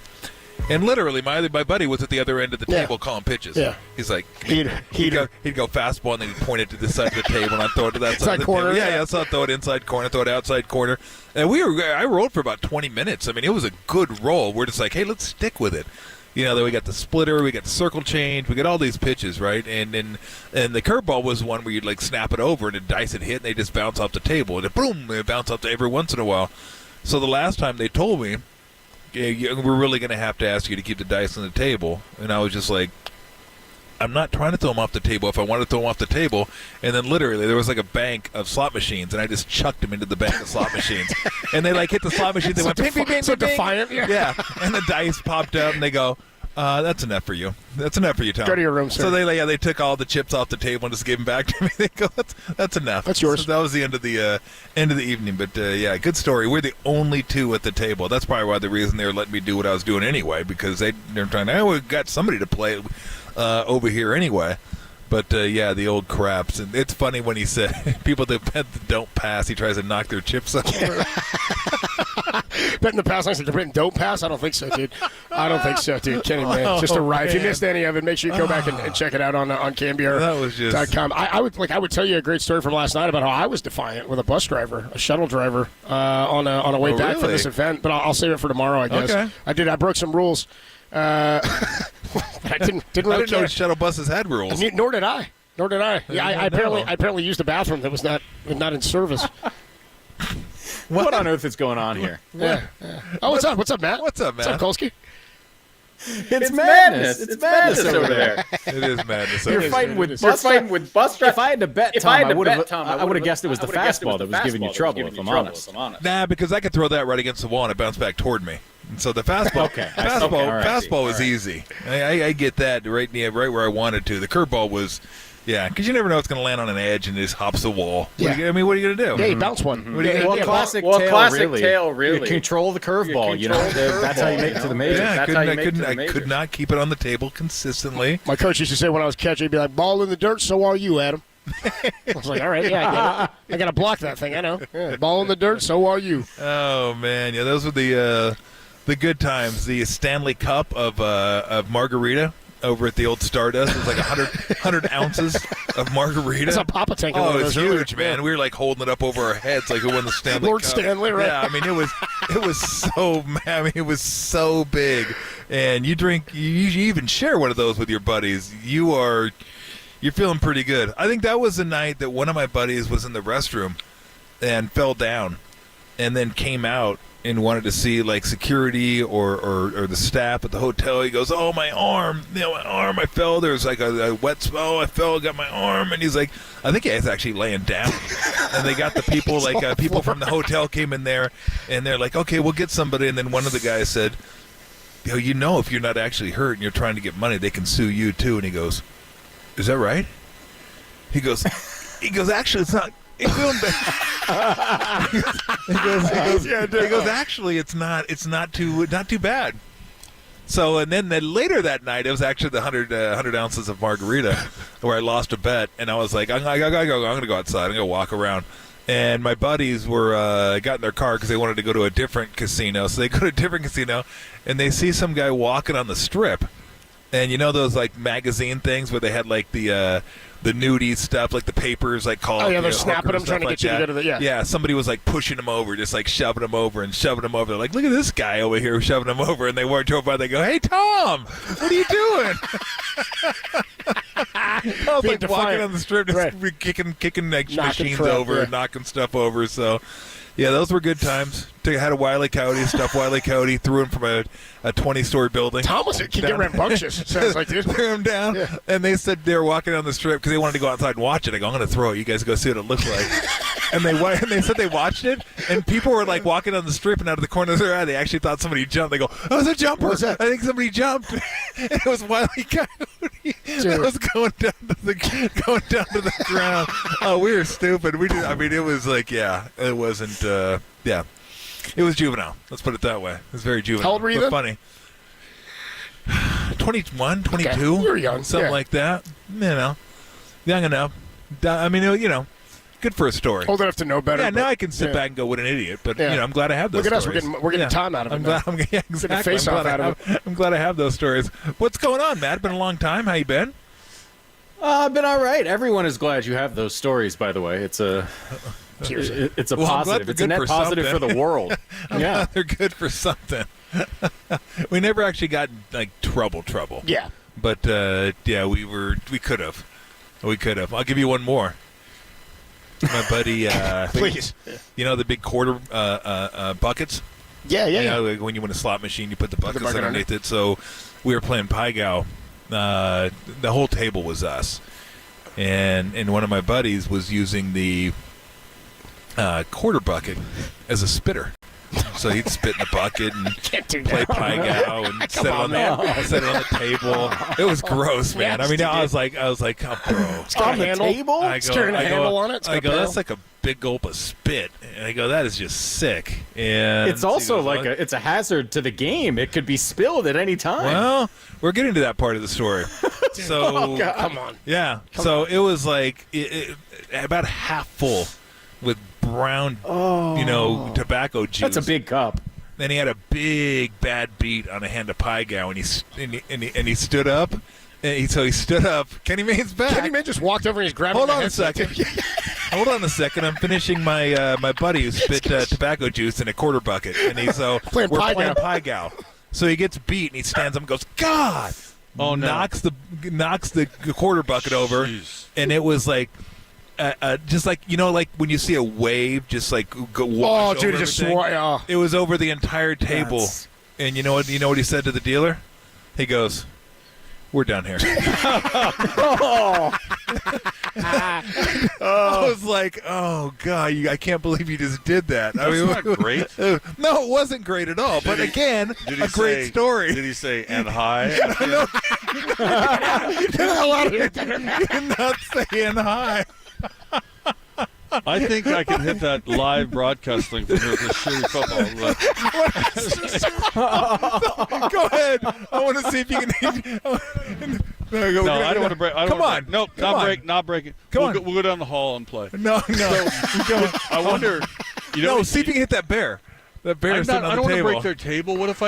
And literally, my buddy was at the other end of the table calling pitches. Yeah. He's like, he'd go fastball, and then he'd point it to this side of the table, and I'd throw it to that side of the corner. table. Yeah, so I'd throw it inside corner, throw it outside corner. And I rolled for about 20 minutes. I mean, it was a good roll. We're just like, hey, let's stick with it. You know, then we got the splitter, we got the circle change, we got all these pitches, right? And the curveball was one where you'd like snap it over, and the dice would hit, and they just bounce off the table, and boom, they bounce off every once in a while. So the last time they told me, we're really going to have to ask you to keep the dice on the table. And I was just like, I'm not trying to throw them off the table. If I want to throw them off the table, and then literally there was like a bank of slot machines, and I just chucked them into the bank of slot machines. And they like hit the slot machines. They went, bing, bing, bing, so bing, defiant. yeah. And the dice popped up, and they go, that's enough for you. That's enough for you, Tom. Go to your room, sir. So they took all the chips off the table and just gave them back to me. They go, that's enough. That's yours. So that was the end of the evening. But yeah, good story. We're the only two at the table. That's probably why the reason they were letting me do what I was doing anyway, because they're trying to. We got somebody to play over here anyway. But yeah, the old craps. And it's funny when he said people that don't pass, he tries to knock their chips over. Bet in the past, I said, don't pass? I don't think so, dude. I don't think so, dude. Kenny, man. Just a ride. If you missed any of it, make sure you go back and check it out on KNBR.com. That was just... I would tell you a great story from last night about how I was defiant with a bus driver, a shuttle driver, on a way back from this event. But I'll save it for tomorrow, I guess. Okay. I broke some rules. I didn't really know shuttle buses had rules. Nor did I. Yeah, I apparently used a bathroom that was not in service. What on earth is going on here? Yeah. Oh, what's up? What's up, Matt? What's up, Matt? What's up, Kolsky? It's madness. It's madness over there. It is madness. You're fighting with bus drivers. If I had to bet, Tom, I would have guessed it was the fastball that was giving you trouble, if I'm honest. Nah, because I could throw that right against the wall and it bounced back toward me. And so the fastball, fastball was easy. I get that right where I wanted to. The curveball was. Yeah, because you never know it's going to land on an edge and it just hops the wall. Yeah. What are you going to do? Yeah, you bounce one. Classic tail, really. You control the curveball, That's how you make it to the majors. Yeah, I could not keep it on the table consistently. My coach used to say when I was catching, he'd be like, ball in the dirt, so are you, Adam. I was like, all right, yeah, I get it. I got to block that thing, I know. Yeah, ball in the dirt, so are you. Oh, man. Yeah, those were the good times. The Stanley Cup of margarita. Over at the old Stardust, it was like 100 ounces of margarita. It's a Papa tank. Oh, it was huge, man. We were like holding it up over our heads, like who won the Stanley Lord Cup. Stanley, right? Yeah, I mean it was so big. And you even share one of those with your buddies. You're feeling pretty good. I think that was the night that one of my buddies was in the restroom and fell down, and then came out. And wanted to see like security or the staff at the hotel. He goes, "Oh, my arm! My arm! I fell. There was like a wet spell. I fell. Got my arm." And he's like, "I think he was actually laying down." And they got the people people from the hotel came in there, and they're like, "Okay, we'll get somebody." And then one of the guys said, if you're not actually hurt and you're trying to get money, they can sue you too." And he goes, "Is that right?" He goes, "Actually, it's not." He goes, actually, it's not too bad. So, and then later that night, it was actually the 100 ounces of margarita where I lost a bet, and I was like, I'm gonna go outside, I'm gonna walk around. And my buddies got in their car because they wanted to go to a different casino. So they go to a different casino, and they see some guy walking on the strip. And you know those like magazine things where they had like the the nudie stuff, like the papers, like call. Oh yeah, they're snapping them, trying to get you to go to the Yeah, somebody was like pushing him over, just like shoving him over and shoving him over. They're like, look at this guy over here shoving him over, and they drove by. They go, hey Tom, what are you doing? I was like walking on the strip, just kicking like machines over and knocking stuff over. So. Yeah, those were good times. Had a Wile E. Coyote, stuffed Wile E. Coyote, threw him from a 20-story building. Thomas can get rambunctious, it sounds like, dude. Threw him down, and they said they were walking down the strip because they wanted to go outside and watch it. I go, I'm going to throw it. You guys go see what it looks like. And they said they watched it, and people were like walking on the strip, and out of the corner of their eye, they actually thought somebody jumped. They go, oh, it's a jumper. What's that? I think somebody jumped. And it was Wile E. Coyote. It was going down to the ground. Oh, we were stupid. It was like, it wasn't, It was juvenile. Let's put it that way. It was very juvenile. How old were you but then? Funny. 21, 22. Okay. You were young. Something like that. Young enough. Good for a story. Old enough to know better. Yeah, now I can sit back and go, what an idiot. But, I'm glad I have those stories. stories. Look at us. We're getting time out of it. Exactly. I'm glad I have those stories. What's going on, Matt? Been a long time. How you been? I've been all right. Everyone is glad you have those stories, by the way. It's a positive. It's a net positive for the world. I'm glad they're good for something. We never actually got like trouble. Yeah. But we could have. I'll give you one more. My buddy, please. You know the big quarter buckets? Yeah. Like when you win a slot machine, you put the buckets underneath it. So we were playing Pai Gow. The whole table was us, and one of my buddies was using the quarter bucket as a spitter. So he'd spit in the bucket and play Pai Gow and set it on the table. It was gross, man. Yes, I was like, oh, bro. It's got a handle. It's turning a handle on it. I go, that's like a big gulp of spit. And I go, that is just sick. And it's also it's a hazard to the game. It could be spilled at any time. Well, we're getting to that part of the story. So come on. Yeah. It was like about half full with brown, tobacco juice. That's a big cup. Then he had a big bad beat on a hand of Pai Gow, and he stood up. He stood up. Kenny Mayne's back. Kenny Mayne just walked over and he's grabbing. Hold on a second. Hold on a second. I'm finishing my my buddy who spit tobacco juice in a quarter bucket, and we're playing Pai Gow. So he gets beat, and he stands up and goes, God! Oh no! Knocks the quarter bucket over, and it was like. Just like like when you see a wave just like go wash over everything. It was over the entire table. And you know what he said to the dealer? He goes, we're done here. I was like, oh God, I can't believe you just did that. That's not great. No, it wasn't great at all. But again, a great story. Did he say and high? No. Get the hell out of here. You did not say and high. I think I can hit that live broadcasting from here for shitty football. Go ahead. I want to see if you can. No, I don't want to break. Come on. Nope, not breaking. We'll go down the hall and play. No. I wonder. See if you can hit that bear. That bear is sitting on the table. I don't want to break their table. What if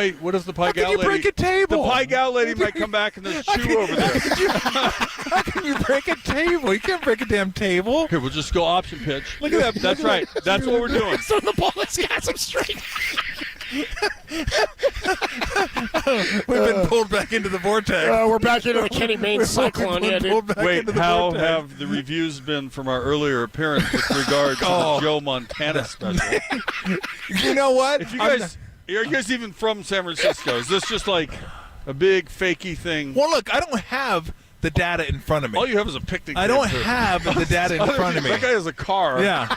the Pai Gow lady? How can you break a table? The Pai Gow lady might come back and there's a shoe over there. How can you break a table? You can't break a damn table. Here, we'll just go option pitch. Look at that. That's right. That's what we're doing. So the ball has got some strength. We've been pulled back into the vortex. We're back into the Kenny Mayne cyclone. Wait, how have the reviews been from our earlier appearance with regard to the Joe Montana special? You know what? If are you guys even from San Francisco? Is this just like a big fakey thing? Well, look, I don't have the data in front of me. All you have is a picnic table. I don't have the data in front of me. That guy has a car. Yeah.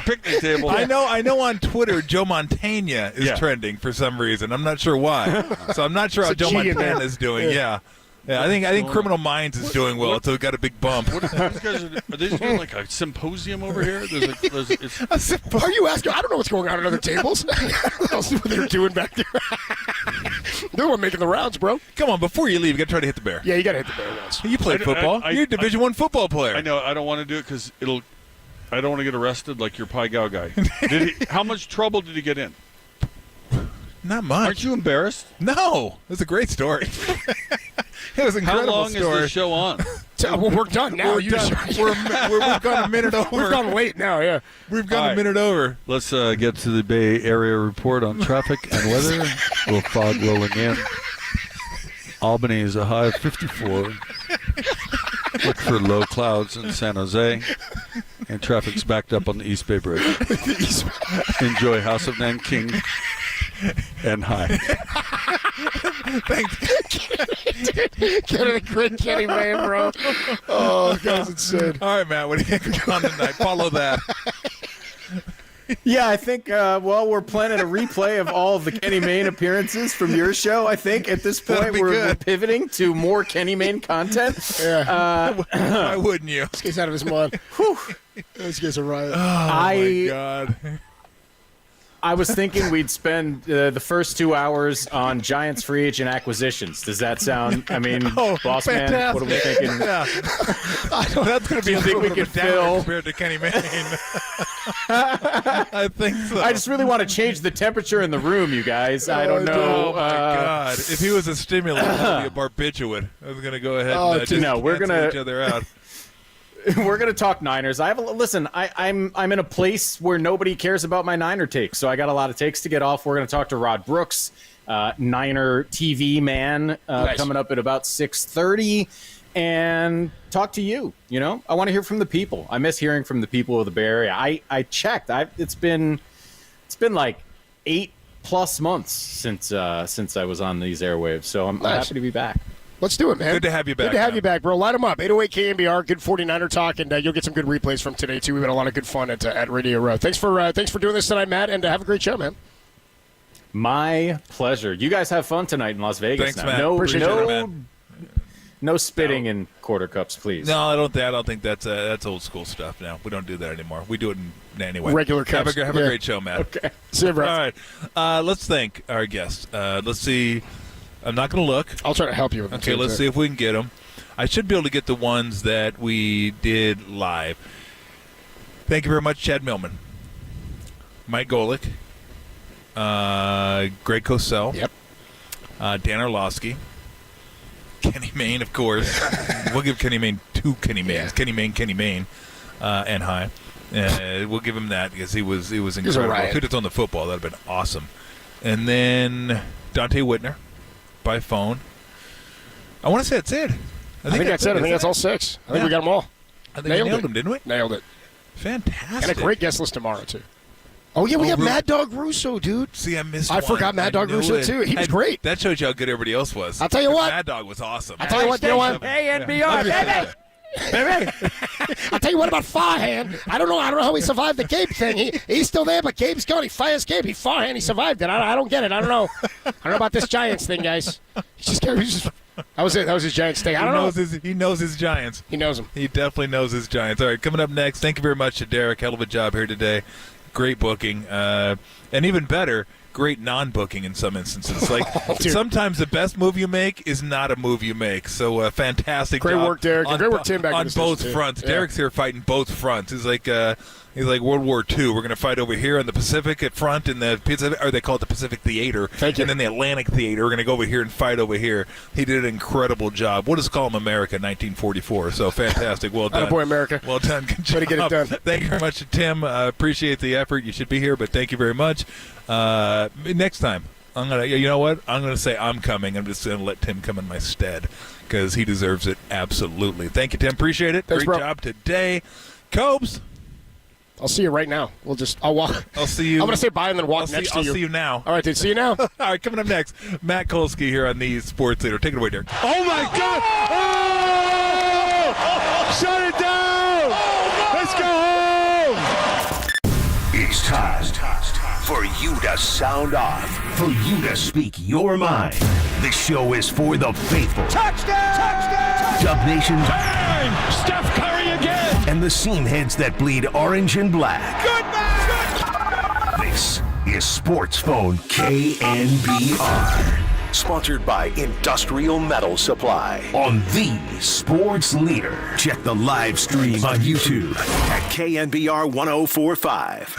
Picnic table. I know on Twitter Joe Montana is trending for some reason. I'm not sure why. So I'm not sure how Joe Montana is doing. Yeah. I think Criminal Minds is doing well, so it got a big bump. What these guys are they just doing like a symposium over here? Are you asking? I don't know what's going on at other tables. I'll see what they're doing back there. They're the one making the rounds, bro. Come on, before you leave, you got to try to hit the bear. Yeah, you got to hit the bear once. You played football. You're a Division I football player. I know. I don't want to do it because I don't want to get arrested like your Pai Gow guy. How much trouble did he get in? Not much. Aren't you embarrassed? No. It was a great story. It was an incredible story. How long is the show on? We're done now. We've gone a minute over. We've gone late now, yeah. We've gone a minute over. Let's get to the Bay Area report on traffic and weather. A little fog rolling in. Albany is a high of 54. Look for low clouds in San Jose. And traffic's backed up on the East Bay Bridge. Enjoy House of Nanking and high. Thanks. Get it a great Kenny man, bro. Oh, guys, it's sad. All right, Matt, what do you think on tonight? Follow that. Yeah, I think, we're planning a replay of all of the Kenny Mayne appearances from your show. I think at this point we're pivoting to more Kenny Mayne content. Yeah. Why wouldn't you? This guy's out of his mind. This guy's a riot. Oh, my God. I was thinking we'd spend the first 2 hours on Giants free agent acquisitions. Does that sound, boss fantastic. Man, what are we thinking? Yeah. I know that's going to be a little bit of a downer compared to Kenny Mayne. I think so. I just really want to change the temperature in the room, you guys. I don't know. Oh, my God. If he was a stimulant, it would be a barbiturate. I was going to go ahead and just we're cancel each other out. We're gonna talk Niners. I'm in a place where nobody cares about my Niner takes, so I got a lot of takes to get off. We're gonna talk to Rod Brooks, Niner TV man, coming up at about 6:30, and talk to you. I want to hear from the people. I miss hearing from the people of the Bay Area. I checked. It's been like 8+ months since I was on these airwaves, so I'm happy to be back. Let's do it, man. Good to have you back. Good to have you back, bro. Light them up. 808 KNBR, good 49er talk, and you'll get some good replays from today, too. We've had a lot of good fun at Radio Row. Thanks for doing this tonight, Matt, and have a great show, man. My pleasure. You guys have fun tonight in Las Vegas. Thanks, Matt. No spitting in quarter cups, please. No, I don't think that's old school stuff now. We don't do that anymore. We do it anyway. Regular cups. Have a great show, Matt. Okay. See you, bro. All right. Let's thank our guests. Let's see. I'm not going to look. I'll try to help you with them. Okay, let's see if we can get them. I should be able to get the ones that we did live. Thank you very much, Chad Millman, Mike Golick, Greg Cosell, Dan Orlovsky, Kenny Mayne, of course. We'll give Kenny Mayne 2 Kenny Maynes. Yeah. Kenny Mayne, and high. We'll give him that because he was incredible. If he'd have thrown the football, that would have been awesome. And then Dante Whitner. By phone. I want to say that's it. I think that's it. I think that's all 6. I think we got them all. I think we nailed them, didn't we? Nailed it. Fantastic. And a great guest list tomorrow, too. Oh, yeah, we got Mad Dog Russo, dude. See, I missed I forgot Mad Dog Russo, too. He was great. That shows you how good everybody else was. I'll tell you what. Mad Dog was awesome. I'll tell you what. KNBR, baby. Baby. I'll tell you what about Farhan. I don't know how he survived the Gabe thing. He's still there, but Gabe's gone. He fires Gabe. Farhan, he survived it. I don't get it. I don't know. I don't know about this Giants thing, guys. That was it. That was his Giants thing. I don't know. He knows his Giants. He knows them. He definitely knows his Giants. All right, coming up next, thank you very much to Derek. Hell of a job here today. Great booking. And even better, great non-booking in some instances. Like sometimes the best move you make is not a move you make. So fantastic. Great work, Derek. Great work, Tim. Back on both fronts. Yeah. Derek's here fighting both fronts. He's like World War II. We're going to fight over here on the Pacific at front, and they call it the Pacific Theater. Thank you. And then the Atlantic Theater. We're going to go over here and fight over here. He did an incredible job. We'll just call him America 1944. So fantastic. Well done. Attaboy, America. Well done. Good job. Way to get it done. Thank you very much to Tim. Appreciate the effort. You should be here, but thank you very much. Next time, you know what? I'm gonna say I'm coming. I'm just gonna let Tim come in my stead because he deserves it absolutely. Thank you, Tim. Appreciate it. Thanks, Great bro. job today, Cobes. I'll see you right now. I'll walk. I'll see you. I'm gonna say bye and then walk next to you. I'll see you now. All right, dude. See you now. All right, coming up next, Matt Kolsky here on the Sports Leader. Take it away, Derek. Oh my God! Oh! Shut it down! Let's go home! It's time for you to sound off, for you to speak your mind. This show is for the faithful. Touchdown! Touchdown! Dub Nation. Bang! Steph Curry again! And the seam heads that bleed orange and black. Good man! This is Sports Phone KNBR. Sponsored by Industrial Metal Supply on the Sports Leader. Check the live stream on YouTube at KNBR 1045.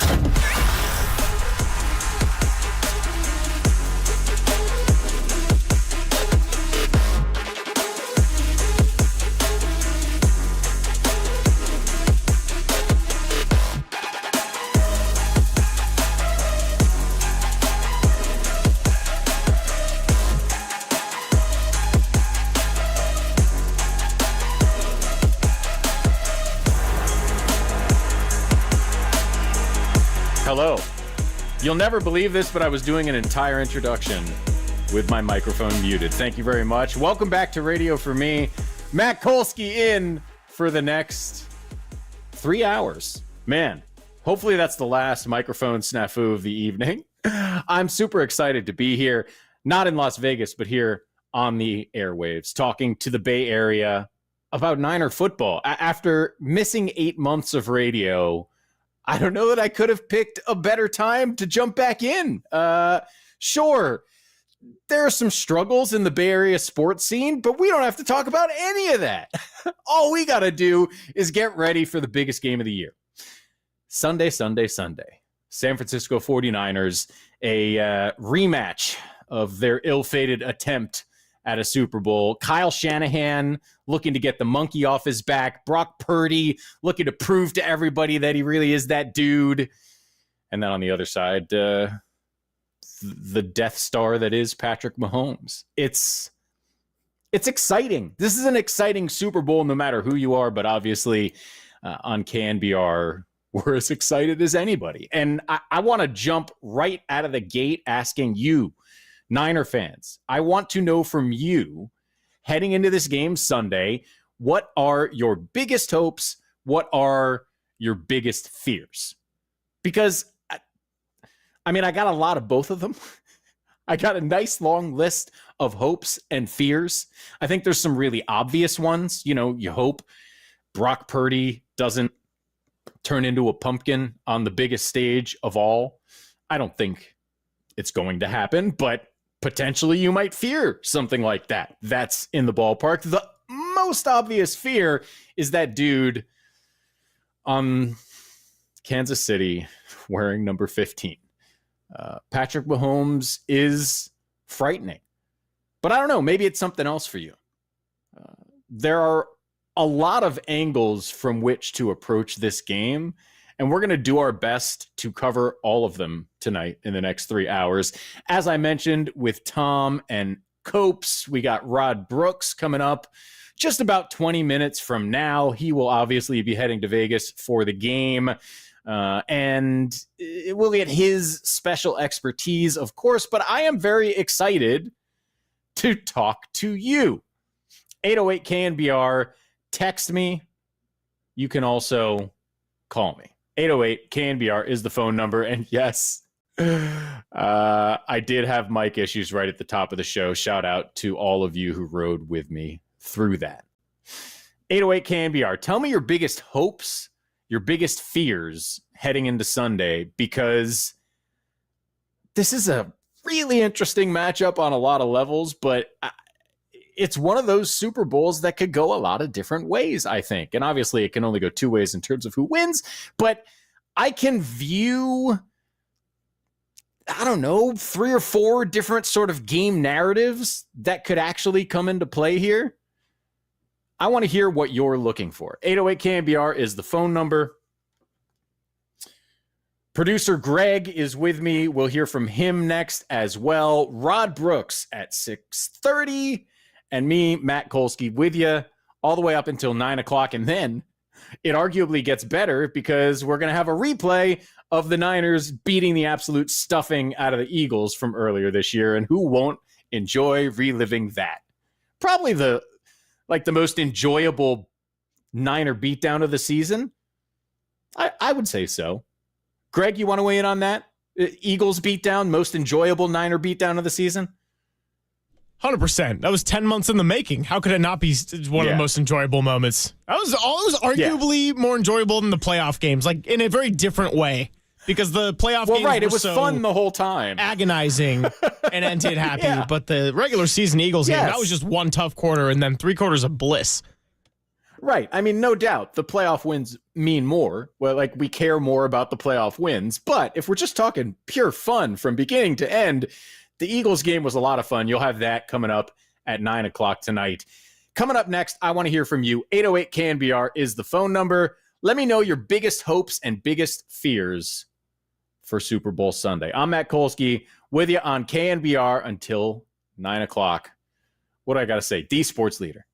Hello. You'll never believe this, but I was doing an entire introduction with my microphone muted. Thank you very much. Welcome back to Radio for Me. Matt Kolsky in for the next 3 hours. Man, hopefully that's the last microphone snafu of the evening. I'm super excited to be here, not in Las Vegas, but here on the airwaves, talking to the Bay Area about Niner football. After missing 8 months of radio, I don't know that I could have picked a better time to jump back in. Sure, there are some struggles in the Bay Area sports scene, but we don't have to talk about any of that. All we got to do is get ready for the biggest game of the year. Sunday. San Francisco 49ers, a rematch of their ill-fated attempt at a Super Bowl. Kyle Shanahan looking to get the monkey off his back. Brock Purdy looking to prove to everybody that he really is that dude. And then on the other side, the Death Star that is Patrick Mahomes. It's exciting. This is an exciting Super Bowl no matter who you are, but obviously on KNBR, we're as excited as anybody. And I want to jump right out of the gate asking you, Niner fans, I want to know from you, heading into this game Sunday, what are your biggest hopes? What are your biggest fears? Because, I got a lot of both of them. I got a nice long list of hopes and fears. I think there's some really obvious ones. You know, you hope Brock Purdy doesn't turn into a pumpkin on the biggest stage of all. I don't think it's going to happen, but potentially you might fear something like that. That's in the ballpark. The most obvious fear is that dude on Kansas City wearing number 15. Patrick Mahomes is frightening. But I don't know, maybe it's something else for you. There are a lot of angles from which to approach this game, and we're going to do our best to cover all of them tonight in the next 3 hours. As I mentioned with Tom and Copes, we got Rod Brooks coming up just about 20 minutes from now. He will obviously be heading to Vegas for the game, and we'll get his special expertise, of course, but I am very excited to talk to you. 808 KNBR, text me. You can also call me. 808 KNBR is the phone number. And yes, I did have mic issues right at the top of the show. Shout out to all of you who rode with me through that. 808 KNBR. Tell me your biggest hopes, your biggest fears heading into Sunday, because this is a really interesting matchup on a lot of levels, but it's one of those Super Bowls that could go a lot of different ways, I think. And obviously it can only go two ways in terms of who wins, but I can view, I don't know, 3 or 4 different sort of game narratives that could actually come into play here. I want to hear what you're looking for. 808 KNBR is the phone number. Producer Greg is with me. We'll hear from him next as well. Rod Brooks at 6:30. And me, Matt Kolsky, with you all the way up until 9 o'clock. And then it arguably gets better because we're going to have a replay of the Niners beating the absolute stuffing out of the Eagles from earlier this year. And who won't enjoy reliving that? Probably the most enjoyable Niner beatdown of the season. I would say so. Greg, you want to weigh in on that? Eagles beatdown, most enjoyable Niner beatdown of the season? 100%. That was 10 months in the making. How could it not be one of the most enjoyable moments? It was arguably more enjoyable than the playoff games, like in a very different way, because the playoff games were it was so fun the whole time, agonizing, and ended happy. But the regular season Eagles game, that was just one tough quarter and then 3 quarters of bliss. Right. I mean, no doubt the playoff wins mean more. Well, like, we care more about the playoff wins. But if we're just talking pure fun from beginning to end, the Eagles game was a lot of fun. You'll have that coming up at 9 o'clock tonight. Coming up next, I want to hear from you. 808 KNBR is the phone number. Let me know your biggest hopes and biggest fears for Super Bowl Sunday. I'm Matt Kolsky with you on KNBR until 9 o'clock. What do I got to say? The sports leader.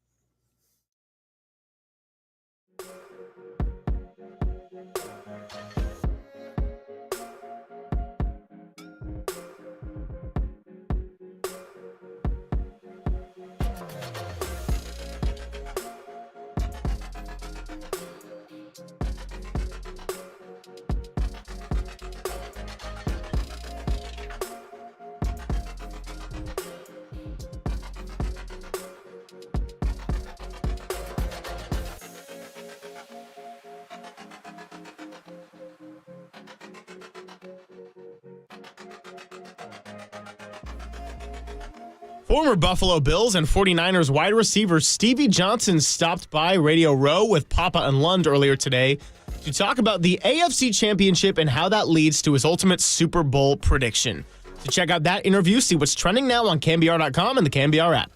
Former Buffalo Bills and 49ers wide receiver Stevie Johnson stopped by Radio Row with Papa and Lund earlier today to talk about the AFC Championship and how that leads to his ultimate Super Bowl prediction. To check out that interview, see what's trending now on KNBR.com and the KNBR app.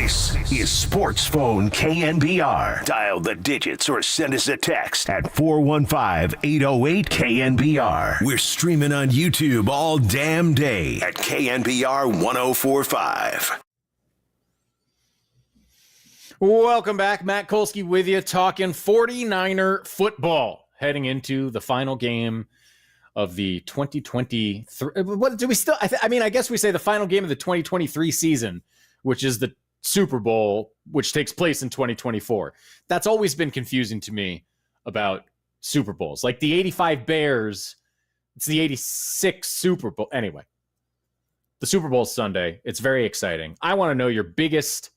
This is Sports Phone KNBR. Dial the digits or send us a text at 415-808-KNBR. We're streaming on YouTube all damn day at KNBR 1045. Welcome back. Matt Kolsky with you, talking 49er football, heading into the final game of the 2023. What do we still? I guess we say the final game of the 2023 season, which is the Super Bowl, which takes place in 2024. That's always been confusing to me about Super Bowls. Like the 85 Bears, it's the 86 Super Bowl. Anyway, the Super Bowl Sunday. It's very exciting. I want to know your biggest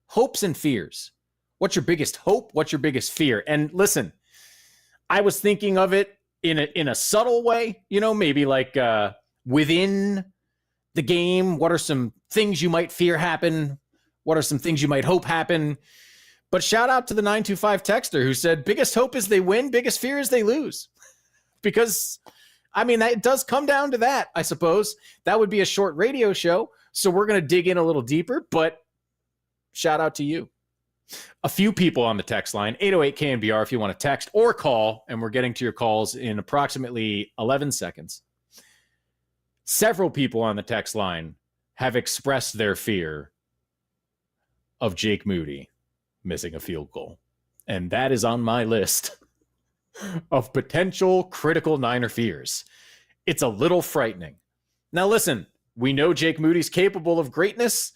hopes and fears. What's your biggest hope? What's your biggest fear? And listen, I was thinking of it in a subtle way, maybe like within the game. What are some things you might fear happen? What are some things you might hope happen? But shout out to the 925 texter who said, biggest hope is they win, biggest fear is they lose. Because, that does come down to that, I suppose. That would be a short radio show, so we're going to dig in a little deeper, but shout out to you. A few people on the text line, 808-KNBR if you want to text or call, and we're getting to your calls in approximately 11 seconds. Several people on the text line have expressed their fear of Jake Moody missing a field goal. And that is on my list of potential critical Niner fears. It's a little frightening. Now listen, we know Jake Moody's capable of greatness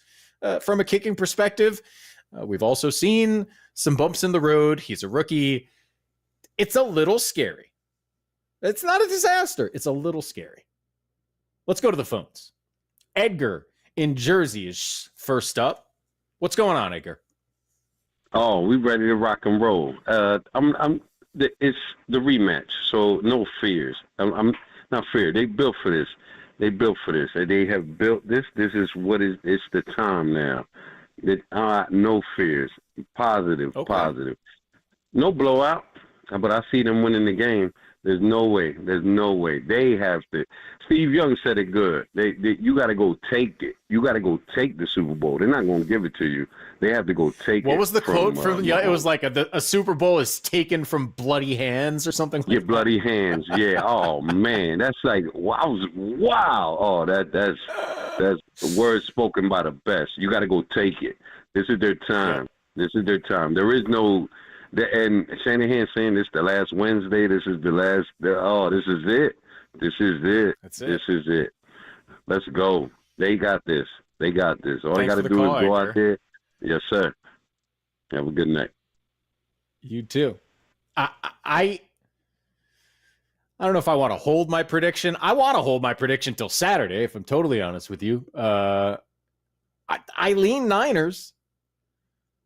from a kicking perspective. We've also seen some bumps in the road. He's a rookie. It's a little scary. It's not a disaster. It's a little scary. Let's go to the phones. Edgar in Jersey is first up. What's going on, Edgar? Oh, we ready to rock and roll. It's the rematch, so no fears. I'm not feared. They built for this. They have built this. This is what is. It's the time now. No fears. Positive. No blowout, but I see them winning the game. There's no way. They have to. Steve Young said it good. You got to go take it. You got to go take the Super Bowl. They're not going to give it to you. They have to go take it. What was the quote from? It was like a Super Bowl is taken from bloody hands or something. Like that. Bloody hands. Yeah. Oh man, that's like wow. Oh, that's words spoken by the best. You got to go take it. This is their time. This is their time. There is no. And Shanahan saying this the last Wednesday. This is the last. This is it. This is it. That's it. This is it. Let's go. They got this. All you got to do is go out there. Yes, sir. Have a good night. You too. I don't know if I want to hold my prediction. I want to hold my prediction till Saturday, if I'm totally honest with you. I lean Niners.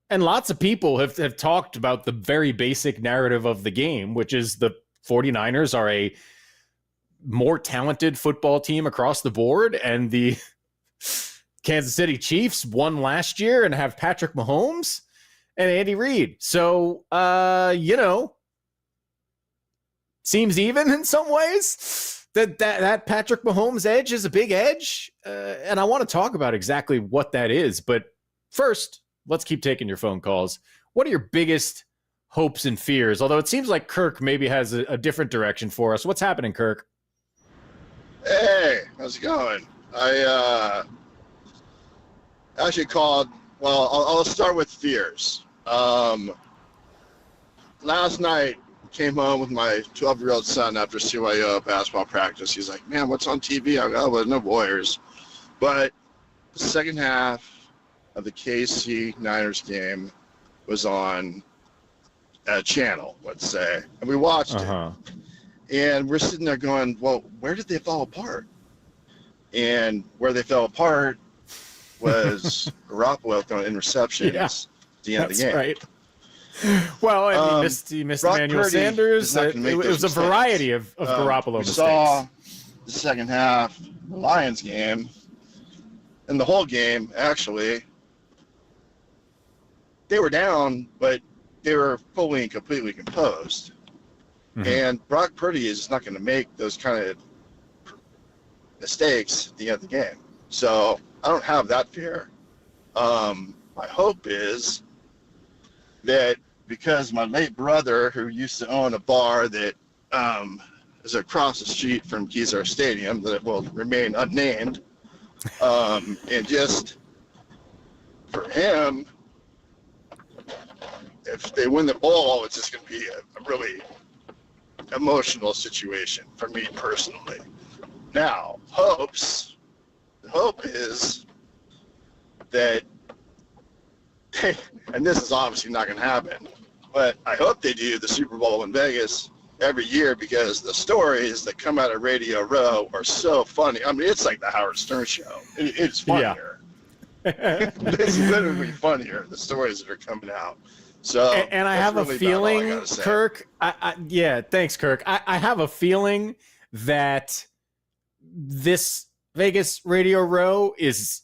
And lots of people have talked about the very basic narrative of the game, which is the 49ers are a more talented football team across the board, and the Kansas City Chiefs won last year and have Patrick Mahomes and Andy Reid. So, seems even in some ways. That Patrick Mahomes edge is a big edge, and I want to talk about exactly what that is. But first, let's keep taking your phone calls. What are your biggest hopes and fears? Although it seems like Kirk maybe has a different direction for us. What's happening, Kirk? Hey, how's it going? I actually called. Well, I'll start with fears. Last night, came home with my 12-year-old son after CYO basketball practice. He's like, "Man, what's on TV?" I go, "Oh, well, no Warriors." But the second half of the KC Niners game was on a channel, let's say, and we watched it. And we're sitting there going, well, where did they fall apart? And where they fell apart was Garoppolo throwing interceptions at the end of the game. Right. Well, and he missed Emmanuel Sanders. It was a variety of Garoppolo mistakes. We saw the second half, the Lions game, and the whole game, actually, they were down, but they were fully and completely composed. Mm-hmm. And Brock Purdy is not going to make those kind of mistakes at the end of the game. So I don't have that fear. my hope is that because my late brother, who used to own a bar that is across the street from Kezar Stadium, that will remain unnamed, and just for him, if they win the bowl, it's just going to be a really emotional situation for me personally. Now, the hope is that, and this is obviously not going to happen, but I hope they do the Super Bowl in Vegas every year, because the stories that come out of Radio Row are so funny. I mean, it's like the Howard Stern show. It's funnier. Yeah. It's literally funnier, the stories that are coming out. So, and I have really a feeling, Kirk. Yeah, thanks, Kirk. I have a feeling that this Vegas Radio Row is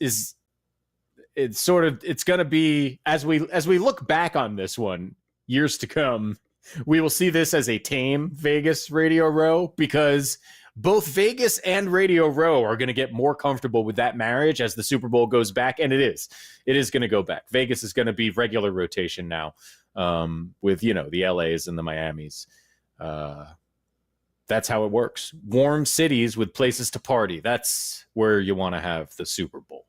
it's going to be, as we look back on this one years to come, we will see this as a tame Vegas Radio Row, because both Vegas and Radio Row are going to get more comfortable with that marriage as the Super Bowl goes back, and it is going to go back. Vegas is going to be regular rotation now, with the LAs and the Miamis. That's how it works. Warm cities with places to party. That's where you want to have the Super Bowl.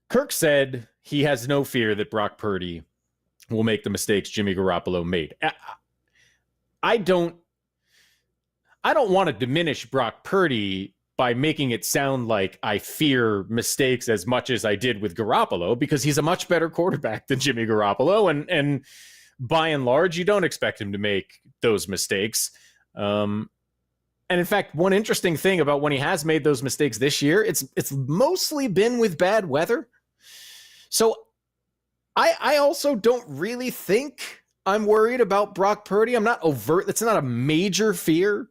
Kirk said he has no fear that Brock Purdy will make the mistakes Jimmy Garoppolo made. I don't want to diminish Brock Purdy by making it sound like I fear mistakes as much as I did with Garoppolo, because he's a much better quarterback than Jimmy Garoppolo, and by and large, you don't expect him to make those mistakes. And in fact, one interesting thing about when he has made those mistakes this year, it's mostly been with bad weather. So I also don't really think I'm worried about Brock Purdy. I'm not overt. It's not a major fear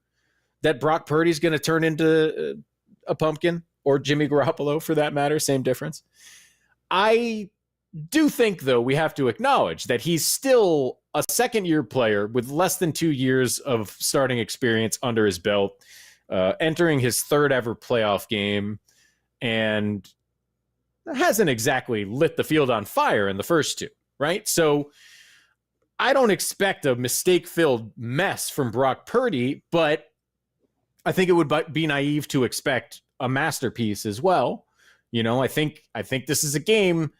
that Brock Purdy's going to turn into a pumpkin, or Jimmy Garoppolo for that matter. Same difference. I do think, though, we have to acknowledge that he's still a second-year player with less than 2 years of starting experience under his belt, entering his third ever playoff game, and hasn't exactly lit the field on fire in the first two, right? So I don't expect a mistake-filled mess from Brock Purdy, but I think it would be naive to expect a masterpiece as well. I think this is a game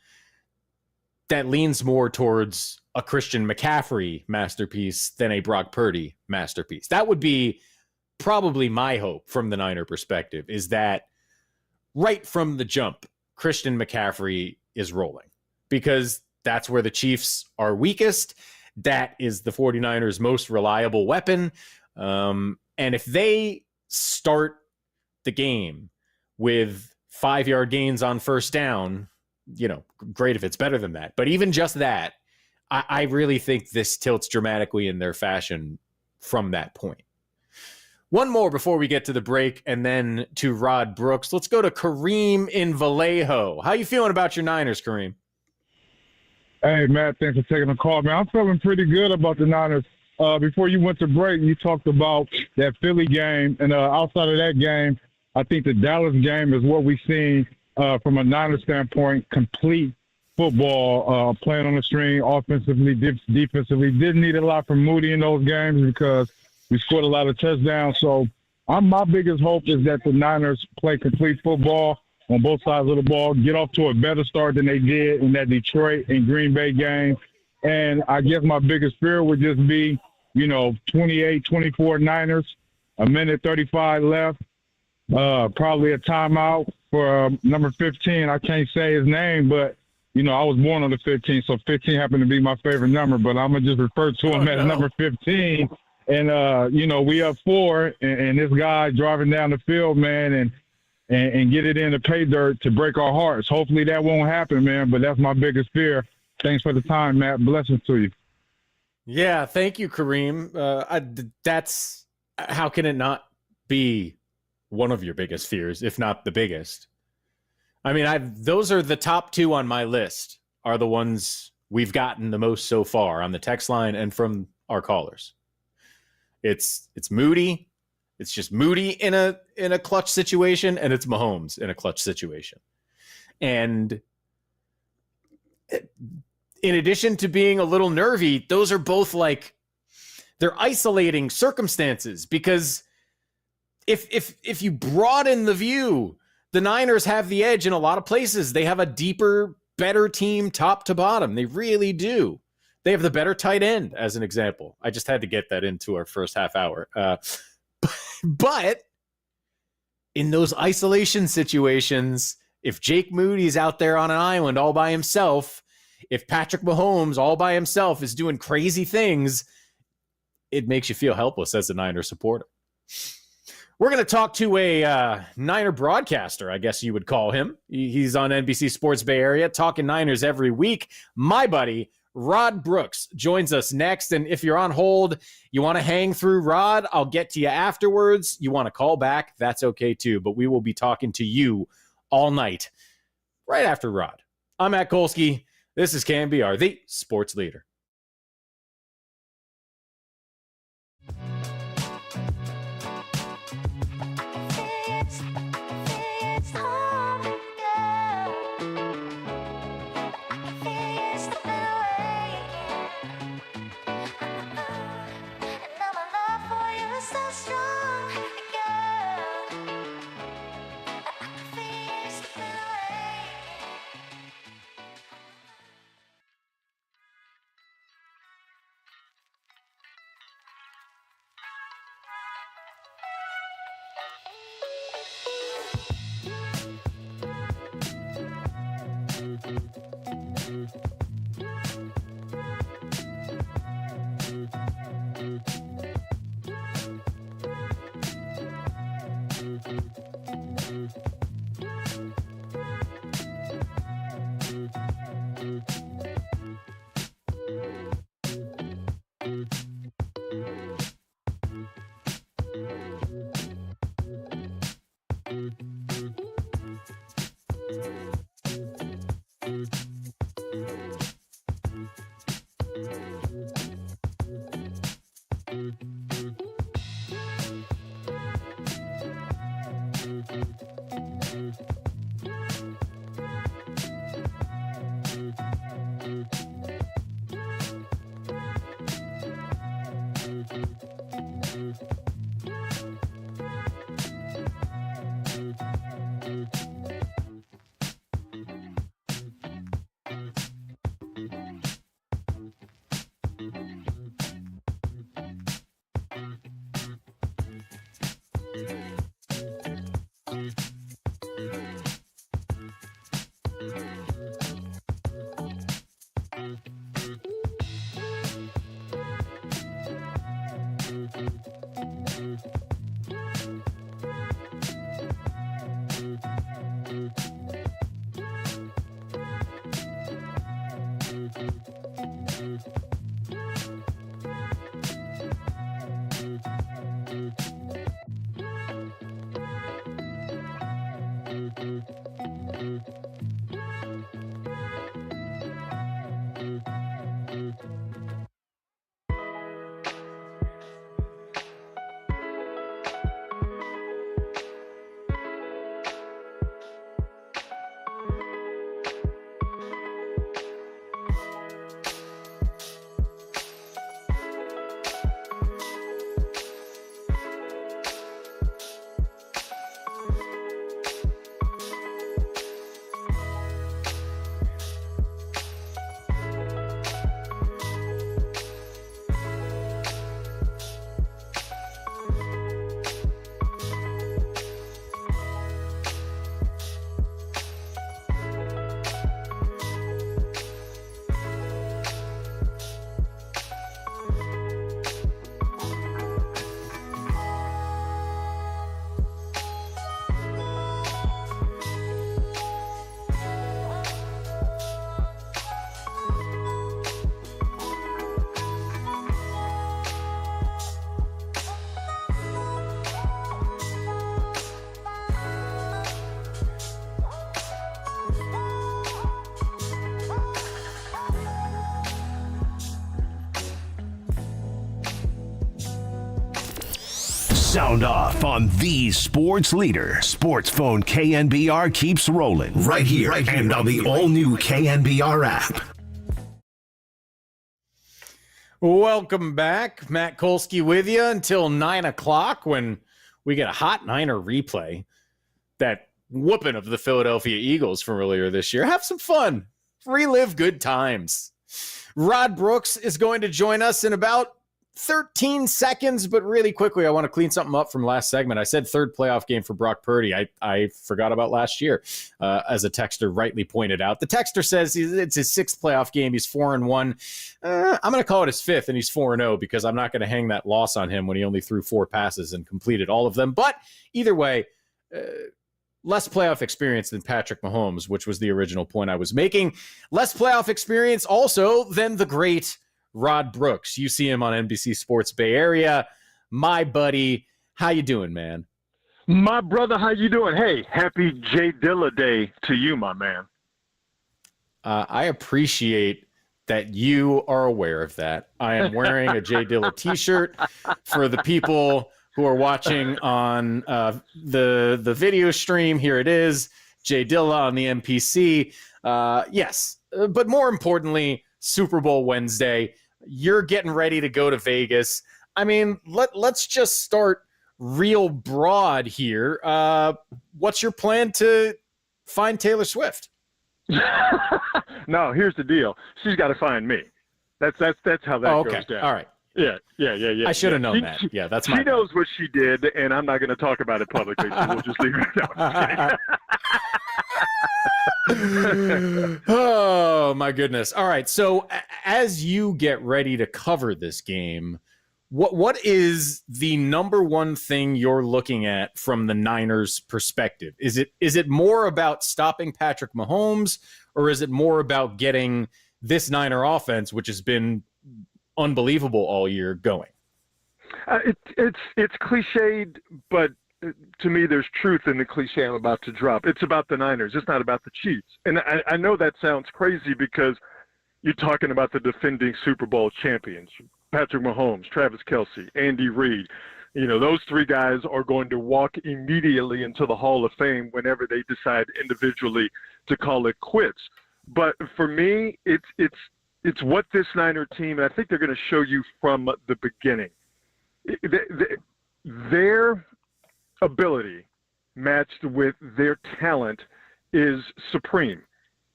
that leans more towards a Christian McCaffrey masterpiece than a Brock Purdy masterpiece. That would be probably my hope from the Niner perspective, is that right from the jump, Christian McCaffrey is rolling, because that's where the Chiefs are weakest. That is the 49ers' most reliable weapon. And if they start the game with 5-yard gains on first down, great if it's better than that. But even just that, I really think this tilts dramatically in their fashion from that point. One more before we get to the break, and then to Rod Brooks. Let's go to Kareem in Vallejo. How you feeling about your Niners, Kareem? Hey, Matt, thanks for taking the call, man. I'm feeling pretty good about the Niners. Before you went to break, you talked about that Philly game, and outside of that game, I think the Dallas game is what we've seen from a Niners standpoint, complete football, playing on the string, offensively, defensively. Didn't need a lot from Moody in those games because we scored a lot of touchdowns. So my biggest hope is that the Niners play complete football on both sides of the ball, get off to a better start than they did in that Detroit and Green Bay game. And I guess my biggest fear would just be, 28-24 Niners, a minute 35 left, probably a timeout for number 15. I can't say his name, but, I was born on the 15, so 15 happened to be my favorite number, but I'm going to just refer to him as number 15. And, we up 4, and this guy driving down the field, man, and get it in the pay dirt to break our hearts. Hopefully that won't happen, man, but that's my biggest fear. Thanks for the time, Matt. Blessings to you. Yeah, thank you, Kareem. That's how can it not be one of your biggest fears, if not the biggest? I mean, those are the top 2 on my list, are the ones we've gotten the most so far on the text line and from our callers. It's Moody It's just Moody in a clutch situation, and it's Mahomes in a clutch situation. And in addition to being a little nervy, those are both like, they're isolating circumstances, because if you broaden the view, the Niners have the edge in a lot of places. They have a deeper, better team top to bottom. They really do. They have the better tight end, as an example. I just had to get that into our first half hour. But in those isolation situations, if Jake Moody's out there on an island all by himself, if Patrick Mahomes all by himself is doing crazy things, it makes you feel helpless as a Niner supporter. We're going to talk to a Niner broadcaster, I guess you would call him. He's on NBC Sports Bay Area, talking Niners every week. My buddy, Rod Brooks, joins us next. And if you're on hold, you want to hang through Rod, I'll get to you afterwards. You want to call back, that's okay too. But we will be talking to you all night, right after Rod. I'm Matt Kolsky. This is KNBR, the sports leader. Sound off on the sports leader. Sports Phone KNBR keeps rolling right here and on the all-new KNBR app. Welcome back. Matt Kolsky with you until 9 o'clock when we get a hot Niner replay. That whooping of the Philadelphia Eagles from earlier this year. Have some fun. Relive good times. Rod Brooks is going to join us in about 13 seconds, but really quickly, I want to clean something up from last segment. I said third playoff game for Brock Purdy. I forgot about last year, as a texter rightly pointed out. The texter says it's his sixth playoff game. He's 4-1. I'm going to call it his fifth, and he's 4-0 because I'm not going to hang that loss on him when he only threw 4 passes and completed all of them. But either way, less playoff experience than Patrick Mahomes, which was the original point I was making. Less playoff experience also than the great Rod Brooks. You see him on NBC Sports Bay Area. My buddy, how you doing, man? My brother, how you doing? Hey, happy J Dilla Day to you, my man. I appreciate that you are aware of that. I am wearing a J Dilla t-shirt. For the people who are watching on the video stream, here it is, J Dilla on the MPC. Yes, but more importantly, Super Bowl Wednesday. You're getting ready to go to Vegas. I mean, let's just start real broad here. What's your plan to find Taylor Swift? No, here's the deal. She's got to find me. That's how that goes down. All right. Yeah. I should have known that. Yeah, that's my She knows what she did, and I'm not going to talk about it publicly, so we'll just leave it at that. Oh, my goodness. All right. So as you get ready to cover this game, what is the number one thing you're looking at from the Niners' perspective? Is it more about stopping Patrick Mahomes, or is it more about getting this Niner offense, which has been unbelievable all year, going? It's cliched, but to me, there's truth in the cliche I'm about to drop. It's about the Niners. It's not about the Chiefs. And I know that sounds crazy because you're talking about the defending Super Bowl champions, Patrick Mahomes, Travis Kelce, Andy Reid. You know, those 3 guys are going to walk immediately into the Hall of Fame whenever they decide individually to call it quits. But for me, it's what this Niner team, and I think they're going to show you from the beginning. Their ability matched with their talent is supreme.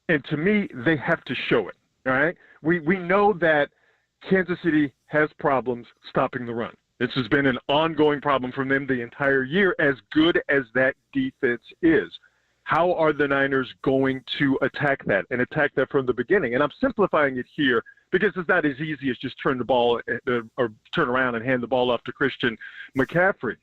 And to me, they have to show it. All right. We know that Kansas City has problems stopping the run. This has been an ongoing problem for them the entire year, as good as that defense is. How are the Niners going to attack that and attack that from the beginning? And I'm simplifying it here because it's not as easy as just turn the ball or turn around and hand the ball off to Christian McCaffrey.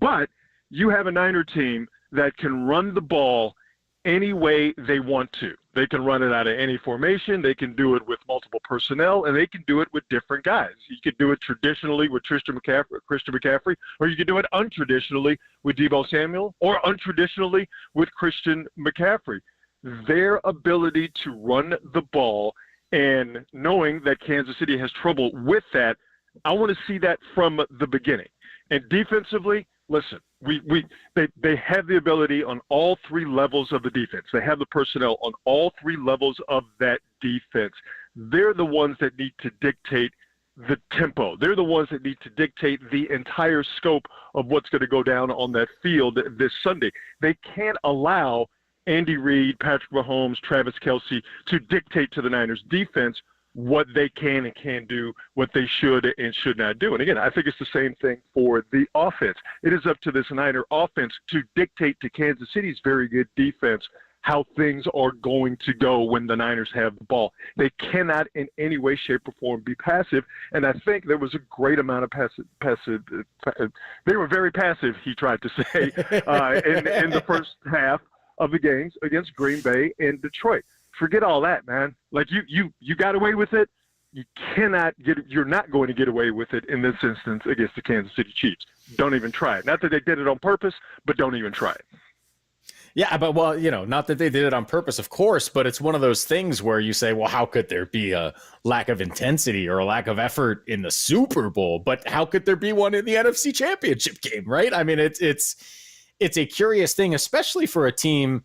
But you have a Niner team that can run the ball any way they want to. They can run it out of any formation. They can do it with multiple personnel, and they can do it with different guys. You could do it traditionally with Christian McCaffrey, or you could do it untraditionally with Deebo Samuel, or untraditionally with Christian McCaffrey. Their ability to run the ball, and knowing that Kansas City has trouble with that, I want to see that from the beginning. And defensively, listen, they have the ability on all 3 levels of the defense. They have the personnel on all 3 levels of that defense. They're the ones that need to dictate the tempo. They're the ones that need to dictate the entire scope of what's going to go down on that field this Sunday. They can't allow Andy Reid, Patrick Mahomes, Travis Kelce to dictate to the Niners defense what they can and can't do, what they should and should not do. And again, I think it's the same thing for the offense. It is up to this Niner offense to dictate to Kansas City's very good defense how things are going to go when the Niners have the ball. They cannot in any way, shape, or form be passive. And I think there was a great amount of passive. They were very passive, he tried to say, in the first half of the games against Green Bay and Detroit. Forget all that, man. Like you got away with it. You're not going to get away with it in this instance against the Kansas City Chiefs. Don't even try it. Not that they did it on purpose, but don't even try it. Yeah, but not that they did it on purpose, of course, but it's one of those things where you say, well, how could there be a lack of intensity or a lack of effort in the Super Bowl? But how could there be one in the NFC Championship game, right? I mean, it's a curious thing, especially for a team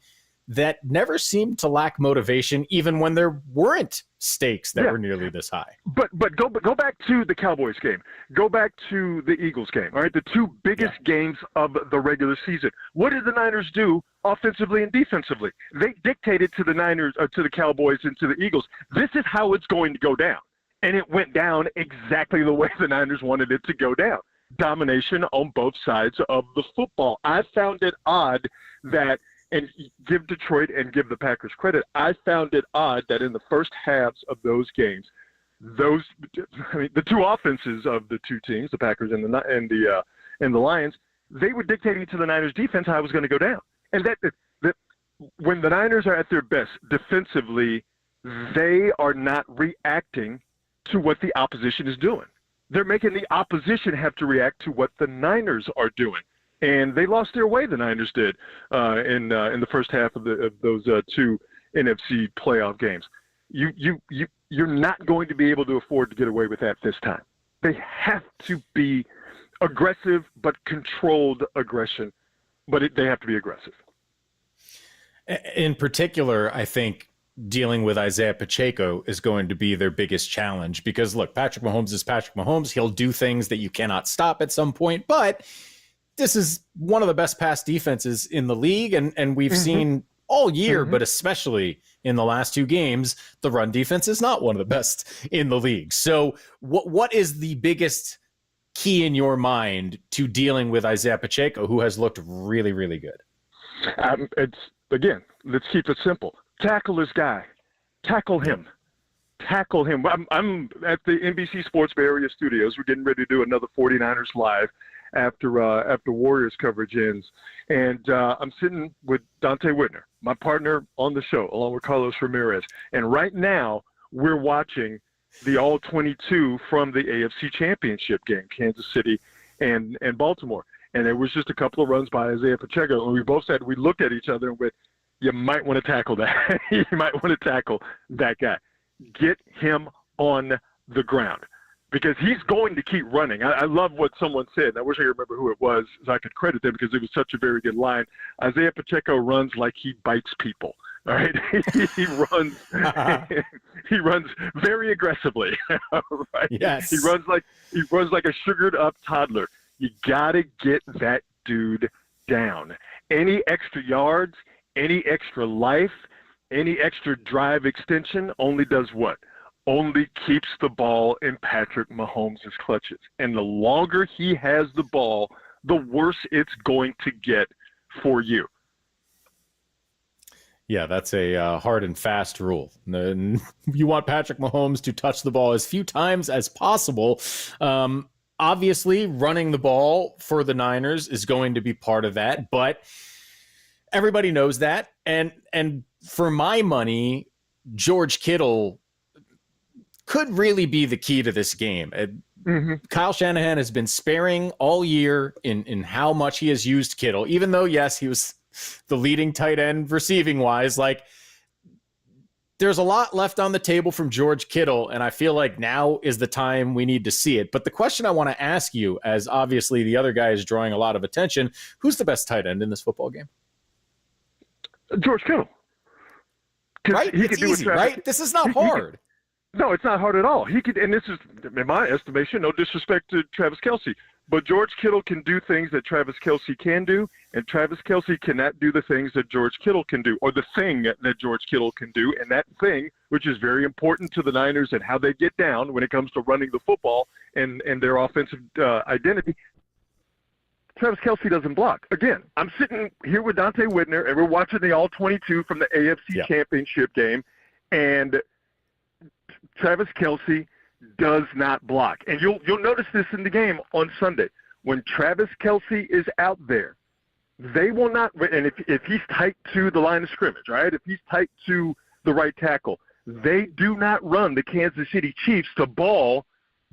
that never seemed to lack motivation, even when there weren't stakes that were nearly this high. But go back to the Cowboys game. Go back to the Eagles game. All right, the two biggest games of the regular season. What did the Niners do offensively and defensively? They dictated to the Niners, or to the Cowboys, and to the Eagles, this is how it's going to go down, and it went down exactly the way the Niners wanted it to go down. Domination on both sides of the football. I found it odd that. And give Detroit and give the Packers credit. I found it odd that in the first halves of those games, the two offenses of the two teams, the Packers and the Lions, they were dictating to the Niners defense how it was going to go down. And that when the Niners are at their best defensively, they are not reacting to what the opposition is doing. They're making the opposition have to react to what the Niners are doing. And they lost their way, the Niners did, in the first half of those two NFC playoff games. You're not going to be able to afford to get away with that this time. They have to be aggressive, but controlled aggression. But they have to be aggressive. In particular, I think dealing with Isaiah Pacheco is going to be their biggest challenge because, look, Patrick Mahomes is Patrick Mahomes. He'll do things that you cannot stop at some point, but this is one of the best pass defenses in the league, and we've seen all year, but especially in the last two games, the run defense is not one of the best in the league. So what is the biggest key in your mind to dealing with Isaiah Pacheco, who has looked really, really good? Let's keep it simple. Tackle this guy. Tackle him. Tackle him. I'm at the NBC Sports Bay Area studios. We're getting ready to do another 49ers Live after Warriors coverage ends. And I'm sitting with Dante Whitner, my partner on the show, along with Carlos Ramirez. And right now, we're watching the All-22 from the AFC Championship game, Kansas City and Baltimore. And there was just a couple of runs by Isaiah Pacheco. And we both said, we looked at each other and went, you might want to tackle that. You might want to tackle that guy. Get him on the ground. Because he's going to keep running. I love what someone said. And I wish I could remember who it was so I could credit them because it was such a very good line. Isaiah Pacheco runs like he bites people. All right, he runs. He runs very aggressively. Right? Yes. He runs like a sugared up toddler. You gotta get that dude down. Any extra yards, any extra life, any extra drive extension only does what? Only keeps the ball in Patrick Mahomes' clutches. And the longer he has the ball, the worse it's going to get for you. Yeah, that's a hard and fast rule. You want Patrick Mahomes to touch the ball as few times as possible. Obviously, running the ball for the Niners is going to be part of that, but everybody knows that. And for my money, George Kittle could really be the key to this game. Kyle Shanahan has been sparing all year in how much he has used Kittle, even though, yes, he was the leading tight end receiving wise. Like, there's a lot left on the table from George Kittle, and I feel like now is the time we need to see it. But the question I want to ask you, as obviously the other guy is drawing a lot of attention, who's the best tight end in this football game? George Kittle. Right? It's easy, right? This is not hard. No, it's not hard at all. He could, and this is, in my estimation, no disrespect to Travis Kelce, but George Kittle can do things that Travis Kelce can do, and Travis Kelce cannot do the things that George Kittle can do, or the thing that George Kittle can do, and that thing, which is very important to the Niners and how they get down when it comes to running the football and their offensive identity, Travis Kelce doesn't block. Again, I'm sitting here with Dante Whitner, and we're watching the All-22 from the AFC Championship game, and Travis Kelce does not block. And you'll notice this in the game on Sunday. When Travis Kelce is out there, they will not – and if he's tight to the line of scrimmage, right, if he's tight to the right tackle, they do not run the Kansas City Chiefs to ball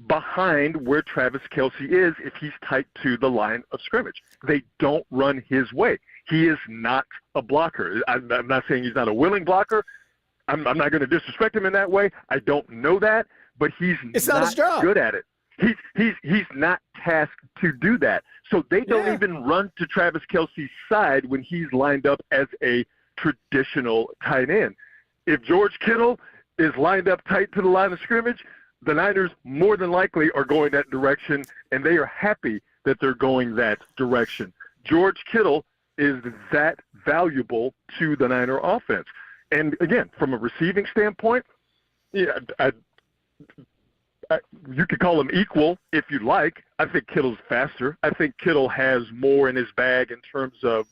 behind where Travis Kelce is if he's tight to the line of scrimmage. They don't run his way. He is not a blocker. I'm not saying he's not a willing blocker. I'm not going to disrespect him in that way. I don't know that, but he's not his job. good at it. He's not tasked to do that. So they don't even run to Travis Kelce's side when he's lined up as a traditional tight end. If George Kittle is lined up tight to the line of scrimmage, the Niners more than likely are going that direction, and they are happy that they're going that direction. George Kittle is that valuable to the Niner offense. And again, from a receiving standpoint, yeah, you could call them equal if you like. I think Kittle's faster. I think Kittle has more in his bag in terms of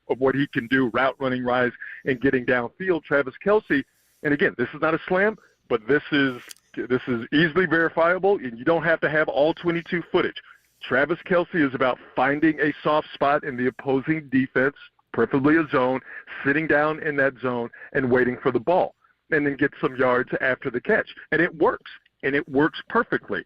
what he can do, route running wise and getting downfield. Travis Kelce, and again, this is not a slam, but this is easily verifiable, and you don't have to have all 22 footage. Travis Kelce is about finding a soft spot in the opposing defense, preferably a zone, sitting down in that zone and waiting for the ball, and then get some yards after the catch. And it works. And it works perfectly.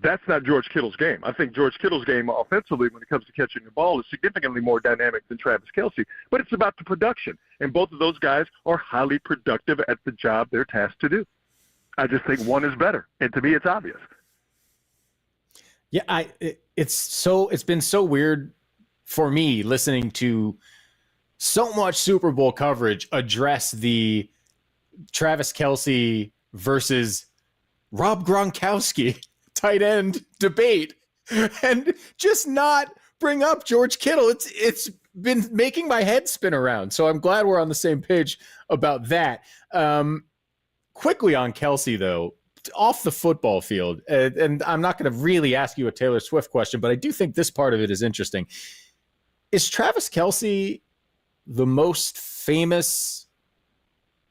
That's not George Kittle's game. I think George Kittle's game offensively when it comes to catching the ball is significantly more dynamic than Travis Kelce, but it's about the production. And both of those guys are highly productive at the job they're tasked to do. I just think one is better. And to me, it's obvious. Yeah, it's been so weird for me listening to so much Super Bowl coverage address the Travis Kelce versus Rob Gronkowski tight end debate and just not bring up George Kittle. It's been making my head spin around. So I'm glad we're on the same page about that. Quickly on Kelce, though, off the football field, and I'm not going to really ask you a Taylor Swift question, but I do think this part of it is interesting. Is Travis Kelce the most famous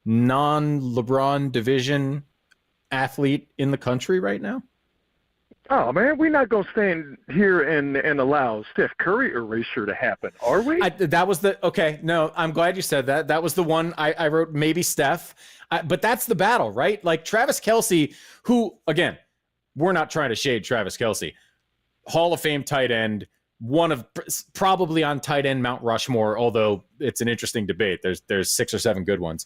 non-LeBron division athlete in the country right now? Oh, man, we're not going to stand here and allow Steph Curry erasure to happen, are we? No, I'm glad you said that. That was the one I wrote, maybe Steph. But that's the battle, right? Like Travis Kelce, who, again, we're not trying to shade Travis Kelce. Hall of Fame tight end, one of probably on tight end Mount Rushmore, although it's an interesting debate. There's 6 or 7 good ones.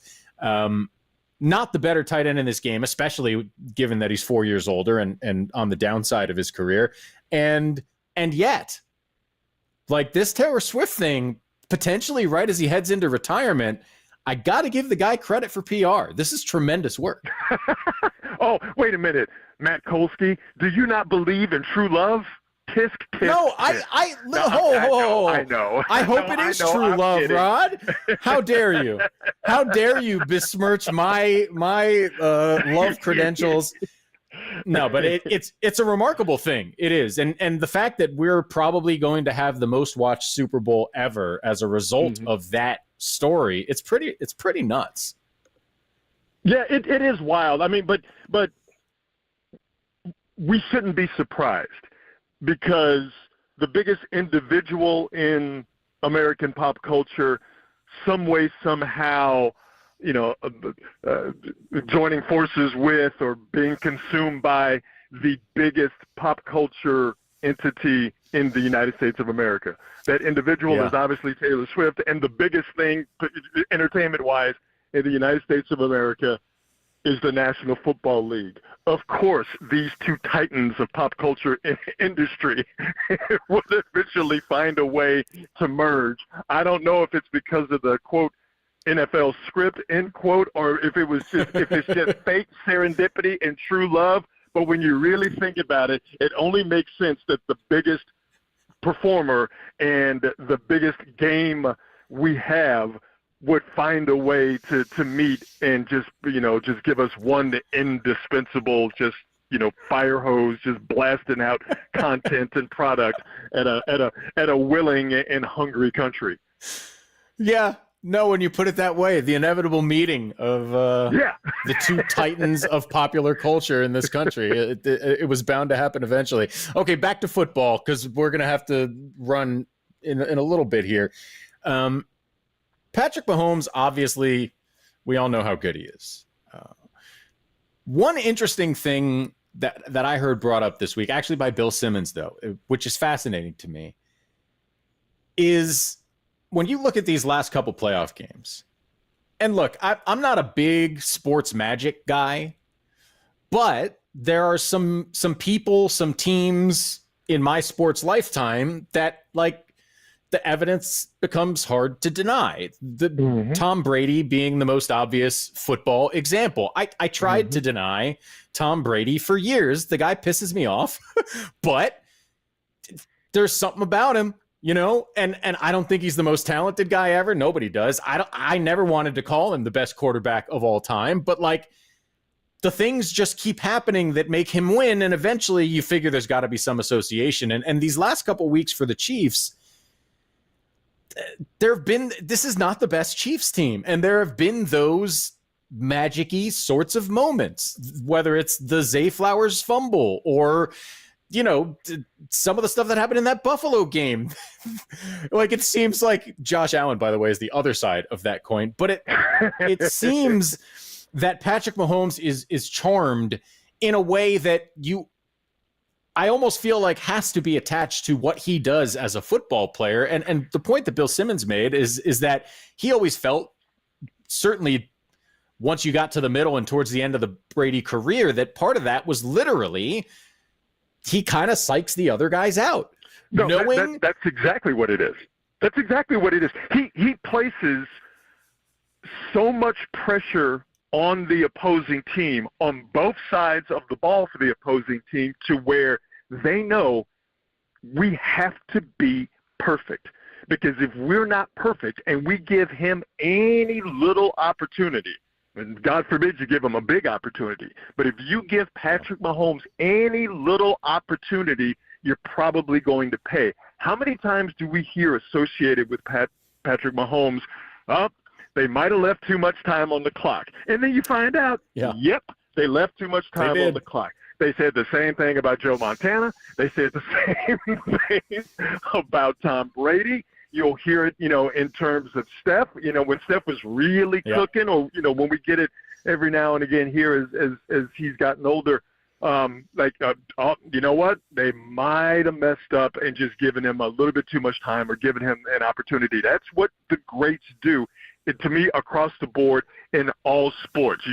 Not the better tight end in this game, especially given that he's 4 years older and on the downside of his career. And yet, like this Taylor Swift thing, potentially right as he heads into retirement, I got to give the guy credit for PR. This is tremendous work. Oh, wait a minute. Matt Kolsky, do you not believe in true love? Tisk, tisk, no, tisk. I know. I hope it is true love, kidding. Rod. How dare you? How dare you besmirch my love credentials? No, but it's a remarkable thing. It is, and the fact that we're probably going to have the most watched Super Bowl ever as a result of that story, it's pretty nuts. Yeah, it is wild. I mean, but we shouldn't be surprised, because the biggest individual in American pop culture, some way, somehow, joining forces with or being consumed by the biggest pop culture entity in the United States of America. That individual is obviously Taylor Swift, and the biggest thing, entertainment-wise, in the United States of America is the National Football League. Of course, these two titans of pop culture industry will eventually find a way to merge. I don't know if it's because of the, quote, NFL script, end quote, or if it's just fake serendipity and true love. But when you really think about it, it only makes sense that the biggest performer and the biggest game we have would find a way to meet and just give us one indispensable, fire hose, just blasting out content and product at a willing and hungry country. Yeah. No, when you put it that way, the inevitable meeting of the two titans of popular culture in this country, it was bound to happen eventually. Okay, back to football, because we're going to have to run in a little bit here. Patrick Mahomes, obviously, we all know how good he is. One interesting thing that I heard brought up this week, actually by Bill Simmons, though, which is fascinating to me, is when you look at these last couple playoff games, and look, I'm not a big sports magic guy, but there are some people, some teams in my sports lifetime that, like, the evidence becomes hard to deny. Tom Brady being the most obvious football example. I tried to deny Tom Brady for years. The guy pisses me off, but there's something about him, you know, and I don't think he's the most talented guy ever. Nobody does. I never wanted to call him the best quarterback of all time, but like, the things just keep happening that make him win, and eventually you figure there's got to be some association. And these last couple weeks for the Chiefs, this is not the best Chiefs team, and there have been those magic-y sorts of moments, whether it's the Zay Flowers fumble or, you know, some of the stuff that happened in that Buffalo game. Like, it seems like Josh Allen, by the way, is the other side of that coin, but it seems that Patrick Mahomes is charmed in a way that I almost feel like has to be attached to what he does as a football player. And the point that Bill Simmons made is that he always felt, certainly once you got to the middle and towards the end of the Brady career, that part of that was literally he kind of psychs the other guys out. No, that's exactly what it is. That's exactly what it is. He places so much pressure on the opposing team, on both sides of the ball for the opposing team, to where they know we have to be perfect. Because if we're not perfect and we give him any little opportunity, and God forbid you give him a big opportunity, but if you give Patrick Mahomes any little opportunity, you're probably going to pay. How many times do we hear associated with Patrick Mahomes, they might have left too much time on the clock? And then you find out, yep, they left too much time on the clock. They said the same thing about Joe Montana. They said the same thing about Tom Brady. You'll hear it, you know, in terms of Steph, you know, when Steph was really cooking, or, you know, when we get it every now and again here as he's gotten older, you know what? They might have messed up and just given him a little bit too much time or given him an opportunity. That's what the greats do. To me, across the board in all sports.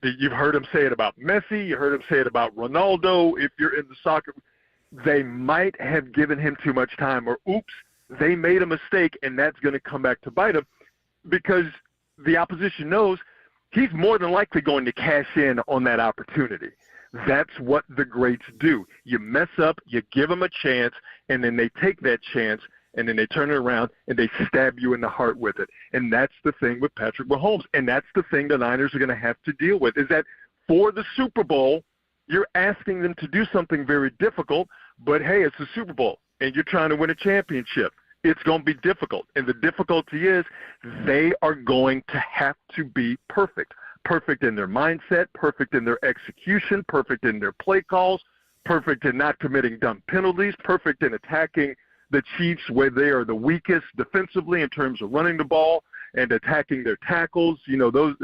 You've heard him say it about Messi. You heard him say it about Ronaldo. If you're in the soccer, they might have given him too much time, or oops, they made a mistake, and that's going to come back to bite him, because the opposition knows he's more than likely going to cash in on that opportunity. That's what the greats do. You mess up, you give them a chance, and then they take that chance, and then they turn it around and they stab you in the heart with it. And that's the thing with Patrick Mahomes. And that's the thing the Niners are going to have to deal with, is that for the Super Bowl, you're asking them to do something very difficult, but hey, it's the Super Bowl and you're trying to win a championship. It's going to be difficult. And the difficulty is they are going to have to be perfect. Perfect in their mindset, perfect in their execution, perfect in their play calls, perfect in not committing dumb penalties, perfect in attacking the Chiefs where they are the weakest defensively in terms of running the ball and attacking their tackles. You know, those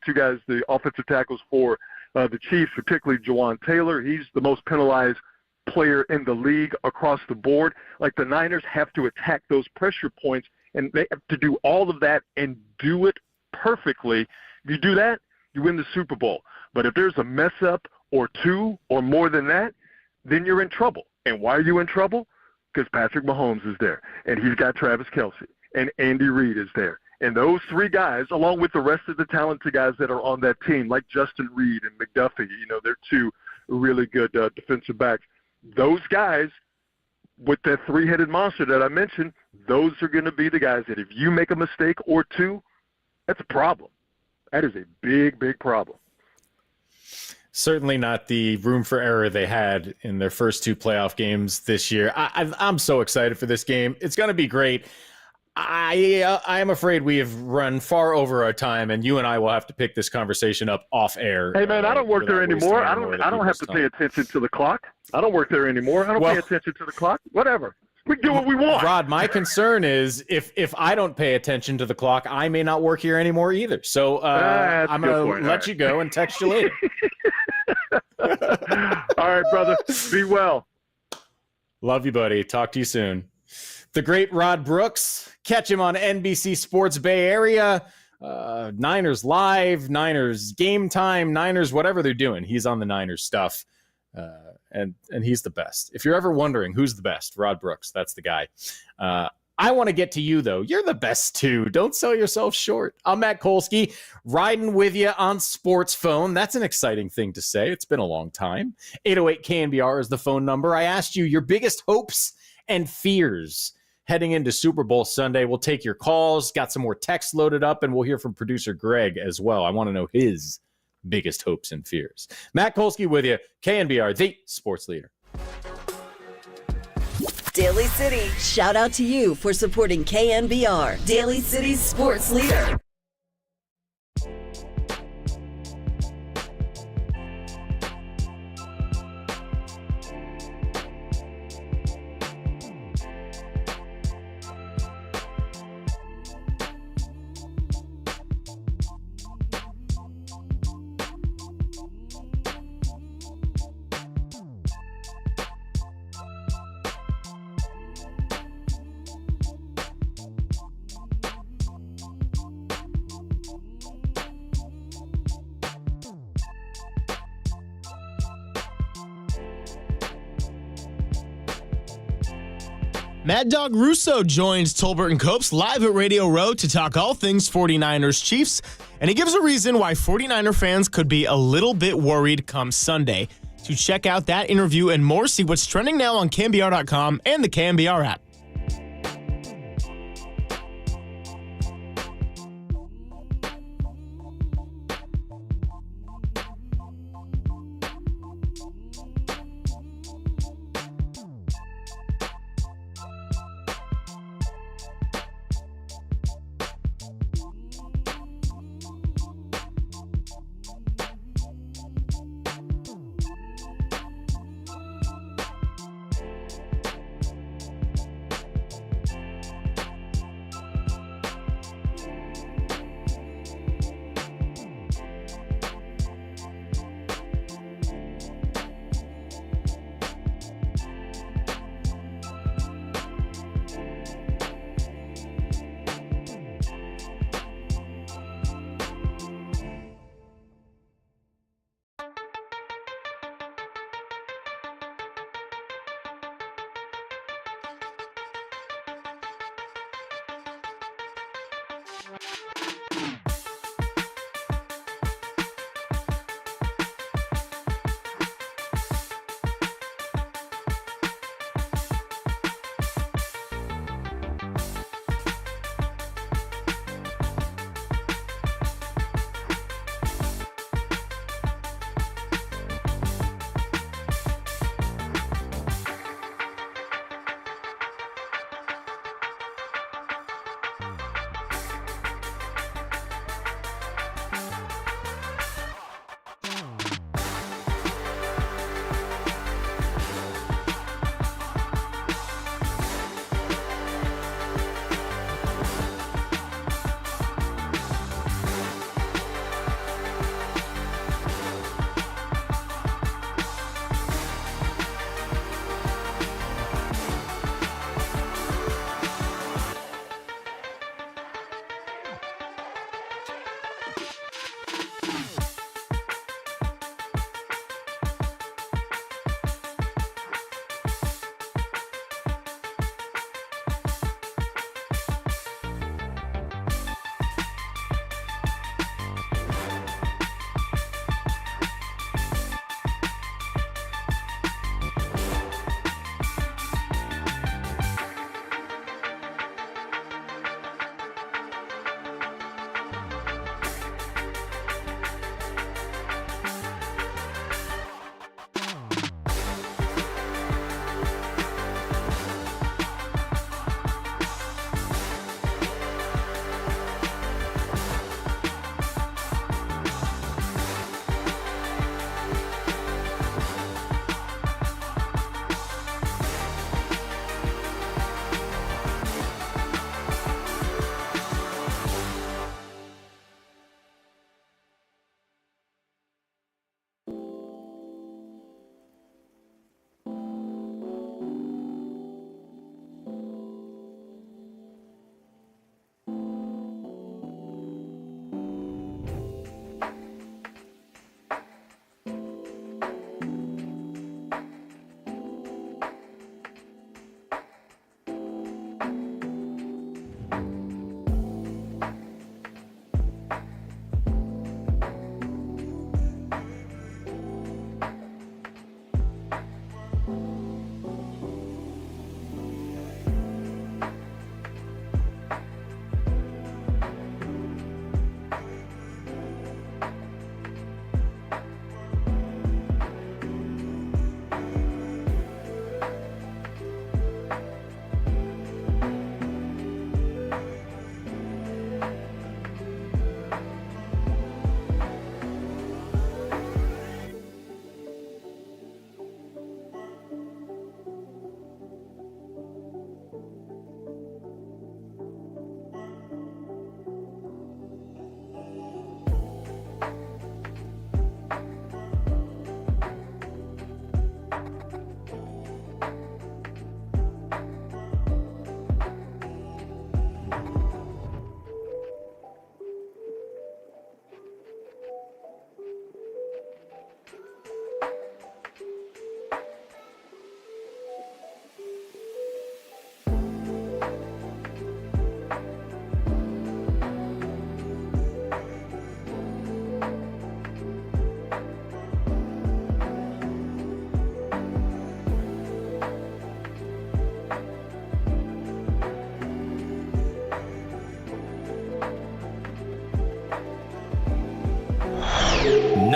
two guys, the offensive tackles for the Chiefs, particularly Javon Taylor, he's the most penalized player in the league across the board. Like, the Niners have to attack those pressure points, and they have to do all of that and do it perfectly. If you do that, you win the Super Bowl. But if there's a mess up or two or more than that, then you're in trouble. And why are you in trouble? Because Patrick Mahomes is there, and he's got Travis Kelce, and Andy Reid is there. And those three guys, along with the rest of the talented guys that are on that team, like Justin Reed and McDuffie, you know, they're two really good defensive backs. Those guys, with that three-headed monster that I mentioned, those are going to be the guys that if you make a mistake or two, that's a problem. That is a big, big problem. Certainly not the room for error they had in their first two playoff games this year. I'm so excited for this game. It's going to be great. I am afraid we have run far over our time, and you and I will have to pick this conversation up off air. Hey, man, I don't work there anymore. I don't have to pay attention to the clock. I don't work there anymore. I don't pay attention to the clock. Whatever. We do what we want. Rod, my concern is if I don't pay attention to the clock, I may not work here anymore either. So I'm going to let you go and text you later. All right, brother. Be well. Love you, buddy. Talk to you soon. The great Rod Brooks. Catch him on NBC Sports Bay Area. Niners Live, Niners Game Time, Niners, whatever they're doing. He's on the Niners stuff. And he's the best. If you're ever wondering who's the best, Rod Brooks, that's the guy. I want to get to you, though. You're the best, too. Don't sell yourself short. I'm Matt Kolsky, riding with you on Sports Phone. That's an exciting thing to say. It's been a long time. 808 KNBR is the phone number. I asked you your biggest hopes and fears heading into Super Bowl Sunday. We'll take your calls, got some more texts loaded up, and we'll hear from producer Greg as well. I want to know his biggest hopes and fears. Matt Kolsky with you, KNBR, the sports leader. Daly City, shout out to you for supporting KNBR, Daly City's sports leader. Mad Dog Russo joins Tolbert and Copes live at Radio Row to talk all things 49ers Chiefs, and he gives a reason why 49er fans could be a little bit worried come Sunday. To check out that interview and more, see what's trending now on KNBR.com and the KNBR app.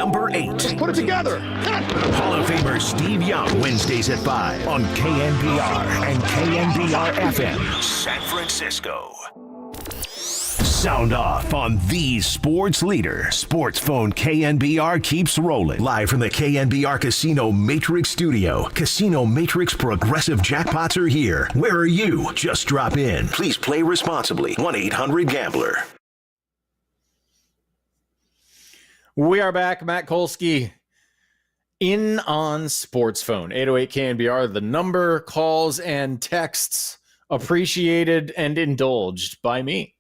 number 8. Put it together. Hall of Famer Steve Young, Wednesdays at 5 on KNBR and KNBR FM, San Francisco. Sound off on the sports leader. Sports phone KNBR keeps rolling. Live from the KNBR Casino Matrix Studio. Casino Matrix Progressive Jackpots are here. Where are you? Just drop in. Please play responsibly. 1-800-GAMBLER. We are back. Matt Kolsky in on Sports Phone. 808 KNBR, the number, calls, and texts appreciated and indulged by me.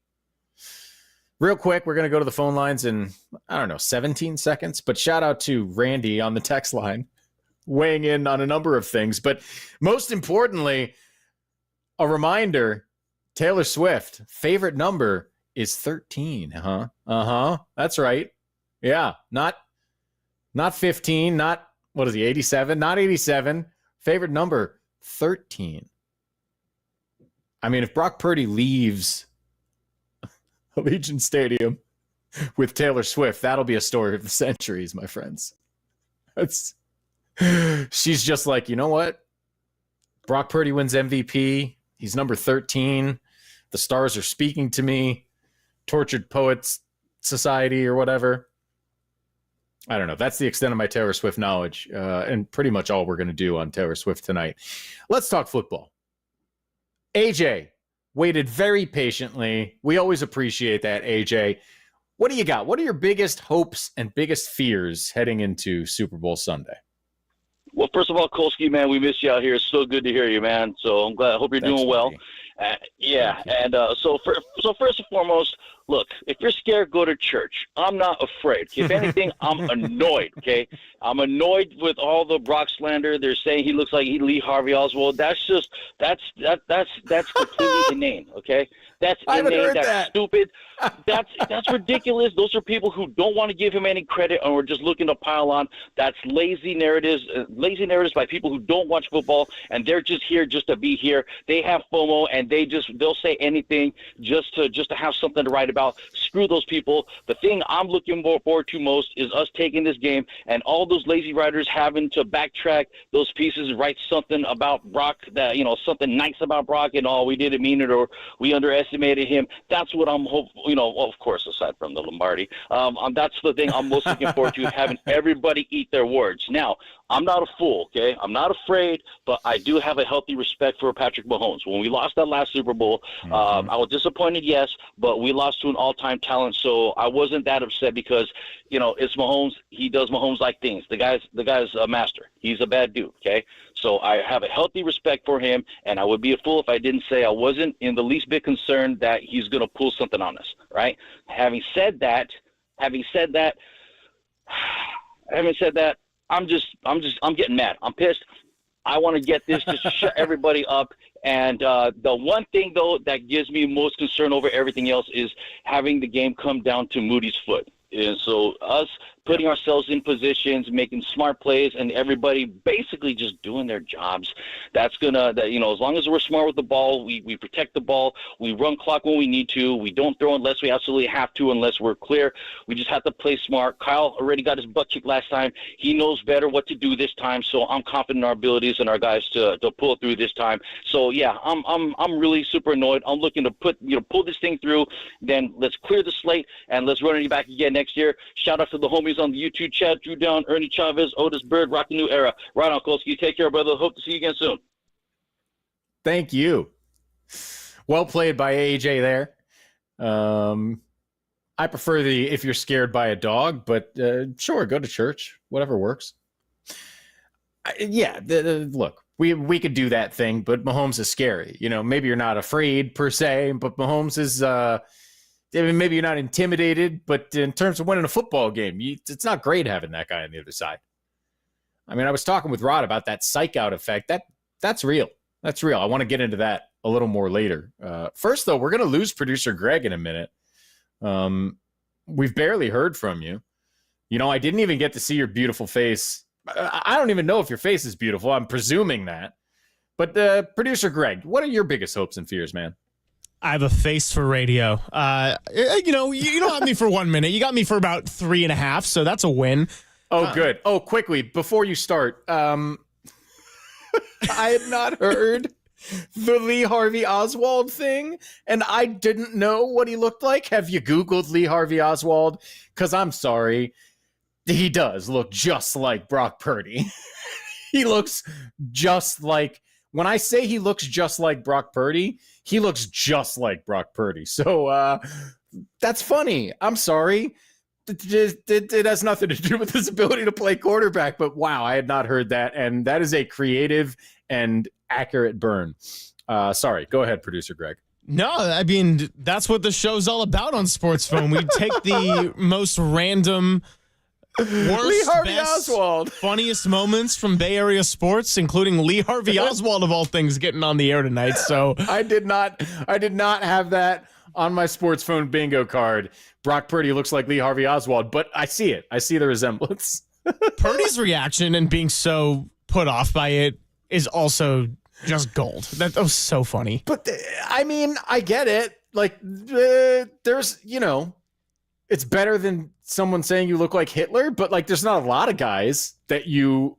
Real quick, we're going to go to the phone lines in, 17 seconds. But shout out to Randy on the text line, weighing in on a number of things. But most importantly, a reminder, Taylor Swift, favorite number is 13, huh? That's right. Yeah, not 15, not, 87? Not 87. Favorite number, 13. I mean, if Brock Purdy leaves Allegiant Stadium with Taylor Swift, that'll be a story of the centuries, my friends. She's just like, you know what? Brock Purdy wins MVP. He's number 13. The stars are speaking to me. Tortured Poets Society or whatever. I don't know. That's the extent of my Taylor Swift knowledge, and pretty much all we're going to do on Taylor Swift tonight. Let's talk football. AJ waited very patiently. We always appreciate that, AJ. What do you got? What are your biggest hopes and biggest fears heading into Super Bowl Sunday? Well, first of all, Kolsky, man, we miss you out here. It's so good to hear you, man. So I'm glad. I hope you're doing well. So first and foremost, look, if you're scared, go to church. I'm not afraid. If anything, I'm annoyed, okay? I'm annoyed with all the Brock slander. They're saying he looks like Lee Harvey Oswald. That's completely inane, okay? That's inane. That's stupid. That's ridiculous. Those are people who don't want to give him any credit and we're just looking to pile on. That's lazy narratives by people who don't watch football and they're just here just to be here. They have FOMO and they'll say anything just to have something to write about. Screw those people. The thing I'm looking forward to most is us taking this game and all those lazy writers having to backtrack those pieces, write something about Brock that, something nice about Brock and we didn't mean it or we underestimated him. That's what I'm hopeful. Of course, aside from the Lombardi, that's the thing I'm most looking forward to, having everybody eat their words. Now, I'm not a fool, okay? I'm not afraid, but I do have a healthy respect for Patrick Mahomes. When we lost that last Super Bowl, I was disappointed, yes, but we lost to an all-time talent, so I wasn't that upset because, it's Mahomes. He does Mahomes-like things. The guy's a master. He's a bad dude, okay? So I have a healthy respect for him, and I would be a fool if I didn't say I wasn't in the least bit concerned that he's going to pull something on us, right? Having said that, I'm getting mad. I'm pissed. I want to get this just to shut everybody up. And the one thing, though, that gives me most concern over everything else is having the game come down to Moody's foot. And so us putting ourselves in positions, making smart plays, and everybody basically just doing their jobs. That's as long as we're smart with the ball, we protect the ball, we run clock when we need to, we don't throw unless we absolutely have to, unless we're clear. We just have to play smart. Kyle already got his butt kicked last time. He knows better what to do this time, so I'm confident in our abilities and our guys to pull it through this time. So yeah, I'm really super annoyed. I'm looking to pull this thing through. Then let's clear the slate and let's run it back again next year. Shout out to the homies on the YouTube chat, Drew Down, Ernie Chavez, Otis Bird, Rock the New Era. Right on, Kolsky. Take care, brother. Hope to see you again soon. Thank you. Well played by AJ there. I prefer if you're scared by a dog, but sure, go to church. Whatever works. Look, we could do that thing, but Mahomes is scary. Maybe you're not afraid per se, but Mahomes is maybe you're not intimidated, but in terms of winning a football game, it's not great having that guy on the other side. I mean, I was talking with Rod about that psych out effect. That's real. That's real. I want to get into that a little more later. First, though, we're going to lose producer Greg in a minute. We've barely heard from you. I didn't even get to see your beautiful face. I don't even know if your face is beautiful. I'm presuming that. But producer Greg, what are your biggest hopes and fears, man? I have a face for radio. You don't have me for 1 minute. You got me for about 3.5, so that's a win. Oh, good. Oh, quickly, before you start, I had not heard the Lee Harvey Oswald thing, and I didn't know what he looked like. Have you Googled Lee Harvey Oswald? Because I'm sorry, he does look just like Brock Purdy. He looks just like, when I say he looks just like Brock Purdy, he looks just like Brock Purdy. So that's funny. I'm sorry. It has nothing to do with his ability to play quarterback, but wow, I had not heard that. And that is a creative and accurate burn. Sorry, go ahead, producer Greg. No, I mean, that's what the show's all about on Sports Phone. We take the most random, worst, Lee Harvey best, Oswald, funniest moments from Bay Area sports, including Lee Harvey Oswald of all things getting on the air tonight. So I did not have that on my Sports Phone bingo card. Brock Purdy looks like Lee Harvey Oswald, but I see it. I see the resemblance. Purdy's reaction and being so put off by it is also just gold. That was so funny. But I mean, I get it. Like, there's, it's better than someone saying you look like Hitler, but like, there's not a lot of guys that you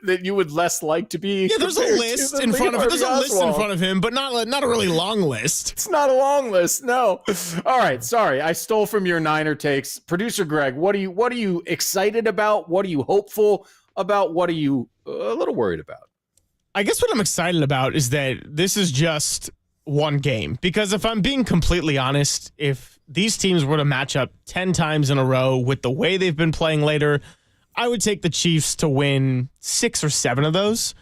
that you would less like to be. Yeah, there's a list in front of him. There's a list in front of him, but not a really long list. It's not a long list, no. All right, sorry, I stole from your Niner takes. Producer Greg, what are you excited about? What are you hopeful about? What are you a little worried about? I guess what I'm excited about is that this is just one game. Because if I'm being completely honest, if these teams were to match up 10 times in a row with the way they've been playing later, I would take the Chiefs to win 6 or 7 of those.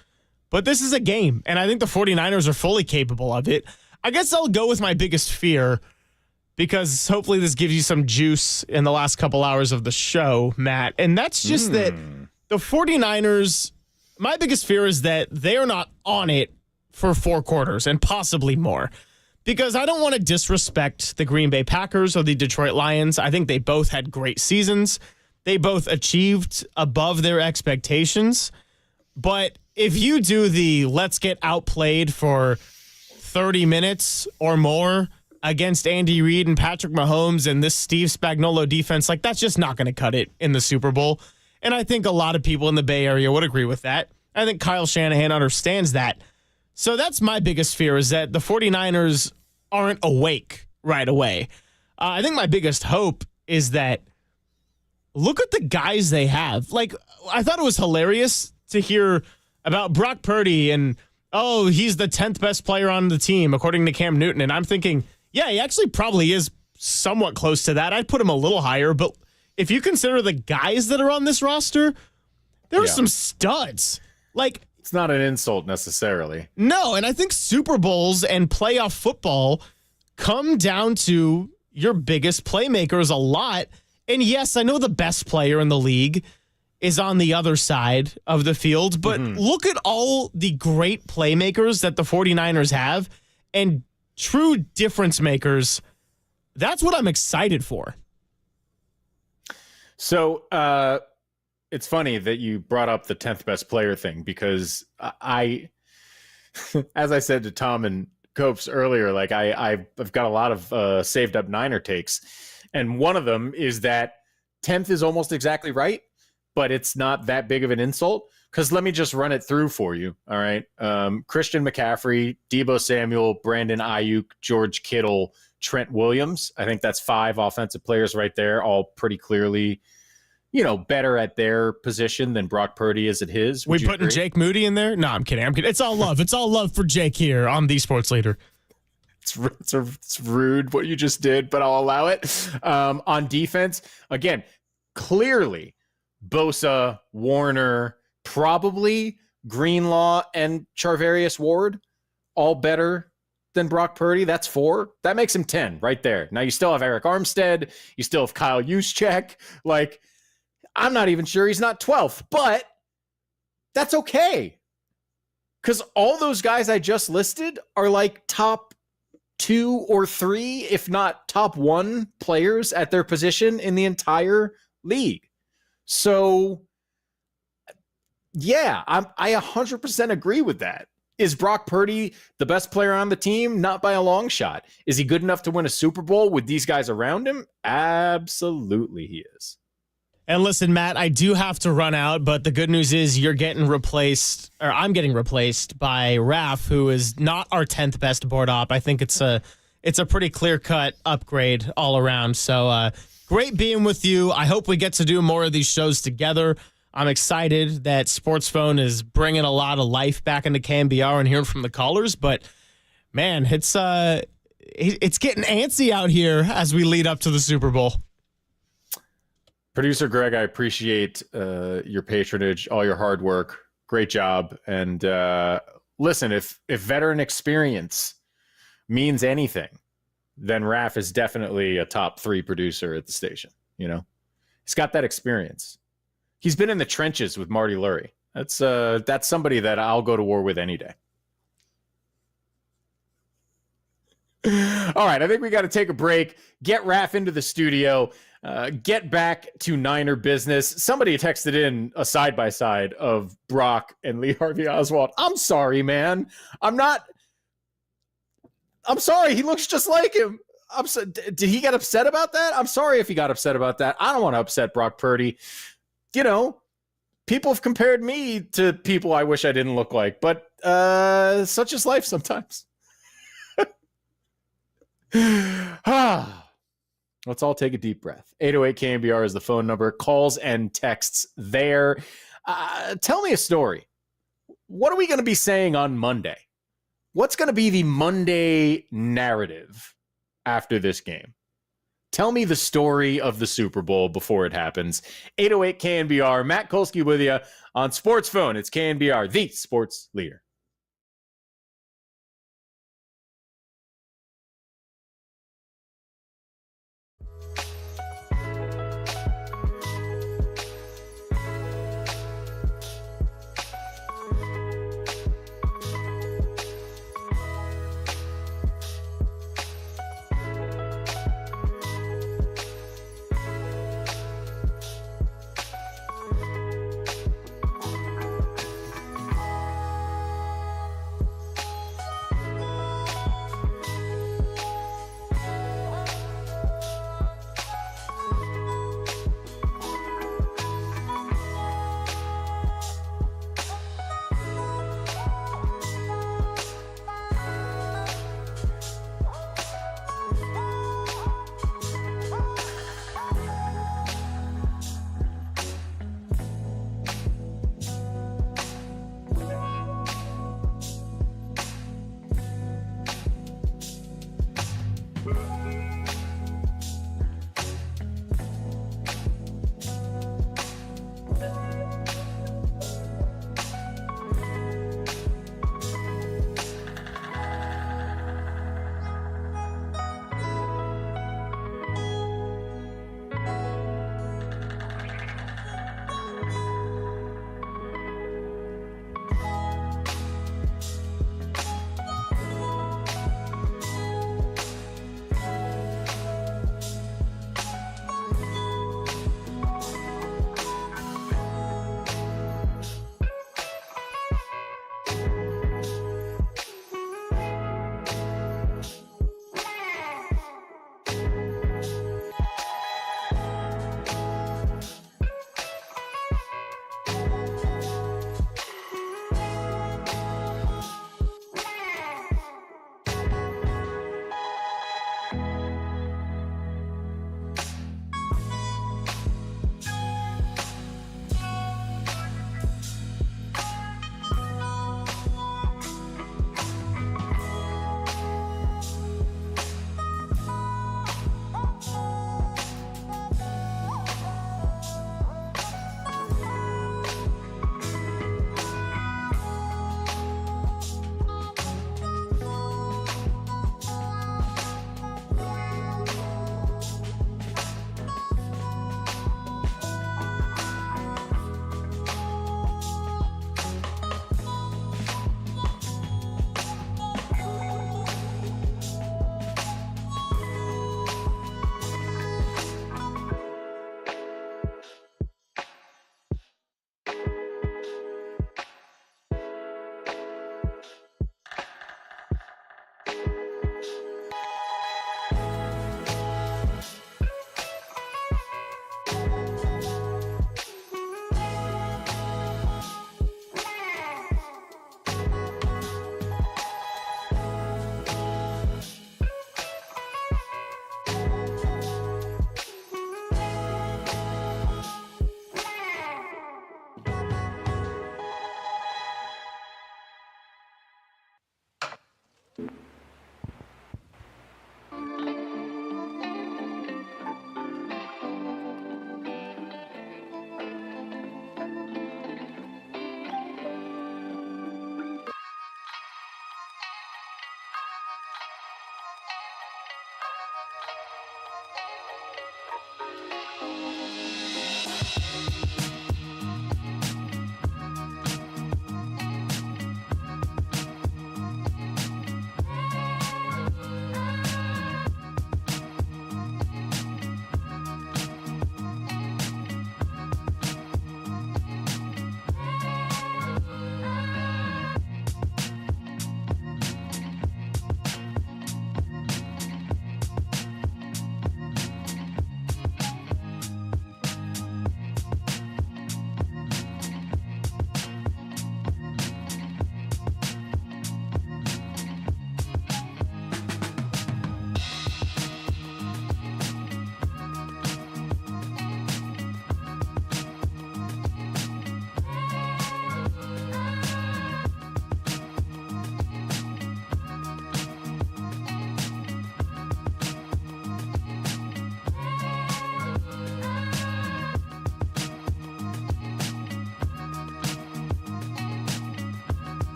But this is a game, and I think the 49ers are fully capable of it. I guess I'll go with my biggest fear, because hopefully this gives you some juice in the last couple hours of the show, Matt. And that's just that the 49ers, my biggest fear is that they are not on it for 4 quarters and possibly more. Because I don't want to disrespect the Green Bay Packers or the Detroit Lions. I think they both had great seasons. They both achieved above their expectations. But if you do the let's get outplayed for 30 minutes or more against Andy Reid and Patrick Mahomes and this Steve Spagnuolo defense, like, that's just not going to cut it in the Super Bowl. And I think a lot of people in the Bay Area would agree with that. I think Kyle Shanahan understands that. So that's my biggest fear, is that the 49ers aren't awake right away. I think my biggest hope is that look at the guys they have. Like, I thought it was hilarious to hear about Brock Purdy and, oh, he's the 10th best player on the team, according to Cam Newton. And I'm thinking, yeah, he actually probably is somewhat close to that. I'd put him a little higher. But if you consider the guys that are on this roster, there are some studs. Like, it's not an insult necessarily. No, and I think Super Bowls and playoff football come down to your biggest playmakers a lot. And yes, I know the best player in the league is on the other side of the field, but look at all the great playmakers that the 49ers have and true difference makers. That's what I'm excited for. So it's funny that you brought up the 10th best player thing, because I as I said to Tom and Copes earlier, like I've got a lot of saved up Niner takes. And one of them is that 10th is almost exactly right, but it's not that big of an insult. Because let me just run it through for you. All right. Christian McCaffrey, Deebo Samuel, Brandon Ayuk, George Kittle, Trent Williams. I think that's 5 offensive players right there, all pretty clearly, better at their position than Brock Purdy is at his. We putting Jake Moody in there? No, I'm kidding. It's all love. It's all love for Jake here on the Sports Leader. It's rude what you just did, but I'll allow it. On defense, again, clearly Bosa, Warner, probably Greenlaw, and Charvarius Ward, all better than Brock Purdy. That's 4. That makes him 10 right there. Now you still have Eric Armstead. You still have Kyle Juszczyk. Like, I'm not even sure he's not 12th, but that's okay. Because all those guys I just listed are like top 2 or 3, if not top 1 players at their position in the entire league. So, yeah, I 100% agree with that. Is Brock Purdy the best player on the team? Not by a long shot. Is he good enough to win a Super Bowl with these guys around him? Absolutely he is. And listen, Matt, I do have to run out, but the good news is you're getting replaced, or I'm getting replaced by Raf, who is not our 10th best board op. I think it's a pretty clear-cut upgrade all around. So great being with you. I hope we get to do more of these shows together. I'm excited that Sports Phone is bringing a lot of life back into KNBR and hearing from the callers. But, man, it's getting antsy out here as we lead up to the Super Bowl. Producer Greg, I appreciate your patronage, all your hard work. Great job. And listen, if veteran experience means anything, then Raf is definitely a top 3 producer at the station. You know, he's got that experience. He's been in the trenches with Marty Lurie. That's somebody that I'll go to war with any day. All right, I think we got to take a break, get Raf into the studio, get back to Niner business. Somebody texted in a side-by-side of Brock and Lee Harvey Oswald. I'm sorry, man. I'm sorry. He looks just like him. Did he get upset about that? I'm sorry if he got upset about that. I don't want to upset Brock Purdy. You know, people have compared me to people I wish I didn't look like, but such is life sometimes. Let's all take a deep breath. 808 KNBR is the phone number. Calls and texts there. Tell me a story. What are we going to be saying on Monday? What's going to be the Monday narrative after this game? Tell me the story of the Super Bowl before it happens. 808 KNBR. Matt Kolsky with you on Sports Phone. It's KNBR, the sports leader.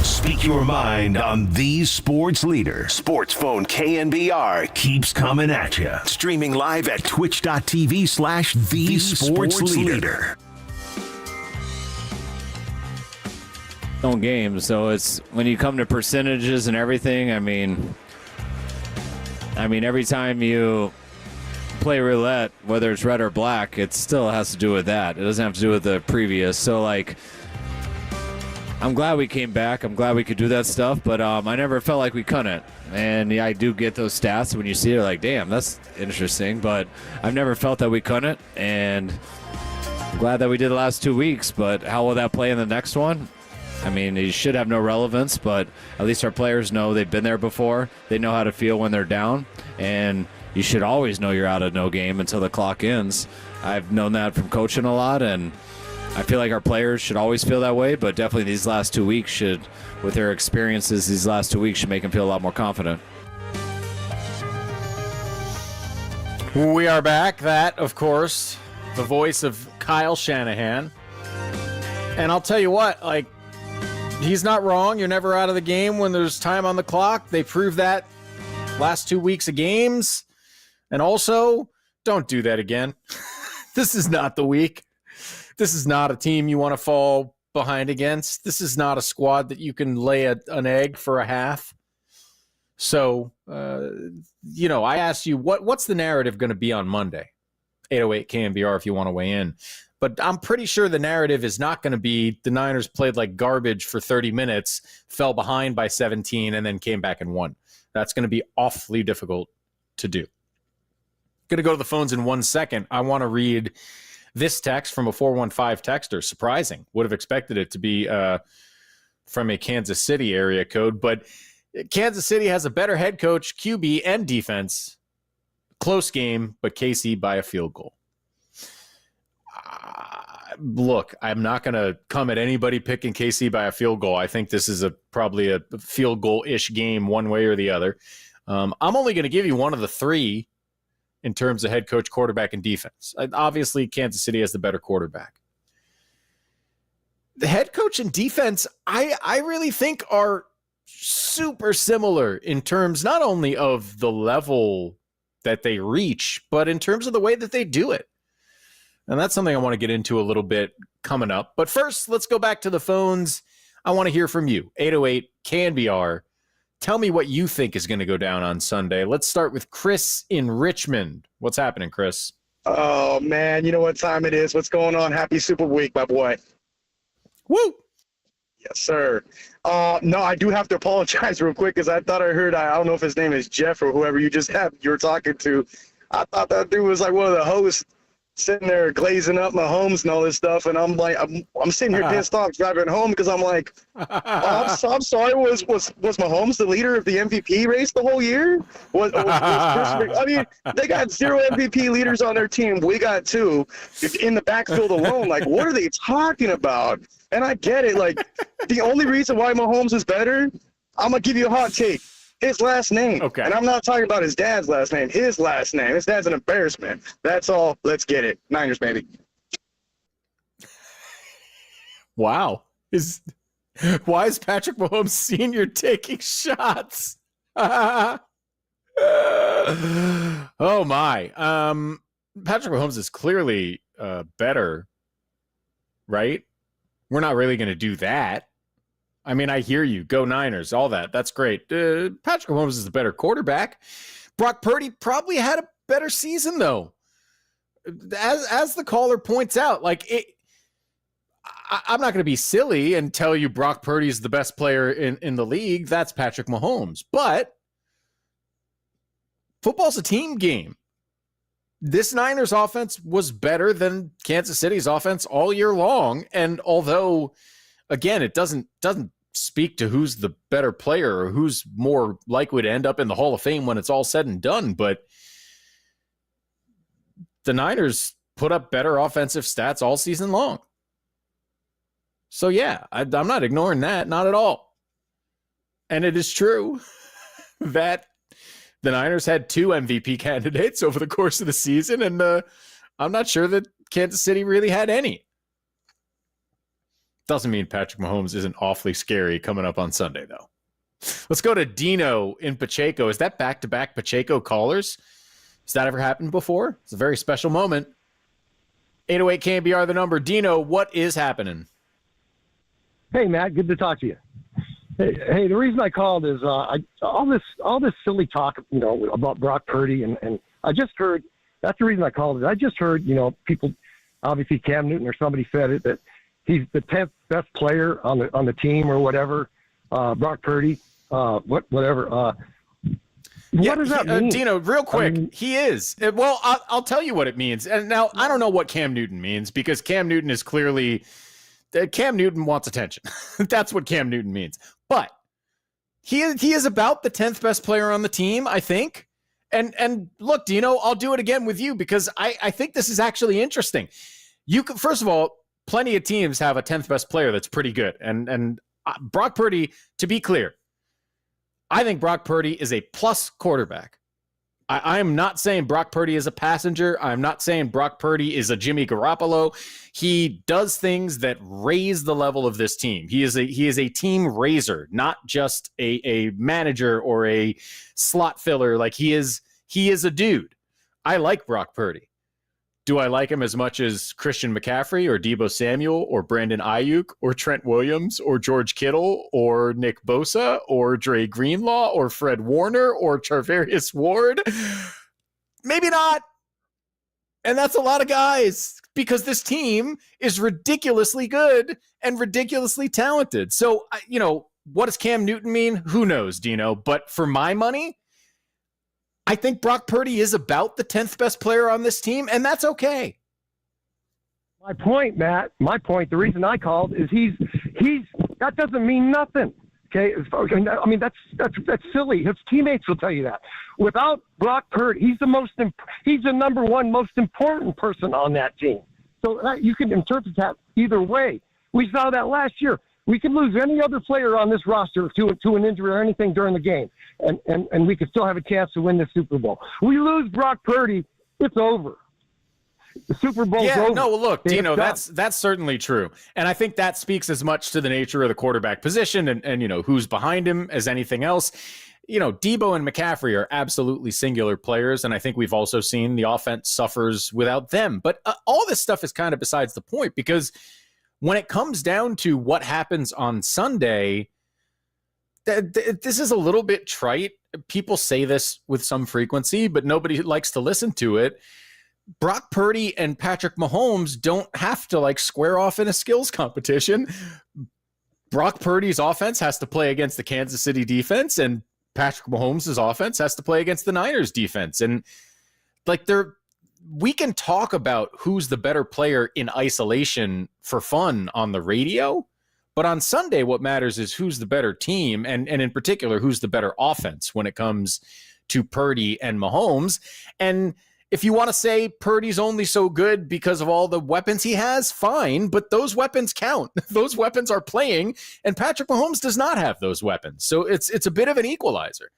Speak your mind on the sports leader. Sports phone KNBR keeps coming at you. Streaming live at twitch.tv/the sports leader. Own games, so it's when you come to percentages and everything. I mean, every time you play roulette, whether it's red or black, it still has to do with that. It doesn't have to do with the previous. So, like, I'm glad we came back. I'm glad we could do that stuff, but I never felt like we couldn't. And yeah, I do get those stats when you see it, like, damn, that's interesting. But I've never felt that we couldn't, and I'm glad that we did the last 2 weeks. But how will that play in the next one? I mean, it should have no relevance, but at least our players know they've been there before. They know how to feel when they're down, and you should always know you're out of no game until the clock ends. I've known that from coaching a lot, and I feel like our players should always feel that way, but definitely these last 2 weeks should, with their experiences these last 2 weeks, should make them feel a lot more confident. We are back. That, of course, the voice of Kyle Shanahan. And I'll tell you what, like, he's not wrong. You're never out of the game when there's time on the clock. They proved that last 2 weeks of games. And also, don't do that again. This is not the week. This is not a team you want to fall behind against. This is not a squad that you can lay an egg for a half. So, I asked you, what's the narrative going to be on Monday? 808 KNBR if you want to weigh in. But I'm pretty sure the narrative is not going to be the Niners played like garbage for 30 minutes, fell behind by 17, and then came back and won. That's going to be awfully difficult to do. Going to go to the phones in 1 second. I want to read this text from a 415 texter. Surprising. Would have expected it to be from a Kansas City area code, but Kansas City has a better head coach, QB, and defense. Close game, but KC by a field goal. Look, I'm not going to come at anybody picking KC by a field goal. I think this is probably a field goal-ish game one way or the other. I'm only going to give you one of the three in terms of head coach, quarterback, and defense. Obviously, Kansas City has the better quarterback. The head coach and defense, I really think are super similar in terms not only of the level that they reach, but in terms of the way that they do it. And that's something I want to get into a little bit coming up. But first, let's go back to the phones. I want to hear from you. 808 KNBR. Tell me what you think is going to go down on Sunday. Let's start with Chris in Richmond. What's happening, Chris? Oh, man, you know what time it is. What's going on? Happy Super Week, my boy. Woo! Yes, sir. No, I do have to apologize real quick because I thought I heard, I don't know if his name is Jeff or whoever you were talking to. I thought that dude was like one of the hosts sitting there glazing up my homes and all this stuff, and I'm like, I'm sitting here pissed off driving home because I'm like, I'm sorry, was Mahomes the leader of the MVP race the whole year? I mean, they got 0 MVP leaders on their team. We got 2 in the backfield alone. Like, what are they talking about? And I get it. Like, the only reason why Mahomes is better, I'm gonna give you a hot take. His last name. Okay. And I'm not talking about his dad's last name. His last name. His dad's an embarrassment. That's all. Let's get it. Niners, baby. Wow. Why is Patrick Mahomes Sr. taking shots? Oh, my. Patrick Mahomes is clearly better, right? We're not really going to do that. I mean, I hear you. Go Niners, all that. That's great. Patrick Mahomes is the better quarterback. Brock Purdy probably had a better season, though. As the caller points out, like, I'm not going to be silly and tell you Brock Purdy is the best player in the league. That's Patrick Mahomes. But football's a team game. This Niners offense was better than Kansas City's offense all year long. And although, again, it doesn't speak to who's the better player or who's more likely to end up in the Hall of Fame when it's all said and done, but the Niners put up better offensive stats all season long. So, yeah, I'm not ignoring that, not at all. And it is true that the Niners had 2 MVP candidates over the course of the season, and I'm not sure that Kansas City really had any. Doesn't mean Patrick Mahomes isn't awfully scary coming up on Sunday, though. Let's go to Dino in Pacheco. Is that back-to-back Pacheco callers? Has that ever happened before? It's a very special moment. 808 KNBR, the number. Dino, what is happening? Hey, Matt. Good to talk to you. Hey, the reason I called is all this silly talk, about Brock Purdy, and I just heard, that's the reason I called it. I just heard, people, obviously Cam Newton or somebody said it, that he's the 10th best player on the team or whatever. Brock Purdy, whatever. What does that mean? Dino, real quick, he is. Well, I'll tell you what it means. And now I don't know what Cam Newton means because Cam Newton is clearly Cam Newton wants attention. That's what Cam Newton means. But he is about the 10th best player on the team, I think. And look, Dino, I'll do it again with you because I think this is actually interesting. You can, first of all, plenty of teams have a 10th best player that's pretty good. And Brock Purdy, to be clear, I think Brock Purdy is a plus quarterback. I am not saying Brock Purdy is a passenger. I'm not saying Brock Purdy is a Jimmy Garoppolo. He does things that raise the level of this team. He is a team raiser, not just a manager or a slot filler. Like he is a dude. I like Brock Purdy. Do I like him as much as Christian McCaffrey or Deebo Samuel or Brandon Ayuk or Trent Williams or George Kittle or Nick Bosa or Dre Greenlaw or Fred Warner or Charvarius Ward? Maybe not. And that's a lot of guys because this team is ridiculously good and ridiculously talented. So, what does Cam Newton mean? Who knows, Dino? But for my money, I think Brock Purdy is about the 10th best player on this team, and that's okay. My point, Matt, the reason I called is he's that doesn't mean nothing. Okay, I mean that's silly. His teammates will tell you that. Without Brock Purdy, he's the number one most important person on that team. So you can interpret that either way. We saw that last year. We could lose any other player on this roster to an injury or anything during the game, and we could still have a chance to win the Super Bowl. We lose Brock Purdy, it's over. The Super Bowl's over. No, look, Dino, that's certainly true. And I think that speaks as much to the nature of the quarterback position and who's behind him as anything else. Deebo and McCaffrey are absolutely singular players, and I think we've also seen the offense suffers without them. But all this stuff is kind of besides the point because when it comes down to what happens on Sunday, this is a little bit trite. People say this with some frequency, but nobody likes to listen to it. Brock Purdy and Patrick Mahomes don't have to square off in a skills competition. Brock Purdy's offense has to play against the Kansas City defense, and Patrick Mahomes' offense has to play against the Niners defense. And we can talk about who's the better player in isolation for fun on the radio, but on Sunday, what matters is who's the better team, and in particular, who's the better offense when it comes to Purdy and Mahomes. And if you want to say Purdy's only so good because of all the weapons he has, fine, but those weapons count. Those weapons are playing, and Patrick Mahomes does not have those weapons. So it's a bit of an equalizer.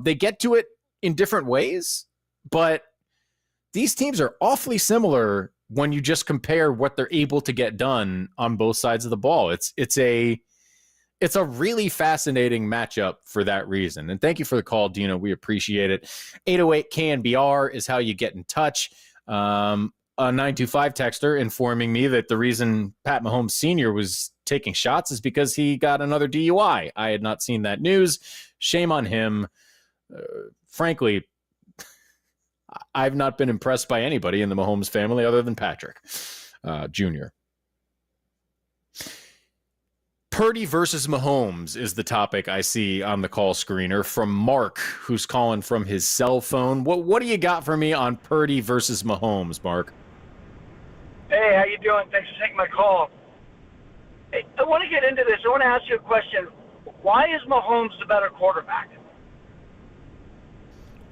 They get to it in different ways, but these teams are awfully similar when you just compare what they're able to get done on both sides of the ball. It's a really fascinating matchup for that reason. And thank you for the call, Dino. We appreciate it. 808 KNBR is how you get in touch. A 925 texter informing me that the reason Pat Mahomes Sr. was taking shots is because he got another DUI. I had not seen that news. Shame on him. Frankly, I've not been impressed by anybody in the Mahomes family other than Patrick Jr. Purdy versus Mahomes is the topic I see on the call screener from Mark, who's calling from his cell phone. What do you got for me on Purdy versus Mahomes, Mark? Hey, how you doing? Thanks for taking my call. Hey, I want to get into this. I want to ask you a question. Why is Mahomes the better quarterback?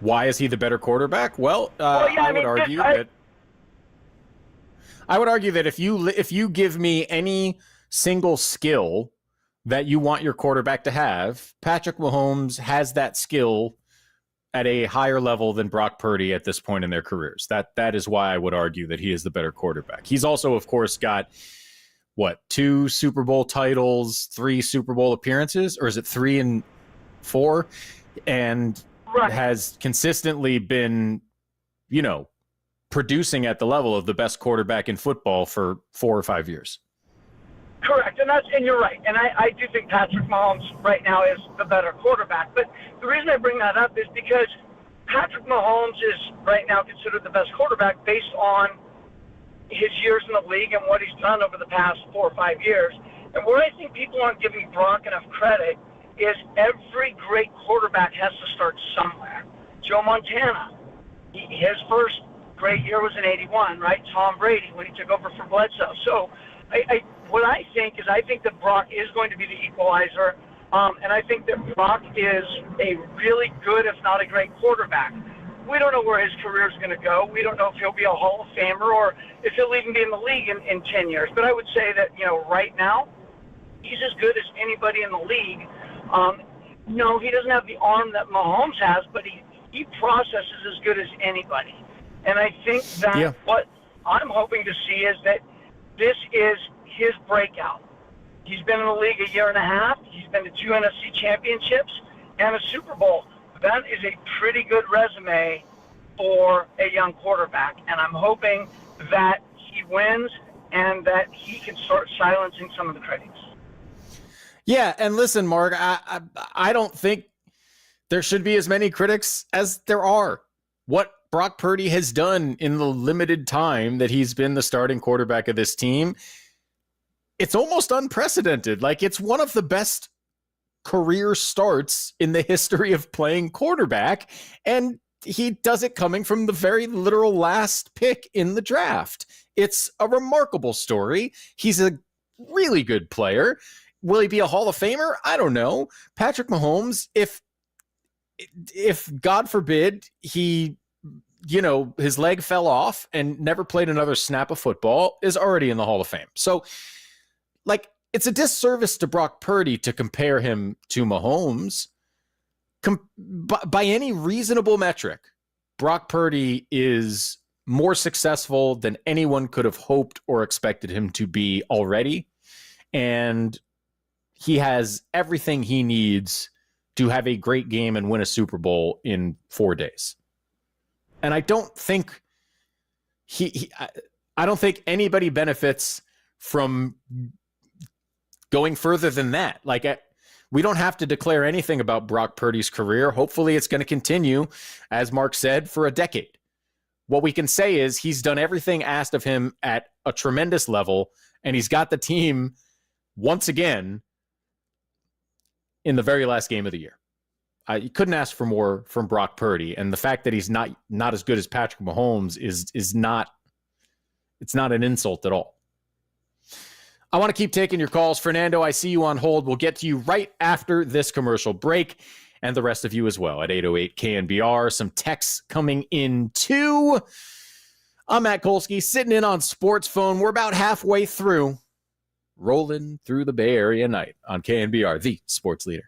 Why is he the better quarterback? Well, I would argue that if you give me any single skill that you want your quarterback to have, Patrick Mahomes has that skill at a higher level than Brock Purdy at this point in their careers. That is why I would argue that he is the better quarterback. He's also, of course, got 2 Super Bowl titles, 3 Super Bowl appearances, or is it 3 and 4? And has consistently been, producing at the level of the best quarterback in football for 4 or 5 years. Correct, and you're right. And I do think Patrick Mahomes right now is the better quarterback. But the reason I bring that up is because Patrick Mahomes is right now considered the best quarterback based on his years in the league and what he's done over the past 4 or 5 years. And where I think people aren't giving Brock enough credit is every great quarterback has to start somewhere. Joe Montana, his first great year was in '81, right? Tom Brady when he took over for Bledsoe. So what I think that Brock is going to be the equalizer, and I think that Brock is a really good, if not a great quarterback. we don't know where his career is going to go. We don't know if he'll be a Hall of Famer or if he'll even be in the league in 10 years. But I would say that, right now, he's as good as anybody in the league. No, he doesn't have the arm that Mahomes has, but he processes as good as anybody. And I think that what I'm hoping to see is that this is his breakout. He's been in the league a year and a half. He's been to 2 NFC championships and a Super Bowl. That is a pretty good resume for a young quarterback. And I'm hoping that he wins and that he can start silencing some of the critics. Yeah, and listen, Mark, I don't think there should be as many critics as there are. What Brock Purdy has done in the limited time that he's been the starting quarterback of this team, it's almost unprecedented. Like, it's one of the best career starts in the history of playing quarterback, and he does it coming from the very literal last pick in the draft. It's a remarkable story. He's a really good player. Will he be a Hall of Famer? I don't know. Patrick Mahomes, if God forbid he, his leg fell off and never played another snap of football, is already in the Hall of Fame. So, it's a disservice to Brock Purdy to compare him to Mahomes. By any reasonable metric, Brock Purdy is more successful than anyone could have hoped or expected him to be already. And he has everything he needs to have a great game and win a Super Bowl in 4 days. And I don't think I don't think anybody benefits from going further than that. We don't have to declare anything about Brock Purdy's career. Hopefully it's going to continue, as Mark said, for a decade. What we can say is he's done everything asked of him at a tremendous level, and he's got the team once again in the very last game of the year. You couldn't ask for more from Brock Purdy, and the fact that he's not as good as Patrick Mahomes is not an insult at all. I want to keep taking your calls. Fernando, I see you on hold. We'll get to you right after this commercial break, and the rest of you as well at 808 KNBR. Some texts coming in too. I'm Matt Kolsky, sitting in on Sports Phone. We're about halfway through, rolling through the Bay Area night on KNBR, the sports leader.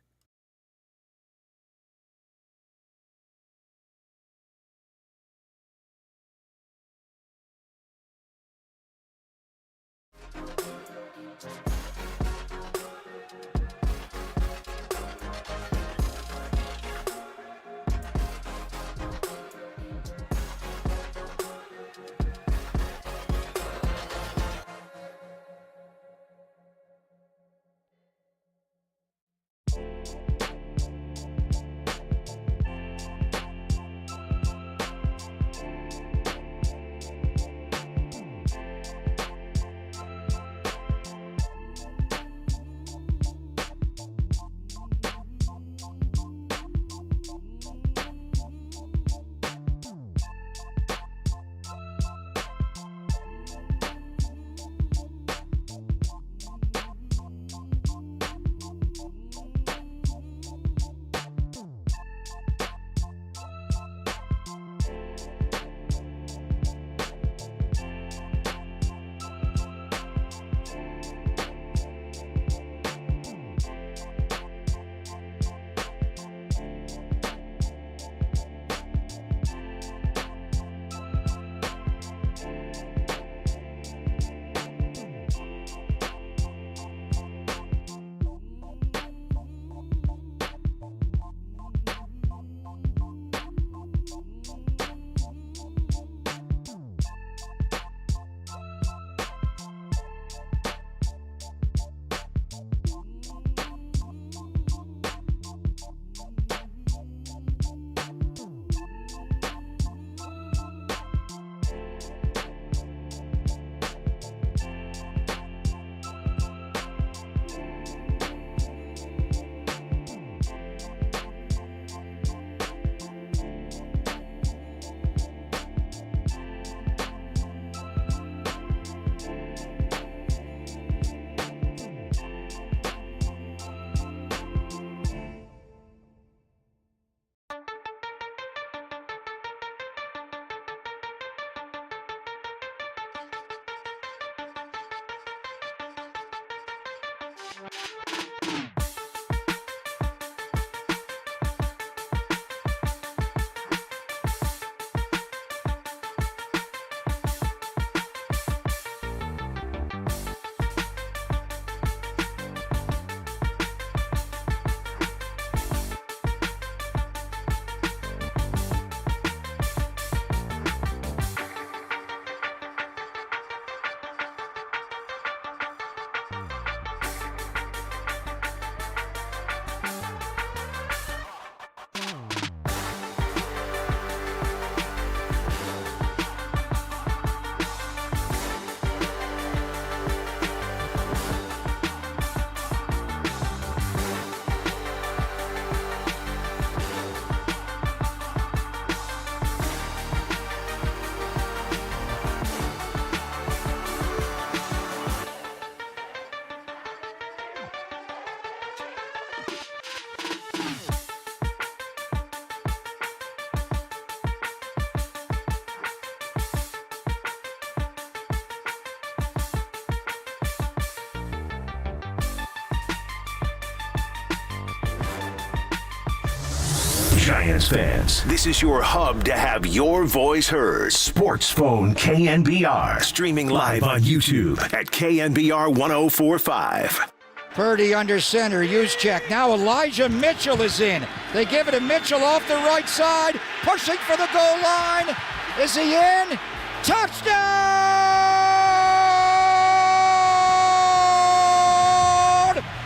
Giants fans, this is your hub to have your voice heard. Sports Phone KNBR. Streaming live on YouTube at KNBR 1045. Purdy under center, Juszczyk. Now Elijah Mitchell is in. They give it to Mitchell off the right side, pushing for the goal line. Is he in? Touchdown!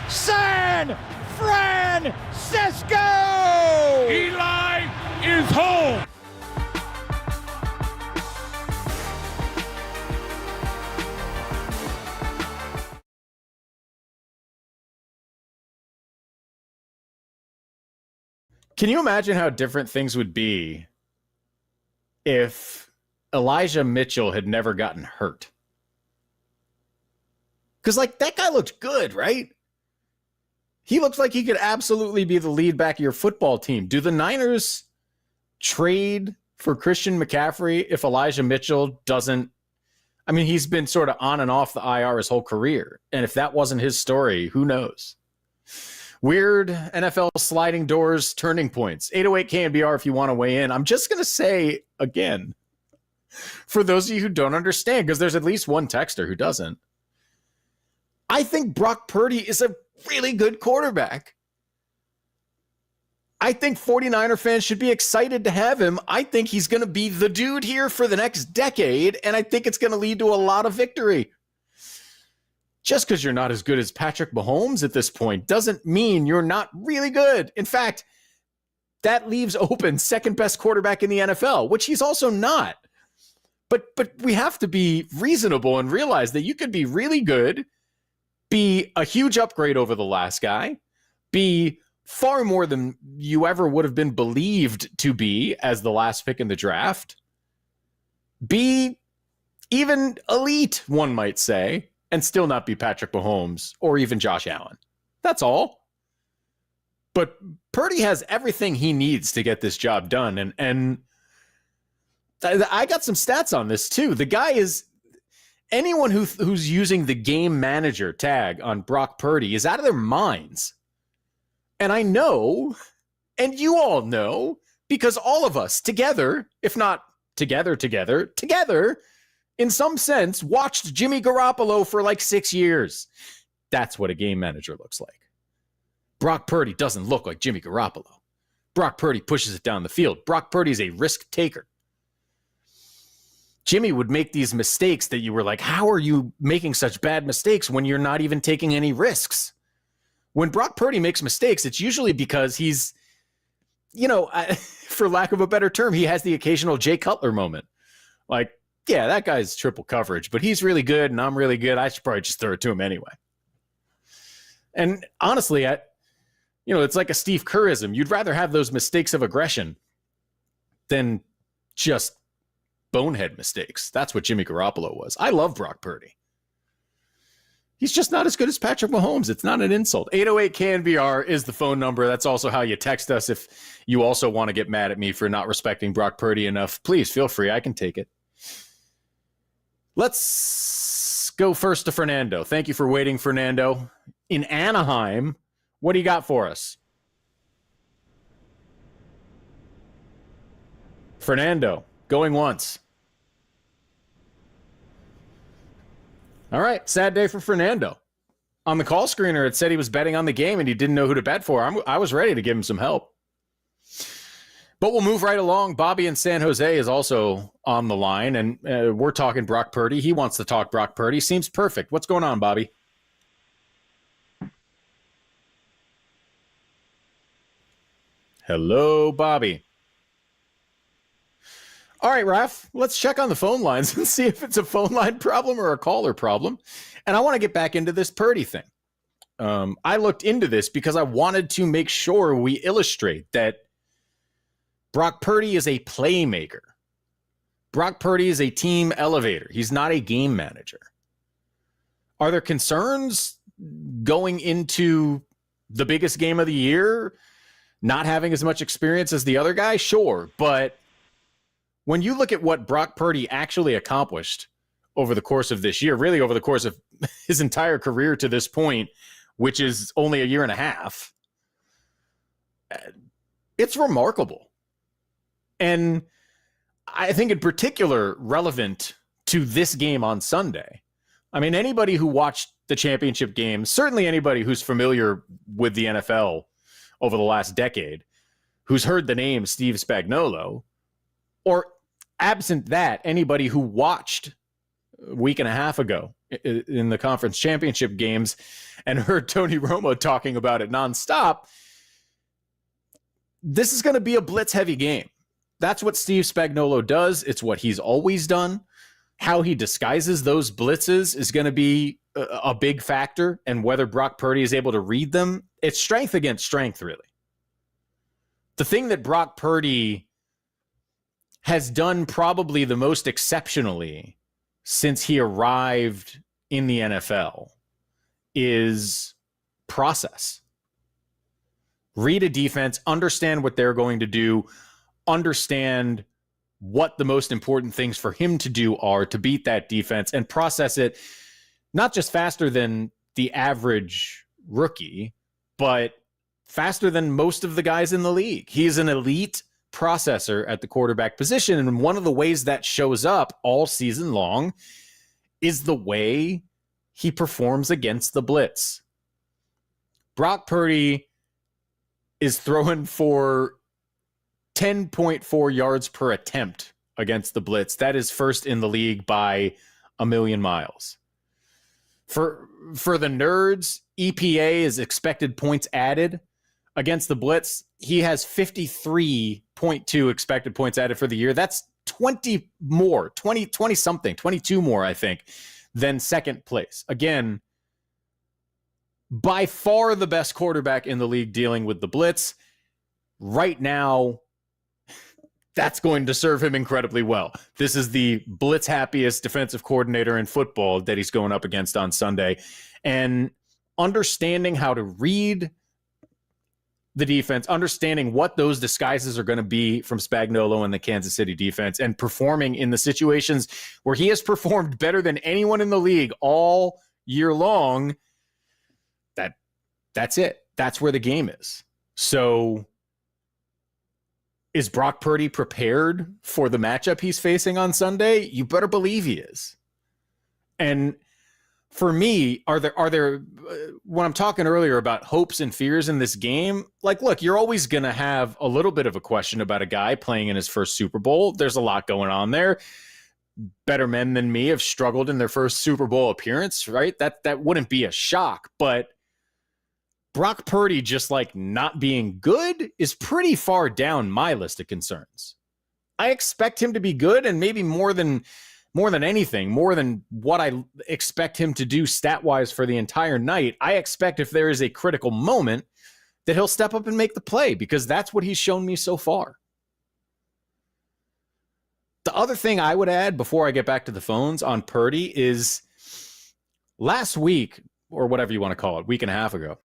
San Francisco! Eli is home. Can you imagine how different things would be if Elijah Mitchell had never gotten hurt? Because, like, that guy looked good, right? He looks like he could absolutely be the lead back of your football team. Do the Niners trade for Christian McCaffrey if Elijah Mitchell doesn't? I mean, he's been sort of on and off the IR his whole career. And if that wasn't his story, who knows? Weird NFL sliding doors, turning points. 808 KNBR if you want to weigh in. I'm just going to say again, for those of you who don't understand, because there's at least one texter who doesn't, I think Brock Purdy is a really good quarterback. I think 49er fans should be excited to have him. I think he's going to be the dude here for the next decade, and I think it's going to lead to a lot of victory. Just because you're not as good as Patrick Mahomes at this point doesn't mean you're not really good. In fact, that leaves open second best quarterback in the NFL, which he's also not. But we have to be reasonable and realize that you could be really good, be a huge upgrade over the last guy, be far more than you ever would have been believed to be as the last pick in the draft, be even elite, one might say, and still not be Patrick Mahomes or even Josh Allen. That's all. But Purdy has everything he needs to get this job done. And I got some stats on this too. The guy is, anyone who's using the game manager tag on Brock Purdy is out of their minds. And I know, and you all know, because all of us together, if not together, in some sense, watched Jimmy Garoppolo for like 6 years. That's what a game manager looks like. Brock Purdy doesn't look like Jimmy Garoppolo. Brock Purdy pushes it down the field. Brock Purdy is a risk taker. Jimmy would make these mistakes that you were like, how are you making such bad mistakes when you're not even taking any risks? When Brock Purdy makes mistakes, it's usually because he's, for lack of a better term, he has the occasional Jay Cutler moment. Like, yeah, that guy's triple coverage, but he's really good and I'm really good. I should probably just throw it to him anyway. And honestly, it's like a Steve Kerrism. You'd rather have those mistakes of aggression than just bonehead mistakes. That's what Jimmy Garoppolo was. I love Brock Purdy. He's just not as good as Patrick Mahomes. It's not an insult. 808 KNBR is the phone number. That's also how you text us if you also want to get mad at me for not respecting Brock Purdy enough. Please feel free. I can take it. Let's go first to Fernando. Thank you for waiting, Fernando. In Anaheim, what do you got for us? Fernando, going once. All right, sad day for Fernando. On the call screener, it said he was betting on the game and he didn't know who to bet for. I was ready to give him some help. But we'll move right along. Bobby in San Jose is also on the line, and we're talking Brock Purdy. He wants to talk Brock Purdy. Seems perfect. What's going on, Bobby? Hello, Bobby. All right, Raph, let's check on the phone lines and see if it's a phone line problem or a caller problem. And I want to get back into this Purdy thing. I looked into this because I wanted to make sure we illustrate that Brock Purdy is a playmaker. Brock Purdy is a team elevator. He's not a game manager. Are there concerns going into the biggest game of the year, not having as much experience as the other guy? Sure, but when you look at what Brock Purdy actually accomplished over the course of this year, really over the course of his entire career to this point, which is only a year and a half, It's remarkable. And I think in particular relevant to this game on Sunday. I mean, anybody who watched the championship game, certainly anybody who's familiar with the NFL over the last decade, who's heard the name Steve Spagnuolo, or absent that, anybody who watched a week and a half ago in the conference championship games and heard Tony Romo talking about it nonstop, this is going to be a blitz-heavy game. That's what Steve Spagnuolo does. It's what he's always done. How he disguises those blitzes is going to be a big factor, and whether Brock Purdy is able to read them, it's strength against strength, really. The thing that Brock Purdy has done probably the most exceptionally since he arrived in the NFL is process. Read a defense, understand what they're going to do, understand what the most important things for him to do are to beat that defense, and process it not just faster than the average rookie, but faster than most of the guys in the league. He's an elite processor at the quarterback position, and one of the ways that shows up all season long is the way he performs against the blitz. Brock Purdy is throwing for 10.4 yards per attempt against the blitz. That is first in the league by a million miles. For the nerds, EPA is expected points added against the blitz. He has 53.2 expected points added for the year. That's 20 more, 20 something, 22 more, I think, than second place. Again, by far the best quarterback in the league dealing with the blitz. Right now, that's going to serve him incredibly well. This is the blitz happiest defensive coordinator in football that he's going up against on Sunday. And understanding how to read the defense, understanding what those disguises are going to be from Spagnuolo and the Kansas City defense, and performing in the situations where he has performed better than anyone in the league all year long, that's it. That's where the game is. So is Brock Purdy prepared for the matchup he's facing on Sunday? You better believe he is. And for me, are there when I'm talking earlier about hopes and fears in this game, like, look, you're always going to have a little bit of a question about a guy playing in his first Super Bowl. There's a lot going on there. Better men than me have struggled in their first Super Bowl appearance, right? That wouldn't be a shock, but Brock Purdy just like not being good is pretty far down my list of concerns. I expect him to be good, and maybe more than anything, more than what I expect him to do stat-wise for the entire night. I expect if there is a critical moment that he'll step up and make the play, because that's what he's shown me so far. The other thing I would add before I get back to the phones on Purdy is last week, or whatever you want to call it, week and a half ago,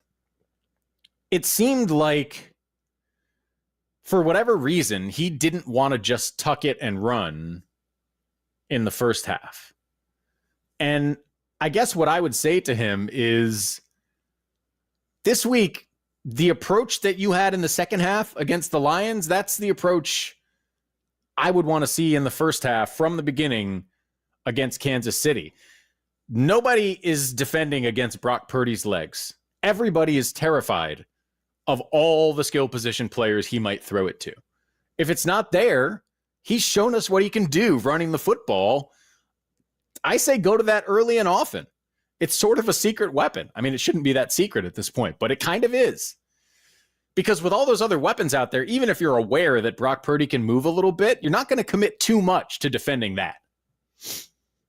it seemed like, for whatever reason, he didn't want to just tuck it and run in the first half. And I guess what I would say to him is, this week, the approach that you had in the second half against the Lions, that's the approach I would want to see in the first half from the beginning against Kansas City. Nobody is defending against Brock Purdy's legs. Everybody is terrified of all the skill position players he might throw it to. If it's not there, he's shown us what he can do running the football. I say go to that early and often. It's sort of a secret weapon. I mean, it shouldn't be that secret at this point, but it kind of is. Because with all those other weapons out there, even if you're aware that Brock Purdy can move a little bit, you're not going to commit too much to defending that.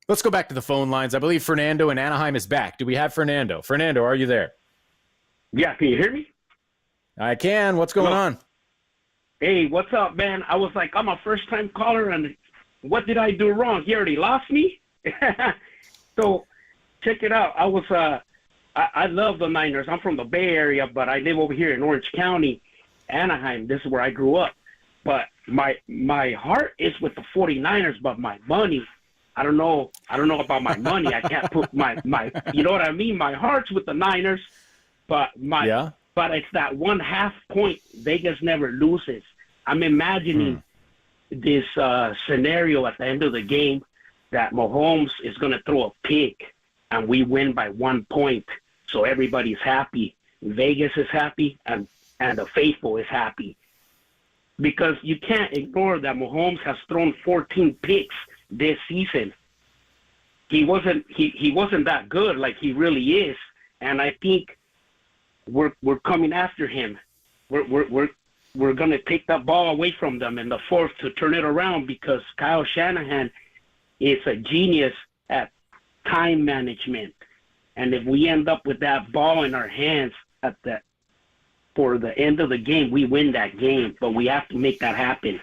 Let's go back to the phone lines. I believe Fernando in Anaheim is back. Do we have Fernando? Fernando, are you there? Yeah, can you hear me? I can. What's going on? Hey, what's up, man? I was like, I'm a first-time caller, and what did I do wrong? He already lost me? So, check it out. I love the Niners. I'm from the Bay Area, but I live over here in Orange County, Anaheim. This is where I grew up. But my heart is with the 49ers, but my money, I don't know about my money. I can't put my you know what I mean? My heart's with the Niners, but my but it's that 1/2 point Vegas never loses. I'm imagining this scenario at the end of the game that Mahomes is going to throw a pick and we win by 1 point. So everybody's happy. Vegas is happy and the faithful is happy. Because you can't ignore that Mahomes has thrown 14 picks this season. He wasn't that good like he really is. And I think we're coming after him. We're going to take that ball away from them in the fourth to turn it around because Kyle Shanahan is a genius at time management. And if we end up with that ball in our hands for the end of the game, we win that game. But we have to make that happen.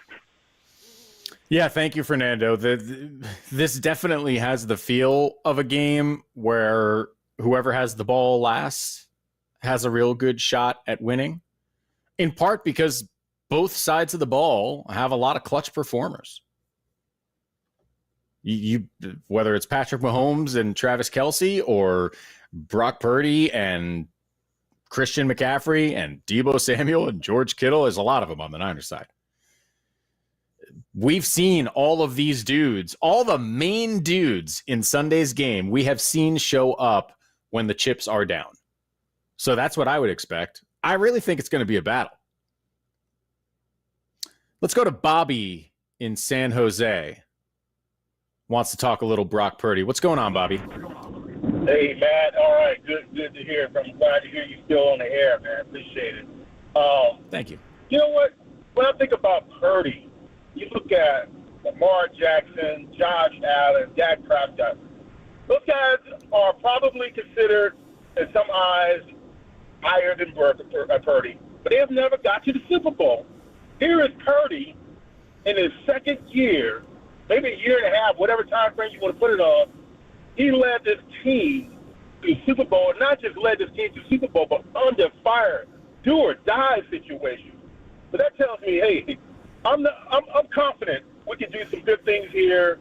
Yeah, thank you, Fernando. This definitely has the feel of a game where whoever has the ball last has a real good shot at winning, in part because both sides of the ball have a lot of clutch performers. Whether it's Patrick Mahomes and Travis Kelce or Brock Purdy and Christian McCaffrey and Deebo Samuel and George Kittle, there's a lot of them on the Niners side. We've seen all of these dudes, all the main dudes in Sunday's game, we have seen show up when the chips are down. So that's what I would expect. I really think it's going to be a battle. Let's go to Bobby in San Jose. Wants to talk a little Brock Purdy. What's going on, Bobby? Hey, Matt. All right. Good to hear from you. Glad to hear you still on the air, man. Appreciate it. Thank you. You know what? When I think about Purdy, you look at Lamar Jackson, Josh Allen, Dak Prescott. Those guys are probably considered, in some eyes, higher than Purdy, but they have never got to the Super Bowl. Here is Purdy in his second year, maybe a year and a half, whatever time frame you want to put it on. He led this team to Super Bowl, and not just led this team to Super Bowl, but under fire, do or die situation. But that tells me, hey, I'm confident we can do some good things here,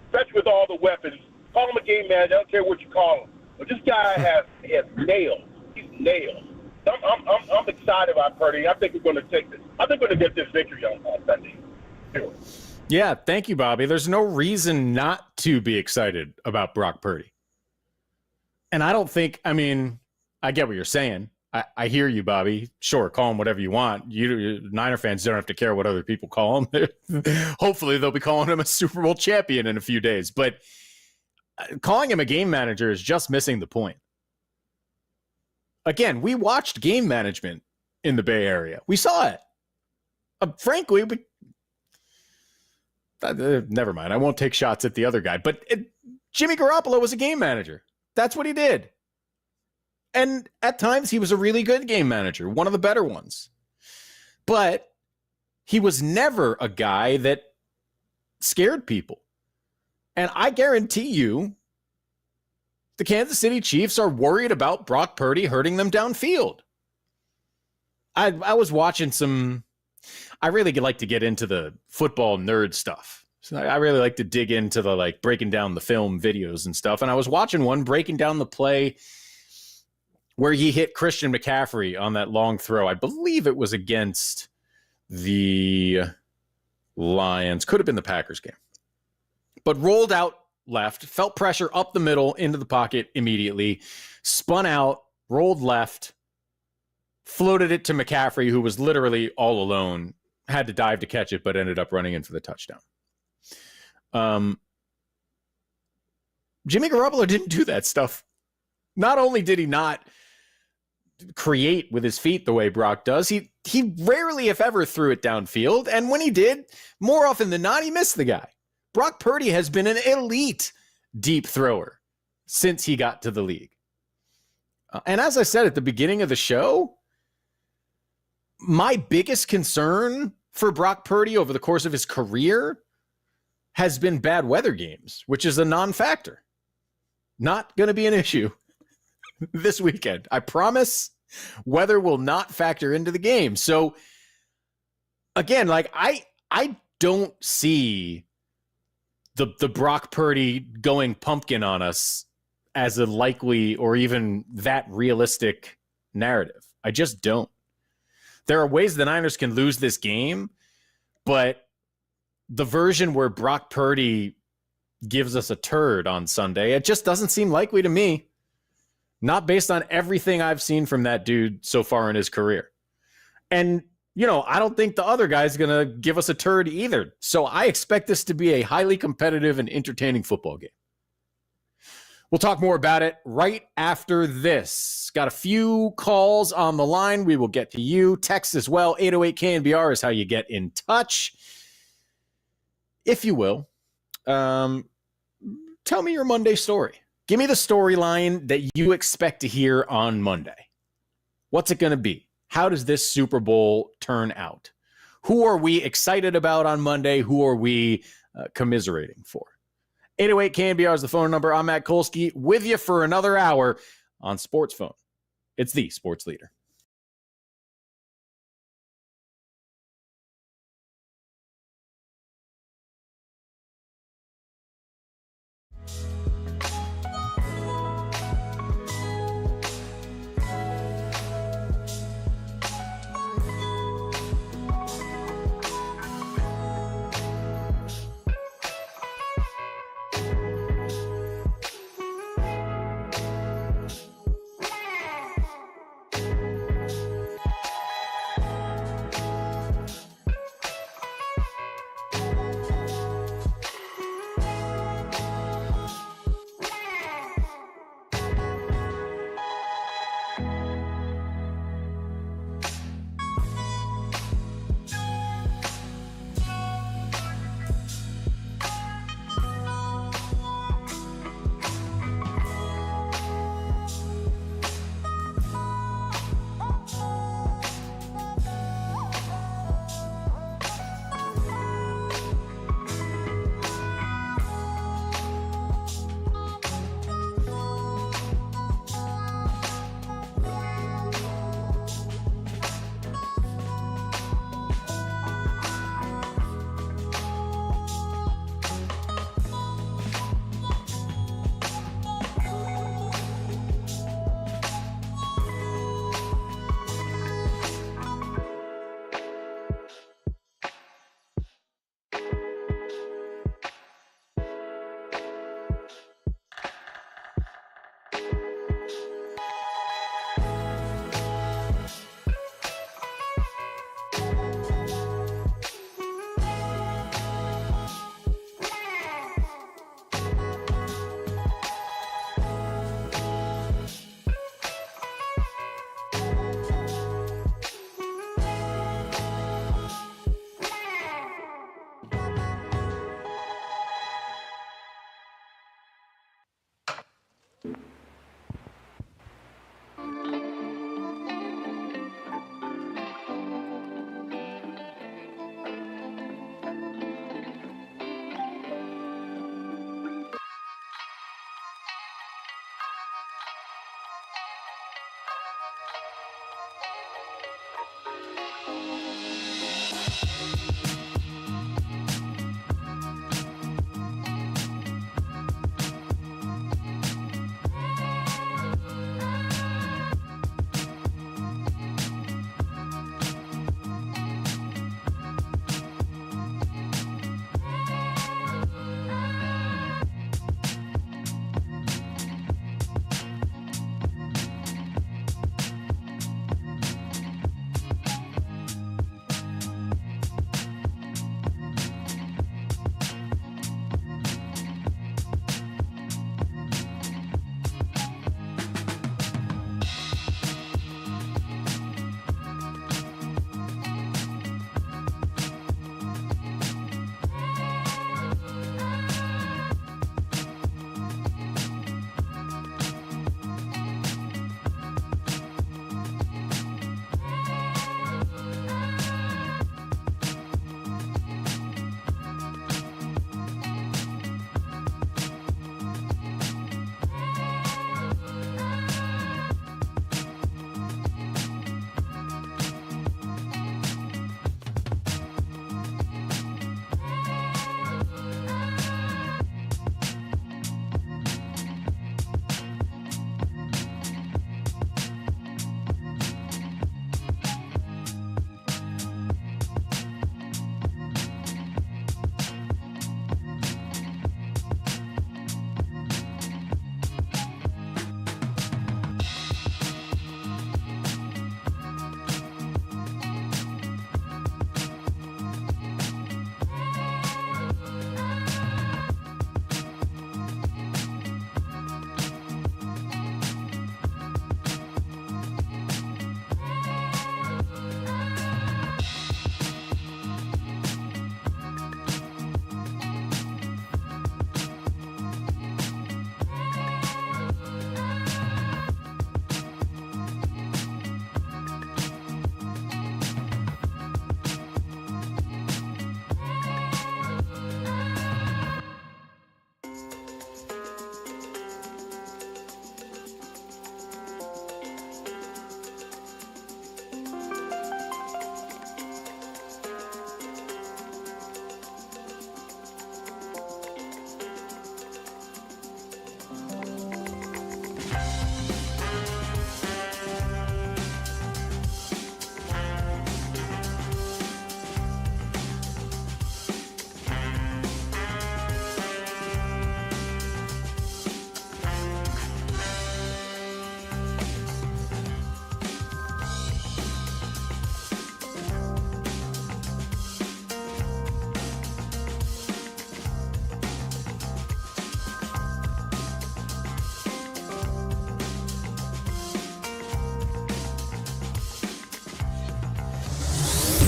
especially with all the weapons. Call him a game manager. I don't care what you call him. But this guy has nails. He's nails. I'm excited about Purdy. I think we're going to take this. I think we're going to get this victory on Sunday. Sure. Yeah, thank you, Bobby. There's no reason not to be excited about Brock Purdy. And I don't think, I get what you're saying. I hear you, Bobby. Sure, call him whatever you want. You Niner fans don't have to care what other people call him. Hopefully they'll be calling him a Super Bowl champion in a few days. But calling him a game manager is just missing the point. Again, we watched game management in the Bay Area. We saw it. Frankly, never mind. I won't take shots at the other guy. But Jimmy Garoppolo was a game manager. That's what he did. And at times, he was a really good game manager, one of the better ones. But he was never a guy that scared people. And I guarantee you, the Kansas City Chiefs are worried about Brock Purdy hurting them downfield. I was watching I really like to get into the football nerd stuff. So I really like to dig into the breaking down the film videos and stuff. And I was watching one breaking down the play where he hit Christian McCaffrey on that long throw. I believe it was against the Lions. Could have been the Packers game. But rolled out left, felt pressure up the middle into the pocket immediately, spun out, rolled left, floated it to McCaffrey, who was literally all alone, had to dive to catch it, but ended up running in for the touchdown. Jimmy Garoppolo didn't do that stuff. Not only did he not create with his feet the way Brock does, he rarely, if ever, threw it downfield. And when he did, more often than not, he missed the guy. Brock Purdy has been an elite deep thrower since he got to the league. And as I said at the beginning of the show, my biggest concern for Brock Purdy over the course of his career has been bad weather games, which is a non-factor. Not going to be an issue this weekend. I promise weather will not factor into the game. So again, I don't see the Brock Purdy going pumpkin on us as a likely or even that realistic narrative. I just don't. There are ways the Niners can lose this game, but the version where Brock Purdy gives us a turd on Sunday, it just doesn't seem likely to me. Not based on everything I've seen from that dude so far in his career. And, I don't think the other guy's going to give us a turd either. So I expect this to be a highly competitive and entertaining football game. We'll talk more about it right after this. Got a few calls on the line. We will get to you. Text as well. 808 KNBR is how you get in touch. If you will, tell me your Monday story. Give me the storyline that you expect to hear on Monday. What's it going to be? How does this Super Bowl turn out? Who are we excited about on Monday? Who are we commiserating for? 808 KNBR is the phone number. I'm Matt Kolsky with you for another hour on Sports Phone. It's the sports leader.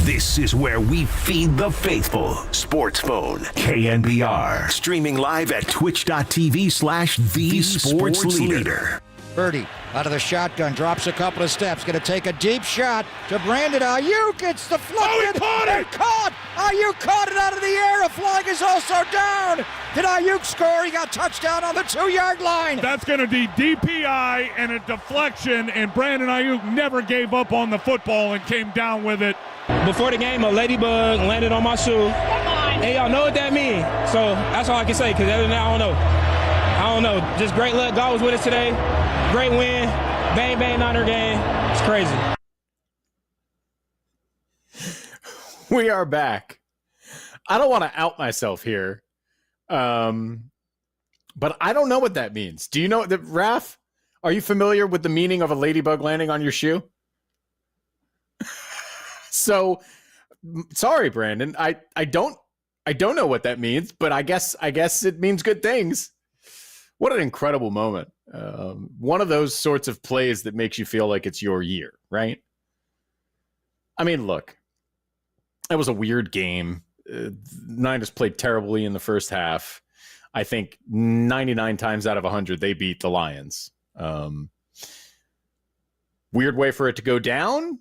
This is where we feed the faithful. Sports Phone, KNBR. Streaming live at twitch.tv/the Sports Leader. Purdy out of the shotgun, drops a couple of steps, going to take a deep shot to Brandon Ayuk. It's deflected. Oh, he caught it! Caught! Ayuk caught it out of the air. A flag is also down. Did Ayuk score? He got touchdown on the 2-yard line. That's going to be DPI and a deflection, and Brandon Ayuk never gave up on the football and came down with it. Before the game, a ladybug landed on my shoe. And y'all know what that means. So that's all I can say, because other than that, I don't know. Just great luck. God was with us today. Great win. Bang, bang, Niner game. It's crazy. We are back. I don't want to out myself here, but I don't know what that means. Do you know, Raph, are you familiar with the meaning of a ladybug landing on your shoe? So, sorry, Brandon. I don't know what that means, but I guess it means good things. What an incredible moment. One of those sorts of plays that makes you feel like it's your year, right? I mean, look, it was a weird game. Niners played terribly in the first half. I think 99 times out of 100, they beat the Lions. Weird way for it to go down.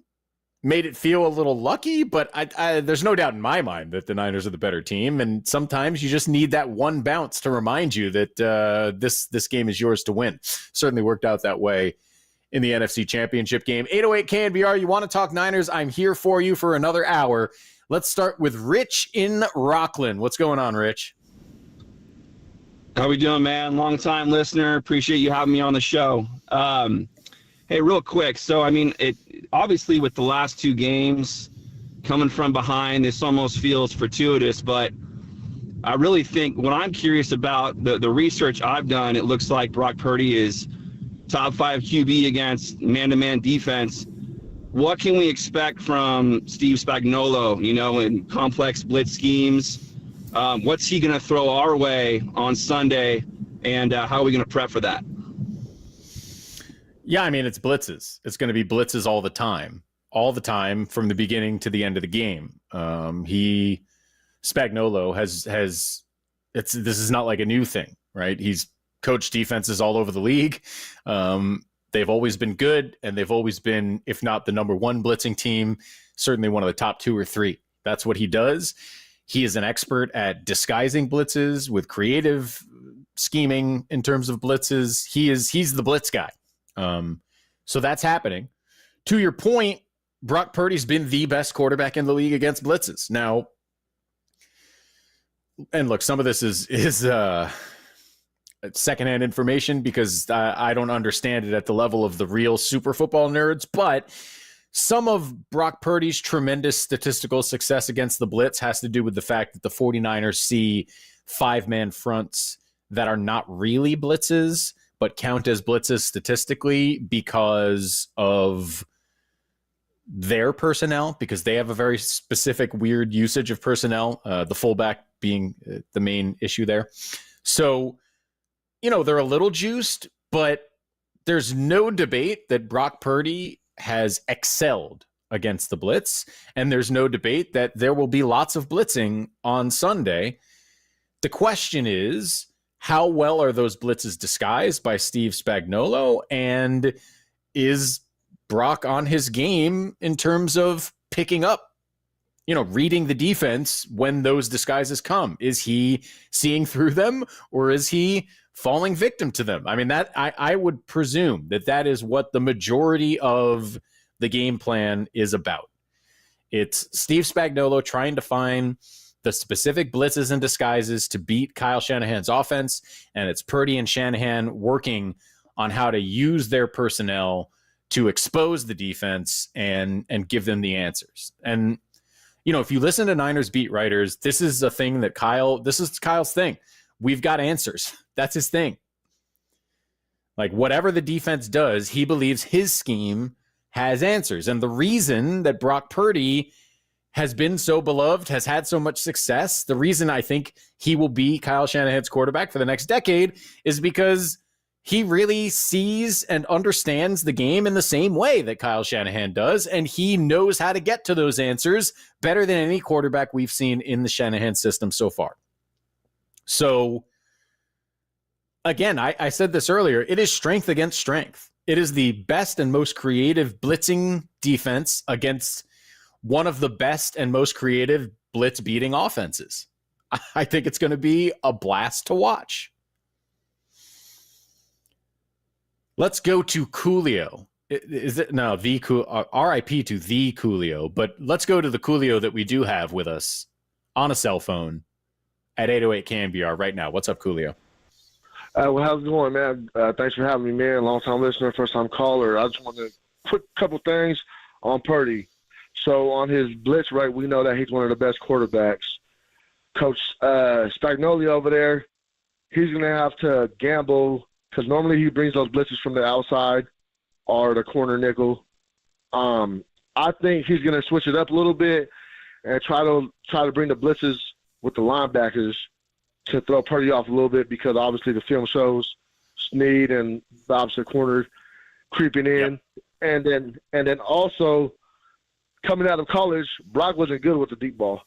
Made it feel a little lucky, but there's no doubt in my mind that the Niners are the better team, and sometimes you just need that one bounce to remind you that this game is yours to win. Certainly worked out that way in the NFC Championship game. 808 KNBR, you want to talk Niners? I'm here for you for another hour. Let's start with Rich in Rockland. What's going on, Rich? How we doing, man? Long-time listener. Appreciate you having me on the show. Hey, real quick. So, I mean, obviously with the last two games coming from behind, this almost feels fortuitous, but I really think what I'm curious about, the research I've done, it looks like Brock Purdy is top 5 QB against man-to-man defense. What can we expect from Steve Spagnuolo, in complex blitz schemes? What's he going to throw our way on Sunday, and how are we going to prep for that? Yeah, I mean, it's blitzes. It's going to be blitzes all the time from the beginning to the end of the game. Spagnuolo this is not like a new thing, right? He's coached defenses all over the league. They've always been good, and they've always been, if not the number one blitzing team, certainly one of the top 2 or 3. That's what he does. He is an expert at disguising blitzes with creative scheming in terms of blitzes. He's the blitz guy. So that's happening. To your point, Brock Purdy's been the best quarterback in the league against blitzes. Now, and look, some of this is secondhand information because I don't understand it at the level of the real super football nerds, but some of Brock Purdy's tremendous statistical success against the blitz has to do with the fact that the 49ers see 5-man fronts that are not really blitzes, but count as blitzes statistically because of their personnel, because they have a very specific weird usage of personnel, the fullback being the main issue there. So, they're a little juiced, but there's no debate that Brock Purdy has excelled against the blitz, and there's no debate that there will be lots of blitzing on Sunday. The question is, how well are those blitzes disguised by Steve Spagnuolo? And is Brock on his game in terms of picking up, reading the defense when those disguises come? Is he seeing through them, or is he falling victim to them? I mean, that I would presume that is what the majority of the game plan is about. It's Steve Spagnuolo trying to find the specific blitzes and disguises to beat Kyle Shanahan's offense, and it's Purdy and Shanahan working on how to use their personnel to expose the defense and give them the answers. And, if you listen to Niners beat writers, this is a thing that this is Kyle's thing. We've got answers. That's his thing. Like, whatever the defense does, he believes his scheme has answers. And the reason that Brock Purdy has been so beloved, has had so much success, the reason I think he will be Kyle Shanahan's quarterback for the next decade is because he really sees and understands the game in the same way that Kyle Shanahan does, and he knows how to get to those answers better than any quarterback we've seen in the Shanahan system so far. So, again, I said this earlier, it is strength against strength. It is the best and most creative blitzing defense against one of the best and most creative blitz-beating offenses. I think it's going to be a blast to watch. Let's go to Coolio. Is it no the RIP to the Coolio? But let's go to the Coolio that we do have with us on a cell phone at 808 KNBR right now. What's up, Coolio? Well, how's it going, man? Thanks for having me, man. Long-time listener, first-time caller. I just want to quick couple things on Purdy. So on his blitz rate, we know that he's one of the best quarterbacks. Coach Spagnuolo over there, he's going to have to gamble because normally he brings those blitzes from the outside or the corner nickel. I think he's going to switch it up a little bit and try to bring the blitzes with the linebackers to throw Purdy off a little bit because obviously the film shows Snead and the opposite corner creeping in. Yep. And then also coming out of college, Brock wasn't good with the deep ball.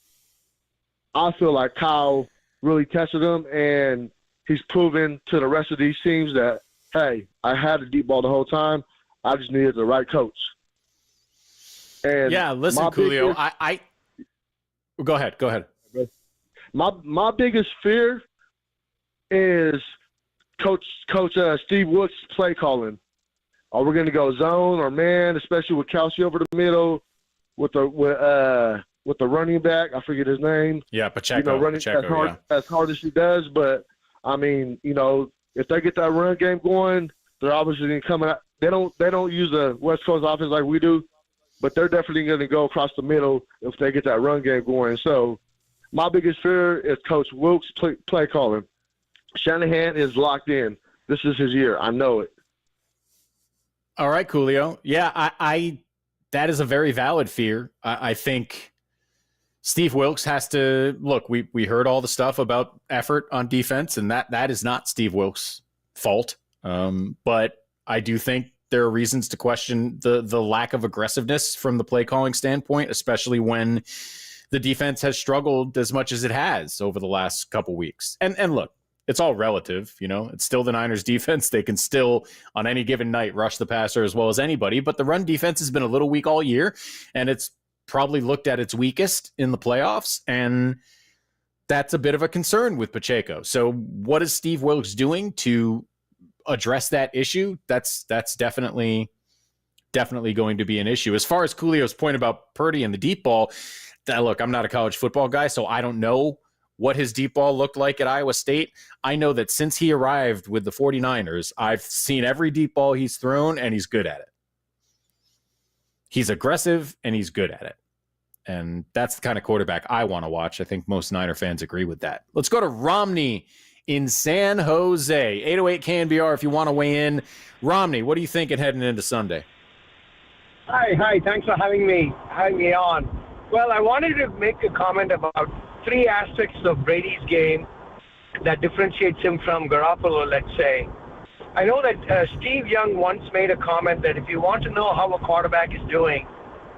I feel like Kyle really tested him, and he's proven to the rest of these teams that, hey, I had the deep ball the whole time. I just needed the right coach. And yeah, listen, Coolio, Go ahead. My biggest fear is Coach Steve Wilks' play calling. Are we going to go zone or man, especially with Kelsey over the middle, with the running back? I forget his name. Yeah, Pacheco. Running as hard as he does. But I mean, if they get that run game going, they're obviously going to come out. They don't use the West Coast offense like we do, but they're definitely going to go across the middle if they get that run game going. So my biggest fear is Coach Wilks' play calling. Shanahan is locked in. This is his year. I know it. All right, Coolio. Yeah, I that is a very valid fear. I think Steve Wilks has to look. We heard all the stuff about effort on defense, and that is not Steve Wilks' fault. But I do think there are reasons to question the lack of aggressiveness from the play calling standpoint, especially when the defense has struggled as much as it has over the last couple weeks. And look, it's all relative, it's still the Niners defense. They can still on any given night rush the passer as well as anybody, but the run defense has been a little weak all year, and it's probably looked at its weakest in the playoffs. And that's a bit of a concern with Pacheco. So what is Steve Wilks doing to address that issue? That's definitely going to be an issue. As far as Coolio's point about Purdy and the deep ball, look, I'm not a college football guy, so I don't know what his deep ball looked like at Iowa State. I know that since he arrived with the 49ers, I've seen every deep ball he's thrown, and he's good at it. He's aggressive, and he's good at it. And that's the kind of quarterback I want to watch. I think most Niner fans agree with that. Let's go to Romney in San Jose. 808 KNBR if you want to weigh in. Romney, what are you thinking heading into Sunday? Hi. Thanks for having me on. Well, I wanted to make a comment about three aspects of Brady's game that differentiates him from Garoppolo, let's say. I know that Steve Young once made a comment that if you want to know how a quarterback is doing,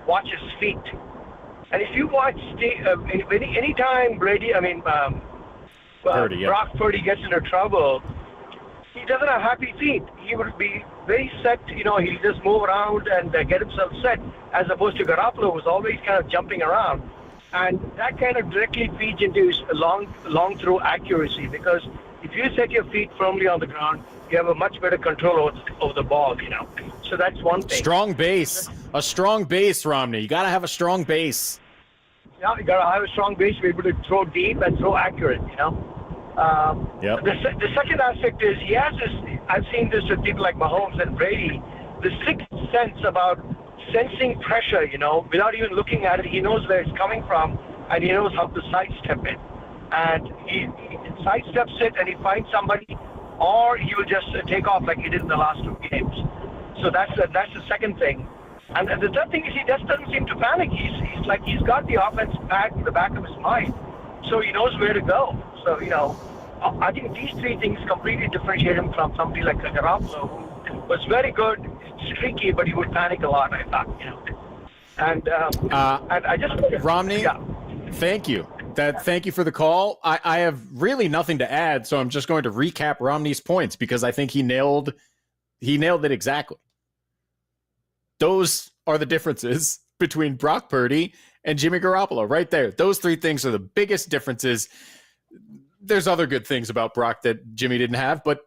watch his feet. And if you watch Steve, anytime Brady, Purdy, Brock Purdy gets into trouble, he doesn't have happy feet. He would be very set, he'll just move around and get himself set, as opposed to Garoppolo, who's always kind of jumping around. And that kind of directly feeds into his long throw accuracy, because if you set your feet firmly on the ground, you have a much better control over the ball, So that's one thing. Strong base. A strong base, Romney. You got to have a strong base. Yeah, you got to have a strong base to be able to throw deep and throw accurate, Yep. The second aspect is he has this, I've seen this with people like Mahomes and Brady, the sixth sense about sensing pressure, without even looking at it. He knows where it's coming from, and he knows how to sidestep it. And he sidesteps it, and he finds somebody, or he will just take off like he did in the last two games. So that's the second thing. And the third thing is he just doesn't seem to panic. He's like he's got the offense back in the back of his mind, so he knows where to go. So I think these three things completely differentiate him from somebody like Garoppolo, who was very good, streaky, but he would panic a lot, I thought, And I just Romney, thank you. Thank you for the call. I have really nothing to add, so I'm just going to recap Romney's points because I think he nailed it exactly. Those are the differences between Brock Purdy and Jimmy Garoppolo right there. Those three things are the biggest differences. There's other good things about Brock that Jimmy didn't have, but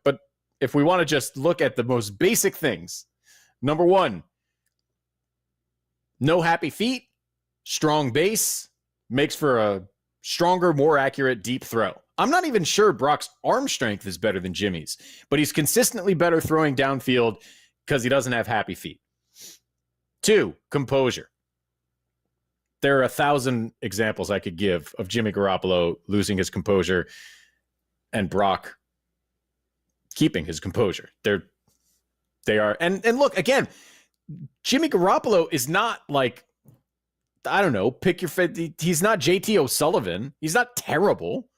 if we want to just look at the most basic things, number one, no happy feet, strong base, makes for a stronger, more accurate deep throw. I'm not even sure Brock's arm strength is better than Jimmy's, but he's consistently better throwing downfield because he doesn't have happy feet. 2, composure. There are 1,000 examples I could give of Jimmy Garoppolo losing his composure and Brock keeping his composure. They are, and look, again, Jimmy Garoppolo is not like, I don't know, pick your fit. He's not JT O'Sullivan. He's not terrible.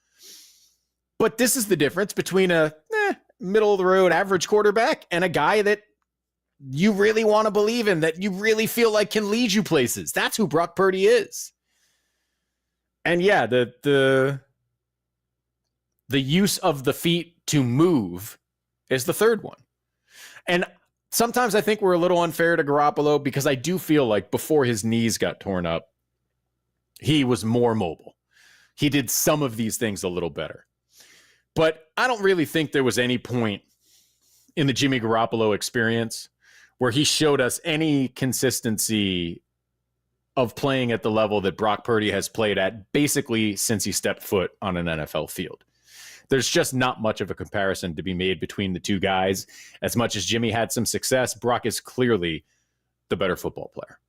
But this is the difference between a middle of the road average quarterback and a guy that you really want to believe in, that you really feel like can lead you places. That's who Brock Purdy is. And yeah, the use of the feet to move is the third one. And sometimes I think we're a little unfair to Garoppolo because I do feel like before his knees got torn up, he was more mobile. He did some of these things a little better. But I don't really think there was any point in the Jimmy Garoppolo experience where he showed us any consistency of playing at the level that Brock Purdy has played at basically since he stepped foot on an NFL field. There's just not much of a comparison to be made between the two guys. As much as Jimmy had some success, Brock is clearly the better football player.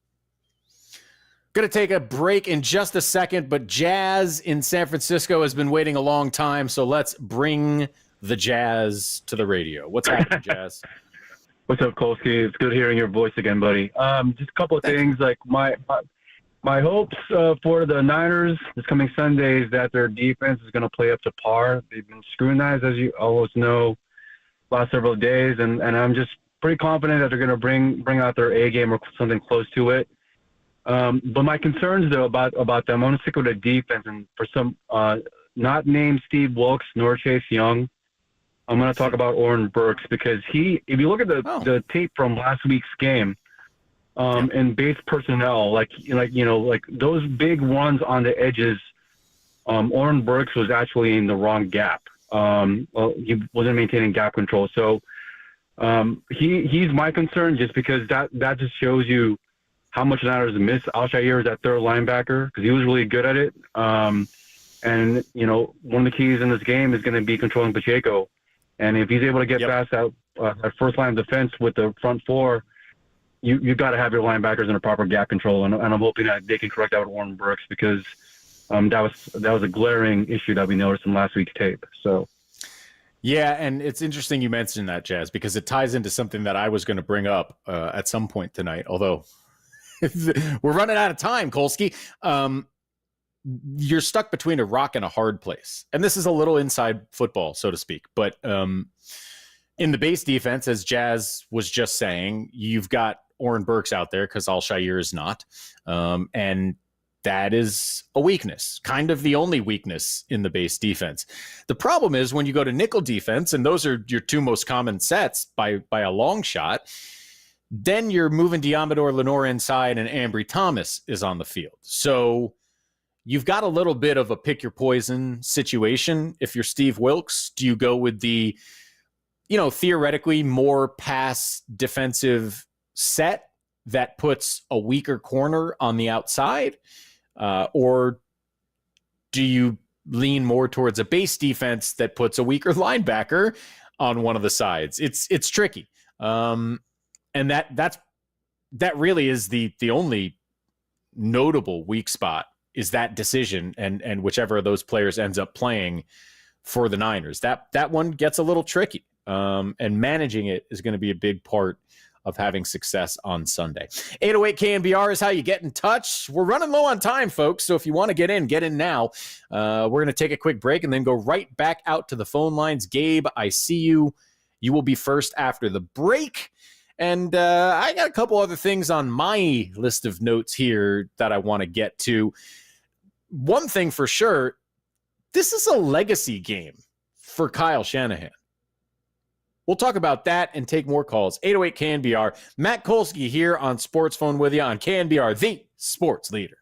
Going to take a break in just a second, but Jazz in San Francisco has been waiting a long time, so let's bring the Jazz to the radio. What's happening, Jazz? What's up, Kolsky? It's good hearing your voice again, buddy. Just a couple of things. Like my hopes for the Niners this coming Sunday is that their defense is going to play up to par. They've been scrutinized, as you always know, last several days, and I'm just pretty confident that they're going to bring out their A game or something close to it. But my concerns, though, about them, I'm going to stick with the defense, and for some not named Steve Wilkes nor Chase Young, I'm going to talk about Oren Burks because if you look at the tape from last week's game, and base personnel, like those big runs on the edges, Oren Burks was actually in the wrong gap. He wasn't maintaining gap control. So he's my concern just because that just shows you how much the Niners miss Al-Shaair as that third linebacker because he was really good at it. And, one of the keys in this game is going to be controlling Pacheco. And if he's able to get past that first line of defense with the front four, you got to have your linebackers in a proper gap control. And I'm hoping that they can correct that with Oren Burks because that was a glaring issue that we noticed in last week's tape. So. Yeah, and it's interesting you mentioned that, Jazz, because it ties into something that I was going to bring up at some point tonight, although we're running out of time, Kolsky. You're stuck between a rock and a hard place. And this is a little inside football, so to speak. But in the base defense, as Jazz was just saying, you've got Oren Burks out there because Al-Shaair is not. And that is a weakness, kind of the only weakness in the base defense. The problem is when you go to nickel defense, and those are your two most common sets by a long shot, then you're moving Diamador Lenore inside and Ambry Thomas is on the field. So you've got a little bit of a pick your poison situation. If you're Steve Wilkes, do you go with the, theoretically more pass defensive set that puts a weaker corner on the outside? Or do you lean more towards a base defense that puts a weaker linebacker on one of the sides? It's tricky. And that really is the only notable weak spot is that decision and whichever of those players ends up playing for the Niners. That one gets a little tricky. And managing it is going to be a big part of having success on Sunday. 808 KNBR is how you get in touch. We're running low on time, folks, so if you want to get in now. We're going to take a quick break and then go right back out to the phone lines. Gabe, I see you. You will be first after the break. And I got a couple other things on my list of notes here that I want to get to. One thing for sure, this is a legacy game for Kyle Shanahan. We'll talk about that and take more calls. 808 KNBR. Matt Kolsky here on Sports Phone with you on KNBR, the sports leader.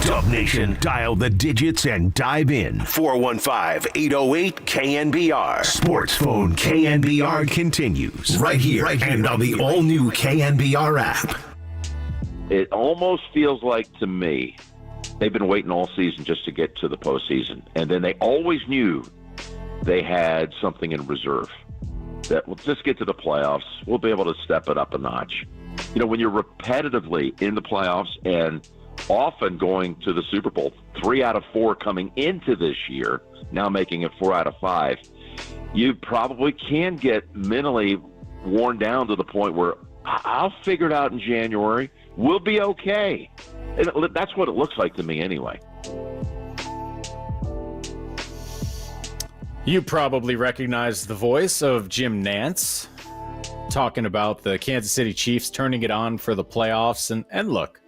Dub Nation, dial the digits and dive in. 415-808-KNBR. Sports Phone KNBR continues right here and on the all-new KNBR app. It almost feels like to me they've been waiting all season just to get to the postseason, and then they always knew they had something in reserve. That we'll just get to the playoffs, we'll be able to step it up a notch. You know, when you're repetitively in the playoffs and often going to the Super Bowl, 3 out of 4 coming into this year, now making it 4 out of 5, you probably can get mentally worn down to the point where I'll figure it out in January. We'll be okay. And that's what it looks like to me anyway. You probably recognize the voice of Jim Nantz talking about the Kansas City Chiefs turning it on for the playoffs. And look,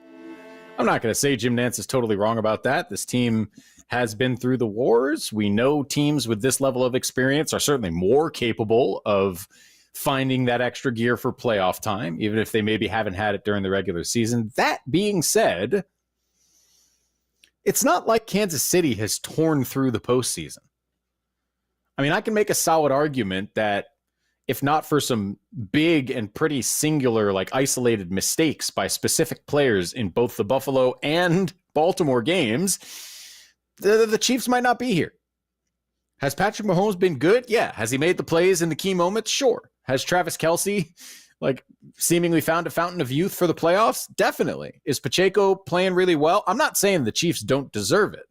I'm not going to say Jim Nantz is totally wrong about that. This team has been through the wars. We know teams with this level of experience are certainly more capable of finding that extra gear for playoff time, even if they maybe haven't had it during the regular season. That being said, it's not like Kansas City has torn through the postseason. I mean, I can make a solid argument that if not for some big and pretty singular, like isolated mistakes by specific players in both the Buffalo and Baltimore games, the Chiefs might not be here. Has Patrick Mahomes been good? Yeah. Has he made the plays in the key moments? Sure. Has Travis Kelce seemingly found a fountain of youth for the playoffs? Definitely. Is Pacheco playing really well? I'm not saying the Chiefs don't deserve it,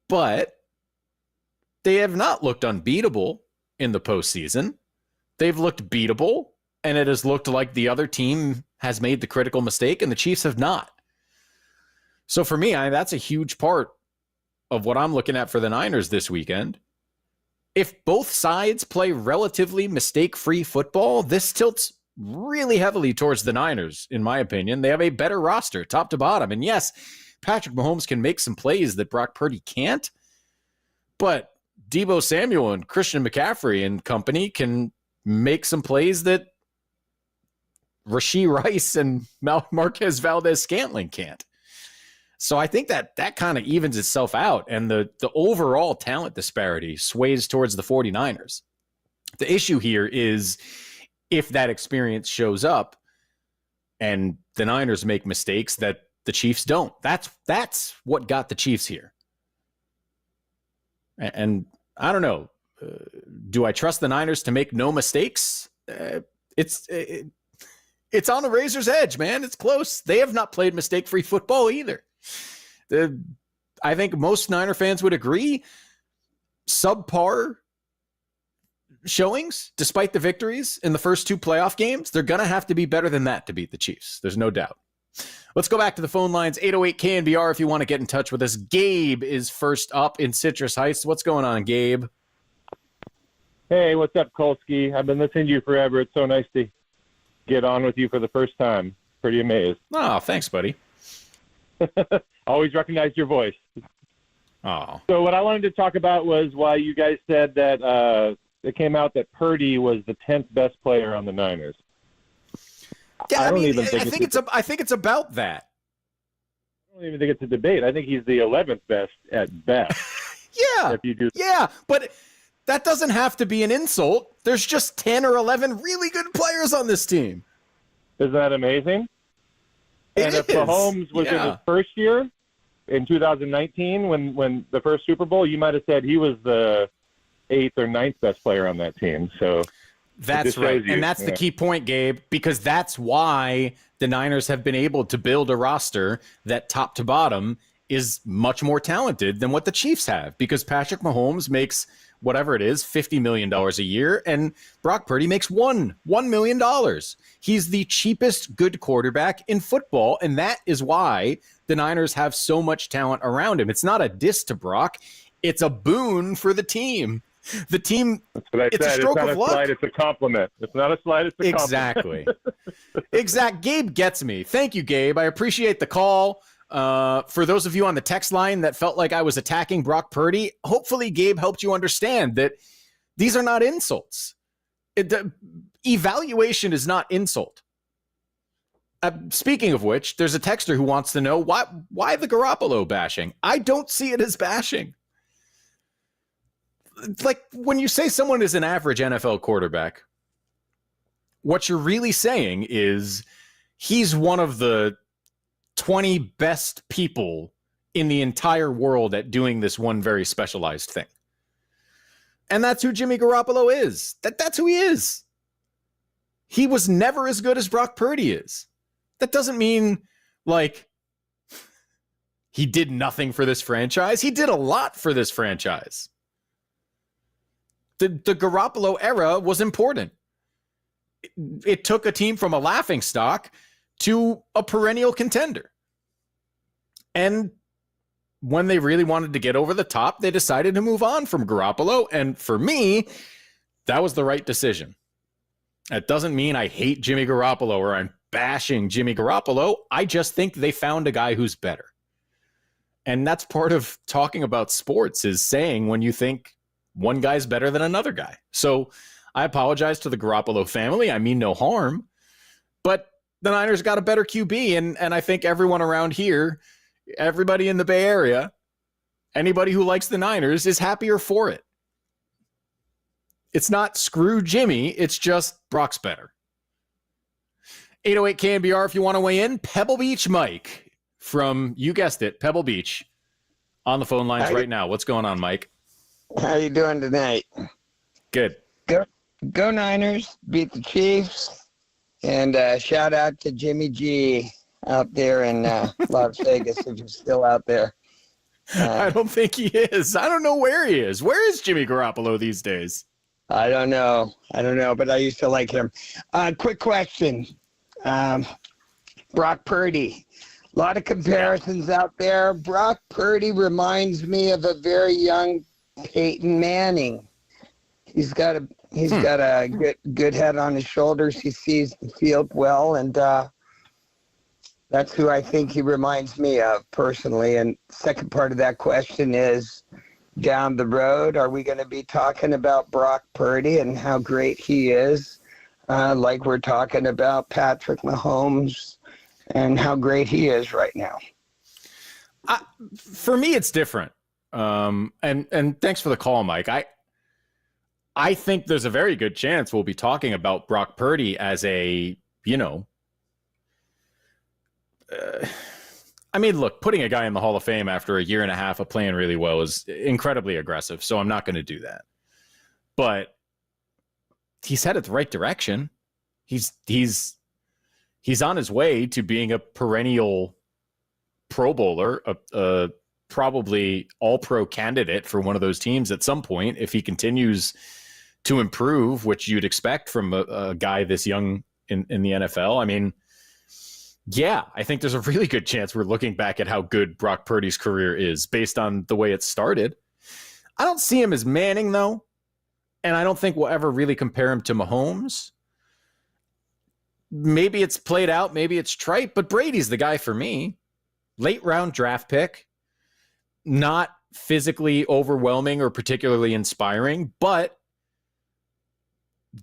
but they have not looked unbeatable in the postseason. They've looked beatable, and it has looked like the other team has made the critical mistake, and the Chiefs have not. So for me, that's a huge part of what I'm looking at for the Niners this weekend. If both sides play relatively mistake-free football, this tilts really heavily towards the Niners, in my opinion. They have a better roster, top to bottom. And yes, Patrick Mahomes can make some plays that Brock Purdy can't, but Deebo Samuel and Christian McCaffrey and company can make some plays that Rashee Rice and Marquez Valdez-Scantling can't. So I think that kind of evens itself out, and the overall talent disparity sways towards the 49ers. The issue here is if that experience shows up and the Niners make mistakes that the Chiefs don't. That's what got the Chiefs here. And I don't know. Do I trust the Niners to make no mistakes? It's on the razor's edge, man. It's close. They have not played mistake-free football either. I think most Niner fans would agree. Subpar showings, despite the victories in the first 2 playoff games, they're going to have to be better than that to beat the Chiefs. There's no doubt. Let's go back to the phone lines. 808-KNBR if you want to get in touch with us. Gabe is first up in Citrus Heights. What's going on, Gabe? Hey, what's up, Kolsky? I've been listening to you forever. It's so nice to get on with you for the first time. Pretty amazed. Oh, thanks, buddy. Always recognized your voice. Oh. So what I wanted to talk about was why you guys said that it came out that Purdy was the 10th best player on the Niners. Yeah, I think it's about that. I don't even think it's a debate. I think he's the 11th best at best. Yeah. Yeah, but that doesn't have to be an insult. There's just 10 or 11 really good players on this team. Isn't that amazing? And if Mahomes was in his first year in 2019, when the first Super Bowl, you might have said he was the 8th or 9th best player on that team. So that's right. And that's the key point, Gabe, because that's why the Niners have been able to build a roster that top to bottom is much more talented than what the Chiefs have, because Patrick Mahomes makes whatever it is, $50 million a year, and Brock Purdy makes $1 million. He's the cheapest good quarterback in football, and that is why the Niners have so much talent around him. It's not a diss to Brock. It's a boon for the team. The team, that's what I said. A stroke it's not of a luck. Slide, it's a compliment. It's not a slide, it's a Exactly. compliment. Gabe gets me. Thank you, Gabe. I appreciate the call. For those of you on the text line that felt like I was attacking Brock Purdy, hopefully Gabe helped you understand that these are not insults. The evaluation is not insult. Speaking of which, there's a texter who wants to know why the Garoppolo bashing. I don't see it as bashing. Like, when you say someone is an average NFL quarterback, what you're really saying is he's one of the 20 best people in the entire world at doing this one very specialized thing. And that's who Jimmy Garoppolo is. That's who he is. He was never as good as Brock Purdy is. That doesn't mean, like, he did nothing for this franchise. He did a lot for this franchise. The Garoppolo era was important. It took a team from a laughingstock to a perennial contender. And when they really wanted to get over the top, they decided to move on from Garoppolo. And for me, that was the right decision. That doesn't mean I hate Jimmy Garoppolo or I'm bashing Jimmy Garoppolo. I just think they found a guy who's better. And that's part of talking about sports, is saying when you think one guy's better than another guy. So I apologize to the Garoppolo family. I mean no harm. But the Niners got a better QB, and I think everyone around here, everybody in the Bay Area, anybody who likes the Niners is happier for it. It's not screw Jimmy. It's just Brock's better. 808 KNBR if you want to weigh in. Pebble Beach Mike from, you guessed it, Pebble Beach, on the phone lines right now. What's going on, Mike? How you doing tonight? Good. Go Niners. Beat the Chiefs. And shout out to Jimmy G out there in Las Vegas, if he's still out there. I don't think he is. I don't know where he is. Where is Jimmy Garoppolo these days? I don't know, but I used to like him. Quick question. Brock Purdy. A lot of comparisons out there. Brock Purdy reminds me of a very young Peyton Manning. He's got a good head on his shoulders. He sees the field well, and that's who I think he reminds me of personally. And second part of that question is, down the road, are we going to be talking about Brock Purdy and how great he is, like we're talking about Patrick Mahomes and how great he is right now? For me, it's different. And thanks for the call, Mike. I think there's a very good chance we'll be talking about Brock Purdy as a, I mean, look, putting a guy in the Hall of Fame after a year and a half of playing really well is incredibly aggressive, so I'm not going to do that. But he's headed the right direction. He's on his way to being a perennial Pro Bowler, a probably all-pro candidate for one of those teams at some point if he continues to improve, which you'd expect from a guy this young in the NFL. I mean, yeah, I think there's a really good chance we're looking back at how good Brock Purdy's career is based on the way it started. I don't see him as Manning, though, and I don't think we'll ever really compare him to Mahomes. Maybe it's played out, maybe it's trite, but Brady's the guy for me. Late round draft pick, not physically overwhelming or particularly inspiring, but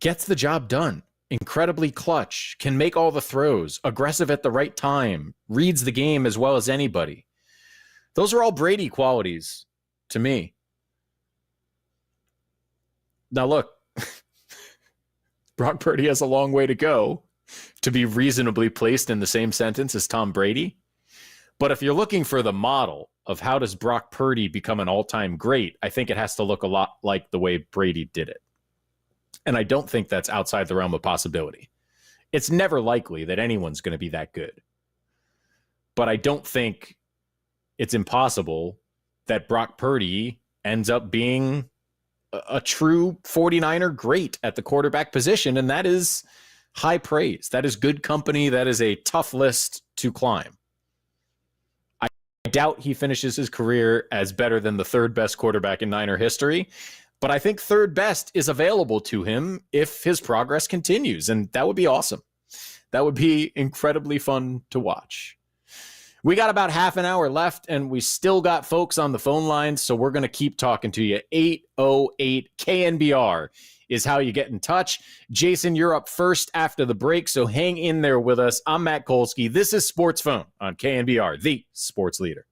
gets the job done. Incredibly clutch, can make all the throws, aggressive at the right time, reads the game as well as anybody. Those are all Brady qualities to me. Now look, Brock Purdy has a long way to go to be reasonably placed in the same sentence as Tom Brady. But if you're looking for the model of how does Brock Purdy become an all-time great, I think it has to look a lot like the way Brady did it. And I don't think that's outside the realm of possibility. It's never likely that anyone's going to be that good. But I don't think it's impossible that Brock Purdy ends up being a true 49er great at the quarterback position. And that is high praise. That is good company. That is a tough list to climb. I doubt he finishes his career as better than the third best quarterback in Niner history. But I think third best is available to him if his progress continues. And that would be awesome. That would be incredibly fun to watch. We got about half an hour left, and we still got folks on the phone lines, so we're going to keep talking to you. 808 KNBR is how you get in touch. Jason, you're up first after the break, so hang in there with us. I'm Matt Kolsky. This is Sports Phone on KNBR, the sports leader.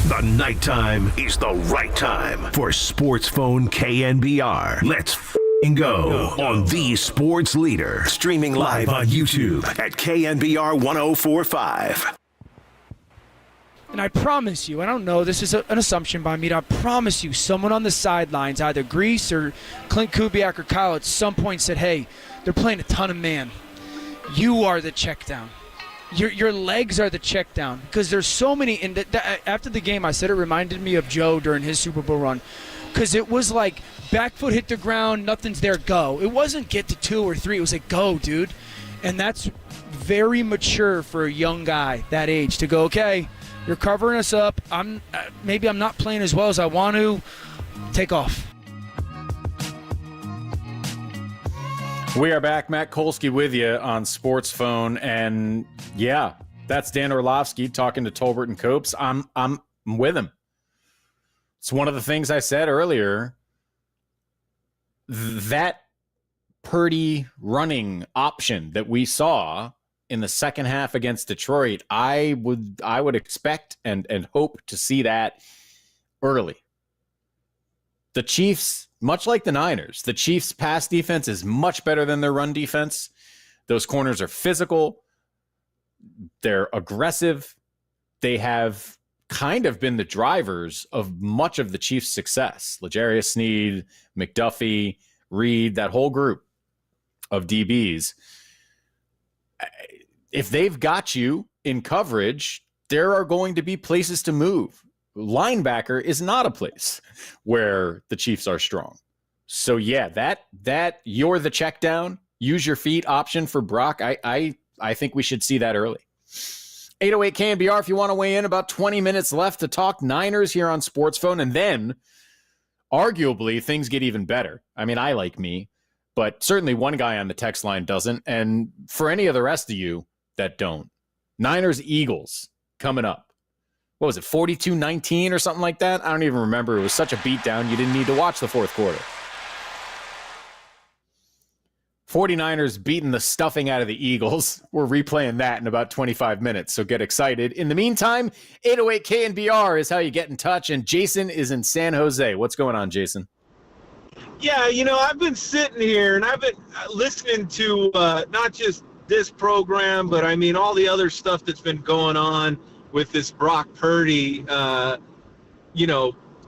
The nighttime is the right time for Sports Phone KNBR. Let's f***ing go on the sports leader. Streaming live on YouTube at KNBR 1045. And I promise you, I don't know, this is an assumption by me, but I promise you, someone on the sidelines, either Grease or Clint Kubiak or Kyle, at some point said, hey, they're playing a ton of man. You are the check down. Your legs are the check down. Because there's so many, and after the game, I said it reminded me of Joe during his Super Bowl run. Because it was like, back foot hit the ground, nothing's there, go. It wasn't get to 2 or 3, it was like, go, dude. And that's very mature for a young guy that age to go, okay, you're covering us up. Maybe I'm not playing as well as I want to. Take off. We are back. Matt Kolsky with you on Sports Phone. And yeah, that's Dan Orlovsky talking to Tolbert and Copes. I'm with him. It's one of the things I said earlier. That Purdy running option that we saw in the second half against Detroit, I would expect and hope to see that early. The Chiefs, much like the Niners, the Chiefs' pass defense is much better than their run defense. Those corners are physical. They're aggressive. They have kind of been the drivers of much of the Chiefs' success. L'Jarius Sneed, McDuffie, Reed, that whole group of DBs. If they've got you in coverage, there are going to be places to move. Linebacker is not a place where the Chiefs are strong. So yeah, that you're the check down, use your feet option for Brock. I think we should see that early. 808 KNBR if you want to weigh in. About 20 minutes left to talk Niners here on Sports Phone, and then arguably things get even better. I mean, I like me, but certainly one guy on the text line doesn't, and for any of the rest of you that don't, Niners Eagles coming up. What was it, 42-19 or something like that? I don't even remember. It was such a beatdown, you didn't need to watch the fourth quarter. 49ers beating the stuffing out of the Eagles. We're replaying that in about 25 minutes, so get excited. In the meantime, 808 KNBR is how you get in touch, and Jason is in San Jose. What's going on, Jason? Yeah, I've been sitting here, and I've been listening to not just this program, but I mean all the other stuff that's been going on with this Brock Purdy,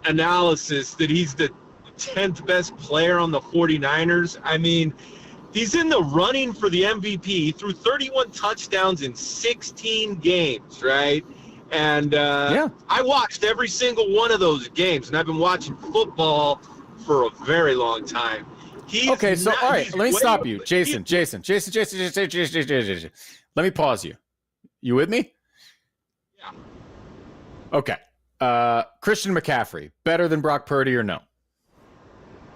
analysis that he's the 10th best player on the 49ers. I mean, he's in the running for the MVP. He threw 31 touchdowns in 16 games, right? And I watched every single one of those games, and I've been watching football for a very long time. All right, let me stop you. Jason. Let me pause you. You with me? Yeah. Okay. Christian McCaffrey, better than Brock Purdy or no?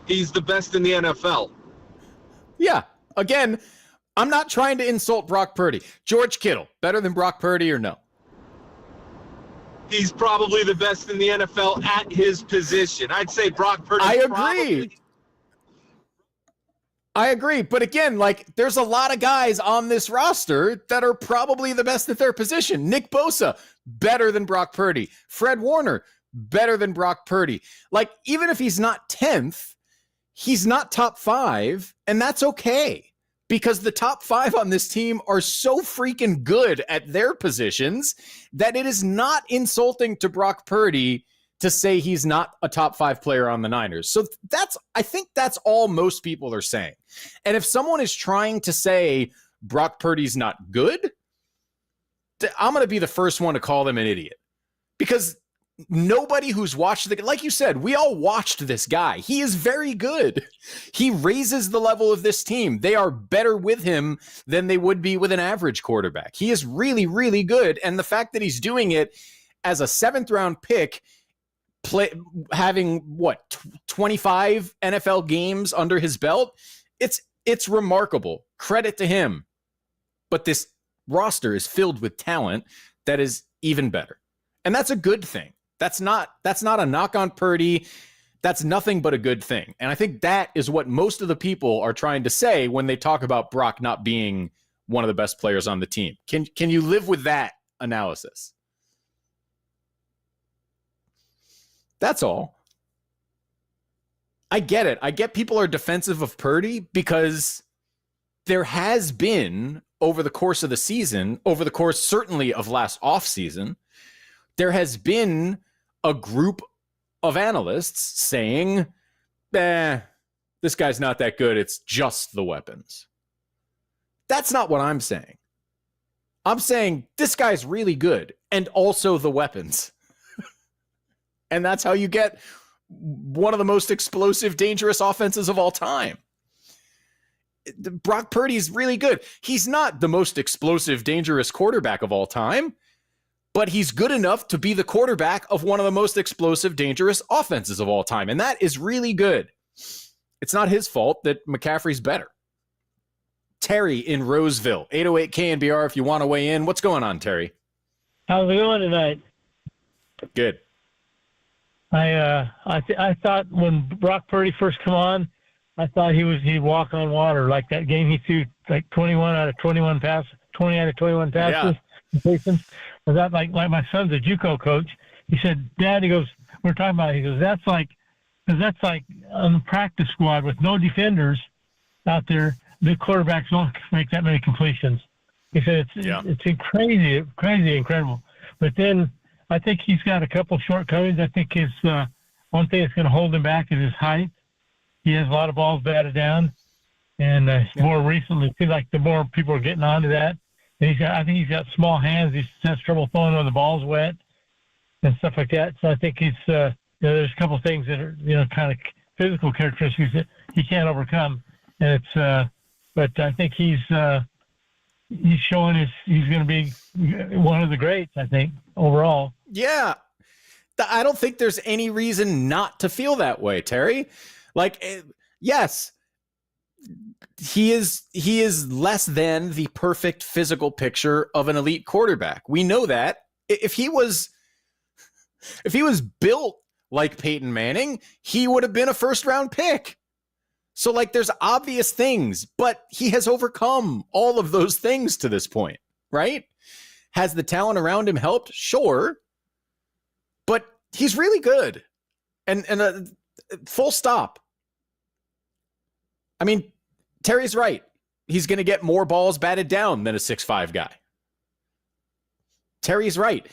He's the best in the NFL. Yeah. Again, I'm not trying to insult Brock Purdy. George Kittle, better than Brock Purdy or no? He's probably the best in the NFL at his position. I'd say Brock Purdy. I agree. But again, there's a lot of guys on this roster that are probably the best at their position. Nick Bosa, better than Brock Purdy. Fred Warner, better than Brock Purdy. Even if he's not 10th, he's not top 5, and that's okay. Because the top 5 on this team are so freaking good at their positions that it is not insulting to Brock Purdy to say he's not a top 5 player on the Niners. So I think that's all most people are saying. And if someone is trying to say Brock Purdy's not good, I'm going to be the first one to call them an idiot. Because nobody who's watched like you said, we all watched this guy. He is very good. He raises the level of this team. They are better with him than they would be with an average quarterback. He is really, really good. And the fact that he's doing it as a 7th round pick, having 25 NFL games under his belt, it's remarkable. Credit to him. But this roster is filled with talent that is even better. And that's a good thing. That's not a knock on Purdy. That's nothing but a good thing. And I think that is what most of the people are trying to say when they talk about Brock not being one of the best players on the team. Can you live with that analysis? That's all. I get it. I get people are defensive of Purdy because there has been, over the course of the season, over the course certainly of last offseason, there has been a group of analysts saying, this guy's not that good. It's just the weapons. That's not what I'm saying. I'm saying this guy's really good and also the weapons. And that's how you get one of the most explosive, dangerous offenses of all time. Brock Purdy's really good. He's not the most explosive, dangerous quarterback of all time, but he's good enough to be the quarterback of one of the most explosive, dangerous offenses of all time. And that is really good. It's not his fault that McCaffrey's better. Terry in Roseville, 808 KNBR if you want to weigh in. What's going on, Terry? How's it going tonight? Good. I thought when Brock Purdy first come on, I thought he'd walk on water. Like that game he threw like 20 out of 21 passes. Yeah. Was that like my son's a JUCO coach? He said, Dad, he goes, we're talking about it. He goes, that's like on the practice squad with no defenders out there, the quarterbacks don't make that many completions. He said it's crazy, incredible. But then I think he's got a couple shortcomings. I think his one thing that's going to hold him back is his height. He has a lot of balls batted down, and more recently, it seems like the more people are getting onto that. And I think he's got small hands. He has trouble throwing when the ball's wet and stuff like that. So I think he's there's a couple of things that are kind of physical characteristics that he can't overcome. And it's but I think he's showing he's going to be one of the greats, I think, overall. Yeah. I don't think there's any reason not to feel that way, Terry. Like, yes, he is less than the perfect physical picture of an elite quarterback. We know that. If he was built like Peyton Manning, he would have been a first-round pick. So, like, there's obvious things, but he has overcome all of those things to this point, right? Has the talent around him helped? Sure. But he's really good. And full stop. I mean, Terry's right. He's going to get more balls batted down than a 6'5" guy. Terry's right.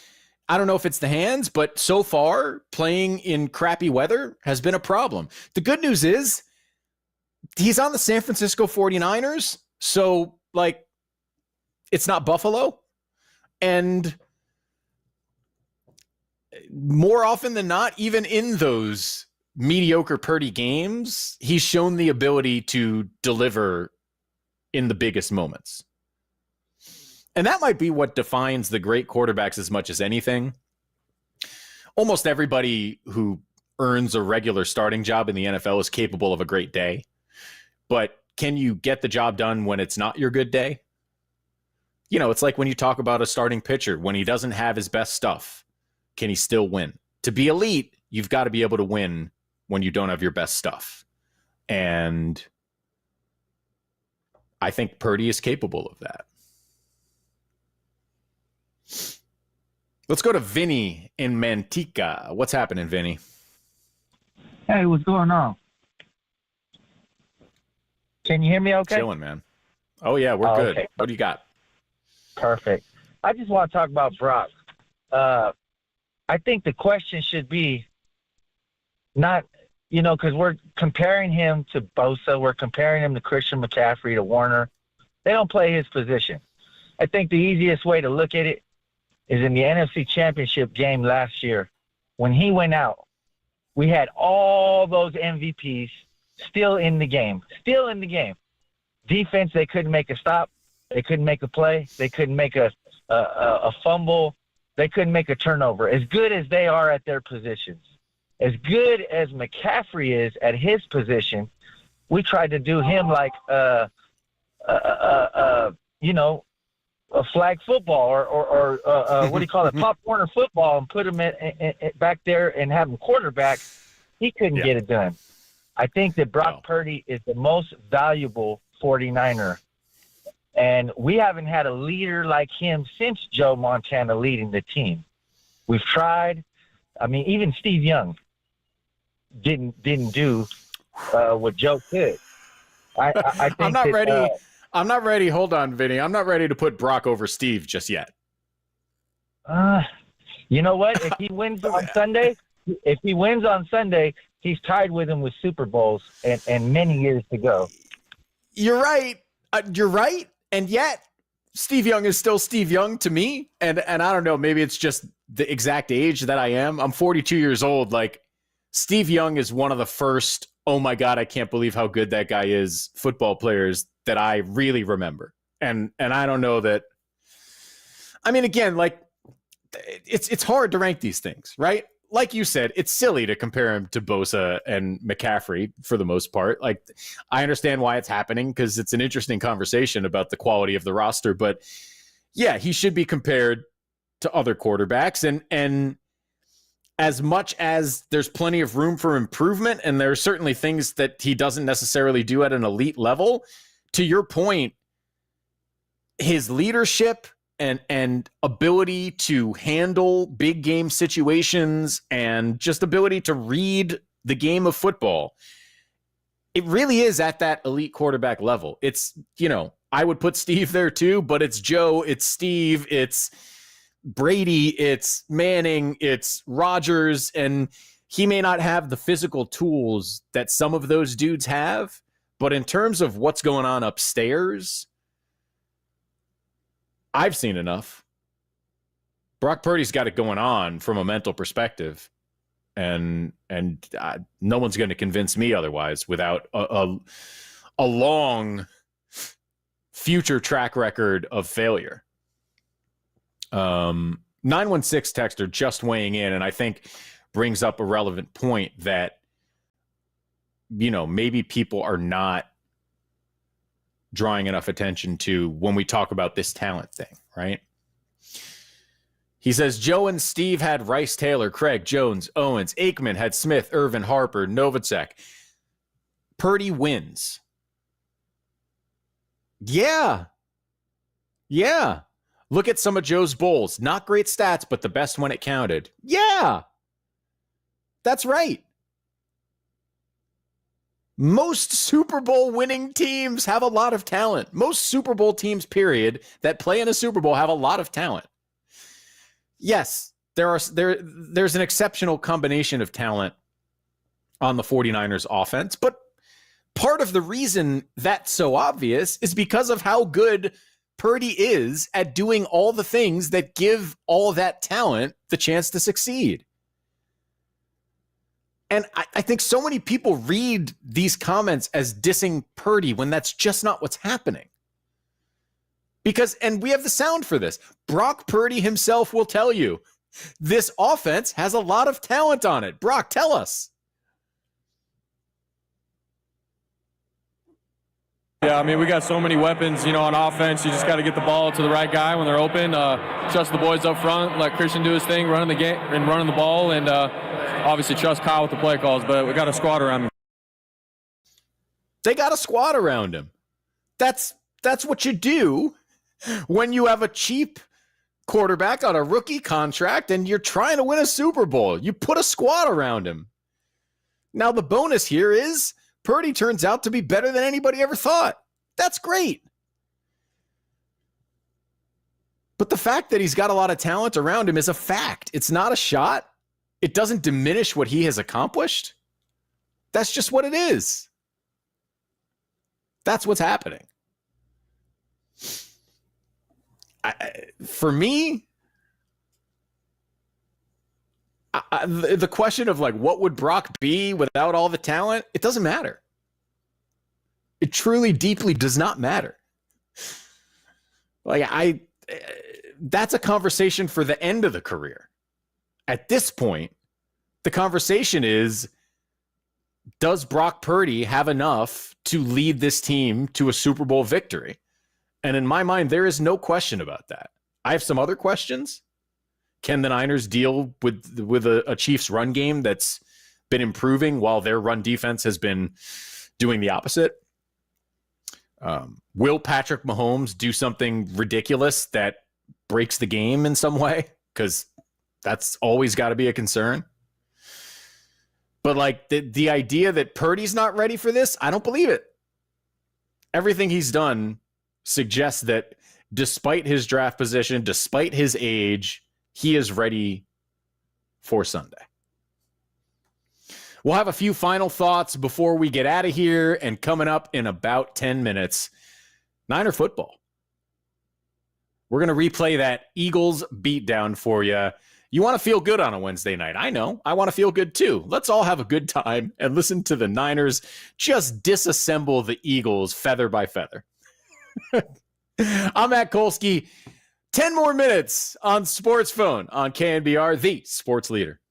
I don't know if it's the hands, but so far, playing in crappy weather has been a problem. The good news is, he's on the San Francisco 49ers, so, like, it's not Buffalo. And more often than not, even in those mediocre Purdy games, he's shown the ability to deliver in the biggest moments. And that might be what defines the great quarterbacks as much as anything. Almost everybody who earns a regular starting job in the NFL is capable of a great day. But can you get the job done when it's not your good day? You know, it's like when you talk about a starting pitcher, when he doesn't have his best stuff, can he still win? To be elite, you've got to be able to win when you don't have your best stuff. And I think Purdy is capable of that. Let's go to Vinny in Manteca. What's happening, Vinny? Hey, what's going on? Can you hear me okay? Chilling, man. Oh, yeah, we're good. Okay. What do you got? Perfect. I just want to talk about Brock. I think the question should be not, because we're comparing him to Bosa. We're comparing him to Christian McCaffrey, to Warner. They don't play his position. I think the easiest way to look at it is in the NFC Championship game last year. When he went out, we had all those MVPs still in the game. Defense, they couldn't make a stop. They couldn't make a play. They couldn't make a fumble. They couldn't make a turnover. As good as they are at their positions, as good as McCaffrey is at his position, we tried to do him like a flag football or what do you call it, Pop Warner football, and put him back there and have him quarterback. He couldn't get it done. I think that Brock Purdy is the most valuable 49er. And we haven't had a leader like him since Joe Montana leading the team. We've tried. I mean, even Steve Young didn't do what Joe could. I think I'm not ready. I'm not ready. Hold on, Vinny. I'm not ready to put Brock over Steve just yet. You know what? If he wins on Sunday, he's tied with him with Super Bowls and many years to go. You're right. You're right. And yet, Steve Young is still Steve Young to me. And I don't know, maybe it's just the exact age that I am. I'm 42 years old. Like, Steve Young is one of the first, oh my God, I can't believe how good that guy is, football players that I really remember. And I don't know that. I mean, again, like, it's hard to rank these things, right? Like you said, it's silly to compare him to Bosa and McCaffrey for the most part. Like, I understand why it's happening because it's an interesting conversation about the quality of the roster. But yeah, he should be compared to other quarterbacks. And as much as there's plenty of room for improvement, and there are certainly things that he doesn't necessarily do at an elite level, to your point, his leadership and ability to handle big game situations and just ability to read the game of football, it really is at that elite quarterback level. It's, I would put Steve there too, but it's Joe, it's Steve, it's Brady, it's Manning, it's Rodgers, and he may not have the physical tools that some of those dudes have, but in terms of what's going on upstairs, I've seen enough. Brock Purdy's got it going on from a mental perspective, and no one's going to convince me otherwise without a long future track record of failure. 916 texter just weighing in, and I think brings up a relevant point that, maybe people are not drawing enough attention to when we talk about this talent thing, right? He says, Joe and Steve had Rice, Taylor, Craig, Jones, Owens. Aikman had Smith, Irvin, Harper, Novacek. Purdy wins. Yeah. Look at some of Joe's bowls. Not great stats, but the best when it counted. Yeah. That's right. Most Super Bowl winning teams have a lot of talent. Most Super Bowl teams, period, that play in a Super Bowl have a lot of talent. Yes, there's an exceptional combination of talent on the 49ers offense, but part of the reason that's so obvious is because of how good Purdy is at doing all the things that give all that talent the chance to succeed. And I think so many people read these comments as dissing Purdy when that's just not what's happening. And we have the sound for this. Brock Purdy himself will tell you, this offense has a lot of talent on it. Brock, tell us. Yeah, I mean, we got so many weapons, on offense. You just got to get the ball to the right guy when they're open. Trust the boys up front, let Christian do his thing, running the game and running the ball, and obviously trust Kyle with the play calls. But we got a squad around him. They got a squad around him. That's what you do when you have a cheap quarterback on a rookie contract and you're trying to win a Super Bowl. You put a squad around him. Now the bonus here is Purdy turns out to be better than anybody ever thought. That's great. But the fact that he's got a lot of talent around him is a fact. It's not a shot. It doesn't diminish what he has accomplished. That's just what it is. That's what's happening. For me, the question of what would Brock be without all the talent? It doesn't matter. It truly, deeply does not matter. That's a conversation for the end of the career. At this point, the conversation is, does Brock Purdy have enough to lead this team to a Super Bowl victory? And in my mind, there is no question about that. I have some other questions. Can the Niners deal with a Chiefs run game that's been improving while their run defense has been doing the opposite? Will Patrick Mahomes do something ridiculous that breaks the game in some way? Because that's always got to be a concern. But the idea that Purdy's not ready for this, I don't believe it. Everything he's done suggests that despite his draft position, despite his age, he is ready for Sunday. We'll have a few final thoughts before we get out of here, and coming up in about 10 minutes, Niner football. We're going to replay that Eagles beatdown for you. You want to feel good on a Wednesday night. I know. I want to feel good too. Let's all have a good time and listen to the Niners just disassemble the Eagles feather by feather. I'm Matt Kolsky. 10 more minutes on Sports Phone on KNBR, the sports leader.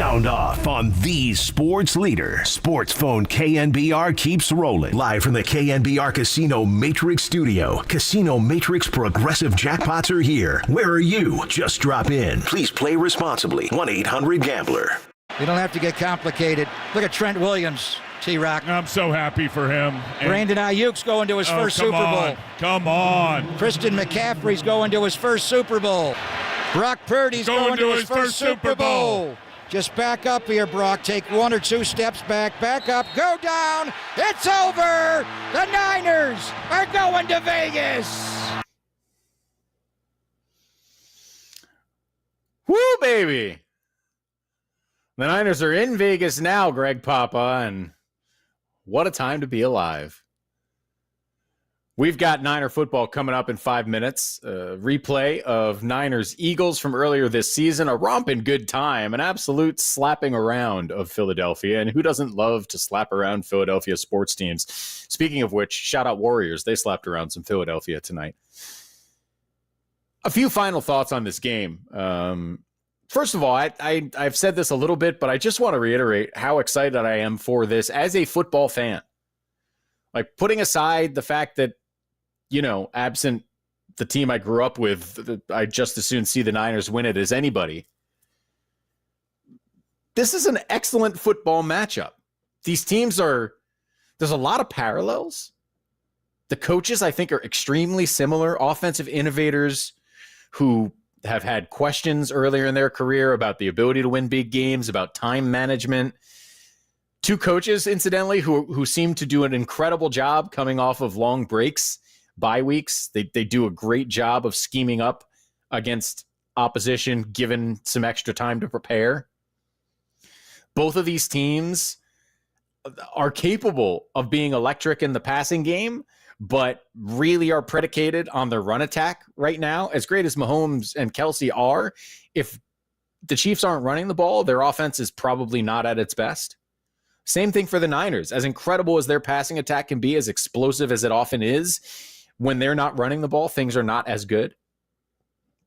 Sound off on the sports leader. Sports phone KNBR keeps rolling. Live from the KNBR Casino Matrix Studio. Casino Matrix Progressive Jackpots are here. Where are you? Just drop in. Please play responsibly. 1-800-GAMBLER. You don't have to get complicated. Look at Trent Williams, T-Rock. I'm so happy for him. Brandon Ayuk's going to his first Super Bowl. Come on. Christian McCaffrey's going to his first Super Bowl. Brock Purdy's going to his first Super Bowl. Just back up here, Brock. Take 1 or 2 steps back up, go down. It's over. The Niners are going to Vegas. Woo, baby. The Niners are in Vegas now, Greg Papa, and what a time to be alive. We've got Niner football coming up in 5 minutes. A replay of Niners-Eagles from earlier this season. A romping good time. An absolute slapping around of Philadelphia. And who doesn't love to slap around Philadelphia sports teams? Speaking of which, shout out Warriors. They slapped around some Philadelphia tonight. A few final thoughts on this game. First of all, I've said this a little bit, but I just want to reiterate how excited I am for this as a football fan. Like, putting aside the fact that, you know, absent the team I grew up with, I just as soon see the Niners win it as anybody. This is an excellent football matchup. These teams there's a lot of parallels. The coaches, I think, are extremely similar. Offensive innovators who have had questions earlier in their career about the ability to win big games, about time management. 2 coaches, incidentally, who seem to do an incredible job coming off of long breaks, bye weeks. They do a great job of scheming up against opposition, given some extra time to prepare. Both of these teams are capable of being electric in the passing game, but really are predicated on their run attack right now. As great as Mahomes and Kelsey are, if the Chiefs aren't running the ball, their offense is probably not at its best. Same thing for the Niners. As incredible as their passing attack can be, as explosive as it often is, when they're not running the ball, things are not as good.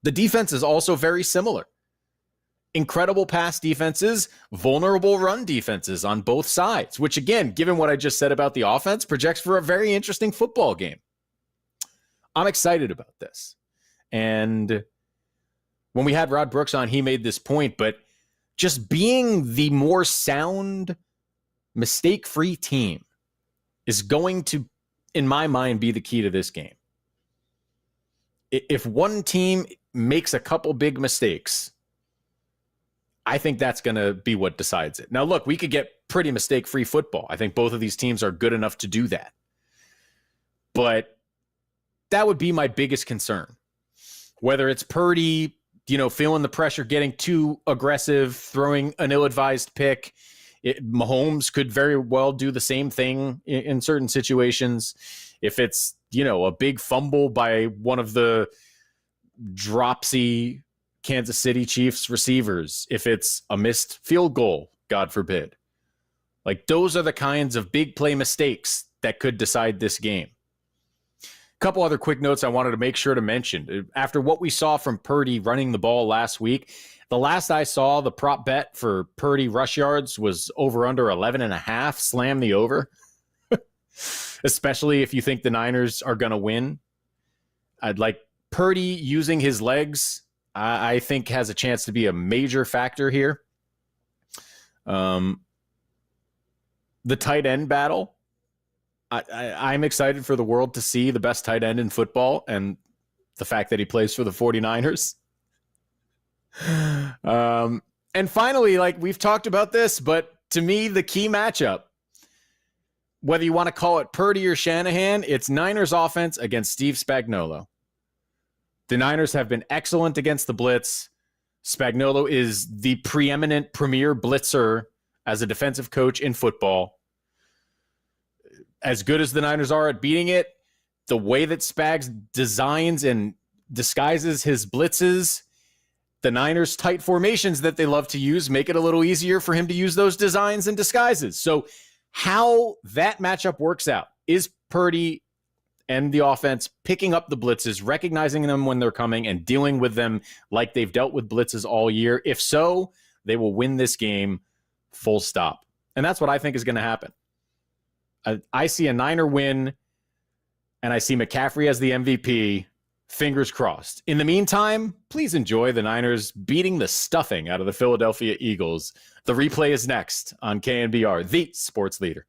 The defense is also very similar. Incredible pass defenses, vulnerable run defenses on both sides, which, again, given what I just said about the offense, projects for a very interesting football game. I'm excited about this. And when we had Rod Brooks on, he made this point, but just being the more sound, mistake-free team is going to, in my mind, be the key to this game. If one team makes a couple big mistakes, I think that's going to be what decides it. Now, look, we could get pretty mistake-free football. I think both of these teams are good enough to do that. But that would be my biggest concern. Whether it's Purdy, feeling the pressure, getting too aggressive, throwing an ill-advised pick. Mahomes could very well do the same thing in certain situations. If it's, a big fumble by one of the dropsy Kansas City Chiefs receivers, if it's a missed field goal, God forbid. Like, those are the kinds of big play mistakes that could decide this game. A couple other quick notes I wanted to make sure to mention. After what we saw from Purdy running the ball last week, the last I saw, the prop bet for Purdy rush yards was over under 11.5. Slam the over. Especially if you think the Niners are going to win. I'd like Purdy using his legs, I think, has a chance to be a major factor here. The tight end battle. I'm excited for the world to see the best tight end in football, and the fact that he plays for the 49ers. And finally, we've talked about this, but to me, the key matchup, whether you want to call it Purdy or Shanahan, it's Niners offense against Steve Spagnuolo. The Niners have been excellent against the blitz. Spagnuolo is the preeminent premier blitzer as a defensive coach in football. As good as the Niners are at beating it, the way that Spags designs and disguises his blitzes, the Niners' tight formations that they love to use make it a little easier for him to use those designs and disguises. So how that matchup works out is Purdy and the offense picking up the blitzes, recognizing them when they're coming, and dealing with them like they've dealt with blitzes all year. If so, They will win this game, full stop. And that's what I think is going to happen. I see a Niner win, and I see McCaffrey as the MVP. Fingers crossed. In the meantime, please enjoy the Niners beating the stuffing out of the Philadelphia Eagles. The replay is next on KNBR, the sports leader.